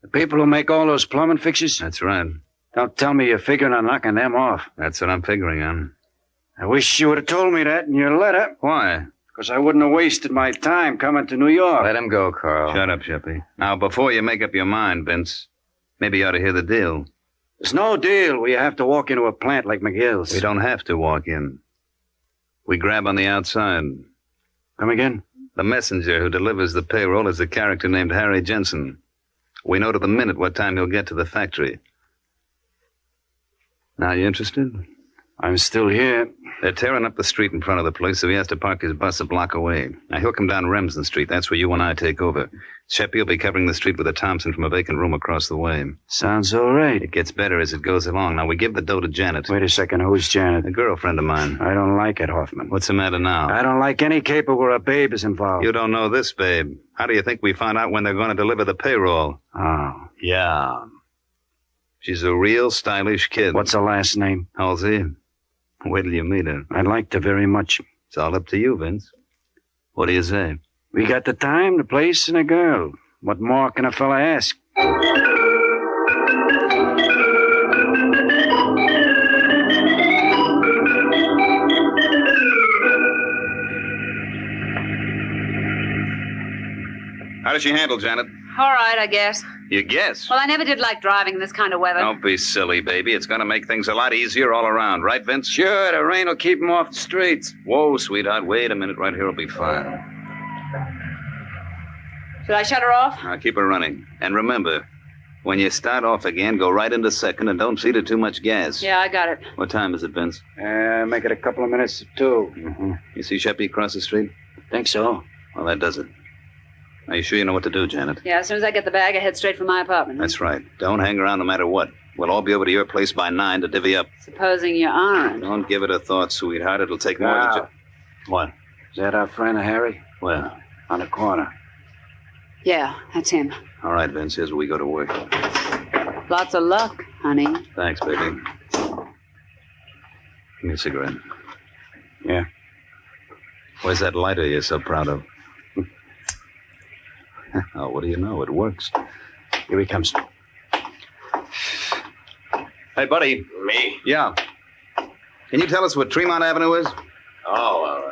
The people who make all those plumbing fixtures? That's right. Don't tell me you're figuring on knocking them off. That's what I'm figuring on. I wish you would have told me that in your letter. Why? Because I wouldn't have wasted my time coming to New York. Let him go, Carl. Shut up, Sheppy. Now, before you make up your mind, Vince, maybe you ought to hear the deal. There's no deal where you have to walk into a plant like McGill's. We don't have to walk in. We grab on the outside. Come again? The messenger who delivers the payroll is a character named Harry Jensen. We know to the minute what time he'll get to the factory. Now, you interested? I'm still here. They're tearing up the street in front of the place, so he has to park his bus a block away. Now, he'll come down Remsen Street. That's where you and I take over. Sheppy will be covering the street with a Thompson from a vacant room across the way. Sounds all right. It gets better as it goes along. Now, we give the dough to Janet. Wait a second. Who's Janet? A girlfriend of mine. I don't like it, Hoffman. What's the matter now? I don't like any caper where a babe is involved. You don't know this, babe. How do you think we found out when they're going to deliver the payroll? Oh. Yeah. She's a real stylish kid. What's her last name? Halsey. Wait till you meet her. I'd like to very much. It's all up to you, Vince. What do you say? We got the time, the place, and a girl. What more can a fella ask? How does she handle, Janet? All right, I guess. You guess? Well, I never did like driving in this kind of weather. Don't be silly, baby. It's going to make things a lot easier all around, right, Vince? Sure, the rain will keep him off the streets. Whoa, sweetheart. Wait a minute. Right here will be fine. Should I shut her off? Now, keep her running. And remember, when you start off again, go right into second and don't feed her too much gas. Yeah, I got it. What time is it, Vince? Make it a couple of minutes to 2. Mm-hmm. You see Sheppy across the street? Think so. Well, that does it. Are you sure you know what to do, Janet? Yeah, as soon as I get the bag, I head straight for my apartment. That's right. Don't hang around no matter what. We'll all be over to your place by 9 to divvy up. Supposing you aren't. Don't give it a thought, sweetheart. It'll take more than just... What? Is that our friend Harry? Well, on the corner. Yeah, that's him. All right, Vince. Here's where we go to work. Lots of luck, honey. Thanks, baby. Give me a cigarette. Yeah. Where's that lighter you're so proud of? Oh, what do you know? It works. Here he comes. Hey, buddy. Me? Yeah. Can you tell us what Tremont Avenue is? Oh,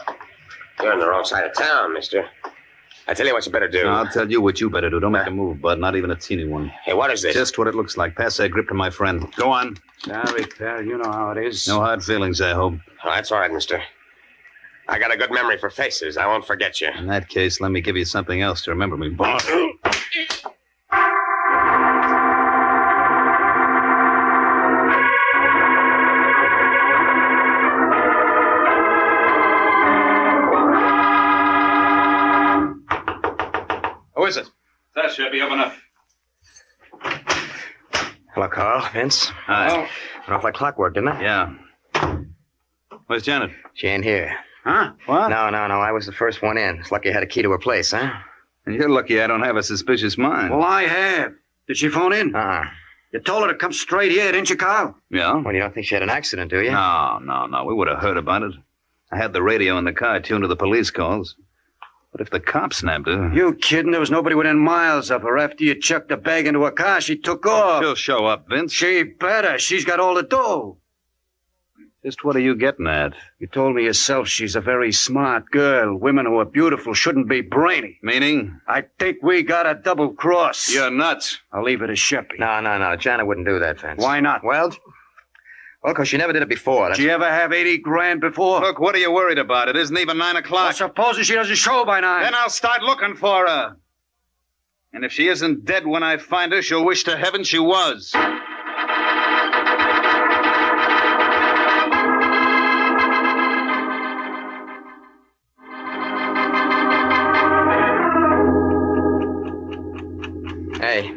you're on the wrong side of town, mister. I tell you what you better do. No, I'll tell you what you better do. Don't make a move, bud. Not even a teeny one. Hey, what is this? Just what it looks like. Pass that grip to my friend. Go on. Sorry, pal. You know how it is. No hard feelings, I hope. Oh, that's all right, mister. I got a good memory for faces. I won't forget you. In that case, let me give you something else to remember me by. Who is it? That should be open up. Hello, Carl. Vince. Hi. Went off like clockwork, didn't it? Yeah. Where's Janet? She ain't here. Huh? What? No. I was the first one in. It's lucky I had a key to her place, huh? And you're lucky I don't have a suspicious mind. Well, I have. Did she phone in? You told her to come straight here, didn't you, Carl? Yeah? Well, you don't think she had an accident, do you? No. We would have heard about it. I had the radio in the car tuned to the police calls. But if the cops snapped her... You kidding? There was nobody within miles of her. After you chucked the bag into her car, she took off. She'll show up, Vince. She better. She's got all the dough. Just what are you getting at? You told me yourself she's a very smart girl. Women who are beautiful shouldn't be brainy. Meaning? I think we got a double cross. You're nuts. I'll leave it to Sheppy. No. Janet wouldn't do that, Vince. Why not? Well, because she never did it before. Did you ever have 80 grand before? Look, what are you worried about? It isn't even 9 o'clock. Well, supposing she doesn't show by 9. Then I'll start looking for her. And if she isn't dead when I find her, she'll wish to heaven she was. Hey,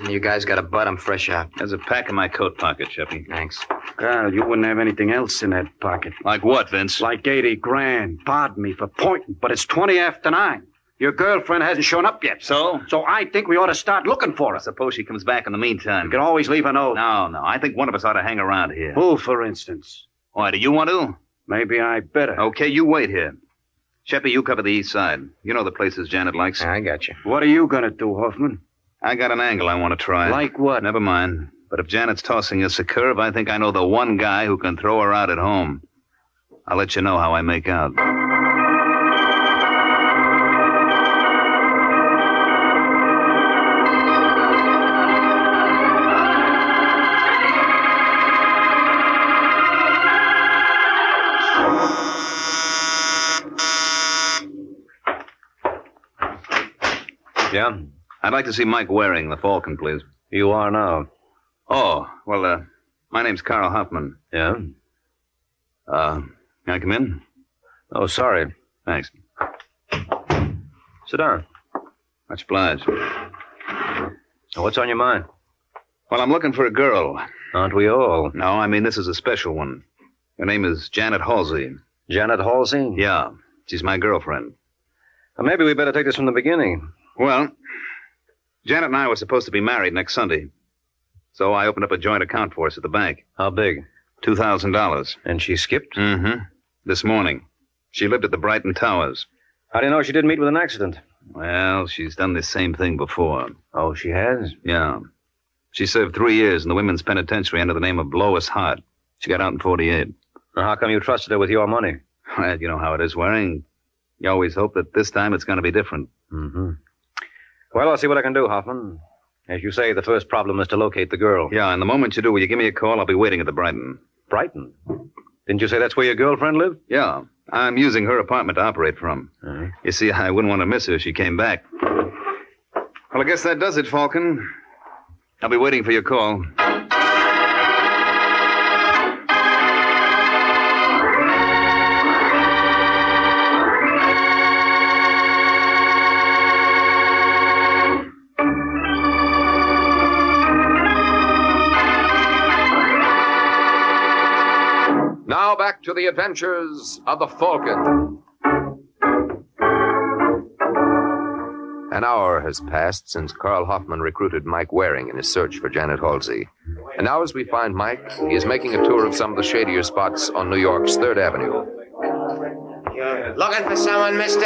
you guys got a butt. I'm fresh out. There's a pack in my coat pocket, Sheppy. Thanks. Carl, you wouldn't have anything else in that pocket. Like what, Vince? Like 80 grand. Pardon me for pointing, but it's 20 after 9. Your girlfriend hasn't shown up yet. So? So I think we ought to start looking for her. Suppose she comes back in the meantime. You can always leave a note. No. I think one of us ought to hang around here. Who, for instance? Why, do you want to? Maybe I better. Okay, you wait here. Sheppy, you cover the east side. You know the places Janet likes. I got you. What are you going to do, Hoffman? I got an angle I want to try. Like what? Never mind. But if Janet's tossing us a curve, I think I know the one guy who can throw her out at home. I'll let you know how I make out. Yeah? I'd like to see Mike Waring, the Falcon, please. You are now. Oh, well, my name's Carl Hoffman. Yeah? Can I come in? Oh, sorry. Thanks. Sit down. Much obliged. What's on your mind? Well, I'm looking for a girl. Aren't we all? No, I mean, this is a special one. Her name is Janet Halsey. Janet Halsey? Yeah. She's my girlfriend. Well, maybe we better take this from the beginning. Well, Janet and I were supposed to be married next Sunday. So I opened up a joint account for us at the bank. How big? $2,000. And she skipped? Mm-hmm. This morning. She lived at the Brighton Towers. How do you know she didn't meet with an accident? Well, she's done this same thing before. Oh, she has? Yeah. She served 3 years in the women's penitentiary under the name of Lois Hart. She got out in 48. Now, how come you trusted her with your money? Well, you know how it is, Waring. You always hope that this time it's going to be different. Mm-hmm. Well, I'll see what I can do, Hoffman. As you say, the first problem is to locate the girl. Yeah, and the moment you do, will you give me a call? I'll be waiting at the Brighton. Brighton? Didn't you say that's where your girlfriend lived? Yeah. I'm using her apartment to operate from. Uh-huh. You see, I wouldn't want to miss her if she came back. Well, I guess that does it, Falcon. I'll be waiting for your call. Now back to the adventures of the Falcon. An hour has passed since Carl Hoffman recruited Mike Waring in his search for Janet Halsey. And now as we find Mike, he is making a tour of some of the shadier spots on New York's 3rd Avenue. You're looking for someone, mister?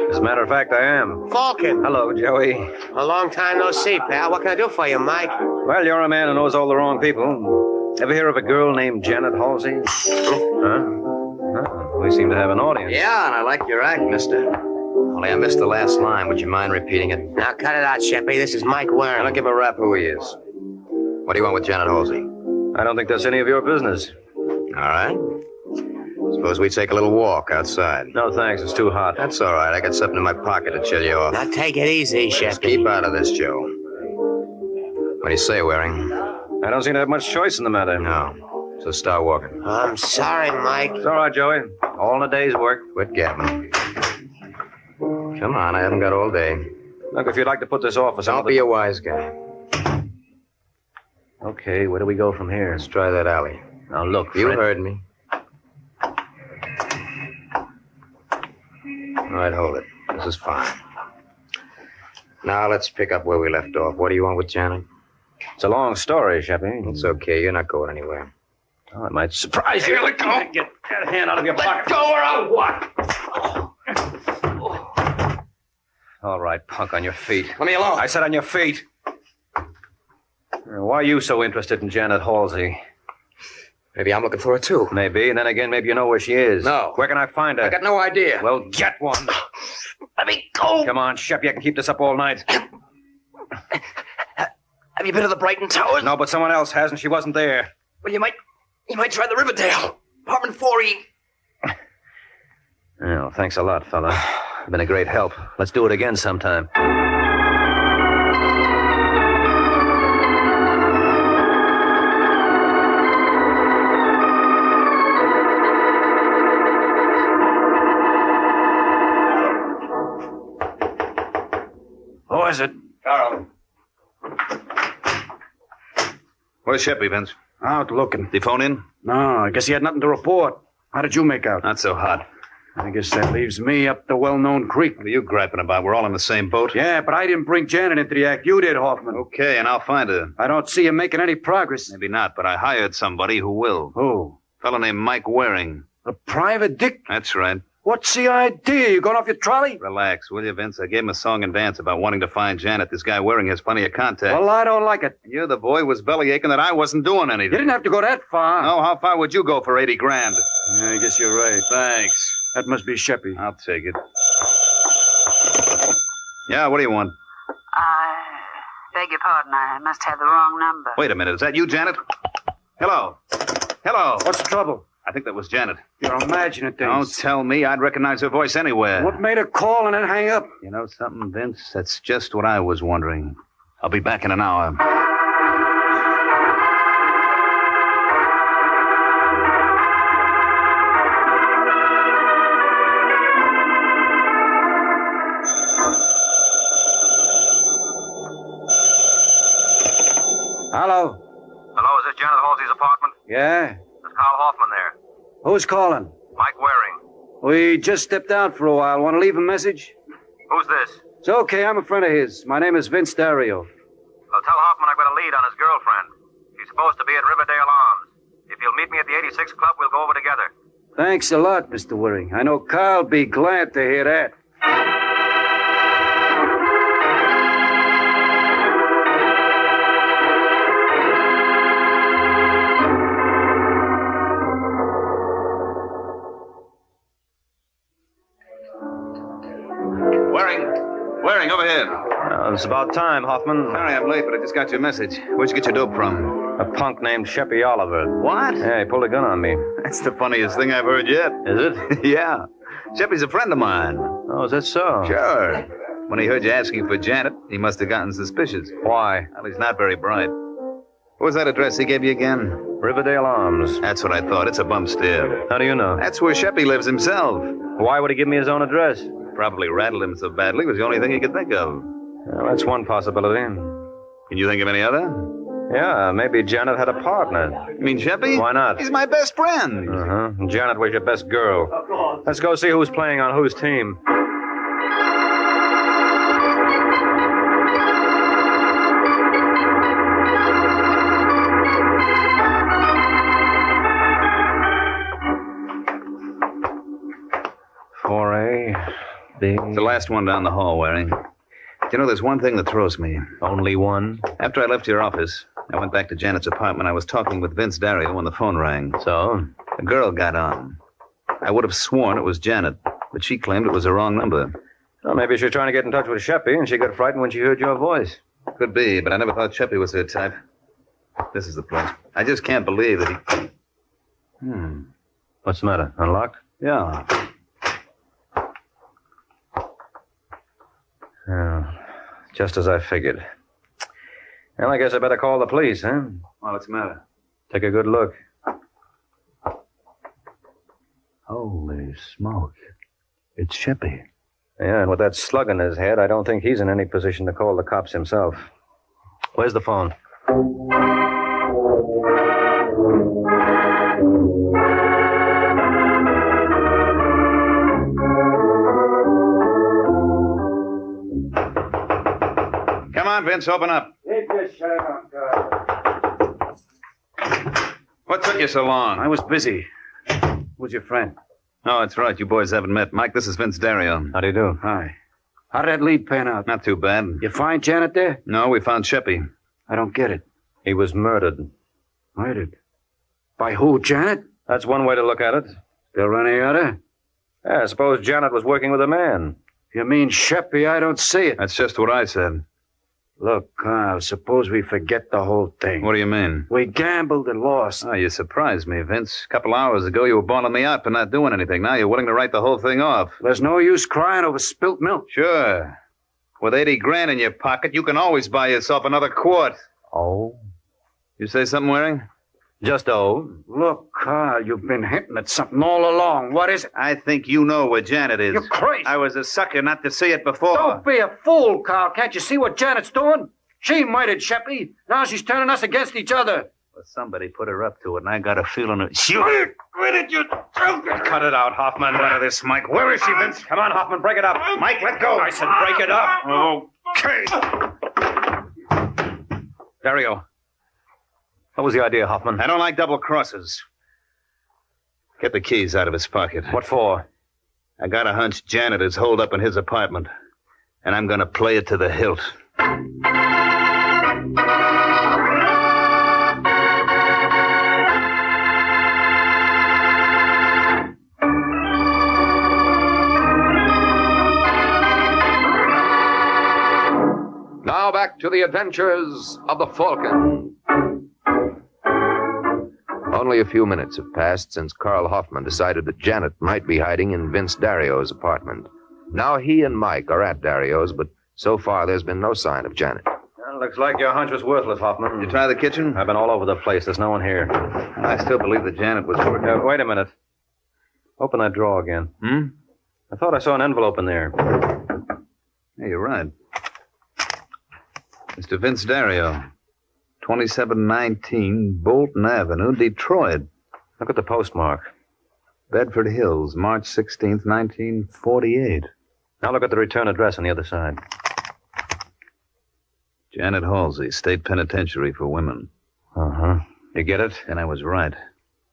As a matter of fact, I am. Falcon. Hello, Joey. A long time no see, pal. What can I do for you, Mike? Well, you're a man who knows all the wrong people. Ever hear of a girl named Janet Halsey? Huh? Oh, we seem to have an audience. Yeah, and I like your act, mister. Only I missed the last line. Would you mind repeating it? Now cut it out, Sheppy. This is Mike Waring. I don't give a rap who he is. What do you want with Janet Halsey? I don't think that's any of your business. All right. Suppose we take a little walk outside. No, thanks. It's too hot. That's all right. I got something in my pocket to chill you off. Now take it easy, Just Sheppy. keep out of this, Joe. What do you say, Waring? I don't seem to have much choice in the matter. No. So start walking. I'm sorry, Mike. It's all right, Joey. All in a day's work. Quit gabbing. Come on, I haven't got all day. Look, if you'd like to put this off for some Don't be a wise guy. Okay, where do we go from here? Let's try that alley. Now, look, You Fred. heard me. All right, hold it. This is fine. Now let's pick up where we left off. What do you want with Janet? It's a long story, Sheppy. It's okay. You're not going anywhere. Oh, it might surprise you. Let go. Get that hand out of your pocket. Go or I'll what? All right, punk, on your feet. Let me alone. I said on your feet. Why are you so interested in Janet Halsey? Maybe I'm looking for her, too. Maybe, and then again, maybe you know where she is. No. Where can I find her? I got no idea. Well, get one. Let me go. Come on, Shep, you can keep this up all night. Have you been to the Brighton Towers? No, but someone else has, and she wasn't there. Well, you might try the Riverdale. Apartment 4E. Oh, thanks a lot, fella. You've been a great help. Let's do it again sometime. Who is it? Carl. Where's Sheppy, Vince? Out looking. Did he phone in? No, I guess he had nothing to report. How did you make out? Not so hot. I guess that leaves me up the well-known creek. What are you griping about? We're all in the same boat. Yeah, but I didn't bring Janet into the act. You did, Hoffman. Okay, and I'll find her. I don't see him making any progress. Maybe not, but I hired somebody who will. Who? A fellow named Mike Waring. A private dick? That's right. What's the idea? You going off your trolley? Relax, will you, Vince? I gave him a song and dance about wanting to find Janet. This guy Waring has plenty of contacts. Well, I don't like it. You, the boy, was belly aching that I wasn't doing anything. You didn't have to go that far. No, how far would you go for 80 grand? Yeah, I guess you're right. Thanks. That must be Sheppy. I'll take it. Yeah, what do you want? I beg your pardon. I must have the wrong number. Wait a minute. Is that you, Janet? Hello. Hello. What's the trouble? I think that was Janet. You're imagining things. Don't tell me. I'd recognize her voice anywhere. What made her call and then hang up? You know something, Vince? That's just what I was wondering. I'll be back in an hour. Hello? Hello, is this Janet Halsey's apartment? Yeah? There's Carl Hoffman there. Who's calling? Mike Waring. We just stepped out for a while. Want to leave a message? Who's this? It's okay. I'm a friend of his. My name is Vince Dario. Well, tell Hoffman I've got a lead on his girlfriend. She's supposed to be at Riverdale Arms. If he'll meet me at the 86 Club, we'll go over together. Thanks a lot, Mr. Waring. I know Carl'll be glad to hear that. Waring, over here. It's about time, Hoffman. Sorry I'm late, but I just got your message. Where'd you get your dope from? A punk named Sheppy Oliver. What? Yeah, he pulled a gun on me. That's the funniest thing I've heard yet. Is it? Yeah. Sheppy's a friend of mine. Oh, is that so? Sure. When he heard you asking for Janet, he must have gotten suspicious. Why? Well, he's not very bright. What was that address he gave you again? Riverdale Arms. That's what I thought. It's a bump stair. How do you know? That's where Sheppy lives himself. Why would he give me his own address? Probably rattled him so badly it was the only thing he could think of. Well, that's one possibility. Can you think of any other? Yeah, maybe Janet had a partner. You mean Sheppy? Why not? He's my best friend. Uh-huh. Janet was your best girl. Let's go see who's playing on whose team. It's the last one down the hall, Waring. You know, there's one thing that throws me. Only one? After I left your office, I went back to Janet's apartment. I was talking with Vince Dario when the phone rang. So? A girl got on. I would have sworn it was Janet, but she claimed it was the wrong number. Well, maybe she was trying to get in touch with Sheppy, and she got frightened when she heard your voice. Could be, but I never thought Sheppy was her type. This is the place. I just can't believe that he... What's the matter? Unlocked? Yeah. Oh, just as I figured. Well, I guess I better call the police, huh? Well, what's the matter? Take a good look. Holy smoke. It's Sheppy. Yeah, and with that slug in his head, I don't think he's in any position to call the cops himself. Where's the phone? Come on, Vince, open up. What took you so long? I was busy. Who's your friend? Oh, that's right. You boys haven't met. Mike, this is Vince Dario. How do you do? Hi. How did that lead pan out? Not too bad. You find Janet there? No, we found Sheppy. I don't get it. He was murdered. Murdered? By who, Janet? That's one way to look at it. Still any other? Yeah, I suppose Janet was working with a man. You mean Sheppy? I don't see it. That's just what I said. Look, Carl, suppose we forget the whole thing. What do you mean? We gambled and lost. Oh, you surprised me, Vince. A couple hours ago, you were bawling me out for not doing anything. Now you're willing to write the whole thing off. There's no use crying over spilt milk. Sure. With 80 grand in your pocket, you can always buy yourself another quart. Oh? You say something, Waring? Just oh. Look, Carl, you've been hinting at something all along. What is it? I think you know where Janet is. You're crazy. I was a sucker not to see it before. Don't be a fool, Carl. Can't you see what Janet's doing? She murdered Sheppy. Now she's turning us against each other. Well, somebody put her up to it, and I got a feeling it. Shoot! Where did you Cut it out, Hoffman. Out of this, Mike. Where is she, Vince? Come on, Hoffman, break it up. Mike, let go. I said break it up. Okay. Dario. What was the idea, Hoffman? I don't like double crosses. Get the keys out of his pocket. What for? I got a hunch Janet is holed up in his apartment, and I'm going to play it to the hilt. Now back to the adventures of the Falcon. Only a few minutes have passed since Carl Hoffman decided that Janet might be hiding in Vince Dario's apartment. Now he and Mike are at Dario's, but so far there's been no sign of Janet. Well, looks like your hunch was worthless, Hoffman. Did you try the kitchen? I've been all over the place. There's no one here. I still believe that Janet was working. Wait a minute. Open that drawer again. I thought I saw an envelope in there. Yeah, you're right. Mr. Vince Dario, 2719 Bolton Avenue, Detroit. Look at the postmark. Bedford Hills, March 16th, 1948. Now look at the return address on the other side. Janet Halsey, State Penitentiary for Women. Uh-huh. You get it? And I was right.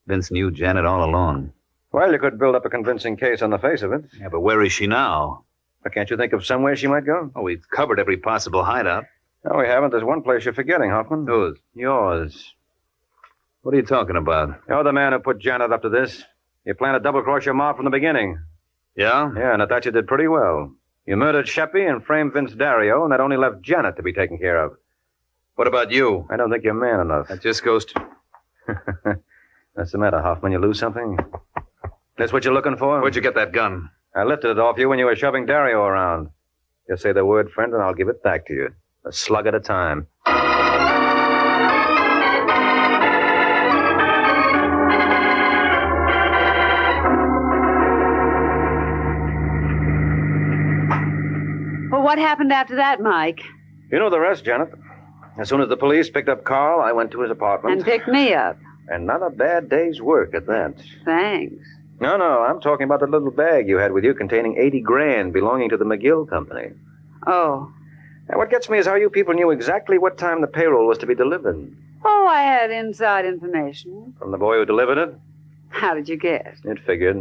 Vince knew Janet all along. Well, you could build up a convincing case on the face of it. Yeah, but where is she now? But can't you think of somewhere she might go? Oh, we've covered every possible hideout. No, we haven't. There's one place you're forgetting, Hoffman. Whose? Yours. What are you talking about? You're the man who put Janet up to this. You planned to double-cross your ma from the beginning. Yeah? Yeah, and I thought you did pretty well. You murdered Sheppy and framed Vince Dario, and that only left Janet to be taken care of. What about you? I don't think you're man enough. That just goes to... What's the matter, Hoffman? You lose something? That's what you're looking for? Where'd you get that gun? I lifted it off you when you were shoving Dario around. Just say the word, friend, and I'll give it back to you. A slug at a time. Well, what happened after that, Mike? You know the rest, Janet. As soon as the police picked up Carl, I went to his apartment. And picked me up. And not a bad day's work at that. Thanks. No, I'm talking about the little bag you had with you containing 80 grand belonging to the McGill Company. Oh. Now, what gets me is how you people knew exactly what time the payroll was to be delivered. Oh, I had inside information. From the boy who delivered it? How did you guess? It figured.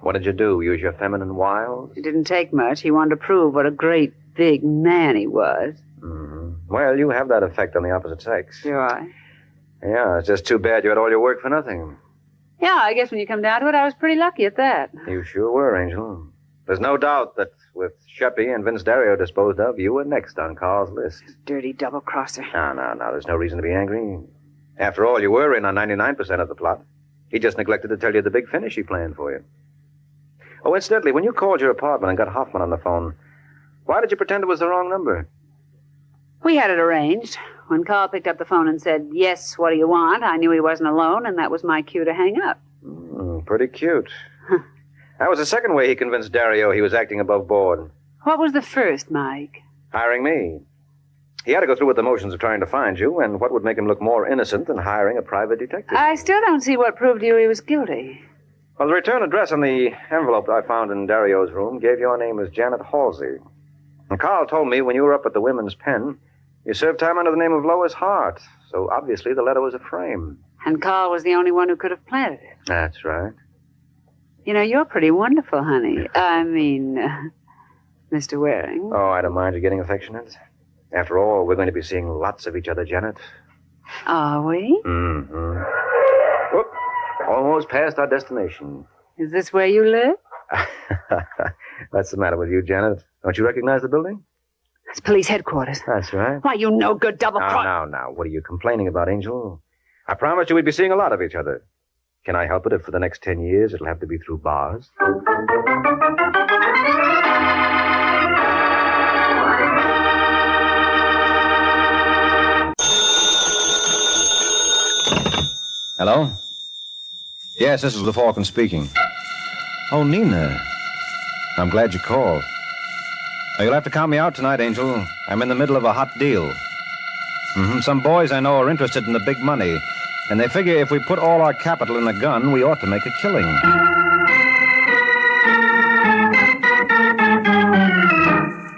What did you do? Use your feminine wiles? It didn't take much. He wanted to prove what a great big man he was. Mm-hmm. Well, you have that effect on the opposite sex. Do I? Yeah, it's just too bad you had all your work for nothing. Yeah, I guess when you come down to it, I was pretty lucky at that. You sure were, Angel. There's no doubt that with Sheppy and Vince Dario disposed of, you were next on Carl's list. Dirty double-crosser. No. There's no reason to be angry. After all, you were in on 99% of the plot. He just neglected to tell you the big finish he planned for you. Oh, incidentally, when you called your apartment and got Hoffman on the phone, why did you pretend it was the wrong number? We had it arranged. When Carl picked up the phone and said, "Yes, what do you want?" I knew he wasn't alone, and that was my cue to hang up. Pretty cute. That was the second way he convinced Dario he was acting above board. What was the first, Mike? Hiring me. He had to go through with the motions of trying to find you, and what would make him look more innocent than hiring a private detective? I still don't see what proved to you he was guilty. Well, the return address on the envelope I found in Dario's room gave your name as Janet Halsey. And Carl told me when you were up at the women's pen, you served time under the name of Lois Hart, so obviously the letter was a frame. And Carl was the only one who could have planted it. That's right. You know, you're pretty wonderful, honey. I mean, Mr. Waring. Oh, I don't mind you getting affectionate. After all, we're going to be seeing lots of each other, Janet. Are we? Mm-hmm. Whoop. Almost past our destination. Is this where you live? What's the matter with you, Janet? Don't you recognize the building? It's police headquarters. That's right. Why, you no good double cross. Now. What are you complaining about, Angel? I promised you we'd be seeing a lot of each other. Can I help it if for the next 10 years it'll have to be through bars? Hello? Yes, this is the Falcon speaking. Oh, Nina. I'm glad you called. Oh, you'll have to count me out tonight, Angel. I'm in the middle of a hot deal. Some boys I know are interested in the big money, and they figure if we put all our capital in a gun, we ought to make a killing.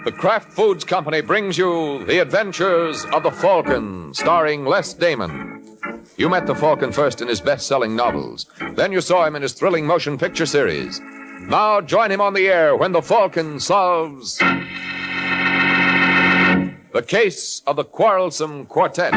The Kraft Foods Company brings you The Adventures of the Falcon, starring Les Damon. You met the Falcon first in his best-selling novels. Then you saw him in his thrilling motion picture series. Now join him on the air when the Falcon solves the case of the Quarrelsome Quartet.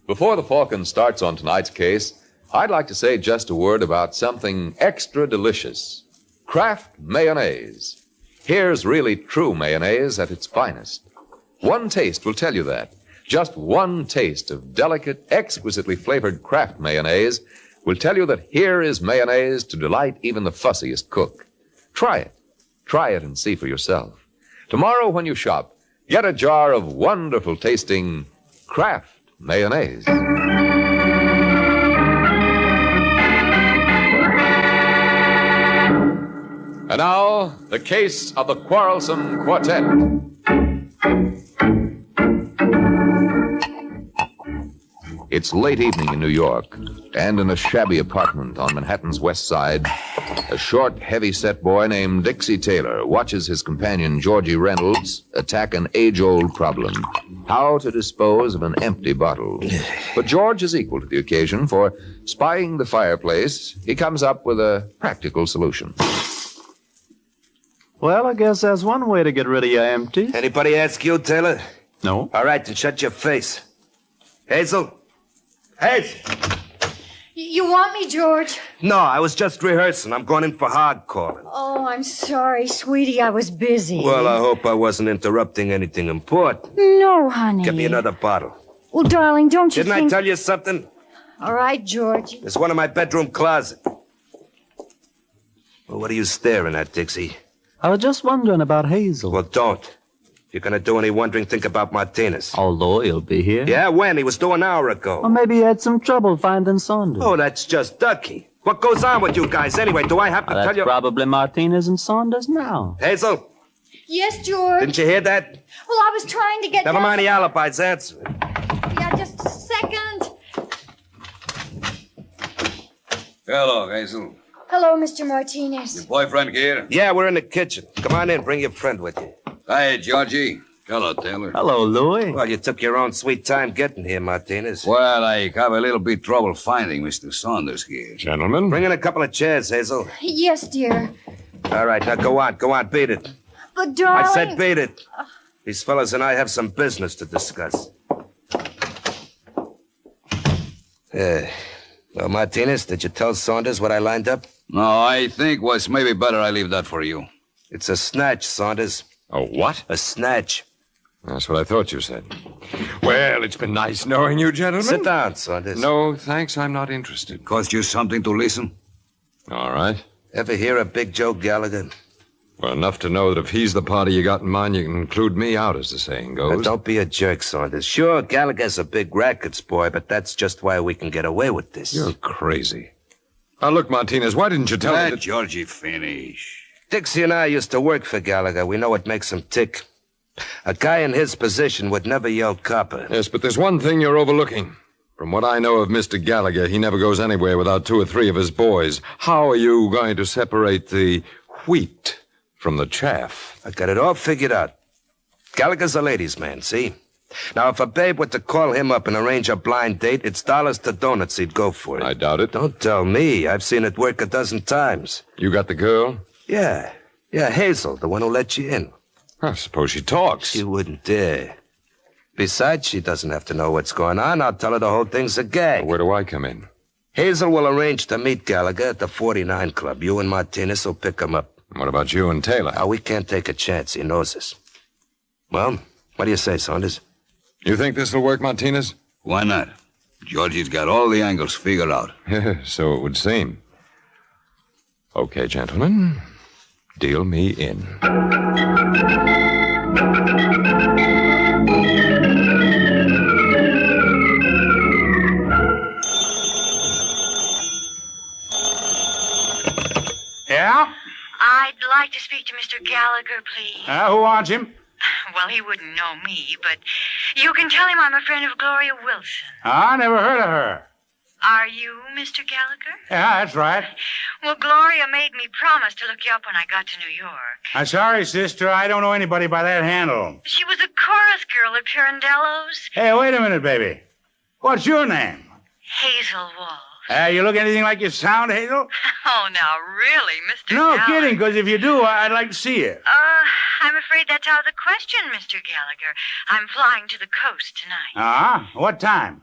Before the Falcon starts on tonight's case, I'd like to say just a word about something extra delicious. Kraft mayonnaise. Here's really true mayonnaise at its finest. One taste will tell you that. Just one taste of delicate, exquisitely flavored Kraft mayonnaise will tell you that here is mayonnaise to delight even the fussiest cook. Try it. Try it and see for yourself. Tomorrow when you shop, get a jar of wonderful tasting Kraft mayonnaise. And now, the case of the Quarrelsome Quartet. It's late evening in New York, and in a shabby apartment on Manhattan's West Side, a short, heavy-set boy named Dixie Taylor watches his companion Georgie Reynolds attack an age-old problem: how to dispose of an empty bottle. But George is equal to the occasion, for, spying the fireplace, he comes up with a practical solution. Well, I guess that's one way to get rid of your empties. Anybody ask you, Taylor? No. All right, then shut your face. Hazel? Hazel! You want me, George? No, I was just rehearsing. I'm going in for hard calling. Oh, I'm sorry, sweetie. I was busy. Well, I hope I wasn't interrupting anything important. No, honey. Get me another bottle. Well, darling, don't you Didn't think... I tell you something? All right, George. There's one in my bedroom closet. Well, what are you staring at, Dixie? I was just wondering about Hazel. Well, don't. If you're going to do any wondering, think about Martinez. Although he'll be here. Yeah, when? He was due an hour ago. Or maybe he had some trouble finding Saunders. Oh, that's just ducky. What goes on with you guys anyway? Do I have to tell That's you? probably Martinez and Saunders now. Hazel, Yes, George? didn't you hear that? Well, I was trying to get... Never down- mind the alibis. Answer it. Yeah, just a second. Hello, Hazel. Hello, Mr. Martinez. Boyfriend here? Yeah, we're in the kitchen. Come on in. Bring your friend with you. Hi, Georgie. Hello, Taylor. Hello, Louis. Well, you took your own sweet time getting here, Martinez. Well, I have a little bit trouble finding Mr. Saunders here. Gentlemen? Bring in a couple of chairs, Hazel. Yes, dear. All right, now go on. Go on. Beat it. But, darling... I said beat it. These fellas and I have some business to discuss. Well, Martinez, did you tell Saunders what I lined up? No, I think was maybe better I leave that for you. It's a snatch, Saunders. A what? A snatch. That's what I thought you said. Well, it's been nice knowing you, gentlemen. Sit down, Saunders. No, thanks. I'm not interested. Cost you something to listen? All right. Ever hear of Big Joe Gallagher? Well, enough to know that if he's the party you got in mind, you can include me out, as the saying goes. Now, don't be a jerk, Saunders. Sure, Gallagher's a big rackets boy, but that's just why we can get away with this. You're crazy. Now, look, Martinez, why didn't you tell me Let that... Georgie finish. Dixie and I used to work for Gallagher. We know what makes him tick. A guy in his position would never yell copper. Yes, but there's one thing you're overlooking. From what I know of Mr. Gallagher, he never goes anywhere without 2 or 3 of his boys. How are you going to separate the wheat from the chaff? I got it all figured out. Gallagher's a ladies' man, see? Now, if a babe were to call him up and arrange a blind date, it's dollars to donuts he'd go for it. I doubt it. Don't tell me. I've seen it work a dozen times. You got the girl? Yeah, Hazel, the one who let you in. I suppose she talks. She wouldn't dare. Besides, she doesn't have to know what's going on. I'll tell her the whole thing's a gag. Well, where do I come in? Hazel will arrange to meet Gallagher at the 49 Club. You and Martinez will pick him up. What about you and Taylor? Now, we can't take a chance. He knows us. Well, what do you say, Saunders? You think this will work, Martinez? Why not? Georgie's got all the angles figured out. So it would seem. Okay, gentlemen. Deal me in. Yeah? I'd like to speak to Mr. Gallagher, please. Who wants him? Well, he wouldn't know me, but you can tell him I'm a friend of Gloria Wilson. I never heard of her. Are you Mr. Gallagher? Yeah, that's right. Well, Gloria made me promise to look you up when I got to New York. I'm sorry, sister. I don't know anybody by that handle. She was a chorus girl at Pirandello's. Hey, wait a minute, baby. What's your name? Hazel Walsh. You look anything like you sound, Hazel? Oh, now, really, Mr. No, Gallagher? kidding, because if you do, I'd like to see you. I'm afraid that's out of the question, Mr. Gallagher. I'm flying to the coast tonight. What time?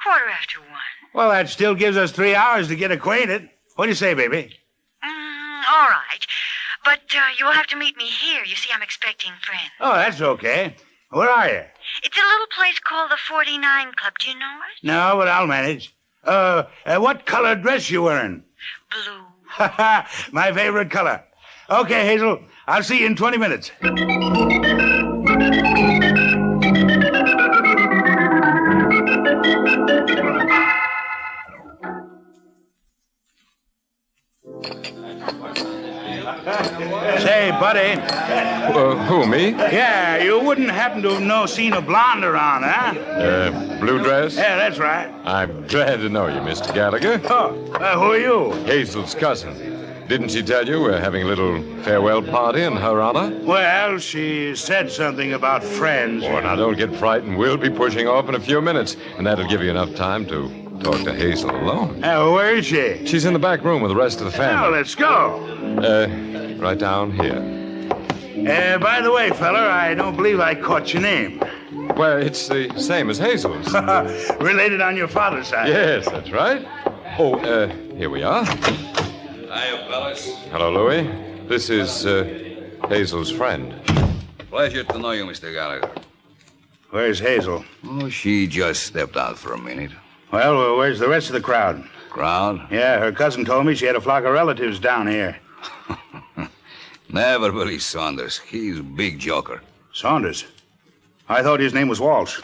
1:15. Well, that still gives us 3 hours to get acquainted. What do you say, baby? All right. But you will have to meet me here. You see, I'm expecting friends. Oh, that's okay. Where are you? It's a little place called the 49 Club. Do you know it? No, but I'll manage. What color dress you wearing? Blue. My favorite color. Okay, Hazel. I'll see you in 20 minutes. Say, buddy. Who, me? Yeah, you wouldn't happen to have seen a blonde around, huh? Blue dress? Yeah, that's right. I'm glad to know you, Mr. Gallagher. Oh, who are you? Hazel's cousin. Didn't she tell you we're having a little farewell party in her honor? Well, she said something about friends. Oh, now don't get frightened. We'll be pushing off in a few minutes, and that'll give you enough time to talk to Hazel alone. Where is she? She's in the back room with the rest of the family. Well, let's go. Right down here. By the way, fella, I don't believe I caught your name. Well, it's the same as Hazel's. Related on your father's side. Yes, that's right. Oh, here we are. Hiya, fellas. Hello, Louis. This is Hazel's friend. Pleasure to know you, Mr. Gallagher. Where's Hazel? Oh, she just stepped out for a minute. Well, where's the rest of the crowd? Crowd? Yeah, her cousin told me she had a flock of relatives down here. Never believe Saunders. He's a big joker. Saunders? I thought his name was Walsh.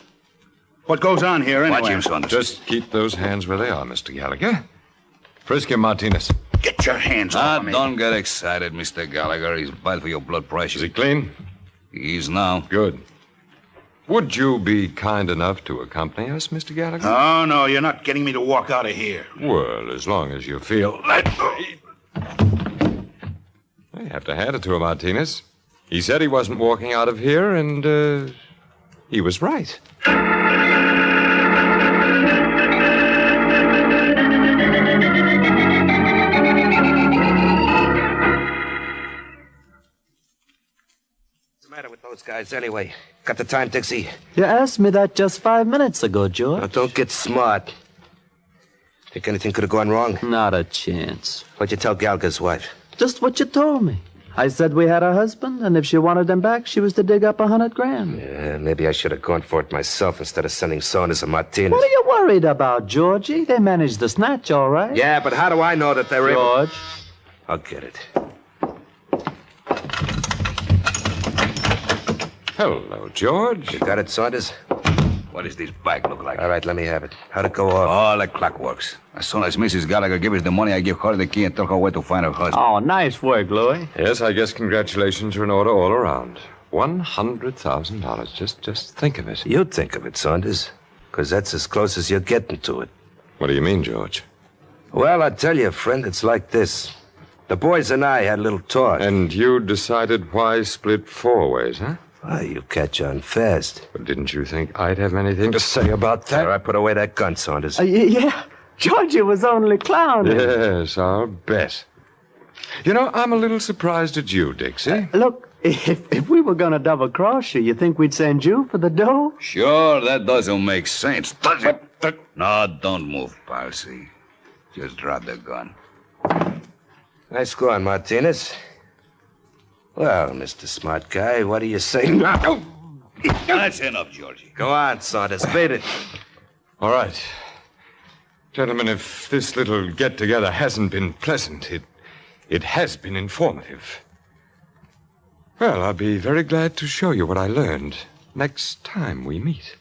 What goes on here anyway? Watch him, Saunders. Just keep those hands where they are, Mr. Gallagher. Frisk him, Martinez. Get your hands off me. Don't get excited, Mr. Gallagher. He's bad for your blood pressure. Is he clean? He is now. Good. Would you be kind enough to accompany us, Mr. Gallagher? Oh, no, you're not getting me to walk out of here. Well, as long as you feel... You have to hand it to him, Martinez. He said he wasn't walking out of here, and, he was right. With those guys anyway. Got the time, Dixie? You asked me that just 5 minutes ago, George. Now, don't get smart. Think anything could have gone wrong? Not a chance. What'd you tell Gallagher's wife? Just what you told me. I said we had a husband, and if she wanted them back, she was to dig up $100,000. Yeah, maybe I should have gone for it myself instead of sending Saunders and Martinez. What are you worried about, Georgie? They managed the snatch, all right. Yeah, but how do I know that they're George. I'll get it. Hello, George. You got it, Saunders? What does this bag look like? All right, let me have it. How'd it go off? All the clock works. As soon as Mrs. Gallagher gives us the money, I give her the key and tell her where to find her husband. Oh, nice work, Louis. Yes, I guess congratulations are in order all around. $100,000. Just think of it. You think of it, Saunders, because that's as close as you're getting to it. What do you mean, George? Well, I tell you, friend, it's like this. The boys and I had a little talk. And you decided why split 4 ways, huh? Why, you catch on fast. But didn't you think I'd have anything to say about that? All right, put away that gun, Saunders. Yeah, Georgie was only clowning. Yes, I'll bet. You know, I'm a little surprised at you, Dixie. Look, if we were going to double-cross you think we'd send you for the dough? Sure, that doesn't make sense, does it? No, don't move, Parsi. Just drop the gun. Nice going, Martinez. Well, Mr. Smart Guy, what do you say now? That's enough, Georgie. Go on, Saunders. Beat it. All right. Gentlemen, if this little get-together hasn't been pleasant, it has been informative. Well, I'll be very glad to show you what I learned next time we meet.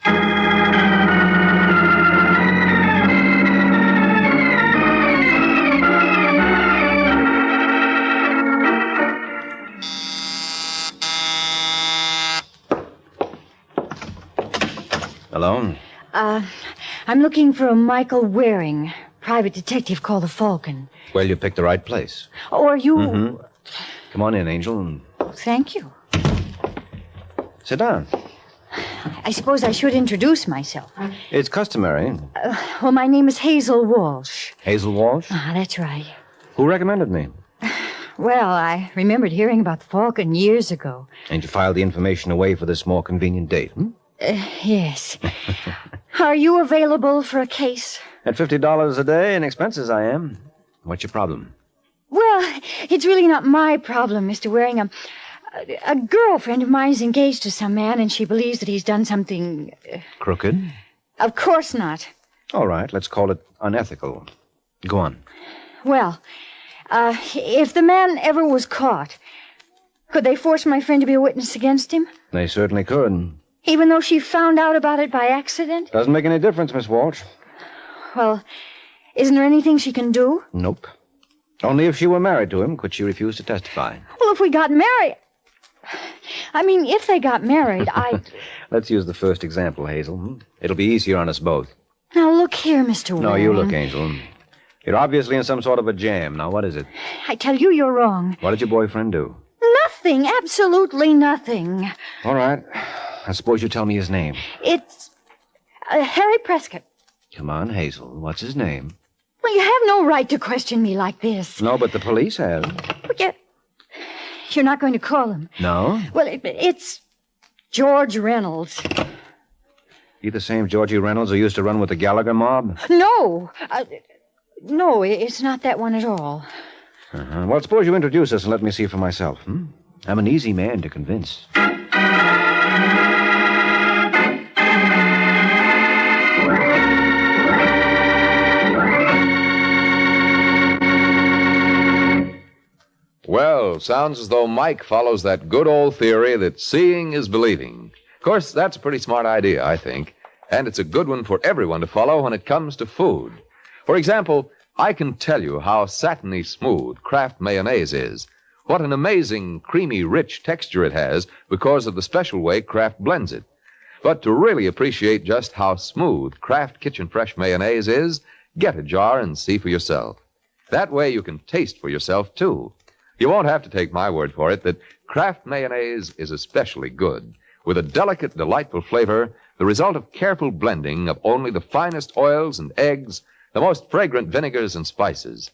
Hello? I'm looking for a Michael Waring, private detective called the Falcon. Well, you picked the right place. Oh, are you... Mm-hmm. Come on in, Angel. Oh, thank you. Sit down. I suppose I should introduce myself. It's customary. Well, my name is Hazel Walsh. Hazel Walsh? Ah, that's right. Who recommended me? Well, I remembered hearing about the Falcon years ago. And you filed the information away for this more convenient date, hmm? Yes. Are you available for a case? At $50 a day in expenses, I am. What's your problem? Well, it's really not my problem, Mr. Waring. A girlfriend of mine is engaged to some man, and she believes that he's done something... Crooked? Of course not. All right, let's call it unethical. Go on. Well, if the man ever was caught, could they force my friend to be a witness against him? They certainly could. Even though she found out about it by accident? Doesn't make any difference, Miss Walsh. Well, isn't there anything she can do? Nope. Only if she were married to him could she refuse to testify. Well, if we got married... I mean, if they got married, I'd... Let's use the first example, Hazel. It'll be easier on us both. Now, look here, Mr. Waring. No, you look, Angel. You're obviously in some sort of a jam. Now, what is it? I tell you, you're wrong. What did your boyfriend do? Nothing. Absolutely nothing. All right. I suppose you tell me his name. It's... Harry Prescott. Come on, Hazel. What's his name? Well, you have no right to question me like this. No, but the police have. But you're not going to call him. No? Well, it's George Reynolds. You the same Georgie Reynolds who used to run with the Gallagher mob? No. No, it's not that one at all. Uh-huh. Well, suppose you introduce us and let me see for myself. I'm an easy man to convince. Well, sounds as though Mike follows that good old theory that seeing is believing. Of course, that's a pretty smart idea, I think. And it's a good one for everyone to follow when it comes to food. For example, I can tell you how satiny smooth Kraft mayonnaise is. What an amazing, creamy, rich texture it has because of the special way Kraft blends it. But to really appreciate just how smooth Kraft Kitchen Fresh mayonnaise is, get a jar and see for yourself. That way you can taste for yourself, too. You won't have to take my word for it that Kraft mayonnaise is especially good, with a delicate, delightful flavor, the result of careful blending of only the finest oils and eggs, the most fragrant vinegars and spices.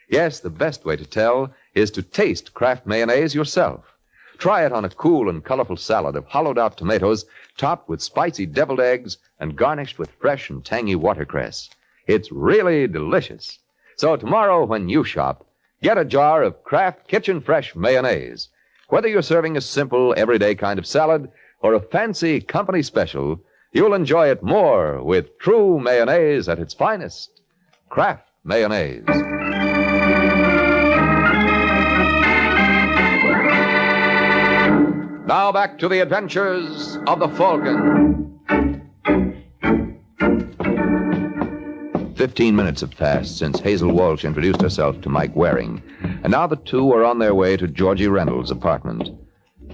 Yes, the best way to tell is to taste Kraft mayonnaise yourself. Try it on a cool and colorful salad of hollowed-out tomatoes topped with spicy deviled eggs and garnished with fresh and tangy watercress. It's really delicious. So tomorrow when you shop, get a jar of Kraft Kitchen Fresh mayonnaise. Whether you're serving a simple, everyday kind of salad or a fancy company special, you'll enjoy it more with true mayonnaise at its finest. Kraft mayonnaise. Now back to the adventures of the Falcon. 15 minutes have passed since Hazel Walsh introduced herself to Mike Waring, and now the two are on their way to Georgie Reynolds' apartment.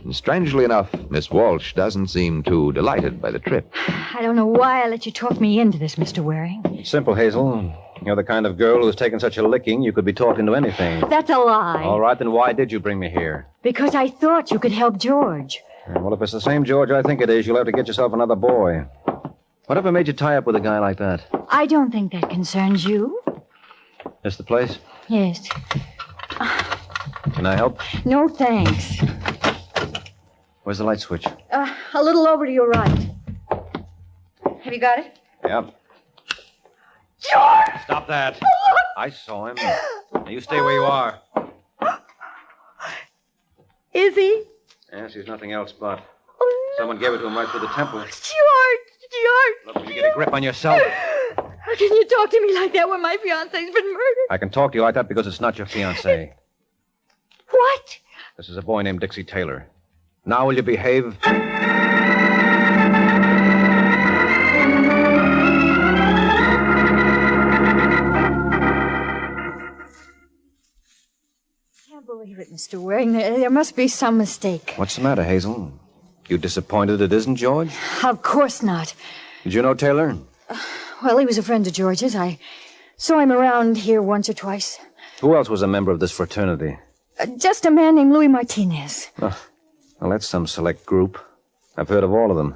And strangely enough, Miss Walsh doesn't seem too delighted by the trip. I don't know why I let you talk me into this, Mr. Waring. It's simple, Hazel. You're the kind of girl who's taken such a licking you could be talked into anything. That's a lie. All right, then why did you bring me here? Because I thought you could help George. Well, if it's the same George I think it is, you'll have to get yourself another boy. Whatever made you tie up with a guy like that? I don't think that concerns you. This the place? Yes. Can I help? No, thanks. Where's the light switch? A little over to your right. Have you got it? Yep. George! Stop that. I saw him. Now you stay where you are. Is he? Yes, he's nothing else but. Oh, no. Someone gave it to him right through the temple. George! Look, will you get a grip on yourself? How can you talk to me like that when my fiancé's been murdered? I can talk to you like that because it's not your fiancé. What? This is a boy named Dixie Taylor. Now will you behave? Can't believe it, Mr. Waring. There must be some mistake. What's the matter, Hazel? You disappointed it isn't George? Of course not. Did you know Taylor? Well, he was a friend of George's. I saw him around here once or twice. Who else was a member of this fraternity? Just a man named Louis Martinez. Oh, well, that's some select group. I've heard of all of them.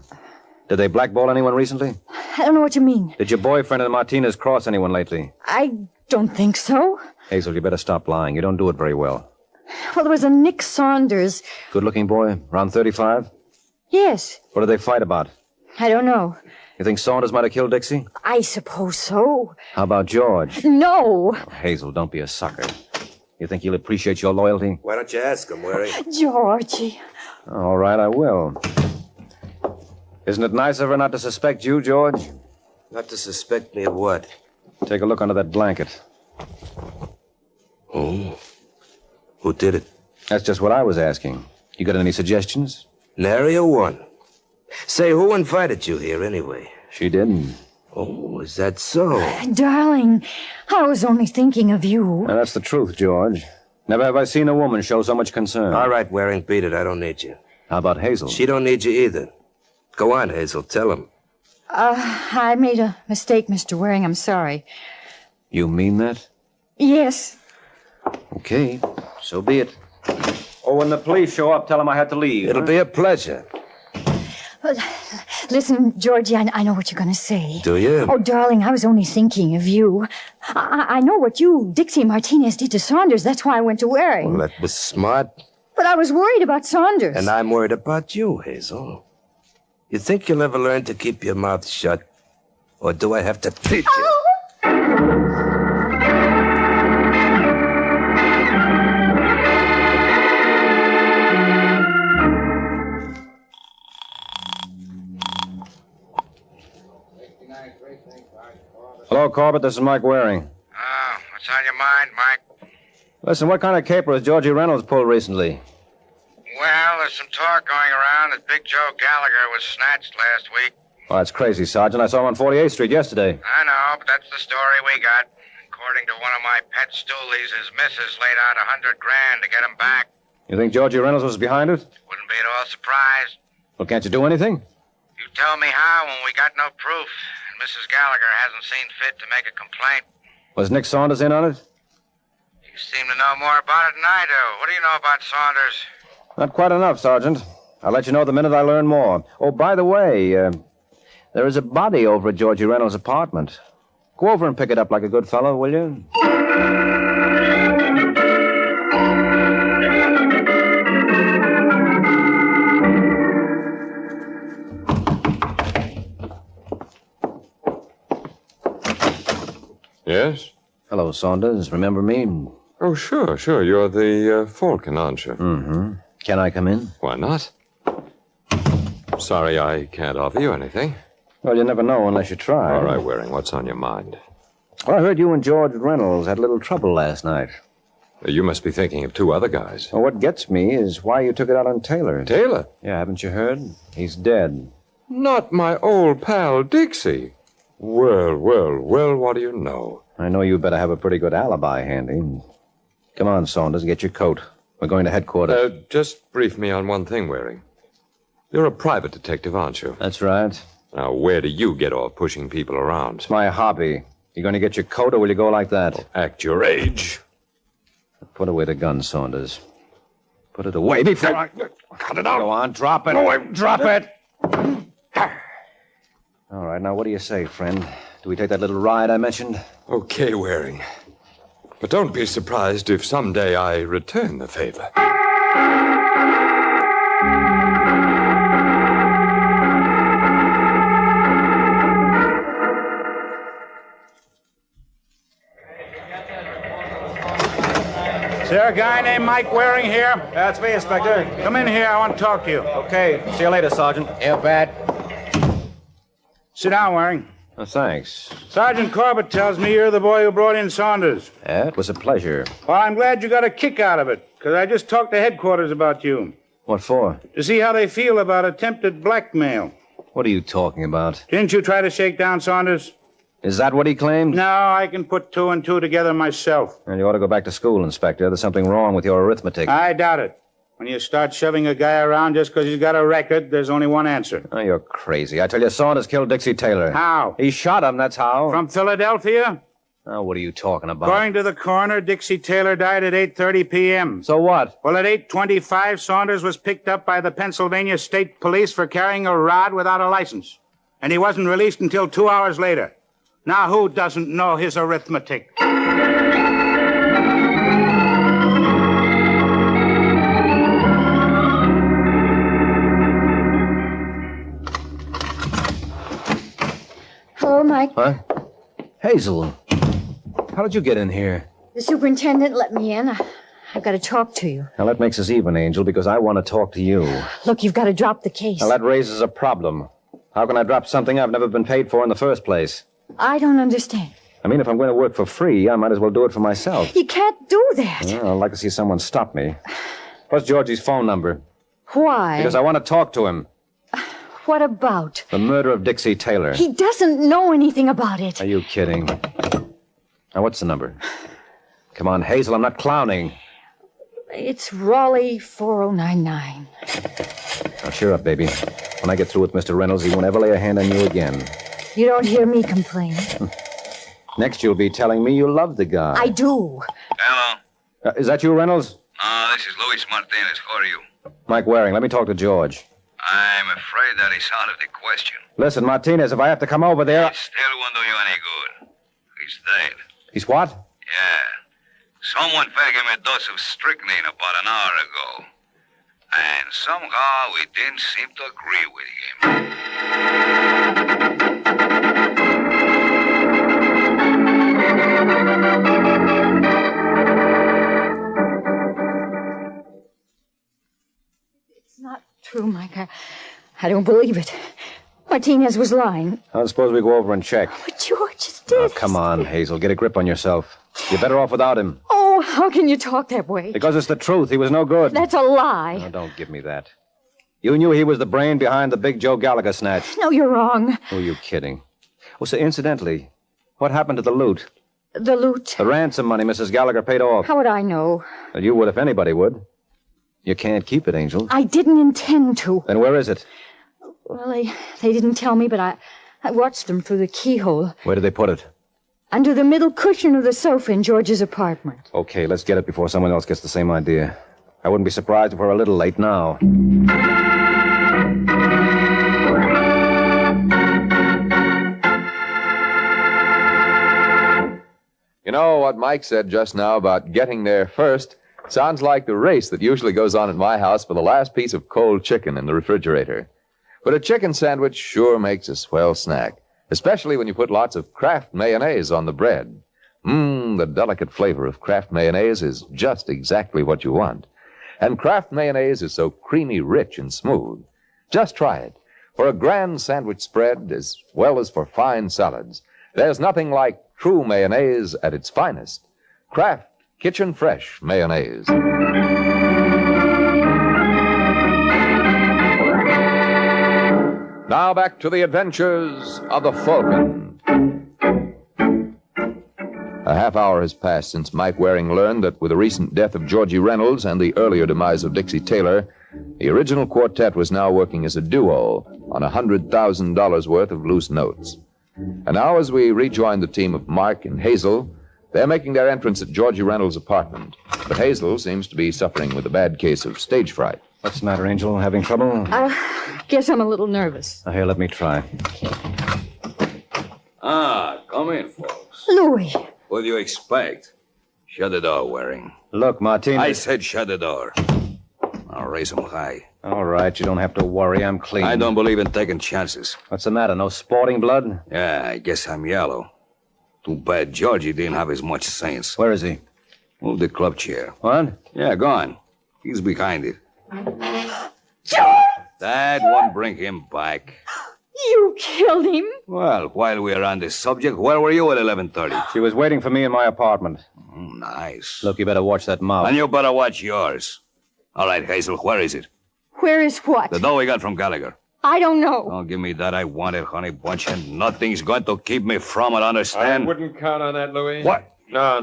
Did they blackball anyone recently? I don't know what you mean. Did your boyfriend and Martinez cross anyone lately? I don't think so. Hazel, you better stop lying. You don't do it very well. Well, there was a Nick Saunders. Good-looking boy, around 35? Yes. What did they fight about? I don't know. You think Saunders might have killed Dixie? I suppose so. How about George? No. Oh, Hazel, don't be a sucker. You think he'll appreciate your loyalty? Why don't you ask him, Waring? Georgie. All right, I will. Isn't it nice of her not to suspect you, George? Not to suspect me of what? Take a look under that blanket. Oh. Who did it? That's just what I was asking. You got any suggestions? Nary a one. Say, who invited you here anyway? She didn't. Oh, is that so? Darling, I was only thinking of you. Now, that's the truth, George. Never have I seen a woman show so much concern. All right, Waring, beat it. I don't need you. How about Hazel? She don't need you either. Go on, Hazel. Tell him. I made a mistake, Mr. Waring. I'm sorry. You mean that? Yes. Okay, so be it. Oh, when the police show up, tell them I had to leave. It'll be a pleasure. Listen, Georgie, I know what you're going to say. Do you? Oh, darling, I was only thinking of you. I know what you, Dixie Martinez, did to Saunders. That's why I went to Waring. Well, that was smart. But I was worried about Saunders. And I'm worried about you, Hazel. You think you'll ever learn to keep your mouth shut? Or do I have to teach you? Hello, Corbett. This is Mike Waring. What's on your mind, Mike? Listen, what kind of caper has Georgie Reynolds pulled recently? Well, there's some talk going around that Big Joe Gallagher was snatched last week. Oh, that's crazy, Sergeant. I saw him on 48th Street yesterday. I know, but that's the story we got. According to one of my pet stoolies, his missus laid out $100,000 to get him back. You think Georgie Reynolds was behind it? Wouldn't be at all surprised. Well, can't you do anything? You tell me how when we got no proof, and Mrs. Gallagher hasn't seen fit to make a complaint. Was Nick Saunders in on it? You seem to know more about it than I do. What do you know about Saunders? Not quite enough, Sergeant. I'll let you know the minute I learn more. Oh, by the way, there is a body over at Georgie Reynolds' apartment. Go over and pick it up like a good fellow, will you? Yes? Hello, Saunders. Remember me? Oh, sure. You're the Falcon, aren't you? Mm-hmm. Can I come in? Why not? Sorry I can't offer you anything. Well, you never know unless you try. All right, Waring, what's on your mind? Well, I heard you and George Reynolds had a little trouble last night. You must be thinking of two other guys. Well, what gets me is why you took it out on Taylor. Taylor? Yeah, haven't you heard? He's dead. Not my old pal, Dixie. Well, what do you know? I know you better have a pretty good alibi handy. Come on, Saunders, get your coat. We're going to headquarters. Just brief me on one thing, Waring. You're a private detective, aren't you? That's right. Now, where do you get off pushing people around? It's my hobby. You going to get your coat, or will you go like that? Oh, act your age. Put away the gun, Saunders. Put it away before I... Cut it out. Go on, drop it. No, Drop it. All right, now what do you say, friend? Do we take that little ride I mentioned? Okay, Waring. But don't be surprised if someday I return the favor. Is there a guy named Mike Waring here? That's me, Inspector. Come in here. I want to talk to you. Okay. See you later, Sergeant. Yeah, bad. Sit down, Waring. Oh, thanks. Sergeant Corbett tells me you're the boy who brought in Saunders. Yeah, it was a pleasure. Well, I'm glad you got a kick out of it, because I just talked to headquarters about you. What for? To see how they feel about attempted blackmail. What are you talking about? Didn't you try to shake down Saunders? Is that what he claimed? No, I can put two and two together myself. Well, you ought to go back to school, Inspector. There's something wrong with your arithmetic. I doubt it. When you start shoving a guy around just because he's got a record, there's only one answer. Oh, you're crazy. I tell you, Saunders killed Dixie Taylor. How? He shot him, that's how. From Philadelphia? Oh, what are you talking about? According to the coroner, Dixie Taylor died at 8:30 p.m. So what? Well, at 8:25, Saunders was picked up by the Pennsylvania State Police for carrying a rod without a license. And he wasn't released until 2 hours later. Now, who doesn't know his arithmetic? Hello, Mike. Huh? Hazel, how did you get in here? The superintendent let me in. I've got to talk to you. Now, that makes us even, Angel, because I want to talk to you. Look, you've got to drop the case. Now, that raises a problem. How can I drop something I've never been paid for in the first place? I don't understand. I mean, if I'm going to work for free, I might as well do it for myself. You can't do that. Well, I'd like to see someone stop me. What's Georgie's phone number? Why? Because I want to talk to him. What about? The murder of Dixie Taylor. He doesn't know anything about it. Are you kidding? Now, what's the number? Come on, Hazel, I'm not clowning. It's Raleigh 4099. Now, cheer up, baby. When I get through with Mr. Reynolds, he won't ever lay a hand on you again. You don't hear me complain. Next, you'll be telling me you love the guy. I do. Hello. Is that you, Reynolds? This is Luis Martinez. How are you? Mike Waring, let me talk to George. I'm afraid that is out of the question. Listen, Martinez, if I have to come over there... It still won't do you any good. He's dead. He's what? Yeah. Someone fed him a dose of strychnine about an hour ago. And somehow we didn't seem to agree with him. It's not true, Mike. I don't believe it. Martinez was lying. I suppose we go over and check. But George is dead. Oh, come on, Hazel. Get a grip on yourself. You're better off without him. Oh, how can you talk that way? Because it's the truth. He was no good. That's a lie. No, don't give me that. You knew he was the brain behind the big Joe Gallagher snatch. No, you're wrong. Who are you kidding? Oh, so incidentally, what happened to the loot? The loot? The ransom money Mrs. Gallagher paid off. How would I know? Well, you would if anybody would. You can't keep it, Angel. I didn't intend to. Then where is it? Well, they didn't tell me, but I watched them through the keyhole. Where did they put it? Under the middle cushion of the sofa in George's apartment. Okay, let's get it before someone else gets the same idea. I wouldn't be surprised if we're a little late now. You know what Mike said just now about getting there first? Sounds like the race that usually goes on at my house for the last piece of cold chicken in the refrigerator. But a chicken sandwich sure makes a swell snack, especially when you put lots of Kraft mayonnaise on the bread. The delicate flavor of Kraft mayonnaise is just exactly what you want. And Kraft mayonnaise is so creamy, rich, and smooth. Just try it. For a grand sandwich spread, as well as for fine salads, there's nothing like true mayonnaise at its finest. Kraft Kitchen Fresh Mayonnaise. Now back to the adventures of the Falcon. A half hour has passed since Mike Waring learned that with the recent death of Georgie Reynolds and the earlier demise of Dixie Taylor, the original quartet was now working as a duo on $100,000 worth of loose notes. And now as we rejoin the team of Mark and Hazel, they're making their entrance at Georgie Reynolds' apartment. But Hazel seems to be suffering with a bad case of stage fright. What's the matter, Angel? Having trouble? I guess I'm a little nervous. Now, here, let me try. Come in, folks. Louis. What do you expect? Shut the door, Waring. Look, Martinez. I said shut the door. I'll raise them high. All right, you don't have to worry. I'm clean. I don't believe in taking chances. What's the matter? No sporting blood? Yeah, I guess I'm yellow. Too bad Georgie didn't have as much sense. Where is he? Move the club chair. What? Yeah, go on. He's behind it. George! That won't bring him back. You killed him? Well, while we are on this subject, where were you at 11:30? She was waiting for me in my apartment. Nice. Look, you better watch that mouth. And you better watch yours. All right, Hazel, where is it? Where is what? The dough we got from Gallagher. I don't know. Don't give me that. I want it, honey bunch, and nothing's going to keep me from it, understand? I wouldn't count on that, Louis. What? No.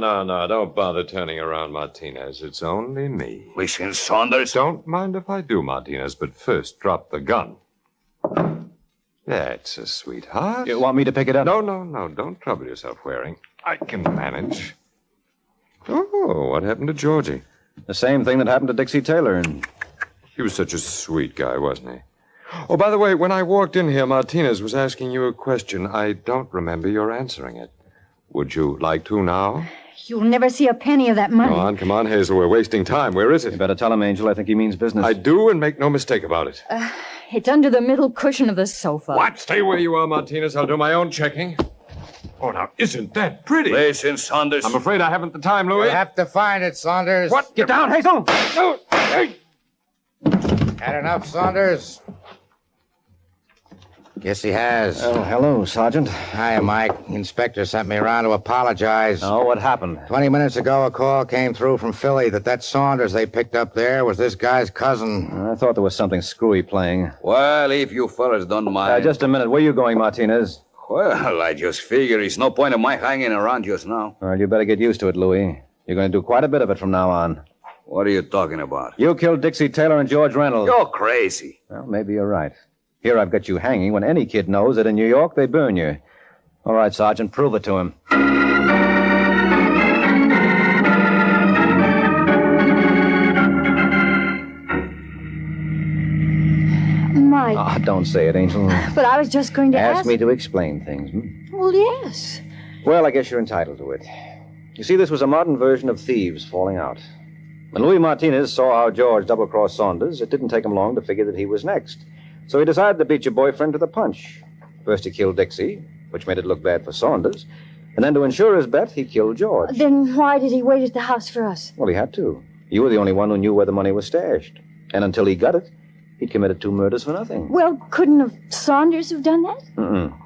Don't bother turning around, Martinez. It's only me. Listen, Saunders. Don't mind if I do, Martinez, but first drop the gun. That's a sweetheart. You want me to pick it up? No. Don't trouble yourself, Waring. I can manage. Oh, what happened to Georgie? The same thing that happened to Dixie Taylor. And he was such a sweet guy, wasn't he? Oh, by the way, when I walked in here, Martinez was asking you a question. I don't remember your answering it. Would you like to now? You'll never see a penny of that money. Come on, Hazel. We're wasting time. Where is it? You better tell him, Angel. I think he means business. I do, and make no mistake about it. It's under the middle cushion of the sofa. What? Stay where you are, Martinez. I'll do my own checking. Oh, now, isn't that pretty? Listen, Saunders. I'm afraid I haven't the time, Louis. You'll have to find it, Saunders. What? Get down, Hazel! No, hey. Had enough, Saunders? Yes, he has. Oh, hello, Sergeant. Hi, Mike. Inspector sent me around to apologize. Oh, what happened? 20 minutes ago, a call came through from Philly that Saunders they picked up there was this guy's cousin. I thought there was something screwy playing. Well, if you fellas don't mind. Just a minute. Where are you going, Martinez? Well, I just figure it's no point of my hanging around just now. Well, you better get used to it, Louis. You're going to do quite a bit of it from now on. What are you talking about? You killed Dixie Taylor and George Reynolds. You're crazy. Well, maybe you're right. Here I've got you hanging when any kid knows that in New York they burn you. All right, Sergeant, prove it to him. Mike. Ah, don't say it, Angel. But I was just going to Ask me to explain things. Well, yes. Well, I guess you're entitled to it. You see, this was a modern version of thieves falling out. When Louis Martinez saw how George double-crossed Saunders, it didn't take him long to figure that he was next. So he decided to beat your boyfriend to the punch. First he killed Dixie, which made it look bad for Saunders. And then to ensure his bet, he killed George. Then why did he wait at the house for us? Well, he had to. You were the only one who knew where the money was stashed. And until he got it, he'd committed 2 murders for nothing. Well, couldn't have Saunders have done that?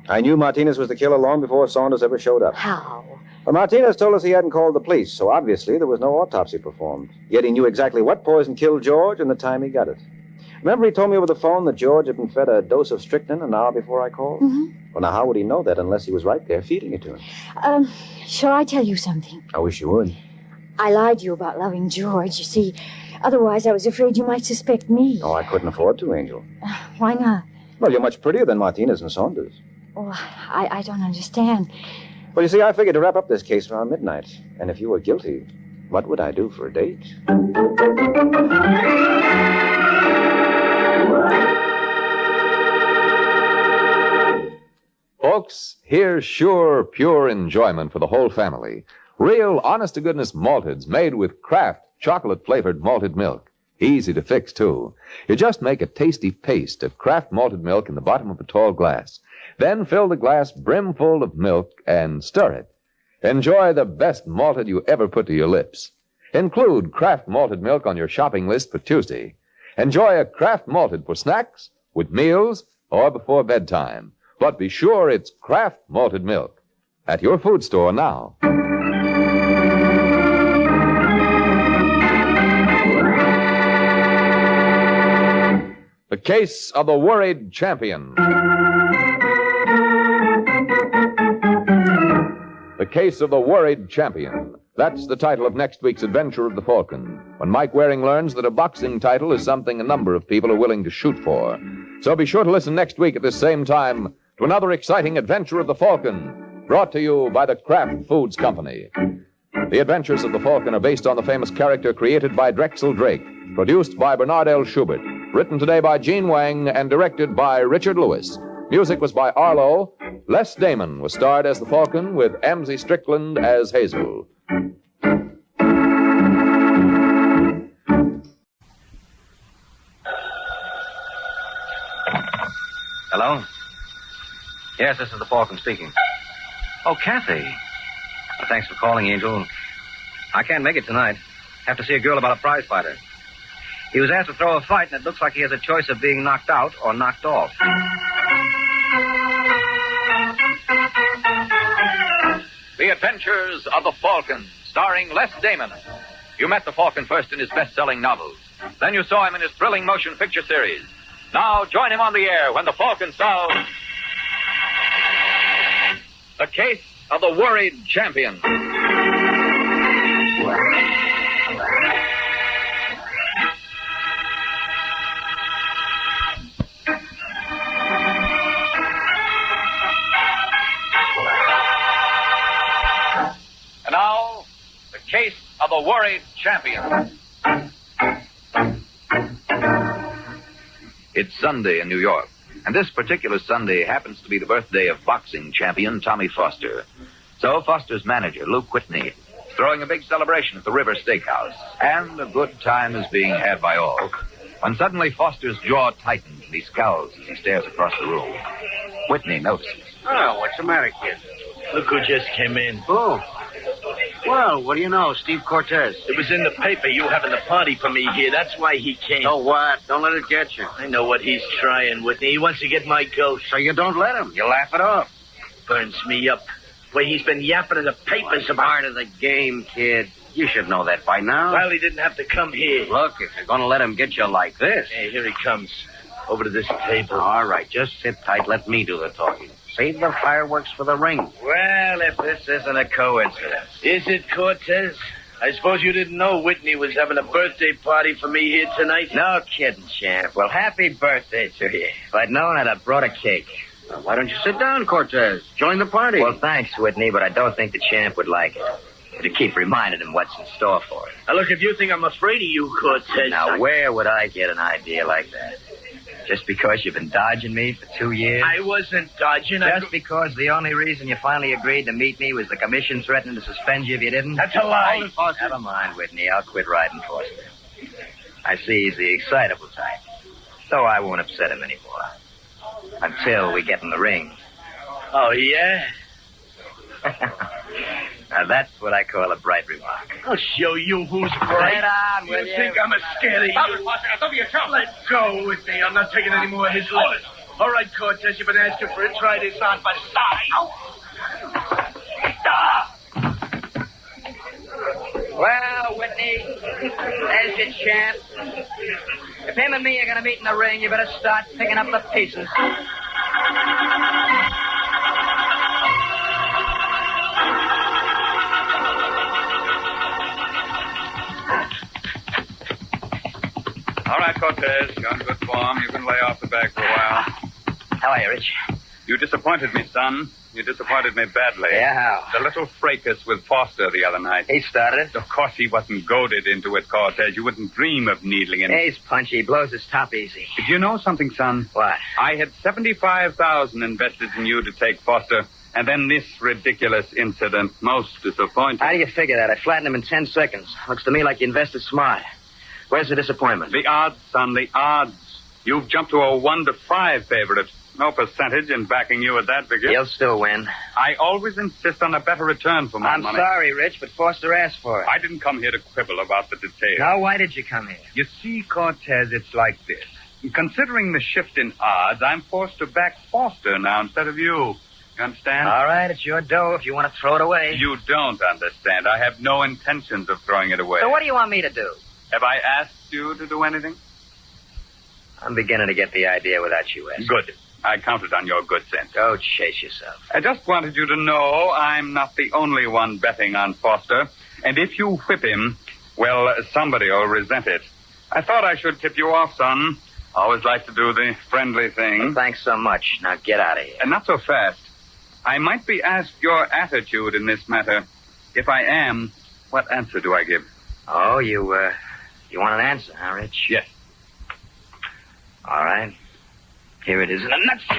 I knew Martinez was the killer long before Saunders ever showed up. How? Well, Martinez told us he hadn't called the police, so obviously there was no autopsy performed. Yet he knew exactly what poison killed George and the time he got it. Remember he told me over the phone that George had been fed a dose of strychnine an hour before I called? Well, now, how would he know that unless he was right there feeding it to him? Shall I tell you something? I wish you would. I lied to you about loving George. You see, otherwise I was afraid you might suspect me. Oh, I couldn't afford to, Angel. Why not? Well, you're much prettier than Martinez and Saunders. Oh, I don't understand. Well, you see, I figured to wrap up this case around midnight. And if you were guilty, what would I do for a date? Folks, here's sure, pure enjoyment for the whole family. Real, honest-to-goodness malteds made with Kraft chocolate-flavored malted milk. Easy to fix, too. You just make a tasty paste of Kraft malted milk in the bottom of a tall glass. Then fill the glass brimful of milk and stir it. Enjoy the best malted you ever put to your lips. Include Kraft malted milk on your shopping list for Tuesday. Enjoy a Kraft malted for snacks, with meals, or before bedtime. But be sure it's Kraft malted milk. At your food store now. The Case of the Worried Champion. The Case of the Worried Champion. That's the title of next week's adventure of the Falcon, when Mike Waring learns that a boxing title is something a number of people are willing to shoot for. So be sure to listen next week at this same time to another exciting adventure of the Falcon, brought to you by the Kraft Foods Company. The Adventures of the Falcon are based on the famous character created by Drexel Drake, produced by Bernard L. Schubert, written today by Gene Wang, and directed by Richard Lewis. Music was by Arlo. Les Damon was starred as the Falcon, with Amzie Strickland as Hazel. Hello? Yes, this is the Falcon speaking. Oh, Kathy. Well, thanks for calling, Angel. I can't make it tonight. Have to see a girl about a prize fighter. He was asked to throw a fight, and it looks like he has a choice of being knocked out or knocked off. The Adventures of the Falcon, starring Les Damon. You met the Falcon first in his best-selling novels. Then you saw him in his thrilling motion picture series. Now join him on the air when the Falcon stars The Case of the Worried Champion. And now, The Case of the Worried Champion. It's Sunday in New York, and this particular Sunday happens to be the birthday of boxing champion Tommy Foster. So Foster's manager, Luke Whitney, is throwing a big celebration at the River Steakhouse, and a good time is being had by all, when suddenly Foster's jaw tightens and he scowls as he stares across the room. Whitney notices. Oh, what's the matter, kid? Look who just came in. Oh. Well, what do you know? Steve Cortez. It was in the paper you having a party for me here. That's why he came. So what? Don't let it get you. I know what he's trying, Whitney. He wants to get my ghost. So you don't let him. You laugh it off. Burns me up. Way he's been yapping in the papers about... Part of the game, kid. You should know that by now. Well, he didn't have to come here. Look, if you're going to let him get you like this... Hey, here he comes. Over to this table. All right, just sit tight. Let me do the talking. Save the fireworks for the ring. Well, if this isn't a coincidence. Is it, Cortez? I suppose you didn't know Whitney was having a birthday party for me here tonight? No kidding, champ. Well, happy birthday to you. If I'd known, I'd have brought a cake. Well, why don't you sit down, Cortez? Join the party. Well, thanks, Whitney, but I don't think the champ would like it. To keep reminding him what's in store for him. Now, look, if you think I'm afraid of you, Cortez... Now, where would I get an idea like that? Just because you've been dodging me for 2 years? I wasn't dodging. Just because the only reason you finally agreed to meet me was the commission threatening to suspend you if you didn't? That's a lie. Never mind, Whitney. I'll quit riding Foster. I see he's the excitable type. So I won't upset him anymore. Until we get in the ring. Oh, yeah? Now, that's what I call a bright remark. I'll show you who's bright. Get on, will you? think I'm a scared of you? Let go with me. I'm not taking any more of his lips. All right, Cortez, you've been asking for it. Try this on by side. Stop! Well, Whitney, there's your chance. If him and me are going to meet in the ring, you better start picking up the pieces. All right, Cortez, you're in good form. You can lay off the bag for a while. How are you, Rich? You disappointed me, son. You disappointed me badly. Yeah, how? The little fracas with Foster the other night. He started it. Of course he wasn't goaded into it, Cortez. You wouldn't dream of needling him. He's punchy. He blows his top easy. Did you know something, son? What? I had $75,000 invested in you to take Foster, and then this ridiculous incident. Most disappointing. How do you figure that? I flattened him in 10 seconds. Looks to me like you invested smart. Where's the disappointment? The odds, son, the odds. You've jumped to a 1-5 favorite. No percentage in backing you at that figure. He'll still win. I always insist on a better return for my money. I'm sorry, Rich, but Foster asked for it. I didn't come here to quibble about the details. Now, why did you come here? You see, Cortez, it's like this. Considering the shift in odds, I'm forced to back Foster now instead of you. You understand? All right, it's your dough if you want to throw it away. You don't understand. I have no intentions of throwing it away. So what do you want me to do? Have I asked you to do anything? I'm beginning to get the idea without you asking. Good. I counted on your good sense. Go chase yourself. I just wanted you to know I'm not the only one betting on Foster. And if you whip him, well, somebody will resent it. I thought I should tip you off, son. Always like to do the friendly thing. Well, thanks so much. Now get out of here. And not so fast. I might be asked your attitude in this matter. If I am, what answer do I give? Oh, you want an answer, huh, Rich? Yes. All right. Here it is in a nutshell.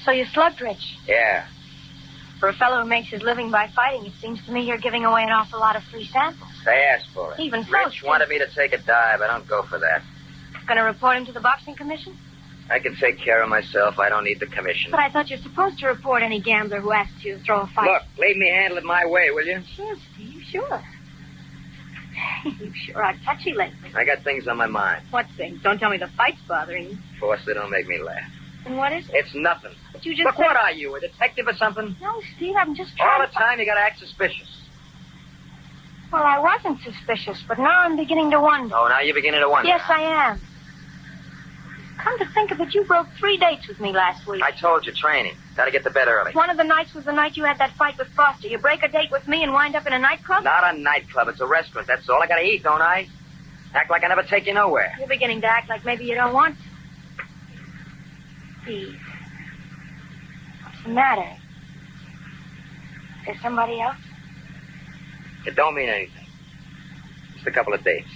So you slugged Rich. Yeah. For a fellow who makes his living by fighting, it seems to me you're giving away an awful lot of free samples. They asked for it. Even so, Rich wanted me to take a dive. I don't go for that. Going to report him to the boxing commission? I can take care of myself. I don't need the commission. But I thought you're supposed to report any gambler who asks you to throw a fight. Look, leave me handle it my way, will you? Sure, Steve, sure. You sure are touchy lately. I got things on my mind. What things? Don't tell me the fight's bothering you. Foster, don't make me laugh. And what is it? It's nothing. But you just Look, said... what are you, a detective or something? No, Steve, I'm just All trying the time you gotta act suspicious. Well, I wasn't suspicious, but now I'm beginning to wonder. Oh, now you're beginning to wonder. Yes, I am. Come to think of it, you broke 3 dates with me last week. I told you, training. Gotta get to bed early. One of the nights was the night you had that fight with Foster. You break a date with me and wind up in a nightclub? Not a nightclub. It's a restaurant. That's all. I gotta eat, don't I? Act like I never take you nowhere. You're beginning to act like maybe you don't want to. Steve. What's the matter? Is there somebody else? It don't mean anything. Just a couple of dates.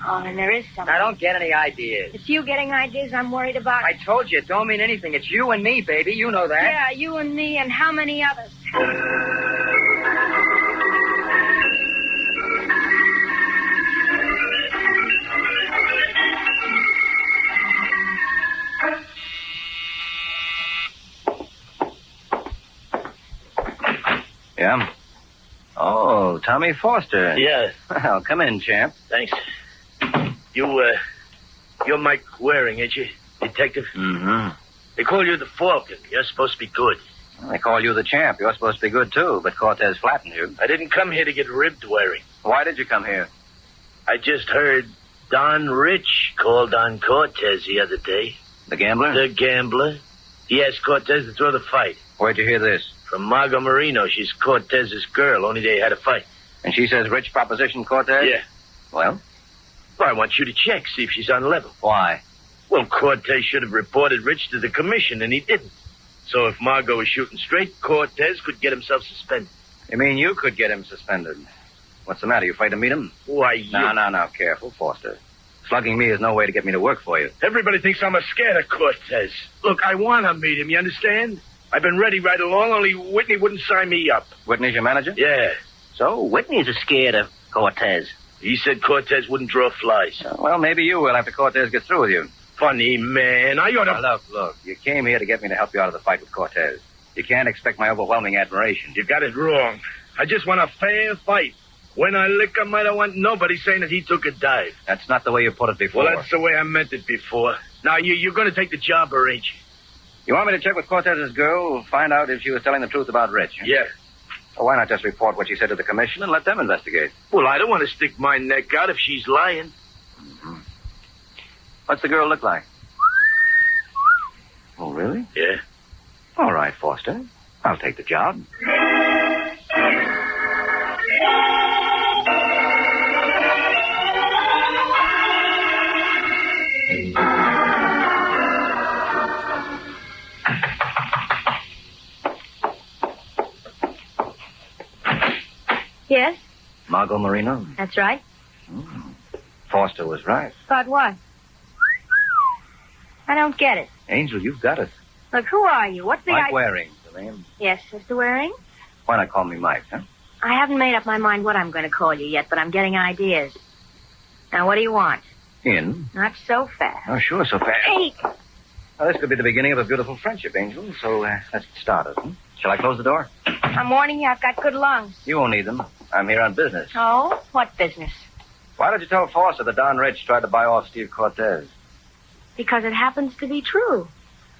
Oh, then there is something. I don't get any ideas. It's you getting ideas I'm worried about. I told you, it don't mean anything. It's you and me, baby. You know that. Yeah, you and me and how many others? Tommy Foster. Yeah. Well, come in, champ. Thanks. You're Mike Waring, ain't you? Detective? Mm-hmm. They call you the Falcon. You're supposed to be good. Well, they call you the champ. You're supposed to be good, too, but Cortez flattened you. I didn't come here to get ribbed, Waring. Why did you come here? I just heard Don Rich called on Cortez the other day. The gambler? The gambler. He asked Cortez to throw the fight. Where'd you hear this? From Margot Marino. She's Cortez's girl, only they had a fight. And she says Rich propositioned Cortez? Yeah. Well? Well, I want you to check, see if she's on level. Why? Well, Cortez should have reported Rich to the commission, and he didn't. So if Margot was shooting straight, Cortez could get himself suspended. You mean you could get him suspended? What's the matter? You afraid to meet him? Why, you... No. Careful, Foster. Slugging me is no way to get me to work for you. Everybody thinks I'm scared of Cortez. Look, I want to meet him, you understand? I've been ready right along, only Whitney wouldn't sign me up. Whitney's your manager? Yeah. So Whitney's scared of Cortez. He said Cortez wouldn't draw flies. Well, maybe you will after Cortez gets through with you. Funny man, I ought to... Now, look. You came here to get me to help you out of the fight with Cortez. You can't expect my overwhelming admiration. You got it wrong. I just want a fair fight. When I lick him, I don't want nobody saying that he took a dive. That's not the way you put it before. Well, that's the way I meant it before. Now, you're going to take the job, or ain't you? You want me to check with Cortez's girl, find out if she was telling the truth about Rich? Huh? Yeah. Well, why not just report what she said to the commission and let them investigate? Well, I don't want to stick my neck out if she's lying. Mm-hmm. What's the girl look like? Oh, really? Yeah. All right, Foster. I'll take the job. Yes, Margot Marino? that's right. Foster was right. But what? I don't get it. Angel, you've got it. Look, who are you? What's the Mike Waring, the name. Yes, Mr. Waring? Why not call me Mike, huh? I haven't made up my mind what I'm going to call you yet, but I'm getting ideas. Now, what do you want? In? Not so fast. Oh, sure, so fast. Hey! Well, this could be the beginning of a beautiful friendship, Angel, so let's get started. Hmm? Shall I close the door? I'm warning you, I've got good lungs. You won't need them. I'm here on business. Oh? What business? Why did you tell Foster that Don Rich tried to buy off Steve Cortez? Because it happens to be true.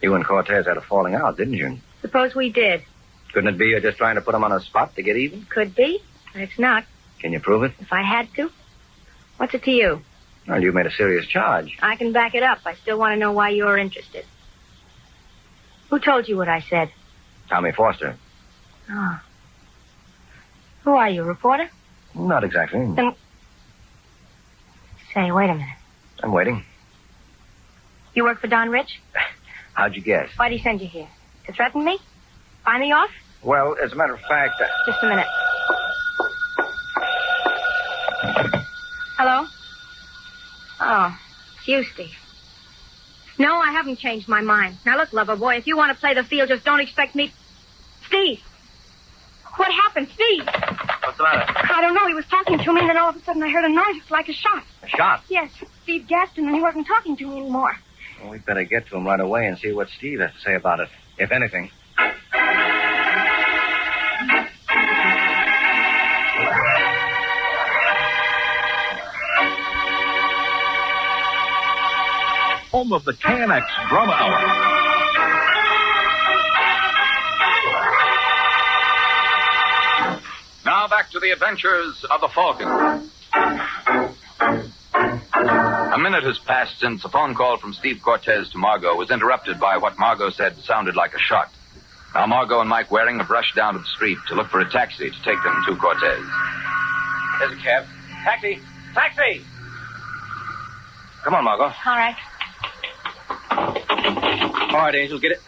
You and Cortez had a falling out, didn't you? Suppose we did. Couldn't it be you're just trying to put him on a spot to get even? Could be, but it's not. Can you prove it? If I had to. What's it to you? Well, you made a serious charge. I can back it up. I still want to know why you're interested. Who told you what I said? Tommy Foster. Oh. Who are you, a reporter? Not exactly. Then... Say, wait a minute. I'm waiting. You work for Don Rich? How'd you guess? Why'd he send you here? To threaten me? Buy me off? Well, as a matter of fact... Just a minute. Hello? Oh, it's you, Steve. No, I haven't changed my mind. Now, look, lover boy, if you want to play the field, just don't expect me... Steve! What happened, Steve? What's the matter? I don't know. He was talking to me, and then all of a sudden I heard a noise. It's like a shot. A shot? Yes. Steve gasped, and then he wasn't talking to me anymore. Well, we'd better get to him right away and see what Steve has to say about it, if anything. Home of the KNX Drama Hour. Now back to the adventures of the Falcon. A minute has passed since a phone call from Steve Cortez to Margot was interrupted by what Margot said sounded like a shot. Now Margot and Mike Waring have rushed down to the street to look for a taxi to take them to Cortez. There's a cab. Taxi! Taxi! Come on, Margot. All right. All right, Angel, get it.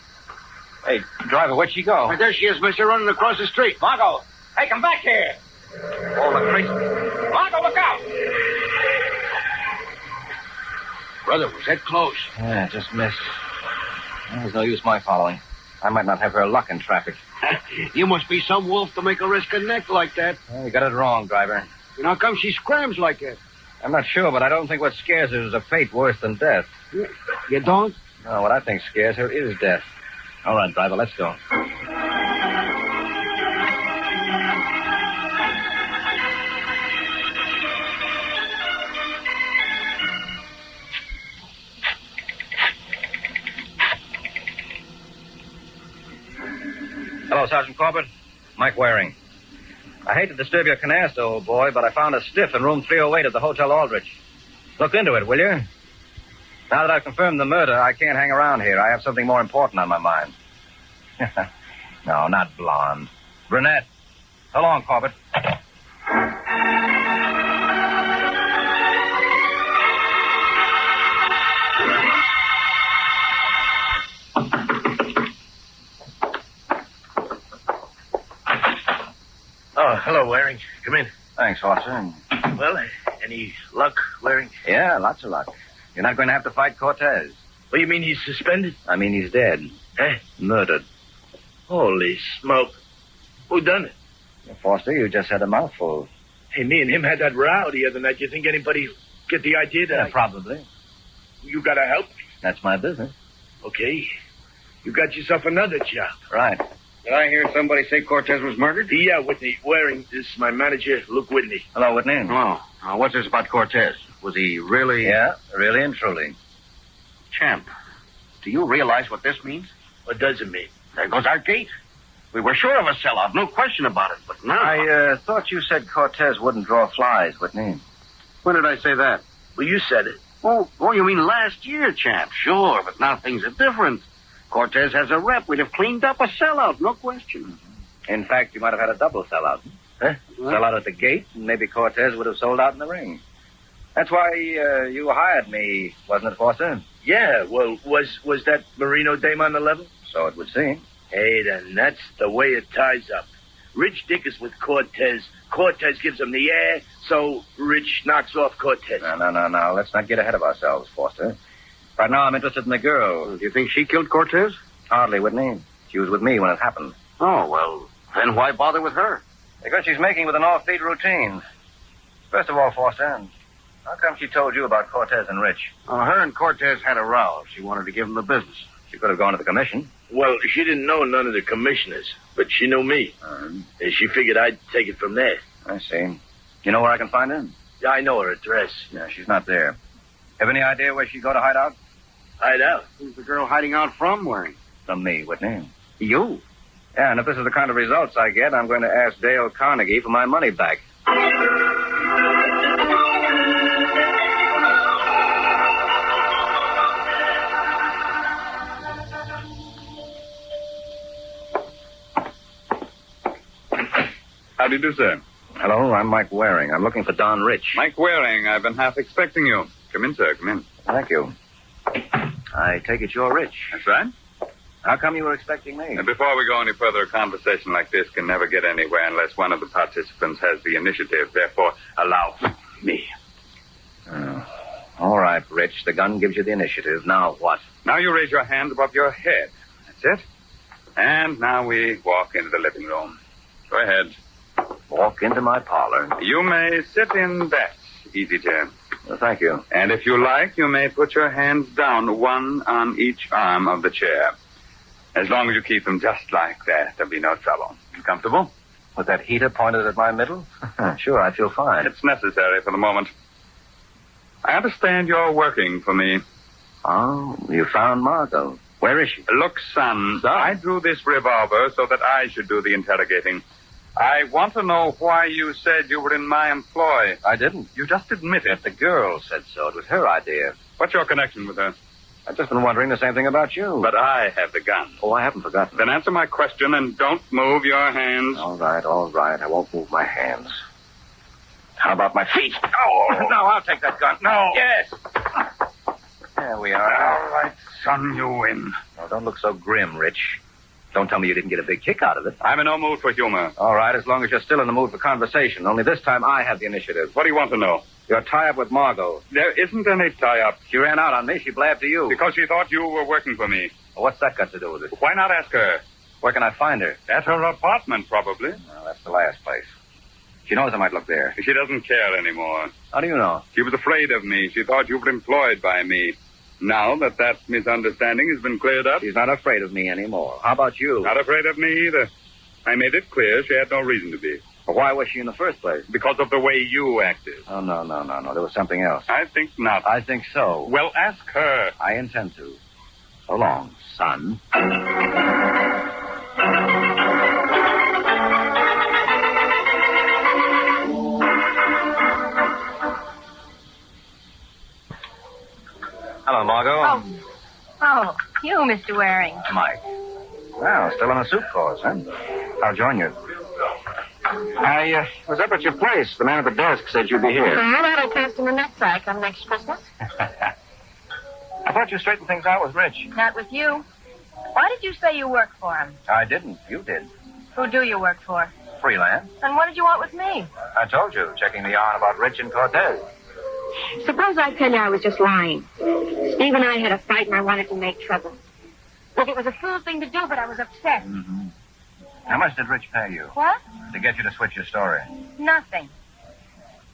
Hey, driver, where'd she go? There she is, mister, running across the street. Margot! Hey, come back here! Oh, the crazy. Margot, look out! Brother, was that close? Yeah, just missed. Well, there's no use my following. I might not have her luck in traffic. You must be some wolf to make her risk her neck like that. Well, you got it wrong, driver. And how come she scrams like that? I'm not sure, but I don't think what scares her is a fate worse than death. You don't? No, what I think scares her is death. All right, driver, let's go. Hello, Sergeant Corbett. Mike Waring. I hate to disturb your canasta, old boy, but I found a stiff in room 308 at the Hotel Aldrich. Look into it, will you? Now that I've confirmed the murder, I can't hang around here. I have something more important on my mind. No, not blonde. Brunette. So long, Corbett. Oh, hello, Waring. Come in. Thanks, officer. Well, any luck, Waring? Yeah, lots of luck. You're not going to have to fight Cortez. What, you mean he's suspended? I mean he's dead. Eh? Murdered. Holy smoke. Who done it? Foster, you just had a mouthful. Hey, me and him had that row the other night. You think anybody get the idea that Yeah, probably. You gotta help? That's my business. Okay. You got yourself another job. Right. Did I hear somebody say Cortez was murdered? Yeah, Whitney. Waring, this is my manager, Luke Whitney. Hello, Whitney. Oh. What's this about Cortez? Was he really... Yeah, really and truly. Champ, do you realize what this means? What does it mean? There goes our gate. We were sure of a sellout, no question about it, but now... I thought you said Cortez wouldn't draw flies, Whitney. When did I say that? Well, you said it. Oh, you mean last year, Champ? Sure, but now things are different. Cortez has a rep. We'd have cleaned up a sellout, no question. In fact, you might have had a double sellout. Huh? Sellout at the gate, and maybe Cortez would have sold out in the ring. That's why you hired me, wasn't it, Foster? Yeah, well, was that Marino dame on the level? So it would seem. Hey, then that's the way it ties up. Rich dickers with Cortez. Cortez gives him the air, so Rich knocks off Cortez. No. Let's not get ahead of ourselves, Foster. Right now, I'm interested in the girl. Do you think she killed Cortez? Hardly, Whitney. She was with me when it happened. Oh, well, then why bother with her? Because she's making with an offbeat routine. First of all, Foster, how come she told you about Cortez and Rich? Her and Cortez had a row. She wanted to give him the business. She could have gone to the commission. Well, she didn't know none of the commissioners, but she knew me. And she figured I'd take it from there. I see. You know where I can find her? Yeah, I know her address. No, she's not there. Have any idea where she'd go to hide out? Hide out? Who's the girl hiding out from, Waring? From me, Whitney. You? Yeah, and if this is the kind of results I get, I'm going to ask Dale Carnegie for my money back. How do you do, sir? Hello, I'm Mike Waring. I'm looking for Don Rich. Mike Waring, I've been half expecting you. Come in, sir, come in. Thank you. I take it you're Rich. That's right. How come you were expecting me? And before we go any further, a conversation like this can never get anywhere unless one of the participants has the initiative. Therefore, allow me. All right, Rich. The gun gives you the initiative. Now what? Now you raise your hand above your head. That's it. And now we walk into the living room. Go ahead. Walk into my parlor. You may sit in that easy chair. Well, thank you. And if you like, you may put your hands down, one on each arm of the chair. As long as you keep them just like that, there'll be no trouble. You comfortable? With that heater pointed at my middle? Sure, I feel fine. It's necessary for the moment. I understand you're working for me. Oh, you found Margot. Where is she? Look, son, I drew this revolver so that I should do the interrogating. I want to know why you said you were in my employ. I didn't. You just admit it. The girl said so. It was her idea. What's your connection with her? I've just been wondering the same thing about you. But I have the gun. Oh, I haven't forgotten. Then answer my question and don't move your hands. All right. I won't move my hands. How about my feet? Oh! No, I'll take that gun. No. Yes. There we are. All right, son, you win. Oh, don't look so grim, Rich. Don't tell me you didn't get a big kick out of it. I'm in no mood for humor. All right, as long as you're still in the mood for conversation. Only this time I have the initiative. What do you want to know? Your tie-up with Margot. There isn't any tie-up. She ran out on me. She blabbed to you. Because she thought you were working for me. Well, what's that got to do with it? Why not ask her? Where can I find her? At her apartment, probably. Well, that's the last place. She knows I might look there. She doesn't care anymore. How do you know? She was afraid of me. She thought you were employed by me. Now that misunderstanding has been cleared up... She's not afraid of me anymore. How about you? Not afraid of me either. I made it clear she had no reason to be. Well, why was she in the first place? Because of the way you acted. Oh, no. There was something else. I think not. I think so. Well, ask her. I intend to. So long, son. Hello, Margot. Oh, you, Mr. Waring. Mike. Well, still on a soup course, huh? I'll join you. I was up at your place. The man at the desk said you'd be here. Well, that'll cost him a nutsack come next Christmas. I thought you straightened things out with Rich. Not with you. Why did you say you work for him? I didn't. You did. Who do you work for? Freelance. And what did you want with me? I told you, checking the yarn about Rich and Cortez. Suppose I tell you I was just lying. Steve and I had a fight and I wanted to make trouble. Look, it was a fool thing to do, but I was upset. Mm-hmm. How much did Rich pay you? What? To get you to switch your story. Nothing.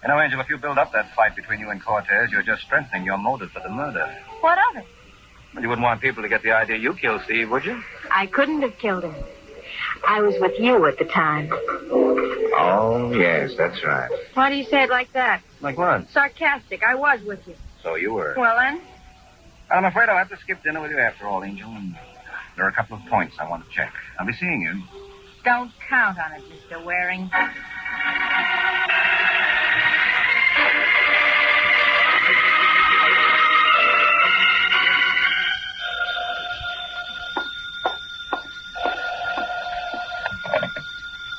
You know, Angel, if you build up that fight between you and Cortez, you're just strengthening your motive for the murder. What of it? Well, you wouldn't want people to get the idea you killed Steve, would you? I couldn't have killed him. I was with you at the time. Oh, yes, that's right. Why do you say it like that? Like what? Sarcastic. I was with you. So you were. Well, then? I'm afraid I'll have to skip dinner with you after all, Angel, and there are a couple of points I want to check. I'll be seeing you. Don't count on it, Mr. Waring.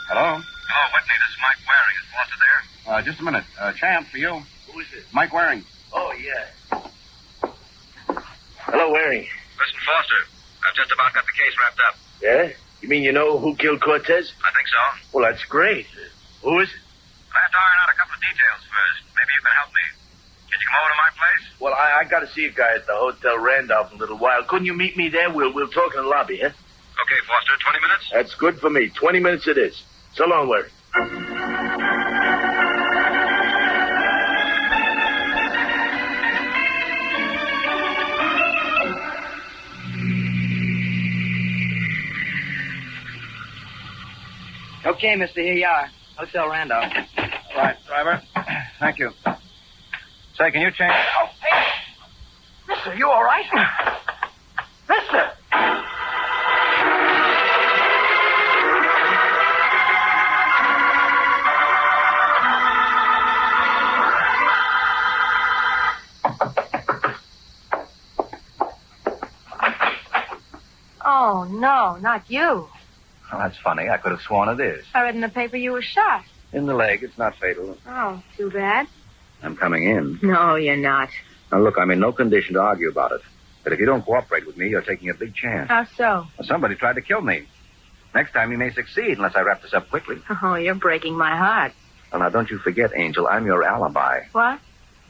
Hello? Hello, Whitney. This is Mike Waring. Is Foster there? Just a minute. Champ, for you. Who is it? Mike Waring. Oh, yeah. Hello, Waring. Listen, Foster. I've just about got the case wrapped up. Yeah? You mean you know who killed Cortez? I think so. Well, that's great. Who is it? I have to iron out a couple of details first. Maybe you can help me. Can you come over to my place? Well, I got to see a guy at the Hotel Randolph in a little while. Couldn't you meet me there? We'll talk in the lobby, huh? Okay, Foster. 20 minutes? That's good for me. 20 minutes it is. So long, Waring. Okay, mister, here you are. Hotel Randolph. Right, driver. Thank you. Say, can you change... Oh, hey! Mister, you all right? Mister! Oh, no, not you. Well, that's funny. I could have sworn it is. I read in the paper you were shot. In the leg. It's not fatal. Oh, too bad. I'm coming in. No, you're not. Now, look, I'm in no condition to argue about it. But if you don't cooperate with me, you're taking a big chance. How so? Well, somebody tried to kill me. Next time you may succeed unless I wrap this up quickly. Oh, you're breaking my heart. Well, now, don't you forget, Angel, I'm your alibi. What?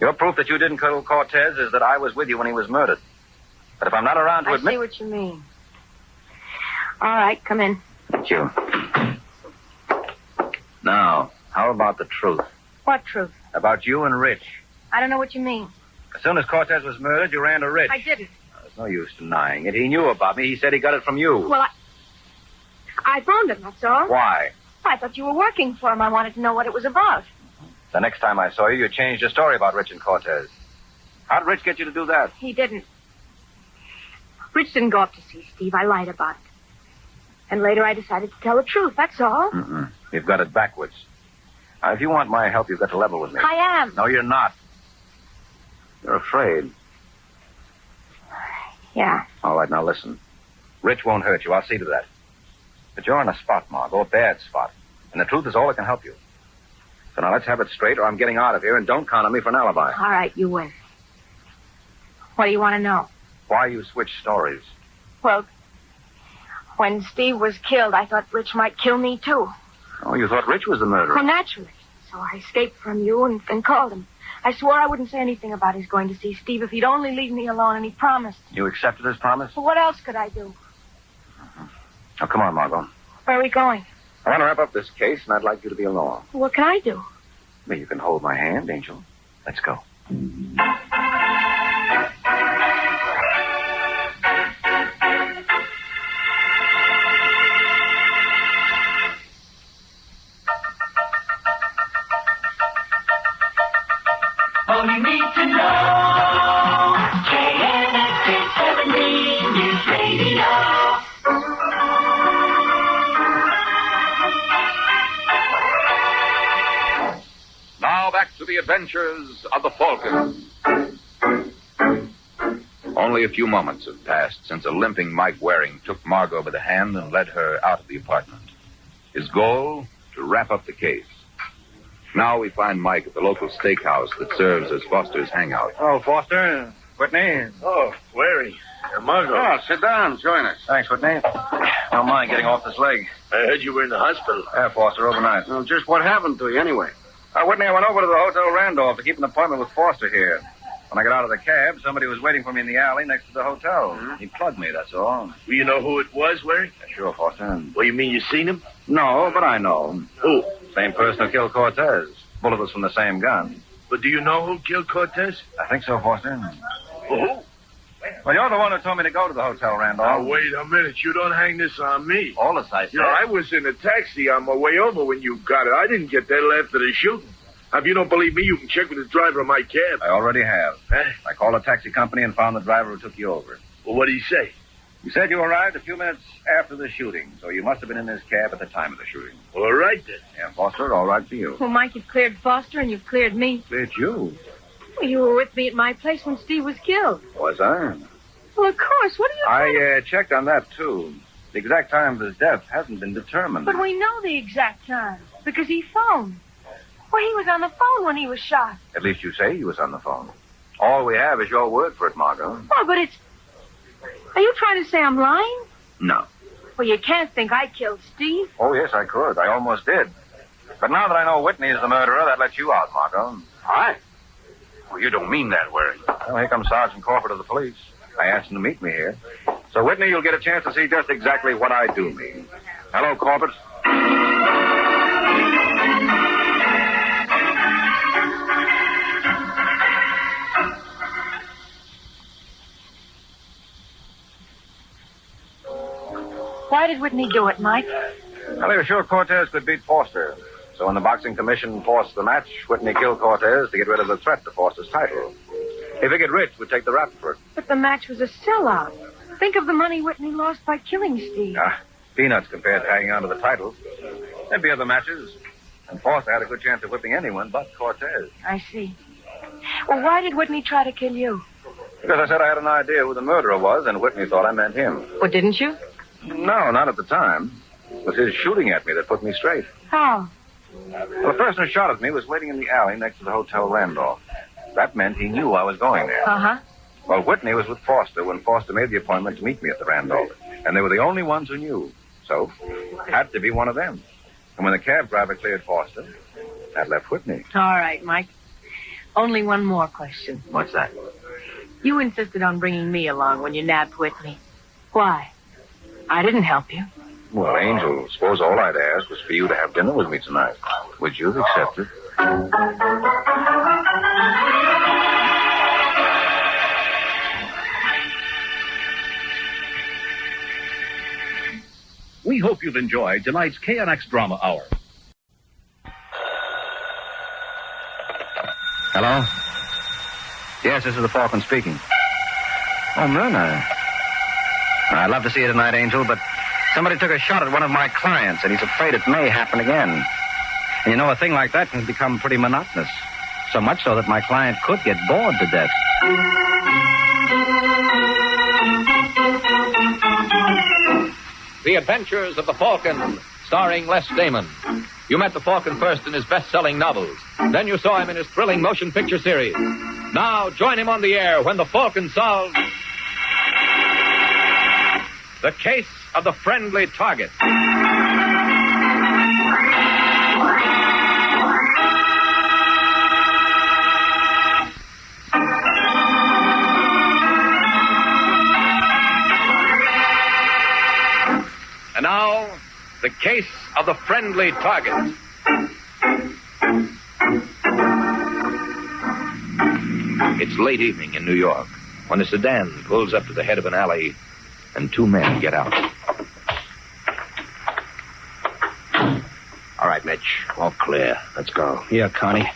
Your proof that you didn't kill Cortez is that I was with you when he was murdered. But if I'm not around to I admit... see what you mean. All right, come in. Thank you. Now, how about the truth? What truth? About you and Rich. I don't know what you mean. As soon as Cortez was murdered, you ran to Rich. I didn't. There's no use denying it. He knew about me. He said he got it from you. Well, I phoned him, that's all. Why? I thought you were working for him. I wanted to know what it was about. The next time I saw you, you changed your story about Rich and Cortez. How did Rich get you to do that? He didn't. Rich didn't go up to see Steve. I lied about it. And later I decided to tell the truth, that's all. Mm-mm. You've got it backwards. Now, if you want my help, you've got to level with me. I am. No, you're not. You're afraid. Yeah. All right, now listen. Rich won't hurt you. I'll see to that. But you're in a spot, Margot, a bad spot. And the truth is all that can help you. So now let's have it straight or I'm getting out of here, and don't count on me for an alibi. All right, you win. What do you want to know? Why you switch stories? Well, when Steve was killed, I thought Rich might kill me, too. Oh, you thought Rich was the murderer? Well, naturally. So I escaped from you and called him. I swore I wouldn't say anything about his going to see Steve if he'd only leave me alone, and he promised. You accepted his promise? Well, what else could I do? Now, come on, Margot. Where are we going? I want to wrap up this case, and I'd like you to be along. What can I do? Well, you can hold my hand, Angel. Let's go. All you need to know, KNX 17 News Radio. Now back to the adventures of the Falcon. Only a few moments have passed since a limping Mike Waring took Margot by the hand and led her out of the apartment. His goal, to wrap up the case. Now we find Mike at the local steakhouse that serves as Foster's hangout. Oh, Foster. Whitney. Oh, Waring. Margot. Oh, sit down. Join us. Thanks, Whitney. Don't mind getting off this leg. I heard you were in the hospital. Yeah, Foster, overnight. Well, just what happened to you, anyway? Whitney, I went over to the Hotel Randolph to keep an appointment with Foster here. When I got out of the cab, somebody was waiting for me in the alley next to the hotel. Mm-hmm. He plugged me, that's all. Well, you know who it was, Waring? Sure, Foster. Well, you mean you seen him? No, but I know him. Who? Same person who killed Cortez. Bullet was from the same gun. But do you know who killed Cortez? I think so, Foster. Who? Well, you're the one who told me to go to the Hotel Randolph. Now, wait a minute. You don't hang this on me. All this I said. You know, I was in a taxi on my way over when you got it. I didn't get there till after the shooting. Now, if you don't believe me, you can check with the driver of my cab. I already have. Huh? I called a taxi company and found the driver who took you over. Well, what did he say? He said you arrived a few minutes after the shooting, so you must have been in his cab at the time of the shooting. Well, all right, then. Yeah, Foster, all right for you. Well, Mike, you've cleared Foster and you've cleared me. Cleared you? Well, you were with me at my place when Steve was killed. Was I? Well, of course. What are you... I checked on that, too. The exact time of his death hasn't been determined. But we know the exact time, because he phoned. Well, he was on the phone when he was shot. At least you say he was on the phone. All we have is your word for it, Margot. Oh, but it's... Are you trying to say I'm lying? No. Well, you can't think I killed Steve. Oh, yes, I could. I almost did. But now that I know Whitney is the murderer, that lets you out, Margot. I? Well, you don't mean that, Waring. Well, here comes Sergeant Crawford of the police. I asked him to meet me here. So, Whitney, you'll get a chance to see just exactly what I do mean. Hello, Corbett. Why did Whitney do it, Mike? Well, they were sure Cortez could beat Foster. So when the boxing commission forced the match, Whitney killed Cortez to get rid of the threat to Foster's title. He figured Rich would take the rap for it. But the match was a sellout. Think of the money Whitney lost by killing Steve. Peanuts compared to hanging on to the title. There'd be other matches. And Foster had a good chance of whipping anyone but Cortez. I see. Well, why did Whitney try to kill you? Because I said I had an idea who the murderer was, and Whitney thought I meant him. Well, didn't you? No, not at the time. It was his shooting at me that put me straight. How? Well, the person who shot at me was waiting in the alley next to the Hotel Randolph. That meant he knew I was going there. Uh-huh. Well, Whitney was with Foster when Foster made the appointment to meet me at the Randolph. And they were the only ones who knew. So, had to be one of them. And when the cab driver cleared Foster, that left Whitney. All right, Mike. Only one more question. What's that? You insisted on bringing me along when you nabbed Whitney. Why? I didn't help you. Well, Angel, suppose all I'd ask was for you to have dinner with me tonight. Would you have accepted? We hope you've enjoyed tonight's KNX Drama Hour. Hello? Yes, this is the Falcon speaking. Oh, Myrna. I'd love to see you tonight, Angel, but somebody took a shot at one of my clients, and he's afraid it may happen again. And you know, a thing like that can become pretty monotonous. So much so that my client could get bored to death. The Adventures of the Falcon, starring Les Damon. You met the Falcon first in his best-selling novels. Then you saw him in his thrilling motion picture series. Now join him on the air when the Falcon solves the case of the friendly target. And now, the case of the friendly target. It's late evening in New York when a sedan pulls up to the head of an alley and two men get out. All right, Mitch. All clear. Let's go. Here, Connie.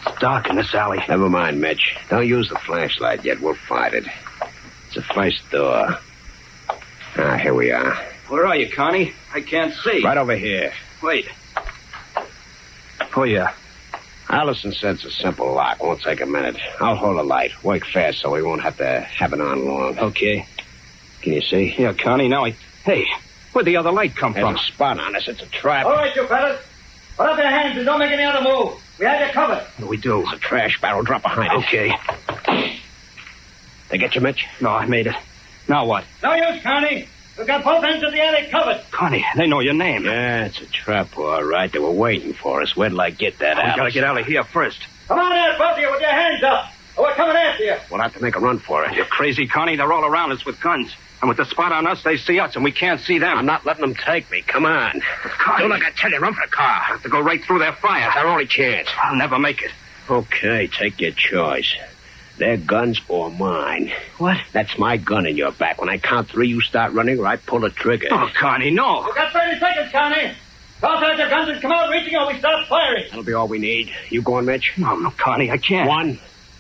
It's dark in this alley. Never mind, Mitch. Don't use the flashlight yet. We'll find it. It's the first door. Here we are. Where are you, Connie? I can't see. Right over here. Wait. Oh, yeah. Allison said it's a simple lock. Won't take a minute. I'll hold the light. Work fast so we won't have to have it on long. Okay. Can you see? Yeah, Connie, now Hey, where'd the other light come from? There's a spot on us. It's a trap. All right, you fellas. Put up your hands and don't make any other move. We have you covered. What do we do? There's a trash barrel. Drop behind it. Okay. They get you, Mitch? No, I made it. Now what? No use, Connie. We've got both ends of the alley covered. Connie, they know your name. Yeah, it's a trap, all right. They were waiting for us. Where'd I get that out? We gotta get out of here first. Come on out, both of you, with your hands up. Or we're coming after you. We'll have to make a run for it. You're crazy, Connie. They're all around us with guns. And with the spot on us, they see us, and we can't see them. I'm not letting them take me. Come on. Connie. Do like I tell you. Run for the car. I have to go right through their fire. That's our only chance. I'll never make it. Okay, take your choice. Their guns or mine. What? That's my gun in your back. When I count 3, you start running or I pull the trigger. Oh, Connie, no. We've got 30 seconds, Connie. Toss out your guns and come out reaching or we start firing. That'll be all we need. You going, Mitch? No, Connie, I can't. 1.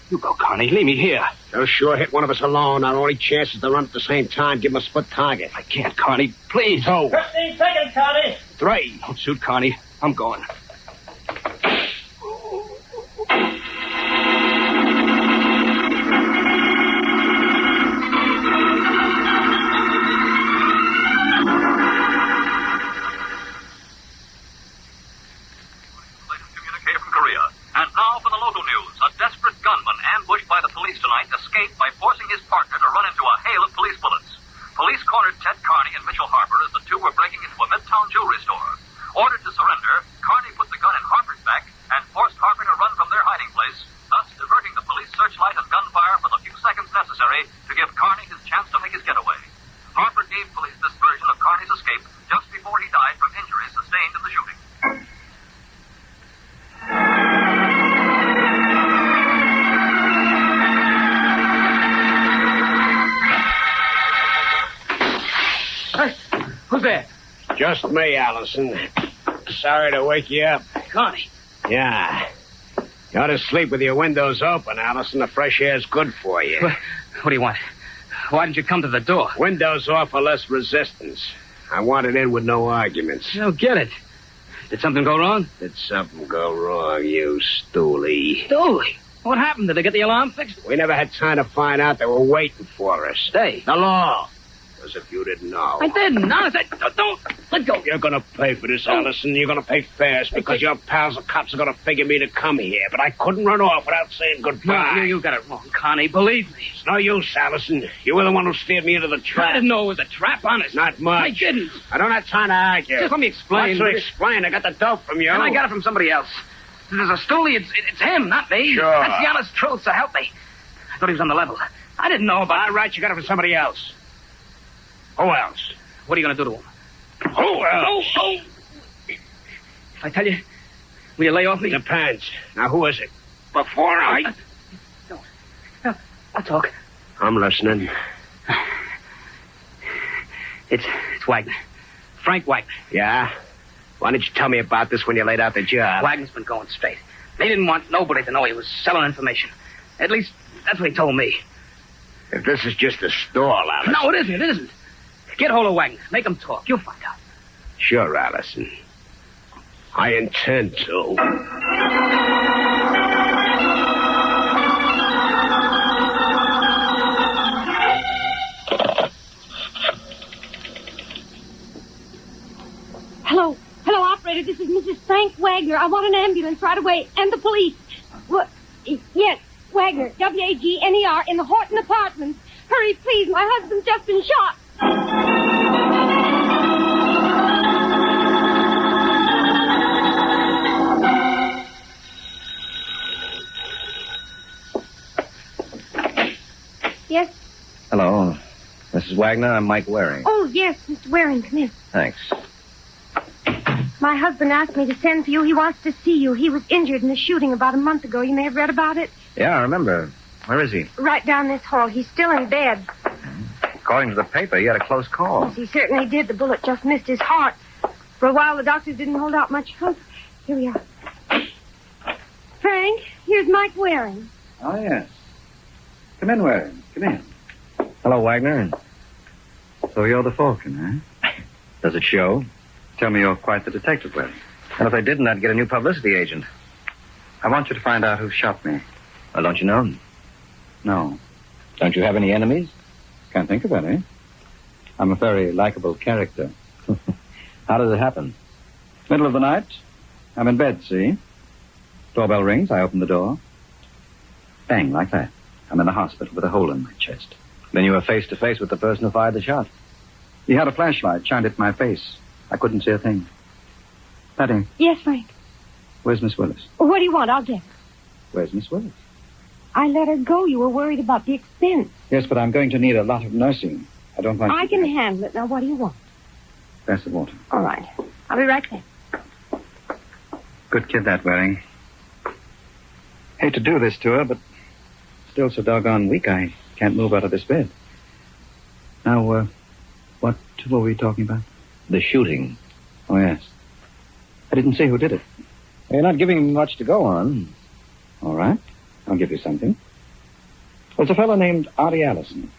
You go, Connie. Leave me here. They'll sure hit one of us alone. Our only chance is to run at the same time. Give them a split target. I can't, Connie. Please. 2. 15 seconds, Connie. 3. Don't shoot, Connie. I'm going. And now for the local news. A desperate gunman ambushed by the police tonight escaped by forcing his partner to run into a hail of police bullets. Police cornered Ted Carney and Mitchell Harper as the two were breaking into a Midtown jewelry store. Ordered to surrender, Carney put the gun in Harper's back and forced Harper to run from their hiding place, thus diverting the police searchlight and gunfire for the few seconds necessary to give Carney his chance to make his getaway. Harper gave police this version of Carney's escape just before he died from injuries sustained in the shooting. Who's there? Just me, Allison. Sorry to wake you up. Connie. Yeah. You ought to sleep with your windows open, Allison. The fresh air's good for you. What do you want? Why didn't you come to the door? Windows offer less resistance. I wanted in with no arguments. I don't get it. Did something go wrong? Did something go wrong, you stoolie? Stoolie? What happened? Did they get the alarm fixed? We never had time to find out. They were waiting for us. They? The law. As if you didn't know. I didn't. Honest, don't. Let go. You're going to pay for this, Allison. You're going to pay fast because your pals, the cops, are going to figure me to come here. But I couldn't run off without saying goodbye. No, you got it wrong, Connie. Believe me. It's no use, Allison. You were the one who steered me into the trap. I didn't know it was a trap, honest. Not much. I didn't. I don't have time to argue. Just let me explain. What's to explain? I got the dope from you. And I got it from somebody else. There's a stoolie. It's him, not me. Sure. That's the honest truth, so help me. I thought he was on the level. I didn't know about... All right, you got it from somebody else. Who else? What are you going to do to him? Who else? Oh. If I tell you, will you lay off me? Depends. Now, who is it? Before I... No, I'll talk. I'm listening. It's Wagner. Frank Wagner. Yeah? Why didn't you tell me about this when you laid out the job? Wagner's been going straight. They didn't want nobody to know he was selling information. At least, that's what he told me. If this is just a stall, Allison... No, it isn't. It isn't. Get hold of Wagner. Make him talk. You'll find out. Sure, Allison. I intend to. Hello, operator. This is Mrs. Frank Wagner. I want an ambulance right away, and the police. What? Yes, Wagner. W-A-G-N-E-R in the Horton Apartments. Hurry, please. My husband's just been shot. Yes? Hello. Mrs. Wagner, I'm Mike Waring. Oh, yes, Mr. Waring, come in. Thanks. My husband asked me to send for you. He wants to see you. He was injured in a shooting about a month ago. You may have read about it. Yeah, I remember. Where is he? Right down this hall. He's still in bed. According to the paper, he had a close call. Yes, he certainly did. The bullet just missed his heart. For a while, the doctors didn't hold out much hope. Here we are. Frank, here's Mike Waring. Oh, yes. Come in, Waring. Come in. Hello, Wagner. So you're the Falcon, huh? Does it show? Tell me you're quite the detective, Waring. And if I didn't, I'd get a new publicity agent. I want you to find out who shot me. Well, don't you know? No. Don't you have any enemies? Can't think of any. I'm a very likable character. How does it happen? Middle of the night. I'm in bed, see? Doorbell rings. I open the door. Bang, like that. I'm in the hospital with a hole in my chest. Then you were face to face with the person who fired the shot. He had a flashlight shined at my face. I couldn't see a thing. Patty, Yes, Frank. where's Miss Willis? Well, what do you want? I'll get her. Where's Miss Willis? I let her go. You were worried about the expense. Yes, but I'm going to need a lot of nursing. I don't want... I can handle it. Now, what do you want? Pass the water. All right. I'll be right there. Good kid, that Waring. Hate to do this to her, but still so doggone weak I can't move out of this bed. Now, what were we talking about? The shooting. Oh, yes. I didn't see who did it. You're not giving me much to go on. All right. I'll give you something. There's a fellow named Artie Allison.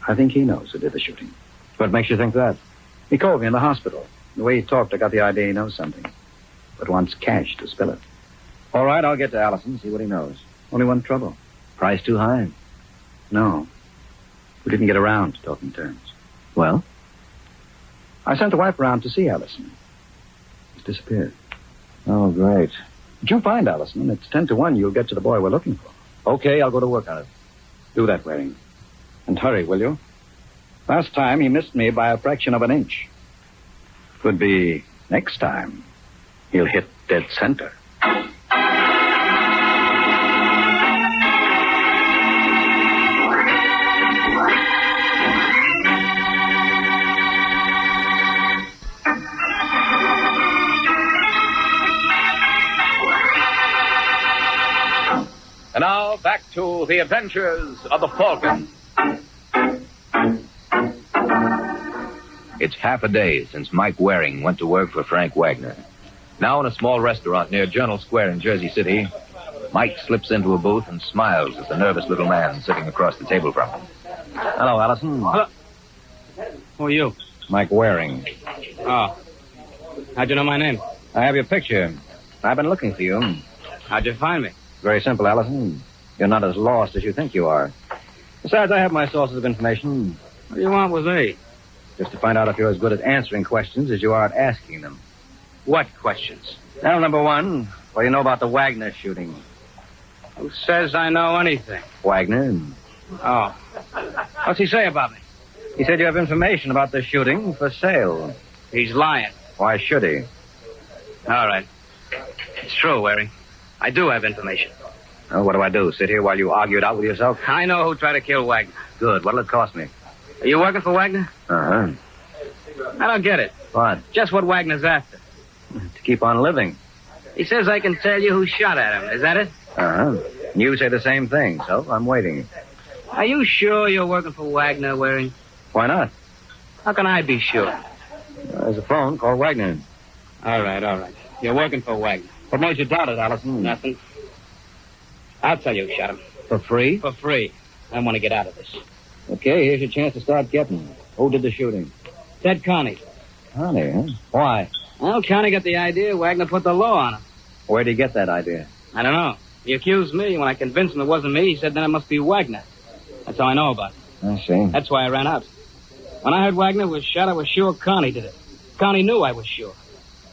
I think he knows who did the shooting. What makes you think that? He called me in the hospital. The way he talked, I got the idea he knows something. But wants cash to spill it. All right, I'll get to Allison, see what he knows. Only one trouble. Price too high? No. We didn't get around to talking terms. Well? I sent the wife around to see Allison. He's disappeared. Oh, great. Did you find Allison? It's 10 to 1 you'll get to the boy we're looking for. Okay, I'll go to work on it. Do that, Waring. And hurry, will you? Last time he missed me by a fraction of an inch. Could be next time he'll hit dead center. And now, back to the adventures of the Falcon. It's half a day since Mike Waring went to work for Frank Wagner. Now in a small restaurant near Journal Square in Jersey City, Mike slips into a booth and smiles at the nervous little man sitting across the table from him. Hello, Allison. Who are you? Mike Waring. Oh. How'd you know my name? I have your picture. I've been looking for you. How'd you find me? Very simple, Allison. You're not as lost as you think you are. Besides, I have my sources of information. What do you want with me? Just to find out if you're as good at answering questions as you are at asking them. What questions? Now, number one, what do you know about the Wagner shooting? Who says I know anything? Wagner. Oh. What's he say about me? He said you have information about the shooting for sale. He's lying. Why should he? All right. It's true, Waring. I do have information. Oh, what do I do? Sit here while you argue it out with yourself? I know who tried to kill Wagner. Good. What'll it cost me? Are you working for Wagner? Uh-huh. I don't get it. What? Just what Wagner's after. To keep on living. He says I can tell you who shot at him. Is that it? Uh-huh. You say the same thing, so I'm waiting. Are you sure you're working for Wagner, Waring? Why not? How can I be sure? There's a phone called Wagner. All right. You're working for Wagner. What makes you doubt it, Allison? Nothing. I'll tell you who shot him. For free? For free. I want to get out of this. Okay, here's your chance to start getting. Who did the shooting? Ted Connie. Connie, huh? Why? Well, Connie got the idea Wagner put the law on him. Where'd he get that idea? I don't know. He accused me. When I convinced him it wasn't me, he said then it must be Wagner. That's how I know about it. I see. That's why I ran out. When I heard Wagner was shot, I was sure Connie did it. Connie knew I was sure.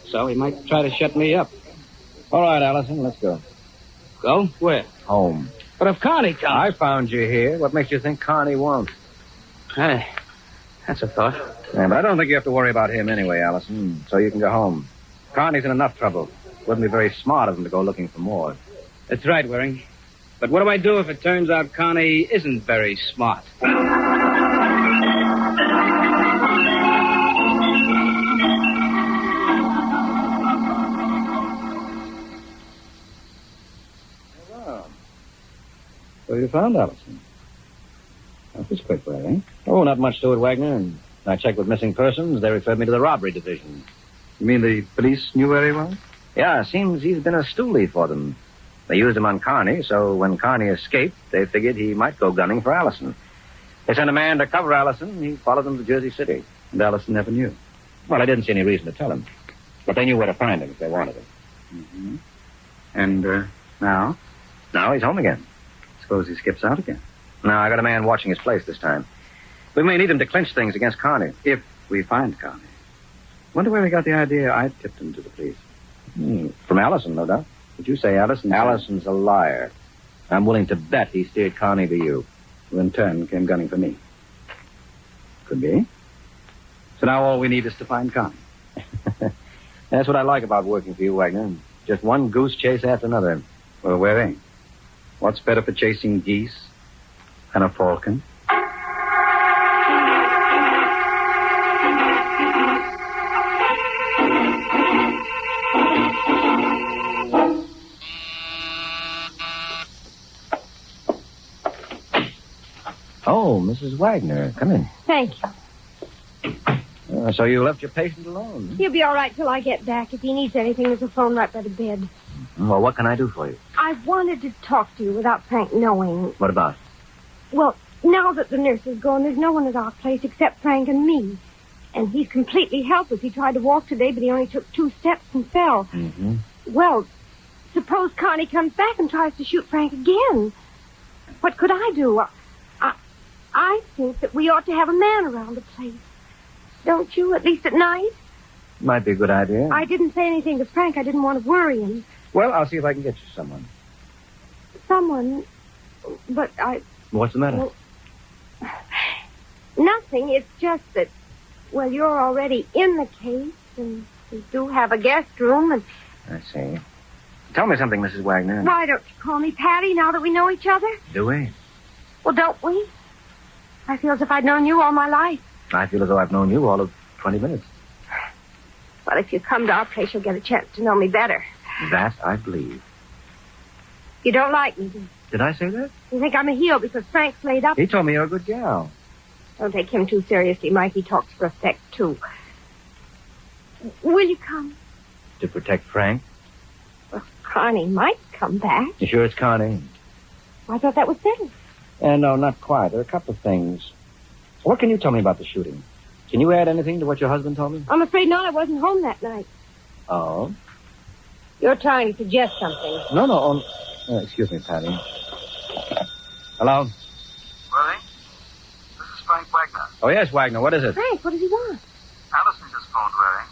So he might try to shut me up. All right, Allison, let's go. Go? Where? Home. But if Connie comes... I found you here. What makes you think Connie won't? Hey, that's a thought. Yeah, but I don't think you have to worry about him anyway, Allison. So you can go home. Connie's in enough trouble. Wouldn't be very smart of him to go looking for more. That's right, Waring. But what do I do if it turns out Connie isn't very smart? So you found Allison. That was quick, Waring. Oh, not much to it, Wagner. And I checked with missing persons. They referred me to the robbery division. You mean the police knew where he was? Yeah, seems he's been a stoolie for them. They used him on Carney, so when Carney escaped, they figured he might go gunning for Allison. They sent a man to cover Allison. He followed them to Jersey City. And Allison never knew. Well, I didn't see any reason to tell him. But they knew where to find him if they wanted him. Mm-hmm. And, now? Now he's home again. Suppose he skips out again. No, I got a man watching his place this time. We may need him to clinch things against Carney. If we find Carney. Wonder where he got the idea I tipped him to the police. From Allison, no doubt. Did you say Allison? Allison's a liar. I'm willing to bet he steered Carney to you, who in turn came gunning for me. Could be. So now all we need is to find Carney. That's what I like about working for you, Wagner. Just one goose chase after another. Well, Waring, what's better for chasing geese than a falcon? Oh, Mrs. Wagner, come in. Thank you. So you left your patient alone? He'll be all right till I get back. If he needs anything, there's a phone right by the bed. Well, what can I do for you? I wanted to talk to you without Frank knowing. What about? Well, now that the nurse is gone, there's no one at our place except Frank and me. And he's completely helpless. He tried to walk today, but he only took 2 steps and fell. Mm-hmm. Well, suppose Connie comes back and tries to shoot Frank again. What could I do? I think that we ought to have a man around the place. Don't you, at least at night? Might be a good idea. I didn't say anything to Frank. I didn't want to worry him. Well, I'll see if I can get you someone. Someone, but I... What's the matter? Well, nothing. It's just that, well, you're already in the case, and we do have a guest room, and... I see. Tell me something, Mrs. Wagner. Why don't you call me Patty now that we know each other? Do we? Well, don't we? I feel as if I'd known you all my life. I feel as though I've known you all of 20 minutes. Well, if you come to our place, you'll get a chance to know me better. That I believe. You don't like me, do you? Did I say that? You think I'm a heel because Frank's laid up? He told me you're a good gal. Don't take him too seriously, Mike. He talks for effect, too. Will you come? To protect Frank? Well, Connie might come back. You sure it's Connie? I thought that was settled. No, not quite. There are a couple of things. What can you tell me about the shooting? Can you add anything to what your husband told me? I'm afraid not. I wasn't home that night. Oh? You're trying to suggest something. No. Excuse me, Patty. Hello? Worthing? This is Frank Wagner. Oh, yes, Wagner. What is it? Frank, what does he want? Allison just phoned Worthing.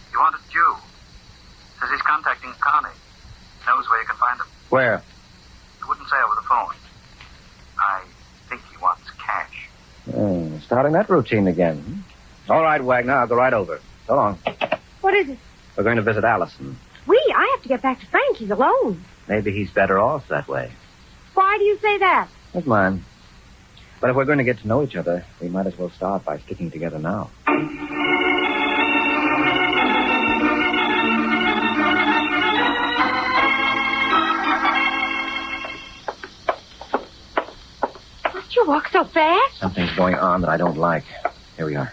He wanted you. Says he's contacting Connie. Knows where you can find him. Where? He wouldn't say over the phone. I think he wants cash. Starting that routine again. All right, Wagner. I'll go right over. So long. What is it? We're going to visit Allison. I have to get back to Frank. He's alone. Maybe he's better off that way. Why do you say that? That's mine. But if we're going to get to know each other, we might as well start by sticking together now. Must you walk so fast? Something's going on that I don't like. Here we are.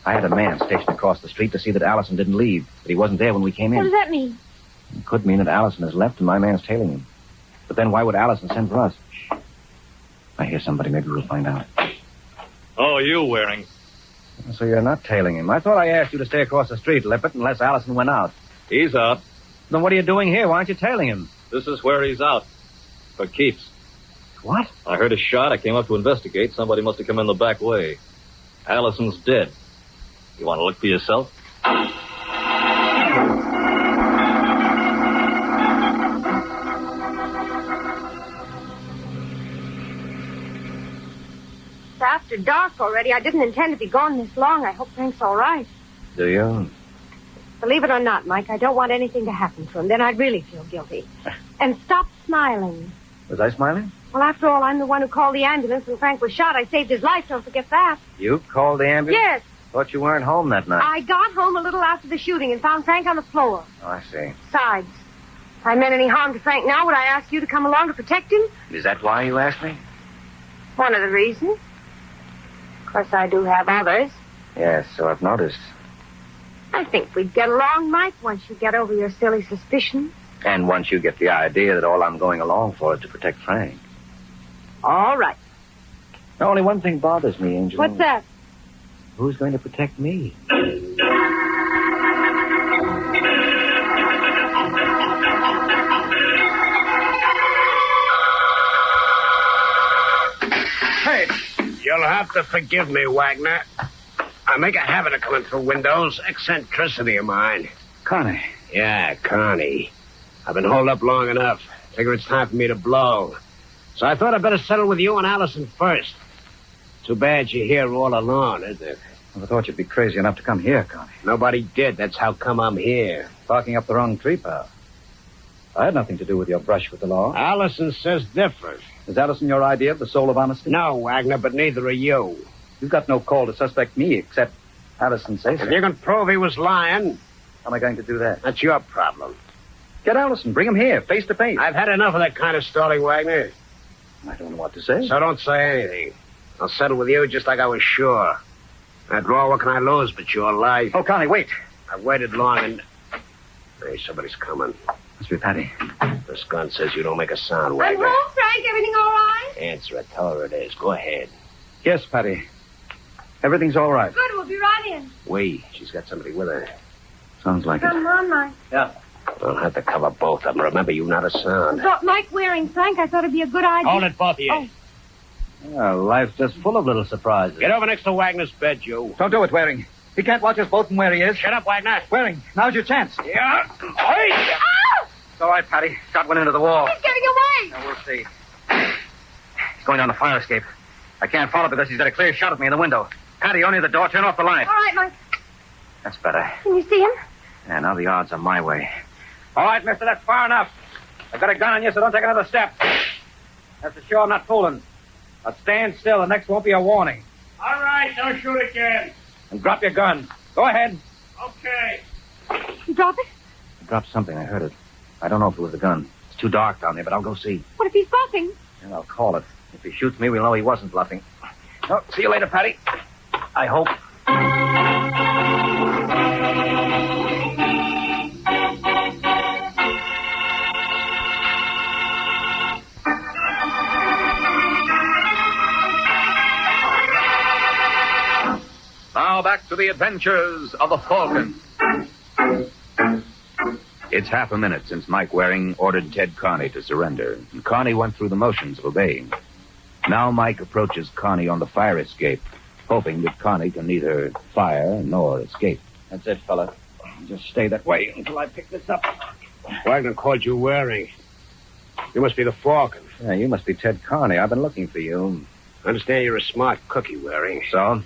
I had a man stationed across the street to see that Allison didn't leave, but he wasn't there when we came in. What does that mean? It could mean that Allison has left and my man's tailing him. But then why would Allison send for us? Shh. I hear somebody. Maybe we'll find out. Oh, you, Waring. So you're not tailing him. I thought I asked you to stay across the street, Lippert, unless Allison went out. He's out. Then what are you doing here? Why aren't you tailing him? This is where he's out. For keeps. What? I heard a shot. I came up to investigate. Somebody must have come in the back way. Allison's dead. You want to look for yourself? It's after dark already. I didn't intend to be gone this long. I hope Frank's all right. Do you? Believe it or not, Mike, I don't want anything to happen to him. Then I'd really feel guilty. And stop smiling. Was I smiling? Well, after all, I'm the one who called the ambulance when Frank was shot. I saved his life. Don't forget that. You called the ambulance? Yes. Thought you weren't home that night. I got home a little after the shooting and found Frank on the floor. Oh, I see. Besides, if I meant any harm to Frank now, would I ask you to come along to protect him? Is that why you asked me? One of the reasons. Of course, I do have others. Yes, so I've noticed. I think we'd get along, Mike, once you get over your silly suspicions. And once you get the idea that all I'm going along for is to protect Frank. All right. Now, only one thing bothers me, Angel. What's that? Who's going to protect me? You'll have to forgive me, Wagner. I make a habit of coming through windows. Eccentricity of mine. Connie. Yeah, Connie. I've been holed up long enough. Figure it's time for me to blow. So I thought I'd better settle with you and Allison first. Too bad you're here all alone, isn't it? I thought you'd be crazy enough to come here, Connie. Nobody did. That's how come I'm here. Barking up the wrong tree, pal. I had nothing to do with your brush with the law. Allison says different. Is Allison your idea of the soul of honesty? No, Wagner, but neither are you. You've got no call to suspect me, except Allison says so. If you can prove he was lying... How am I going to do that? That's your problem. Get Allison. Bring him here, face to face. I've had enough of that kind of stalling, Wagner. I don't know what to say. So don't say anything. I'll settle with you just like I was sure. After all, what can I lose but your life? Oh, Connie, wait. I've waited long and... Hey, somebody's coming. Must be Patty. This gun says you don't make a sound, I'm Wagner. home, Frank. Everything all right? Answer it. Tell her it is. Go ahead. Yes, Patty. Everything's all right. Good, we'll be right in. She's got somebody with her. Sounds like it. Come on, Mike. Yeah. I'll have to cover both of them. Remember, you not a sound. Mike Waring, Frank, I thought it'd be a good idea. Hold it, both of you. Oh. Well, life's just full of little surprises. Get over next to Wagner's bed, you. Don't do it, Waring. He can't watch us both from where he is. Shut up, Wagner. Waring, now's your chance. Yeah. Hey! Ah! It's all right, Patty. Shot went into the wall. He's getting away. Now, we'll see. He's going down the fire escape. I can't follow because he's got a clear shot at me in the window. Patty, only the door. Turn off the light. All right, Mike. That's better. Can you see him? Yeah, now the odds are my way. All right, mister, that's far enough. I've got a gun on you, so don't take another step. That's for sure I'm not fooling. Now stand still. The next won't be a warning. All right, don't shoot again. And drop your gun. Go ahead. Okay. You drop it? I dropped something. I heard it. I don't know if it was a gun. It's too dark down there, but I'll go see. What if he's bluffing? And I'll call it. If he shoots me, we'll know he wasn't bluffing. Oh, see you later, Patty. I hope. Now back to the adventures of the Falcon. It's half a minute since Mike Waring ordered Ted Carney to surrender, and Carney went through the motions of obeying. Now Mike approaches Carney on the fire escape, hoping that Carney can neither fire nor escape. That's it, fella. Just stay that way until I pick this up. Wagner called you Waring. You must be the Falcon. Yeah, you must be Ted Carney. I've been looking for you. I understand you're a smart cookie, Waring. So?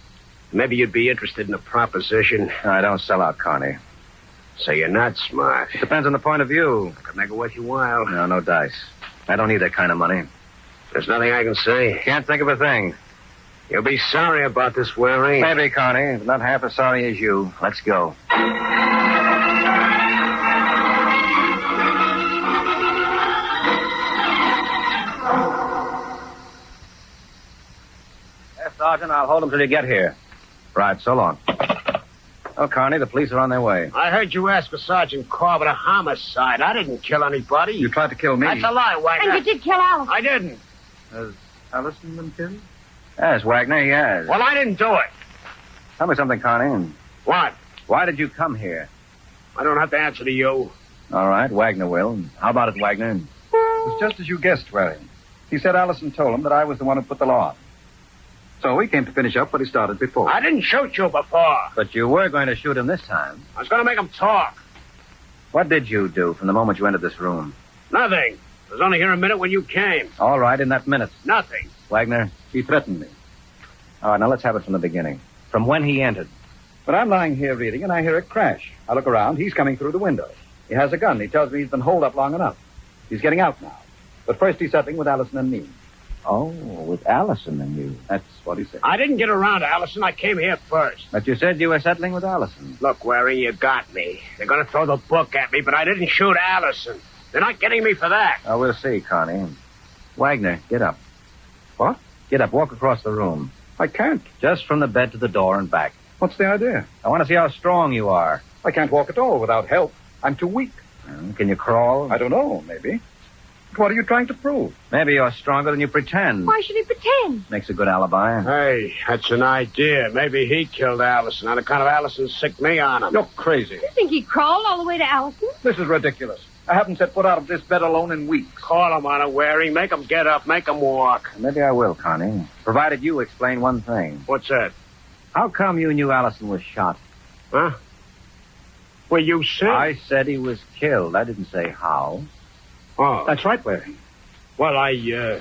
Maybe you'd be interested in a proposition. I don't sell out, Carney. So you're not smart. Depends on the point of view. Could make it worth your while. No, no dice. I don't need that kind of money. There's nothing I can say. Can't think of a thing. You'll be sorry about this, Waring. Maybe, Carney. But not half as sorry as you. Let's go. Yes, Sergeant. I'll hold him till you get here. Right, so long. Oh, Carney, the police are on their way. I heard you ask for Sergeant Corbett a homicide. I didn't kill anybody. You tried to kill me. That's a lie, Wagner. And you did kill Alice. I didn't. Has Allison been killed? Yes, Wagner, he has. Well, I didn't do it. Tell me something, Carney. What? Why did you come here? I don't have to answer to you. All right, Wagner will. How about it, Wagner? It was just as you guessed, Waring. He said Allison told him that I was the one who put the law on. So we came to finish up what he started before. I didn't shoot you before. But you were going to shoot him this time. I was going to make him talk. What did you do from the moment you entered this room? Nothing. I was only here a minute when you came. All right, in that minute. Nothing. Wagner, he threatened me. All right, now let's have it from the beginning. From when he entered. But I'm lying here reading, and I hear it crash. I look around. He's coming through the window. He has a gun. He tells me he's been holed up long enough. He's getting out now. But first he's settling with Allison and me. Oh, with Allison and you. That's what he said. I didn't get around to Allison. I came here first. But you said you were settling with Allison. Look, Waring, you got me. They're going to throw the book at me, but I didn't shoot Allison. They're not getting me for that. Oh, we'll see, Connie. Wagner, get up. What? Get up. Walk across the room. I can't. Just from the bed to the door and back. What's the idea? I want to see how strong you are. I can't walk at all without help. I'm too weak. Can you crawl? I don't know, maybe. What are you trying to prove? Maybe you're stronger than you pretend. Why should he pretend? Makes a good alibi. Hey, that's an idea. Maybe he killed Allison on account of Allison sicked me on him. You're crazy. You think he crawled all the way to Allison? This is ridiculous. I haven't set foot out of this bed alone in weeks. Call him on it, Waring. Make him get up. Make him walk. Maybe I will, Connie. Provided you explain one thing. What's that? How come you knew Allison was shot? Huh? Well, you said... I said he was killed. I didn't say how. Oh. That's right, Waring. Well, I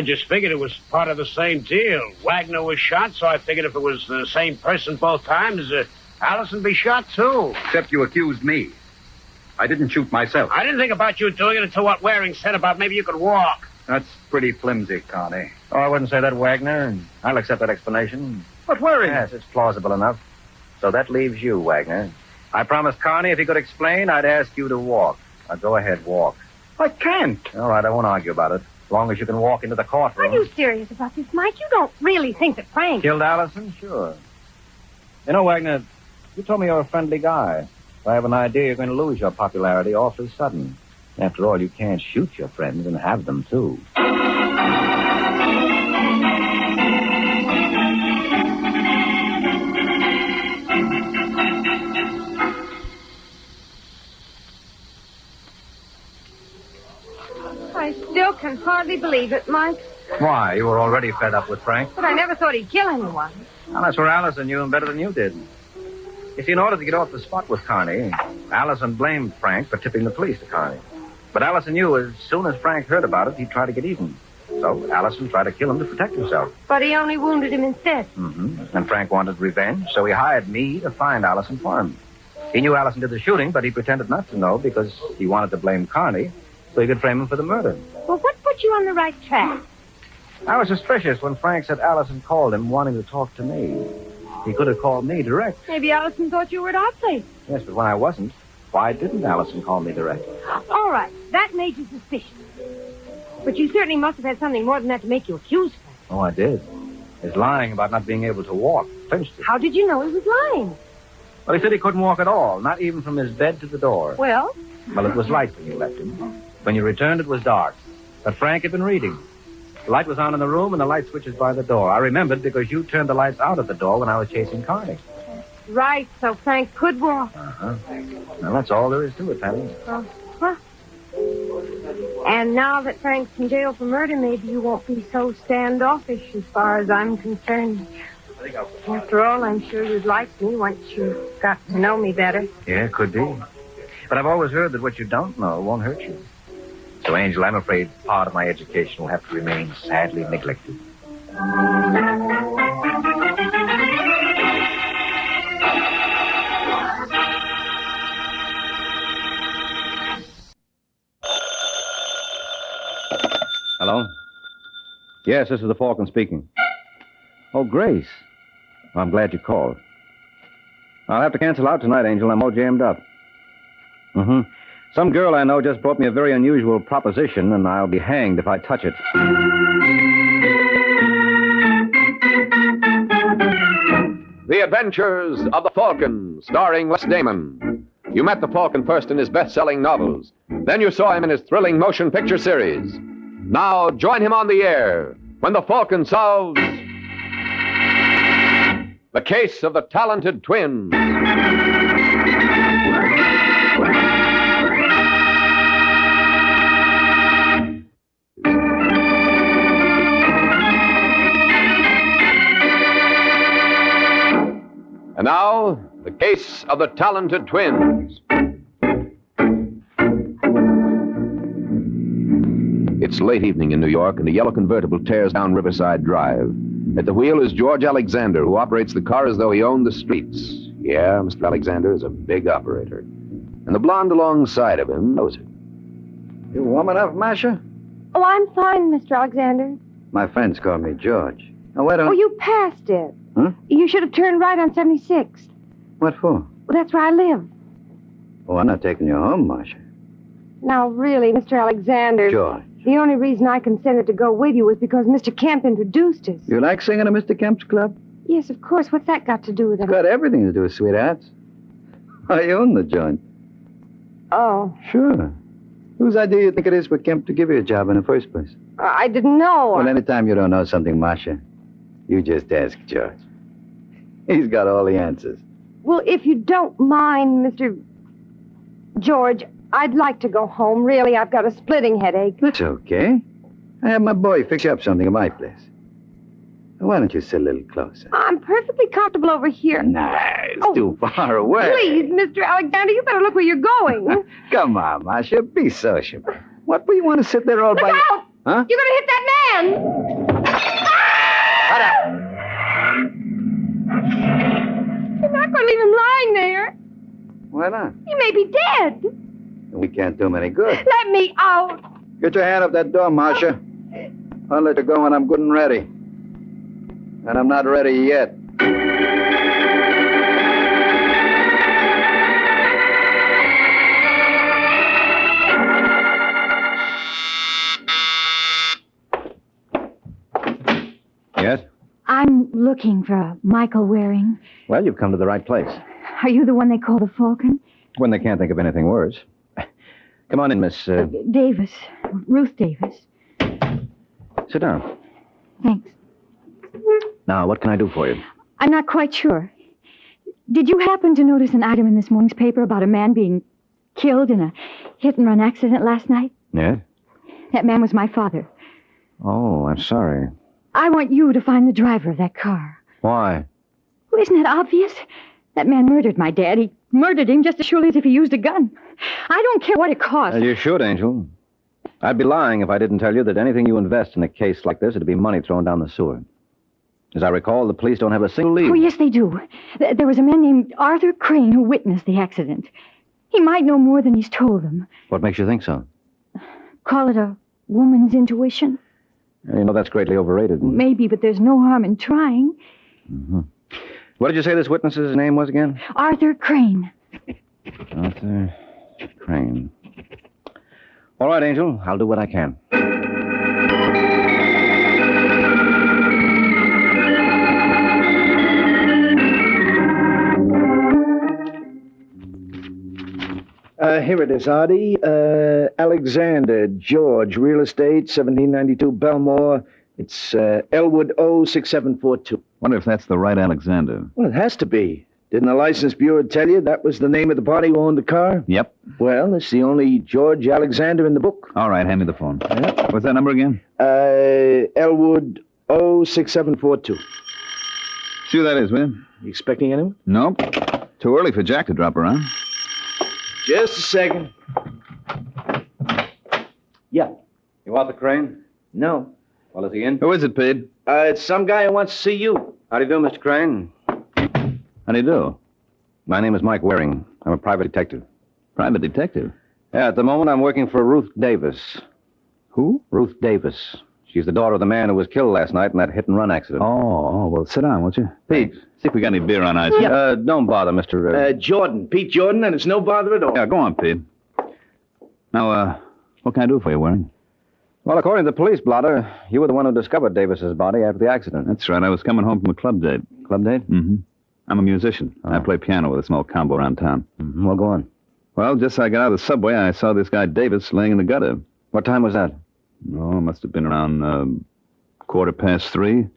just figured it was part of the same deal. Wagner was shot, so I figured if it was the same person both times, Allison be shot, too. Except you accused me. I didn't shoot myself. I didn't think about you doing it until what Waring said about maybe you could walk. That's pretty flimsy, Connie. Oh, I wouldn't say that, Wagner. I'll accept that explanation. But Waring... Yes, it's plausible enough. So that leaves you, Wagner. I promised Connie if he could explain, I'd ask you to walk. Now, go ahead, walk. I can't. All right, I won't argue about it. As long as you can walk into the courtroom. Are you serious about this, Mike? You don't really think that Frank... Killed Allison? Sure. You know, Wagner, you told me you're a friendly guy. I have an idea you're going to lose your popularity awfully sudden. After all, you can't shoot your friends and have them, too. I still can hardly believe it, Mike. Why? You were already fed up with Frank? But I never thought he'd kill anyone. Well, that's where Allison knew him better than you did. You see, in order to get off the spot with Connie, Allison blamed Frank for tipping the police to Connie. But Allison knew as soon as Frank heard about it, he'd try to get even. So Allison tried to kill him to protect himself. But he only wounded him instead. Mm-hmm. And Frank wanted revenge, so he hired me to find Allison for him. He knew Allison did the shooting, but he pretended not to know because he wanted to blame Connie so he could frame him for the murder. Well, what put you on the right track? I was suspicious when Frank said Allison called him wanting to talk to me. He could have called me direct. Maybe Allison thought you were at our place. Yes, but when I wasn't, why didn't Allison call me direct? All right, that made you suspicious. But you certainly must have had something more than that to make you accuse Frank. Oh, I did. His lying about not being able to walk clinched it. How did you know he was lying? Well, he said he couldn't walk at all, not even from his bed to the door. Well? Well, it was light when you left him. When you returned, it was dark. But Frank had been reading. The light was on in the room, and the light switch was by the door. I remembered because you turned the lights out at the door when I was chasing Connie. Right, so Frank could walk. Uh-huh. Well, that's all there is to it, Patty. Huh? And now that Frank's in jail for murder, maybe you won't be so standoffish as far as I'm concerned. After all, I'm sure you'd like me once you got to know me better. Yeah, could be. But I've always heard that what you don't know won't hurt you. So, Angel, I'm afraid part of my education will have to remain sadly neglected. Hello? Yes, this is the Falcon speaking. Oh, Grace. Well, I'm glad you called. I'll have to cancel out tonight, Angel. I'm all jammed up. Mm-hmm. Some girl I know just brought me a very unusual proposition, and I'll be hanged if I touch it. The Adventures of the Falcon, starring Les Damon. You met the Falcon first in his best-selling novels. Then you saw him in his thrilling motion picture series. Now join him on the air when the Falcon solves the case of the talented twins. And now, the case of the talented twins. It's late evening in New York, and a yellow convertible tears down Riverside Drive. At the wheel is George Alexander, who operates the car as though he owned the streets. Yeah, Mr. Alexander is a big operator. And the blonde alongside of him knows it. You warm enough, Masha? Oh, I'm fine, Mr. Alexander. My friends call me George. Now, why don't... Oh, you passed it. Huh? You should have turned right on 76th. What for? Well, that's where I live. Oh, I'm not taking you home, Masha. Now, really, Mr. Alexander... George. The only reason I consented to go with you was because Mr. Kemp introduced us. You like singing at Mr. Kemp's club? Yes, of course. What's that got to do with it? It's got everything to do with sweethearts. I own the joint. Oh. Sure. Whose idea do you think it is for Kemp to give you a job in the first place? I didn't know. Well, anytime you don't know something, Masha, you just ask George. He's got all the answers. Well, if you don't mind, Mr. George, I'd like to go home. Really, I've got a splitting headache. That's okay. I have my boy fix you up something at my place. Why don't you sit a little closer? I'm perfectly comfortable over here. Nah, it's too far away. Please, Mr. Alexander, you better look where you're going. Come on, Masha, be sociable. What do you want to sit there all by... Look out! Huh? You're going to hit that man! Shut up! You're not going to leave him lying there. Why not? He may be dead. We can't do him any good. Let me out. Get your hand up that door, Masha. I'll let you go when I'm good and ready. And I'm not ready yet. Yes? I'm looking for a Michael Waring. Well, you've come to the right place. Are you the one they call the Falcon? When they can't think of anything worse. Come on in, Miss... Davis. Ruth Davis. Sit down. Thanks. Now, what can I do for you? I'm not quite sure. Did you happen to notice an item in this morning's paper about a man being killed in a hit-and-run accident last night? Yes? That man was my father. Oh, I'm sorry. I want you to find the driver of that car. Why? Well, isn't that obvious? That man murdered my dad. He murdered him just as surely as if he used a gun. I don't care what it costs. Well, you should, Angel. I'd be lying if I didn't tell you that anything you invest in a case like this, it'd be money thrown down the sewer. As I recall, the police don't have a single lead. Oh, yes, they do. There was a man named Arthur Crane who witnessed the accident. He might know more than he's told them. What makes you think so? Call it a woman's intuition? You know, that's greatly overrated. Maybe, but there's no harm in trying. Mm-hmm. What did you say this witness's name was again? Arthur Crane. Arthur Crane. All right, Angel. I'll do what I can. Here it is, Artie. Alexander George, real estate, 1792 Belmore. It's Elwood 06742. Wonder if that's the right Alexander. Well, it has to be. Didn't the license bureau tell you that was the name of the party who owned the car? Yep. Well, it's the only George Alexander in the book. All right, hand me the phone. What's that number again? Elwood 06742. See who that is, will you? You expecting anyone? Nope. Too early for Jack to drop around. Just a second. Yeah. You want the Crane? No. Well, is he in? Who is it, Pete? It's some guy who wants to see you. How do you do, Mr. Crane? How do you do? My name is Mike Waring. I'm a private detective. Private detective? Yeah, at the moment I'm working for Ruth Davis. Who? Ruth Davis. She's the daughter of the man who was killed last night in that hit-and-run accident. Oh, well, sit down, won't you? Pete, see if we got any beer on ice. Yeah. Don't bother, Mr. Jordan. Pete Jordan, and it's no bother at all. Yeah, go on, Pete. Now, what can I do for you, Waring? Well, according to the police blotter, you were the one who discovered Davis's body after the accident. That's right. I was coming home from a club date. Club date? Mm-hmm. I'm a musician. Oh. I play piano with a small combo around town. Mm-hmm. Well, go on. Well, just as I got out of the subway, I saw this guy Davis laying in the gutter. What time was that? Oh, it must have been around 3:15.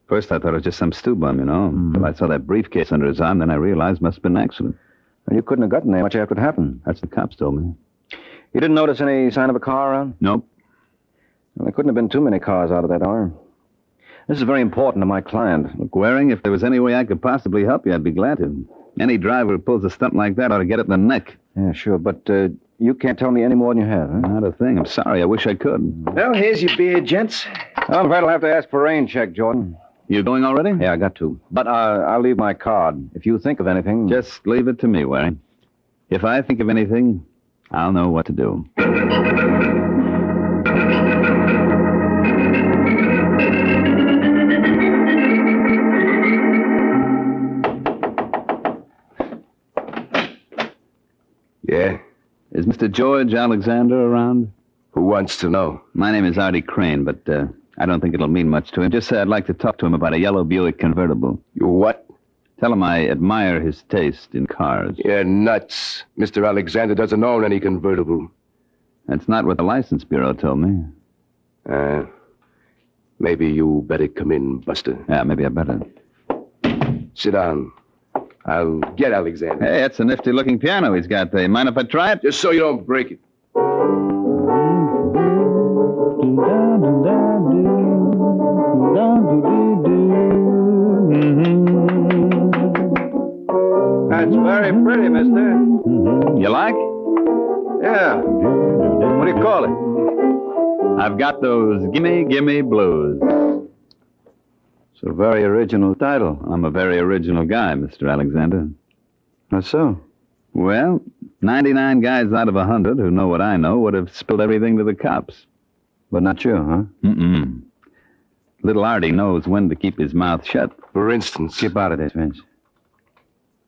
First, I thought it was just some stew bum, you know. Mm-hmm. But I saw that briefcase under his arm, then I realized it must have been an accident. Well, you couldn't have gotten there much after it happened. That's what the cops told me. You didn't notice any sign of a car around? Nope. Well, there couldn't have been too many cars out of that hour. This is very important to my client. Look, Waring, if there was any way I could possibly help you, I'd be glad to. Any driver who pulls a stunt like that ought to get it in the neck. Yeah, sure, but you can't tell me any more than you have, huh? Not a thing. I'm sorry. I wish I could. Well, here's your beer, gents. I'm afraid I'll have to ask for a rain check, Jordan. You going already? Yeah, I got to. But I'll leave my card. If you think of anything... Just leave it to me, Waring. If I think of anything, I'll know what to do. Yeah? Is Mr. George Alexander around? Who wants to know? My name is Artie Crane, but I don't think it'll mean much to him. Just say I'd like to talk to him about a yellow Buick convertible. You what? Tell him I admire his taste in cars. You're nuts. Mr. Alexander doesn't own any convertible. That's not what the license bureau told me. Maybe you better come in, Buster. Yeah, maybe I better. Sit down. I'll get Alexander. Hey, that's a nifty-looking piano he's got there. Mind if I try it? Just so you don't break it. That's very pretty, mister. You like? Yeah. What do you call it? I've got those gimme blues. It's a very original title. I'm a very original guy, Mr. Alexander. How so? Well, 99 guys out of 100 who know what I know would have spilled everything to the cops. But not you, huh? Mm-mm. Little Artie knows when to keep his mouth shut. For instance. Keep out of this, Vince.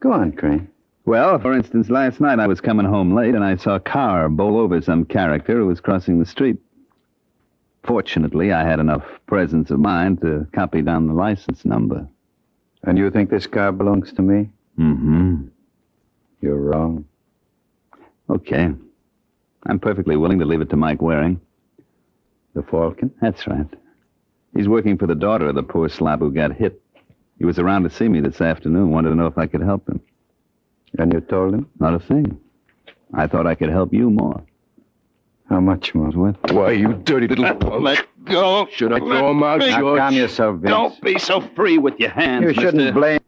Go on, Crane. Well, for instance, last night I was coming home late and I saw a car bowl over some character who was crossing the street. Fortunately, I had enough presence of mind to copy down the license number. And you think this car belongs to me? Mm-hmm. You're wrong. Okay. I'm perfectly willing to leave it to Mike Waring. The Falcon? That's right. He's working for the daughter of the poor slob who got hit. He was around to see me this afternoon, wanted to know if I could help him. And you told him? Not a thing. I thought I could help you more. How much more? What? Why, you dirty little... Let go. Should I throw him out, George? Calm yourself, Vince. Don't be so free with your hands, You shouldn't mister. blame...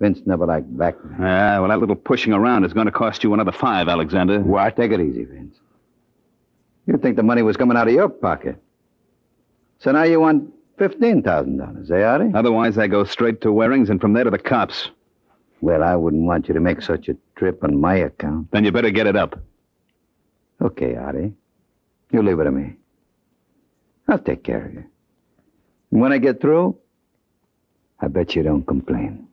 Vince never liked back. Well, that little pushing around is going to cost you another $5, Alexander. What? Take it easy, Vince. You think the money was coming out of your pocket. So now you want $15,000, eh, Artie? Otherwise, I go straight to Waring's and from there to the cops. Well, I wouldn't want you to make such a trip on my account. Then you better get it up. Okay, Artie. You leave it to me. I'll take care of you. And when I get through, I bet you don't complain.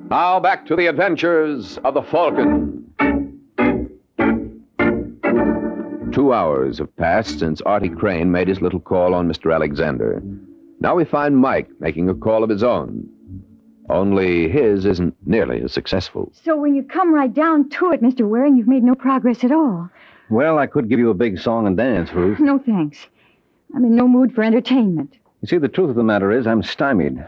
Now back to the adventures of the Falcon. 2 hours have passed since Artie Crane made his little call on Mr. Alexander. Now we find Mike making a call of his own. Only his isn't nearly as successful. So when you come right down to it, Mr. Waring, you've made no progress at all. Well, I could give you a big song and dance, Ruth. No thanks. I'm in no mood for entertainment. You see, the truth of the matter is I'm stymied.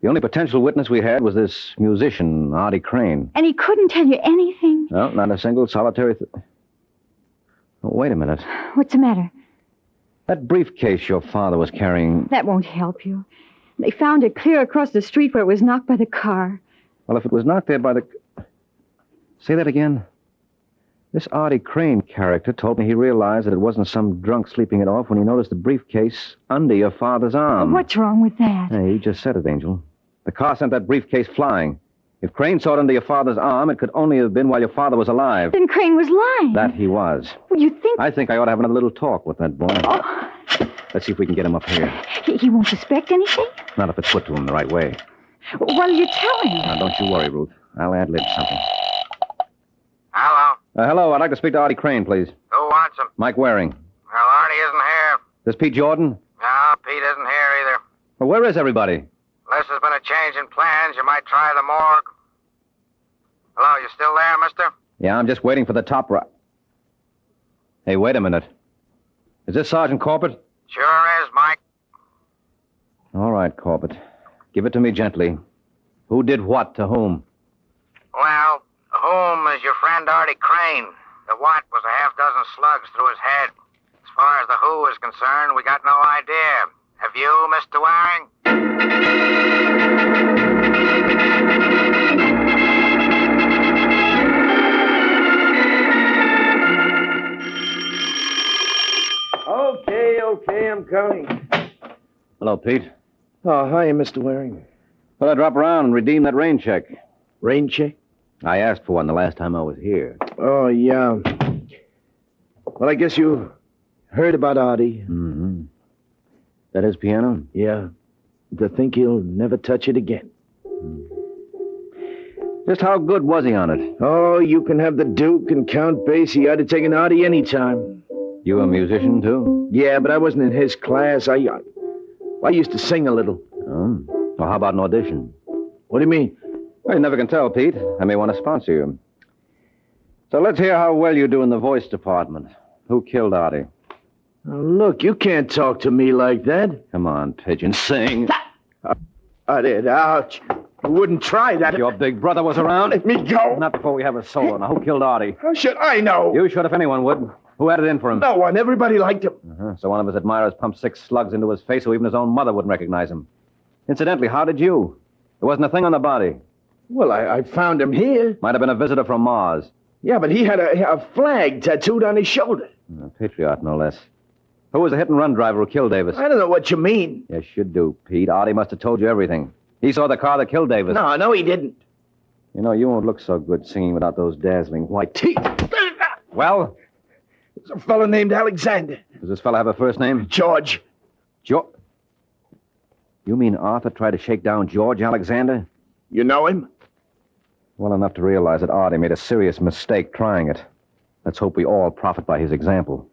The only potential witness we had was this musician, Artie Crane. And he couldn't tell you anything? No, not a single solitary... Oh, wait a minute. What's the matter? That briefcase your father was carrying... That won't help you. They found it clear across the street where it was knocked by the car. Well, if it was knocked there by the... Say that again. This Artie Crane character told me he realized that it wasn't some drunk sleeping it off when he noticed the briefcase under your father's arm. What's wrong with that? Hey, you just said it, Angel. The car sent that briefcase flying. If Crane saw it under your father's arm, it could only have been while your father was alive. Then Crane was lying. That he was. Well, you think... I think I ought to have another little talk with that boy. Oh. Let's see if we can get him up here. He won't suspect anything? Not if it's put to him the right way. What'll you tell him? Now, don't you worry, Ruth. I'll ad-lib something. Hello? Hello, I'd like to speak to Artie Crane, please. Who wants him? Mike Waring. Well, Artie isn't here. This Pete Jordan? No, Pete isn't here either. Well, where is everybody? Unless there's been a change in plans, you might try the morgue. Hello, you still there, mister? Yeah, I'm just waiting for the top right. Hey, wait a minute. Is this Sergeant Corbett? Sure is, Mike. All right, Corbett. Give it to me gently. Who did what to whom? Well, whom is your friend Artie Crane. The what was a half dozen slugs through his head. As far as the who is concerned, we got no idea. Have you, Mr. Waring? Okay, I'm coming. Hello, Pete. Oh, hi, Mr. Waring. Well, I drop around and redeem that rain check. Rain check? I asked for one the last time I was here. Oh, yeah. Well, I guess you heard about Artie. Mm-hmm. That his piano? Yeah. To think he'll never touch it again. Just how good was he on it? Oh, you can have the Duke and Count Basie. I'd have taken Artie any time. You a musician, too? Yeah, but I wasn't in his class. I used to sing a little. Oh. Well, how about an audition? What do you mean? Well, you never can tell, Pete. I may want to sponsor you. So let's hear how well you do in the voice department. Who killed Artie? Oh, look, you can't talk to me like that. Come on, Pigeon, sing. I did. Ouch. I wouldn't try that. Your big brother was around. Let me go. Not before we have a solo. Now, who killed Artie? How should I know? You should if anyone would. Who had it in for him? No one. Everybody liked him. So one of his admirers pumped 6 slugs into his face so even his own mother wouldn't recognize him. Incidentally, how did you? There wasn't a thing on the body. Well, I found him here. Might have been a visitor from Mars. Yeah, but he had a flag tattooed on his shoulder. A patriot, no less. Who was the hit-and-run driver who killed Davis? I don't know what you mean. Yes, you do, Pete. Artie must have told you everything. He saw the car that killed Davis. No, he didn't. You know, you won't look so good singing without those dazzling white teeth. Well? There's a fellow named Alexander. Does this fellow have a first name? George. George? You mean Arthur tried to shake down George Alexander? You know him? Well enough to realize that Artie made a serious mistake trying it. Let's hope we all profit by his example.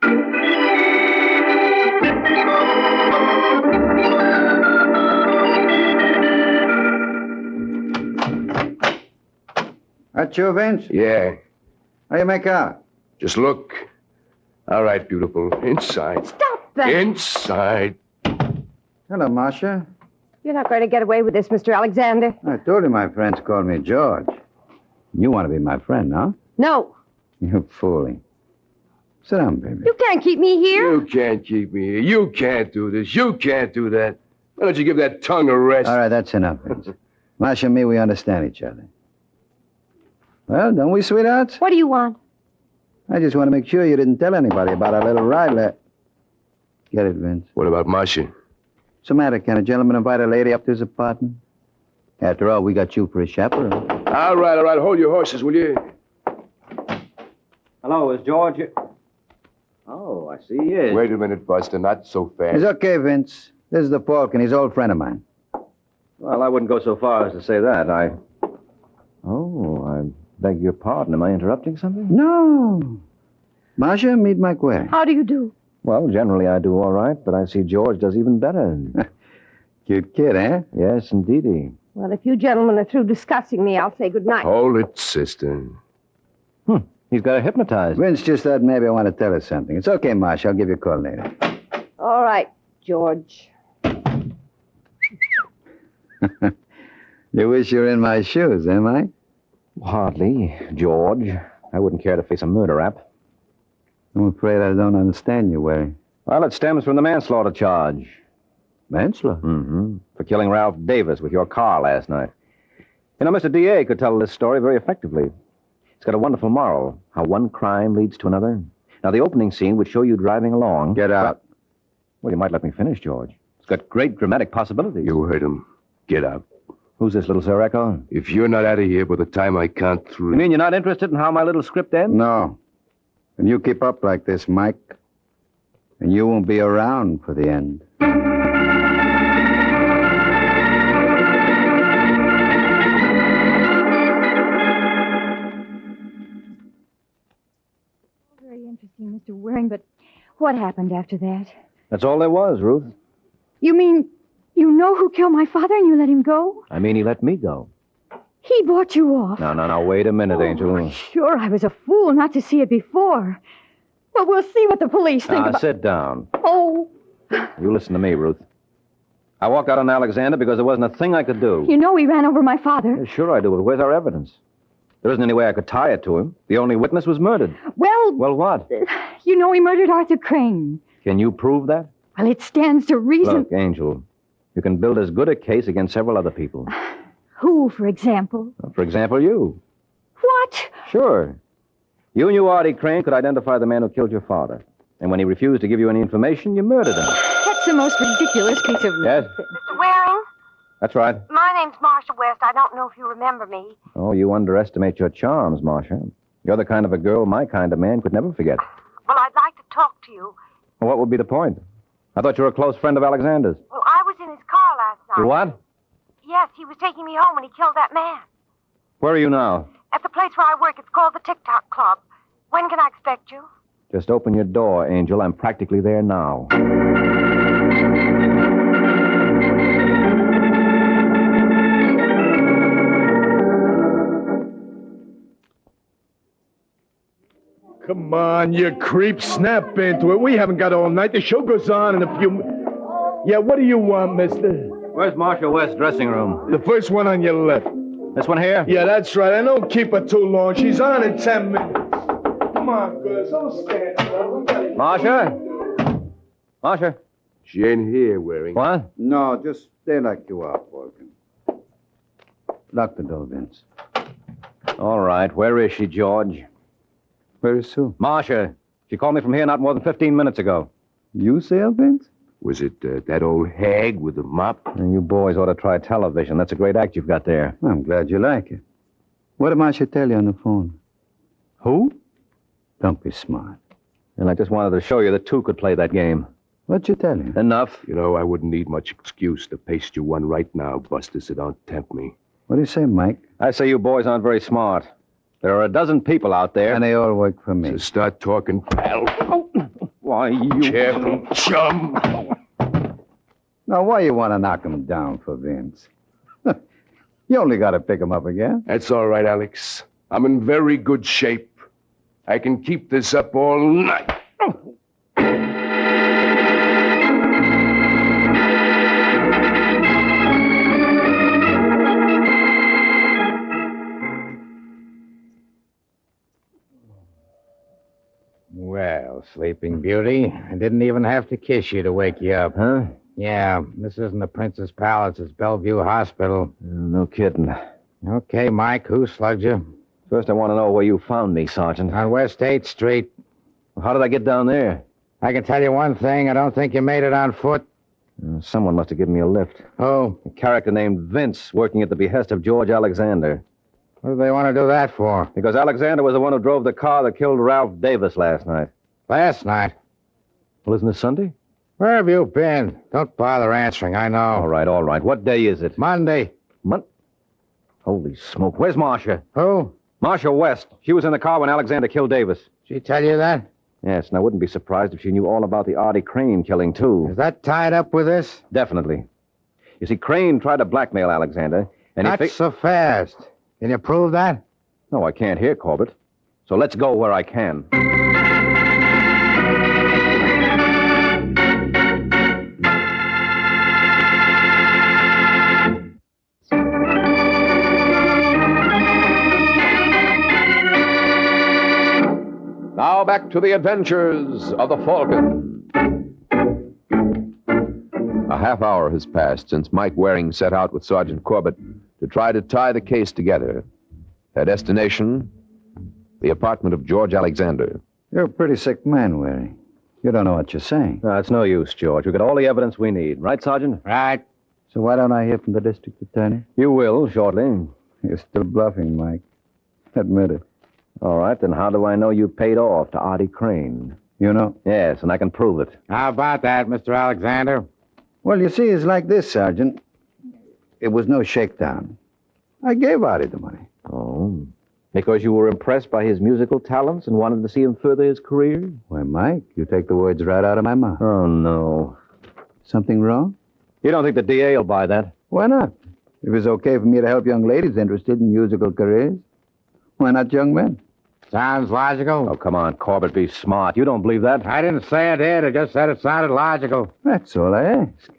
That you, Vince? Yeah. How you make out? Just look. All right, beautiful. Inside. Stop that. Inside. Hello, Marcia. You're not going to get away with this, Mr. Alexander. I told you my friends called me George. You want to be my friend, huh? No. You're fooling. Sit down, baby. You can't keep me here. You can't keep me here. You can't do this. You can't do that. Why don't you give that tongue a rest? All right, that's enough, Vince. Marcia and me, we understand each other. Well, don't we, sweethearts? What do you want? I just want to make sure you didn't tell anybody about our little ride. Get it, Vince? What about Marcia? What's the matter? Can a gentleman invite a lady up to his apartment? After all, we got you for a chaperone. All right. Hold your horses, will you? Hello, is George... Oh, I see he is. Wait a minute, Buster. Not so fast. It's okay, Vince. This is the Falcon. He's an old friend of mine. Well, I wouldn't go so far as to say that. Oh, I beg your pardon. Am I interrupting something? No. Marcia, meet Mike Waring. How do you do? Well, generally I do all right, but I see George does even better. Cute kid, eh? Yes, indeedy. Well, if you gentlemen are through discussing me, I'll say good night. Hold it, sister. He's got her hypnotized. Vince just thought maybe I want to tell her something. It's okay, Marcia. I'll give you a call later. All right, George. You wish you were in my shoes, eh, Mike? Hardly, George. I wouldn't care to face a murder rap. I'm afraid I don't understand you, Waring. Well, it stems from the manslaughter charge. Manslaughter? Mm-hmm. For killing Ralph Davis with your car last night. You know, Mr. D.A. could tell this story very effectively. It's got a wonderful moral, how one crime leads to another. Now, the opening scene would show you driving along. Get out. Well, you might let me finish, George. It's got great dramatic possibilities. You heard him. Get out. Who's this little Sir Echo? If you're not out of here by the time I count 3... You mean you're not interested in how my little script ends? No. And you keep up like this, Mike, and you won't be around for the end. Very interesting, Mr. Waring, but what happened after that? That's all there was, Ruth. You mean you know who killed my father and you let him go? I mean, he let me go. He bought you off. No, wait a minute, Angel. Sure, I was a fool not to see it before. But we'll see what the police think about... Sit down. Oh. You listen to me, Ruth. I walked out on Alexander because there wasn't a thing I could do. You know he ran over my father. Yeah, sure I do, but where's our evidence? There isn't any way I could tie it to him. The only witness was murdered. Well... Well, what? You know he murdered Arthur Crane. Can you prove that? Well, it stands to reason... Look, Angel, you can build as good a case against several other people. Who, for example? For example, you. What? Sure. You knew Artie Crane could identify the man who killed your father. And when he refused to give you any information, you murdered him. That's the most ridiculous piece of... Yes? Mr. Waring? That's right. My name's Marcia West. I don't know if you remember me. Oh, you underestimate your charms, Marcia. You're the kind of a girl my kind of man could never forget. Well, I'd like to talk to you. Well, what would be the point? I thought you were a close friend of Alexander's. Well, I was in his car last night. You what? Yes, he was taking me home when he killed that man. Where are you now? At the place where I work. It's called the Tic-Toc Club. When can I expect you? Just open your door, Angel. I'm practically there now. Come on, you creep. Snap into it. We haven't got all night. The show goes on in a few... Yeah, what do you want, mister? Where's Marshal West's dressing room? The first one on your left. This one here? Yeah, that's right. I don't keep her too long. She's on in 10 minutes. Come on, girls. Don't stand there. Marcia? Marcia? She ain't here, Waring. What? No, just stay like you are, Falcon. Lock the door, Vince. All right. Where is she, George? Where is Sue? Marcia. She called me from here not more than 15 minutes ago. You say, Vince? Was it that old hag with the mop? And you boys ought to try television. That's a great act you've got there. I'm glad you like it. What did Marcia tell you on the phone? Who? Don't be smart. And I just wanted to show you that two could play that game. What'd you tell you? Enough. You know, I wouldn't need much excuse to paste you one right now, Buster, so don't tempt me. What do you say, Mike? I say you boys aren't very smart. There are a dozen people out there. And they all work for me. So start talking, pal. Why, you... Careful, chum. Now, why you want to knock him down for Vince? You only got to pick him up again. That's all right, Alex. I'm in very good shape. I can keep this up all night. Well, Sleeping Beauty, I didn't even have to kiss you to wake you up. Huh? Yeah, this isn't the Princess Palace. It's Bellevue Hospital. No kidding. Okay, Mike, who slugged you? First, I want to know where you found me, Sergeant. On West 8th Street. How did I get down there? I can tell you one thing. I don't think you made it on foot. Someone must have given me a lift. Oh? A character named Vince, working at the behest of George Alexander. What do they want to do that for? Because Alexander was the one who drove the car that killed Ralph Davis last night. Last night? Well, isn't it Sunday? Where have you been? Don't bother answering, I know. All right. What day is it? Monday. Holy smoke. Where's Marcia? Who? Marcia West. She was in the car when Alexander killed Davis. She tell you that? Yes, and I wouldn't be surprised if she knew all about the Artie Crane killing, too. Is that tied up with this? Definitely. You see, Crane tried to blackmail Alexander, and Not so fast. Can you prove that? No, I can't hear, Corbett. So let's go where I can. Now back to the adventures of the Falcon. A half hour has passed since Mike Waring set out with Sergeant Corbett to try to tie the case together. Their destination, the apartment of George Alexander. You're a pretty sick man, Waring. You don't know what you're saying. No, it's no use, George. We've got all the evidence we need. Right, Sergeant? Right. So why don't I hear from the district attorney? You will, shortly. You're still bluffing, Mike. Admit it. All right, then how do I know you paid off to Artie Crane? You know? Yes, and I can prove it. How about that, Mr. Alexander? Well, you see, it's like this, Sergeant. It was no shakedown. I gave Artie the money. Oh, because you were impressed by his musical talents and wanted to see him further his career? Why, Mike, you take the words right out of my mouth. Oh, no. Something wrong? You don't think the DA will buy that? Why not? If it's okay for me to help young ladies interested in musical careers, why not young men? Sounds logical. Oh, come on, Corbett, be smart. You don't believe that? I didn't say I did. I just said it sounded logical. That's all I ask.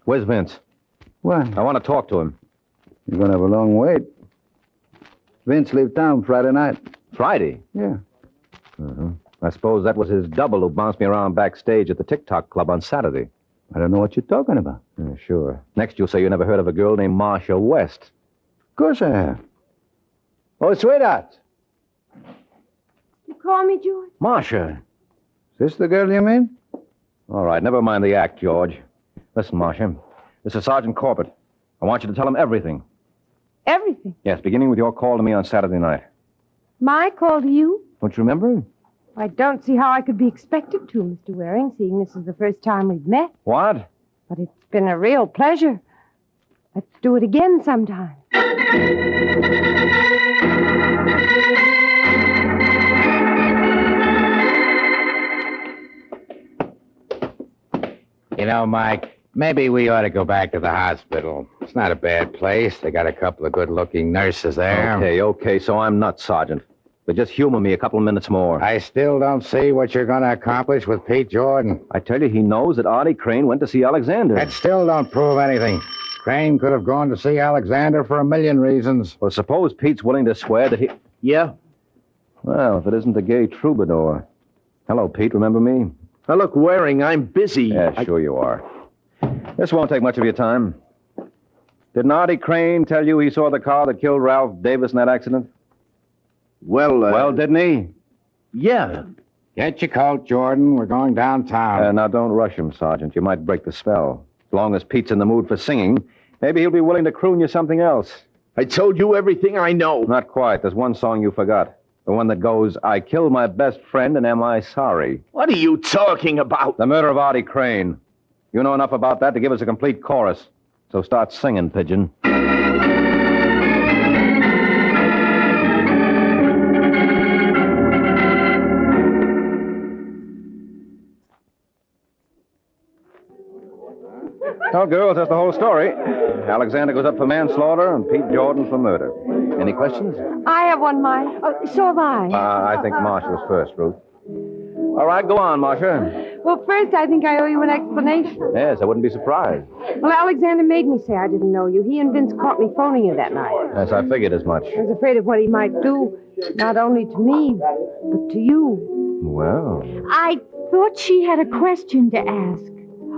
Where's Vince? Why? I want to talk to him. You're going to have a long wait. Vince leave town Friday night. Friday? Yeah. Uh-huh. I suppose that was his double who bounced me around backstage at the TikTok Club on Saturday. I don't know what you're talking about. Yeah, sure. Next you'll say you never heard of a girl named Marcia West. Of course I have. Oh, sweetheart. You call me, George? Marcia. Is this the girl you mean? All right, never mind the act, George. Listen, Marcia. This is Sergeant Corbett. I want you to tell him everything. Everything? Yes, beginning with your call to me on Saturday night. My call to you? Don't you remember? I don't see how I could be expected to, Mr. Waring, seeing this is the first time we've met. What? But it's been a real pleasure. Let's do it again sometime. You know, Mike, maybe we ought to go back to the hospital. It's not a bad place. They got a couple of good-looking nurses there. Okay, so I'm nuts, Sergeant. But just humor me a couple of minutes more. I still don't see what you're going to accomplish with Pete Jordan. I tell you, he knows that Artie Crane went to see Alexander. That still don't prove anything. Crane could have gone to see Alexander for a million reasons. Well, suppose Pete's willing to swear that he... Yeah? Well, if it isn't the gay troubadour. Hello, Pete, remember me? Now, look, Waring, I'm busy. Yeah, sure you are. This won't take much of your time. Didn't Artie Crane tell you he saw the car that killed Ralph Davis in that accident? Well, didn't he? Yeah. Get your coat, Jordan. We're going downtown. Now, don't rush him, Sergeant. You might break the spell. As long as Pete's in the mood for singing, maybe he'll be willing to croon you something else. I told you everything I know. Not quite. There's one song you forgot. The one that goes, I killed my best friend and am I sorry? What are you talking about? The murder of Artie Crane. You know enough about that to give us a complete chorus. So start singing, Pigeon. Well, girls, that's the whole story. Alexander goes up for manslaughter and Pete Jordan for murder. Any questions? I have one, Mike. Oh, so have I. I think Marcia was first, Ruth. All right, go on, Marcia. Well, first, I think I owe you an explanation. Yes, I wouldn't be surprised. Well, Alexander made me say I didn't know you. He and Vince caught me phoning you that night. Yes, I figured as much. I was afraid of what he might do, not only to me, but to you. Well. I thought she had a question to ask.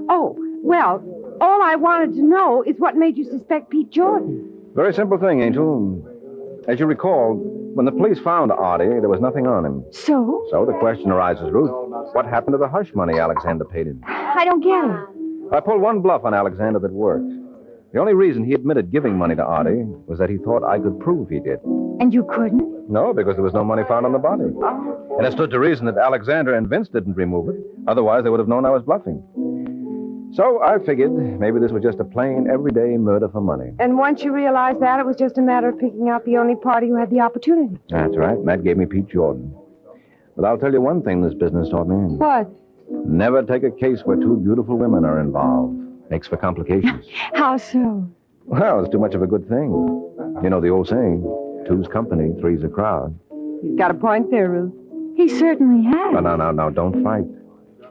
Oh, well, all I wanted to know is what made you suspect Pete Jordan. Very simple thing, Angel. As you recall, when the police found Artie, there was nothing on him. So? So the question arises, Ruth, what happened to the hush money Alexander paid him? I don't get it. I pulled one bluff on Alexander that worked. The only reason he admitted giving money to Artie was that he thought I could prove he did. And you couldn't? No, because there was no money found on the body. And it stood to reason that Alexander and Vince didn't remove it. Otherwise, they would have known I was bluffing. So I figured maybe this was just a plain, everyday murder for money. And once you realized that, it was just a matter of picking out the only party who had the opportunity. That's right. And that gave me Pete Jordan. But I'll tell you one thing this business taught me. What? Never take a case where two beautiful women are involved. Makes for complications. How so? Well, it's too much of a good thing. You know the old saying, two's company, three's a crowd. You've got a point there, Ruth. He certainly has. No, don't fight.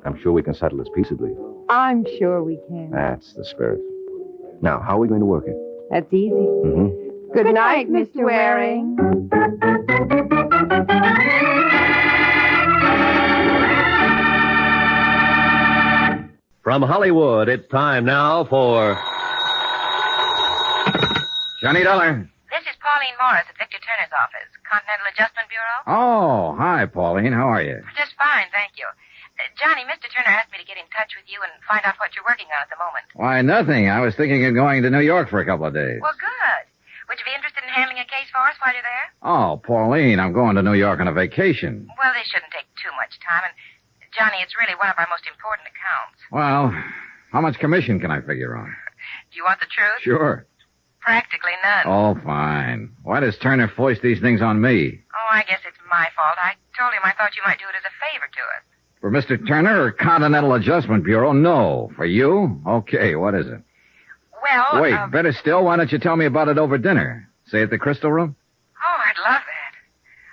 I'm sure we can settle this peaceably. I'm sure we can. That's the spirit. Now, how are we going to work it? That's easy. Mm-hmm. Good night, Mr. Waring. From Hollywood, it's time now for Johnny Dollar. This is Pauline Morris at Victor Turner's office, Continental Adjustment Bureau. Oh, hi, Pauline. How are you? Just fine, thank you. Johnny, Mr. Turner asked me to get in touch with you and find out what you're working on at the moment. Why, nothing. I was thinking of going to New York for a couple of days. Well, good. Would you be interested in handling a case for us while you're there? Oh, Pauline, I'm going to New York on a vacation. Well, this shouldn't take too much time, and Johnny, it's really one of our most important accounts. Well, how much commission can I figure on? Do you want the truth? Sure. Practically none. Oh, fine. Why does Turner foist these things on me? Oh, I guess it's my fault. I told him I thought you might do it as a favor to us. For Mr. Turner or Continental Adjustment Bureau? No. For you? Okay, what is it? Well, Wait, better still, why don't you tell me about it over dinner? Say at the Crystal Room? Oh, I'd love that.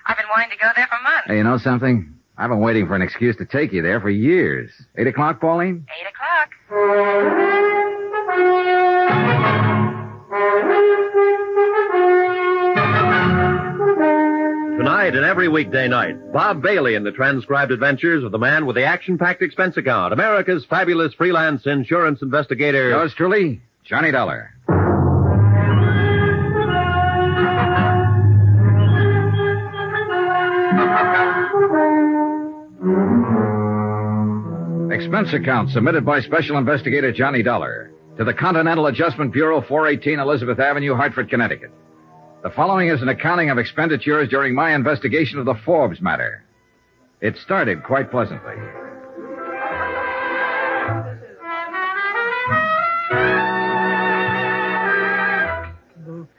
I've been wanting to go there for months. Hey, you know something? I've been waiting for an excuse to take you there for years. 8 o'clock, Pauline? 8 o'clock. Tonight and every weekday night, Bob Bailey in the transcribed adventures of the man with the action-packed expense account, America's fabulous freelance insurance investigator. Yours truly, Johnny Dollar. Expense account submitted by Special Investigator Johnny Dollar to the Continental Adjustment Bureau, 418 Elizabeth Avenue, Hartford, Connecticut. The following is an accounting of expenditures during my investigation of the Forbes matter. It started quite pleasantly.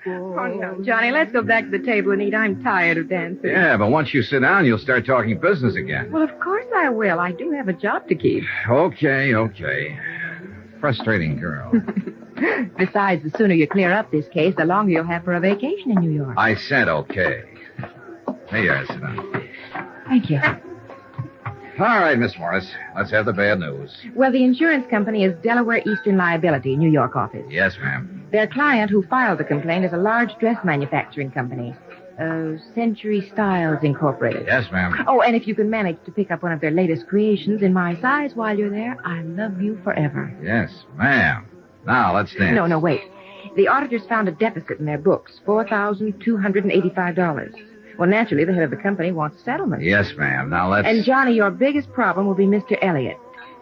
Oh, no, Johnny, let's go back to the table and eat. I'm tired of dancing. Yeah, but once you sit down, you'll start talking business again. Well, of course I will. I do have a job to keep. Okay. Frustrating girl. Besides, the sooner you clear up this case, the longer you'll have for a vacation in New York. I said okay. Here you are, sit down. Thank you. All right, Miss Morris. Let's have the bad news. Well, the insurance company is Delaware Eastern Liability, New York office. Yes, ma'am. Their client who filed the complaint is a large dress manufacturing company. Century Styles Incorporated. Yes, ma'am. Oh, and if you can manage to pick up one of their latest creations in my size while you're there, I love you forever. Yes, ma'am. Now, let's dance. No, wait. The auditors found a deficit in their books, $4,285. Well, naturally, the head of the company wants a settlement. Yes, ma'am. Now, let's... And, Johnny, your biggest problem will be Mr. Elliott.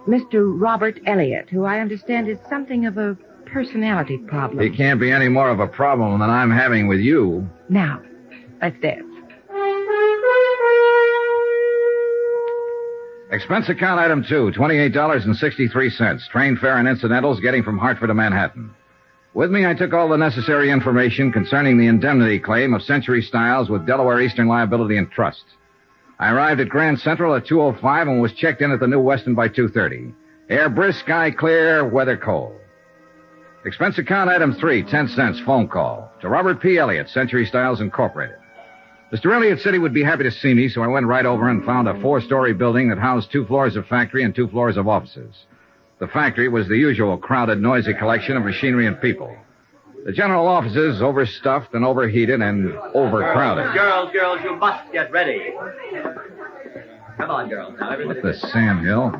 Mr. Robert Elliott, who I understand is something of a personality problem. He can't be any more of a problem than I'm having with you. Now, let's dance. Expense account item 2, $28.63. Train fare and incidentals getting from Hartford to Manhattan. With me, I took all the necessary information concerning the indemnity claim of Century Styles with Delaware Eastern Liability and Trust. I arrived at Grand Central at 2:05 and was checked in at the New Weston by 2:30. Air brisk, sky clear, weather cold. Expense account item 3, 10 cents, phone call. To Robert P. Elliott, Century Styles Incorporated. Mr. Elliott said he would be happy to see me, so I went right over and found a 4-story building that housed 2 floors of factory and 2 floors of offices. The factory was the usual crowded, noisy collection of machinery and people. The general offices overstuffed and overheated and overcrowded. Girls, you must get ready. Come on, girls. Now, everybody. What's this, Sam Hill?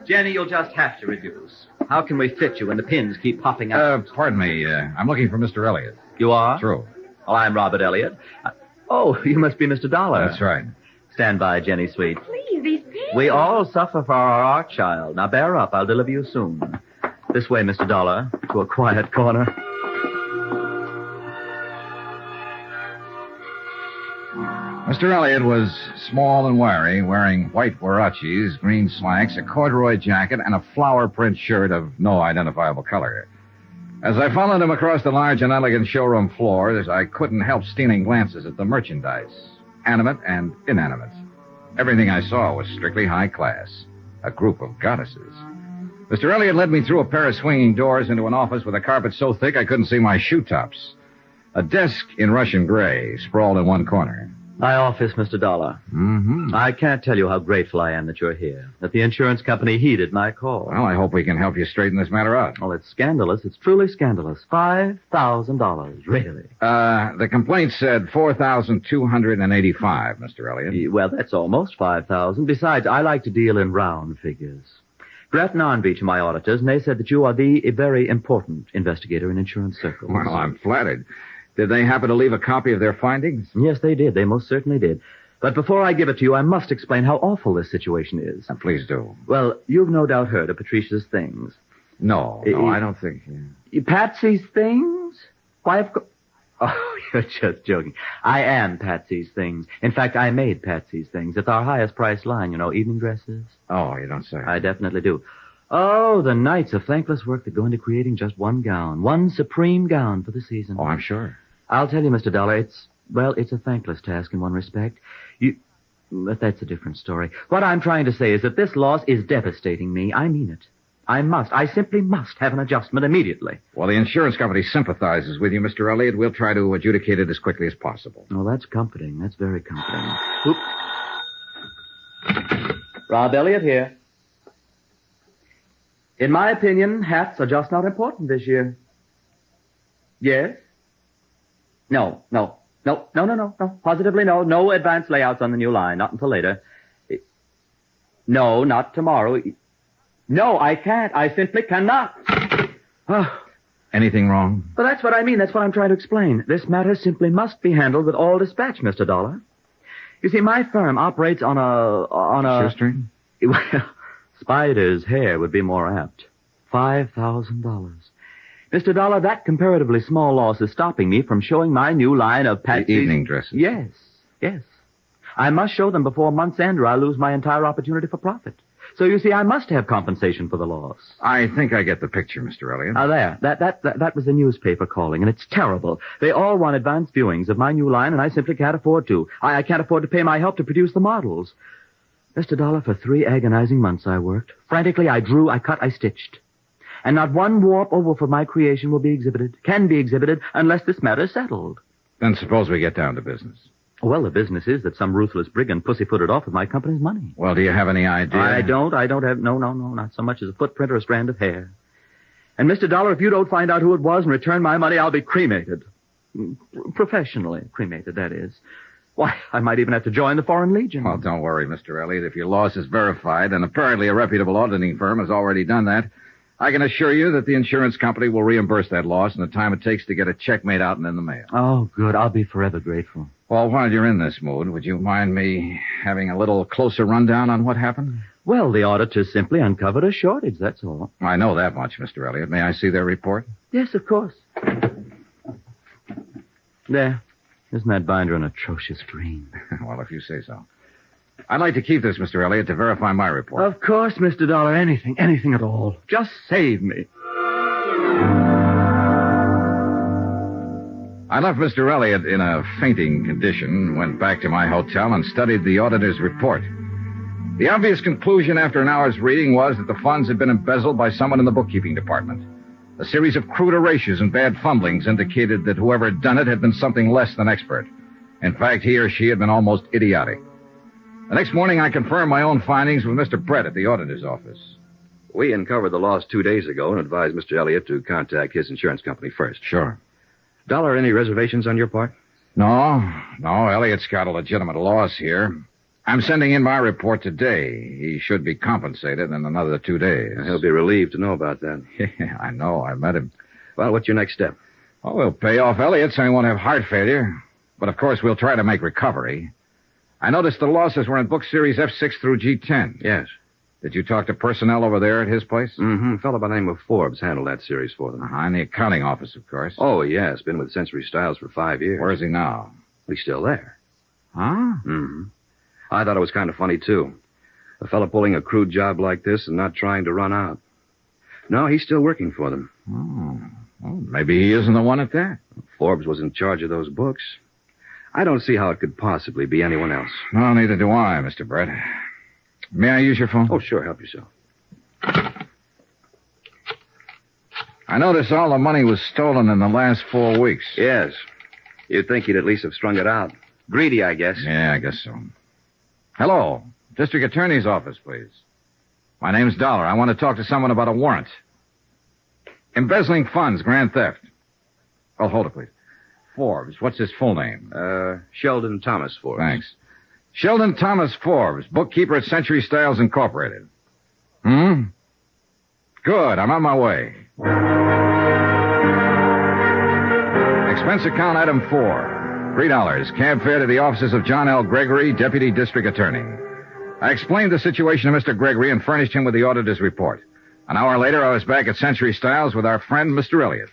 Jenny, you'll just have to reduce. How can we fit you when the pins keep popping out? Pardon me. I'm looking for Mr. Elliott. You are? True. Oh, I'm Robert Elliott. Oh, you must be Mr. Dollar. That's right. Stand by, Jenny, sweet. Please, these pins. We all suffer for our art child. Now, bear up. I'll deliver you soon. This way, Mr. Dollar, to a quiet corner. Mr. Elliott was small and wiry, wearing white huaraches, green slacks, a corduroy jacket, and a flower print shirt of no identifiable color. As I followed him across the large and elegant showroom floor, I couldn't help stealing glances at the merchandise, animate and inanimate. Everything I saw was strictly high class, a group of goddesses. Mr. Elliott led me through a pair of swinging doors into an office with a carpet so thick I couldn't see my shoe tops. A desk in Russian gray sprawled in one corner. My office, Mr. Dollar. Mm-hmm. I can't tell you how grateful I am that you're here, that the insurance company heeded my call. Well, I hope we can help you straighten this matter out. Well, it's scandalous. It's truly scandalous. $5,000, really. The complaint said $4,285, Mr. Elliott. Well, that's almost $5,000. Besides, I like to deal in round figures. Gretton Arnbeach are my auditors, and they said that you are the very important investigator in insurance circles. Well, I'm flattered. Did they happen to leave a copy of their findings? Yes, they did. They most certainly did. But before I give it to you, I must explain how awful this situation is. Please do. Well, you've no doubt heard of Patricia's things. No, I don't think... Patsy's things? Why, of course... Oh, you're just joking. I am Patsy's things. In fact, I made Patsy's things. It's our highest price line, you know, evening dresses. Oh, you don't say. I definitely do. Oh, the nights of thankless work that go into creating just one gown, one supreme gown for the season. Oh, I'm sure. I'll tell you, Mr. Dollar, it's a thankless task in one respect. But that's a different story. What I'm trying to say is that this loss is devastating me. I mean it. I simply must have an adjustment immediately. Well, the insurance company sympathizes with you, Mr. Elliott. We'll try to adjudicate it as quickly as possible. Oh, that's comforting. That's very comforting. Oop. Rob Elliott here. In my opinion, hats are just not important this year. Yes? No. Positively no. No advanced layouts on the new line. Not until later. No, not tomorrow. No, I can't. I simply cannot. Anything wrong? Well, that's what I mean. That's what I'm trying to explain. This matter simply must be handled with all dispatch, Mr. Dollar. You see, my firm operates on a... Shoestring? Well, Spider's hair would be more apt. $5,000. Mr. Dollar, that comparatively small loss is stopping me from showing my new line of Patsy's... evening dresses? Yes. I must show them before month's end or I'll lose my entire opportunity for profit. So, you see, I must have compensation for the loss. I think I get the picture, Mr. Elliott. There. That was the newspaper calling, and it's terrible. They all want advance viewings of my new line, and I simply can't afford to. I can't afford to pay my help to produce the models. Mr. Dollar, for 3 agonizing months I worked. Frantically, I drew, I cut, I stitched. And not one warp over for my creation can be exhibited, unless this matter's settled. Then suppose we get down to business. Well, the business is that some ruthless brigand pussyfooted off with my company's money. Well, do you have any idea? I don't have, no, not so much as a footprint or a strand of hair. And, Mr. Dollar, if you don't find out who it was and return my money, I'll be cremated. Professionally cremated, that is. Why, I might even have to join the Foreign Legion. Well, don't worry, Mr. Elliott. If your loss is verified, and apparently a reputable auditing firm has already done that, I can assure you that the insurance company will reimburse that loss in the time it takes to get a check made out and in the mail. Oh, good. I'll be forever grateful. Well, while you're in this mood, would you mind me having a little closer rundown on what happened? Well, the auditors simply uncovered a shortage, that's all. I know that much, Mr. Elliott. May I see their report? Yes, of course. There. Isn't that binder an atrocious green? Well, if you say so. I'd like to keep this, Mr. Elliott, to verify my report. Of course, Mr. Dollar. Anything at all. Just save me. I left Mr. Elliott in a fainting condition, went back to my hotel, and studied the auditor's report. The obvious conclusion after an hour's reading was that the funds had been embezzled by someone in the bookkeeping department. A series of crude erasures and bad fumblings indicated that whoever had done it had been something less than expert. In fact, he or she had been almost idiotic. The next morning, I confirmed my own findings with Mr. Brett at the auditor's office. We uncovered the loss 2 days ago and advised Mr. Elliott to contact his insurance company first. Sure. Dollar, any reservations on your part? No, Elliott's got a legitimate loss here. I'm sending in my report today. He should be compensated in another 2 days. He'll be relieved to know about that. Yeah, I know. I met him. Well, what's your next step? Oh, we'll pay off Elliott so he won't have heart failure. But, of course, we'll try to make recovery. I noticed the losses were in book series F6 through G10. Yes. Did you talk to personnel over there at his place? Mm-hmm. A fellow by the name of Forbes handled that series for them. In the accounting office, of course. Oh, yes. Been with Century Styles for 5 years. Where is he now? He's still there. Huh? Mm-hmm. I thought it was kind of funny, too. A fellow pulling a crude job like this and not trying to run out. No, he's still working for them. Oh. Well, maybe he isn't the one at that. Forbes was in charge of those books. I don't see how it could possibly be anyone else. No, neither do I, Mr. Brett. May I use your phone? Oh, sure. Help yourself. I noticed all the money was stolen in the last 4 weeks. Yes. You'd think he'd at least have strung it out. Greedy, I guess. Yeah, I guess so. Hello. District Attorney's office, please. My name's Dollar. I want to talk to someone about a warrant. Embezzling funds, grand theft. Oh, hold it, please. Forbes. What's his full name? Sheldon Thomas Forbes. Thanks. Sheldon Thomas Forbes, bookkeeper at Century Styles Incorporated. Good. I'm on my way. Expense account item 4. $3. Cab fare to the offices of John L. Gregory, Deputy District Attorney. I explained the situation to Mr. Gregory and furnished him with the auditor's report. An hour later, I was back at Century Styles with our friend, Mr. Elliott.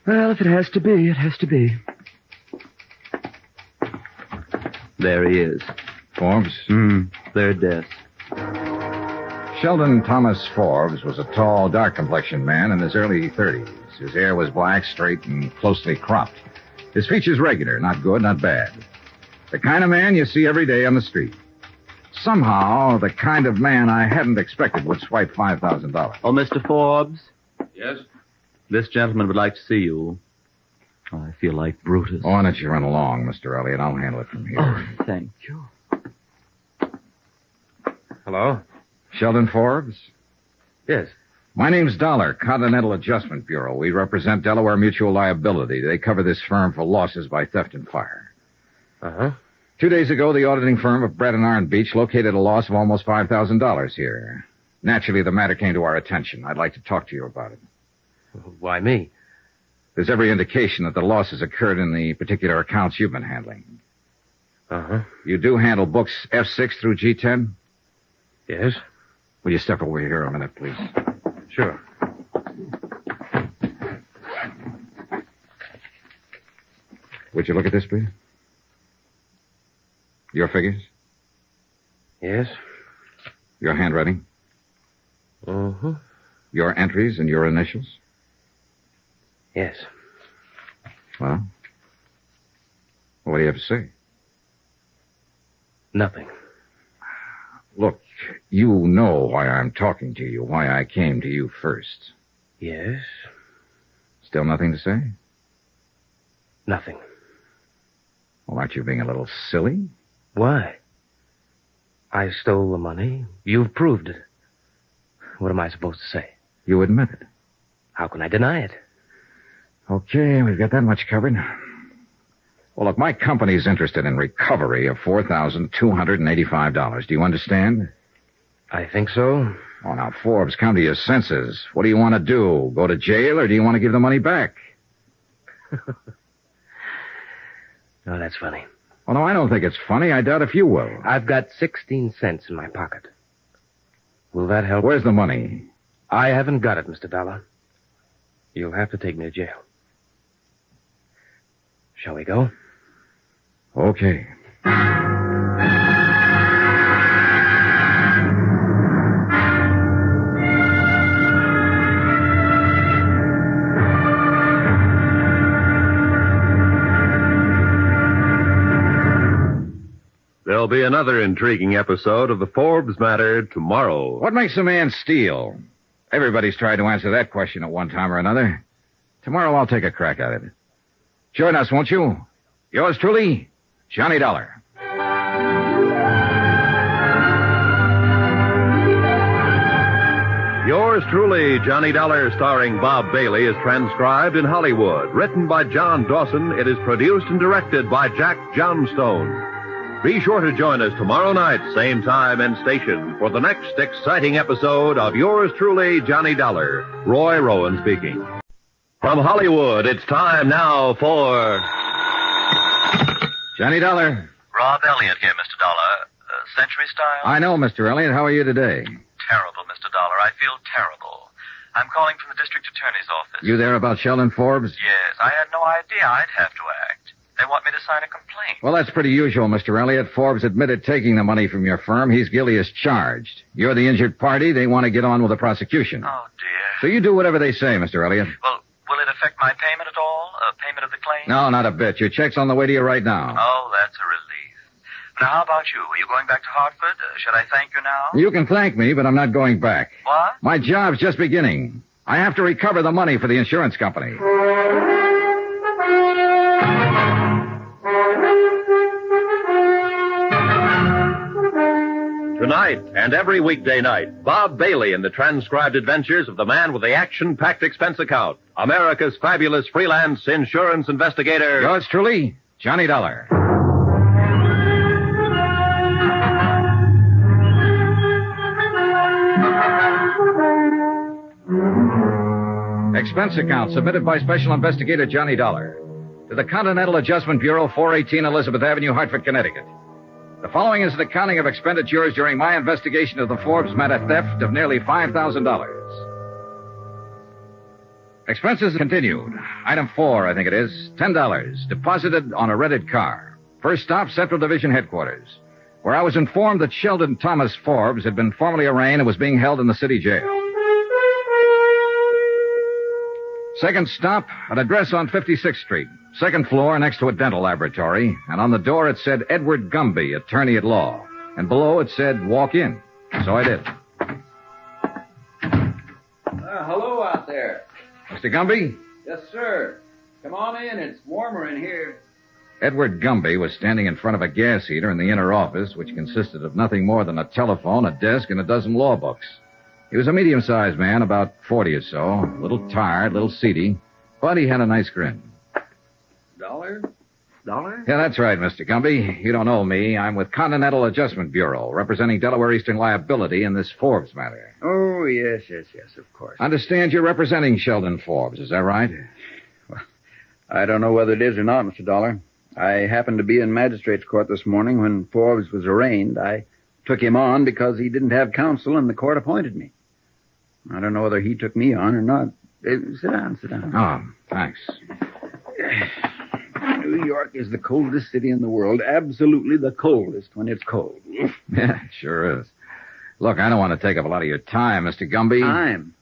Well, if it has to be, it has to be. There he is. Forbes? Third desk. Sheldon Thomas Forbes was a tall, dark-complexioned man in his early 30s. His hair was black, straight, and closely cropped. His features regular, not good, not bad. The kind of man you see every day on the street. Somehow, the kind of man I hadn't expected would swipe $5,000. Oh, Mr. Forbes? Yes? This gentleman would like to see you. Oh, I feel like Brutus. Why don't you run along, Mr. Elliott? I'll handle it from here. Oh, thank you. Hello? Sheldon Forbes? Yes. My name's Dollar, Continental Adjustment Bureau. We represent Delaware Mutual Liability. They cover this firm for losses by theft and fire. Uh-huh. 2 days ago, the auditing firm of Brett and Iron Beach located a loss of almost $5,000 here. Naturally, the matter came to our attention. I'd like to talk to you about it. Why me? There's every indication that the losses occurred in the particular accounts you've been handling. Uh-huh. You do handle books F6 through G10? Yes. Will you step over here a minute, please? Sure. Would you look at this, please? Your figures? Yes. Your handwriting? Uh-huh. Your entries and your initials? Yes. Well, what do you have to say? Nothing. Look, you know why I'm talking to you, why I came to you first. Yes. Still nothing to say? Nothing. Well, aren't you being a little silly? Why? I stole the money. You've proved it. What am I supposed to say? You admit it. How can I deny it? Okay, we've got that much covered. Well, look, my company's interested in recovery of $4,285. Do you understand? I think so. Oh, now, Forbes, come to your senses. What do you want to do? Go to jail, or do you want to give the money back? No, that's funny. Well, no, I don't think it's funny. I doubt if you will. I've got 16 cents in my pocket. Will that help? Where's the money? I haven't got it, Mr. Dollar. You'll have to take me to jail. Shall we go? Okay. There'll be another intriguing episode of the Forbes Matter tomorrow. What makes a man steal? Everybody's tried to answer that question at one time or another. Tomorrow I'll take a crack at it. Join us, won't you? Yours truly, Johnny Dollar. Yours truly, Johnny Dollar, starring Bob Bailey, is transcribed in Hollywood. Written by John Dawson, it is produced and directed by Jack Johnstone. Be sure to join us tomorrow night, same time and station, for the next exciting episode of Yours truly, Johnny Dollar. Roy Rowan speaking. From Hollywood, it's time now for... Johnny Dollar. Rob Elliott here, Mr. Dollar. Century style? I know, Mr. Elliott. How are you today? Terrible, Mr. Dollar. I feel terrible. I'm calling from the district attorney's office. You there about Sheldon Forbes? Yes, I had no idea I'd have to act. They want me to sign a complaint. Well, that's pretty usual, Mr. Elliott. Forbes admitted taking the money from your firm. He's guilty as charged. You're the injured party. They want to get on with the prosecution. Oh, dear. So you do whatever they say, Mr. Elliott. Well, will it affect my payment at all? Payment of the claim? No, not a bit. Your check's on the way to you right now. Oh, that's a relief. Now, how about you? Are you going back to Hartford? Should I thank you now? You can thank me, but I'm not going back. What? My job's just beginning. I have to recover the money for the insurance company. Tonight and every weekday night, Bob Bailey in the transcribed adventures of the man with the action-packed expense account, America's fabulous freelance insurance investigator. Yours truly, Johnny Dollar. Expense account submitted by Special Investigator Johnny Dollar to the Continental Adjustment Bureau, 418 Elizabeth Avenue, Hartford, Connecticut. The following is an accounting of expenditures during my investigation of the Forbes matter theft of nearly $5,000. Expenses continued. Item 4, I think it is, $10, deposited on a rented car. First stop, Central Division Headquarters, where I was informed that Sheldon Thomas Forbes had been formally arraigned and was being held in the city jail. Second stop, an address on 56th Street. Second floor next to a dental laboratory. And on the door it said Edward Gumby, attorney at law. And below it said, walk in. So I did. Hello out there. Mr. Gumby? Yes, sir. Come on in. It's warmer in here. Edward Gumby was standing in front of a gas heater in the inner office, which consisted of nothing more than a telephone, a desk, and a dozen law books. He was a medium-sized man, about 40 or so, a little tired, a little seedy, but he had a nice grin. $1? Yeah, that's right, Mr. Gumby. You don't know me. I'm with Continental Adjustment Bureau, representing Delaware Eastern Liability in this Forbes matter. Oh, yes, of course. Understand you're representing Sheldon Forbes, is that right? Well, I don't know whether it is or not, Mr. Dollar. I happened to be in magistrate's court this morning when Forbes was arraigned. I took him on because he didn't have counsel and the court appointed me. I don't know whether he took me on or not. Sit down. Oh, thanks. New York is the coldest city in the world. Absolutely the coldest when it's cold. Yeah, it sure is. Look, I don't want to take up a lot of your time, Mr. Gumby. Time?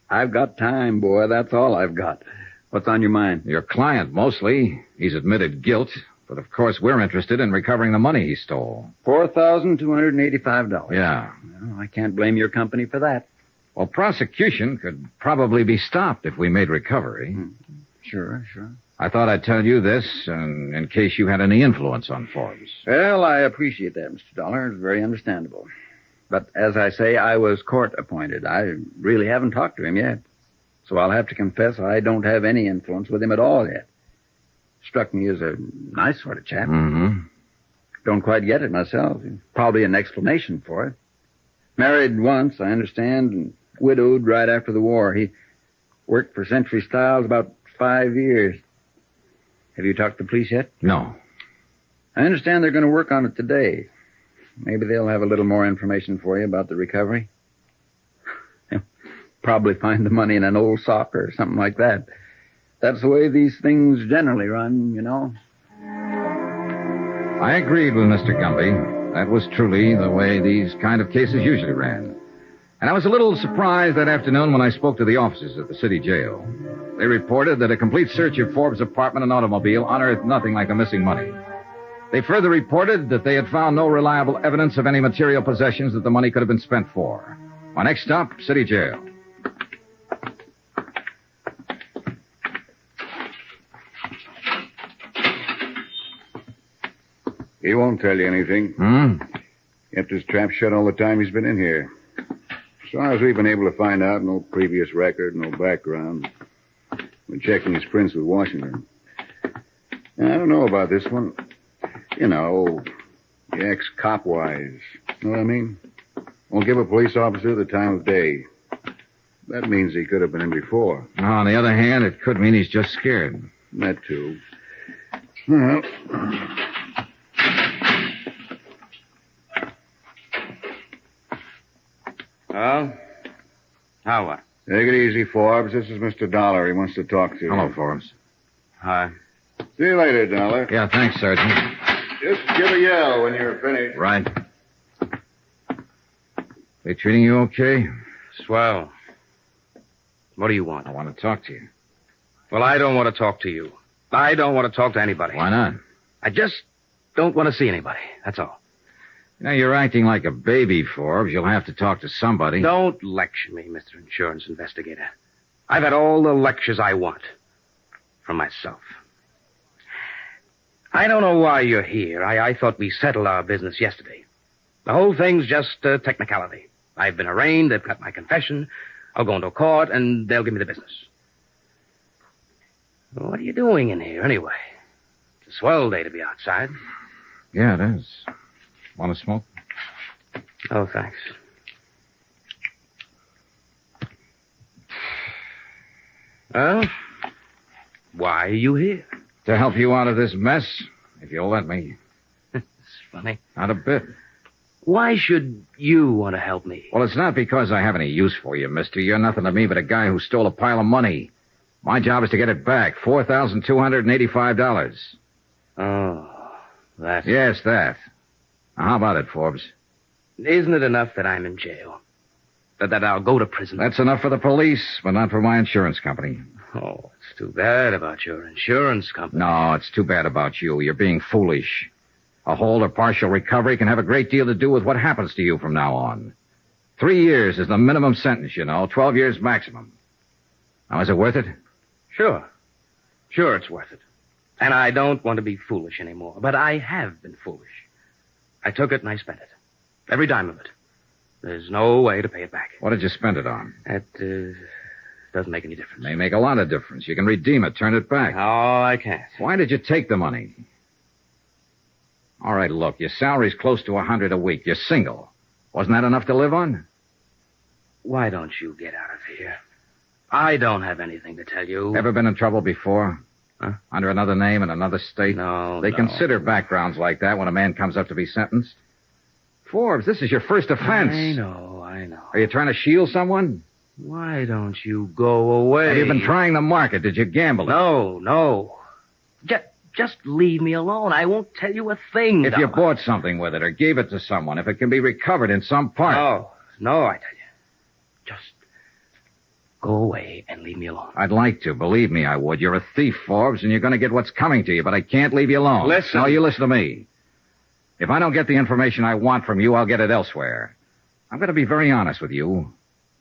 I've got time, boy. That's all I've got. What's on your mind? Your client, mostly. He's admitted guilt. But, of course, we're interested in recovering the money he stole. $4,285. Yeah. Well, I can't blame your company for that. Well, prosecution could probably be stopped if we made recovery. Sure. I thought I'd tell you this in case you had any influence on Forbes. Well, I appreciate that, Mr. Dollar. It's very understandable. But as I say, I was court appointed. I really haven't talked to him yet. So I'll have to confess I don't have any influence with him at all yet. Struck me as a nice sort of chap. Mm-hmm. Don't quite get it myself. Probably an explanation for it. Married once, I understand, and widowed right after the war. He worked for Century Styles about 5 years. Have you talked to the police yet? No. I understand they're going to work on it today. Maybe they'll have a little more information for you about the recovery. They'll probably find the money in an old sock or something like that. That's the way these things generally run, you know. I agreed with Mr. Gumby. That was truly the way these kind of cases usually ran. And I was a little surprised that afternoon when I spoke to the officers at the city jail. They reported that a complete search of Forbes' apartment and automobile unearthed nothing like the missing money. They further reported that they had found no reliable evidence of any material possessions that the money could have been spent for. My next stop, city jail. He won't tell you anything. Kept his trap shut all the time he's been in here. As far as we've been able to find out, no previous record, no background. Been checking his prints with Washington. I don't know about this one. You know, ex-cop-wise. Know what I mean? Won't give a police officer the time of day. That means he could have been in before. On the other hand, it could mean he's just scared. That too. Well... Well, how what? Take it easy, Forbes. This is Mr. Dollar. He wants to talk to you. Hello, Forbes. Hi. See you later, Dollar. Yeah, thanks, Sergeant. Just give a yell when you're finished. Right. They treating you okay? Swell. What do you want? I want to talk to you. Well, I don't want to talk to you. I don't want to talk to anybody. Why not? I just don't want to see anybody. That's all. You know, you're acting like a baby, Forbes. You'll have to talk to somebody. Don't lecture me, Mr. Insurance Investigator. I've had all the lectures I want. From myself. I don't know why you're here. I thought we settled our business yesterday. The whole thing's just a technicality. I've been arraigned, they've got my confession, I'll go into court, and they'll give me the business. What are you doing in here, anyway? It's a swell day to be outside. Yeah, it is. Want to smoke? Oh, thanks. Well, why are you here? To help you out of this mess, if you'll let me. It's funny. Not a bit. Why should you want to help me? Well, it's not because I have any use for you, mister. You're nothing to me but a guy who stole a pile of money. My job is to get it back. $4,285. Oh, that... Yes, that. Now, how about it, Forbes? Isn't it enough that I'm in jail? That I'll go to prison? That's enough for the police, but not for my insurance company. Oh, it's too bad about your insurance company. No, it's too bad about you. You're being foolish. A whole or partial recovery can have a great deal to do with what happens to you from now on. 3 years is the minimum sentence, you know. 12 years maximum. Now, is it worth it? Sure. Sure, it's worth it. And I don't want to be foolish anymore. But I have been foolish. I took it and I spent it. Every dime of it. There's no way to pay it back. What did you spend it on? That doesn't make any difference. May make a lot of difference. You can redeem it, turn it back. No, I can't. Why did you take the money? All right, look, your salary's close to $100 a week. You're single. Wasn't that enough to live on? Why don't you get out of here? I don't have anything to tell you. Ever been in trouble before? Huh? Under another name in another state? No, They consider backgrounds like that when a man comes up to be sentenced. Forbes, this is your first offense. I know. Are you trying to shield someone? Why don't you go away? Have you been trying the market? Did you gamble it? No. Just leave me alone. I won't tell you a thing. If you bought something with it or gave it to someone, if it can be recovered in some part. No, I tell you. Just go away and leave me alone. I'd like to. Believe me, I would. You're a thief, Forbes, and you're going to get what's coming to you, but I can't leave you alone. Listen. No, you listen to me. If I don't get the information I want from you, I'll get it elsewhere. I'm going to be very honest with you.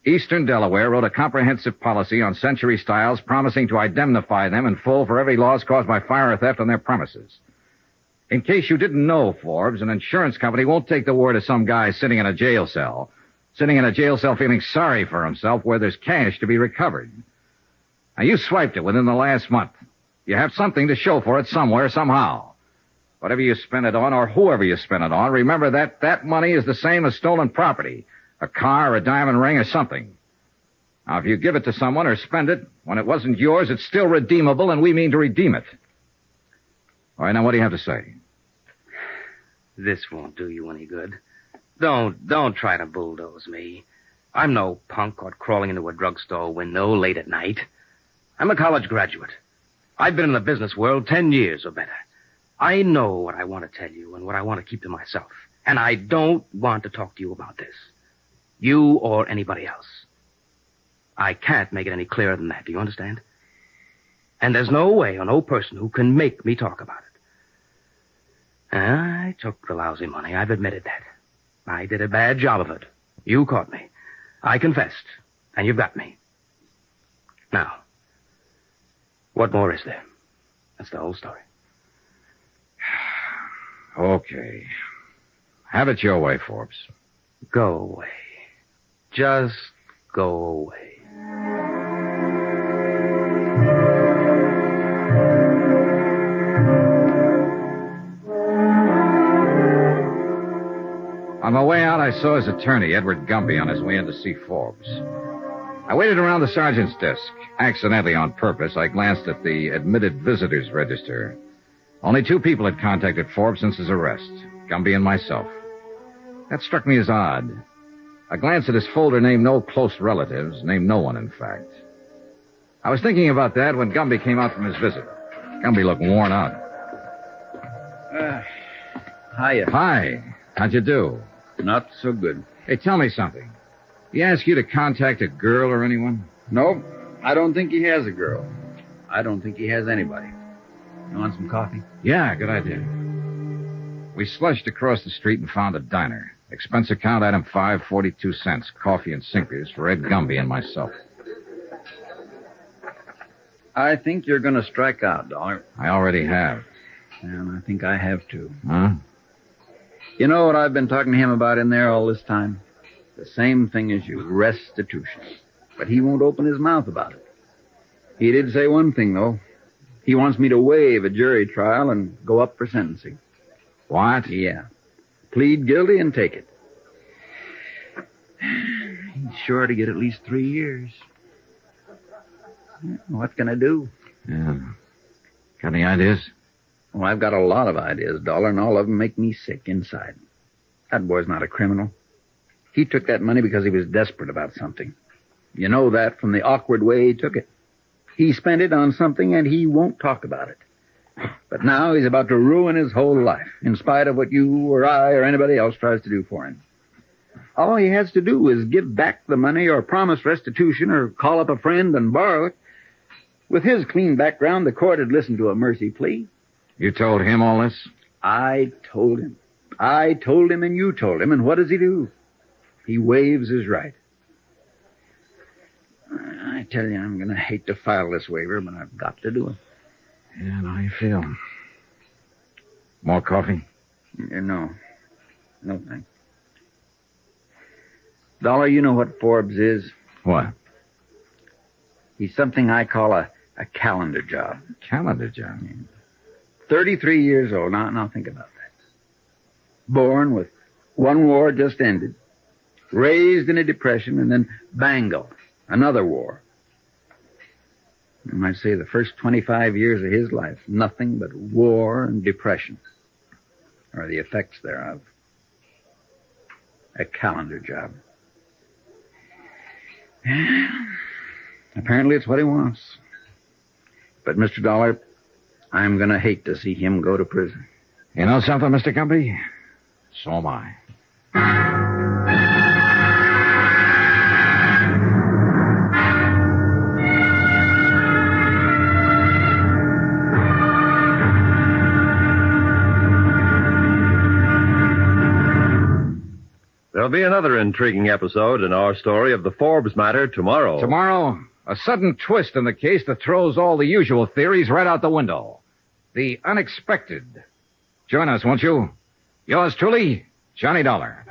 Eastern Delaware wrote a comprehensive policy on Century Styles promising to indemnify them in full for every loss caused by fire or theft on their premises. In case you didn't know, Forbes, an insurance company won't take the word of some guy sitting in a jail cell feeling sorry for himself where there's cash to be recovered. Now, you swiped it within the last month. You have something to show for it somewhere, somehow. Whatever you spend it on, or whoever you spend it on, remember that money is the same as stolen property. A car, a diamond ring, or something. Now, if you give it to someone or spend it, when it wasn't yours, it's still redeemable, and we mean to redeem it. All right, now, what do you have to say? This won't do you any good. Don't try to bulldoze me. I'm no punk caught crawling into a drugstore window late at night. I'm a college graduate. I've been in the business world 10 years or better. I know what I want to tell you and what I want to keep to myself. And I don't want to talk to you about this. You or anybody else. I can't make it any clearer than that. Do you understand? And there's no way or no person who can make me talk about it. I took the lousy money. I've admitted that. I did a bad job of it. You caught me. I confessed. And you've got me. Now, what more is there? That's the whole story. Okay. Have it your way, Forbes. Go away. Just go away. On my way out, I saw his attorney, Edward Gumby, on his way in to see Forbes. I waited around the sergeant's desk. Accidentally, on purpose, I glanced at the admitted visitors register. Only 2 people had contacted Forbes since his arrest, Gumby and myself. That struck me as odd. I glanced at his folder named no close relatives, named no one, in fact. I was thinking about that when Gumby came out from his visit. Gumby looked worn out. Hiya. Hi. How'd you do? Not so good. Hey, tell me something. He asked you to contact a girl or anyone? No, I don't think he has a girl. I don't think he has anybody. You want some coffee? Yeah, good idea. We slushed across the street and found a diner. Expense account item 5, 42 cents. Coffee and sinkers for Ed Gumby and myself. I think you're going to strike out, Dollar. I already have. And I think I have, too. Huh? You know what I've been talking to him about in there all this time? The same thing as you, restitution. But he won't open his mouth about it. He did say one thing, though. He wants me to waive a jury trial and go up for sentencing. What? Yeah. Plead guilty and take it. He's sure to get at least 3 years. What can I do? Yeah. Got any ideas? Well, I've got a lot of ideas, Dollar, and all of them make me sick inside. That boy's not a criminal. He took that money because he was desperate about something. You know that from the awkward way he took it. He spent it on something, and he won't talk about it. But now he's about to ruin his whole life, in spite of what you or I or anybody else tries to do for him. All he has to do is give back the money or promise restitution or call up a friend and borrow it. With his clean background, the court had listened to a mercy plea. You told him all this? I told him. I told him and you told him, and what does he do? He waives his right. I tell you, I'm going to hate to file this waiver, but I've got to do it. Yeah, how you feel? More coffee? No. No, thanks. Dollar, you know what Forbes is? What? He's something I call a calendar job. Calendar job? Yeah. 33 years old. Now think about that. Born with one war just ended. Raised in a depression, and then bango, another war. I might say the first 25 years of his life, nothing but war and depression, or the effects thereof. A calendar job. Apparently it's what he wants. But, Mr. Dollar, I'm going to hate to see him go to prison. You know something, Mr. Gumby? So am I. There be another intriguing episode in our story of the Forbes matter tomorrow. Tomorrow, a sudden twist in the case that throws all the usual theories right out the window. The unexpected. Join us, won't you? Yours truly, Johnny Dollar.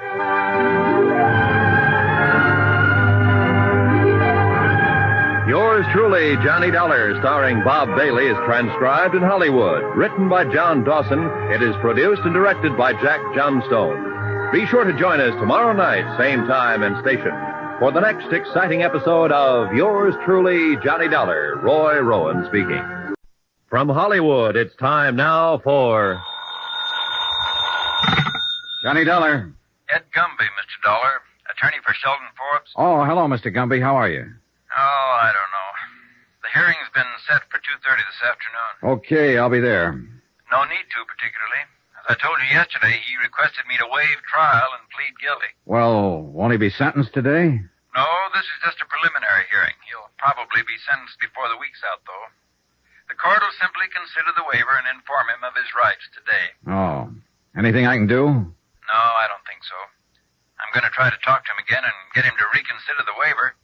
Yours truly, Johnny Dollar, starring Bob Bailey, is transcribed in Hollywood. Written by John Dawson, it is produced and directed by Jack Johnstone. Be sure to join us tomorrow night, same time and station, for the next exciting episode of Yours truly, Johnny Dollar. Roy Rowan speaking. From Hollywood, it's time now for... Johnny Dollar. Ed Gumby, Mr. Dollar, attorney for Sheldon Forbes. Oh, hello, Mr. Gumby. How are you? Oh, I don't know. The hearing's been set for 2:30 this afternoon. Okay, I'll be there. No need to, particularly. As I told you yesterday, he requested me to waive trial and plead guilty. Well, won't he be sentenced today? No, this is just a preliminary hearing. He'll probably be sentenced before the week's out, though. The court will simply consider the waiver and inform him of his rights today. Oh. Anything I can do? No, I don't think so. I'm going to try to talk to him again and get him to reconsider the waiver.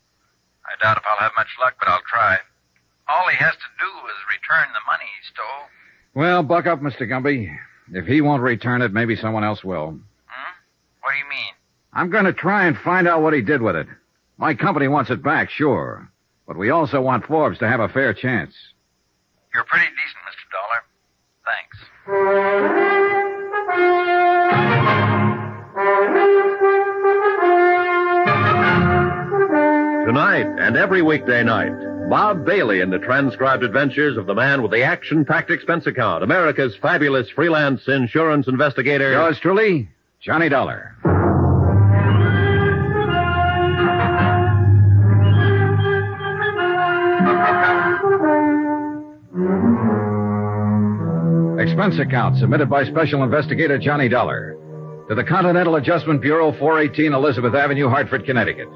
I doubt if I'll have much luck, but I'll try. All he has to do is return the money he stole. Well, buck up, Mr. Gumby. If he won't return it, maybe someone else will. What do you mean? I'm going to try and find out what he did with it. My company wants it back, sure. But we also want Forbes to have a fair chance. You're pretty decent, Mr. Dollar. Thanks. Tonight and every weekday night, Bob Bailey in the transcribed adventures of the man with the action-packed expense account, America's fabulous freelance insurance investigator. Yours truly, Johnny Dollar. Expense account submitted by Special Investigator Johnny Dollar to the Continental Adjustment Bureau, 418 Elizabeth Avenue, Hartford, Connecticut.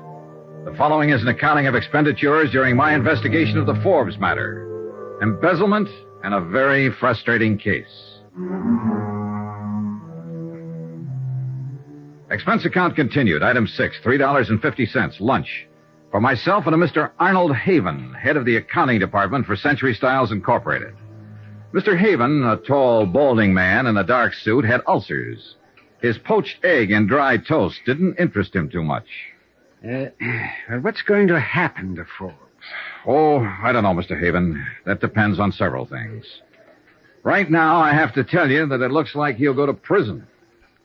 The following is an accounting of expenditures during my investigation of the Forbes matter. Embezzlement and a very frustrating case. Expense account continued. Item 6, $3.50, lunch. For myself and a Mr. Arnold Haven, head of the accounting department for Century Styles Incorporated. Mr. Haven, a tall, balding man in a dark suit, had ulcers. His poached egg and dry toast didn't interest him too much. What's going to happen to Forbes? Oh, I don't know, Mr. Haven. That depends on several things. Right now, I have to tell you that it looks like he'll go to prison.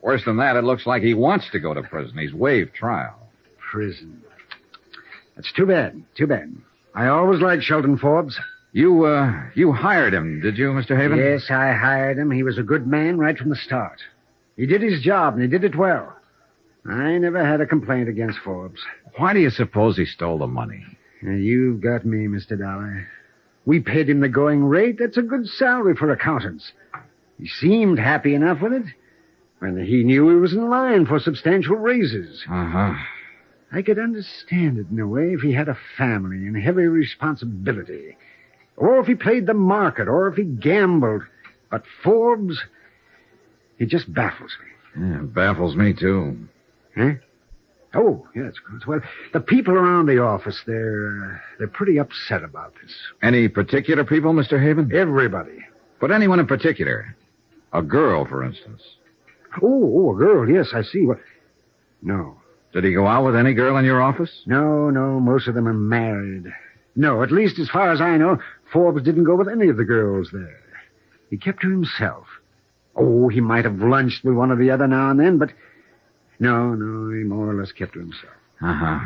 Worse than that, it looks like he wants to go to prison. He's waived trial. Prison. That's too bad. Too bad. I always liked Sheldon Forbes. You hired him, did you, Mr. Haven? Yes, I hired him. He was a good man right from the start. He did his job, and he did it well. I never had a complaint against Forbes. Why do you suppose he stole the money? You've got me, Mr. Dollar. We paid him the going rate. That's a good salary for accountants. He seemed happy enough with it when he knew he was in line for substantial raises. Uh-huh. I could understand it in a way if he had a family and heavy responsibility. Or if he played the market, or if he gambled. But Forbes, he just baffles me. Yeah, it baffles me, too. Huh? Oh, yes. Well, the people around the office, they're pretty upset about this. Any particular people, Mr. Haven? Everybody. But anyone in particular? A girl, for instance. Oh, a girl, yes, I see. Well, no. Did he go out with any girl in your office? No, most of them are married. No, at least as far as I know, Forbes didn't go with any of the girls there. He kept to himself. Oh, he might have lunched with one or the other now and then, but no, he more or less kept to himself. Uh-huh.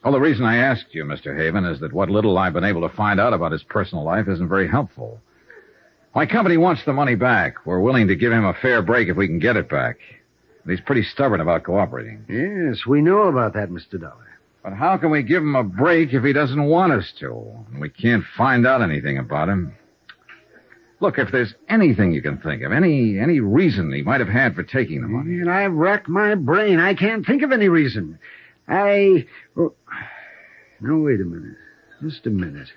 Well, the reason I asked you, Mr. Haven, is that what little I've been able to find out about his personal life isn't very helpful. My company wants the money back. We're willing to give him a fair break if we can get it back. But he's pretty stubborn about cooperating. Yes, we know about that, Mr. Dollar. But how can we give him a break if he doesn't want us to? And we can't find out anything about him. Look, if there's anything you can think of, any reason he might have had for taking the money. And I've racked my brain. I can't think of any reason. No, wait a minute. Just a minute.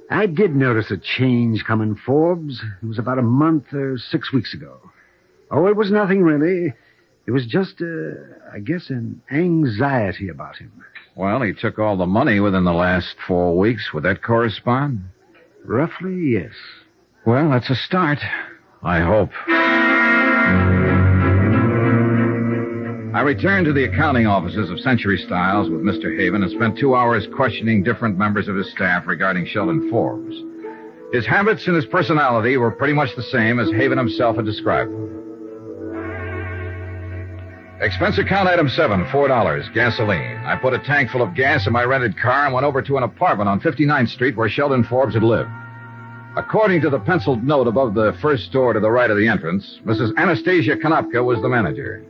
I did notice a change coming Forbes. It was about a month or 6 weeks ago. Oh, it was nothing really. There was just, I guess, an anxiety about him. Well, he took all the money within the last 4 weeks. Would that correspond? Roughly, yes. Well, that's a start. I hope. I returned to the accounting offices of Century Styles with Mr. Haven and spent 2 hours questioning different members of his staff regarding Sheldon Forbes. His habits and his personality were pretty much the same as Haven himself had described them. Expense account item 7, $4, gasoline. I put a tank full of gas in my rented car and went over to an apartment on 59th Street where Sheldon Forbes had lived. According to the penciled note above the first door to the right of the entrance, Mrs. Anastasia Konopka was the manager.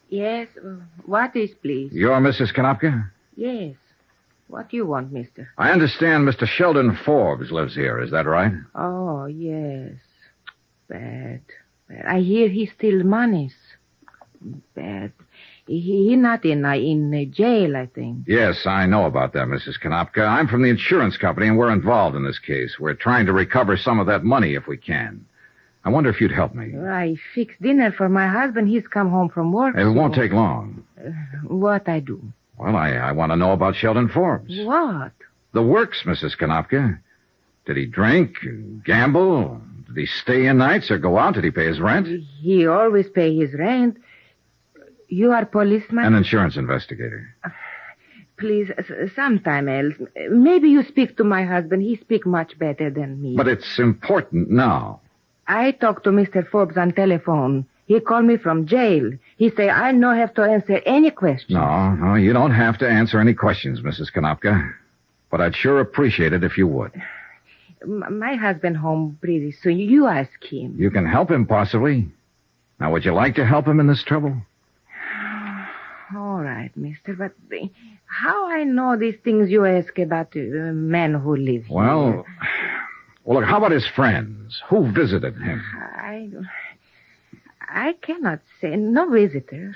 Yes, what is, please? You're Mrs. Konopka? Yes. What do you want, mister? I understand Mr. Sheldon Forbes lives here. Is that right? Oh, yes. Bad. I hear he steals monies. Bad. He not in jail, I think. Yes, I know about that, Mrs. Konopka. I'm from the insurance company, and we're involved in this case. We're trying to recover some of that money if we can. I wonder if you'd help me. I fixed dinner for my husband. He's come home from work. It won't take long. What I do? Well, I want to know about Sheldon Forbes. What? The works, Mrs. Konopka. Did he drink, gamble? Did he stay in nights or go out? Did he pay his rent? He always pay his rent. You are policeman? An insurance investigator. Please, sometime else. Maybe you speak to my husband. He speak much better than me. But it's important now. I talked to Mr. Forbes on telephone. He called me from jail. He say I no have to answer any questions. No, you don't have to answer any questions, Mrs. Konopka. But I'd sure appreciate it if you would. My husband home pretty soon. You ask him. You can help him, possibly. Now, would you like to help him in this trouble? All right, mister, but how I know these things you ask about men who live here? Well, look, how about his friends? Who visited him? I cannot say. No visitor.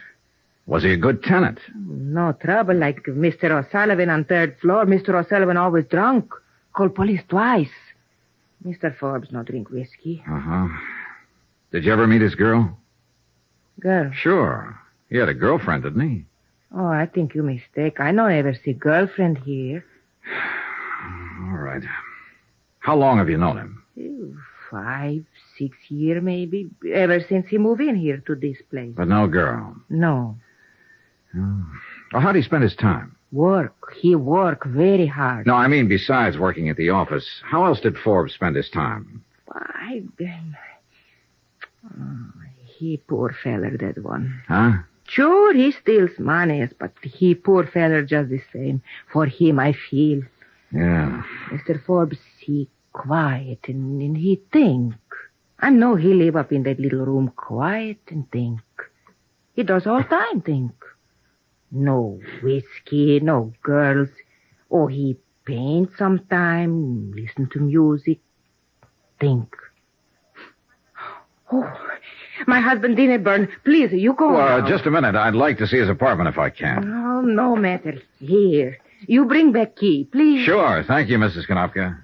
Was he a good tenant? No trouble like Mr. O'Sullivan on 3rd floor. Mr. O'Sullivan always drunk. Called police twice. Mr. Forbes no drink whiskey. Uh-huh. Did you ever meet his girl? Girl? Sure. He had a girlfriend, didn't he? Oh, I think you mistake. I no ever see girlfriend here. All right. How long have you known him? 5, 6 years, maybe. Ever since he moved in here to this place. But no girl? No. Oh. Well, how'd he spend his time? Work. He work very hard. No, I mean besides working at the office. How else did Forbes spend his time? He poor feller, that one. Huh? Sure, he steals money, but he poor feller just the same. For him, I feel. Yeah. Mr. Forbes, he quiet and he think. I know he live up in that little room quiet and think. He does all time think. No whiskey, no girls. Oh, he paint sometime, listen to music, think. Oh, my husband didn't burn. Please, you go Well, now. just a minute. I'd like to see his apartment if I can. Oh, no matter. Here. You bring back key, please. Sure. Thank you, Mrs. Konopka.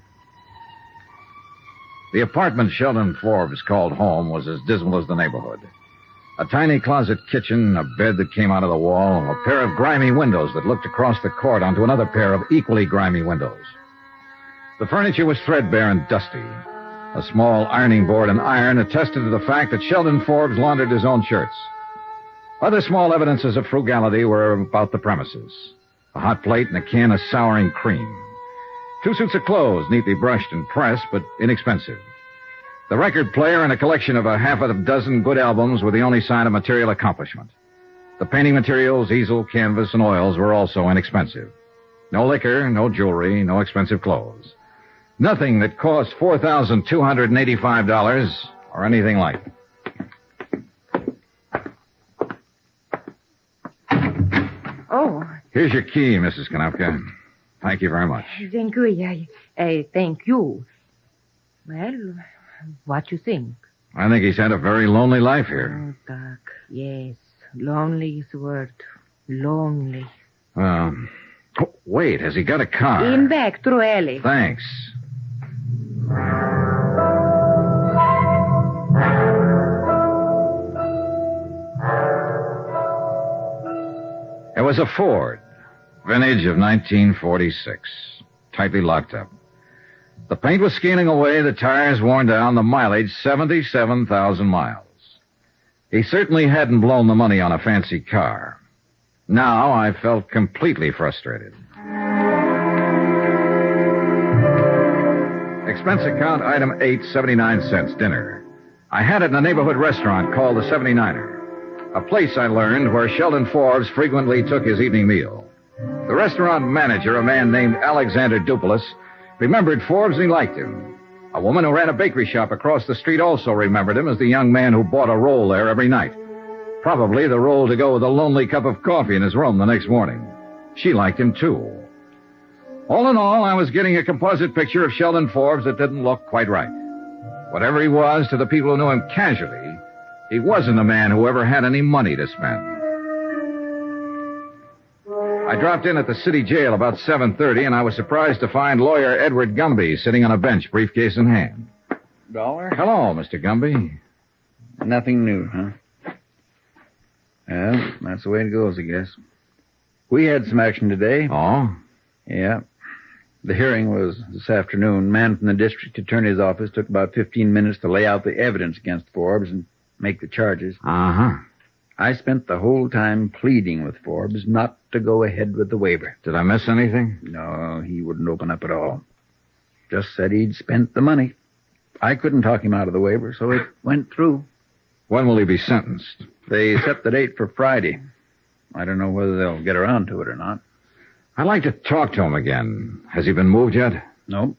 The apartment Sheldon Forbes called home was as dismal as the neighborhood. A tiny closet kitchen, a bed that came out of the wall, a pair of grimy windows that looked across the court onto another pair of equally grimy windows. The furniture was threadbare and dusty. A small ironing board and iron attested to the fact that Sheldon Forbes laundered his own shirts. Other small evidences of frugality were about the premises. A hot plate and a can of souring cream. 2 suits of clothes, neatly brushed and pressed, but inexpensive. The record player and a collection of a half a dozen good albums were the only sign of material accomplishment. The painting materials, easel, canvas, and oils were also inexpensive. No liquor, no jewelry, no expensive clothes. Nothing that cost $4,285 or anything like it. Oh. Here's your key, Mrs. Konopka. Thank you very much. Thank you. Thank you. Well, what you think? I think he's had a very lonely life here. Oh, Doc, yes. Lonely is the word. Lonely. Oh, wait, has he got a car? In back, through alley. Thanks. It was a Ford, vintage of 1946, tightly locked up. The paint was scaling away, the tires worn down, the mileage 77,000 miles. He certainly hadn't blown the money on a fancy car. Now I felt completely frustrated. Expense account item 8, 79 cents, dinner. I had it in a neighborhood restaurant called the 79er, a place I learned where Sheldon Forbes frequently took his evening meal. The restaurant manager, a man named Alexander Dupulis, remembered Forbes and he liked him. A woman who ran a bakery shop across the street also remembered him as the young man who bought a roll there every night. Probably the roll to go with a lonely cup of coffee in his room the next morning. She liked him, too. All in all, I was getting a composite picture of Sheldon Forbes that didn't look quite right. Whatever he was to the people who knew him casually, he wasn't a man who ever had any money to spend. I dropped in at the city jail about 7:30, and I was surprised to find lawyer Edward Gumby sitting on a bench, briefcase in hand. Dollar? Hello, Mr. Gumby. Nothing new, huh? Well, that's the way it goes, I guess. We had some action today. Oh? Yeah. The hearing was this afternoon. Man from the district attorney's office took about 15 minutes to lay out the evidence against Forbes and make the charges. Uh-huh. I spent the whole time pleading with Forbes not to go ahead with the waiver. Did I miss anything? No, he wouldn't open up at all. Just said he'd spent the money. I couldn't talk him out of the waiver, so it went through. When will he be sentenced? They set the date for Friday. I don't know whether they'll get around to it or not. I'd like to talk to him again. Has he been moved yet? Nope.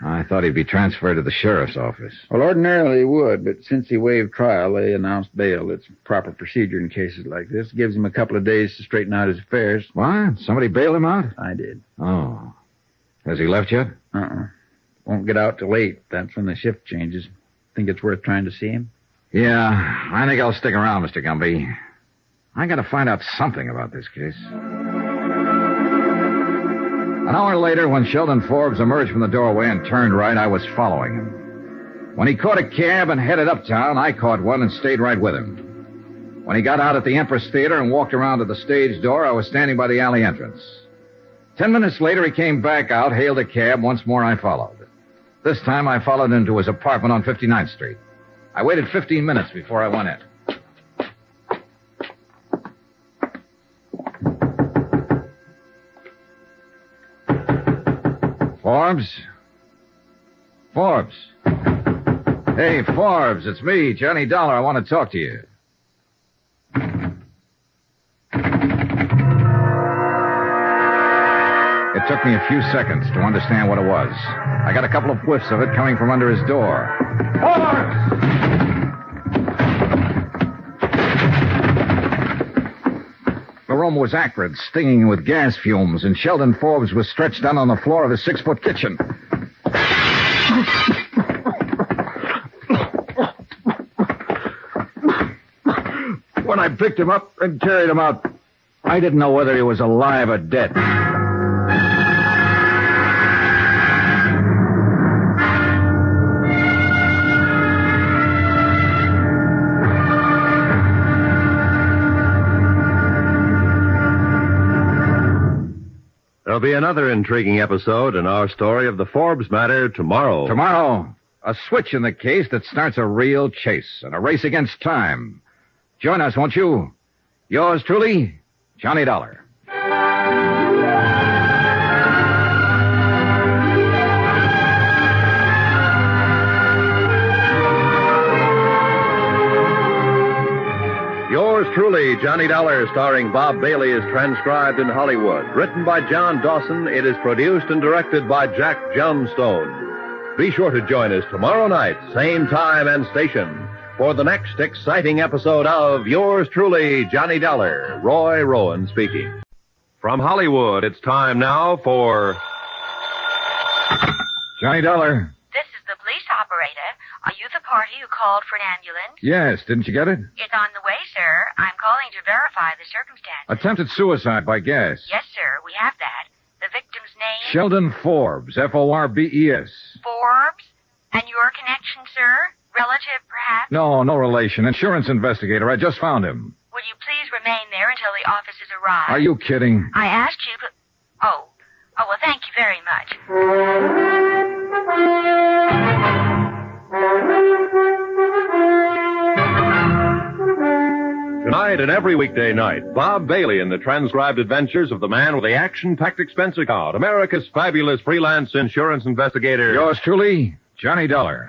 I thought he'd be transferred to the sheriff's office. Well, ordinarily he would, but since he waived trial, they announced bail. It's proper procedure in cases like this. Gives him a couple of days to straighten out his affairs. What? Somebody bailed him out? I did. Oh. Has he left yet? Won't get out till 8. That's when the shift changes. Think it's worth trying to see him? Yeah, I think I'll stick around, Mr. Gumby. I gotta find out something about this case. An hour later, when Sheldon Forbes emerged from the doorway and turned right, I was following him. When he caught a cab and headed uptown, I caught one and stayed right with him. When he got out at the Empress Theater and walked around to the stage door, I was standing by the alley entrance. 10 minutes later, he came back out, hailed a cab. Once more, I followed. This time, I followed him to his apartment on 59th Street. I waited 15 minutes before I went in. Forbes? Forbes? Hey, Forbes, it's me, Johnny Dollar. I want to talk to you. It took me a few seconds to understand what it was. I got a couple of whiffs of it coming from under his door. Forbes! The room was acrid, stinging with gas fumes, and Sheldon Forbes was stretched out on the floor of his 6-foot kitchen. When I picked him up and carried him out, I didn't know whether he was alive or dead. There'll be another intriguing episode in our story of the Forbes matter tomorrow. Tomorrow, a switch in the case that starts a real chase and a race against time. Join us, won't you? Yours truly, Johnny Dollar. Yours truly, Johnny Dollar, starring Bob Bailey, is transcribed in Hollywood. Written by John Dawson, it is produced and directed by Jack Johnstone. Be sure to join us tomorrow night, same time and station, for the next exciting episode of Yours truly, Johnny Dollar. Roy Rowan speaking. From Hollywood, it's time now for Johnny Dollar. This is the police operator. Are you the party who called for an ambulance? Yes, didn't you get it? It's on the way, sir. I'm calling to verify the circumstances. Attempted suicide by gas. Yes, sir, we have that. The victim's name? Sheldon Forbes, Forbes. Forbes? And your connection, sir? Relative, perhaps? No relation. Insurance investigator. I just found him. Would will you please remain there until the officers arrive? Are you kidding? I asked you to... Oh, well, thank you very much. Tonight and every weekday night, Bob Bailey in the transcribed adventures of the man with the action-packed expense account, America's fabulous freelance insurance investigator. Yours truly, Johnny Dollar.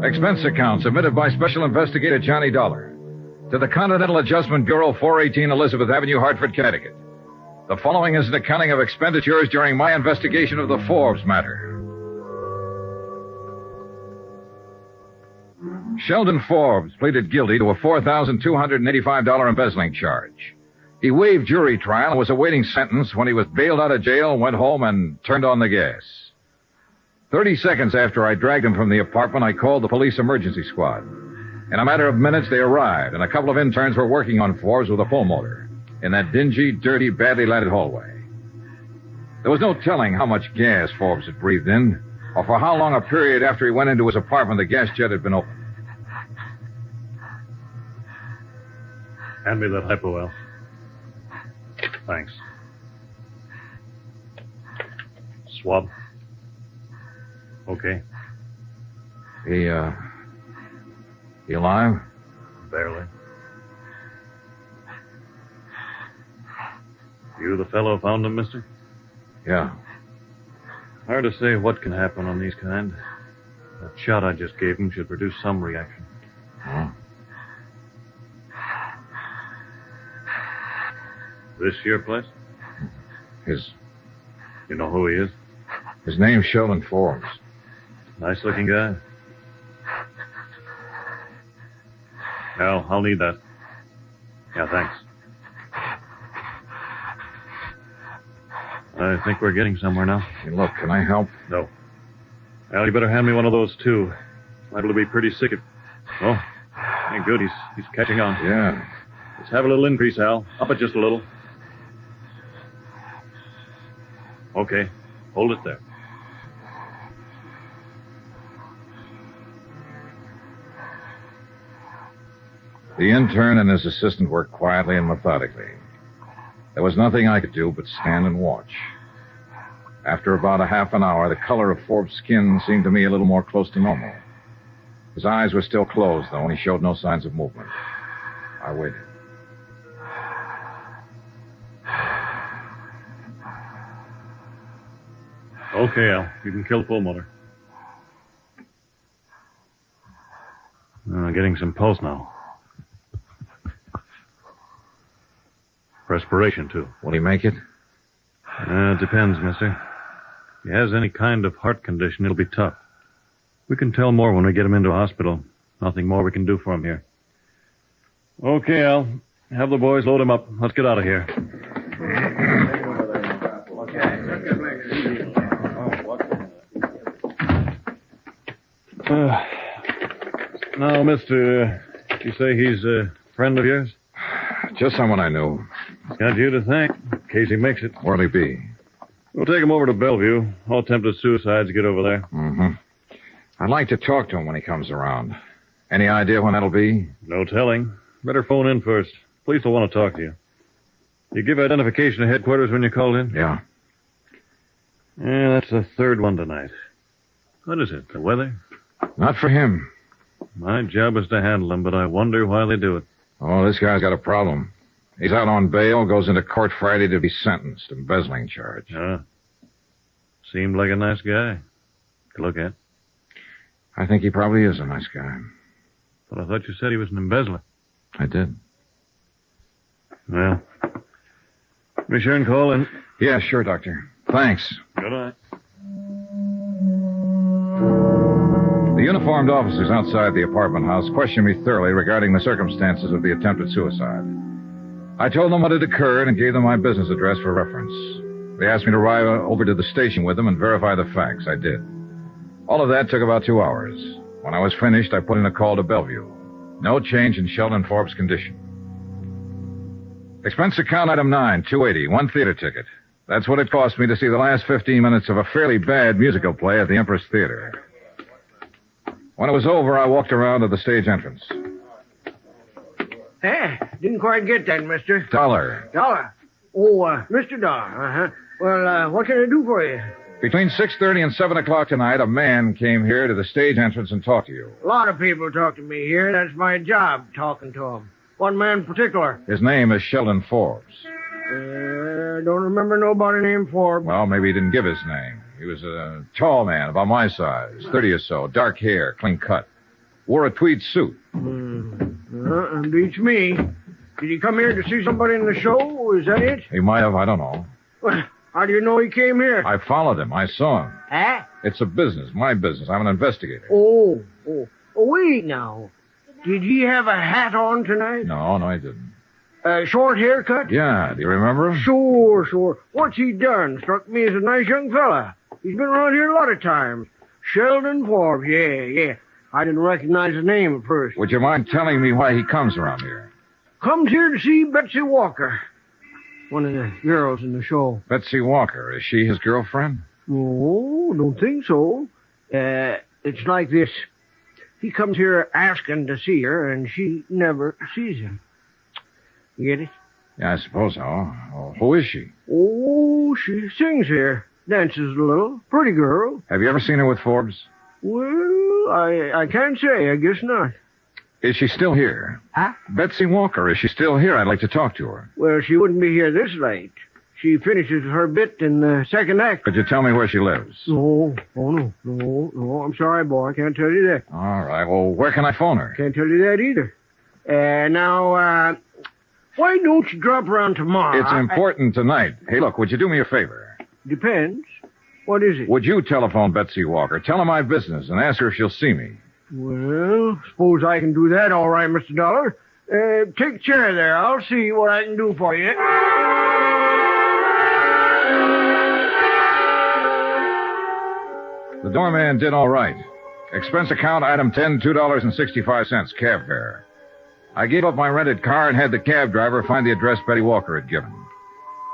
Expense account submitted by Special Investigator Johnny Dollar to the Continental Adjustment Bureau, 418 Elizabeth Avenue, Hartford, Connecticut. The following is an accounting of expenditures during my investigation of the Forbes matter. Sheldon Forbes pleaded guilty to a $4,285 embezzling charge. He waived jury trial and was awaiting sentence when he was bailed out of jail, went home, and turned on the gas. 30 seconds after I dragged him from the apartment, I called the police emergency squad. In a matter of minutes, they arrived, and a couple of interns were working on Forbes with a pulmotor in that dingy, dirty, badly lighted hallway. There was no telling how much gas Forbes had breathed in, or for how long a period after he went into his apartment the gas jet had been open. Hand me that hypo, Al. Thanks. Swab. Okay. He alive? Barely. You the fellow found him, mister? Yeah. Hard to say what can happen on these kind. That shot I just gave him should produce some reaction. Oh. This your place? You know who he is? His name's Sheldon Forbes. Nice-looking guy. Al, I'll need that. Yeah, thanks. I think we're getting somewhere now. Hey, look, can I help? No. Al, you better hand me one of those, too. Liable to be pretty sick if... Oh, thank good. He's catching on. Yeah. Let's have a little increase, Al. Up it just a little. Okay. Hold it there. The intern and his assistant worked quietly and methodically. There was nothing I could do but stand and watch. After about a half an hour, the color of Forbes' skin seemed to me a little more close to normal. His eyes were still closed, though, and he showed no signs of movement. I waited. Okay, Al. You can kill the pulmotor. Getting some pulse now. Respiration, too. Will he make it? It depends, mister. If he has any kind of heart condition, it'll be tough. We can tell more when we get him into a hospital. Nothing more we can do for him here. Okay, Al. Have the boys load him up. Let's get out of here. Now, mister, you say he's a friend of yours? Just someone I knew. Got you to thank, in case he makes it. Where'll he be? We'll take him over to Bellevue. All attempted suicides get over there. Mm-hmm. I'd like to talk to him when he comes around. Any idea when that'll be? No telling. Better phone in first. Police will want to talk to you. You give identification to headquarters when you called in? Yeah. Yeah, that's the third one tonight. What is it, the weather? Not for him. My job is to handle them, but I wonder why they do it. Oh, this guy's got a problem. He's out on bail, goes into court Friday to be sentenced, embezzling charge. Seemed like a nice guy to look at. I think he probably is a nice guy. But I thought you said he was an embezzler. I did. Well, be sure and call in. Yeah, sure, Doctor. Thanks. Good night. The uniformed officers outside the apartment house questioned me thoroughly regarding the circumstances of the attempted suicide. I told them what had occurred and gave them my business address for reference. They asked me to ride over to the station with them and verify the facts. I did. All of that took about 2 hours. When I was finished, I put in a call to Bellevue. No change in Sheldon Forbes' condition. Expense account item 9, $280, 1 theater ticket. That's what it cost me to see the last 15 minutes of a fairly bad musical play at the Empress Theater. When it was over, I walked around to the stage entrance. Didn't quite get that, mister. Dollar. Dollar? Oh, Mr. Dollar. Uh-huh. Well, what can I do for you? Between 6:30 and 7 o'clock tonight, a man came here to the stage entrance and talked to you. A lot of people talk to me here. That's my job, talking to them. One man in particular. His name is Sheldon Forbes. Don't remember nobody named Forbes. Well, maybe he didn't give his name. He was a tall man, about my size, 30 or so, dark hair, clean cut. Wore a tweed suit. Beats me. Did he come here to see somebody in the show? Is that it? He might have, I don't know. Well, how do you know he came here? I followed him. I saw him. Huh? It's a business, my business. I'm an investigator. Oh, wait now. Did he have a hat on tonight? No, I didn't. Short haircut? Yeah, do you remember him? Sure. What's he done? Struck me as a nice young fella. He's been around here a lot of times. Sheldon Forbes, yeah. I didn't recognize his name at first. Would you mind telling me why he comes around here? Comes here to see Betsy Walker. One of the girls in the show. Betsy Walker. Is she his girlfriend? No, don't think so. It's like this. He comes here asking to see her, and she never sees him. You get it? Yeah, I suppose so. Oh, who is she? Oh, she sings here. Dances a little. Pretty girl. Have you ever seen her with Forbes? Well, I can't say. I guess not. Is she still here? Huh? Betsy Walker, is she still here? I'd like to talk to her. Well, she wouldn't be here this late. She finishes her bit in the second act. Could you tell me where she lives? No. I'm sorry, boy. I can't tell you that. All right. Well, where can I phone her? Can't tell you that either. Now, why don't you drop around tomorrow? It's important tonight. Hey, look, would you do me a favor? Depends. What is it? Would you telephone Betsy Walker? Tell her my business and ask her if she'll see me. Well, suppose I can do that, all right, Mr. Dollar. Take a chair there. I'll see what I can do for you. The doorman did all right. Expense account, item 10, $2.65, cab fare. I gave up my rented car and had the cab driver find the address Betty Walker had given.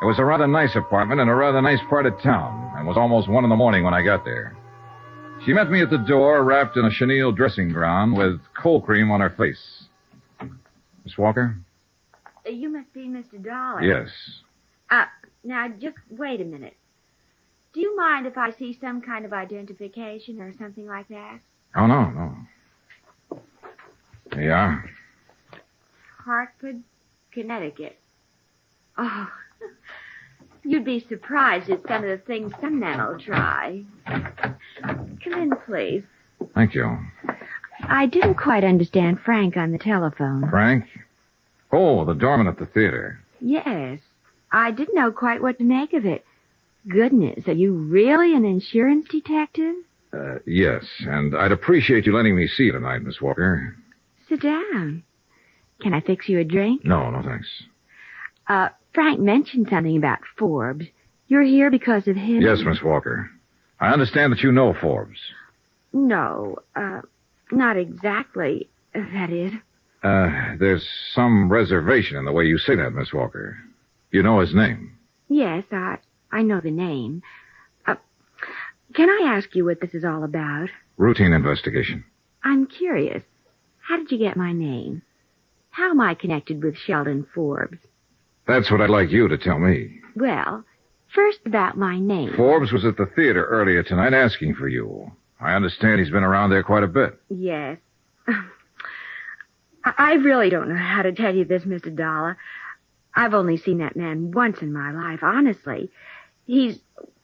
It was a rather nice apartment in a rather nice part of town, and was almost 1 in the morning when I got there. She met me at the door, wrapped in a chenille dressing gown with cold cream on her face. Miss Walker? You must be Mr. Dollar. Yes. Now, just wait a minute. Do you mind if I see some kind of identification or something like that? Oh, no. There you are. Hartford, Connecticut. Oh, you'd be surprised at some of the things some men will try. Come in, please. Thank you. I didn't quite understand Frank on the telephone. Frank? Oh, the doorman at the theater. Yes. I didn't know quite what to make of it. Goodness, are you really an insurance detective? Yes, and I'd appreciate you letting me see you tonight, Miss Walker. Sit down. Can I fix you a drink? No, thanks. Frank mentioned something about Forbes. You're here because of him? Yes, Miss Walker. I understand that you know Forbes. No, not exactly. That is. There's some reservation in the way you say that, Miss Walker. You know his name? Yes, I know the name. Can I ask you what this is all about? Routine investigation. I'm curious. How did you get my name? How am I connected with Sheldon Forbes? That's what I'd like you to tell me. Well, first about my name. Forbes was at the theater earlier tonight asking for you. I understand he's been around there quite a bit. Yes. I really don't know how to tell you this, Mr. Dollar. I've only seen that man once in my life, honestly. He's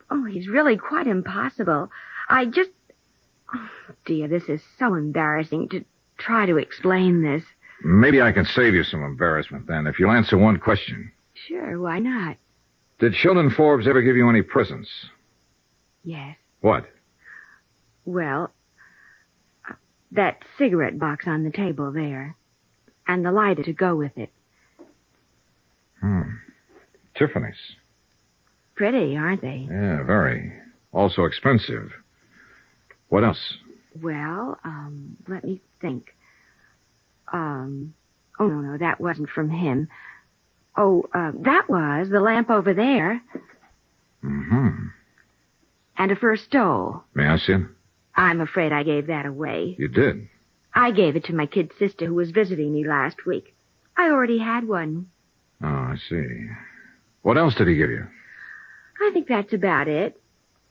really quite impossible. Oh, dear, this is so embarrassing to try to explain this. Maybe I can save you some embarrassment then, if you'll answer one question. Sure, why not? Did Sheldon Forbes ever give you any presents? Yes. What? Well, that cigarette box on the table there. And the lighter to go with it. Tiffany's. Pretty, aren't they? Yeah, very. Also expensive. What else? Well, let me think. No, that wasn't from him. That was the lamp over there. Mm-hmm. And a fur stole. May I see it? I'm afraid I gave that away. You did? I gave it to my kid sister who was visiting me last week. I already had one. Oh, I see. What else did he give you? I think that's about it.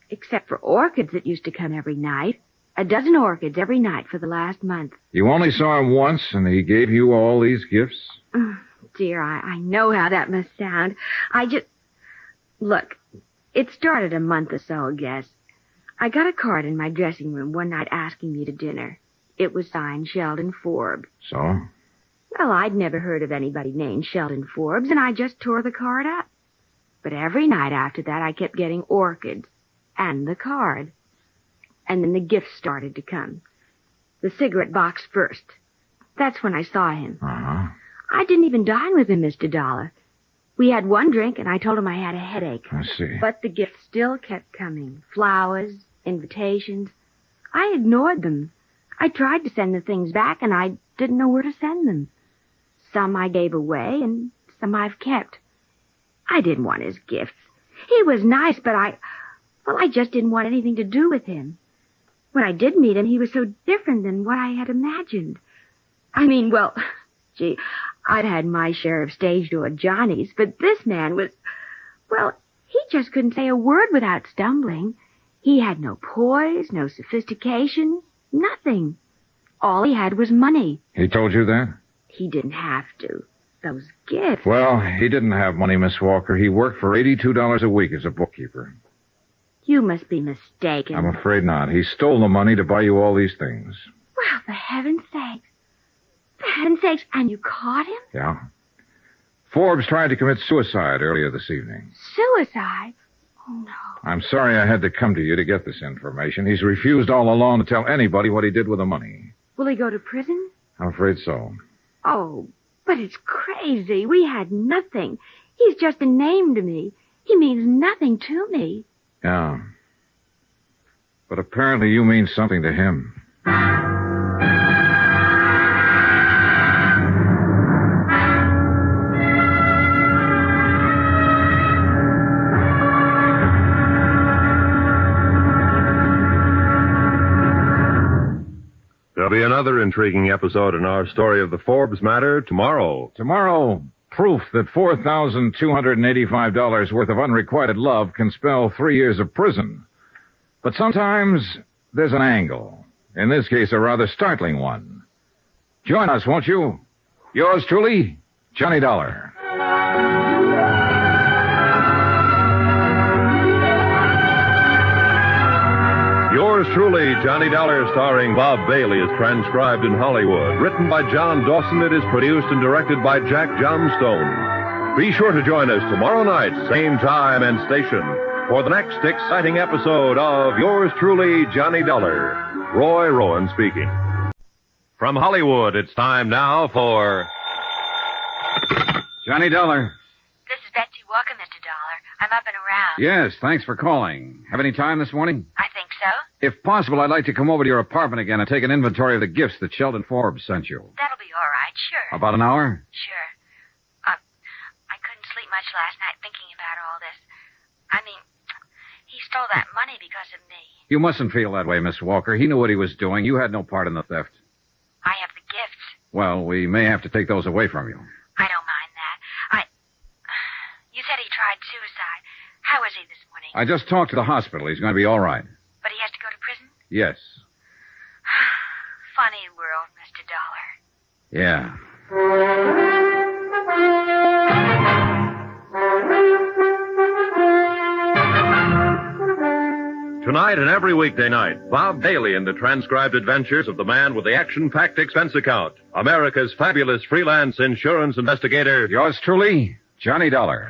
Except for orchids that used to come every night. 12 orchids every night for the last month. You only saw him once, and he gave you all these gifts? Oh, dear, I know how that must sound. Look, it started a month or so, I guess. I got a card in my dressing room one night asking me to dinner. It was signed Sheldon Forbes. So? Well, I'd never heard of anybody named Sheldon Forbes, and I just tore the card up. But every night after that, I kept getting orchids and the card. And then the gifts started to come. The cigarette box first. That's when I saw him. Uh-huh. I didn't even dine with him, Mr. Dollar. We had one drink, and I told him I had a headache. I see. But the gifts still kept coming. Flowers, invitations. I ignored them. I tried to send the things back, and I didn't know where to send them. Some I gave away, and some I've kept. I didn't want his gifts. He was nice, but I just didn't want anything to do with him. When I did meet him, he was so different than what I had imagined. Gee, I'd had my share of stage door Johnnies, but this man was, he just couldn't say a word without stumbling. He had no poise, no sophistication, nothing. All he had was money. He told you that? He didn't have to. Those gifts. Well, he didn't have money, Miss Walker. He worked for $82 a week as a bookkeeper. You must be mistaken. I'm afraid not. He stole the money to buy you all these things. Well, for heaven's sakes. For heaven's sakes, and you caught him? Yeah. Forbes tried to commit suicide earlier this evening. Suicide? Oh, no. I'm sorry I had to come to you to get this information. He's refused all along to tell anybody what he did with the money. Will he go to prison? I'm afraid so. Oh, but it's crazy. We had nothing. He's just a name to me. He means nothing to me. Yeah. But apparently you mean something to him. There'll be another intriguing episode in our story of the Forbes matter tomorrow. Tomorrow, proof that $4,285 worth of unrequited love can spell 3 years of prison. But sometimes there's an angle. In this case, a rather startling one. Join us, won't you? Yours truly, Johnny Dollar. Yours truly, Johnny Dollar, starring Bob Bailey, is transcribed in Hollywood. Written by John Dawson, it is produced and directed by Jack Johnstone. Be sure to join us tomorrow night, same time and station, for the next exciting episode of Yours truly, Johnny Dollar. Roy Rowan speaking. From Hollywood, it's time now for Johnny Dollar. This is Betsy Walker, Mr. Dollar. I'm up and around. Yes, thanks for calling. Have any time this morning? I think so. If possible, I'd like to come over to your apartment again and take an inventory of the gifts that Sheldon Forbes sent you. That'll be all right, sure. About an hour? Sure. I couldn't sleep much last night thinking about all this. He stole that money because of me. You mustn't feel that way, Miss Walker. He knew what he was doing. You had no part in the theft. I have the gifts. Well, we may have to take those away from you. I don't mind that. You said he tried suicide. How is he this morning? I just talked to the hospital. He's going to be all right. But he has to go to prison? Yes. Funny world, Mr. Dollar. Yeah. Tonight and every weekday night, Bob Bailey in the transcribed adventures of the man with the action-packed expense account, America's fabulous freelance insurance investigator. Yours truly, Johnny Dollar.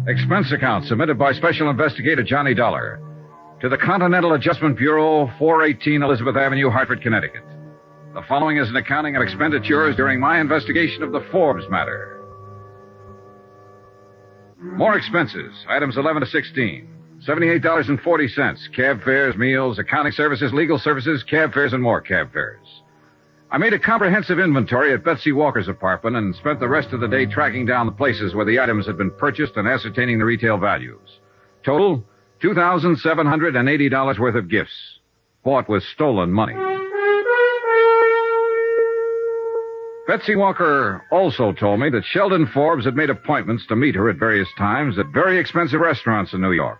Expense account submitted by Special Investigator Johnny Dollar to the Continental Adjustment Bureau, 418 Elizabeth Avenue, Hartford, Connecticut. The following is an accounting of expenditures during my investigation of the Forbes matter. More expenses, items 11 to 16. $78.40. Cab fares, meals, accounting services, legal services, cab fares, and more cab fares. I made a comprehensive inventory at Betsy Walker's apartment and spent the rest of the day tracking down the places where the items had been purchased and ascertaining the retail values. Total, $2,780 worth of gifts, bought with stolen money. Betsy Walker also told me that Sheldon Forbes had made appointments to meet her at various times at very expensive restaurants in New York.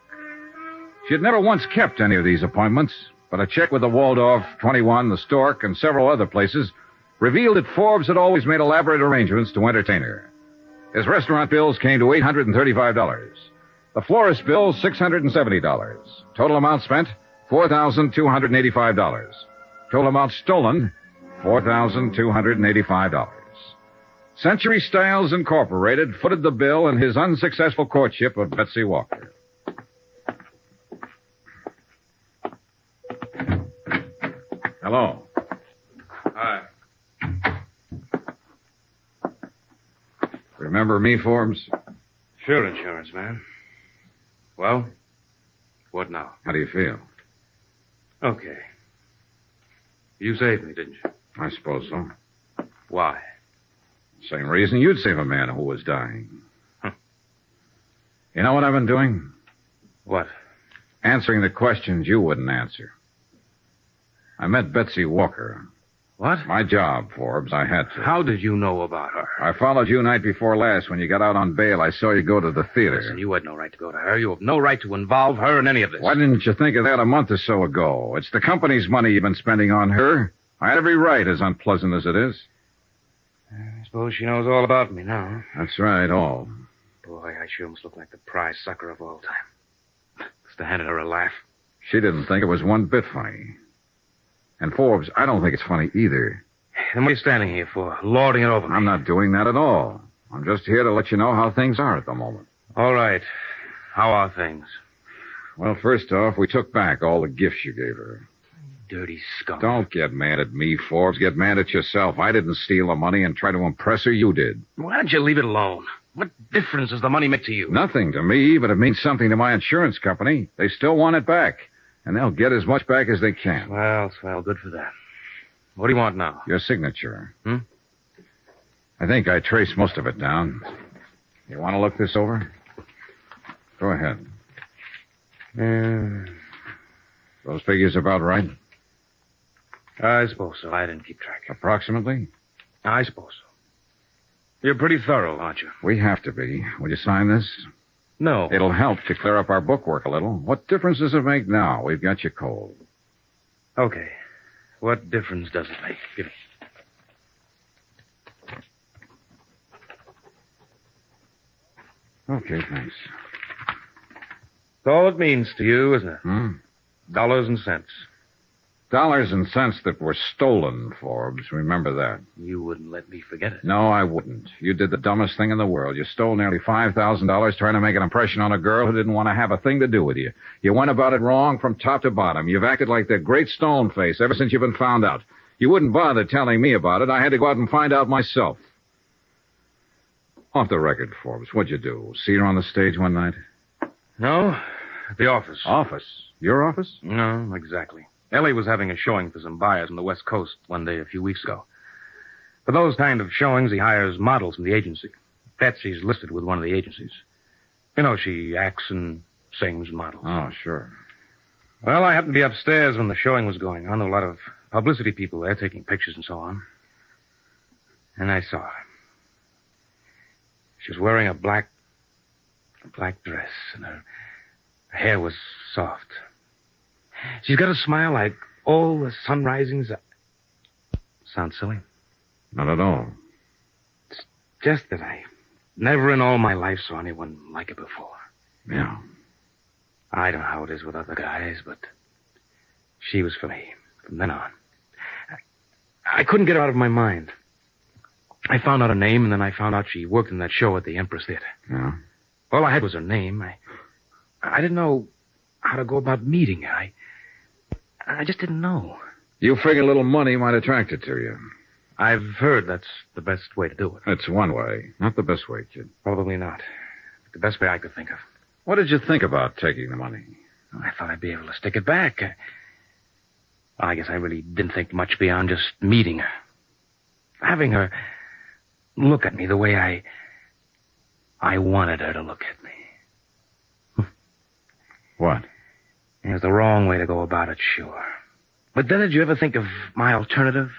She had never once kept any of these appointments, but a check with the Waldorf, 21, the Stork, and several other places revealed that Forbes had always made elaborate arrangements to entertain her. His restaurant bills came to $835. The florist bill, $670. Total amount spent, $4,285. Total amount stolen, $4,285. Century Styles Incorporated footed the bill in his unsuccessful courtship of Betsy Walker. Hello. Hi. Remember me, Forbes? Sure, insurance man. Well, what now? How do you feel? Okay. You saved me, didn't you? I suppose so. Why? Same reason you'd save a man who was dying. Huh. You know what I've been doing? What? Answering the questions you wouldn't answer. I met Betsy Walker. What? My job, Forbes. I had to. How did you know about her? I followed you night before last when you got out on bail. I saw you go to the theater. Listen, you had no right to go to her. You have no right to involve her in any of this. Why didn't you think of that a month or so ago? It's the company's money you've been spending on her. I had every right, as unpleasant as it is. I suppose she knows all about me now. That's right, all. Boy, I sure must look like the prize sucker of all time. Must have handed her a laugh. She didn't think it was one bit funny. And Forbes, I don't think it's funny either. Then what are you standing here for? Lording it over me? I'm not doing that at all. I'm just here to let you know how things are at the moment. All right. How are things? Well, first off, we took back all the gifts you gave her. Dirty scum. Don't get mad at me, Forbes. Get mad at yourself. I didn't steal the money and try to impress her. You did. Why don't you leave it alone? What difference does the money make to you? Nothing to me, but it means something to my insurance company. They still want it back. And they'll get as much back as they can. Well, good for that. What do you want now? Your signature. I think I traced most of it down. You want to look this over? Go ahead. Those figures about right? I suppose so. I didn't keep track. Approximately? I suppose so. You're pretty thorough, aren't you? We have to be. Will you sign this? No. It'll help to clear up our bookwork a little. What difference does it make now? We've got you cold. Okay. What difference does it make? Give it. Okay, thanks. That's all it means to you, isn't it? Dollars and cents. Dollars and cents that were stolen, Forbes. Remember that. You wouldn't let me forget it. No, I wouldn't. You did the dumbest thing in the world. You stole nearly $5,000 trying to make an impression on a girl who didn't want to have a thing to do with you. You went about it wrong from top to bottom. You've acted like the great stone face ever since you've been found out. You wouldn't bother telling me about it. I had to go out and find out myself. Off the record, Forbes, what'd you do? See her on the stage one night? No, at the office. Office? Your office? No, exactly. Ellie was having a showing for some buyers on the West Coast one day a few weeks ago. For those kind of showings, he hires models from the agency. Betsy's listed with one of the agencies. You know, she acts and sings and models. Oh, sure. Well, I happened to be upstairs when the showing was going on. There were a lot of publicity people there taking pictures and so on. And I saw her. She was wearing a black dress, and her hair was soft. She's got a smile like all the sun risings. Sounds silly? Not at all. It's just that I never in all my life saw anyone like her before. Yeah. I don't know how it is with other guys, but she was for me from then on. I couldn't get her out of my mind. I found out her name, and then I found out she worked in that show at the Empress Theater. Yeah? All I had was her name. I didn't know how to go about meeting her. I just didn't know. You figured a little money might attract it to you. I've heard that's the best way to do it. It's one way. Not the best way, kid. Probably not. The best way I could think of. What did you think about taking the money? I thought I'd be able to stick it back. I guess I really didn't think much beyond just meeting her. Having her look at me the way I wanted her to look at me. What? It was the wrong way to go about it, sure. But then did you ever think of my alternative?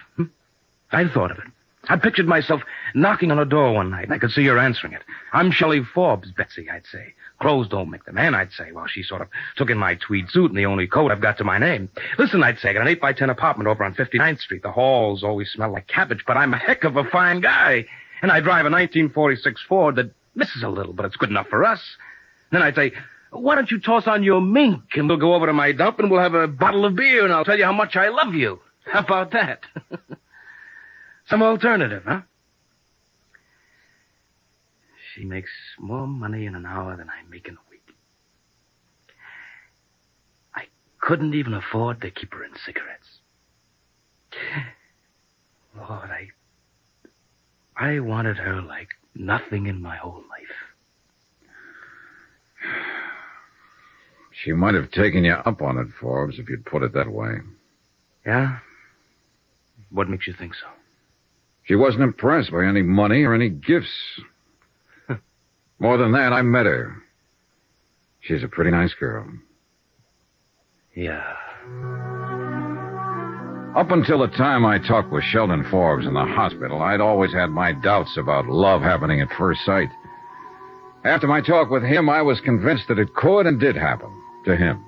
I'd thought of it. I pictured myself knocking on her door one night, and I could see her answering it. I'm Shelley Forbes, Betsy, I'd say. Clothes don't make the man, I'd say, while she sort of took in my tweed suit and the only coat I've got to my name. Listen, I'd say, I got an 8x10 apartment over on 59th Street. The halls always smell like cabbage, but I'm a heck of a fine guy. And I drive a 1946 Ford that misses a little, but it's good enough for us. Then I'd say, why don't you toss on your mink, and we'll go over to my dump, and we'll have a bottle of beer, and I'll tell you how much I love you. How about that? Some alternative, huh? She makes more money in an hour than I make in a week. I couldn't even afford to keep her in cigarettes. Lord, I wanted her like nothing in my whole life. She might have taken you up on it, Forbes, if you'd put it that way. Yeah? What makes you think so? She wasn't impressed by any money or any gifts. More than that, I met her. She's a pretty nice girl. Yeah. Up until the time I talked with Sheldon Forbes in the hospital, I'd always had my doubts about love happening at first sight. After my talk with him, I was convinced that it could and did happen to him.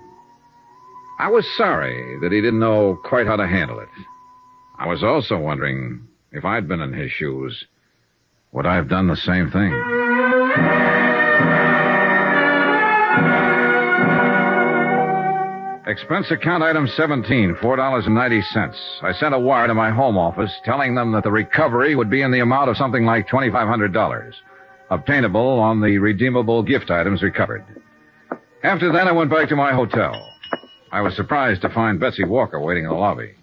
I was sorry that he didn't know quite how to handle it. I was also wondering, if I'd been in his shoes, would I have done the same thing? Expense account item 17, $4.90. I sent a wire to my home office telling them that the recovery would be in the amount of something like $2,500, obtainable on the redeemable gift items recovered. After that, I went back to my hotel. I was surprised to find Betsy Walker waiting in the lobby.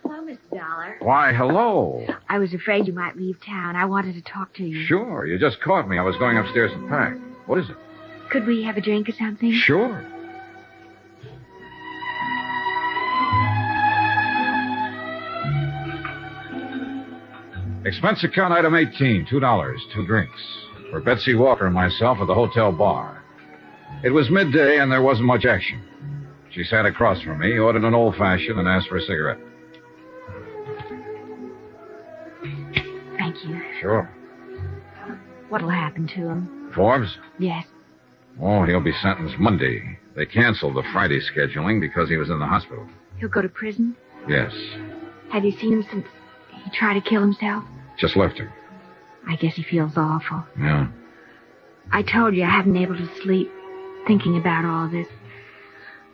Hello, Mr. Dollar. Why, hello. I was afraid you might leave town. I wanted to talk to you. Sure, you just caught me. I was going upstairs to pack. What is it? Could we have a drink or something? Sure. Expense account item 18, $2, 2 drinks. For Betsy Walker and myself at the hotel bar. It was midday and there wasn't much action. She sat across from me, ordered an old-fashioned, and asked for a cigarette. Thank you. Sure. What'll happen to him? Forbes? Yes. Oh, he'll be sentenced Monday. They canceled the Friday scheduling because he was in the hospital. He'll go to prison? Yes. Have you seen him since he tried to kill himself? Just left him. I guess he feels awful. Yeah. I told you I haven't been able to sleep thinking about all this.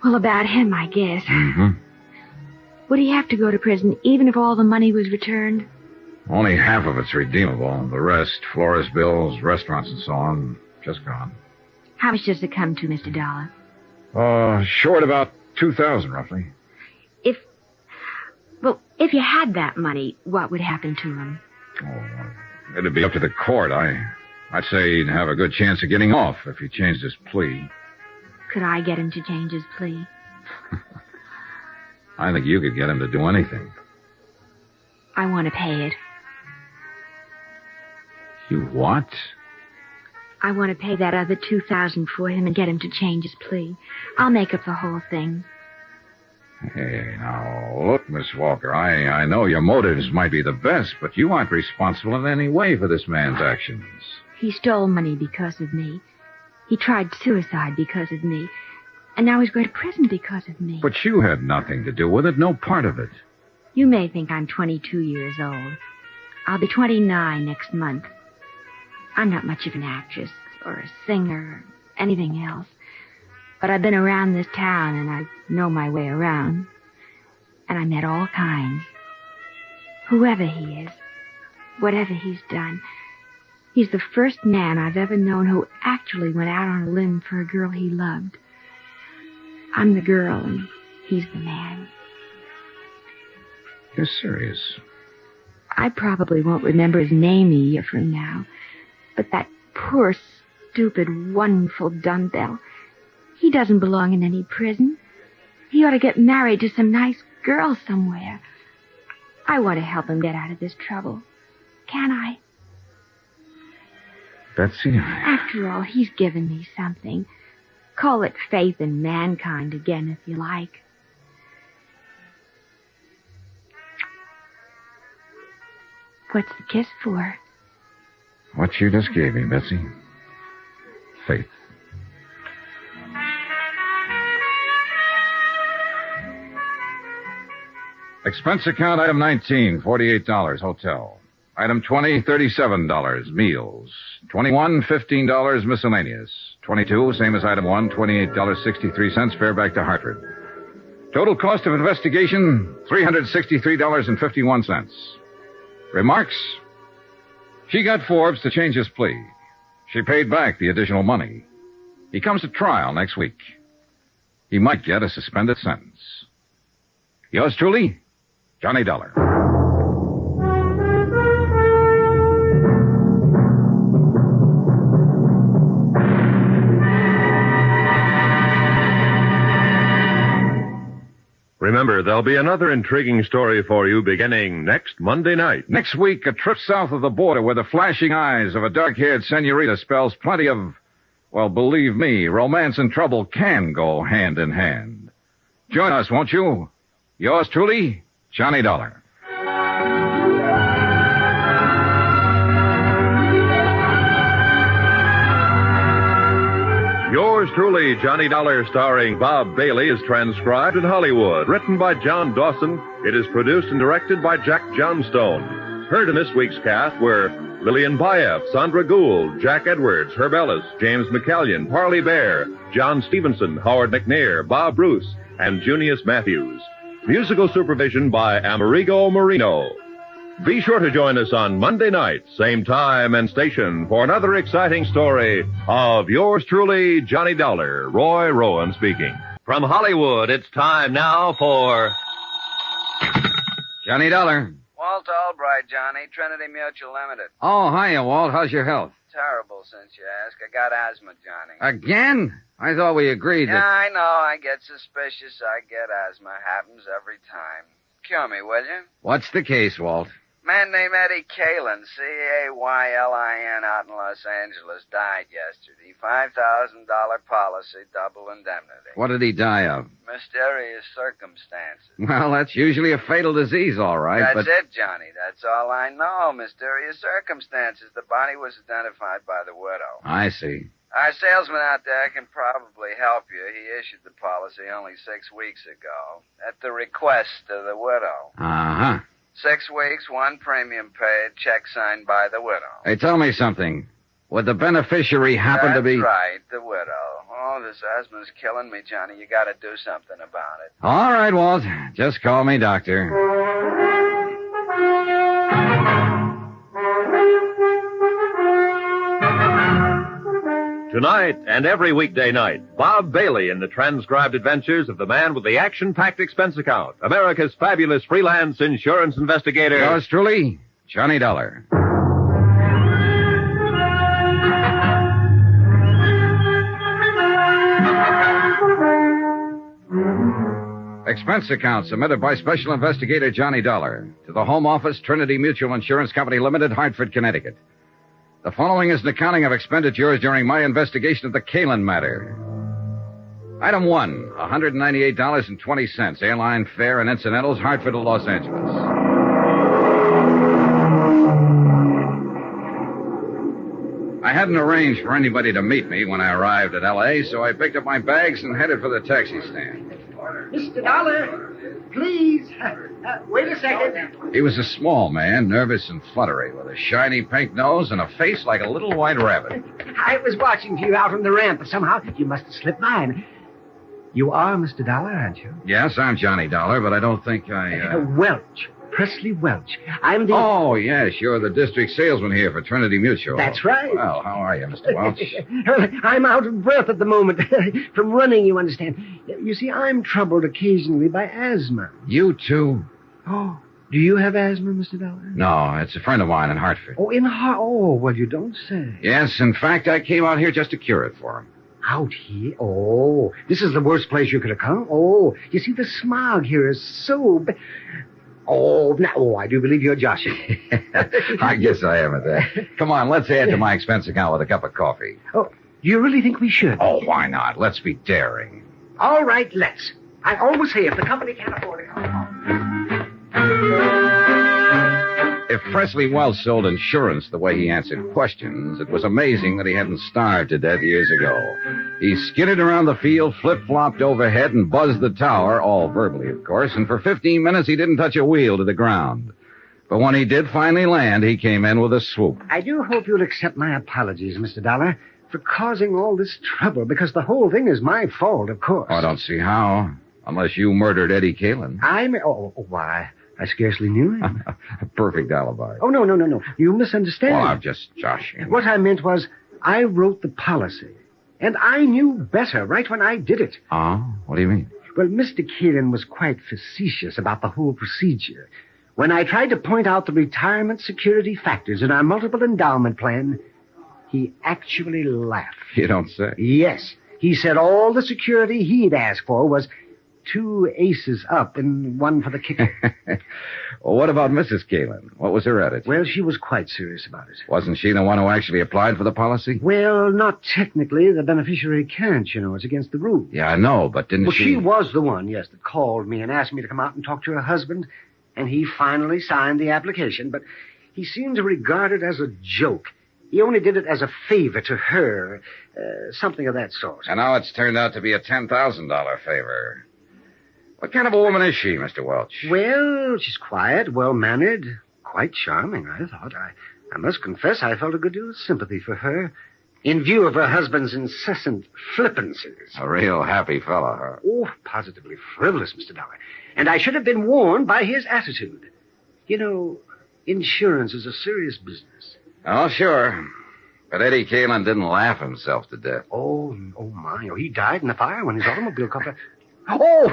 Well, about him, I guess. Mm-hmm. Would he have to go to prison even if all the money was returned? Only half of it's redeemable. The rest, florist bills, restaurants and so on, just gone. How much does it come to, Mr. Dollar? Short about $2,000, roughly. If you had that money, what would happen to him? Oh, it'd be up to the court. I'd say he'd have a good chance of getting off if he changed his plea. Could I get him to change his plea? I think you could get him to do anything. I want to pay it. You what? I want to pay that other $2,000 for him and get him to change his plea. I'll make up the whole thing. Hey, now, look, Miss Walker, I know your motives might be the best, but you aren't responsible in any way for this man's actions. He stole money because of me. He tried suicide because of me. And now he's going to prison because of me. But you had nothing to do with it, no part of it. You may think I'm 22 years old. I'll be 29 next month. I'm not much of an actress or a singer or anything else. But I've been around this town, and I know my way around. And I met all kinds. Whoever he is, whatever he's done, he's the first man I've ever known who actually went out on a limb for a girl he loved. I'm the girl, and he's the man. You're serious? I probably won't remember his name a year from now. But that poor, stupid, wonderful dumbbell, He doesn't belong in any prison. He ought to get married to some nice girl somewhere. I want to help him get out of this trouble. Can I? Betsy, After all, he's given me something. Call it faith in mankind again, if you like. What's the kiss for? what you just gave me, Betsy. Faith. Expense account, item 19, $48, hotel. Item 20, $37, meals. 21, $15, miscellaneous. 22, same as item 1, $28.63, fare back to Hartford. Total cost of investigation, $363.51. Remarks? She got Forbes to change his plea. She paid back the additional money. He comes to trial next week. He might get a suspended sentence. Yours truly, Johnny Dollar. Remember, there'll be another intriguing story for you beginning next Monday night. Next week, a trip south of the border where the flashing eyes of a dark-haired senorita spells plenty of, well, believe me, romance and trouble can go hand in hand. Join us, won't you? Yours truly, Johnny Dollar. Yours truly, Johnny Dollar, starring Bob Bailey, is transcribed in Hollywood. Written by John Dawson, it is produced and directed by Jack Johnstone. Heard in this week's cast were Lillian Baeff, Sandra Gould, Jack Edwards, Herb Ellis, James McCallion, Parley Bear, John Stevenson, Howard McNair, Bob Bruce, and Junius Matthews. Musical supervision by Amerigo Marino. Be sure to join us on Monday night, same time and station, for another exciting story of yours truly, Johnny Dollar. Roy Rowan speaking. From Hollywood, it's time now for Johnny Dollar. Walt Albright, Johnny, Trinity Mutual Limited. Oh, hiya, Walt. How's your health? Terrible, since you ask. I got asthma, Johnny. Again? I thought we agreed Yeah, that... I know. I get suspicious. I get asthma. Happens every time. Cure me, will you? What's the case, Walt? Man named Eddie Kalin, Caylin, out in Los Angeles, died yesterday. $5,000 policy, double indemnity. What did he die of? Mysterious circumstances. Well, that's usually a fatal disease, all right, That's it, Johnny. That's all I know. Mysterious circumstances. The body was identified by the widow. I see. Our salesman out there can probably help you. He issued the policy only 6 weeks ago at the request of the widow. Uh-huh. 6 weeks, 1 premium paid, check signed by the widow. Hey, tell me something. Would the beneficiary happen to be... That's right, the widow. Oh, this asthma's killing me, Johnny. You gotta do something about it. All right, Walt. Just call me doctor. Tonight and every weekday night, Bob Bailey in the transcribed adventures of the man with the action-packed expense account, America's fabulous freelance insurance investigator. Yours truly, Johnny Dollar. Expense account submitted by Special Investigator Johnny Dollar to the Home Office, Trinity Mutual Insurance Company Limited, Hartford, Connecticut. The following is an accounting of expenditures during my investigation of the Kalin matter. Item 1, $198.20, airline fare and incidentals, Hartford to Los Angeles. I hadn't arranged for anybody to meet me when I arrived at L.A., so I picked up my bags and headed for the taxi stand. Mr. Dollar, please. Wait a second. He was a small man, nervous and fluttery, with a shiny pink nose and a face like a little white rabbit. I was watching for you out on the ramp, but somehow you must have slipped by. You are Mr. Dollar, aren't you? Yes, I'm Johnny Dollar, but I don't think I... Welch. Presley Welch. I'm the... Oh, yes, you're the district salesman here for Trinity Mutual. That's right. Well, how are you, Mr. Welch? I'm out of breath at the moment. From running, you understand. You see, I'm troubled occasionally by asthma. You too? Oh, do you have asthma, Mr. Dollar? No, it's a friend of mine in Hartford. Oh, in Hartford? Oh, well, you don't say. Yes, in fact, I came out here just to cure it for him. Out here? Oh, this is the worst place you could have come. Oh, you see, the smog here is so... I do believe you're joshing. I guess I am at that. Come on, let's add to my expense account with a cup of coffee. Oh, do you really think we should? Oh, why not? Let's be daring. All right, let's. I always say if the company can't afford it... If Presley Welch sold insurance the way he answered questions, it was amazing that he hadn't starved to death years ago. He skidded around the field, flip-flopped overhead, and buzzed the tower, all verbally, of course, and for 15 minutes he didn't touch a wheel to the ground. But when he did finally land, he came in with a swoop. I do hope you'll accept my apologies, Mr. Dollar, for causing all this trouble, because the whole thing is my fault, of course. Oh, I don't see how. Unless you murdered Eddie Kalin. Why? I scarcely knew him. A perfect alibi. Oh, no. You misunderstand. Well, I'm just joshing. What I meant was, I wrote the policy, and I knew better right when I did it. Oh? What do you mean? Well, Mr. Kalin was quite facetious about the whole procedure. When I tried to point out the retirement security factors in our multiple endowment plan, he actually laughed. You don't say. Yes. He said all the security he'd asked for was 2 aces up and 1 for the kicker. Well, what about Mrs. Kalin? What was her attitude? Well, she was quite serious about it. Wasn't she the one who actually applied for the policy? Well, not technically. The beneficiary can't, you know. It's against the rules. Yeah, I know, but didn't she... She was the one, yes, that called me and asked me to come out and talk to her husband, and he finally signed the application, but he seemed to regard it as a joke. He only did it as a favor to her, something of that sort. And now it's turned out to be a $10,000 favor. What kind of a woman is she, Mr. Welch? Well, she's quiet, well-mannered, quite charming, I thought. I must confess I felt a good deal of sympathy for her, in view of her husband's incessant flippancies. A real happy fellow, huh? Oh, positively frivolous, Mr. Dollar. And I should have been warned by his attitude. You know, insurance is a serious business. Oh, sure. But Eddie Kalin didn't laugh himself to death. Oh, my. Oh, he died in the fire when his automobile caught fire. Oh,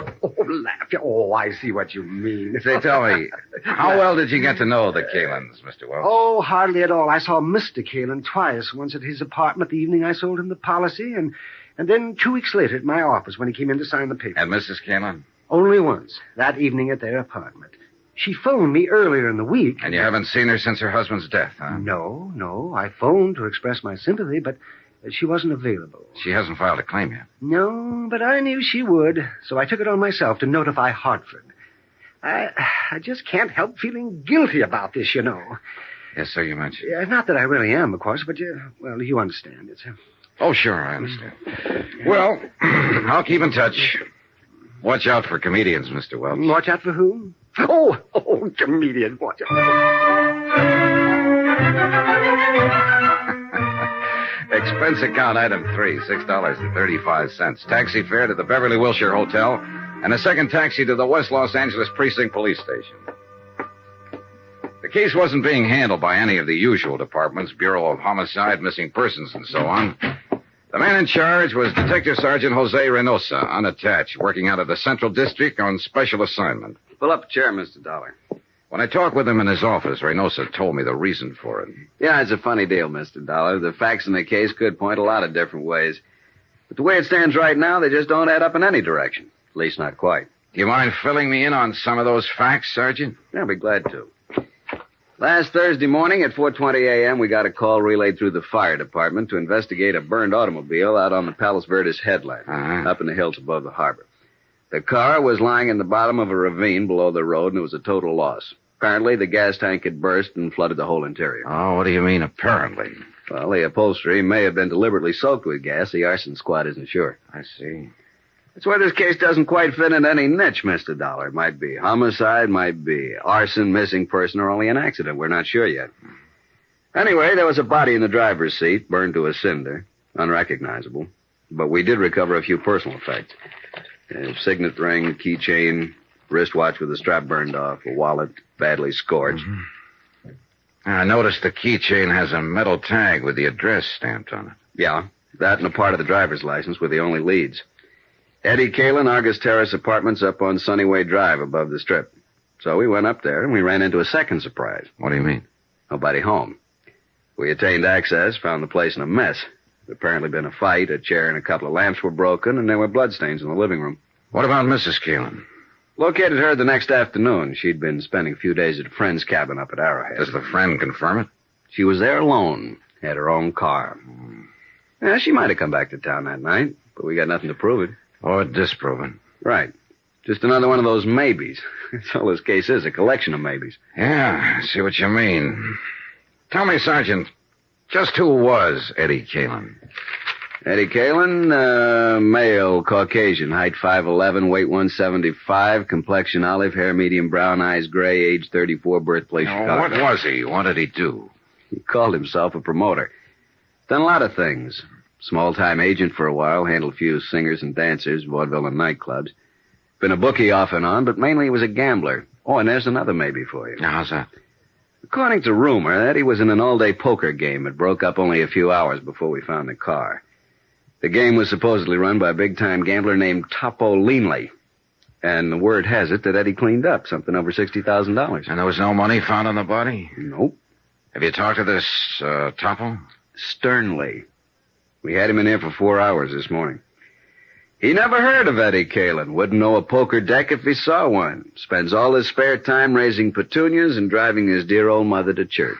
laugh. Oh, I see what you mean. Say, tell me, how well did you get to know the Kalins, Mr. Welch? Oh, hardly at all. I saw Mr. Kalin twice, once at his apartment the evening I sold him the policy, and then 2 weeks later at my office when he came in to sign the paper. And Mrs. Kalin? Only once, that evening at their apartment. She phoned me earlier in the week. And you haven't seen her since her husband's death, huh? No. I phoned to express my sympathy, but she wasn't available. She hasn't filed a claim yet. No, but I knew she would, so I took it on myself to notify Hartford. I just can't help feeling guilty about this, you know. Yes, so you mentioned. Not that I really am, of course, but you understand. Oh, sure, I understand. Well, I'll keep in touch. Watch out for comedians, Mr. Welch. Watch out for who? Oh, comedian, watch out. Expense account item 3, $6.35. Taxi fare to the Beverly Wilshire Hotel, and a second taxi to the West Los Angeles Precinct Police Station. The case wasn't being handled by any of the usual departments, Bureau of Homicide, Missing Persons, and so on. The man in charge was Detective Sergeant Jose Reynosa, unattached, working out of the Central District on special assignment. Pull up a chair, Mr. Dollar. When I talked with him in his office, Reynosa told me the reason for it. Yeah, it's a funny deal, Mr. Dollar. The facts in the case could point a lot of different ways. But the way it stands right now, they just don't add up in any direction. At least not quite. Do you mind filling me in on some of those facts, Sergeant? Yeah, I'll be glad to. Last Thursday morning at 4:20 a.m., we got a call relayed through the fire department to investigate a burned automobile out on the Palos Verdes headland, up in the hills above the harbor. The car was lying in the bottom of a ravine below the road, and it was a total loss. Apparently, the gas tank had burst and flooded the whole interior. Oh, what do you mean, apparently? Well, the upholstery may have been deliberately soaked with gas. The arson squad isn't sure. I see. That's why this case doesn't quite fit in any niche, Mr. Dollar. It might be homicide, might be arson, missing person, or only an accident. We're not sure yet. Anyway, there was a body in the driver's seat, burned to a cinder, unrecognizable. But we did recover a few personal effects. A signet ring, keychain, wristwatch with the strap burned off, a wallet badly scorched. Mm-hmm. I noticed the keychain has a metal tag with the address stamped on it. Yeah, that and a part of the driver's license were the only leads. Eddie Kalin, Argus Terrace Apartments up on Sunnyway Drive above the Strip. So we went up there and we ran into a second surprise. What do you mean? Nobody home. We attained access, found the place in a mess. There'd apparently been a fight. A chair and a couple of lamps were broken, and there were bloodstains in the living room. What about Mrs. Keelan? Located her the next afternoon. She'd been spending a few days at a friend's cabin up at Arrowhead. Does the friend confirm it? She was there alone. Had her own car. Yeah, she might have come back to town that night, but we got nothing to prove it. Or disprove it. Right. Just another one of those maybes. That's all this case is, a collection of maybes. Yeah, I see what you mean. Tell me, Sergeant, just who was Eddie Keelan? Eddie Keelan, male, Caucasian, height 5'11", weight 175, complexion olive, hair medium brown, eyes gray, age 34, birthplace Chicago. What was he? What did he do? He called himself a promoter. Done a lot of things. Small-time agent for a while, handled a few singers and dancers, vaudeville and nightclubs. Been a bookie off and on, but mainly he was a gambler. Oh, and there's another maybe for you. How's that? According to rumor, Eddie was in an all-day poker game that broke up only a few hours before we found the car. The game was supposedly run by a big-time gambler named Topo Leanley. And the word has it that Eddie cleaned up something over $60,000. And there was no money found on the body? Nope. Have you talked to this, Topo? Sternly. We had him in here for 4 hours this morning. He never heard of Eddie Keelan. Wouldn't know a poker deck if he saw one. Spends all his spare time raising petunias and driving his dear old mother to church.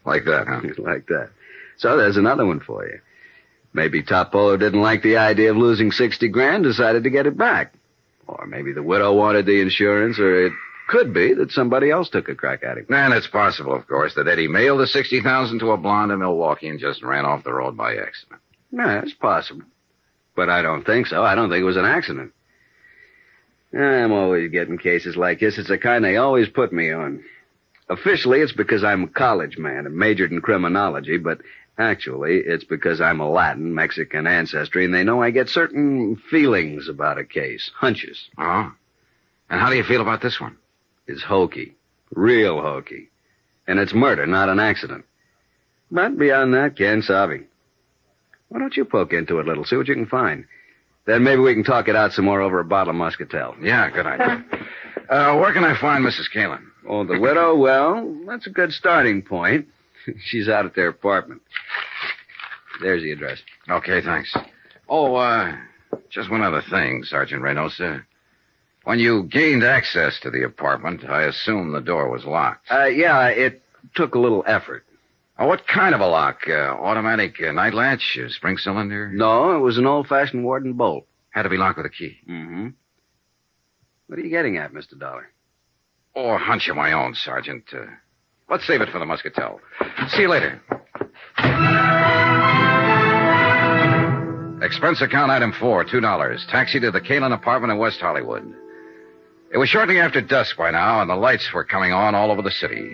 Like that, huh? Like that. So there's another one for you. Maybe Topo didn't like the idea of losing $60,000, decided to get it back. Or maybe the widow wanted the insurance, or it could be that somebody else took a crack at him. And it's possible, of course, that Eddie mailed the $60,000 to a blonde in Milwaukee and just ran off the road by accident. Yeah, it's possible. But I don't think so. I don't think it was an accident. I'm always getting cases like this. It's the kind they always put me on. Officially, it's because I'm a college man and majored in criminology, but actually, it's because I'm a Latin, Mexican ancestry, and they know I get certain feelings about a case. Hunches. Oh? And how do you feel about this one? It's hokey. Real hokey. And it's murder, not an accident. But beyond that, can't savvy. Why don't you poke into it a little, see what you can find. Then maybe we can talk it out some more over a bottle of Muscatel. Yeah, good idea. Where can I find Mrs. Keelan? Oh, the widow? Well, that's a good starting point. She's out at their apartment. There's the address. Okay, thanks. Oh, just one other thing, Sergeant Reynosa. When you gained access to the apartment, I assume the door was locked. Yeah, it took a little effort. Oh, what kind of a lock? Automatic night latch? Spring cylinder? No, it was an old-fashioned Warden bolt. Had to be locked with a key. Mm-hmm. What are you getting at, Mr. Dollar? Oh, a hunch of my own, Sergeant. Let's save it for the Muscatel. See you later. Expense account item 4, $2. Taxi to the Keelan apartment in West Hollywood. It was shortly after dusk by now, and the lights were coming on all over the city.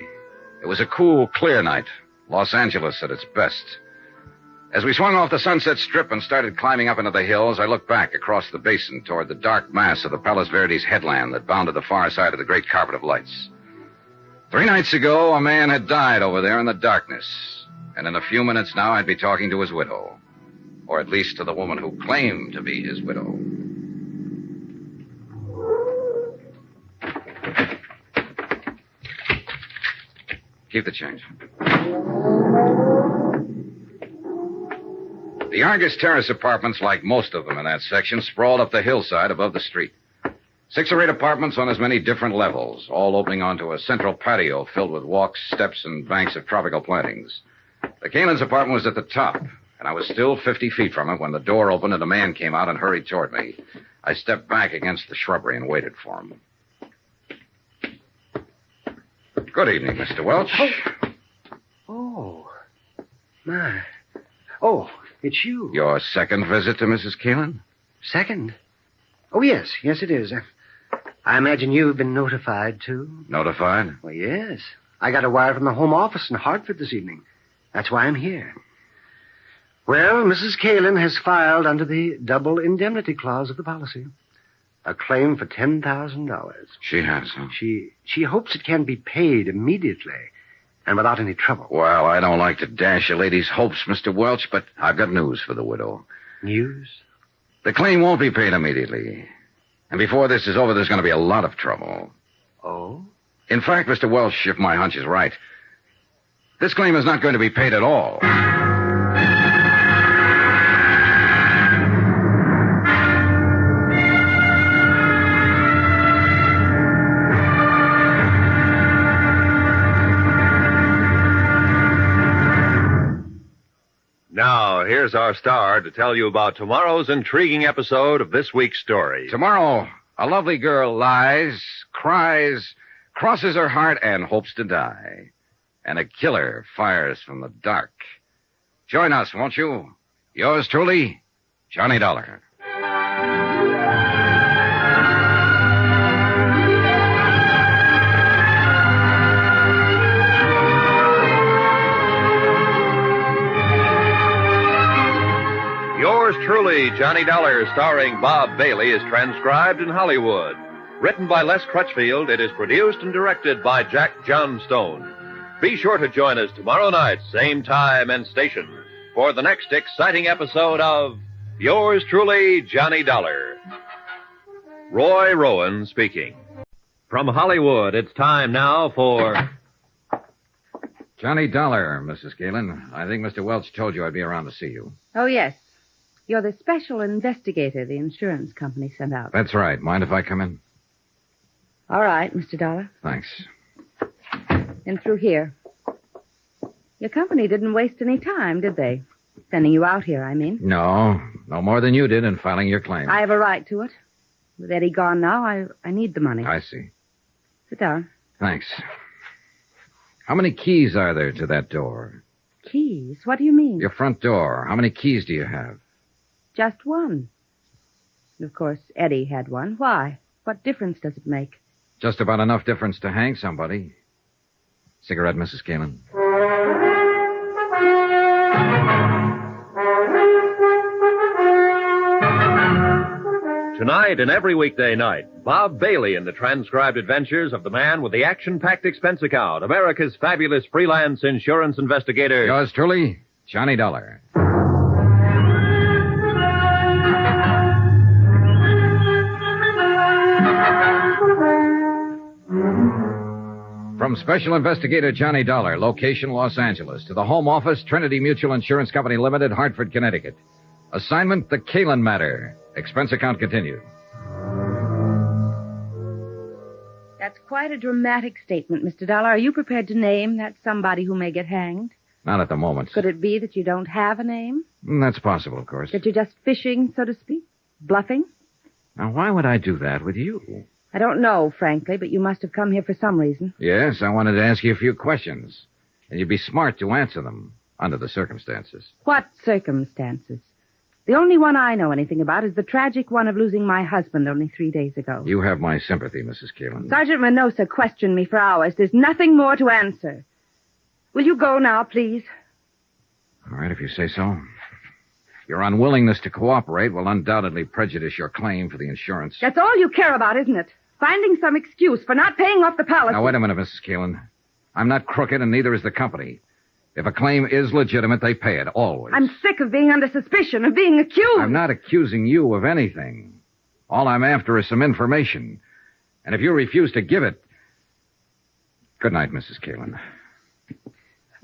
It was a cool, clear night. Los Angeles at its best. As we swung off the Sunset Strip and started climbing up into the hills, I looked back across the basin toward the dark mass of the Palos Verdes headland that bounded the far side of the great carpet of lights. 3 nights ago, a man had died over there in the darkness. And in a few minutes now, I'd be talking to his widow. Or at least to the woman who claimed to be his widow. Keep the change. The Argus Terrace apartments, like most of them in that section, sprawled up the hillside above the street. 6 or 8 apartments on as many different levels, all opening onto a central patio filled with walks, steps, and banks of tropical plantings. The Keelan's apartment was at the top, and I was still 50 feet from it when the door opened and a man came out and hurried toward me. I stepped back against the shrubbery and waited for him. Good evening, Mr. Welch. Oh, my. Oh, it's you. Your second visit to Mrs. Keelan? Second? Oh, yes, it is. I imagine you've been notified, too. Notified? Well, yes. I got a wire from the Home Office in Hartford this evening. That's why I'm here. Well, Mrs. Keelan has filed under the double indemnity clause of the policy. A claim for $10,000. She has, huh? She hopes it can be paid immediately and without any trouble. Well, I don't like to dash a lady's hopes, Mr. Welch, but I've got news for the widow. News? The claim won't be paid immediately. And before this is over, there's going to be a lot of trouble. Oh? In fact, Mr. Welch, if my hunch is right, this claim is not going to be paid at all. now, here's our star to tell you about tomorrow's intriguing episode of this week's story. Tomorrow, a lovely girl lies, cries, crosses her heart, and hopes to die. And a killer fires from the dark. Join us, won't you? Yours truly, Johnny Dollar. Yours truly, Johnny Dollar, starring Bob Bailey, is transcribed in Hollywood. Written by Les Crutchfield, it is produced and directed by Jack Johnstone. Be sure to join us tomorrow night, same time and station, for the next exciting episode of Yours truly, Johnny Dollar. Roy Rowan speaking. From Hollywood, it's time now for... Johnny Dollar, Mrs. Galen. I think Mr. Welch told you I'd be around to see you. Oh, yes. You're the special investigator the insurance company sent out. That's right. Mind if I come in? All right, Mr. Dollar. Thanks. In through here. Your company didn't waste any time, did they? Sending you out here, I mean. No more than you did in filing your claim. I have a right to it. With Eddie gone now, I need the money. I see. Sit down. Thanks. How many keys are there to that door? Keys? What do you mean? Your front door. How many keys do you have? Just one. Of course, Eddie had one. Why? What difference does it make? Just about enough difference to hang somebody. Cigarette, Mrs. Galen? Tonight and every weekday night, Bob Bailey in the transcribed adventures of the man with the action-packed expense account, America's fabulous freelance insurance investigator. Yours truly, Johnny Dollar. From Special Investigator Johnny Dollar, location Los Angeles, to the Home Office, Trinity Mutual Insurance Company Limited, Hartford, Connecticut. Assignment, the Kalen matter. Expense account continued. That's quite a dramatic statement, Mr. Dollar. Are you prepared to name that somebody who may get hanged? Not at the moment. Could it be that you don't have a name? That's possible, of course. That you're just fishing, so to speak? Bluffing? Now, why would I do that with you? I don't know, frankly, but you must have come here for some reason. Yes, I wanted to ask you a few questions. And you'd be smart to answer them, under the circumstances. What circumstances? The only one I know anything about is the tragic one of losing my husband only 3 days ago. You have my sympathy, Mrs. Kalen. Sergeant Menosa questioned me for hours. There's nothing more to answer. Will you go now, please? All right, if you say so. Your unwillingness to cooperate will undoubtedly prejudice your claim for the insurance. That's all you care about, isn't it? Finding some excuse for not paying off the policy. Now, wait a minute, Mrs. Kalen. I'm not crooked, and neither is the company. If a claim is legitimate, they pay it, always. I'm sick of being under suspicion, of being accused. I'm not accusing you of anything. All I'm after is some information. And if you refuse to give it... Good night, Mrs. Kalen.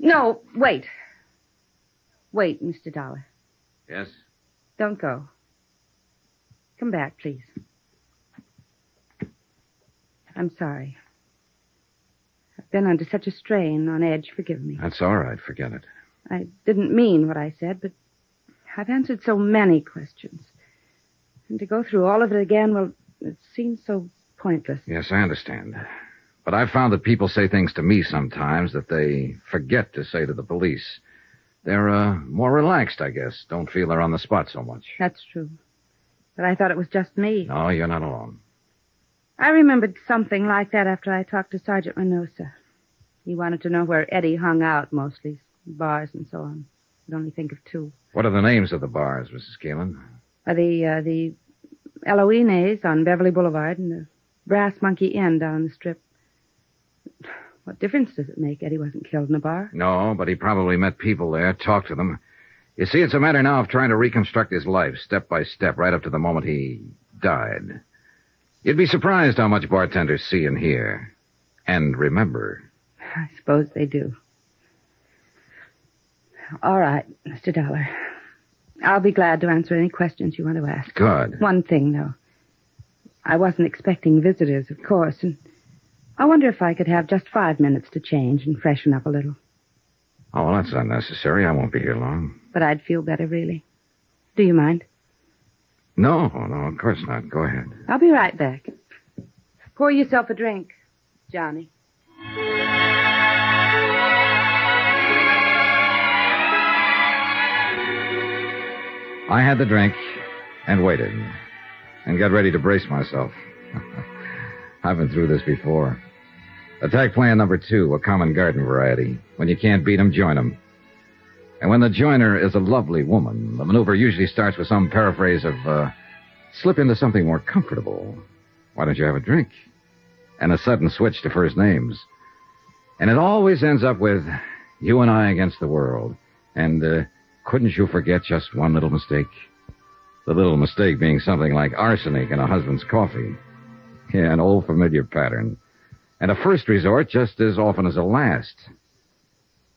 No, wait. Wait, Mr. Dollar. Yes? Don't go. Come back, please. I'm sorry. I've been under such a strain, on edge. Forgive me. That's all right. Forget it. I didn't mean what I said, but I've answered so many questions. And to go through all of it again, well, it seems so pointless. Yes, I understand. But I've found that people say things to me sometimes that they forget to say to the police. They're more relaxed, I guess. Don't feel they're on the spot so much. That's true. But I thought it was just me. No, you're not alone. I remembered something like that after I talked to Sergeant Menosa. He wanted to know where Eddie hung out mostly, bars and so on. I could only think of two. What are the names of the bars, Mrs. Galen? The Eloines on Beverly Boulevard and the Brass Monkey Inn down the Strip. What difference does it make? Eddie wasn't killed in a bar. No, but he probably met people there, talked to them. You see, it's a matter now of trying to reconstruct his life, step by step, right up to the moment he died. You'd be surprised how much bartenders see and hear. And remember. I suppose they do. All right, Mr. Dollar. I'll be glad to answer any questions you want to ask. Good. One thing, though. I wasn't expecting visitors, of course, and I wonder if I could have just 5 minutes to change and freshen up a little. Oh, well, that's unnecessary. I won't be here long. But I'd feel better, really. Do you mind? No, of course not. Go ahead. I'll be right back. Pour yourself a drink, Johnny. I had the drink and waited and got ready to brace myself. I've been through this before. Attack plan number 2, a common garden variety. When you can't beat 'em, join 'em. And when the joiner is a lovely woman, the maneuver usually starts with some paraphrase of, slip into something more comfortable. Why don't you have a drink? And a sudden switch to first names. And it always ends up with, you and I against the world. And, couldn't you forget just one little mistake? The little mistake being something like arsenic in a husband's coffee. Yeah, an old familiar pattern. And a first resort just as often as a last.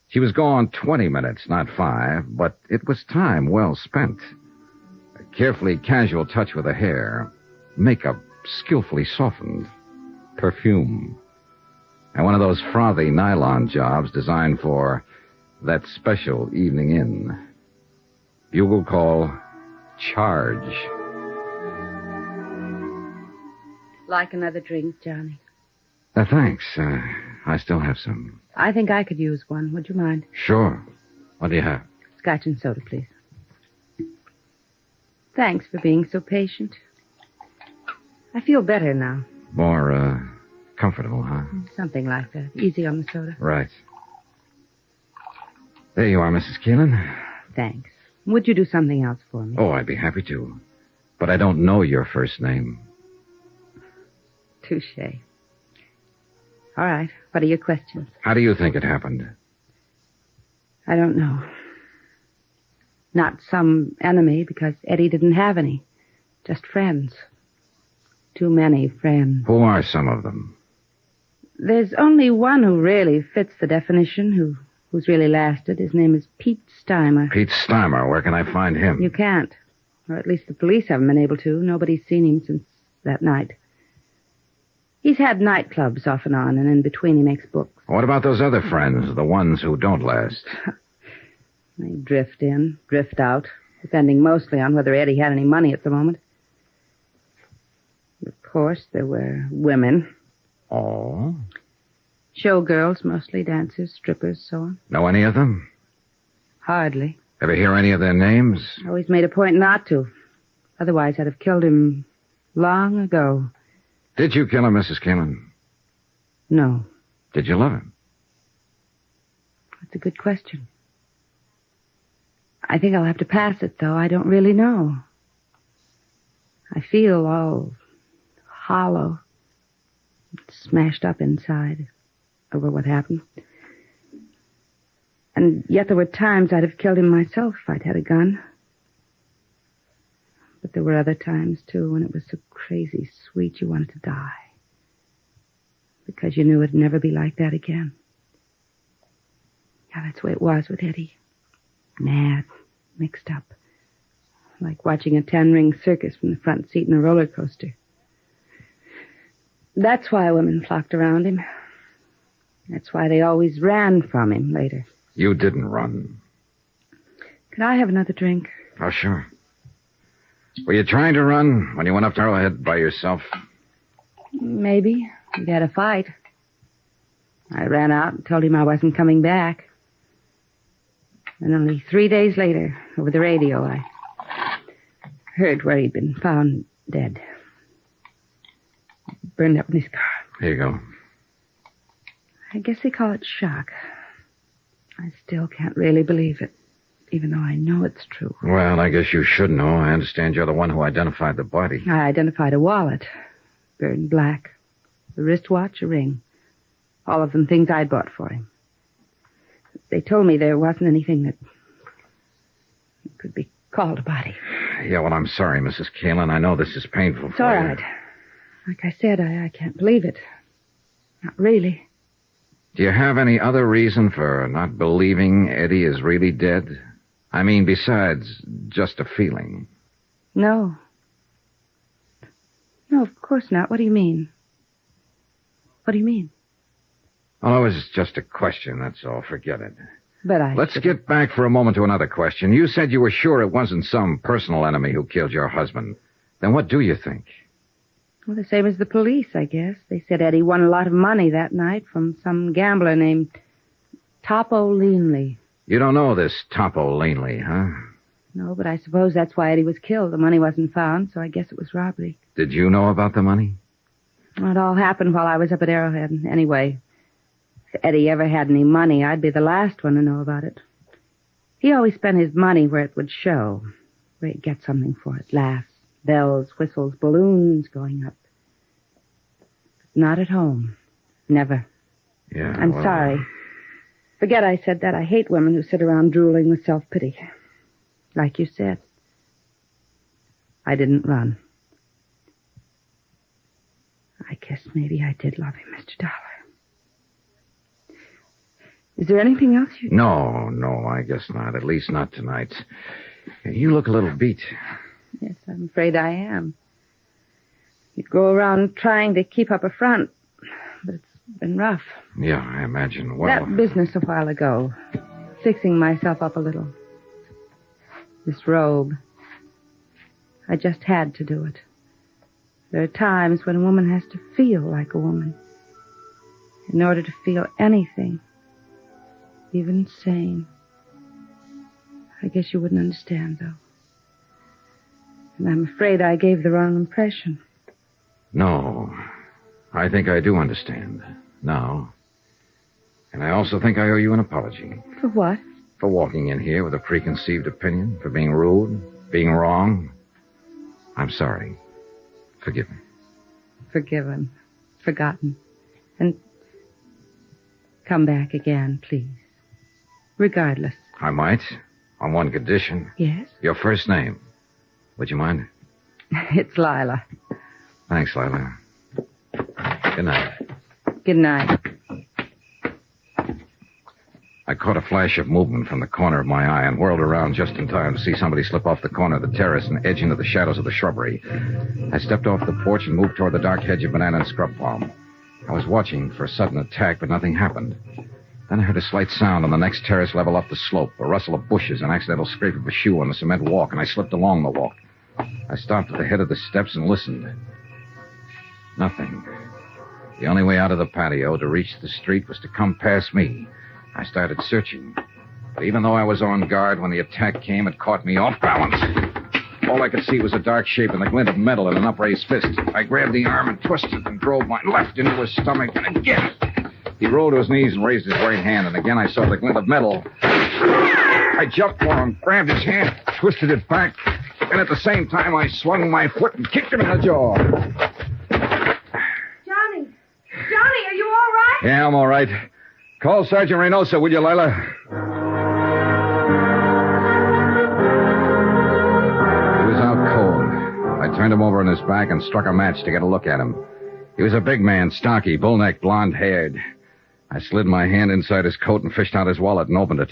She was gone 20 minutes, not 5, but it was time well spent. A carefully casual touch with the hair. Makeup skillfully softened. Perfume. And one of those frothy nylon jobs designed for that special evening in. Bugle call, charge. Like another drink, Johnny? Thanks. I still have some. I think I could use one. Would you mind? Sure. What do you have? Scotch and soda, please. Thanks for being so patient. I feel better now. More, comfortable, huh? Something like that. Easy on the soda. Right. There you are, Mrs. Keelan. Thanks. Would you do something else for me? Oh, I'd be happy to. But I don't know your first name. Touché. All right. What are your questions? How do you think it happened? I don't know. Not some enemy, because Eddie didn't have any. Just friends. Too many friends. Who are some of them? There's only one who really fits the definition, who's really lasted. His name is Pete Steimer. Pete Steimer. Where can I find him? You can't. Or at least the police haven't been able to. Nobody's seen him since that night. He's had nightclubs off and on, and in between he makes books. What about those other friends, the ones who don't last? They drift in, drift out, depending mostly on whether Eddie had any money at the moment. Of course, there were women. Oh? Showgirls, mostly dancers, strippers, so on. Know any of them? Hardly. Ever hear any of their names? Always made a point not to. Otherwise, I'd have killed him long ago. Did you kill him, Mrs. Keelan? No. Did you love him? That's a good question. I think I'll have to pass it, though. I don't really know. I feel all hollow, smashed up inside over what happened. And yet there were times I'd have killed him myself if I'd had a gun. But there were other times, too, when it was so crazy sweet you wanted to die. Because you knew it'd never be like that again. Yeah, that's the way it was with Eddie. Mad, mixed up. Like watching a 10-ring circus from the front seat in a roller coaster. That's why women flocked around him. That's why they always ran from him later. You didn't run. Could I have another drink? Oh, sure. Were you trying to run when you went up to Arrowhead by yourself? Maybe. We'd had a fight. I ran out and told him I wasn't coming back. And only 3 days later, over the radio, I heard where he'd been found dead. Burned up in his car. Here you go. I guess they call it shock. I still can't really believe it, even though I know it's true. Well, I guess you should know. I understand you're the one who identified the body. I identified a wallet, burned black, a wristwatch, a ring. All of them things I'd bought for him. They told me there wasn't anything that could be called a body. Yeah, well, I'm sorry, Mrs. Keelan. I know this is painful It's for all you. right. Like I said, I can't believe it. Not really. Do you have any other reason for not believing Eddie is really dead? I mean, besides just a feeling. No. No, of course not. What do you mean? What do you mean? Oh, it was just a question, that's all. Forget it. But Let's get back for a moment to another question. You said you were sure it wasn't some personal enemy who killed your husband. Then what do you think? Well, the same as the police, I guess. They said Eddie won a lot of money that night from some gambler named Topo Leanley. You don't know this Topo Leanley, huh? No, but I suppose that's why Eddie was killed. The money wasn't found, so I guess it was robbery. Did you know about the money? Well, it all happened while I was up at Arrowhead. Anyway, if Eddie ever had any money, I'd be the last one to know about it. He always spent his money where it would show, where he'd get something for it. Laughs, bells, whistles, balloons going up. But not at home. Never. Yeah, I'm sorry. Forget I said that. I hate women who sit around drooling with self-pity. Like you said. I didn't run. I guess maybe I did love him, Mr. Dollar. Is there anything else you... No, I guess not. At least not tonight. You look a little beat. Yes, I'm afraid I am. You go around trying to keep up a front, but it's been rough. Yeah, I imagine. Well, That business a while ago, fixing myself up a little. This robe. I just had to do it. There are times when a woman has to feel like a woman. In order to feel anything. Even sane. I guess you wouldn't understand, though. And I'm afraid I gave the wrong impression. no. I think I do understand. Now. And I also think I owe you an apology. For what? For walking in here with a preconceived opinion, for being rude, being wrong. I'm sorry. Forgive me. Forgiven. Forgotten. And come back again, please. Regardless. I might, on one condition. Yes? Your first name. Would you mind? It's Lila. Thanks, Lila. Good night. Good night. I caught a flash of movement from the corner of my eye and whirled around just in time to see somebody slip off the corner of the terrace and edge into the shadows of the shrubbery. I stepped off the porch and moved toward the dark hedge of banana and scrub palm. I was watching for a sudden attack, but nothing happened. Then I heard a slight sound on the next terrace level up the slope, a rustle of bushes, an accidental scrape of a shoe on the cement walk, and I slipped along the walk. I stopped at the head of the steps and listened. Nothing. The only way out of the patio to reach the street was to come past me. I started searching. But even though I was on guard, when the attack came, it caught me off balance. All I could see was a dark shape and the glint of metal in an upraised fist. I grabbed the arm and twisted and drove my left into his stomach, and again. He rolled to his knees and raised his right hand, and again I saw the glint of metal. I jumped for him, grabbed his hand, twisted it back, and at the same time I swung my foot and kicked him in the jaw. Johnny! Johnny, are you all right? Yeah, I'm all right. Call Sergeant Reynosa, will you, Lila? He was out cold. I turned him over on his back and struck a match to get a look at him. He was a big man, stocky, bull-necked, blonde-haired. I slid my hand inside his coat and fished out his wallet and opened it.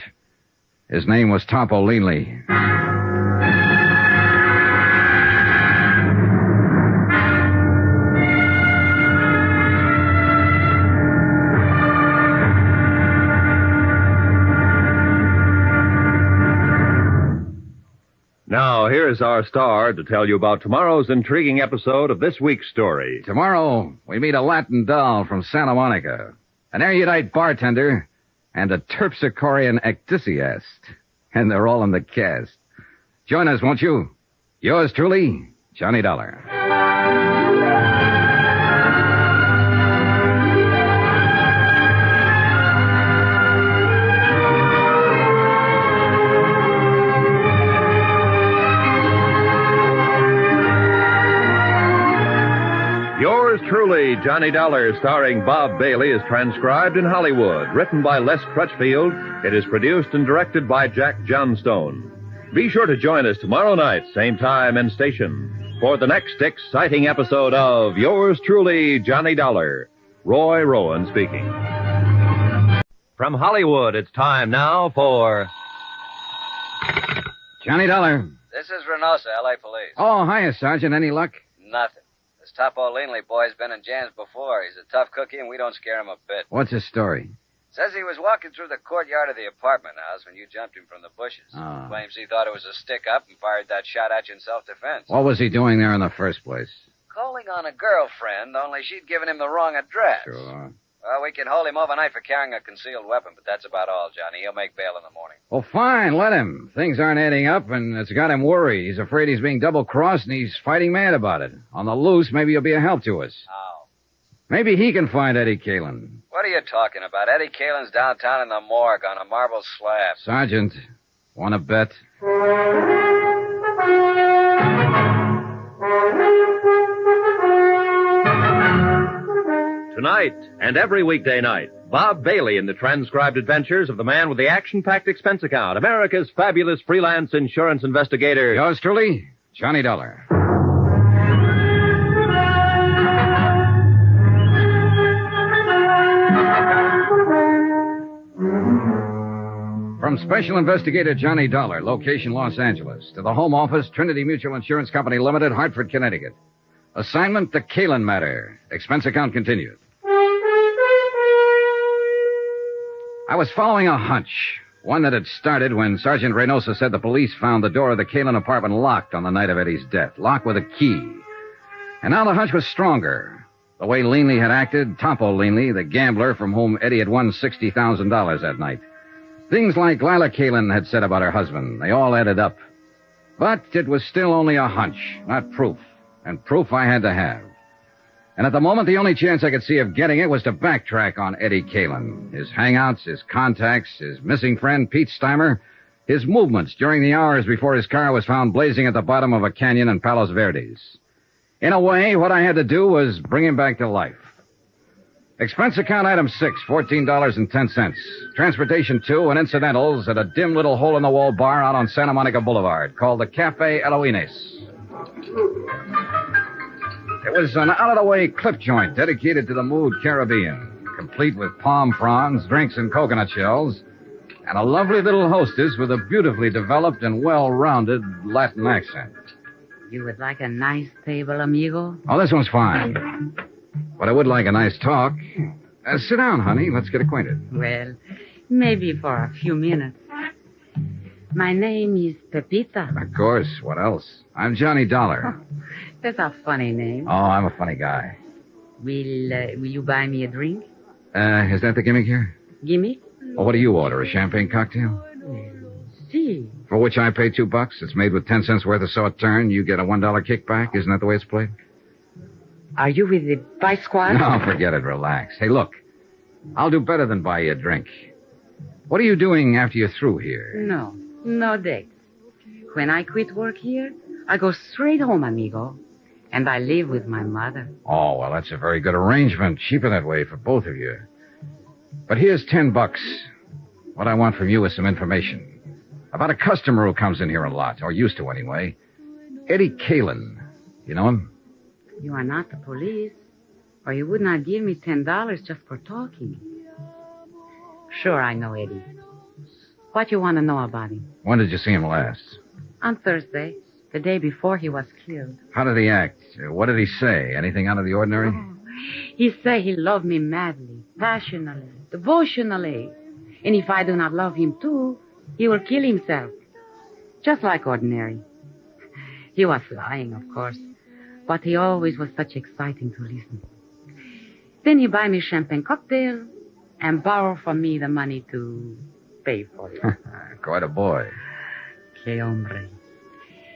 His name was Topo Leanley. Now, here's our star to tell you about tomorrow's intriguing episode of this week's story. Tomorrow, we meet a Latin doll from Santa Monica, an erudite bartender, and a terpsichorean ecdysiast. And they're all in the cast. Join us, won't you? Yours truly, Johnny Dollar. Yours truly, Johnny Dollar, starring Bob Bailey, is transcribed in Hollywood. Written by Les Crutchfield, it is produced and directed by Jack Johnstone. Be sure to join us tomorrow night, same time and station, for the next exciting episode of Yours truly, Johnny Dollar. Roy Rowan speaking. From Hollywood, it's time now for... Johnny Dollar. This is Reynosa, L.A. Police. Oh, hiya, Sergeant. Any luck? Nothing. This Topo Leanley boy's been in jams before. He's a tough cookie, and we don't scare him a bit. What's his story? Says he was walking through the courtyard of the apartment house when you jumped him from the bushes. Oh. Claims he thought it was a stick-up and fired that shot at you in self-defense. What was he doing there in the first place? Calling on a girlfriend, only she'd given him the wrong address. Sure. Well, we can hold him overnight for carrying a concealed weapon, but that's about all, Johnny. He'll make bail in the morning. Well, fine, let him. Things aren't adding up, and it's got him worried. He's afraid he's being double-crossed, and he's fighting mad about it. On the loose, maybe he'll be a help to us. How? Maybe he can find Eddie Kalin. What are you talking about? Eddie Kalin's downtown in the morgue on a marble slab. Sergeant, want to bet? Tonight and every weekday night, Bob Bailey in the transcribed adventures of the man with the action-packed expense account, America's fabulous freelance insurance investigator. Yours truly, Johnny Dollar. From Special Investigator Johnny Dollar, location Los Angeles, to the Home Office, Trinity Mutual Insurance Company Limited, Hartford, Connecticut. Assignment, the Kalin matter. Expense account continued. I was following a hunch, one that had started when Sergeant Reynosa said the police found the door of the Kalin apartment locked on the night of Eddie's death, locked with a key. And now the hunch was stronger. The way Leanley had acted, Topo Leanley, the gambler from whom Eddie had won $60,000 that night. Things like Lila Kalin had said about her husband, they all added up. But it was still only a hunch, not proof. And proof I had to have. And at the moment, the only chance I could see of getting it was to backtrack on Eddie Kalin. His hangouts, his contacts, his missing friend, Pete Steimer, his movements during the hours before his car was found blazing at the bottom of a canyon in Palos Verdes. In a way, what I had to do was bring him back to life. Expense account item 6, $14.10. Transportation 2 and incidentals at a dim little hole-in-the-wall bar out on Santa Monica Boulevard called the Cafe Eloines. It was an out-of-the-way clip joint dedicated to the mood Caribbean, complete with palm fronds, drinks, and coconut shells, and a lovely little hostess with a beautifully developed and well-rounded Latin accent. You would like a nice table, amigo? Oh, this one's fine. But I would like a nice talk. Sit down, honey. Let's get acquainted. Well, maybe for a few minutes. My name is Pepita. Of course. What else? I'm Johnny Dollar. That's a funny name. Oh, I'm a funny guy. Will you buy me a drink? Is that the gimmick here? Gimmick? Well, what do you order? A champagne cocktail? See. For which I pay $2. It's made with 10 cents worth of sauterne. You get a $1 kickback. Isn't that the way it's played? Are you with the Vice Squad? No, forget it. Relax. Hey, look. I'll do better than buy you a drink. What are you doing after you're through here? No dates. When I quit work here, I go straight home, amigo. And I live with my mother. Oh, well, that's a very good arrangement. Cheaper that way for both of you. But here's $10. What I want from you is some information. About a customer who comes in here a lot, or used to anyway. Eddie Kalin. You know him? You are not the police, or you would not give me $10 just for talking. Sure, I know Eddie. What you want to know about him? When did you see him last? On Thursday, the day before he was killed. How did he act? What did he say? Anything out of the ordinary? He said he loved me madly, passionately, devotionally. And if I do not love him too, he will kill himself. Just like ordinary. He was lying, of course. But he always was such exciting to listen. Then he buy me champagne cocktail and borrow from me the money to pay for it. Quite a boy. Que hombre.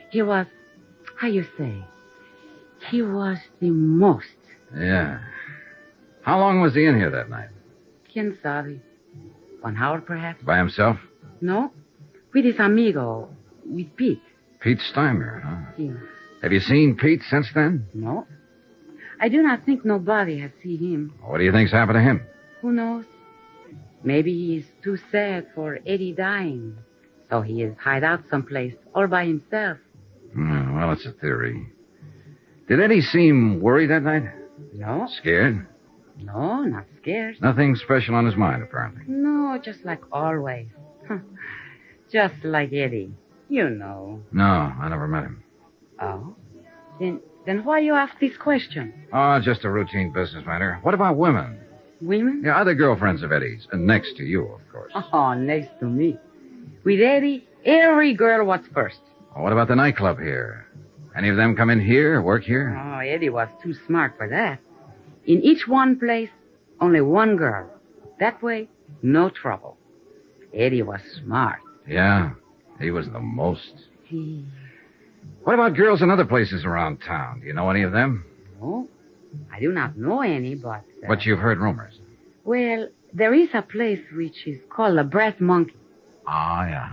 He was, how you say, he was the most. Yeah. How long was he in here that night? Quien sabe? 1 hour, perhaps? By himself? No. With his amigo, with Pete. Pete Steimer, huh? Yeah. Have you seen Pete since then? No. I do not think nobody has seen him. What do you think's happened to him? Who knows? Maybe he is too sad for Eddie dying. So he is hide out someplace, all by himself. Well, it's a theory. Did Eddie seem worried that night? No. Scared? No, not scared. Nothing special on his mind, apparently. No, just like always. Just like Eddie. You know. No, I never met him. Oh? Then why you ask this question? Oh, just a routine business matter. What about women? Women? Yeah, other girlfriends of Eddie's. And next to you, of course. Oh, next to me. With Eddie, every girl was first. Well, what about the nightclub here? Any of them come in here, work here? Oh, Eddie was too smart for that. In each one place, only one girl. That way, no trouble. Eddie was smart. Yeah, he was the most. What about girls in other places around town? Do you know any of them? No, I do not know any, but... But you've heard rumors. Well, there is a place which is called the Brass Monkey. Ah, yeah.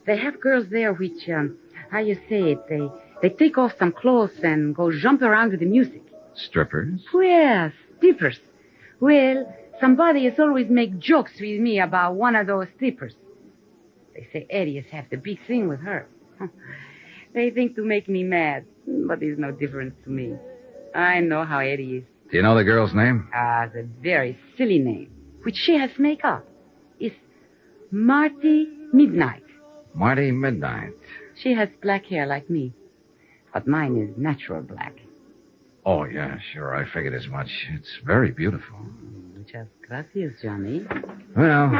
They have girls there which, how you say it, they take off some clothes and go jump around to the music. Strippers? Yes, strippers. Well, somebody has always make jokes with me about one of those strippers. They say Eddie has had the big thing with her. They think to make me mad, but there's no difference to me. I know how Eddie is. Do you know the girl's name? The very silly name, which she has make up, is Marty Midnight. Marty Midnight. She has black hair like me, but mine is natural black. Oh, yeah, sure. I figured as much. It's very beautiful. Muchas gracias, Johnny. Well,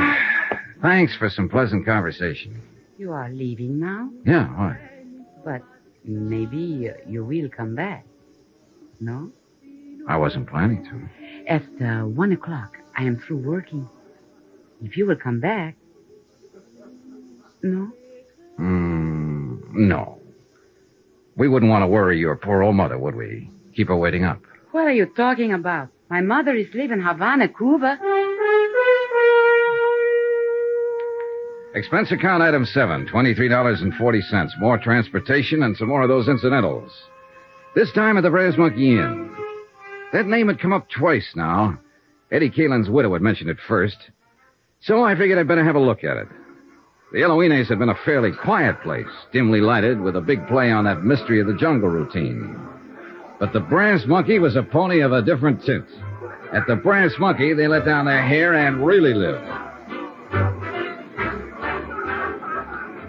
thanks for some pleasant conversation. You are leaving now? Yeah, why? But maybe you will come back. No? I wasn't planning to. At 1 o'clock, I am through working. If you will come back... No? No. We wouldn't want to worry your poor old mother, would we? Keep her waiting up. What are you talking about? My mother is living in Havana, Cuba. Expense account item 7, $23.40. More transportation and some more of those incidentals. This time at the Brass Monkey Inn. That name had come up twice now. Eddie Kalin's widow had mentioned it first. So I figured I'd better have a look at it. The Eloines had been a fairly quiet place, dimly lighted, with a big play on that mystery of the jungle routine. But the Brass Monkey was a pony of a different tint. At the Brass Monkey, they let down their hair and really lived.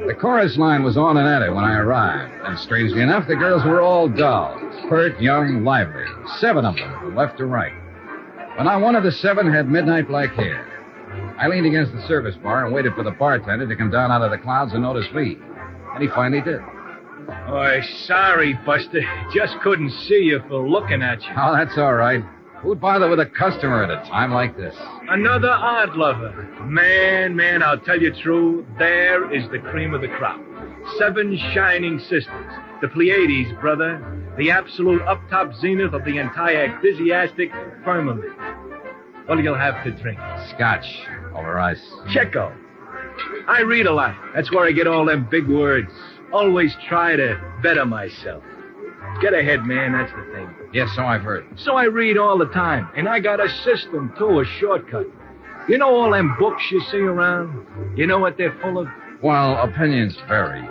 The chorus line was on and at it when I arrived, and strangely enough, the girls were all dolls, pert, young, lively, 7 of them, from left to right. But not one of the 7 had midnight black hair. I leaned against the service bar and waited for the bartender to come down out of the clouds and notice me. And he finally did. Oh, sorry, Buster. Just couldn't see you for looking at you. Oh, that's all right. Who'd bother with a customer at a time like this? Another art lover. Man, I'll tell you true, there is the cream of the crop. 7 shining sisters. The Pleiades, brother. The absolute up-top zenith of the entire enthusiastic firmament. What'll you have to drink? Scotch. Over ice. Checo. I read a lot. That's where I get all them big words. Always try to better myself. Get ahead, man, that's the thing. Yes, so I've heard. So I read all the time, and I got a system, too, a shortcut. You know all them books you see around? You know what they're full of? Well, opinions vary.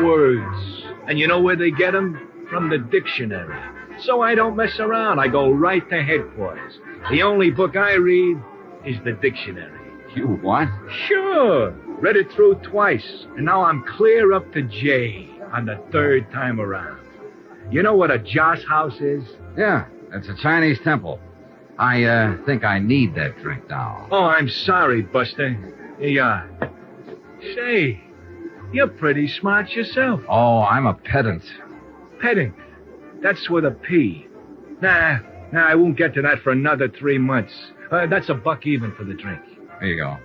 Words. And you know where they get them? From the dictionary. So I don't mess around. I go right to headquarters. The only book I read is the dictionary. You what? Sure. Read it through twice, and now I'm clear up to J on the 3rd time around. You know what a joss house is? Yeah, it's a Chinese temple. I think I need that drink now. Oh, I'm sorry, Buster. Here you are. Say, you're pretty smart yourself. Oh, I'm a pedant. Pedant? That's with a P. Nah, I won't get to that for another 3 months. That's a buck even for the drink. Here you go.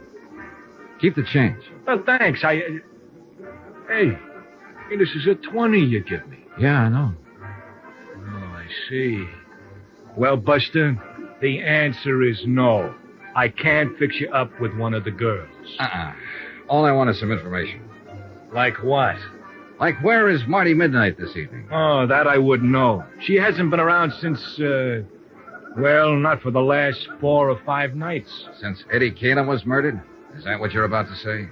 Keep the change. Well, thanks. Hey, this is a 20 you give me. Yeah, I know. Oh, I see. Well, Buster, the answer is no. I can't fix you up with one of the girls. All I want is some information. Like what? Like, where is Marty Midnight this evening? Oh, that I wouldn't know. She hasn't been around since, well, not for the last 4 or 5 nights. Since Eddie Kalin was murdered? Is that what you're about to say?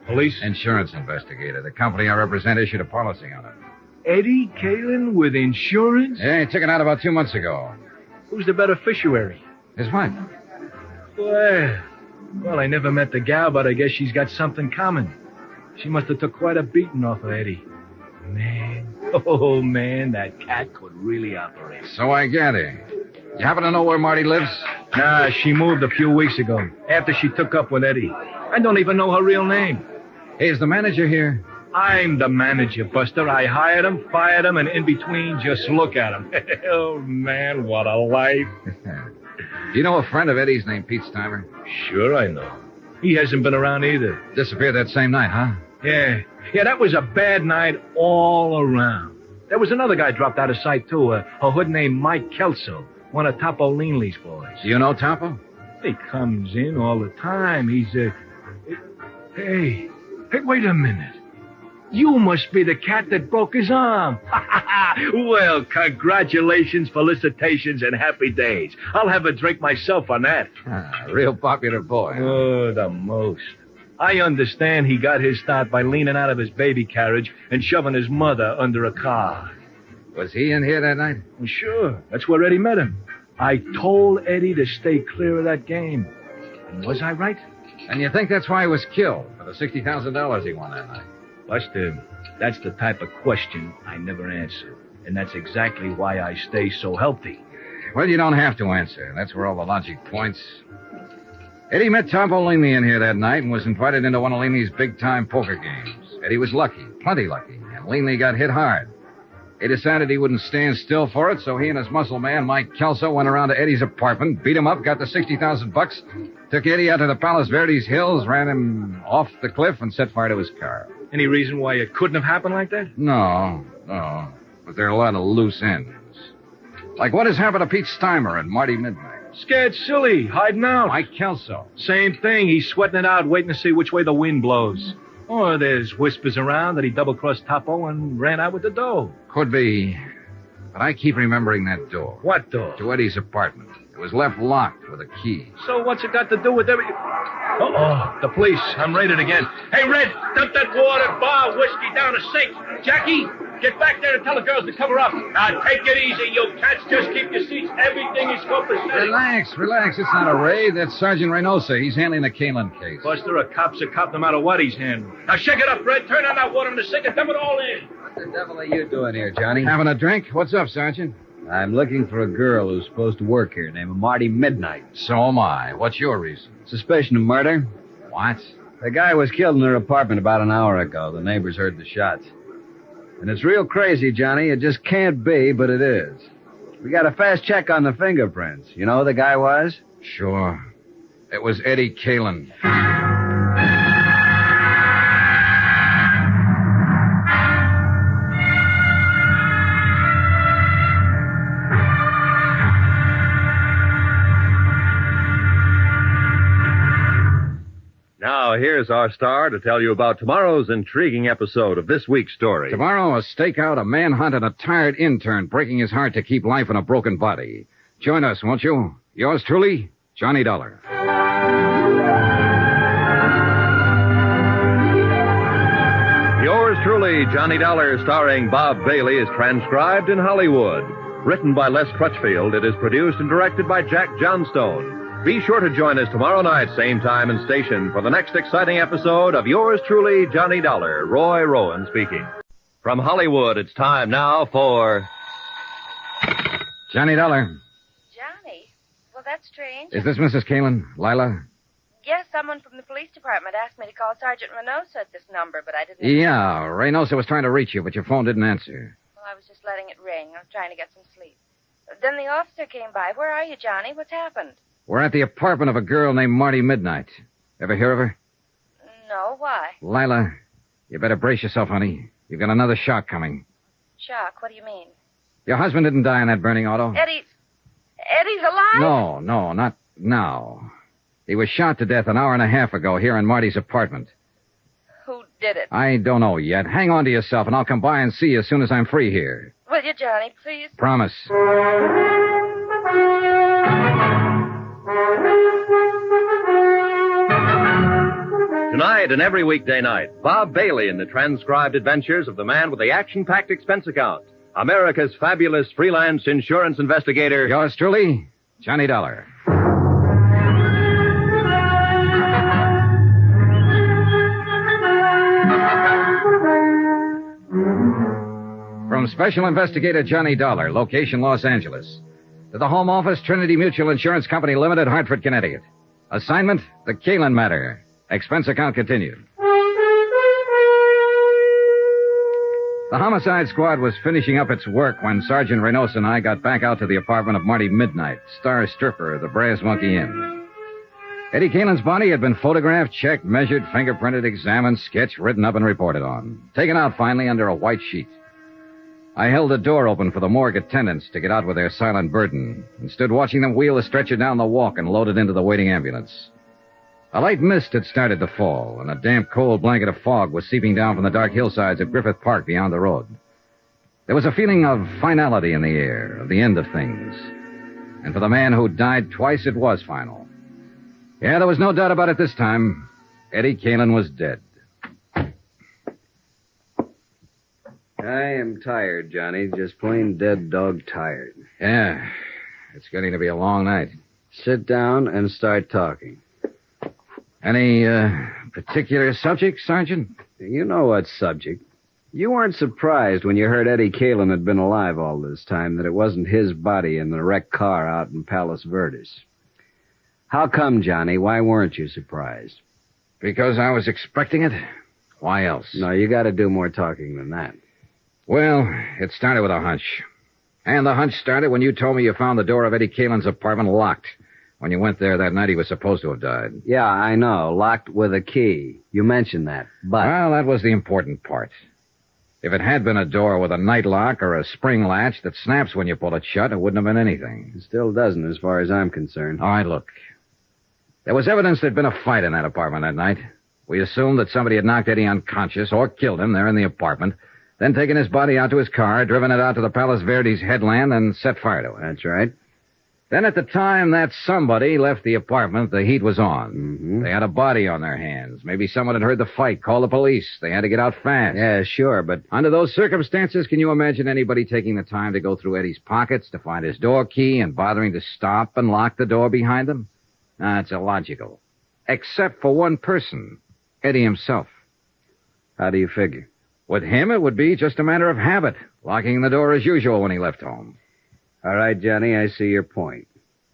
Police? Insurance investigator. The company I represent issued a policy on it. Eddie Kalin with insurance? Yeah, he took it out about 2 months ago. Who's the beneficiary? His wife. Well, I never met the gal, but I guess she's got something common. She must have took quite a beating off of Eddie. Man, that cat could really operate. So I gather. You happen to know where Marty lives? Nah, she moved a few weeks ago, after she took up with Eddie. I don't even know her real name. Hey, is the manager here? I'm the manager, Buster. I hired him, fired him, and in between, just look at him. Oh, man, what a life. Do you know a friend of Eddie's named Pete Steimer? Sure I know. He hasn't been around either. Disappeared that same night, huh? Yeah, that was a bad night all around. There was another guy dropped out of sight, too, a hood named Mike Kelso, one of Topo Leanley's boys. Do you know Topo? He comes in all the time. He's Hey, wait a minute. You must be the cat that broke his arm. Well, congratulations, felicitations, and happy days. I'll have a drink myself on that. Real popular boy. Huh? Oh, the most. I understand he got his start by leaning out of his baby carriage and shoving his mother under a car. Was he in here that night? Well, sure. That's where Eddie met him. I told Eddie to stay clear of that game. And was I right? And you think that's why he was killed, for the $60,000 he won that night? Buster, that's the type of question I never answer. And that's exactly why I stay so healthy. Well, you don't have to answer. That's where all the logic points. Eddie met Topo Leanley in here that night and was invited into one of Leanley's big-time poker games. Eddie was lucky, plenty lucky, and Leanley got hit hard. He decided he wouldn't stand still for it, so he and his muscle man, Mike Kelso, went around to Eddie's apartment, beat him up, got the $60,000, took Eddie out to the Palos Verdes Hills, ran him off the cliff, and set fire to his car. Any reason why it couldn't have happened like that? No. But there are a lot of loose ends. Like what has happened to Pete Steimer and Marty Midnight? Scared silly, hiding out. Mike Kelso. Same thing. He's sweating it out, waiting to see which way the wind blows. Or there's whispers around that he double-crossed Topo and ran out with the dough. Could be. But I keep remembering that door. What door? To Eddie's apartment. It was left locked with a key. So what's it got to do with everything? Uh-oh, the police. I'm raided again. Hey, Red, dump that water, bar, whiskey down the sink. Jackie, get back there and tell the girls to cover up. Now, take it easy, you cats. Just keep your seats. Everything is copacetic. Relax. It's not a raid. That's Sergeant Reynosa. He's handling the Kalen case. Buster, a cop's a cop no matter what he's handling. Now, shake it up, Red. Turn on that water in the sink and dump it all in. What the devil are you doing here, Johnny? Having a drink? What's up, Sergeant? I'm looking for a girl who's supposed to work here named Marty Midnight. So am I. What's your reason? Suspicion of murder. What? The guy was killed in her apartment about an hour ago. The neighbors heard the shots. And it's real crazy, Johnny. It just can't be, but it is. We got a fast check on the fingerprints. You know who the guy was? Sure. It was Eddie Kalen. Now, here's our star to tell you about tomorrow's intriguing episode of this week's story. Tomorrow, a stakeout, a manhunt, and a tired intern breaking his heart to keep life in a broken body. Join us, won't you? Yours truly, Johnny Dollar. Yours truly, Johnny Dollar, starring Bob Bailey, is transcribed in Hollywood. Written by Les Crutchfield, it is produced and directed by Jack Johnstone. Be sure to join us tomorrow night, same time and station, for the next exciting episode of Yours truly, Johnny Dollar. Roy Rowan speaking. From Hollywood, it's time now for... Johnny Dollar. Johnny? Well, that's strange. Is this Mrs. Kalen? Lila? Yes, someone from the police department asked me to call Sergeant Reynosa at this number, but I didn't... Yeah, Reynosa was trying to reach you, but your phone didn't answer. Well, I was just letting it ring. I was trying to get some sleep. Then the officer came by. Where are you, Johnny? What's happened? We're at the apartment of a girl named Marty Midnight. Ever hear of her? No, why? Lila, you better brace yourself, honey. You've got another shock coming. Shock? What do you mean? Your husband didn't die in that burning auto? Eddie's alive? No, not now. He was shot to death an hour and a half ago here in Marty's apartment. Who did it? I don't know yet. Hang on to yourself, and I'll come by and see you as soon as I'm free here. Will you, Johnny, please? Promise. Tonight and every weekday night, Bob Bailey in the transcribed adventures of the man with the action-packed expense account, America's fabulous freelance insurance investigator. Yours truly, Johnny Dollar. From Special Investigator Johnny Dollar, location Los Angeles. To the Home Office, Trinity Mutual Insurance Company Limited, Hartford, Connecticut. Assignment, the Kalin matter. Expense account continued. The homicide squad was finishing up its work when Sergeant Reynosa and I got back out to the apartment of Marty Midnight, star stripper of the Brass Monkey Inn. Eddie Kalin's body had been photographed, checked, measured, fingerprinted, examined, sketched, written up, and reported on. Taken out finally under a white sheet. I held the door open for the morgue attendants to get out with their silent burden and stood watching them wheel the stretcher down the walk and load it into the waiting ambulance. A light mist had started to fall, and a damp, cold blanket of fog was seeping down from the dark hillsides of Griffith Park beyond the road. There was a feeling of finality in the air, of the end of things. And for the man who died twice, it was final. Yeah, there was no doubt about it this time. Eddie Kalin was dead. I am tired, Johnny. Just plain dead dog tired. Yeah, it's getting to be a long night. Sit down and start talking. Any particular subject, Sergeant? You know what subject. You weren't surprised when you heard Eddie Kalin had been alive all this time that it wasn't his body in the wrecked car out in Palos Verdes. How come, Johnny? Why weren't you surprised? Because I was expecting it. Why else? No, you got to do more talking than that. Well, it started with a hunch. And the hunch started when you told me you found the door of Eddie Kalin's apartment locked. When you went there that night, he was supposed to have died. Yeah, I know. Locked with a key. You mentioned that, but... Well, that was the important part. If it had been a door with a night lock or a spring latch that snaps when you pull it shut, it wouldn't have been anything. It still doesn't, as far as I'm concerned. All right, look. There was evidence there'd been a fight in that apartment that night. We assumed that somebody had knocked Eddie unconscious or killed him there in the apartment, then taken his body out to his car, driven it out to the Palos Verdes headland, and set fire to it. That's right. Then at the time that somebody left the apartment, the heat was on. Mm-hmm. They had a body on their hands. Maybe someone had heard the fight, called the police. They had to get out fast. Yeah, sure, but... Under those circumstances, can you imagine anybody taking the time to go through Eddie's pockets to find his door key and bothering to stop and lock the door behind them? It's illogical. Except for one person, Eddie himself. How do you figure? With him, it would be just a matter of habit, locking the door as usual when he left home. All right, Johnny, I see your point.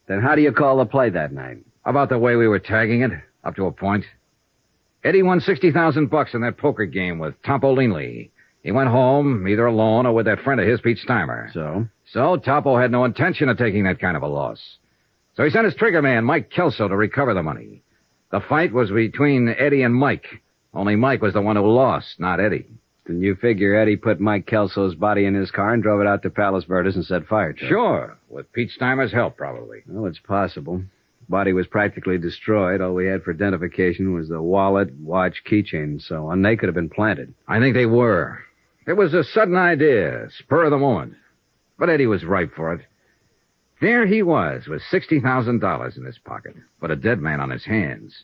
Then how do you call the play that night? About the way we were tagging it, up to a point. Eddie won $60,000 in that poker game with Topo Leanley. He went home, either alone or with that friend of his, Pete Steimer. So Topo had no intention of taking that kind of a loss. So he sent his trigger man, Mike Kelso, to recover the money. The fight was between Eddie and Mike. Only Mike was the one who lost, not Eddie. Then you figure Eddie put Mike Kelso's body in his car and drove it out to Palos Verdes and set fire to it? Sure, with Pete Steimer's help, probably. Well, it's possible. The body was practically destroyed. All we had for identification was the wallet, watch, keychain, and so on. They could have been planted. I think they were. It was a sudden idea, spur of the moment. But Eddie was ripe for it. There he was, with $60,000 in his pocket, but a dead man on his hands.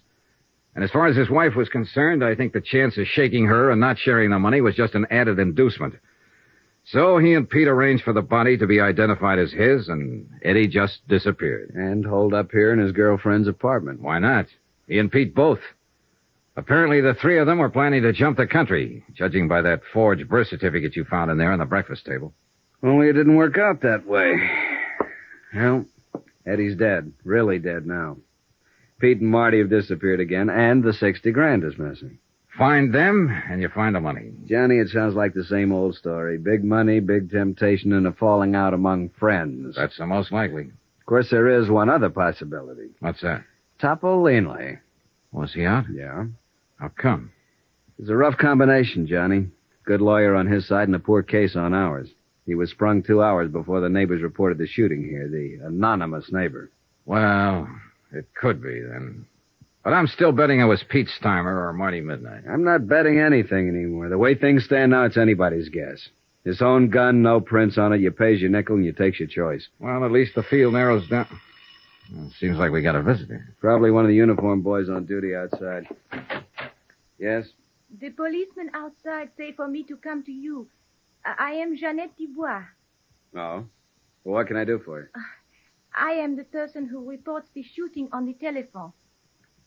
And as far as his wife was concerned, I think the chance of shaking her and not sharing the money was just an added inducement. So he and Pete arranged for the body to be identified as his, and Eddie just disappeared. And holed up here in his girlfriend's apartment. Why not? He and Pete both. Apparently the three of them were planning to jump the country, judging by that forged birth certificate you found in there on the breakfast table. Only it didn't work out that way. Well, Eddie's dead. Really dead now. Pete and Marty have disappeared again, and the $60,000 is missing. Find them, and you find the money. Johnny, it sounds like the same old story. Big money, big temptation, and a falling out among friends. That's the most likely. Of course, there is one other possibility. What's that? Topo Leanley. Was he out? Yeah. How come? It's a rough combination, Johnny. Good lawyer on his side and a poor case on ours. He was sprung 2 hours before the neighbors reported the shooting here, the anonymous neighbor. Well, it could be, then. But I'm still betting it was Pete Steimer or Marty Midnight. I'm not betting anything anymore. The way things stand now, it's anybody's guess. His own gun, no prints on it. You pays your nickel and you takes your choice. Well, at least the field narrows down. Well, it seems like we got a visitor. Probably one of the uniformed boys on duty outside. Yes? The policeman outside say for me to come to you. I am Jeannette Dubois. Oh? Well, what can I do for you? I am the person who reports the shooting on the telephone.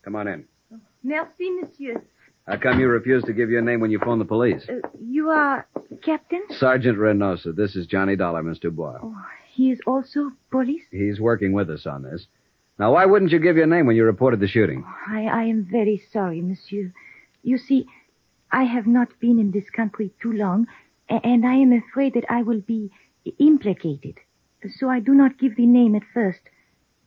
Come on in. Merci, monsieur. How come you refused to give your name when you phoned the police? You are Captain? Sergeant Reynosa. This is Johnny Dollar, Miss Dubois. Oh, He is also police? He's working with us on this. Now, why wouldn't you give your name when you reported the shooting? I am very sorry, monsieur. You see, I have not been in this country too long, and I am afraid that I will be implicated. So I do not give the name at first.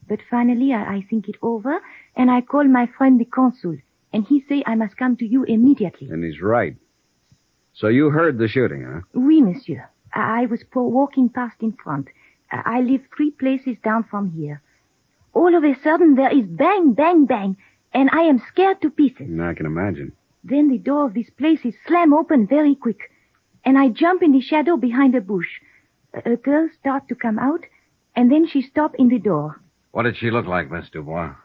But finally, I think it over, and I call my friend the consul, and he say I must come to you immediately. And he's right. So you heard the shooting, huh? Oui, monsieur. I was walking past in front. I live 3 places down from here. All of a sudden, there is bang, bang, bang, and I am scared to pieces. I can imagine. Then the door of this place is slam open very quick, and I jump in the shadow behind a bush. A girl start to come out, and then she stop in the door. What did she look like, Miss Dubois?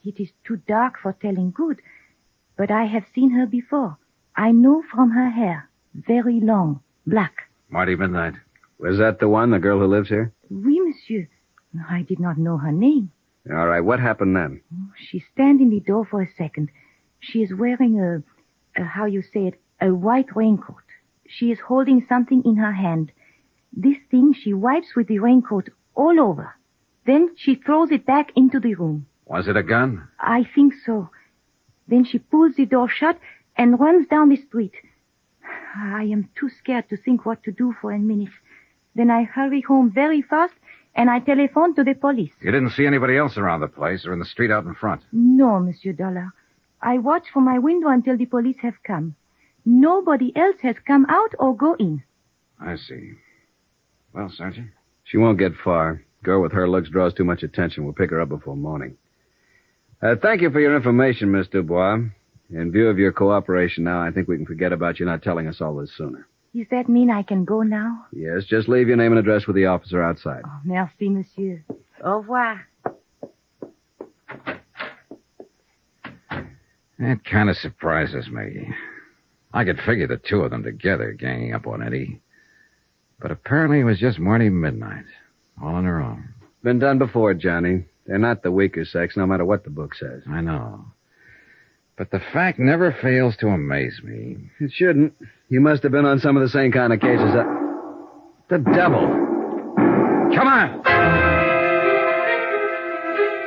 It is too dark for telling good, but I have seen her before. I know from her hair. Very long, black. Marty Midnight. Was that the one, the girl who lives here? Oui, monsieur. I did not know her name. All right, what happened then? She stand in the door for a second. She is wearing how you say it, a white raincoat. She is holding something in her hand. This thing she wipes with the raincoat all over. Then she throws it back into the room. Was it a gun? I think so. Then she pulls the door shut and runs down the street. I am too scared to think what to do for a minute. Then I hurry home very fast, and I telephone to the police. You didn't see anybody else around the place or in the street out in front? No, Monsieur Dollar. I watch from my window until the police have come. Nobody else has come out or go in. I see. Well, Sergeant? She won't get far. Girl with her looks draws too much attention. We'll pick her up before morning. Thank you for your information, Miss Dubois. In view of your cooperation now, I think we can forget about you not telling us all this sooner. Does that mean I can go now? Yes, just leave your name and address with the officer outside. Oh, merci, monsieur. Au revoir. That kind of surprises me. I could figure the two of them together ganging up on Eddie. But apparently it was just Marty Midnight, all on her own. Been done before, Johnny. They're not the weaker sex, no matter what the book says. I know. But the fact never fails to amaze me. It shouldn't. You must have been on some of the same kind of cases. The devil. Come on!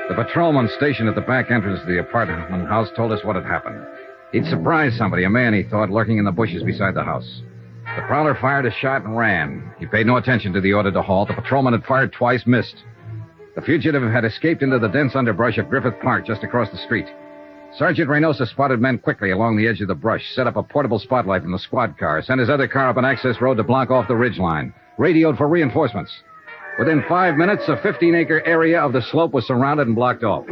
The patrolman stationed at the back entrance of the apartment house told us what had happened. He'd surprised somebody, a man, he thought, lurking in the bushes beside the house. The prowler fired a shot and ran. He paid no attention to the order to halt. The patrolman had fired twice, missed. The fugitive had escaped into the dense underbrush of Griffith Park just across the street. Sergeant Reynosa spotted men quickly along the edge of the brush, set up a portable spotlight from the squad car, sent his other car up an access road to block off the ridgeline, radioed for reinforcements. Within 5 minutes, a 15-acre area of the slope was surrounded and blocked off.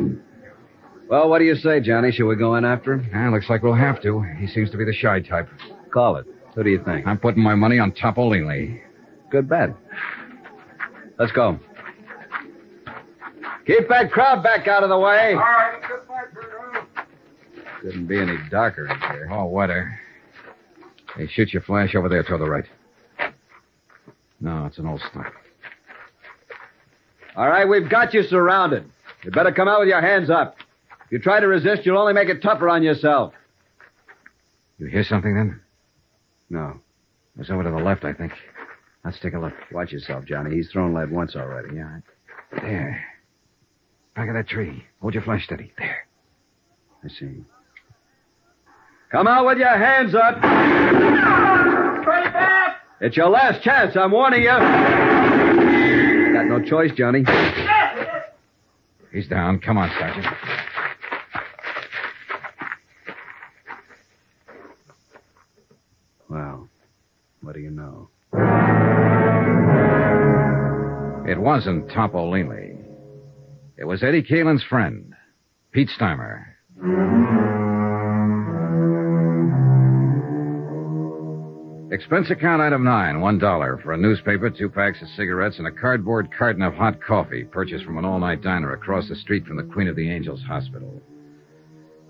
Well, what do you say, Johnny? Shall we go in after him? Looks like we'll have to. He seems to be the shy type. Call it. Who do you think? I'm putting my money on Topolini. Good bet. Let's go. Keep that crowd back out of the way. All right. Couldn't be any darker in here. Oh, weather. Hey, shoot your flash over there toward the right. No, it's an old stump. All right, we've got you surrounded. You better come out with your hands up. If you try to resist, you'll only make it tougher on yourself. You hear something, then? No. It's over to the left, I think. Let's take a look. Watch yourself, Johnny. He's thrown lead once already. Yeah. There. Back of that tree. Hold your flash steady. There. I see. Come out with your hands up. It's your last chance, I'm warning you. Got no choice, Johnny. He's down. Come on, Sergeant. Well, what do you know? It wasn't Topolini. It was Eddie Kalin's friend, Pete Steimer. Expense account item 9, $1 for a newspaper, 2 packs of cigarettes, and a cardboard carton of hot coffee purchased from an all-night diner across the street from the Queen of the Angels Hospital.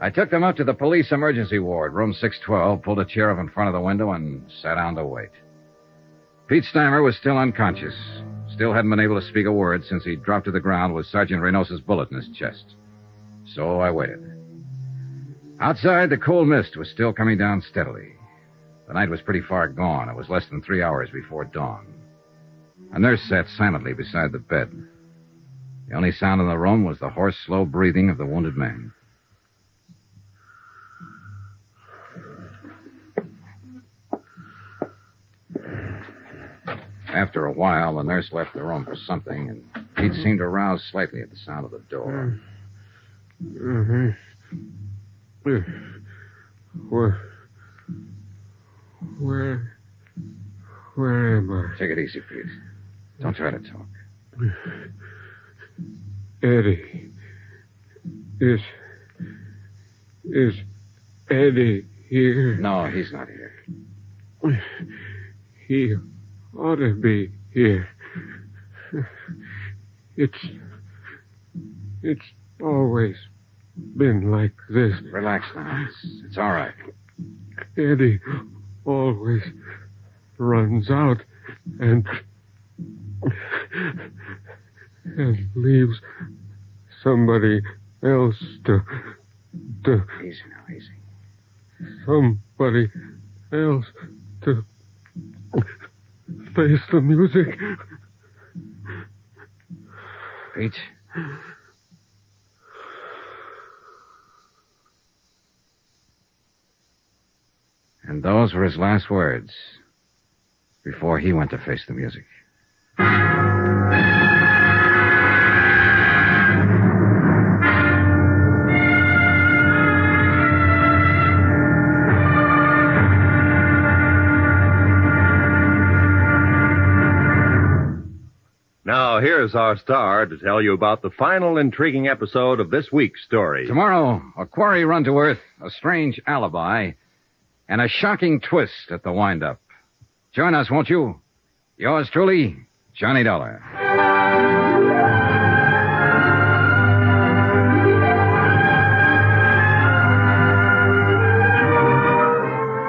I took them up to the police emergency ward, room 612, pulled a chair up in front of the window, and sat down to wait. Pete Steimer was still unconscious. Still hadn't been able to speak a word since he dropped to the ground with Sergeant Reynosa's bullet in his chest. So I waited. Outside, the cold mist was still coming down steadily. The night was pretty far gone. It was less than 3 hours before dawn. A nurse sat silently beside the bed. The only sound in the room was the hoarse, slow breathing of the wounded man. After a while, the nurse left the room for something, and Pete seemed to rouse slightly at the sound of the door. Mm-hmm. Where am I? Take it easy, Pete. Don't try to talk. Eddie. Is Eddie here? No, he's not here. He ought to be here. It's always been like this. Relax now. It's all right. Eddie always runs out and leaves somebody else to Easy now, easy. Somebody else to face the music. Pete. And those were his last words before he went to face the music. Now, here's our star to tell you about the final intriguing episode of this week's story. Tomorrow, a quarry run to earth, a strange alibi, and a shocking twist at the wind-up. Join us, won't you? Yours truly, Johnny Dollar.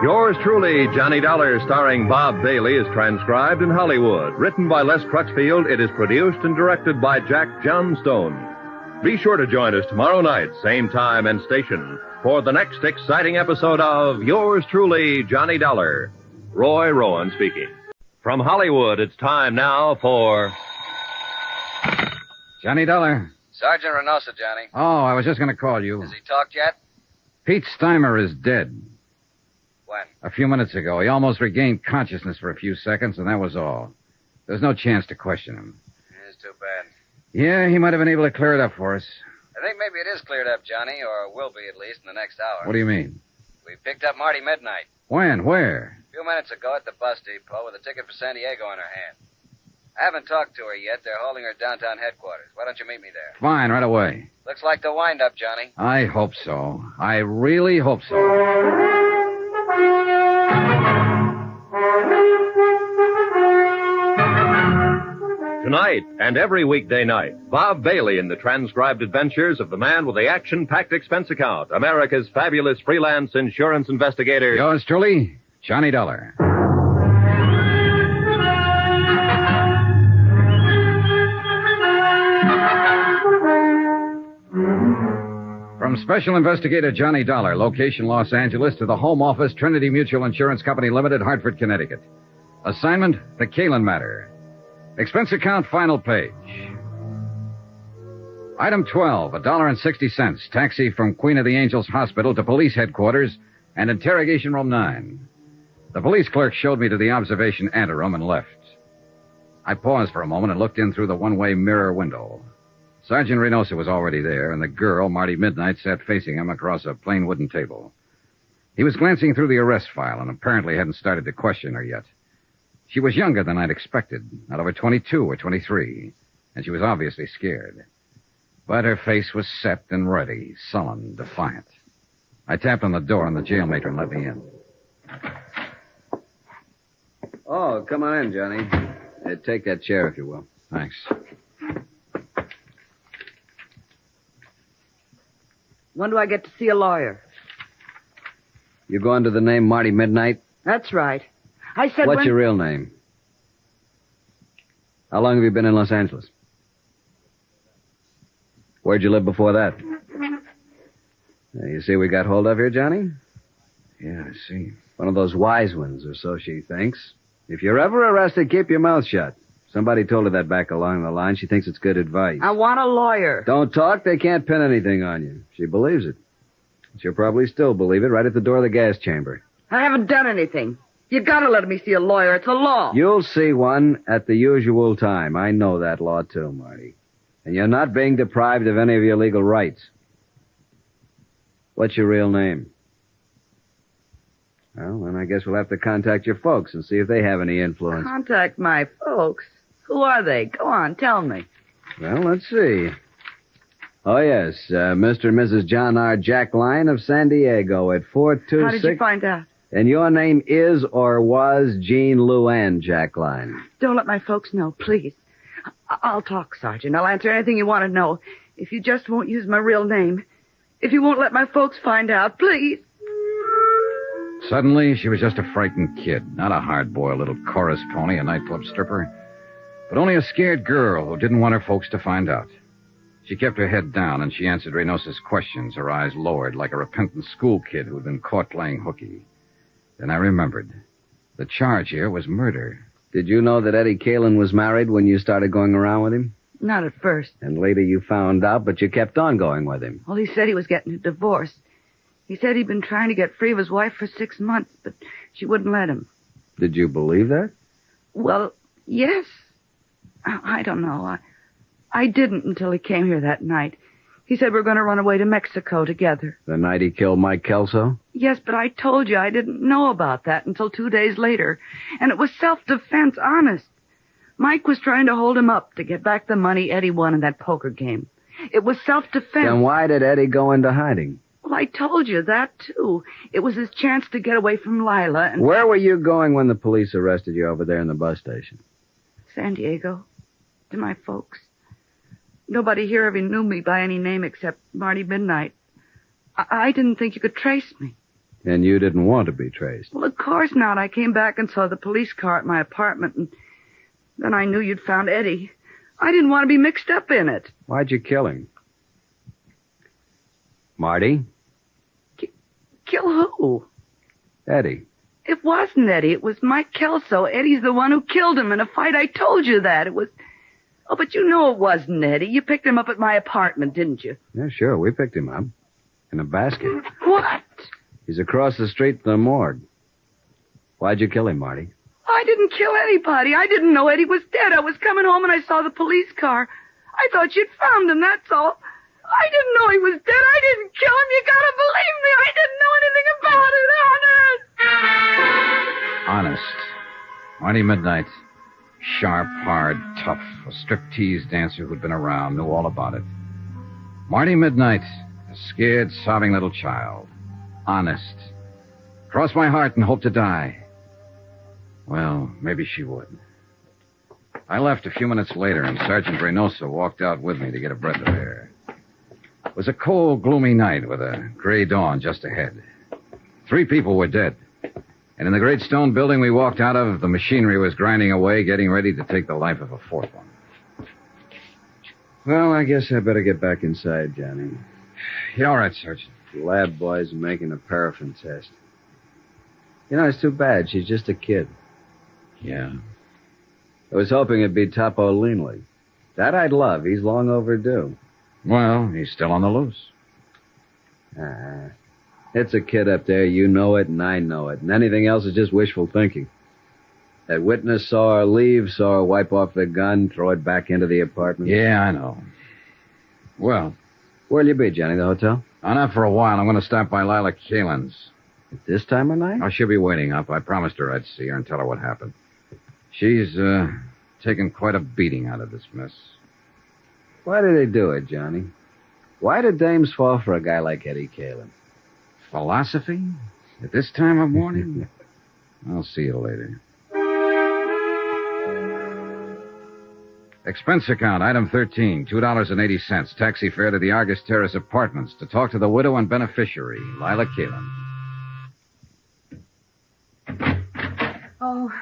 Yours truly, Johnny Dollar, starring Bob Bailey, is transcribed in Hollywood. Written by Les Crutchfield, it is produced and directed by Jack Johnstone. Be sure to join us tomorrow night, same time and station, for the next exciting episode of Yours truly, Johnny Dollar. Roy Rowan speaking. From Hollywood, it's time now for... Johnny Dollar. Sergeant Reynosa, Johnny. Oh, I was just going to call you. Has he talked yet? Pete Steimer is dead. When? A few minutes ago. He almost regained consciousness for a few seconds, and that was all. There's no chance to question him. It's too bad. Yeah, he might have been able to clear it up for us. I think maybe it is cleared up, Johnny, or will be at least in the next hour. What do you mean? We picked up Marty Midnight. When? Where? A few minutes ago at the bus depot with a ticket for San Diego in her hand. I haven't talked to her yet. They're holding her downtown headquarters. Why don't you meet me there? Fine, right away. Looks like the wind-up, Johnny. I hope so. I really hope so. Tonight and every weekday night, Bob Bailey in the transcribed adventures of the man with the action-packed expense account, America's fabulous freelance insurance investigator. Yours truly, Johnny Dollar. From Special Investigator Johnny Dollar, location Los Angeles, to the Home Office, Trinity Mutual Insurance Company Limited, Hartford, Connecticut. Assignment, the Kalen matter. Expense account, final page. Item 12, $1.60. Taxi from Queen of the Angels Hospital to police headquarters and interrogation room 9. The police clerk showed me to the observation anteroom and left. I paused for a moment and looked in through the one-way mirror window. Sergeant Reynosa was already there, and the girl, Marty Midnight, sat facing him across a plain wooden table. He was glancing through the arrest file and apparently hadn't started to question her yet. She was younger than I'd expected, not over 22 or 23, and she was obviously scared. But her face was set and ready, sullen, defiant. I tapped on the door, and the jail matron let me in. Oh, come on in, Johnny. Take that chair, if you will. Thanks. When do I get to see a lawyer? You go under the name Marty Midnight? That's right. I said What's your real name? How long have you been in Los Angeles? Where'd you live before that? You see we got hold of here, Johnny? Yeah, I see. One of those wise ones, or so she thinks. If you're ever arrested, keep your mouth shut. Somebody told her that back along the line. She thinks it's good advice. I want a lawyer. Don't talk. They can't pin anything on you. She believes it. She'll probably still believe it right at the door of the gas chamber. I haven't done anything. You gotta let me see a lawyer. It's a law. You'll see one at the usual time. I know that law, too, Marty. And you're not being deprived of any of your legal rights. What's your real name? Well, then I guess we'll have to contact your folks and see if they have any influence. Contact my folks? Who are they? Go on, tell me. Well, let's see. Oh, yes, Mr. and Mrs. John R. Jack Line of San Diego at 426... How did you find out? And your name is or was Jean Luann Jack Line. Don't let my folks know, please. I'll talk, Sergeant. I'll answer anything you want to know. If you just won't use my real name. If you won't let my folks find out, please. Suddenly, she was just a frightened kid, not a hard-boiled little chorus pony, a nightclub stripper, but only a scared girl who didn't want her folks to find out. She kept her head down, and she answered Reynosa's questions, her eyes lowered like a repentant school kid who'd been caught playing hooky. Then I remembered. The charge here was murder. Did you know that Eddie Kalin was married when you started going around with him? Not at first. And later you found out, but you kept on going with him. Well, he said he was getting a divorce. He said he'd been trying to get free of his wife for 6 months, but she wouldn't let him. Did you believe that? Well, yes. I don't know. I didn't until he came here that night. He said we're going to run away to Mexico together. The night he killed Mike Kelso? Yes, but I told you I didn't know about that until 2 days later. And it was self-defense, honest. Mike was trying to hold him up to get back the money Eddie won in that poker game. It was self-defense. Then why did Eddie go into hiding? Well, I told you that, too. It was his chance to get away from Lila and... Where were you going when the police arrested you over there in the bus station? San Diego. To my folks. Nobody here ever knew me by any name except Marty Midnight. I didn't think you could trace me. And you didn't want to be traced? Well, of course not. I came back and saw the police car at my apartment, and then I knew you'd found Eddie. I didn't want to be mixed up in it. Why'd you kill him? Marty? Kill who? Eddie. It wasn't Eddie. It was Mike Kelso. Eddie's the one who killed him in a fight. I told you that. It was... Oh, but you know it wasn't Eddie. You picked him up at my apartment, didn't you? Yeah, sure. We picked him up. In a basket. What? He's across the street from the morgue. Why'd you kill him, Marty? I didn't kill anybody. I didn't know Eddie was dead. I was coming home and I saw the police car. I thought you'd found him, that's all. I didn't know he was dead. I didn't kill him. You gotta believe me. I didn't know anything about it, honest. Honest. Marty Midnight. Sharp, hard, tough. A striptease dancer who'd been around, knew all about it. Marty Midnight. A scared, sobbing little child. Honest. Cross my heart and hope to die. Well, maybe she would. I left a few minutes later, and Sergeant Reynosa walked out with me to get a breath of air. It was a cold, gloomy night with a gray dawn just ahead. 3 people were dead. And in the great stone building we walked out of, the machinery was grinding away, getting ready to take the life of a 4th one. Well, I guess I better get back inside, Johnny. Yeah, all right, Sergeant. The lab boys are making a paraffin test. You know, it's too bad. She's just a kid. Yeah. I was hoping it'd be Topo Leanley. That I'd love. He's long overdue. Well, he's still on the loose. It's a kid up there. You know it, and I know it. And anything else is just wishful thinking. That witness saw her leave, saw her wipe off the gun, throw it back into the apartment. Yeah, I know. Well. Where'll you be, Johnny? The hotel? Oh, not for a while. I'm going to stop by Lila Kalin's. At this time of night? Oh, she'll be waiting up. I promised her I'd see her and tell her what happened. She's, taken quite a beating out of this mess. Why do they do it, Johnny? Why do dames fall for a guy like Eddie Kalin? Philosophy? At this time of morning? I'll see you later. Expense account, item 13, $2.80. Taxi fare to the Argus Terrace Apartments to talk to the widow and beneficiary, Lila Kalin. Oh,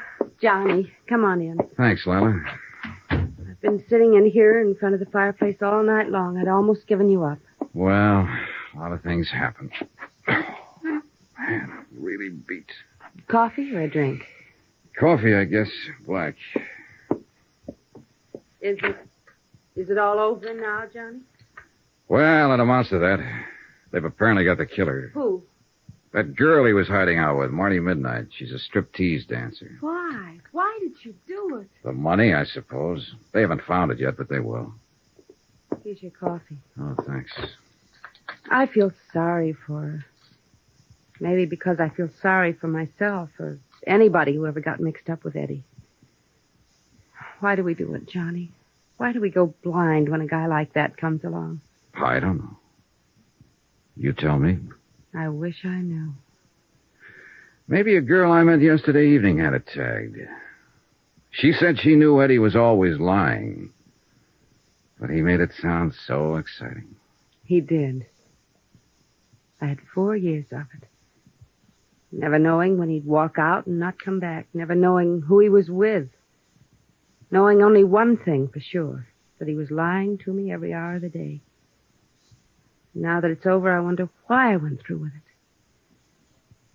Johnny, come on in. Thanks, Lila. I've been sitting in here in front of the fireplace all night long. I'd almost given you up. Well, a lot of things happened. Man, I'm really beat. Coffee or a drink? Coffee, I guess. Black. Is it all over now, Johnny? Well, it amounts to that. They've apparently got the killer. Who? That girl he was hiding out with, Marty Midnight. She's a striptease dancer. Why? Why did you do it? The money, I suppose. They haven't found it yet, but they will. Here's your coffee. Oh, thanks. I feel sorry for her. Maybe because I feel sorry for myself or anybody who ever got mixed up with Eddie. Why do we do it, Johnny? Why do we go blind when a guy like that comes along? I don't know. You tell me. I wish I knew. Maybe a girl I met yesterday evening had it tagged. She said she knew Eddie was always lying. But he made it sound so exciting. He did. I had 4 years of it. Never knowing when he'd walk out and not come back. Never knowing who he was with. Knowing only one thing for sure. That he was lying to me every hour of the day. Now that it's over, I wonder why I went through with it.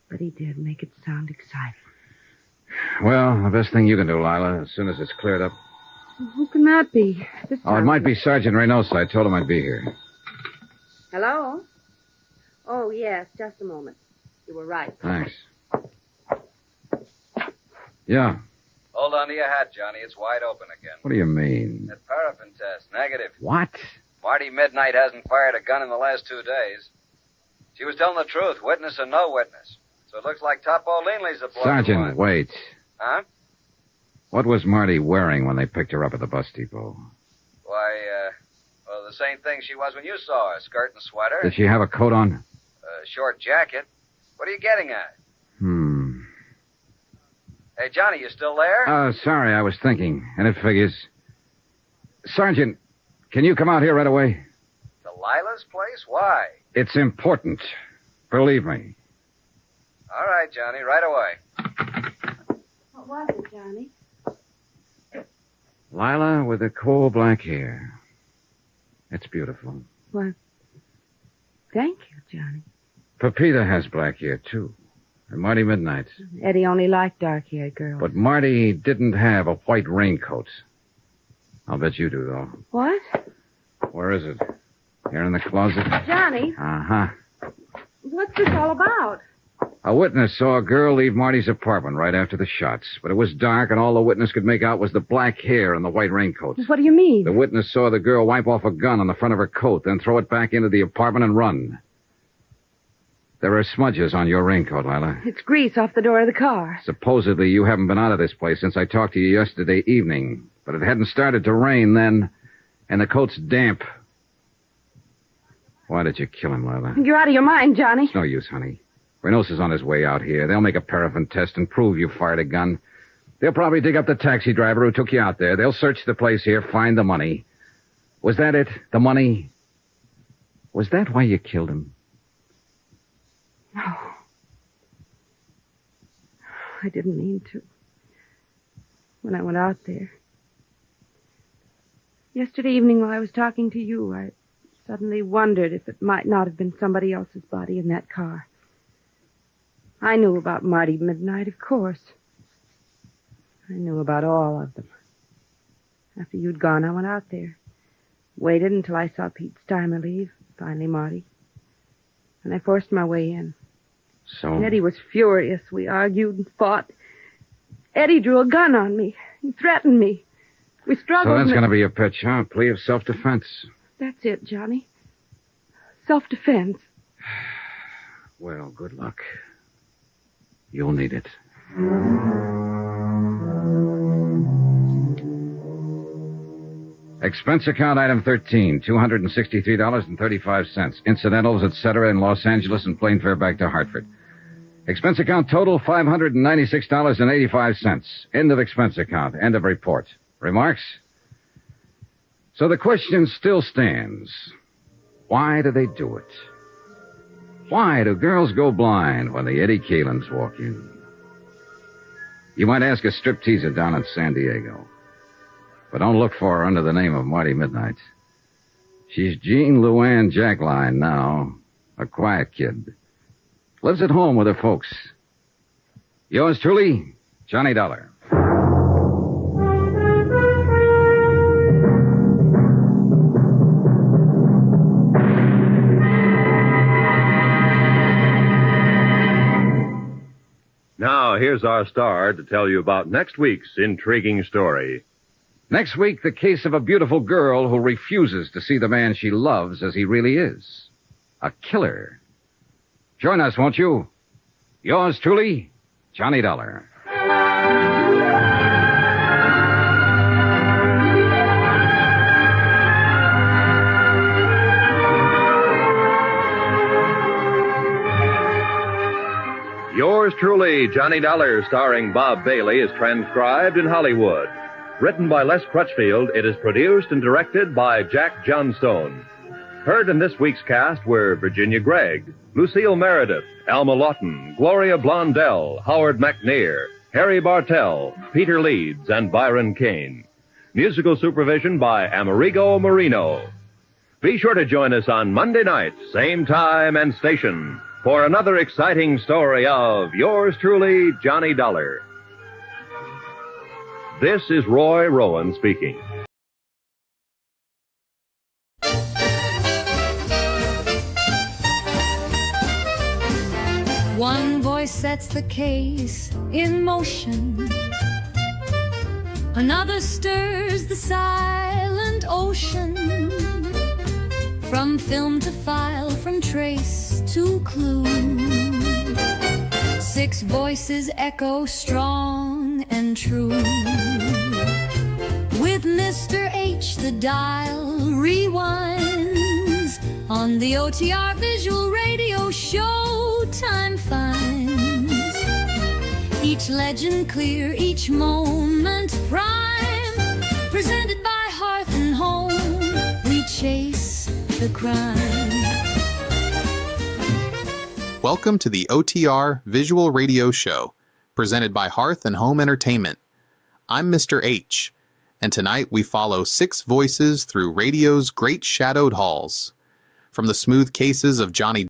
But he did make it sound exciting. Well, the best thing you can do, Lila, as soon as it's cleared up. Who can that be? It might be Sergeant Reynosa. I told him I'd be here. Hello? Oh, yes, just a moment. You were right. Thanks. Yeah. Hold on to your hat, Johnny. It's wide open again. What do you mean? That paraffin test. Negative. What? Marty Midnight hasn't fired a gun in the last 2 days. She was telling the truth, witness or no witness. So it looks like Topo Leanley's the blood. Sergeant, wait. Huh? What was Marty wearing when they picked her up at the bus depot? Why, well, the same thing she was when you saw her. Skirt and sweater. Did she have a coat on? A short jacket. What are you getting at? Hey, Johnny, you still there? Sorry, I was thinking. And it figures. Sergeant, can you come out here right away? Delilah's place? Why? It's important. Believe me. All right, Johnny, right away. What was it, Johnny? Lila with the coal black hair. It's beautiful. Well, thank you, Johnny. Pepita has black hair, too. And Marty Midnight. Eddie only liked dark-haired girls. But Marty didn't have a white raincoat. I'll bet you do, though. What? Where is it? Here in the closet? Johnny? Uh-huh. What's this all about? A witness saw a girl leave Marty's apartment right after the shots. But it was dark, and all the witness could make out was the black hair and the white raincoat. What do you mean? The witness saw the girl wipe off a gun on the front of her coat, then throw it back into the apartment and run. There are smudges on your raincoat, Lila. It's grease off the door of the car. Supposedly you haven't been out of this place since I talked to you yesterday evening. But it hadn't started to rain then, and the coat's damp. Why did you kill him, Lila? You're out of your mind, Johnny. It's no use, honey. Reynosa's on his way out here. They'll make a paraffin test and prove you fired a gun. They'll probably dig up the taxi driver who took you out there. They'll search the place here, find the money. Was that it? The money? Was that why you killed him? No. I didn't mean to. When I went out there. Yesterday evening while I was talking to you, I suddenly wondered if it might not have been somebody else's body in that car. I knew about Marty Midnight, of course. I knew about all of them. After you'd gone, I went out there. Waited until I saw Pete Steimer leave. Finally, Marty. And I forced my way in. So? Eddie was furious. We argued and fought. Eddie drew a gun on me. He threatened me. We struggled. So that's going to be a pitch, huh? Plea of self-defense. That's it, Johnny. Self-defense. Well, good luck. You'll need it. Expense account item 13, $263.35. Incidentals, etc., in Los Angeles and plane fare back to Hartford. Expense account total, $596.85. End of expense account. End of report. Remarks? So the question still stands. Why do they do it? Why do girls go blind when the Eddie Kalins walk in? You might ask a stripteaser down in San Diego. But don't look for her under the name of Marty Midnight. She's Jean Luann Jackline now. A quiet kid. Lives at home with her folks. Yours truly, Johnny Dollar. here's our star to tell you about next week's intriguing story. Next week, the case of a beautiful girl who refuses to see the man she loves as he really is. A killer. Join us, won't you? Yours truly, Johnny Dollar. Yours truly, Johnny Dollar, starring Bob Bailey, is transcribed in Hollywood. Written by Les Crutchfield, it is produced and directed by Jack Johnstone. Heard in this week's cast were Virginia Gregg, Lucille Meredith, Alma Lawton, Gloria Blondell, Howard McNear, Harry Bartell, Peter Leeds, and Byron Kane. Musical supervision by Amerigo Marino. Be sure to join us on Monday night, same time and station, for another exciting story of yours truly, Johnny Dollar. This is Roy Rowan speaking. One voice sets the case in motion. Another stirs the silent ocean. From film to file, from trace to clue. 6 voices echo strong and true. With Mr. H, the dial rewinds. On the OTR Visual Radio Show, time finds each legend clear, each moment prime. Presented by Hearth Home, we chase the crime. Welcome to the OTR Visual Radio Show, presented by Hearth Home Entertainment. I'm Mr. H, and tonight we follow 6 voices through radio's great shadowed halls. From the smooth cases of Johnny